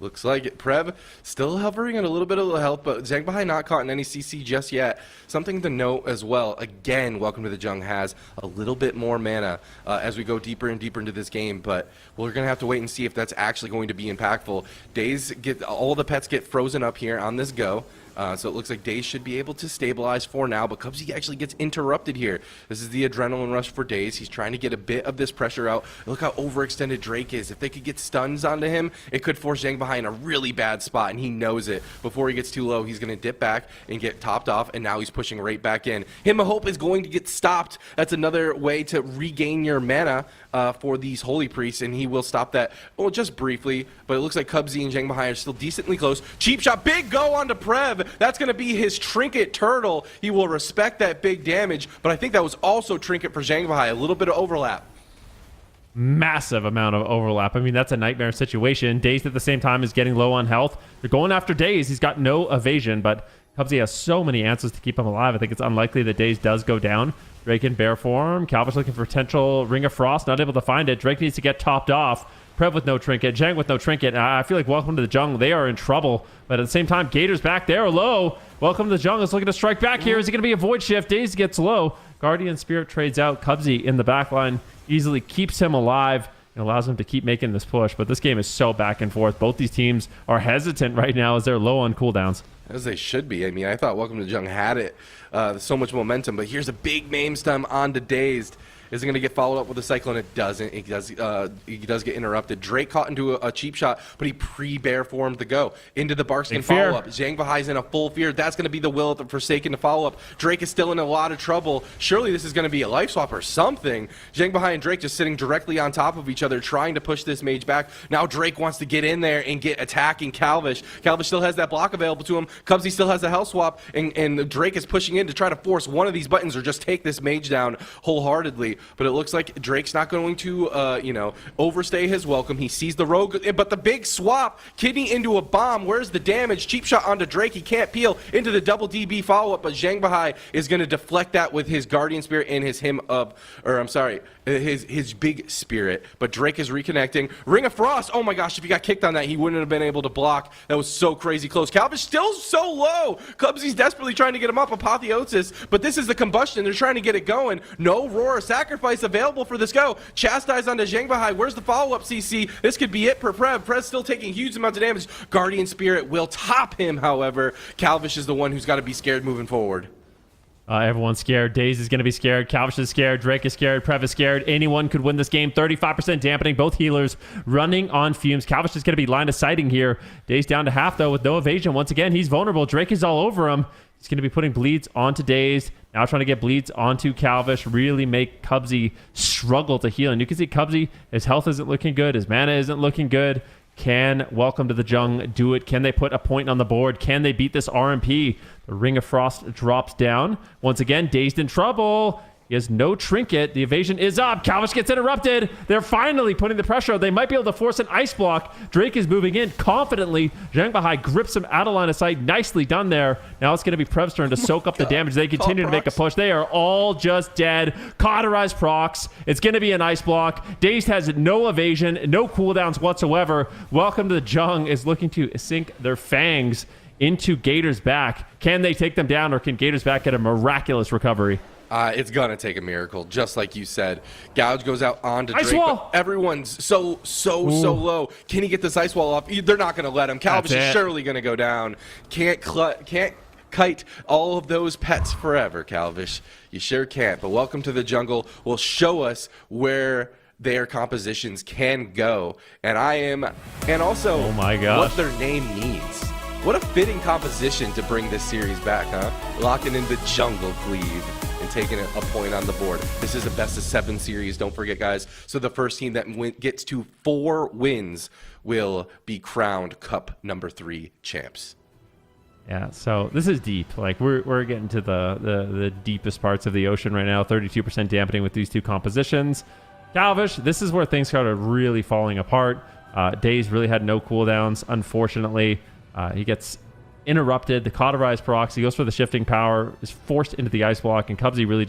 Looks like it. Prev still hovering on a little bit of health, but Zhangbahai not caught in any CC just yet. Something to note as well, again, Welcome to the Jung has a little bit more mana as we go deeper and deeper into this game, but we're going to have to wait and see if that's actually going to be impactful. All the pets get frozen up here on this go. So it looks like Daze should be able to stabilize for now, but Cubsy actually gets interrupted here. This is the adrenaline rush for Daze. He's trying to get a bit of this pressure out. Look how overextended Drake is. If they could get stuns onto him, it could force Zhangbahai in a really bad spot, and he knows it. Before he gets too low, he's going to dip back and get topped off, and now he's pushing right back in. Hymn of Hope is going to get stopped. That's another way to regain your mana for these Holy Priests, and he will stop that, well, just briefly, but it looks like Cubsy and Zhangbahai are still decently close. Cheap shot, big go onto Prev. That's going to be his Trinket Turtle. He will respect that big damage, but I think that was also Trinket for Zhangbahai. A little bit of overlap. Massive amount of overlap. I mean, that's a nightmare situation. Daze at the same time is getting low on health. They're going after Daze. He's got no evasion, but Cubsy has so many answers to keep him alive. I think it's unlikely that Daze does go down. Drake in bear form. Calvish looking for potential Ring of Frost. Not able to find it. Drake needs to get topped off. Prev with no trinket. Zhang with no trinket. I feel like Welcome to the Jung, they are in trouble. But at the same time, Gators back there low. Welcome to the Jung is looking to strike back here. Is it going to be a Void Shift? Daze gets low. Guardian Spirit trades out. Cubsy in the back line easily keeps him alive and allows him to keep making this push. But this game is so back and forth. Both these teams are hesitant right now as they're low on cooldowns. As they should be. I mean, I thought Welcome to the Jung had it. So much momentum, but here's a big Mame Stem onto Dazed. Is it going to get followed up with a Cyclone? It doesn't. He does get interrupted. Drake caught into a cheap shot, but he pre-bear formed the go. Into the Barkskin follow-up. Zhangbahai's in a full fear. That's going to be the will of the Forsaken to follow up. Drake is still in a lot of trouble. Surely this is going to be a life swap or something. Zhangbahai and Drake just sitting directly on top of each other, trying to push this mage back. Now Drake wants to get in there and get attacking Calvish. Calvish still has that block available to him. Cubsy still has a health swap, and Drake is pushing in to try to force one of these buttons or just take this mage down wholeheartedly. But it looks like Drake's not going to, overstay his welcome. He sees the rogue, but the big swap, kidney into a bomb. Where's the damage? Cheap shot onto Drake. He can't peel into the double DB follow-up, but Zhangbahai is going to deflect that with his Guardian Spirit and his his big spirit. But Drake is reconnecting. Ring of Frost. Oh my gosh, if he got kicked on that, he wouldn't have been able to block. That was so crazy close. Calvish still so low. Cubsy's desperately trying to get him up. Apotheosis, but this is the combustion. They're trying to get it going. No Roar Sacrifice available for this go. Chastise onto Zhangbahai. Where's the follow-up CC? This could be it for Prev. Prev's still taking huge amounts of damage. Guardian Spirit will top him, however. Calvish is the one who's got to be scared moving forward. Everyone's scared. Daze is going to be scared. Calvish is scared. Drake is scared. Prev is scared. Anyone could win this game. 35% dampening. Both healers running on fumes. Calvish is going to be line of sighting here. Daze down to half, though, with no evasion. Once again, he's vulnerable. Drake is all over him. He's going to be putting bleeds onto Daze. Now trying to get bleeds onto Calvish. Really make Cubsy struggle to heal. And you can see Cubsy, his health isn't looking good. His mana isn't looking good. Can Welcome to the Jung do it? Can they put a point on the board? Can they beat this RMP? The Ring of Frost drops down. Once again, Dazed in trouble. He has no trinket. The evasion is up. Calvish gets interrupted. They're finally putting the pressure. They might be able to force an ice block. Drake is moving in confidently. Zhangbahai grips him out of line of sight. Nicely done there. Now it's going to be Prev's turn to soak up the damage. They continue to make a push. They are all just dead. Cauterized procs. It's going to be an ice block. Dazed has no evasion, no cooldowns whatsoever. Welcome to the Jung is looking to sink their fangs into Gators' back. Can they take them down, or can Gators' back get a miraculous recovery? It's gonna take a miracle, just like you said. Gouge goes out onto Ice Drake, wall! but everyone's so low. Can he get this ice wall off? They're not gonna let him. Calvish is surely gonna go down. Can't kite all of those pets forever, Calvish. You sure can't. But welcome to the jungle will show us where their compositions can go, and also Oh my gosh. what their name means. What a fitting composition to bring this series back, huh? Locking in the jungle cleave and taking a point on the board. This is a best of 7 series, don't forget, guys. So the first team that gets to 4 wins will be crowned Cup number 3 champs. Yeah, so this is deep. Like we're getting to the deepest parts of the ocean right now. 32% dampening with these 2 compositions. Calvish, this is where things started really falling apart. Days really had no cooldowns, unfortunately. He gets interrupted. The cauterized procs, he goes for the shifting power, is forced into the ice block, and Cubsy really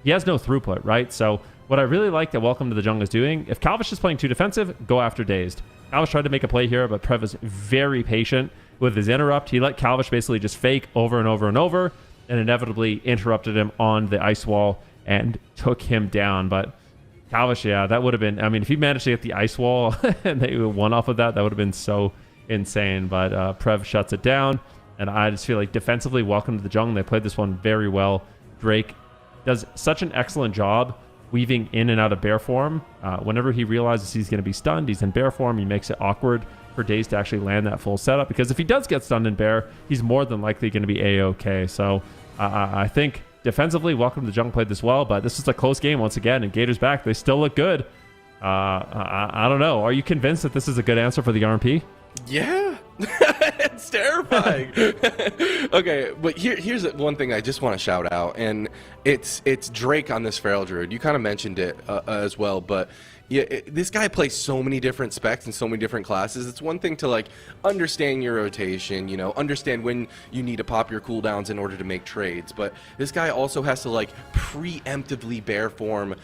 he has no throughput, right? So what I really like that Welcome to the Jungle is doing, if Calvish is playing too defensive, go after Dazed. Calvish tried to make a play here, but Prev is very patient with his interrupt. He let Calvish basically just fake over and over and over, and inevitably interrupted him on the ice wall and took him down. But Calvish, yeah, that would have been, I mean, if he managed to get the ice wall and they won off of that would have been so insane. But Prev shuts it down, and I just feel like defensively, Welcome to the Jungle, they played this one very well. Drake does such an excellent job weaving in and out of bear form. Whenever he realizes he's going to be stunned, he's in bear form, he makes it awkward for Daze to actually land that full setup, because if he does get stunned in bear, he's more than likely going to be A-OK. So I think defensively, Welcome to the Jungle played this well, but this is a close game once again, and Gators back, they still look good. I don't know. Are you convinced that this is a good answer for the RMP? Yeah. It's terrifying. Okay, but here's one thing I just want to shout out, and it's Drake on this Feral Druid. You kind of mentioned it as well, but yeah, this guy plays so many different specs and so many different classes. It's one thing to like understand your rotation, you know, understand when you need to pop your cooldowns in order to make trades, but this guy also has to like preemptively bear form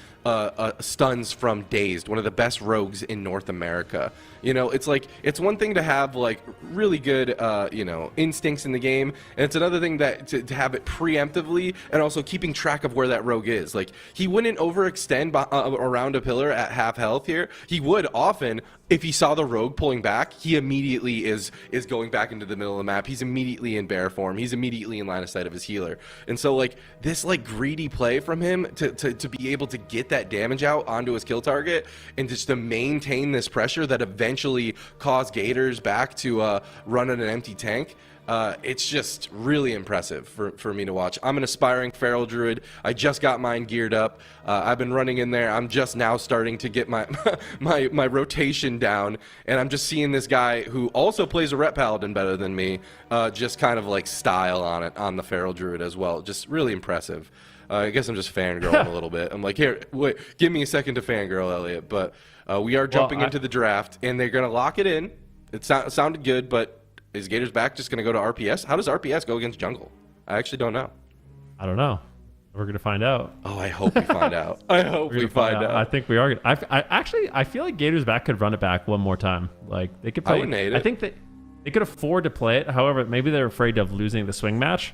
stuns from Dazed, one of the best rogues in North America. You know, it's like, it's one thing to have like really good, you know, instincts in the game, and it's another thing that to have it preemptively and also keeping track of where that rogue is. Like, he wouldn't overextend around a pillar at half health here. He would often, if he saw the rogue pulling back, he immediately is going back into the middle of the map. He's immediately in bear form. He's immediately in line of sight of his healer. And so like this like greedy play from him to be able to get that damage out onto his kill target and just to maintain this pressure that eventually caused Gators back to run at an empty tank. It's just really impressive for me to watch. I'm an aspiring Feral Druid. I just got mine geared up. I've been running in there. I'm just now starting to get my my rotation down, and I'm just seeing this guy who also plays a Rep Paladin better than me, just kind of like style on the Feral Druid as well. Just really impressive. I guess I'm just fangirling a little bit. I'm like, here, wait, give me a second to fangirl, Elliot. But we are jumping into the draft, and they're going to lock it in. It sounded good, but is Gators back just going to go to RPS? How does RPS go against jungle? I actually don't know. I don't know. We're going to find out. Oh, I hope we find out. I hope we find out. I think we are. I feel like Gators back could run it back one more time. Like, they could play. I wouldn't hate it. I think that they could afford to play it. However, maybe they're afraid of losing the swing match.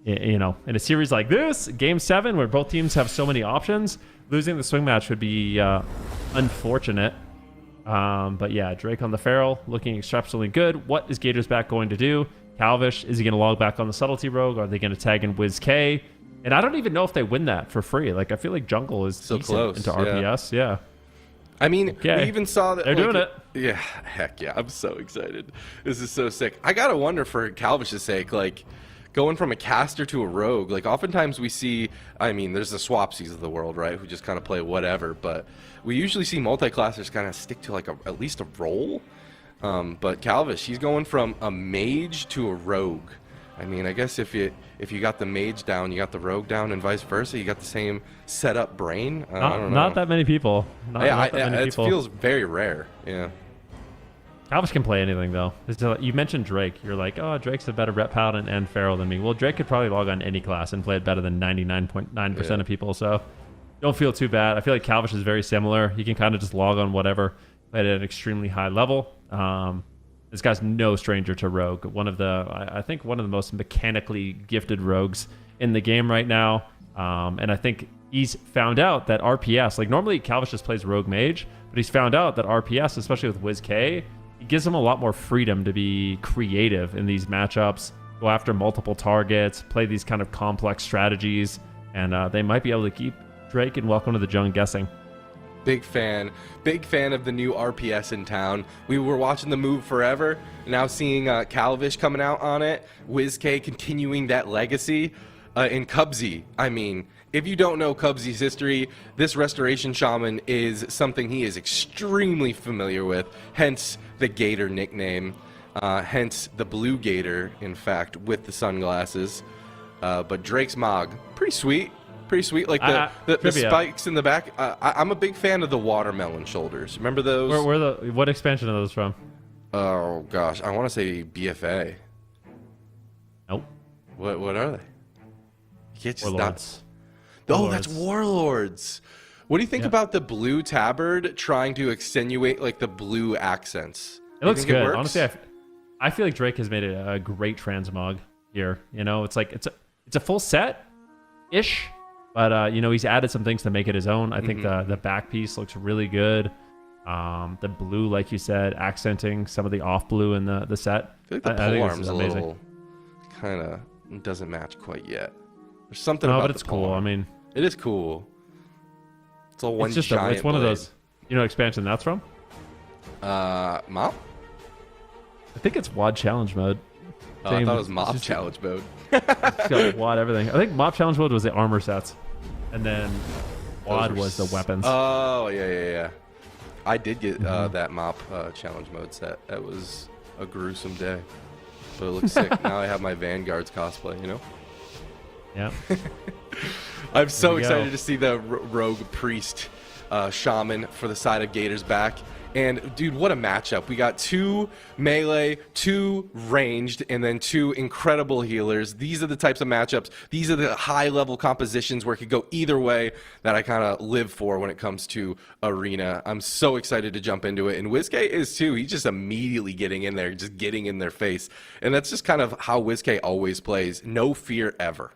You know, in a series like this, Game 7, where both teams have so many options, losing the swing match would be unfortunate. But yeah, Drake on the Feral looking exceptionally good. What is Gators back going to do? Calvish, is he going to log back on the Subtlety Rogue? Are they going to tag in Wiz K? And I don't even know if they win that for free. Like, I feel like jungle is so decent close into RPS. Yeah. I mean, we even saw that they're doing it. Yeah, heck yeah. I'm so excited. This is so sick. I got to wonder for Calvish's sake, like, going from a caster to a rogue, like oftentimes we see, I mean, there's the swapsies of the world, right, who just kind of play whatever, but we usually see multi-classers kind of stick to like at least a role. But Calvish, he's going from a mage to a rogue. I mean, I guess if you got the mage down, you got the rogue down, and vice versa, you got the same setup brain. I don't know. Not that many people. It feels very rare. Yeah. Calvish can play anything, though. You mentioned Drake. You're like, oh, Drake's a better Rep Paladin and Feral than me. Well, Drake could probably log on any class and play it better than 99.9% of people, so don't feel too bad. I feel like Calvish is very similar. He can kind of just log on whatever, play at an extremely high level. This guy's no stranger to Rogue. I think one of the most mechanically gifted rogues in the game right now. And I think he's found out that RPS, like normally Calvish just plays Rogue Mage, but he's found out that RPS, especially with WizK, it gives him a lot more freedom to be creative in these matchups, go after multiple targets, play these kind of complex strategies, and they might be able to keep Drake and Welcome to the Jung guessing. Big fan of the new RPS in town. We were watching the move forever, now seeing Calvish coming out on it, WizK continuing that legacy, in Cubsy. I mean, if you don't know Cubsy's history, this Restoration Shaman is something he is extremely familiar with, hence the Gator nickname, hence the Blue Gator, in fact, with the sunglasses. But Drake's Mog, pretty sweet. Like the spikes in the back. I'm a big fan of the watermelon shoulders. Remember those? What expansion are those from? Oh gosh, I want to say BFA. Nope. What are they? You can't just Warlords. Oh, that's Warlords. What do you think about the blue tabard trying to extenuate like the blue accents? It looks good. Honestly, I feel like Drake has made it a great transmog here. You know, it's like it's a full set ish. But, you know, he's added some things to make it his own. I think the back piece looks really good. The blue, like you said, accenting some of the off blue in the set. I feel like the pole arm's a little kind of doesn't match quite yet. There's something about but it's cool. I mean, it is cool. It's all one it's giant it's one blade. of those, you know, expansion that's from? Mop? I think it's WOD challenge mode. I thought it was Mop challenge mode. It's got WOD everything. I think Mop challenge mode was the armor sets. And then WOD was the weapons. Oh, yeah. I did get that Mop challenge mode set. That was a gruesome day. But it looks sick. Now I have my Vanguard's cosplay, you know? Yeah. I'm so excited to see the Rogue Priest Shaman for the side of Gators back. And, dude, what a matchup. We got 2 melee, 2 ranged, and then 2 incredible healers. These are the types of matchups. These are the high-level compositions where it could go either way that I kind of live for when it comes to Arena. I'm so excited to jump into it. And WizK is, too. He's just immediately getting in there, just getting in their face. And that's just kind of how WizK always plays. No fear ever.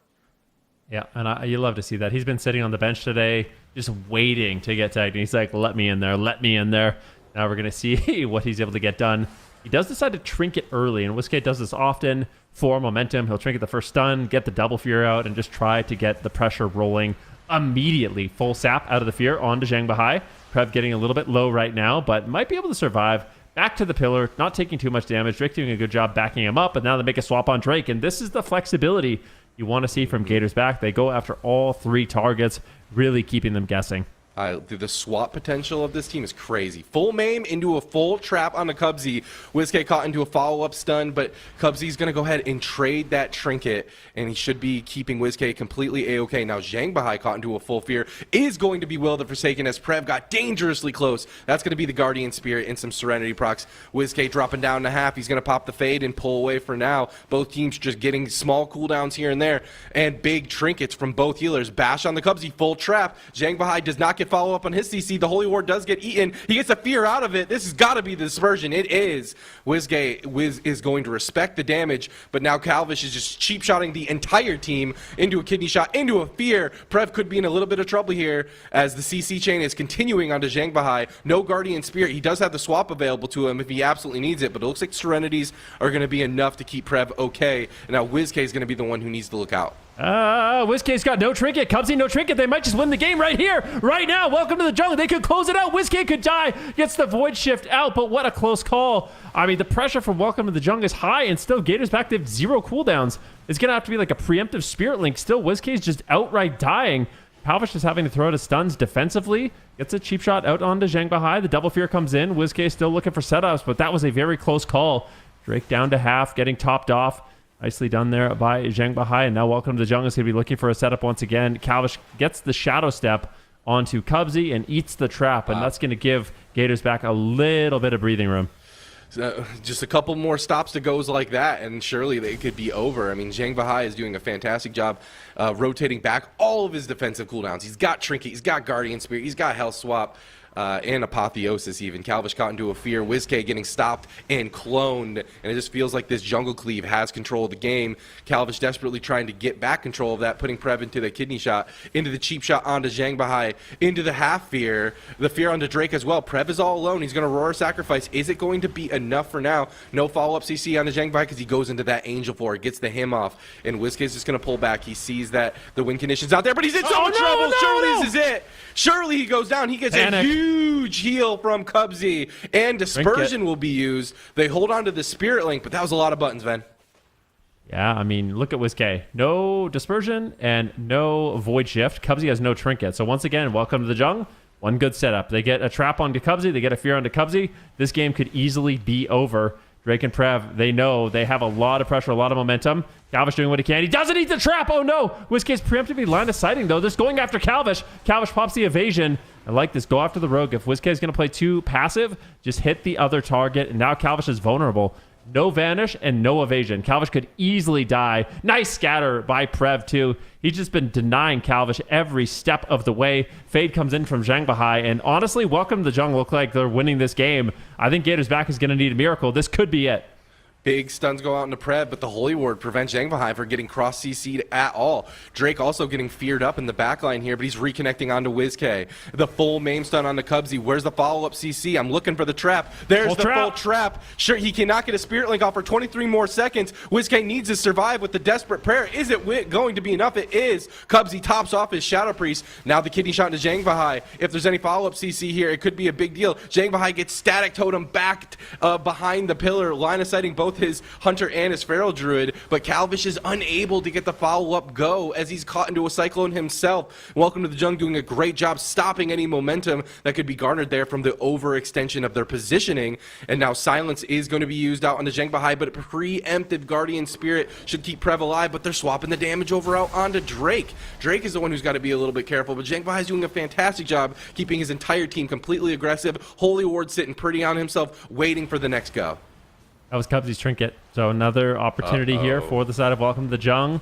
Yeah, and you love to see that. He's been sitting on the bench today, just waiting to get tagged. And he's like, let me in there, let me in there. Now we're going to see what he's able to get done. He does decide to trinket early, and WizK does this often for momentum. He'll trinket the first stun, get the double fear out, and just try to get the pressure rolling immediately. Full sap out of the fear onto Zhang Bahai. Prev getting a little bit low right now, but might be able to survive. Back to the pillar, not taking too much damage. Drake doing a good job backing him up, but now they make a swap on Drake, and this is the flexibility you want to see from Gators back. They go after all 3 targets, really keeping them guessing. The swap potential of this team is crazy. Full maim into a full trap on a Cubsy. WizK caught into a follow-up stun, but Cubsy's going to go ahead and trade that trinket, and he should be keeping WizK completely A-OK. Now, Zhang Bahai caught into a full fear is going to be Will the Forsaken as Prev got dangerously close. That's going to be the Guardian Spirit and some Serenity procs. WizK dropping down to half. He's going to pop the fade and pull away for now. Both teams just getting small cooldowns here and there, and big trinkets from both healers. Bash on the Cubsy, full trap. Zhang Bahai does not get follow up on his CC. The Holy War does get eaten. He gets a fear out of it. This has got to be the dispersion. It is. Wiz is going to respect the damage, but now Calvish is just cheap shotting the entire team into a kidney shot, into a fear. Prev could be in a little bit of trouble here as the CC chain is continuing onto Zhang Bahai. No Guardian Spirit. He does have the swap available to him if he absolutely needs it, but it looks like Serenities are going to be enough to keep Prev okay. And now WizK is going to be the one who needs to look out. WizK's got no trinket. Cubsy, no trinket. They might just win the game right here, right now. Welcome to the jungle. They could close it out. WizK could die. Gets the Void Shift out, but what a close call. I mean, the pressure from Welcome to the Jungle is high, and still Gators back. They have 0 cooldowns. It's going to have to be like a preemptive Spirit Link. Still, WizK's just outright dying. Palvish is having to throw out his stuns defensively. Gets a cheap shot out onto Zhang Bahai. The double fear comes in. WizK still looking for setups, but that was a very close call. Drake down to half, getting topped off. Nicely done there by Zhang Bahai. And now Welcome to the Jungle is going to be looking for a setup once again. Calvish gets the Shadow Step onto Cubsy and eats the trap. And that's going to give Gators back a little bit of breathing room. Just a couple more stops to goes like that, and surely they could be over. I mean, Zhang Bahai is doing a fantastic job rotating back all of his defensive cooldowns. He's got Trinket, he's got Guardian Spirit, he's got Health Swap. and Apotheosis even. Calvish caught into a fear. WizK getting stopped and cloned, and it just feels like this jungle cleave has control of the game. Calvish desperately trying to get back control of that, putting Prev into the kidney shot, into the cheap shot onto Zhang Bahai, into the half fear, the fear onto Drake as well. Prev is all alone. He's going to roar sacrifice. Is it going to be enough for now? No follow-up CC onto Zhang Bahai because he goes into that Angel for it, gets the him off, and WizK is just going to pull back. He sees that the win condition's out there, but he's in so much trouble. Surely this is it. Surely he goes down. He gets a huge heal from Cubsy, and Dispersion will be used. They hold on to the Spirit Link, but that was a lot of buttons, Ven. Yeah, I mean, look at WizK. No Dispersion and no Void Shift. Cubsy has no Trinket. So once again, welcome to the Jung. One good setup. They get a trap onto Cubsy. They get a fear onto Cubsy. This game could easily be over. Drake and Prev, they know they have a lot of pressure, a lot of momentum. Calvish doing what he can. He doesn't eat the trap. Oh, no. WizK's preemptively line of sighting, though. Just going after Calvish. Calvish pops the evasion. I like this. Go after the rogue. If WizK is going to play too passive, just hit the other target. And now Calvish is vulnerable. No vanish and no evasion. Calvish could easily die. Nice scatter by Prev, too. He's just been denying Calvish every step of the way. Fade comes in from Zhang Bahai. And honestly, welcome to the Jung. Look like they're winning this game. I think Gators back is going to need a miracle. This could be it. Big stuns go out into Prev, but the Holy Ward prevents Zhang Bahai from getting cross-CC'd at all. Drake also getting feared up in the backline here, but he's reconnecting onto WizK. The full maim stun onto Cubsy. Where's the follow-up CC? I'm looking for the trap. There's full trap. Sure, he cannot get a Spirit Link off for 23 more seconds. WizK needs to survive with the desperate prayer. Is it going to be enough? It is. Cubsy tops off his Shadow Priest. Now the kidney shot into Zhang Bahai. If there's any follow-up CC here, it could be a big deal. Zhang Bahai gets static totem back behind the pillar, line of sighting both his Hunter and his Feral Druid, but Calvish is unable to get the follow-up go as he's caught into a Cyclone himself. Welcome to the Jung, doing a great job stopping any momentum that could be garnered there from the overextension of their positioning. And now Silence is going to be used out on the Zhang Bahai, but a preemptive Guardian Spirit should keep Prev alive, but they're swapping the damage over out onto Drake. Drake is the one who's got to be a little bit careful, but Zhang Bahai is doing a fantastic job keeping his entire team completely aggressive. Holy Ward sitting pretty on himself, waiting for the next go. That was Cubsy's Trinket. So another opportunity here for the side of Welcome to the Jung.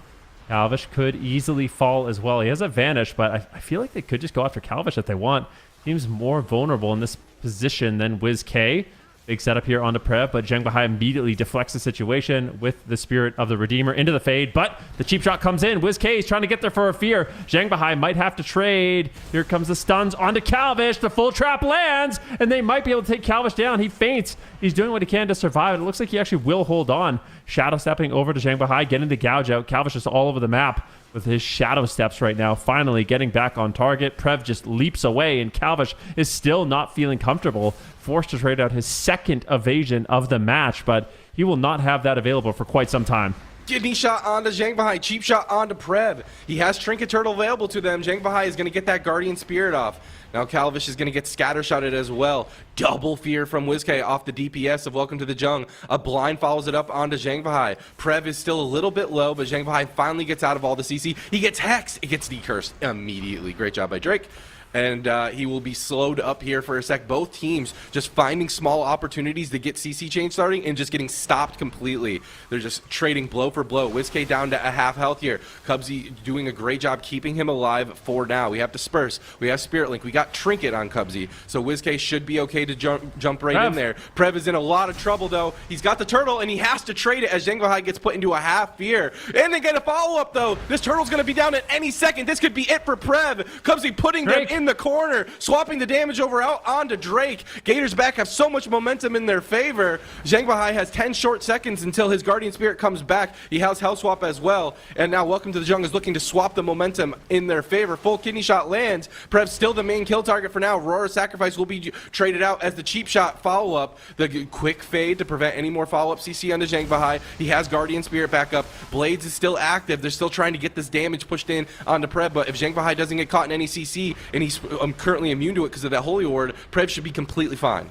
Calvish could easily fall as well. He has a vanish, but I feel like they could just go after Calvish if they want. Seems more vulnerable in this position than WizK. Big setup here onto Prev, but Zhang Bahai immediately deflects the situation with the Spirit of the Redeemer into the Fade, but the cheap shot comes in. WizK is trying to get there for a fear. Zhang Bahai might have to trade. Here comes the stuns onto Calvish. The full trap lands, and they might be able to take Calvish down. He faints. He's doing what he can to survive, and it looks like he actually will hold on. Shadow stepping over to Zhang Bahai, getting the gouge out. Calvish is all over the map with his shadow steps right now, finally getting back on target. Prev just leaps away, and Calvish is still not feeling comfortable, forced to trade out his second evasion of the match, but he will not have that available for quite some time. Kidney shot onto Zhang Bahai, cheap shot onto Prev. He has Trinket Turtle available to them. Zhang Bahai is going to get that Guardian Spirit off. Now Calvish is going to get scattershotted as well. Double fear from WizK off the DPS of Welcome to the Jung. A blind follows it up onto Zhang Bahai. Prev is still a little bit low, but Zhang Bahai finally gets out of all the CC. He gets hexed. It gets decursed immediately. Great job by Drake. And he will be slowed up here for a sec. Both teams just finding small opportunities to get CC chain starting and just getting stopped completely. They're just trading blow for blow. WizK down to a half health here. Cubsy doing a great job keeping him alive for now. We have Disperse. We have Spirit Link. We got Trinket on Cubsy. So WizK should be okay to jump right in there. Prev is in a lot of trouble, though. He's got the turtle, and he has to trade it as Zhang Bahai gets put into a half fear. And they get a follow-up, though. This turtle's going to be down at any second. This could be it for Prev. Cubsy putting them in the corner, swapping the damage over out onto Drake. Gators back have so much momentum in their favor. Zhang Bahai has 10 short seconds until his Guardian Spirit comes back. He has Hell Swap as well. And now Welcome to the Jung is looking to swap the momentum in their favor. Full kidney shot lands. Prev's still the main kill target for now. Aurora Sacrifice will be traded out as the cheap shot follow-up. The quick fade to prevent any more follow-up CC onto Zhang Bahai. He has Guardian Spirit back up. Blades is still active. They're still trying to get this damage pushed in onto Prev, but if Zhang Bahai doesn't get caught in any CC, and he's currently immune to it because of that Holy Ward, Prev should be completely fine.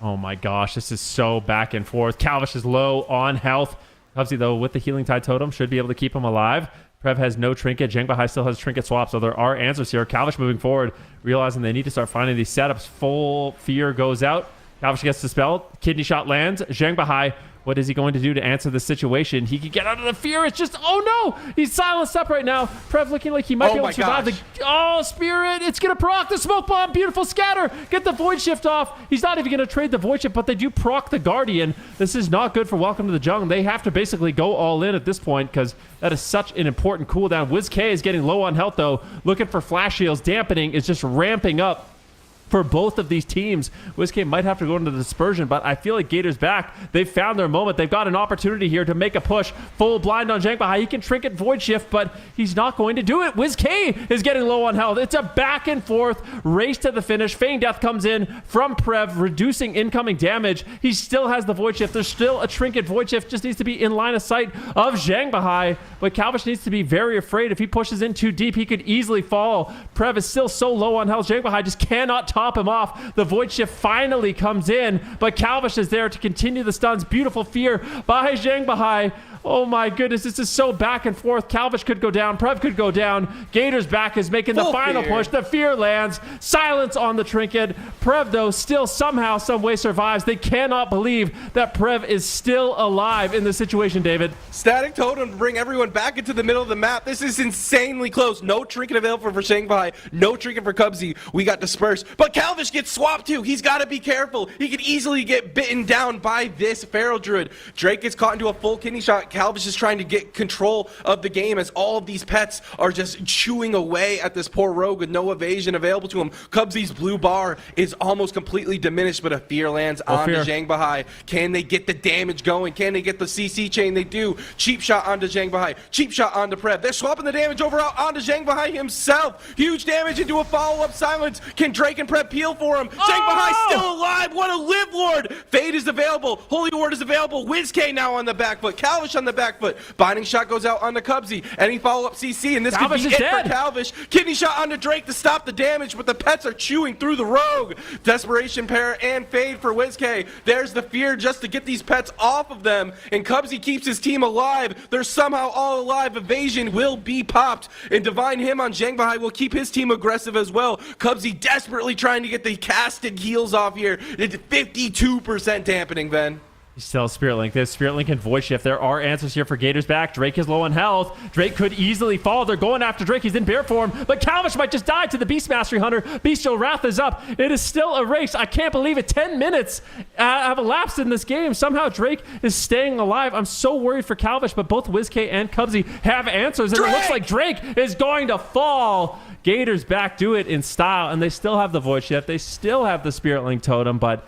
Oh my gosh, this is so back and forth. Calvish is low on health. Cubsy, though, with the Healing Tide Totem, should be able to keep him alive. Prev has no Trinket. Zhang Bahai still has Trinket swap, so there are answers here. Calvish moving forward, realizing they need to start finding these setups. Full fear goes out. Calvish gets dispelled. Kidney shot lands. Zhang Bahai What is he going to do to answer the situation? He can get out of the fear. It's just, oh no! He's silenced up right now. Prev looking like he might be able to survive the... Spirit! It's going to proc the smoke bomb. Beautiful scatter. Get the Void Shift off. He's not even going to trade the Void Shift, but they do proc the Guardian. This is not good for Welcome to the Jung. They have to basically go all in at this point because that is such an important cooldown. WizK is getting low on health, though. Looking for flash shields. Dampening is just ramping up for both of these teams. WizK might have to go into the dispersion, but I feel like Gators back. They've found their moment. They've got an opportunity here to make a push. Full blind on Zhangbahai. He can trinket Void Shift, but he's not going to do it. WizK is getting low on health. It's a back and forth race to the finish. Feign Death comes in from Prev, reducing incoming damage. He still has the Void Shift. There's still a trinket. Void Shift just needs to be in line of sight of Zhangbahai, but Calvish needs to be very afraid. If he pushes in too deep, he could easily fall. Prev is still so low on health. Zhangbahai just cannot top him off. The Void Shift finally comes in, but Calvish is there to continue the stuns. Beautiful fear by Zhangbahai. Oh my goodness, this is so back and forth. Calvish could go down. Prev could go down. Gators back is making the final push. The fear lands. Silence on the trinket. Prev, though, still somehow, some way survives. They cannot believe that Prev is still alive in this situation, David. Static Totem to bring everyone back into the middle of the map. This is insanely close. No trinket available for Zhangbahai. No trinket for Cubsy. We got dispersed. But Calvish gets swapped too. He's got to be careful. He could easily get bitten down by this Feral Druid. Drake gets caught into a full kidney shot. Calvish is trying to get control of the game as all of these pets are just chewing away at this poor rogue with no evasion available to him. Cubsy's blue bar is almost completely diminished, but a fear lands onto Zhangbahai. Can they get the damage going? Can they get the CC chain? They do. Cheap shot onto Zhangbahai. Cheap shot onto Prev. They're swapping the damage over onto Zhangbahai himself. Huge damage into a follow-up silence. Can Drake and Prev peel for him? Zhangbahai still alive. What a live lord. Fade is available. Holy Ward is available. WizK now on the back foot. Calvish on the back foot. Binding shot goes out onto Cubsy. Any follow-up CC, and this Calvish could be it for Calvish. Kidney shot onto Drake to stop the damage, but the pets are chewing through the rogue. Desperation pair and fade for WizK. There's the fear just to get these pets off of them, and Cubsy keeps his team alive. They're somehow all alive. Evasion will be popped, and Divine Him on Zhangbahai will keep his team aggressive as well. Cubsy desperately trying to get the casted heals off here. It's 52% dampening, Ben. Still Spirit Link. There's Spirit Link and Void Shift. There are answers here for Gators back. Drake is low on health. Drake could easily fall. They're going after Drake. He's in bear form, but Calvish might just die to the Beast Mastery Hunter. Bestial Wrath is up. It is still a race. I can't believe it. 10 minutes have elapsed in this game. Somehow Drake is staying alive. I'm so worried for Calvish, but both WizK and Cubsy have answers, and it looks like Drake is going to fall. Gators back do it in style, and they still have the Void Shift. They still have the Spirit Link Totem, but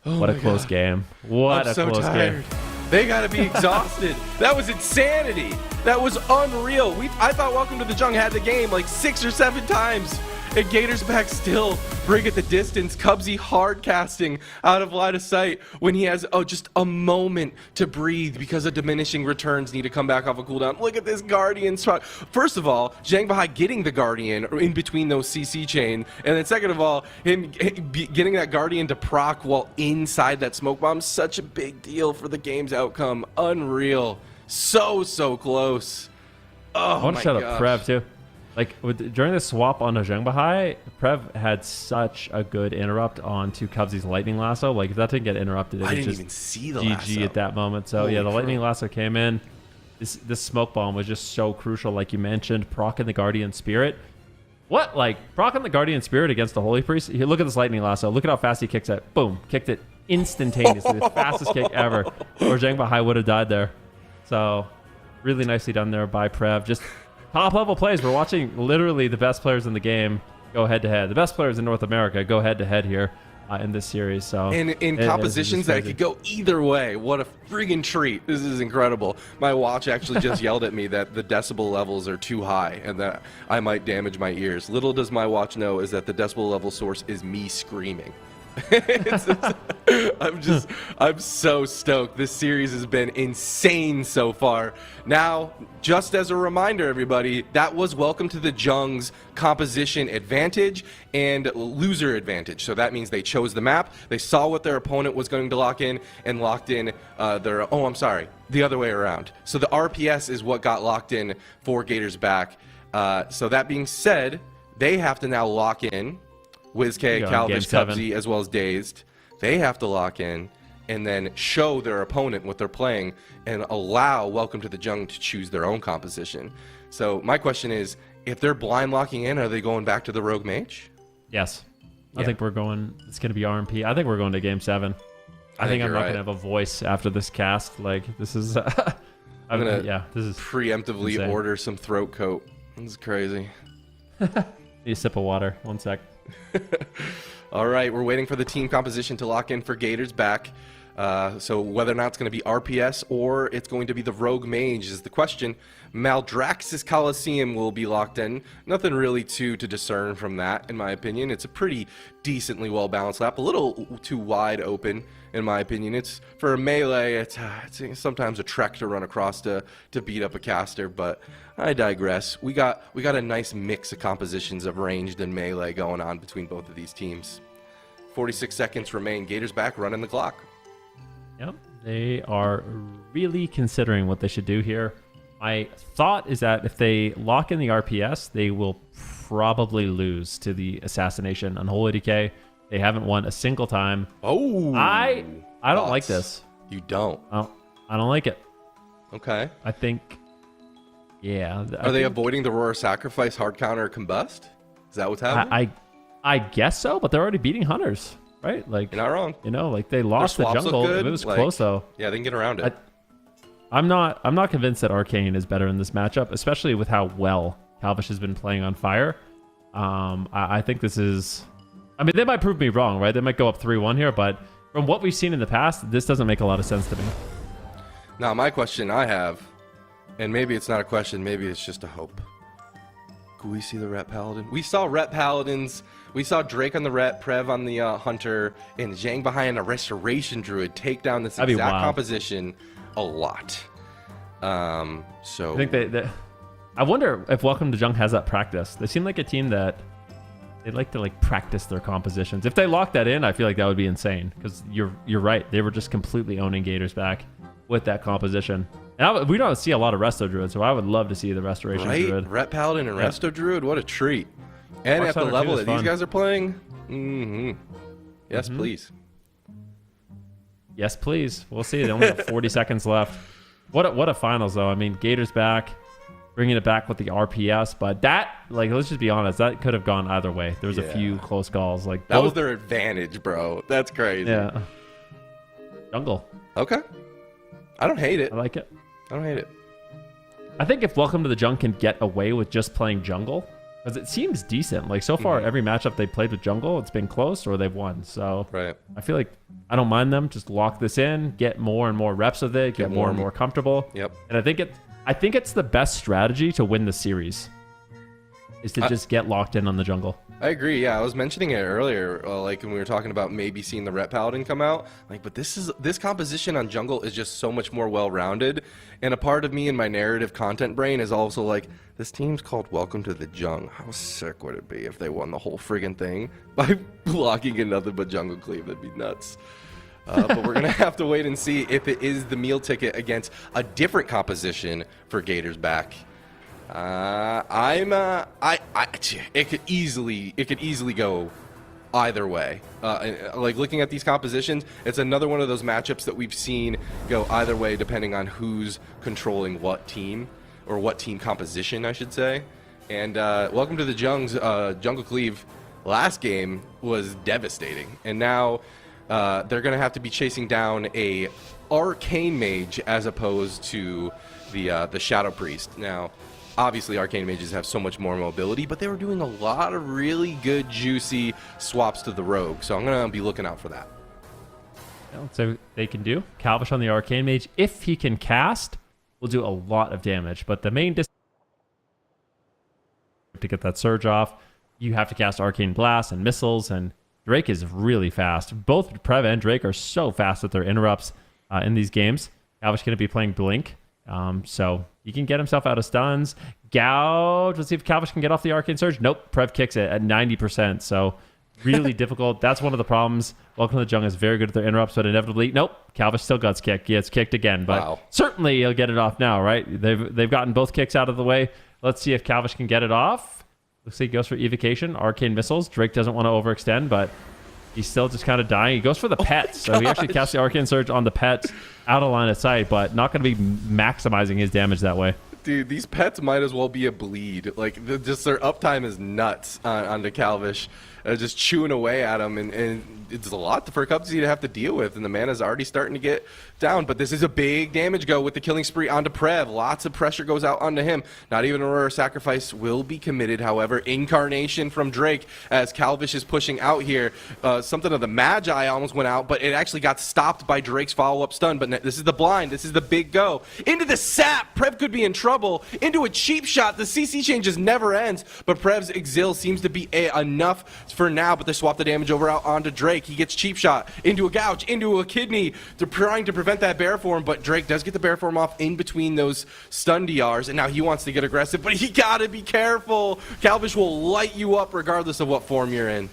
what a close game. What a close game. They gotta be exhausted. That was insanity. That was unreal. I thought Welcome to the Jung had the game like 6 or 7 times. And Gators back still bring it the distance. Cubsy hard casting out of line of sight when he has just a moment to breathe because of diminishing returns need to come back off a cooldown. Look at this Guardian spot. First of all, Zhangbahai getting the Guardian in between those CC chain, and then second of all, him getting that Guardian to proc while inside that smoke bomb. Such a big deal for the game's outcome. Unreal. So close. Oh, I want to shout out Prev too. Like during the swap on Zhangbahai, Prev had such a good interrupt onto Cubsy's Lightning Lasso. Like if that didn't get interrupted, it was just even see the GG lasso at that moment. So yeah, the Lightning Lasso came in. This smoke bomb was just so crucial, like you mentioned, proccing the Guardian Spirit. What, like proccing the Guardian Spirit against the Holy Priest? Here, look at this Lightning Lasso. Look at how fast he kicks it. Boom, kicked it instantaneously, the fastest kick ever. Or Zhangbahai would have died there. So really nicely done there by Prev. Just top level plays. We're watching literally the best players in the game go head to head. The best players in North America go head to head here in this series. So in compositions that could go either way. What a friggin' treat. This is incredible. My watch actually just yelled at me that the decibel levels are too high and that I might damage my ears. Little does my watch know is that the decibel level source is me screaming. I'm so stoked. This series has been insane so far. Now, just as a reminder, everybody, that was Welcome to the Jung's composition advantage and loser advantage. So that means they chose the map, they saw what their opponent was going to lock in, and locked in the other way around. So the RPS is what got locked in for Gators back. So that being said, they have to now lock in WizK, Calvish, Cubsy, as well as Dazed. They have to lock in. and then show their opponent what they're playing and allow Welcome to the Jung to choose their own composition. So my question is, if they're blind locking in, are they going back to the Rogue Mage? Yes. Yeah. I think we're going, it's going to be RMP. I think we're going to game 7. I think I'm not going to have a voice after this cast. Like, this is, I'm going to this is preemptively insane. order some throat coat. This is crazy. Need a sip of water. 1 sec. All right, we're waiting for the team composition to lock in for Gators back. So whether or not it's going to be RPS or it's going to be the Rogue Mage is the question. Maldraxxus Coliseum will be locked in. Nothing really to discern from that, in my opinion. It's a pretty decently well-balanced lap. A little too wide open, in my opinion. It's for a melee, it's sometimes a trek to run across to beat up a caster, but I digress. We got a nice mix of compositions of ranged and melee going on between both of these teams. 46 seconds remain. Gators back, running the clock. Yep, they are really considering what they should do here. My thought is that if they lock in the RPS, they will probably lose to the Assassination Unholy Decay. They haven't won a single time. Oh, I don't like this. You don't? I don't like it. Okay. I think, yeah. Are they avoiding the Roar Sacrifice, Hard Counter, Combust? Is that what's happening? I guess so, but they're already beating Hunters, right? Like, you're not wrong. You know, like they lost the Their swaps jungle. look good. It was Like, close though. Yeah, they can get around it. I'm not convinced that Arcane is better in this matchup, especially with how well Calvish has been playing on Fire. I think this is, I mean, they might prove me wrong, right? They might go up 3-1 here, but from what we've seen in the past, this doesn't make a lot of sense to me. Now, my question I have, and maybe it's not a question, maybe it's just a hope. Could we see the Ret Paladin? We saw Ret Paladins. We saw Drake on the Ret, Prev on the Hunter, and Zhang behind a Restoration Druid take down this exact composition a lot. So I think I wonder if Welcome to Jung has that practice. They seem like a team that they like to practice their compositions. If they lock that in, I feel like that would be insane because you're right. They were just completely owning Gators back with that composition. And we don't see a lot of Resto Druid, so I would love to see the Restoration Druid. Ret Paladin and Resto Druid, what a treat. And at the level that these guys are playing, yes, please. Yes, please. We'll see. They only have 40 seconds left. What a finals, though. I mean, Gators back, bringing it back with the RPS, but that, let's just be honest, that could have gone either way. There was a few close calls. That was their advantage, bro. That's crazy. Yeah. Jungle. Okay. I don't hate it. I like it. I don't hate it. I think if Welcome to the Jung can get away with just playing jungle, because it seems decent. So far, every matchup they played with jungle, it's been close or they've won. So I feel like I don't mind them. Just lock this in, get more and more reps with it, get more and more comfortable. Yep. And I think it's the best strategy to win the series is to just get locked in on the jungle. I agree. Yeah, I was mentioning it earlier, when we were talking about maybe seeing the Ret Paladin come out. But this composition on jungle is just so much more well-rounded, and a part of me in my narrative content brain is also this team's called Welcome to the Jung. How sick would it be if they won the whole friggin' thing by blocking in nothing but jungle cleave? That'd be nuts. But we're gonna have to wait and see if it is the meal ticket against a different composition for Gators back. It could easily go either way. Looking at these compositions, it's another one of those matchups that we've seen go either way depending on who's controlling what team, or what team composition, I should say. And Welcome to the Jung's Jungle Cleave last game was devastating, and now they're gonna have to be chasing down a Arcane Mage as opposed to the Shadow Priest. Now, obviously, Arcane Mages have so much more mobility, but they were doing a lot of really good, juicy swaps to the Rogue, so I'm going to be looking out for that. So they can do Calvish on the Arcane Mage. If he can cast, will do a lot of damage, but the main to get that surge off, you have to cast Arcane Blast and missiles, and Drake is really fast. Both Prev and Drake are so fast with their interrupts in these games. Calvish going to be playing Blink. So he can get himself out of stuns. Gouge. Let's see if Calvish can get off the Arcane Surge. Nope. Prev kicks it at 90%. So really difficult. That's one of the problems. Welcome to the Jung is very good at their interrupts, but inevitably, nope. Calvish still gets kicked. He gets kicked again, but certainly he'll get it off now, right? They've gotten both kicks out of the way. Let's see if Calvish can get it off. Looks like he goes for Evocation. Arcane Missiles. Drake doesn't want to overextend, but He's still just kind of dying. He goes for the pets. So he actually casts the Arcane Surge on the pets out of line of sight, but not going to be maximizing his damage that way. Dude, these pets might as well be a bleed. Like, just their uptime is nuts on the Calvish. Just chewing away at him, and it's a lot for Cubsy to have to deal with, and the mana's already starting to get down. But this is a big damage go with the killing spree onto Prev. Lots of pressure goes out onto him. Not even a rare sacrifice will be committed. However, incarnation from Drake as Calvish is pushing out here. Something of the Magi almost went out, but it actually got stopped by Drake's follow-up stun. But this is the blind. This is the big go. Into the sap. Prev could be in trouble. Into a cheap shot. The CC chain just never ends, but Prev's Exil seems to be enough for now, but they swap the damage over out onto Drake. He gets cheap shot into a gouge, into a kidney. They're trying to prevent that bear form, but Drake does get the bear form off in between those stun DRs, and now he wants to get aggressive, but he gotta be careful. Calvish will light you up regardless of what form you're in.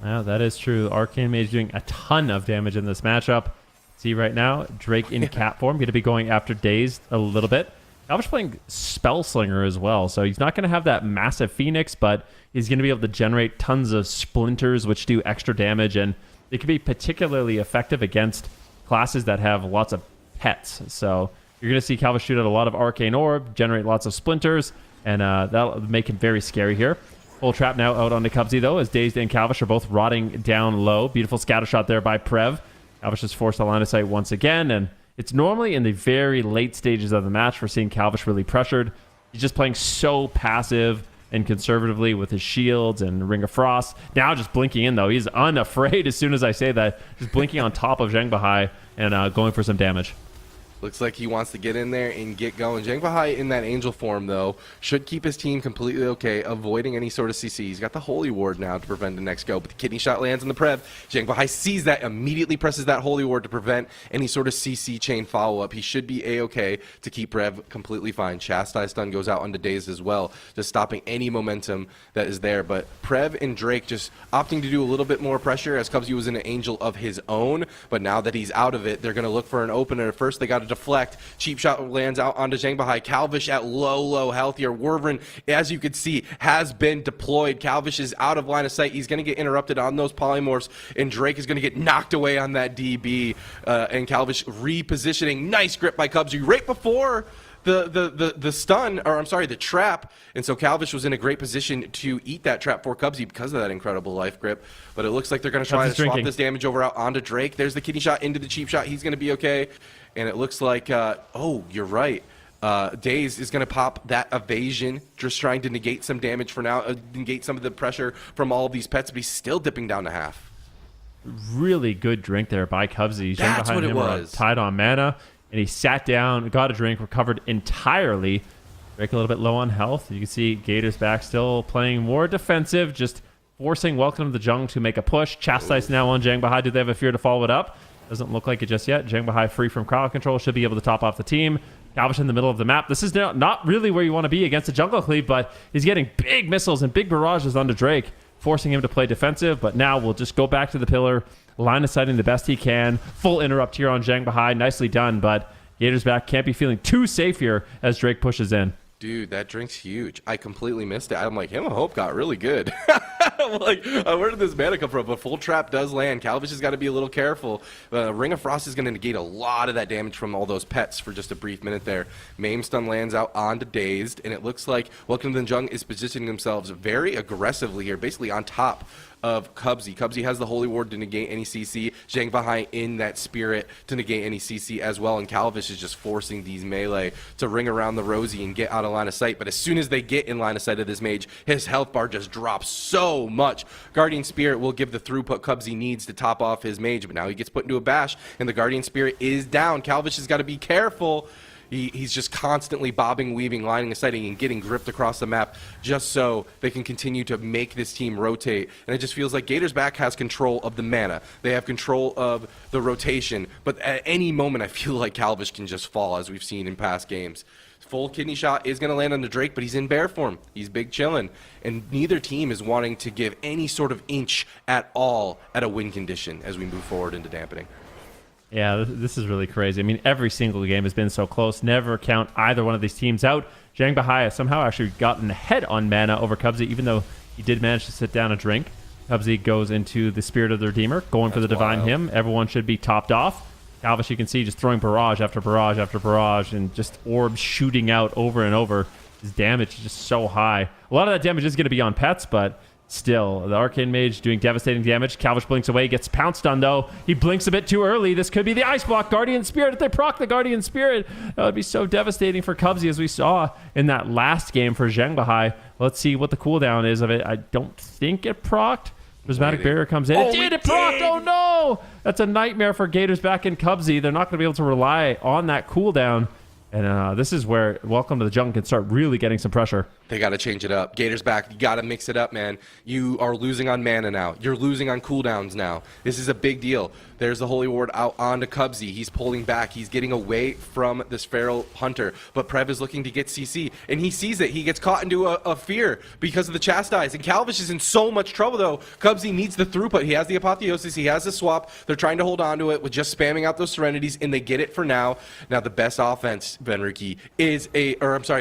Yeah, that is true. Arcane Mage doing a ton of damage in this matchup. See right now, Drake in cat form, going to be going after Dazed a little bit. Calvish playing Spellslinger as well, so he's not going to have that massive Phoenix, but he's going to be able to generate tons of splinters, which do extra damage, and they can be particularly effective against classes that have lots of pets. So you're going to see Calvish shoot out a lot of Arcane Orb, generate lots of splinters, and that'll make him very scary here. Full trap now out onto Cubsy, though, as Dazed and Calvish are both rotting down low. Beautiful scatter shot there by Prev. Calvish is forced to line of sight once again, and it's normally in the very late stages of the match for seeing Calvish really pressured. He's just playing so passive and conservatively with his shields and Ring of Frost. Now just blinking in, though. He's unafraid as soon as I say that. Just blinking on top of Zhang Bahai and going for some damage. Looks like he wants to get in there and get going. Zhang Bahai in that angel form, though, should keep his team completely okay, avoiding any sort of CC. He's got the Holy Ward now to prevent the next go, but the kidney shot lands on the Prev. Zhang Bahai sees that, immediately presses that Holy Ward to prevent any sort of CC chain follow-up. He should be A-okay to keep Prev completely fine. Chastise stun goes out onto Dazed as well, just stopping any momentum that is there. But Prev and Drake just opting to do a little bit more pressure as Cubsy was in an angel of his own, but now that he's out of it, they're going to look for an opener. First, they got to deflect. Cheap shot lands out onto Zhang Bahai. Calvish at low health here. Wervin, as you can see, has been deployed. Calvish is out of line of sight. He's going to get interrupted on those polymorphs, and Drake is going to get knocked away on that DB. And Calvish repositioning. Nice grip by Cubsy right before the stun, or I'm sorry, the trap. And so Calvish was in a great position to eat that trap for Cubsy because of that incredible life grip. But it looks like they're going to try to swap this damage over out onto Drake. There's the kidney shot into the cheap shot. He's going to be okay. And it looks like, oh, you're right. Daze is going to pop that evasion, just trying to negate some damage for now, negate some of the pressure from all of these pets, but he's still dipping down to half. Really good drink there by Cubsy. That's what it was. Tied on mana, and he sat down, got a drink, recovered entirely. Drake a little bit low on health. You can see Gators back still playing more defensive, just forcing Welcome to the Jung to make a push. Chastise now on Zhang Bahai. Do they have a fear to follow it up? Doesn't look like it just yet. Zhang Bahai free from crowd control, should be able to top off the team. Calvish in the middle of the map. This is not really where you want to be against a jungle cleave, but he's getting big missiles and big barrages onto Drake, forcing him to play defensive. But now we'll just go back to the pillar, line of sighting the best he can. Full interrupt here on Zhang Bahai. Nicely done, but Gators back can't be feeling too safe here as Drake pushes in. Dude, that drink's huge. I completely missed it. I'm like, Hymn of Hope got really good. I'm like, where did this mana come from? But full trap does land. Calvish has got to be a little careful. Ring of Frost is going to negate a lot of that damage from all those pets for just a brief minute there. Maim stun lands out onto Dazed, and it looks like Welcome to the Jung is positioning themselves very aggressively here, basically on top of Cubsy. Cubsy has the Holy Ward to negate any CC. Zhang Bahai in that spirit to negate any CC as well. And Calvish is just forcing these melee to ring around the Rosie and get out of line of sight. But as soon as they get in line of sight of this mage, his health bar just drops so much. Guardian Spirit will give the throughput Cubsy needs to top off his mage. But now he gets put into a bash, and the Guardian Spirit is down. Calvish has got to be careful. He's just constantly bobbing, weaving, lining and sighting, and getting gripped across the map just so they can continue to make this team rotate. And it just feels like Gators back has control of the mana. They have control of the rotation. But at any moment, I feel like Calvish can just fall, as we've seen in past games. Full kidney shot is going to land on the Drake, but he's in bear form. He's big chillin'. And neither team is wanting to give any sort of inch at all at a win condition as we move forward into dampening. Yeah, this is really crazy. I mean, every single game has been so close. Never count either one of these teams out. Zhang Bahai has somehow actually gotten ahead on mana over Cubsy, even though he did manage to sit down a drink. Cubsy goes into the Spirit of the Redeemer, going for the Divine Hymn. Everyone should be topped off. Calvish, you can see, just throwing barrage after barrage after barrage, and just orbs shooting out over and over. His damage is just so high. A lot of that damage is going to be on pets, but still, the Arcane Mage doing devastating damage. Calvish blinks away, gets pounced on, though. He blinks a bit too early. This could be the Ice Block Guardian Spirit. If they proc the Guardian Spirit, that would be so devastating for Cubsy, as we saw in that last game for Zhangbahai. Let's see what the cooldown is of it. I don't think it procced. Prismatic Barrier comes in. It procced! Oh no! That's a nightmare for Gators back in Cubsy. They're not going to be able to rely on that cooldown. And this is where Welcome to the Jung can start really getting some pressure. They got to change it up. Gators back. You got to mix it up, man. You are losing on mana now. You're losing on cooldowns now. This is a big deal. There's the Holy Ward out onto Cubsy. He's pulling back. He's getting away from this Feral Hunter. But Prev is looking to get CC, and he sees it. He gets caught into a fear because of the Chastise. And Calvish is in so much trouble, though. Cubsy needs the throughput. He has the Apotheosis. He has the swap. They're trying to hold on to it with just spamming out those Serenities, and they get it for now. Now, the best offense, Benruki,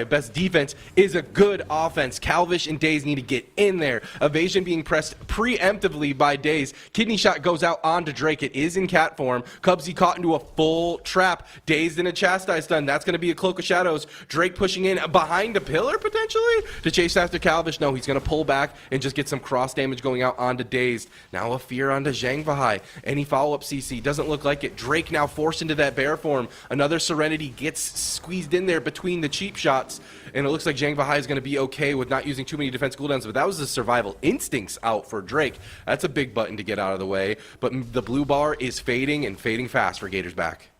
best defense is a good offense. Calvish and Daze need to get in there. Evasion being pressed preemptively by Daze. Kidney Shot goes out onto Drake. It is in cat form. Cubsy caught into a full trap. Dazed in a Chastise stun. That's going to be a Cloak of Shadows. Drake pushing in behind a pillar, potentially, to chase after Calvish. No, he's going to pull back and just get some cross damage going out onto Dazed. Now a fear onto Zhangbahai. Any follow-up CC? Doesn't look like it. Drake now forced into that bear form. Another Serenity gets squeezed in there between the cheap shots, and it looks like Zhangbahai is going to be okay with not using too many defense cooldowns, but that was the survival instincts out for Drake. That's a big button to get out of the way, but the blue bar is fading, and fading fast for Gators back.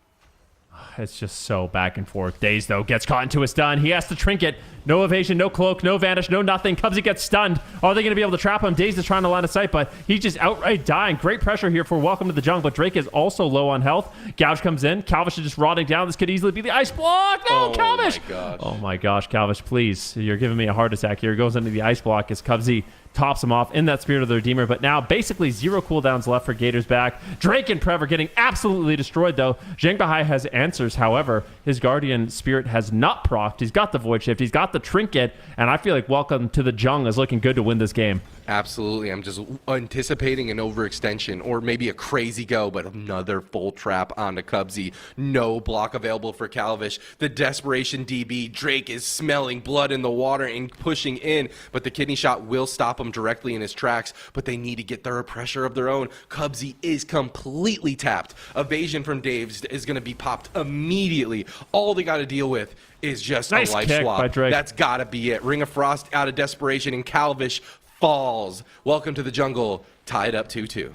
It's just so back and forth. Daze, though, gets caught into a stun. He has to trinket. No evasion, no cloak, no vanish, no nothing. Cubsy gets stunned. Are they going to be able to trap him? Daze is trying to line of sight, but he's just outright dying. Great pressure here for Welcome to the Jung, but Drake is also low on health. Gouge comes in. Calvish is just rotting down. This could easily be the Ice Block. No, Calvish! Oh my gosh, Calvish, please. You're giving me a heart attack here. He goes into the Ice Block as Cubsy tops him off in that Spirit of the Redeemer, but now basically 0 cooldowns left for Gators back. Drake and Prev are getting absolutely destroyed, though. Zhangbahai has answers, however. His Guardian Spirit has not procced. He's got the Void Shift. He's got the Trinket, and I feel like Welcome to the Jung is looking good to win this game. Absolutely. I'm just anticipating an overextension or maybe a crazy go, but another full trap onto Cubsy. No block available for Calvish. The desperation DB. Drake is smelling blood in the water and pushing in, but the Kidney Shot will stop him directly in his tracks, but they need to get their pressure of their own. Cubsy is completely tapped. Evasion from Daves is going to be popped immediately. All they got to deal with is just nice a life kick swap. by Drake. That's got to be it. Ring of Frost out of desperation, and Calvish falls. Welcome to the jungle, tied up 2-2.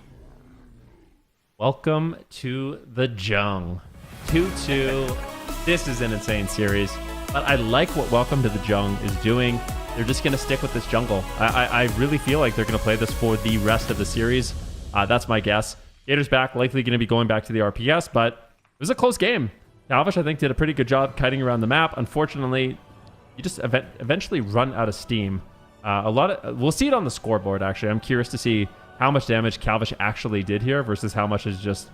Welcome to the Jung. 2-2. This is an insane series, but I like what Welcome to the Jung is doing. They're just going to stick with this jungle. I really feel like they're going to play this for the rest of the series. That's my guess. Gators back, likely going to be going back to the RPS, but it was a close game. Calvish, I think, did a pretty good job kiting around the map. Unfortunately, you just eventually run out of steam. We'll see it on the scoreboard, actually. I'm curious to see how much damage Calvish actually did here versus how much is just,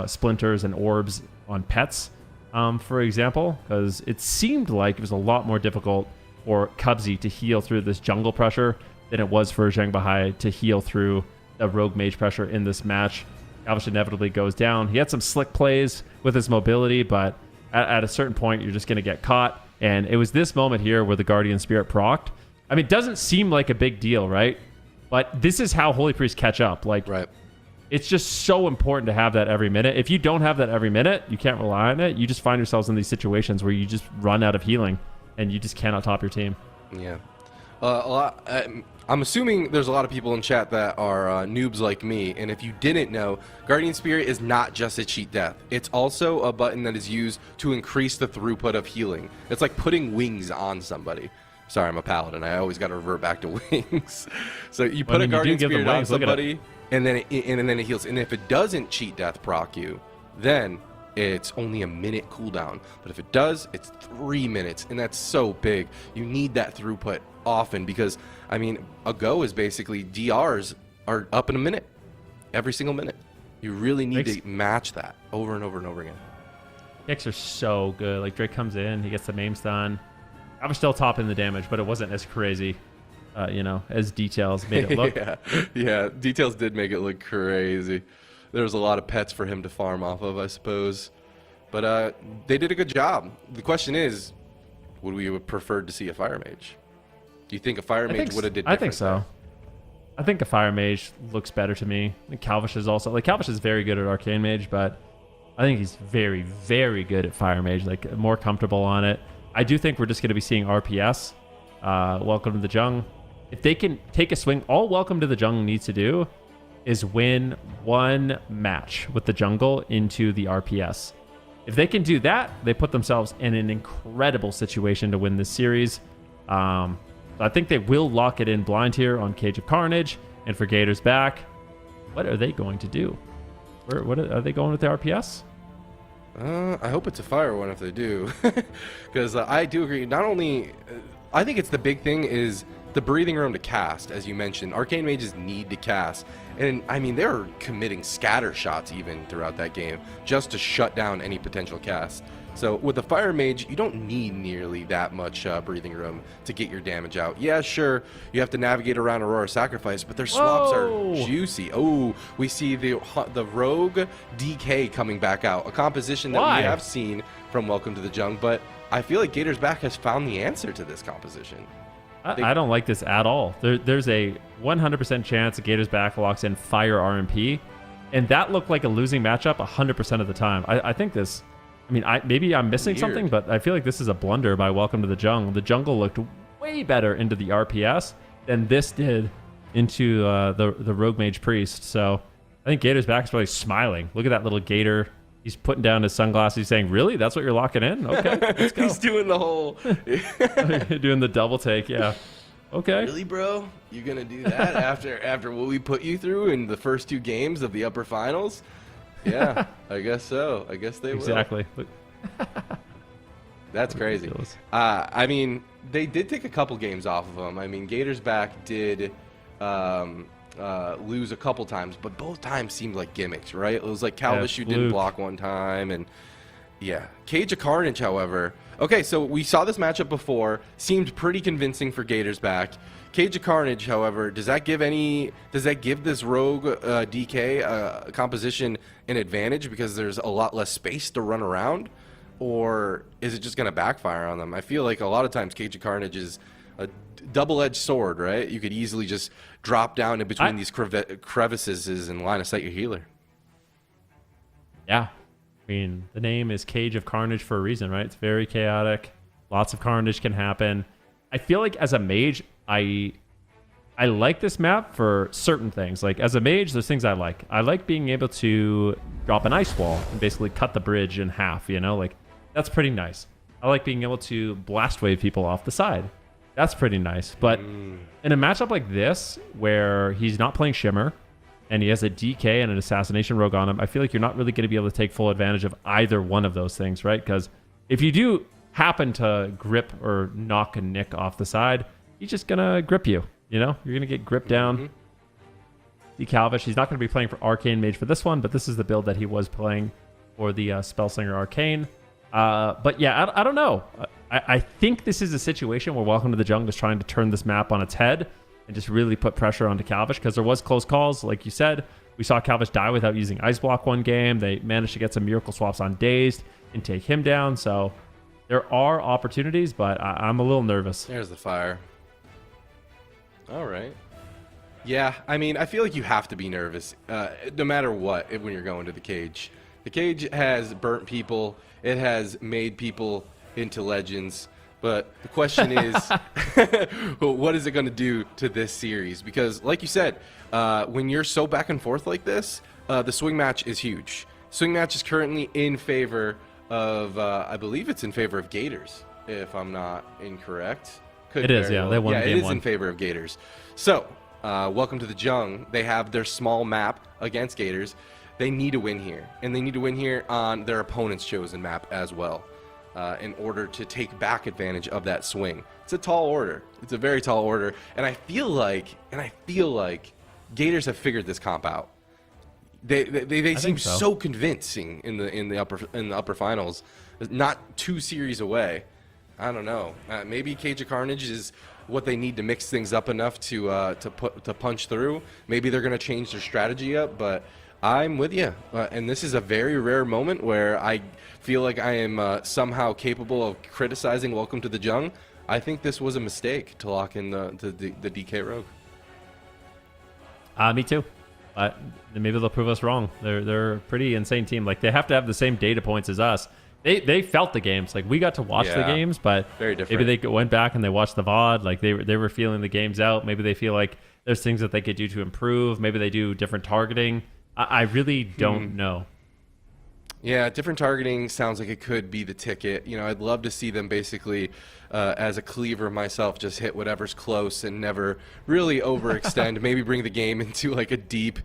splinters and orbs on pets, for example, because it seemed like it was a lot more difficult for Cubsy to heal through this jungle pressure than it was for Zhangbahai to heal through the rogue mage pressure in this match. Calvish inevitably goes down. He had some slick plays with his mobility, but at a certain point, you're just going to get caught. And it was this moment here where the Guardian Spirit procced. I mean, it doesn't seem like a big deal, right? But this is how Holy Priests catch up. Right. It's just so important to have that every minute. If you don't have that every minute, you can't rely on it. You just find yourselves in these situations where you just run out of healing and you just cannot top your team. Yeah. I'm assuming there's a lot of people in chat that are noobs like me, and if you didn't know, Guardian Spirit is not just a cheat death. It's also a button that is used to increase the throughput of healing. It's like putting wings on somebody. Sorry, I'm a paladin. I always got to revert back to wings. So you put a Guardian Spirit on somebody, and then it heals. And if it doesn't cheat death proc you, then it's only a minute cooldown. But if it does, it's 3 minutes, and that's so big. You need that throughput often because, I mean, a go is basically DRs are up in a minute, every single minute. You really need to match that over and over and over again. Kicks are so good. Like, Drake comes in, he gets the maim stun. I was still topping the damage, but it wasn't as crazy. as details made it look. yeah, details did make it look crazy. There was a lot of pets for him to farm off of, I suppose. But they did a good job. The question is, would we have preferred to see a fire mage? Do you think a fire mage would have did different? I think so. there? I think a fire mage looks better to me. I think Calvish is also Calvish is very good at arcane mage, but I think he's very, very good at fire mage. Like more comfortable on it. I do think we're just going to be seeing RPS. Welcome to the Jung. If they can take a swing, all Welcome to the Jung needs to do is win one match with the jungle into the RPS. If they can do that, they put themselves in an incredible situation to win this series. I think they will lock it in blind here on Cage of Carnage. And for Gators back, what are they going to do? What are they going with the RPS? I hope it's a fire one if they do. Because I do agree. Not only, I think it's the big thing is the breathing room to cast, as you mentioned. Arcane mages need to cast. And, I mean, they're committing scatter shots even throughout that game just to shut down any potential cast. So with the fire mage, you don't need nearly that much breathing room to get your damage out. Yeah, sure, you have to navigate around Aurora Sacrifice, but their swaps are juicy. Oh, we see the Rogue DK coming back out, a composition that we have seen from Welcome to the Jung, but I feel like Gators Back has found the answer to this composition. I don't like this at all. There's a 100% chance that Gators Back locks in Fire RMP, and that looked like a losing matchup 100% of the time. I think this... I mean, maybe I'm missing something, but I feel like this is a blunder by Welcome to the Jungle. The jungle looked way better into the RPS than this did into the Rogue Mage Priest. So I think Gator's Back is probably smiling. Look at that little Gator. He's putting down his sunglasses. He's saying, really? That's what you're locking in? Okay, let's go. He's doing the whole... doing the double take, yeah. Okay. Really, bro? You're going to do that after what we put you through in the first two games of the upper finals? Yeah, I guess so. I guess they will. Exactly. That's crazy. I mean, they did take a couple games off of them. I mean, Gators Back did lose a couple times, but both times seemed like gimmicks, right? It was like Calvish who didn't block one time, and yeah. Cage of Carnage, however. Okay, so we saw this matchup before. Seemed pretty convincing for Gators Back. Cage of Carnage, however, does that give this Rogue DK composition an advantage because there's a lot less space to run around, or is it just going to backfire on them? I feel like a lot of times Cage of Carnage is a double-edged sword, right? You could easily just drop down in between these crevices and line of sight your healer. Yeah. I mean, the name is Cage of Carnage for a reason, right? It's very chaotic. Lots of carnage can happen. I feel like as a mage, I like this map for certain things. Like as a mage, there's things I like. I like being able to drop an ice wall and basically cut the bridge in half, like that's pretty nice. I like being able to blast wave people off the side. That's pretty nice. But in a matchup like this, where he's not playing Shimmer and he has a DK and an Assassination Rogue on him, I feel like you're not really going to be able to take full advantage of either one of those things, right? Because if you do happen to grip or knock a Nick off the side, he's just gonna grip you. You're gonna get gripped down. Calvish, he's not gonna be playing for Arcane Mage for this one, but this is the build that he was playing for the Spellslinger Arcane. But yeah, I don't know. I think this is a situation where Welcome to the Jungle is trying to turn this map on its head and just really put pressure onto Calvish, because there was close calls, like you said. We saw Calvish die without using Ice Block one game. They managed to get some miracle swaps on Dazed and take him down. So there are opportunities, but I'm a little nervous. There's the fire. All right. Yeah, I mean, I feel like you have to be nervous, no matter what, when you're going to the cage. The cage has burnt people. It has made people into legends. But the question is, what is it going to do to this series? Because, like you said, when you're so back and forth like this, the swing match is huge. Swing match is currently in favor of, I believe it's in favor of Gators, if I'm not incorrect. It is, yeah. They won game one. Yeah, it is in favor of Gators. So, Welcome to the Jung. They have their small map against Gators. They need to win here. And they need to win here on their opponent's chosen map as well, in order to take back advantage of that swing. It's a tall order. It's a very tall order. And I feel like Gators have figured this comp out. They seem so convincing in the upper finals, not 2 series away. I don't know. Maybe Cage of Carnage is what they need to mix things up enough to punch through. Maybe they're going to change their strategy up, but I'm with you. And this is a very rare moment where I feel like I am somehow capable of criticizing Welcome to the Jung. I think this was a mistake to lock in the DK Rogue. Me too. Maybe they'll prove us wrong. They're a pretty insane team. Like, they have to have the same data points as us. They felt the games. Like, we got to watch the games, but very different. Maybe they went back and they watched the VOD. Like, they were feeling the games out. Maybe they feel like there's things that they could do to improve. Maybe they do different targeting. I really don't know. Yeah, different targeting sounds like it could be the ticket. You know, I'd love to see them basically, as a cleaver myself, just hit whatever's close and never really overextend. Maybe bring the game into like a deep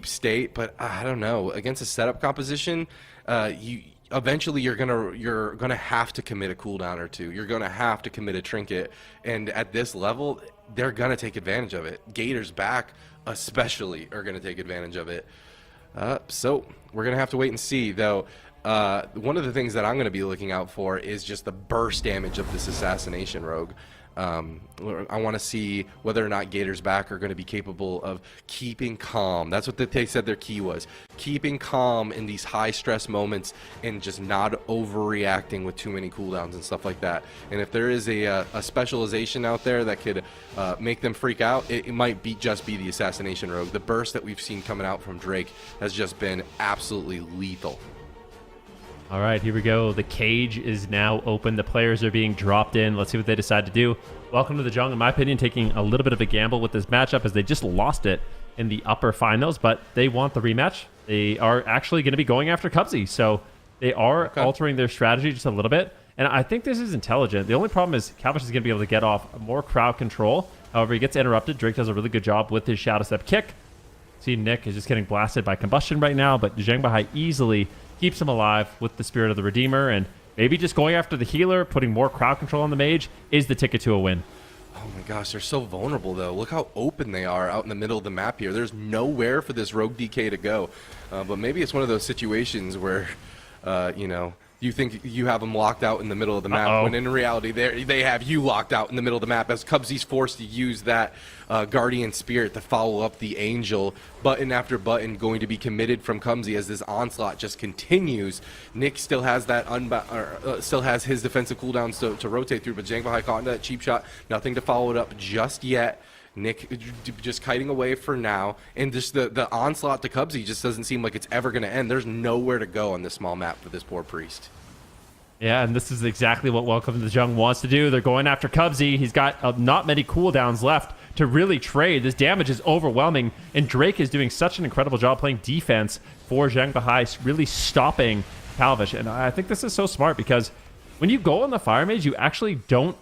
state. But I don't know. Against a setup composition, eventually you're gonna have to commit a cooldown or two. You're gonna have to commit a trinket, and at this level, they're gonna take advantage of it. Gators back especially are gonna take advantage of it. So we're gonna have to wait and see, though. One of the things that I'm gonna be looking out for is just the burst damage of this assassination rogue. I want to see whether or not Gators back are going to be capable of keeping calm. That's what they said their key was. Keeping calm in these high stress moments and just not overreacting with too many cooldowns and stuff like that. And if there is a specialization out there that could make them freak out, it might just be the assassination rogue. The burst that we've seen coming out from Drake has just been absolutely lethal. All right, here we go. The cage is now open. The players are being dropped in. Let's see what they decide to do. Welcome to the Jung, in my opinion, taking a little bit of a gamble with this matchup as they just lost it in the upper finals, but they want the rematch. They are actually going to be going after Cubsy, so they are altering their strategy just a little bit, and I think this is intelligent. The only problem is Calvish is going to be able to get off more crowd control. However, he gets interrupted. Drake does a really good job with his Shadow Step kick. See, Nick is just getting blasted by combustion right now, but Zheng Bahai easily keeps him alive with the Spirit of the Redeemer, and maybe just going after the healer, putting more crowd control on the mage, is the ticket to a win. Oh my gosh, they're so vulnerable, though. Look how open they are out in the middle of the map here. There's nowhere for this rogue DK to go. But maybe it's one of those situations where, you know, you think you have them locked out in the middle of the map, when in reality they have you locked out in the middle of the map, as Cubsy's forced to use that Guardian Spirit to follow up the Angel, button after button going to be committed from Cubsy as this onslaught just continues. Nick still has that still has his defensive cooldowns to rotate through, but Zheng Bahai caught into that cheap shot, nothing to follow it up just yet. Nick just kiting away for now, and just the onslaught to Cubsy just doesn't seem like it's ever going to end. There's nowhere to go on this small map for this poor priest. Yeah, and this is exactly what Welcome to the Jung wants to do. They're going after Cubsy. He's got not many cooldowns left to really trade. This damage is overwhelming, and Drake is doing such an incredible job playing defense for Zheng Bahai, really stopping Calvish. And I think this is so smart because when you go on the Fire Mage, you actually don't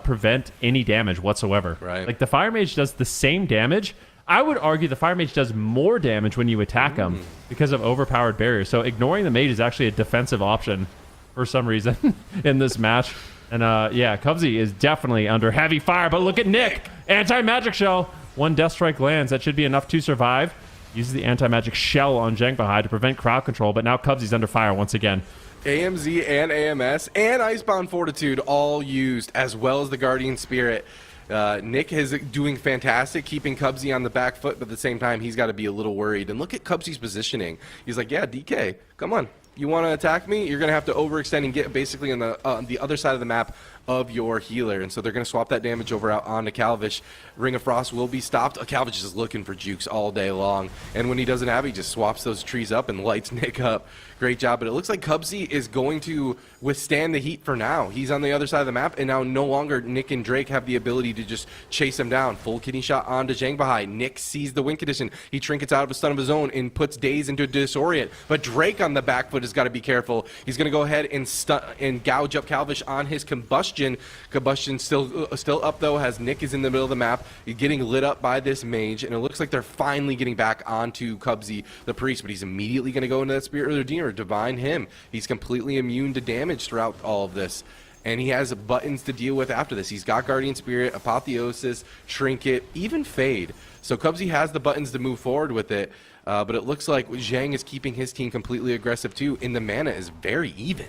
prevent any damage whatsoever. Right. Like, the Fire Mage does the same damage. I would argue the Fire Mage does more damage when you attack him because of overpowered barriers. So ignoring the Mage is actually a defensive option for some reason in this match. And yeah, Cubsy is definitely under heavy fire, but look at Nick. Anti-magic shell. One Death Strike lands. That should be enough to survive. Uses the anti-magic shell on Zheng Bahai to prevent crowd control, but now Cubsy's under fire once again. AMZ and AMS and Icebound Fortitude all used, as well as the Guardian Spirit. Nick is doing fantastic, keeping Cubsy on the back foot, but at the same time, he's got to be a little worried. And look at Cubsy's positioning. He's like, yeah, DK, come on. You want to attack me? You're going to have to overextend and get basically on the other side of the map of your healer. And so they're going to swap that damage over out onto Calvish. Ring of Frost will be stopped. Calvish is looking for jukes all day long. And when he doesn't have it, he just swaps those trees up and lights Nick up. Great job. But it looks like Cubsy is going to withstand the heat for now. He's on the other side of the map, and now no longer Nick and Drake have the ability to just chase him down. Full kidney shot onto Zheng Bahai. Nick sees the win condition. He trinkets out of a stun of his own and puts Daze into a disorient. But Drake on the back foot has got to be careful. He's going to go ahead and gouge up Calvish on his combustion. Combustion still up, though, as Nick is in the middle of the map. He's getting lit up by this mage, and it looks like they're finally getting back onto Cubsy, the priest, but he's immediately going to go into that Spirit of the Redeemer, divine him. He's completely immune to damage throughout all of this, and he has buttons to deal with after this. He's got Guardian Spirit, Apotheosis, Trinket, even Fade. So Cubsy has the buttons to move forward with it, but it looks like Zhang is keeping his team completely aggressive too, and the mana is very even.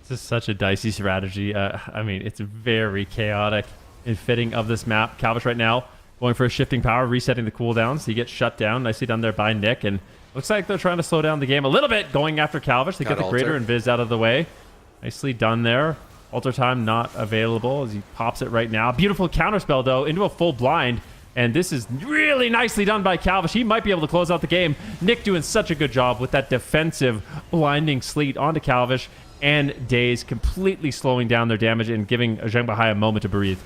This is such a dicey strategy. I mean, it's very chaotic. and fitting of this map. Calvish right now going for a shifting power, resetting the cooldowns. He gets shut down. Nicely done there by Nick. And looks like they're trying to slow down the game a little bit, going after Calvish. They get the Greater and Viz out of the way. Nicely done there. Alter time not available as he pops it right now. Beautiful counterspell, though, into a full blind. And this is really nicely done by Calvish. He might be able to close out the game. Nick doing such a good job with that defensive blinding sleet onto Calvish. And Daze completely slowing down their damage and giving Zheng Bahai a moment to breathe.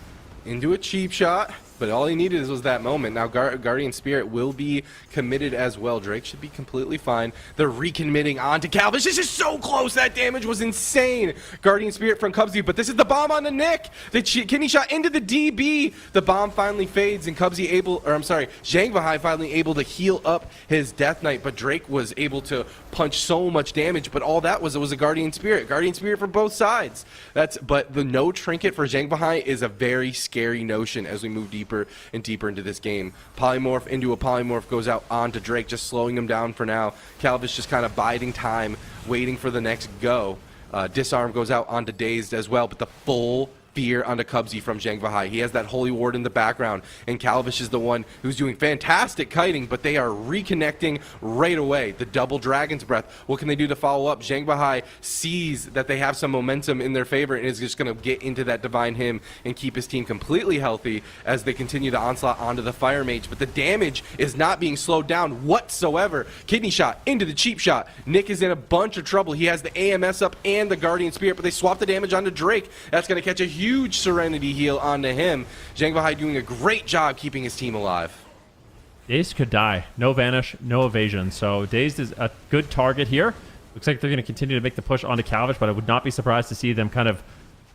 Into a cheap shot, but all he needed was that moment. Now Guardian Spirit will be committed as well. Drake should be completely fine. They're recommitting onto Calvish. This is so close. That damage was insane. Guardian Spirit from Cubsy, but this is the bomb on the Nick. The kidney shot into the DB. The bomb finally fades, and Zheng Bahai finally able to heal up his Death Knight, but Drake was able to punch so much damage, but all that was, it was a Guardian Spirit. Guardian Spirit from both sides. But the no trinket for Zheng Bahai is a very scary notion as we move deeper and deeper into this game. Polymorph into a polymorph goes out onto Drake, just slowing him down for now. Calvish just kind of biding time, waiting for the next go. Disarm goes out onto Dazed as well, but the full fear onto Cubsy from Zheng Bahai. He has that Holy Ward in the background, and Calvish is the one who's doing fantastic kiting, but they are reconnecting right away. The double Dragon's Breath. What can they do to follow up? Zheng Bahai sees that they have some momentum in their favor and is just going to get into that Divine Hymn and keep his team completely healthy as they continue the onslaught onto the Fire Mage, but the damage is not being slowed down whatsoever. Kidney shot into the cheap shot. Nick is in a bunch of trouble. He has the AMS up and the Guardian Spirit, but they swap the damage onto Drake. That's going to catch a huge Serenity heal onto him. Zheng Bahai doing a great job keeping his team alive. Dazed could die. No vanish, no evasion. So Dazed is a good target here. Looks like they're going to continue to make the push onto Calvish, but I would not be surprised to see them kind of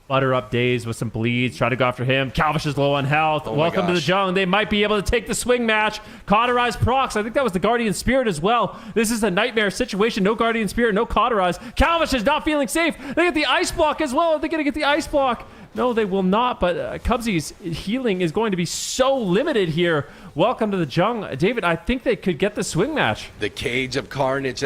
butter up Dazed with some bleeds, try to go after him. Calvish is low on health. Welcome to the Jung. They might be able to take the swing match. Cauterize procs. I think that was the Guardian Spirit as well. This is a nightmare situation. No Guardian Spirit, no Cauterize. Calvish is not feeling safe. They get the Ice Block as well. Are they going to get the Ice Block? No, they will not, but Cubsy's healing is going to be so limited here. Welcome to the Jung. David, I think they could get the swing match. The Cage of Carnage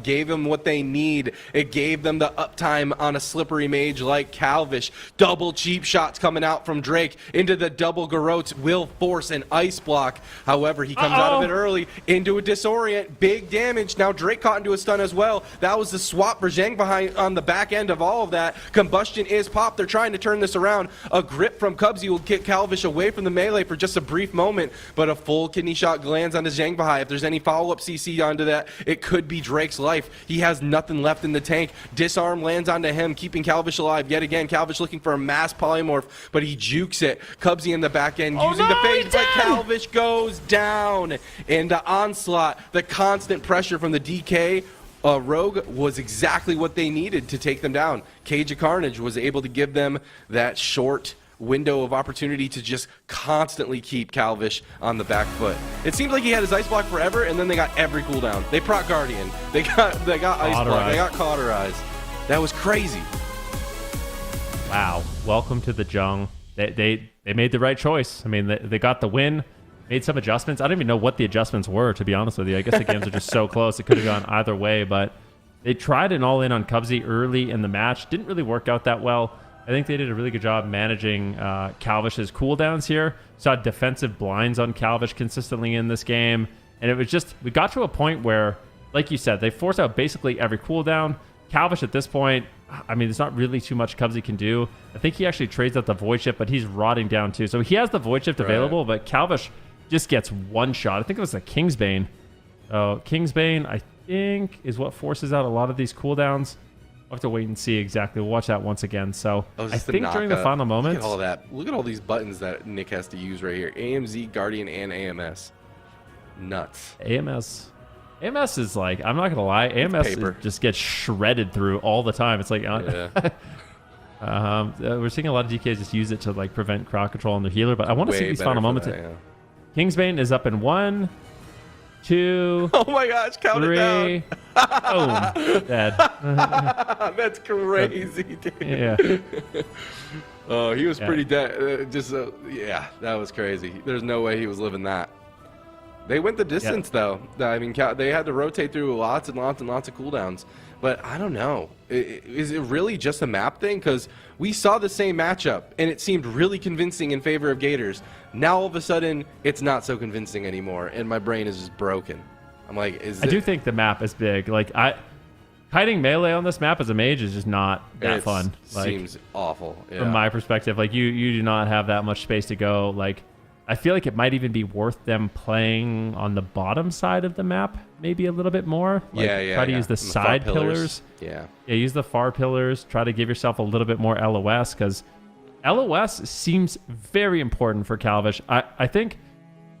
gave them what they need. It gave them the uptime on a slippery mage like Calvish. Double cheap shots coming out from Drake into the double Garrotes will force an Ice Block. However, he comes out of it early into a Disorient. Big damage. Now Drake caught into a stun as well. That was the swap for Zheng Bahai on the back end of all of that. Combustion is popped. They're trying to turn this around. A grip from Cubsy will get Calvish away from the melee for just a brief moment, but a full kidney shot lands onto Zheng Bahai. If there's any follow-up CC onto that, it could be Drake's life. He has nothing left in the tank. Disarm lands onto him, keeping Calvish alive yet again. Calvish looking for a mass polymorph, but he jukes it. Cubsy in the back end using the phase, but Calvish goes down. In the onslaught, the constant pressure from the DK Rogue was exactly what they needed to take them down. Cage of Carnage was able to give them that short window of opportunity to just constantly keep Calvish on the back foot. It seems like he had his Ice Block forever, and then they got every cooldown. They proc Guardian. They got Ice Block. They got Cauterized. That was crazy. Wow. Welcome to the Jung. They made the right choice. I mean, they got the win. Made some adjustments. I don't even know what the adjustments were, to be honest with you. I guess the games are just so close. It could have gone either way, but they tried an all-in on Cubsy early in the match. Didn't really work out that well. I think they did a really good job managing Calvish's cooldowns here. Saw defensive blinds on Calvish consistently in this game. And it was just, we got to a point where, like you said, they forced out basically every cooldown. Calvish at this point, I mean, there's not really too much Cubsy can do. I think he actually trades out the Void Shift, but he's rotting down too. So he has the Void Shift available, but Calvish just gets one shot. I think it was a Kingsbane. Kingsbane, I think, is what forces out a lot of these cooldowns. I'll have to wait and see exactly. We'll watch that once again. So I think during the final moments... Look at all that. Look at all these buttons that Nick has to use right here. AMZ, Guardian, and AMS. Nuts. AMS is like, I'm not going to lie, AMS just gets shredded through all the time. It's like... we're seeing a lot of DKs just use it to like prevent crowd control on their healer, but I want to see these final moments. Kingsbane is up in 1, 2. Oh my gosh, count 3. It down. Boom. Dead. That's crazy, dude. Yeah. Oh, he was pretty dead. Yeah, that was crazy. There's no way he was living that. They went the distance though. I mean, they had to rotate through lots and lots and lots of cooldowns. But I don't know. Is it really just a map thing? Because we saw the same matchup, and it seemed really convincing in favor of Gators. Now, all of a sudden, it's not so convincing anymore, and my brain is just broken. I'm like, I do think the map is big. Like, kiting melee on this map as a mage is just not that fun. Like, seems awful. Yeah. From my perspective, like, you do not have that much space to go. Like, I feel like it might even be worth them playing on the bottom side of the map, maybe a little bit more. Like, try to use the side pillars. Yeah, use the far pillars. Try to give yourself a little bit more LOS, because LOS seems very important for Calvish. I think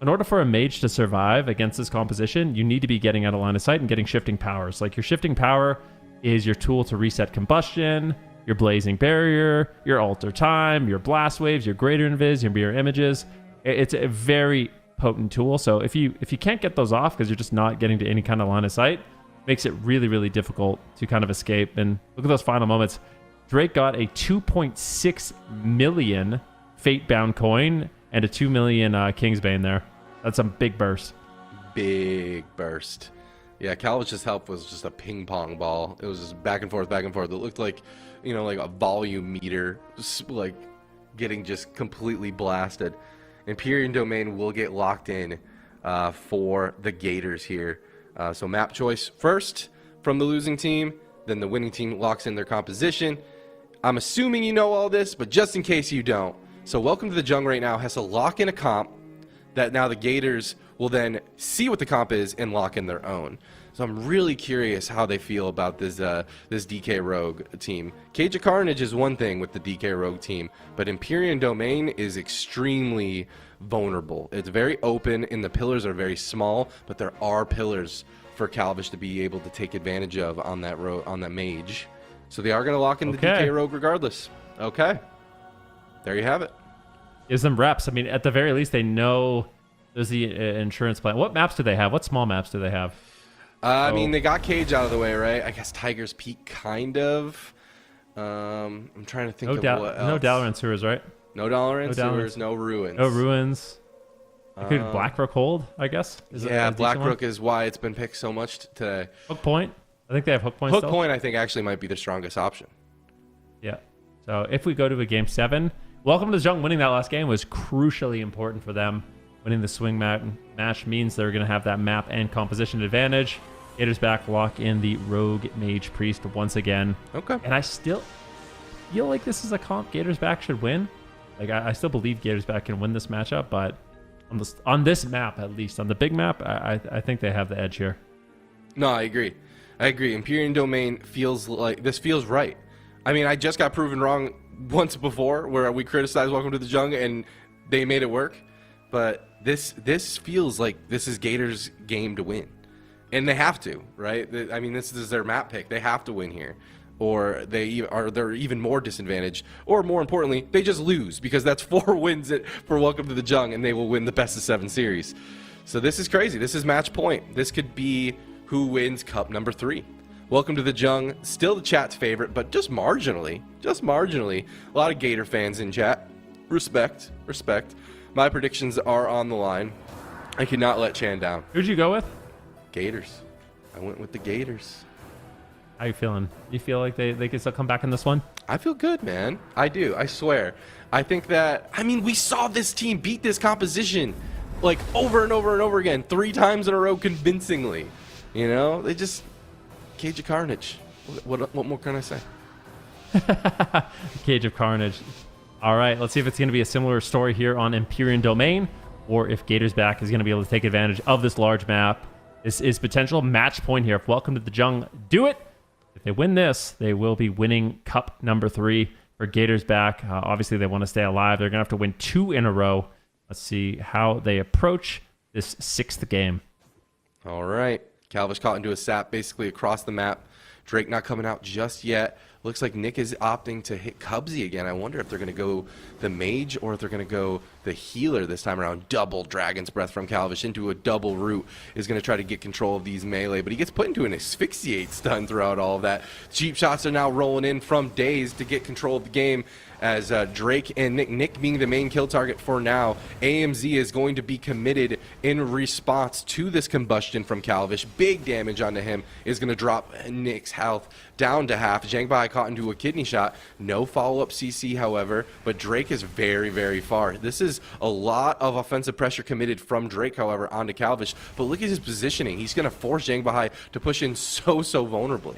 in order for a mage to survive against this composition, you need to be getting out of line of sight and getting shifting powers. Like, your shifting power is your tool to reset combustion, your blazing barrier, your alter time, your blast waves, your greater invis, your mirror images. It's a very potent tool. So if you can't get those off because you're just not getting to any kind of line of sight, makes it really, really difficult to kind of escape. And look at those final moments. Drake got a 2.6 million Fate-bound coin and a 2 million Kingsbane there. That's a big burst. Big burst. Yeah, Calvish's help was just a ping pong ball. It was just back and forth, back and forth. It looked like, like a volume meter, like getting just completely blasted. Empyrean Domain will get locked in for the Gators here. So map choice first from the losing team, then the winning team locks in their composition. I'm assuming you know all this, but just in case you don't. So Welcome to the Jung right now has to lock in a comp that now the Gators will then see what the comp is and lock in their own. So I'm really curious how they feel about this DK Rogue team. Cage of Carnage is one thing with the DK Rogue team, but Empyrean Domain is extremely vulnerable. It's very open and the pillars are very small, but there are pillars for Calvish to be able to take advantage of on that mage. So they are going to lock in the DK Rogue regardless. Okay. There you have it. Gives them reps. I mean, at the very least, they know there's the insurance plan. What maps do they have? What small maps do they have? I mean, they got Cage out of the way, right? I guess Tiger's Peak, kind of. I'm trying to think of what else. No Dalaran Sewers, right? No Dalaran Sewers, no Ruins. No Ruins. Could Blackrook hold, I guess? Blackrook is why it's been picked so much today. Hook Point. I think they have Hook Point still. Hook Point, I think, actually might be the strongest option. Yeah. So if we go to a Game 7, Welcome to the Jung winning that last game was crucially important for them. Winning the swing match means they're going to have that map and composition advantage. Gators back, lock in the Rogue Mage Priest once again. Okay. And I still feel like this is a comp Gators back should win. Like, I still believe Gators back can win this matchup, but on this map, at least, on the big map, I think they have the edge here. No, I agree. Empyrean Domain feels like this feels right. I mean, I just got proven wrong once before where we criticized Welcome to the Jung and they made it work. But this feels like this is Gators' game to win. And they have to, right? I mean, this is their map pick. They have to win here. Or they're even more disadvantaged. Or more importantly, they just lose because that's 4 wins for Welcome to the Jung and they will win the best of 7 series. So this is crazy. This is match point. This could be who wins Cup number 3. Welcome to the Jung, still the chat's favorite, but just marginally. A lot of Gator fans in chat. Respect. My predictions are on the line. I cannot let Chan down. Who'd you go with? Gators. I went with the Gators. How you feeling? You feel like they can still come back in this one? I feel good, man. I do. I swear. I think that, we saw this team beat this composition like over and over and over again, 3 times in a row convincingly. They just... Cage of Carnage. What more can I say? Cage of Carnage. All right, let's see if it's going to be a similar story here on Empyrean Domain, or if Gators back is going to be able to take advantage of this large map. This is potential match point here. If Welcome to the Jung do it, if they win this, they will be winning Cup number 3 for Gators back. Obviously, they want to stay alive. They're going to have to win 2 in a row. Let's see how they approach this 6th game. All right. Calvish caught into a sap basically across the map. Drake not coming out just yet. Looks like Nick is opting to hit Cubsy again. I wonder if they're going to go the mage or if they're going to go the healer this time around. Double Dragon's Breath from Calvish into a double root is going to try to get control of these melee, but he gets put into an asphyxiate stun throughout all of that. Cheap shots are now rolling in from Daze to get control of the game as Drake and Nick being the main kill target for now. AMZ is going to be committed in response to this combustion from Calvish. Big damage onto him is going to drop Nick's health down to half. Zhang Bai caught into a kidney shot. No follow-up CC, however, but Drake is very, very far. This is a lot of offensive pressure committed from Drake, however, onto Calvish. But look at his positioning. He's going to force Zhang Bai to push in so vulnerably.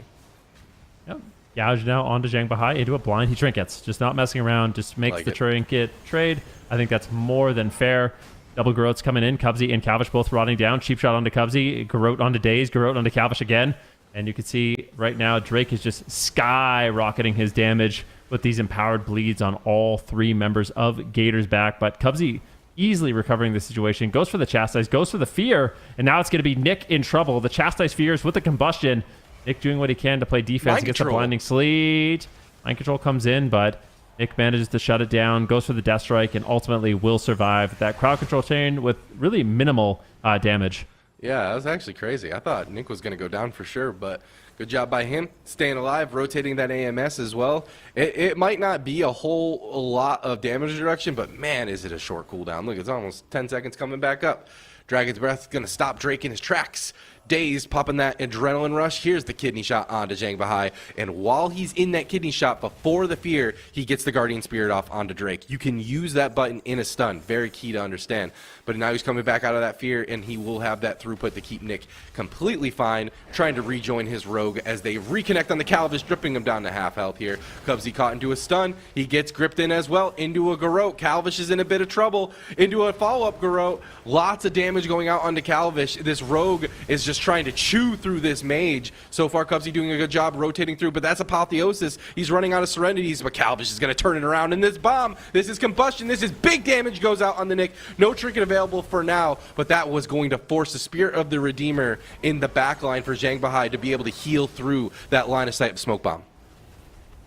Yep. Gouge now onto Zhang Bahai into a blind. He trinkets, just not messing around, just makes like the it. trinket trade. I think that's more than fair. Double Garrotes coming in. Cubsy and Calvish both rotting down. Cheap shot onto Cubsy. Garrote onto Daze. Garrote onto Calvish again. And you can see right now Drake is just skyrocketing his damage with these empowered bleeds on all three members of Gator's back. But Cubsy easily recovering the situation. Goes for the Chastise. Goes for the Fear. And now it's going to be Nick in trouble. The Chastise Fears with the combustion. Nick doing what he can to play defense. He gets a blinding sleet. Mind control comes in, but Nick manages to shut it down, goes for the death strike, and ultimately will survive that crowd control chain with really minimal damage. Yeah, that was actually crazy. I thought Nick was going to go down for sure, but good job by him staying alive, rotating that AMS as well. It might not be a lot of damage reduction, but man, is it a short cooldown. Look, it's almost 10 seconds coming back up. Dragon's Breath is going to stop Drake in his tracks. Dazed, popping that adrenaline rush. Here's the kidney shot onto Zhang Bahai. And while he's in that kidney shot, before the fear, he gets the Guardian Spirit off onto Drake. You can use that button in a stun. Very key to understand. But now he's coming back out of that fear, and he will have that throughput to keep Nick completely fine, trying to rejoin his rogue as they reconnect on the Calvish, dripping him down to half health here. Cubsy caught into a stun. He gets gripped in as well into a Garrote. Calvish is in a bit of trouble. Into a follow-up Garrote. Lots of damage going out onto Calvish. This rogue is just trying to chew through this mage. So far, Cubsy doing a good job rotating through, but that's Apotheosis. He's running out of Serenities, but Calvish is going to turn it around. And this bomb, this is combustion, this is big damage goes out on the Nick. No trinket available for now, but that was going to force the Spirit of the Redeemer in the back line for Zhang Bahai to be able to heal through that line of sight of Smoke Bomb.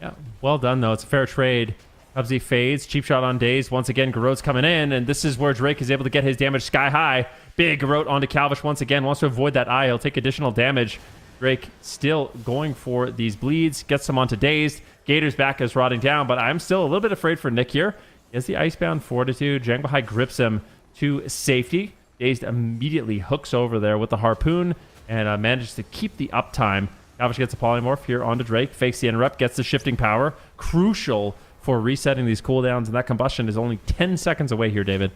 Yeah, well done, though. It's a fair trade. Cubsy fades. Cheap shot on Daze. Once again, Garrote's coming in, and this is where Drake is able to get his damage sky high. Big Garrote onto Calvish once again. Wants to avoid that eye. He'll take additional damage. Drake still going for these bleeds. Gets them onto Dazed. Gator's back is rotting down, but I'm still a little bit afraid for Nick here. He has the Icebound Fortitude. Zhang Bahai grips him to safety. Dazed immediately hooks over there with the harpoon and manages to keep the uptime. Calvish gets a polymorph here onto Drake. Fakes the interrupt. Gets the shifting power. Crucial for resetting these cooldowns, and that combustion is only 10 seconds away here, David.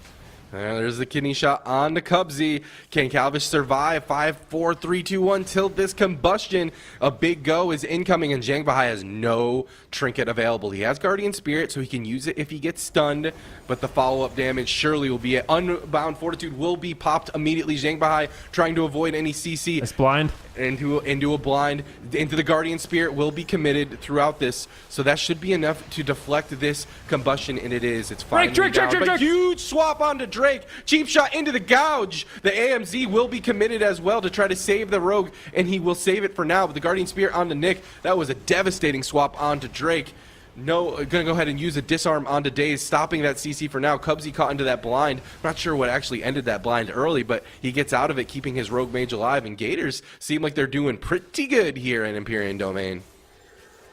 And there's the kidney shot on to Cubsy. Can Calvish survive? 5, 4, 3, 2, 1 till this combustion. A big go is incoming, and Zhang Bahai has no trinket available. He has Guardian Spirit, so he can use it if he gets stunned, but the follow-up damage surely will be it. Unbound Fortitude will be popped immediately. Zhang Bahai trying to avoid any CC. It's blind. Into a blind. Into the Guardian Spirit will be committed throughout this, so that should be enough to deflect this combustion, and it is. It's finally down. But huge swap onto Drake. Cheap shot into the gouge. The AMZ will be committed as well to try to save the rogue, and he will save it for now. But the Guardian Spirit onto Nick. That was a devastating swap onto Drake. No, gonna go ahead and use a disarm onto Daze, stopping that CC for now. Cubsy caught into that blind. Not sure what actually ended that blind early, but he gets out of it, keeping his rogue mage alive. And Gators seem like they're doing pretty good here in Empyrean Domain.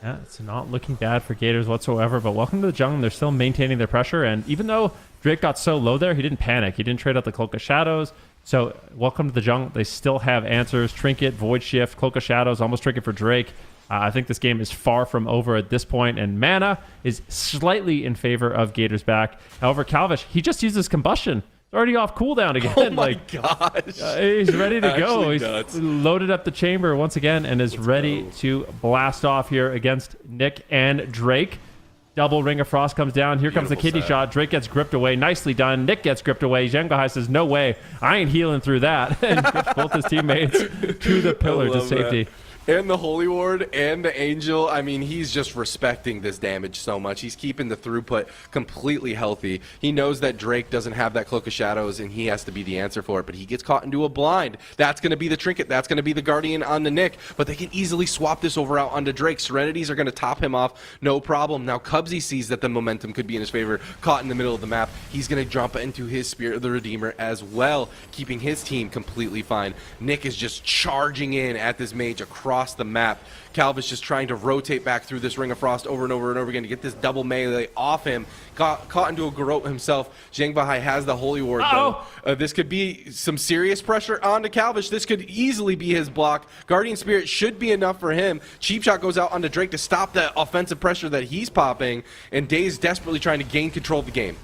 Yeah, it's not looking bad for Gators whatsoever, but welcome to the jungle. They're still maintaining their pressure, and even though Drake got so low there, he didn't panic. He didn't trade out the Cloak of Shadows. So welcome to the jungle. They still have answers. Trinket, Void Shift, Cloak of Shadows, almost Trinket for Drake. I think this game is far from over at this point, and mana is slightly in favor of Gators back. However, Calvish, he just uses Combustion. It's already off cooldown again. Oh my gosh. He's ready to go. He's nuts. loaded up the chamber once again and is ready to blast off here against Nick and Drake. Double Ring of Frost comes down. Here comes the kidney shot. Drake gets gripped away. Nicely done. Nick gets gripped away. Zhang Bahai says, no way. I ain't healing through that. And grips both his teammates to the pillar to safety. And the Holy Ward and the Angel, I mean, he's just respecting this damage so much. He's keeping the throughput completely healthy. He knows that Drake doesn't have that Cloak of Shadows, and he has to be the answer for it, but he gets caught into a blind. That's going to be the trinket. That's going to be the Guardian on the Nick, but they can easily swap this over out onto Drake. Serenities are going to top him off, no problem. Now Cubsy sees that the momentum could be in his favor, caught in the middle of the map. He's going to jump into his Spirit of the Redeemer as well, keeping his team completely fine. Nick is just charging in at this mage across the map. Calvis just trying to rotate back through this Ring of Frost over and over and over again to get this double melee off him. Caught into a garrote himself. Zhang Bahai has the Holy Ward though. This could be some serious pressure onto Calvish. This could easily be his block. Guardian Spirit should be enough for him. Cheap Shot goes out onto Drake to stop that offensive pressure that he's popping, and Daze desperately trying to gain control of the game.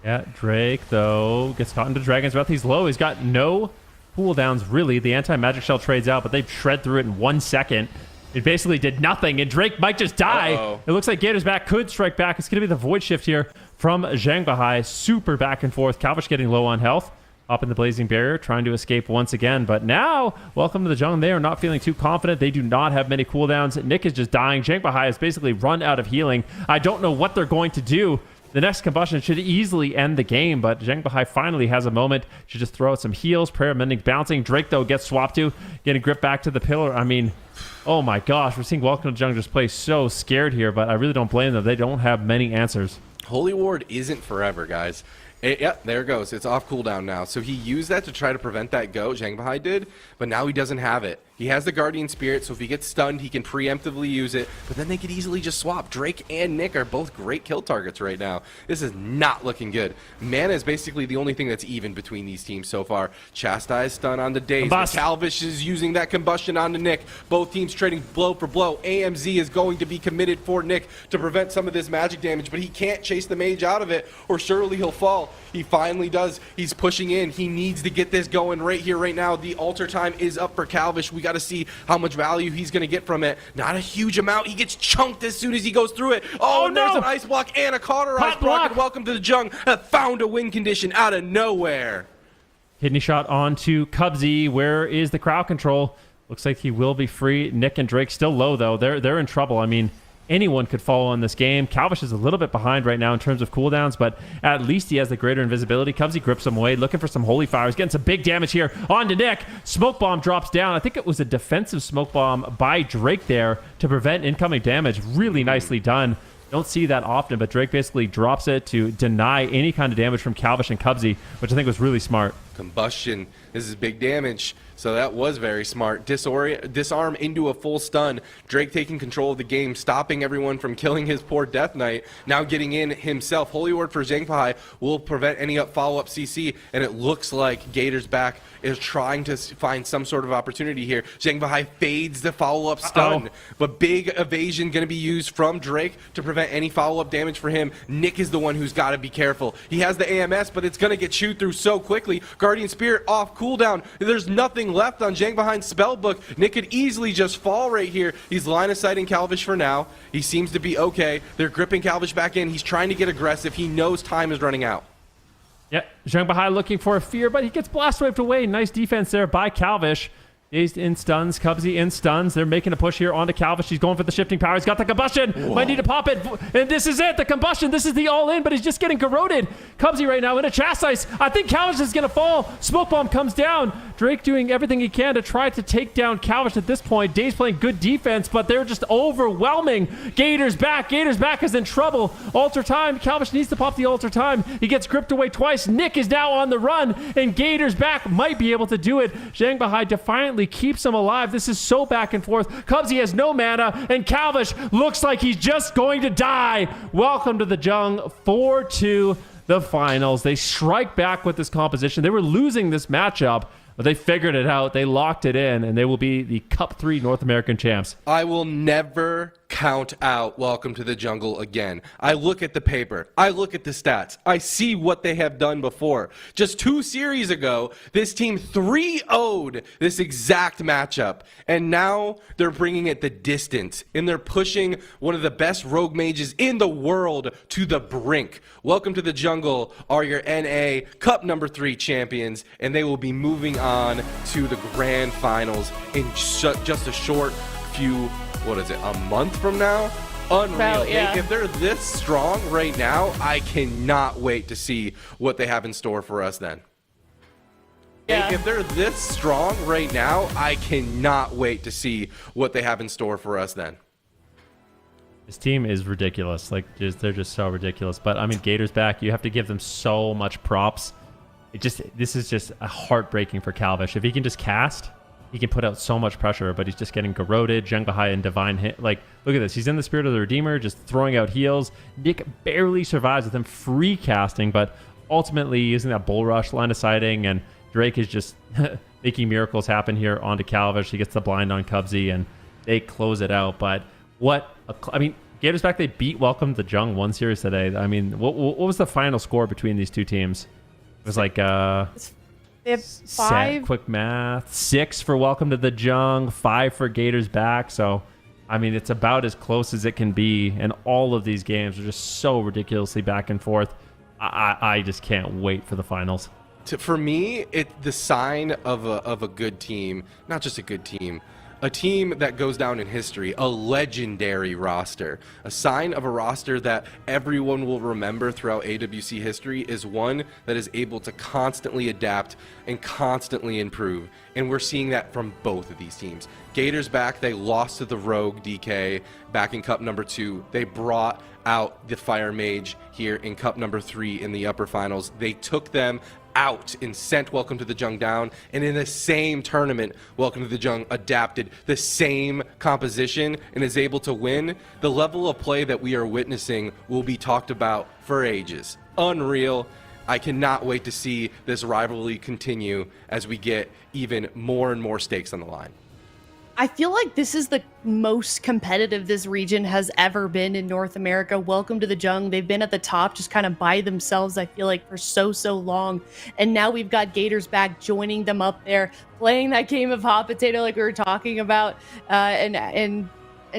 Yeah, Drake, though, gets caught into Dragon's Breath. He's low. He's got no cooldowns, really. The anti-magic shell trades out, but they shred through it in 1 second. It basically did nothing, and Drake might just die. It looks like Gators back could strike back. It's going to be the Void Shift here from Zhang Bahai. Super back and forth. Calvish getting low on health. Up in the Blazing Barrier, trying to escape once again. But now, welcome to the Jung. They are not feeling too confident. They do not have many cooldowns. Nick is just dying. Zhang Bahai has basically run out of healing. I don't know what they're going to do. The next combustion should easily end the game, but Zhang Bahai finally has a moment. Should just throw out some heals. Prayer Mending bouncing. Drake, though, gets swapped to. Getting gripped back to the pillar. I mean, oh my gosh. We're seeing Welcome to Jung just play so scared here, but I really don't blame them. They don't have many answers. Holy Ward isn't forever, guys. Yep, there it goes. It's off cooldown now. So he used that to try to prevent that go, Zhang Bahai did, but now he doesn't have it. He has the Guardian Spirit, so if he gets stunned, he can preemptively use it, but then they could easily just swap. Drake and Nick are both great kill targets right now. This is not looking good. Mana is basically the only thing that's even between these teams so far. Chastise stun on the Daze. Calvish is using that combustion on the Nick. Both teams trading blow for blow. AMZ is going to be committed for Nick to prevent some of this magic damage, but he can't chase the mage out of it, or surely he'll fall. He finally does. He's pushing in. He needs to get this going right here, right now. The altar time is up for Calvish. We got to see how much value he's going to get from it. Not a huge amount. He gets chunked as soon as he goes through it. Oh, and there's an ice block and a cauterized block. And welcome to the Jung. Found a win condition out of nowhere. Kidney shot onto Cubsy. Where is the crowd control? Looks like he will be free. Nick and Drake still low, though. They're in trouble. I mean, anyone could follow in this game. Calvish is a little bit behind right now in terms of cooldowns, but at least he has the greater invisibility. Cubsy grips him away, looking for some Holy Fire. He's getting some big damage here onto Nick. Smoke Bomb drops down. I think it was a defensive Smoke Bomb by Drake there to prevent incoming damage. Really nicely done. Don't see that often, but Drake basically drops it to deny any kind of damage from Calvish and Cubsy, which I think was really smart. Combustion. This is big damage. So that was very smart. Disarm into a full stun. Drake taking control of the game, stopping everyone from killing his poor Death Knight. Now getting in himself. Holy Ward for Zhang Bahai will prevent any follow-up CC, and it looks like Gators back is trying to find some sort of opportunity here. Zhang Bahai fades the follow-up stun, but big evasion going to be used from Drake to prevent any follow-up damage for him. Nick is the one who's got to be careful. He has the AMS, but it's going to get chewed through so quickly. Guardian Spirit off cooldown. There's nothing left on Zhang Bahai's spellbook. Nick could easily just fall right here. He's line of sighting Calvish for now. He seems to be okay. They're gripping Calvish back in. He's trying to get aggressive. He knows time is running out. Yep, Zhang Bahai looking for a fear, but he gets blast waved away. Nice defense there by Calvish. Dazed in stuns, Cubsy in stuns. They're making a push here onto Calvish. He's going for the shifting power. He's got the combustion. Whoa. Might need to pop it. And this is it, the combustion. This is the all-in, but he's just getting corroded. Cubsy right now in a chastise. I think Calvish is going to fall. Smoke Bomb comes down. Drake doing everything he can to try to take down Calvish at this point. Dave's playing good defense, but they're just overwhelming. Gators back. Gators back is in trouble. Altar time. Calvish needs to pop the altar time. He gets gripped away twice. Nick is now on the run, and Gators back might be able to do it. Zhang Bahai defiantly keeps him alive. This is so back and forth. Cubsy has no mana, and Calvish looks like he's just going to die. Welcome to the Jung. 4-2, the finals. They strike back with this composition. They were losing this matchup, but they figured it out. They locked it in, and they will be the Cup 3 North American champs. I will never, count out Welcome to the Jungle again. I look at the paper. I look at the stats. I see what they have done before. Just 2 series ago, this team 3-0'd this exact matchup. And now they're bringing it the distance. And they're pushing one of the best rogue mages in the world to the brink. Welcome to the Jungle are your NA Cup number 3 champions. And they will be moving on to the grand finals in just a short few, a month from now? Unreal. About, yeah. If they're this strong right now, I cannot wait to see what they have in store for us then. Yeah. If they're this strong right now, I cannot wait to see what they have in store for us then. This team is ridiculous. Like, they're just so ridiculous. But I mean, Gators back. You have to give them so much props. This is just heartbreaking for Calvish. If he can just cast, he can put out so much pressure, but he's just getting garroted. Jungle and Divine hit. Like, look at this. He's in the Spirit of the Redeemer, just throwing out heals. Nick barely survives with him free casting, but ultimately using that bull rush line of sighting, and Drake is just making miracles happen here onto Calvish. He gets the blind on Cubsy, and they close it out. But Gators back, they beat Welcome to Jung 1 series today. I mean, what was the final score between these two teams? It was like They have 5. quick math. 6 for Welcome to the Jung, 5 for Gators back. So, I mean, it's about as close as it can be. And all of these games are just so ridiculously back and forth. I just can't wait for the finals. For me, it's the sign of a good team, not just a good team, a team that goes down in history, a legendary roster. A sign of a roster that everyone will remember throughout AWC history is one that is able to constantly adapt and constantly improve. And we're seeing that from both of these teams. Gators back, they lost to the Rogue DK back in Cup number 2. They brought out the Fire Mage here in Cup number 3 in the upper finals. They took them out and sent Welcome to the Jung down, and in the same tournament, Welcome to the Jung adapted the same composition and is able to win. The level of play that we are witnessing will be talked about for ages. Unreal. I cannot wait to see this rivalry continue as we get even more and more stakes on the line. I feel like this is the most competitive this region has ever been in North America. Welcome to the Jung. They've been at the top just kind of by themselves, I feel like, for so long. And now we've got Gators back joining them up there, playing that game of hot potato like we were talking about, and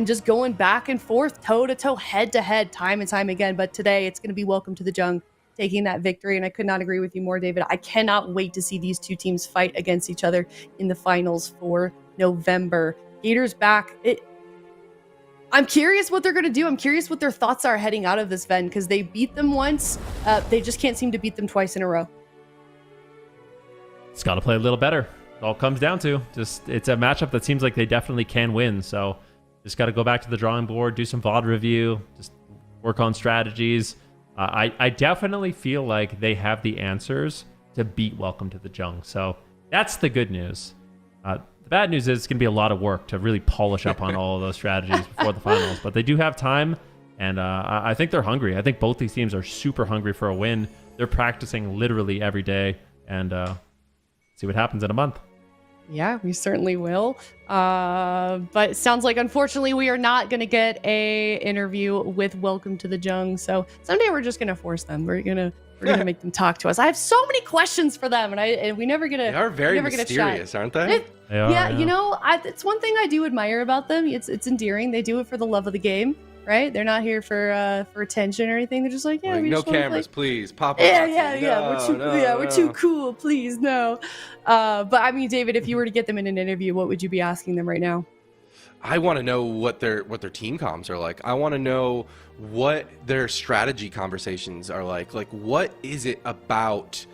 just going back and forth, toe-to-toe, head-to-head, time and time again. But today it's going to be Welcome to the Jung taking that victory, and I could not agree with you more, David. I cannot wait to see these two teams fight against each other in the finals for November. Gators back. I'm curious what they're going to do. I'm curious what their thoughts are heading out of this, Ven, because they beat them once. They just can't seem to beat them twice in a row. It's got to play a little better. It all comes down to it's a matchup that seems like they definitely can win. So just got to go back to the drawing board, do some VOD review, just work on strategies. I definitely feel like they have the answers to beat Welcome to the Jung. So that's the good news. The bad news is it's going to be a lot of work to really polish up on all of those strategies before the finals. But they do have time, and I think they're hungry. I think both these teams are super hungry for a win. They're practicing literally every day, and see what happens in a month. Yeah, we certainly will. But it sounds like, unfortunately, we are not going to get a interview with Welcome to the Jung. So someday we're just going to force them. We're gonna make them talk to us. I have so many questions for them, and we never get to. They are very mysterious, aren't they? Yeah, you know, it's one thing I do admire about them. It's endearing. They do it for the love of the game, right? They're not here for attention or anything. They're just like, yeah, like, we no just wanna cameras, play. please. Pop. Yeah. We're too cool, please, no. But I mean, David, if you were to get them in an interview, what would you be asking them right now? I want to know what their team comms are like. I want to know what their strategy conversations are like. Like, what is it about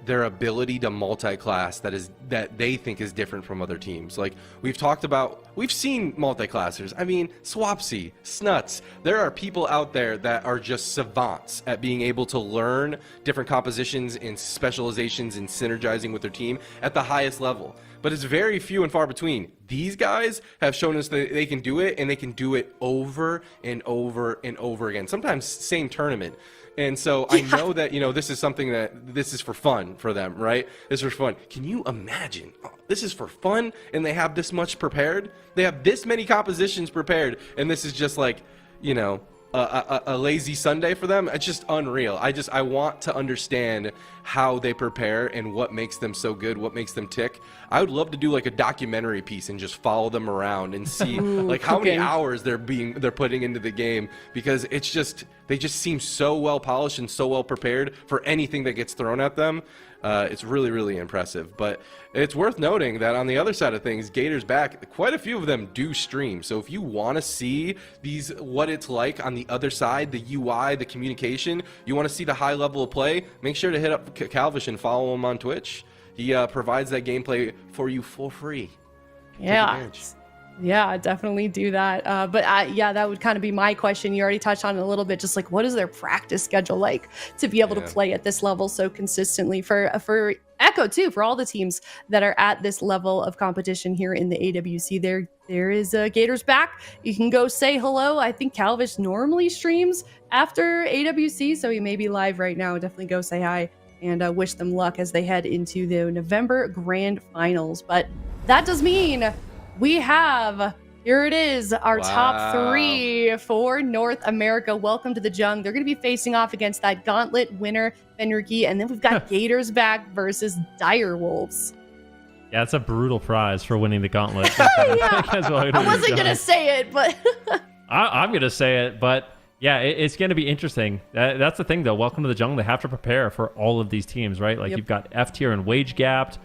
their ability to multi-class that they think is different from other teams? Like, we've seen multi-classers. I mean, Swapsy, Snuts. There are people out there that are just savants at being able to learn different compositions and specializations and synergizing with their team at the highest level. but it's very few and far between. These guys have shown us that they can do it, and they can do it over and over and over again, sometimes same tournament. And so I know that, this is something this is for fun for them, right? This is for fun. Can you imagine? This is for fun, and they have this much prepared? They have this many compositions prepared, and this is just like, a lazy Sunday for them. It's just unreal. I want to understand how they prepare and what makes them so good, what makes them tick. I would love to do like a documentary piece and just follow them around and see like how many hours they're putting into the game, because they just seem so well polished and so well prepared for anything that gets thrown at them. It's really, really impressive. But it's worth noting that on the other side of things, Gators back, quite a few of them do stream. So if you want to see what it's like on the other side, the UI, the communication, you want to see the high level of play, make sure to hit up Calvish and follow him on Twitch. He provides that gameplay for you for free. Yeah, definitely do that. But that would kind of be my question. You already touched on it a little bit, just like what is their practice schedule like to be able to play at this level so consistently for Echo too, for all the teams that are at this level of competition here in the AWC. There is Gators back. You can go say hello. I think Calvish normally streams after AWC, so he may be live right now. Definitely go say hi and wish them luck as they head into the November Grand Finals. But that does mean we have, here it is, our top 3 for North America. Welcome to the JUNG. They're going to be facing off against that Gauntlet winner, Fenriky, and then we've got Gators back versus Dire Wolves. Yeah, it's a brutal prize for winning the Gauntlet. I wasn't going to say it, but... I'm going to say it, but yeah, it's going to be interesting. That's the thing, though. Welcome to the JUNG. They have to prepare for all of these teams, right? Like, you've got F tier and Wage Gapped.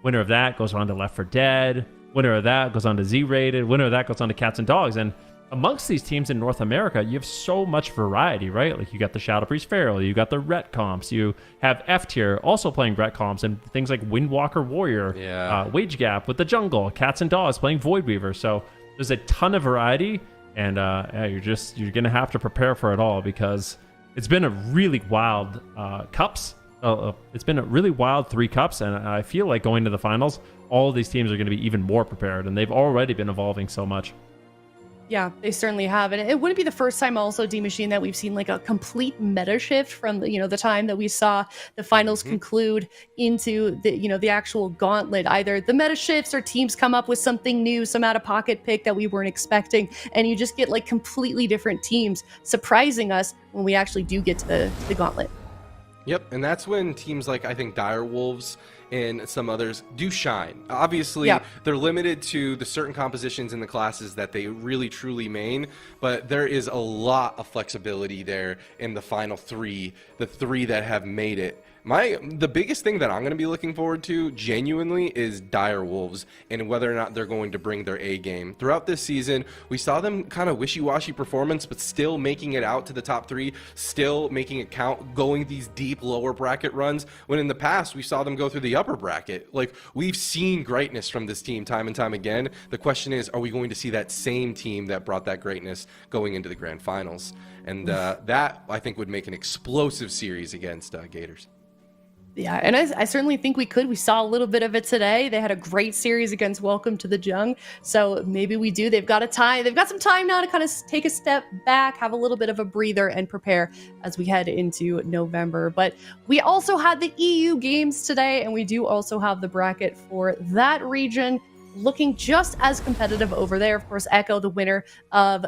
Winner of that goes on to Left 4 Dead. Winner of that goes on to Z-Rated. Winner of that goes on to Cats and Dogs. And amongst these teams in North America, you have so much variety, right? Like you got the Shadow Priest Feral, you got the Ret comps, you have F tier also playing Ret comps, and things like Windwalker Warrior, Wage Gap with the Jungle, Cats and Dogs playing Void Weaver. So there's a ton of variety, and you're gonna have to prepare for it all, because it's been a really wild cups. It's been a really wild 3 cups, and I feel like going to the finals, all of these teams are going to be even more prepared, and they've already been evolving so much. Yeah, they certainly have. And it wouldn't be the first time also, D-Machine, that we've seen like a complete meta shift from the time that we saw the finals conclude into the actual Gauntlet. Either the meta shifts or teams come up with something new, some out-of-pocket pick that we weren't expecting, and you just get like completely different teams surprising us when we actually do get to the Gauntlet. Yep, and that's when teams like, I think, Dire Wolves and some others do shine. Obviously, they're limited to the certain compositions in the classes that they really truly main, but there is a lot of flexibility there in the final 3, the 3 that have made it. The biggest thing that I'm going to be looking forward to genuinely is Dire Wolves and whether or not they're going to bring their A game. Throughout this season, we saw them kind of wishy-washy performance, but still making it out to the top 3, still making it count, going these deep lower bracket runs, when in the past we saw them go through the upper bracket. Like, we've seen greatness from this team time and time again. The question is, are we going to see that same team that brought that greatness going into the grand finals? And that, I think, would make an explosive series against Gators. Yeah, and I certainly think we could. We saw a little bit of it today. They had a great series against Welcome to the JUNG. So maybe we do. They've got some time now to kind of take a step back, have a little bit of a breather, and prepare as we head into November. But we also had the EU games today, and we do also have the bracket for that region looking just as competitive over there. Of course, Echo, the winner of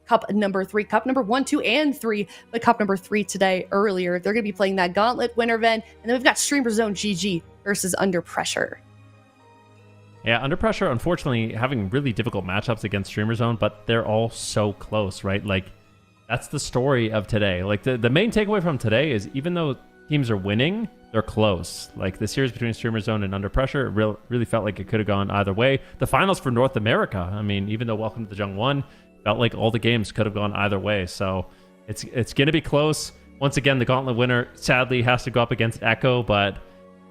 Cup number 3, Cup number 1, 2, and 3, but Cup number 3 today earlier. They're going to be playing that Gauntlet winner event, and then we've got Streamer Zone GG versus Under Pressure. Yeah, Under Pressure, unfortunately, having really difficult matchups against Streamer Zone, but they're all so close, right? Like, that's the story of today. Like, the main takeaway from today is even though teams are winning, they're close. Like, the series between Streamer Zone and Under Pressure really felt like it could have gone either way. The finals for North America, I mean, even though Welcome to the JUNG won, felt like all the games could have gone either way. So it's going to be close. Once again, the Gauntlet winner sadly has to go up against Echo, but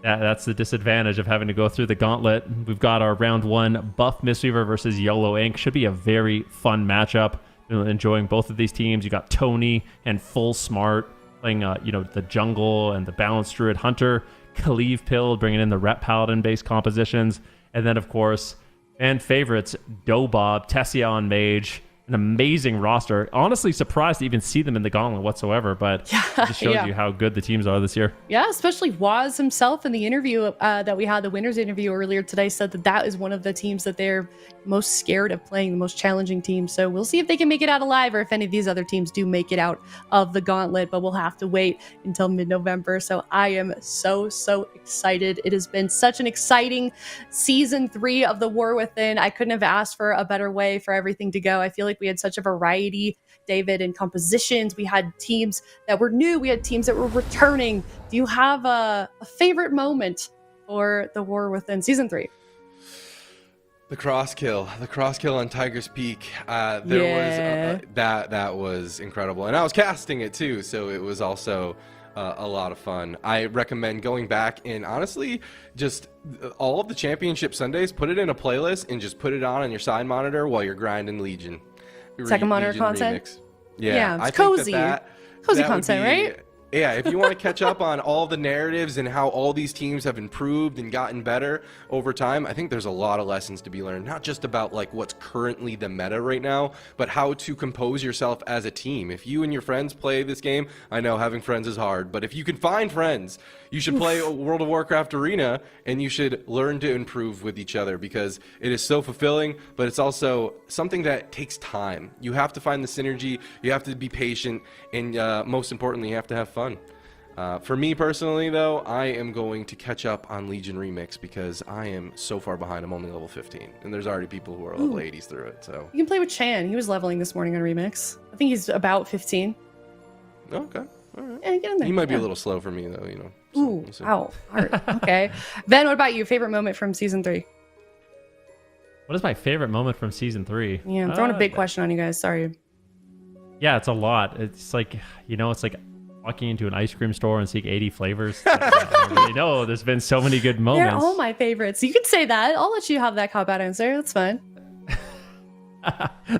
that's the disadvantage of having to go through the Gauntlet. We've got our round 1 Buff Mistweaver versus YOLO Inc. Should be a very fun matchup. Enjoying both of these teams. You got Tony and Full Smart playing the Jungle and the Balanced Druid Hunter. Khalif Pill bringing in the Rep Paladin based compositions. And then, of course, fan favorites, DOBOB, Tessia on Mage. An amazing roster. Honestly, surprised to even see them in the gauntlet whatsoever, but it just shows you how good the teams are this year. Yeah, especially Waz himself in the interview that we had, the winners interview earlier today, said that is one of the teams that they're most scared of playing, the most challenging team. So we'll see if they can make it out alive or if any of these other teams do make it out of the gauntlet, but we'll have to wait until mid-November. So I am so excited. It has been such an exciting season 3 of the War Within. I couldn't have asked for a better way for everything to go. I feel like we had such a variety, David, in compositions. We had teams that were new. We had teams that were returning. Do you have a favorite moment for the War Within season 3? The cross kill on Tiger's Peak. There was that was incredible, and I was casting it too, so it was also a lot of fun. I recommend going back and honestly just all of the championship Sundays, put it in a playlist and just put it on your side monitor while you're grinding Legion. Second monitor content. Remix. Yeah, it's I cozy. Think Cozy that content, right? Yeah, if you want to catch up on all the narratives and how all these teams have improved and gotten better over time, I think there's a lot of lessons to be learned, not just about like what's currently the meta right now, but how to compose yourself as a team. If you and your friends play this game, I know having friends is hard, but if you can find friends, you should play World of Warcraft Arena and you should learn to improve with each other because it is so fulfilling, but it's also something that takes time. You have to find the synergy, you have to be patient, and most importantly, you have to have fun. For me personally, though, I am going to catch up on Legion Remix because I am so far behind. I'm only level 15, and there's already people who are level 80s through it. So you can play with Chan. He was leveling this morning on Remix. I think he's about 15. Okay, all right. Yeah, get in there. He might be a little slow for me, though. You know. So Ooh, we'll see. ow, hard. Okay. Ben, what about you? Favorite moment from season 3? What is my favorite moment from season 3? Yeah, I'm throwing a big question on you guys. Sorry. Yeah, it's a lot. It's like, it's like walking into an ice cream store and seeing 80 flavors. I don't really know. There's been so many good moments. They're all my favorites. You can say that. I'll let you have that cop-out answer. That's fine.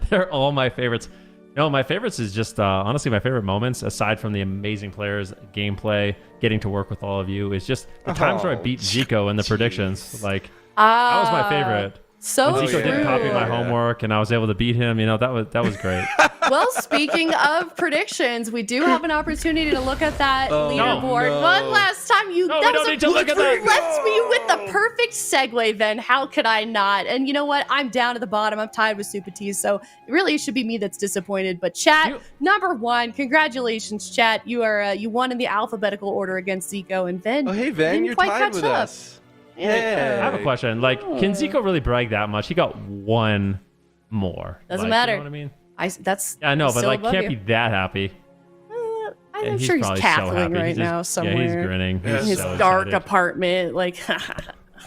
They're all my favorites. No, my favorites is just, honestly, my favorite moments, aside from the amazing players, gameplay, getting to work with all of you, is just the times where I beat Zico in the predictions. Like, that was my favorite. So when Zico didn't copy my homework and I was able to beat him, that was great. Well, speaking of predictions, we do have an opportunity to look at that leaderboard one last time. We don't need to look at that. Left me with the perfect segue then. How could I not? And you know what? I'm down at the bottom. I'm tied with Super T, so it really should be me that's disappointed. But chat, number 1, congratulations, chat. You won in the alphabetical order against Zico and Ven. Oh, hey, Ven, you're tied with us. Yeah. I have a question. Like, can Zico really brag that much? He got 1 more. Doesn't matter. You know what I mean? I know, but like, can't be that happy. I'm sure he's cackling right now somewhere. Yeah, he's grinning. In his dark apartment, like.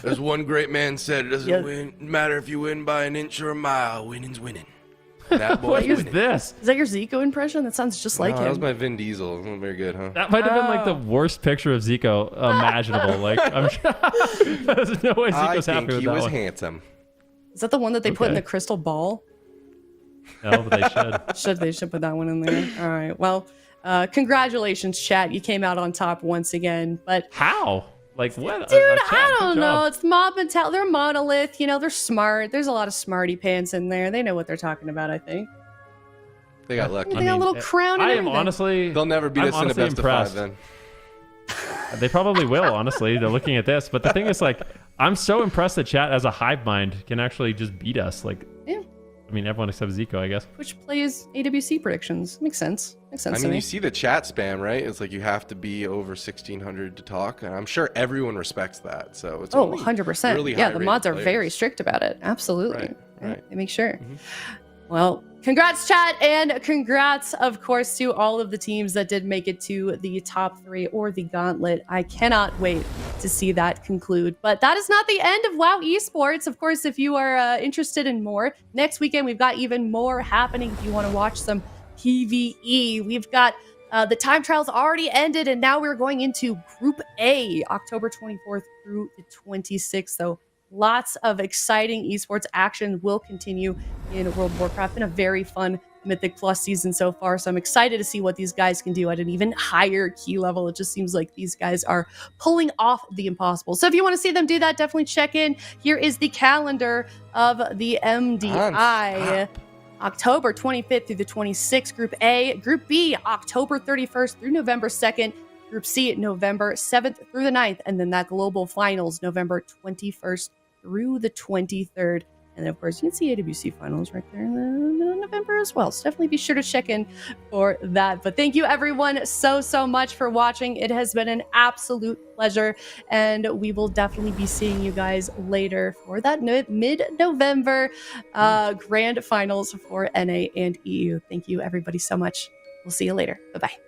As one great man said, it doesn't matter if you win by an inch or a mile. Winning's winning. That boy What is this? Is that your Zico impression? That sounds just like him. That was my Vin Diesel. Not very good, huh? That might have been like the worst picture of Zico imaginable. Like, I'm there's no way Zico's happy with that one. I think he was handsome. Is that the one that they put in the crystal ball? No, but they should. They should put that one in there. All right. Well, congratulations, chat. You came out on top once again. But how? Like what? Dude, I don't know. It's mob mentality. They're monolith. They're smart. There's a lot of smarty pants in there. They know what they're talking about, I think. They got lucky. They got a little crown and everything. Honestly... They'll never beat us in a best impressed. of 5 then. They probably will, honestly. They're looking at this. But the thing is, like, I'm so impressed that chat as a hive mind can actually just beat us. Like, yeah. I mean, everyone except Zico, I guess. Which plays AWC predictions. Makes sense. I mean, you see the chat spam, right? It's like you have to be over 1,600 to talk. And I'm sure everyone respects that. So it's 100%. Really yeah, the mods are very strict about it. Absolutely. Right. They make sure. Well, congrats, chat, and congrats, of course, to all of the teams that did make it to the top 3 or the gauntlet. I cannot wait to see that conclude. But that is not the end of WoW Esports. Of course, if you are interested in more, next weekend we've got even more happening. If you want to watch some PvE, we've got the time trials already ended, and now we're going into Group A, October 24th through the 26th. So lots of exciting esports action will continue in World of Warcraft. Been a very fun Mythic Plus season so far. So I'm excited to see what these guys can do at an even higher key level. It just seems like these guys are pulling off the impossible. So if you want to see them do that, definitely check in. Here is the calendar of the MDI. October 25th through the 26th, Group A. Group B, October 31st through November 2nd. Group C, November 7th through the 9th. And then that global finals, November 21st through the 23rd. And then, of course, you can see AWC finals right there in November as well. So definitely be sure to check in for that. But thank you, everyone, so much for watching. It has been an absolute pleasure. And we will definitely be seeing you guys later for that mid-November grand finals for NA and EU. Thank you, everybody, so much. We'll see you later. Bye-bye.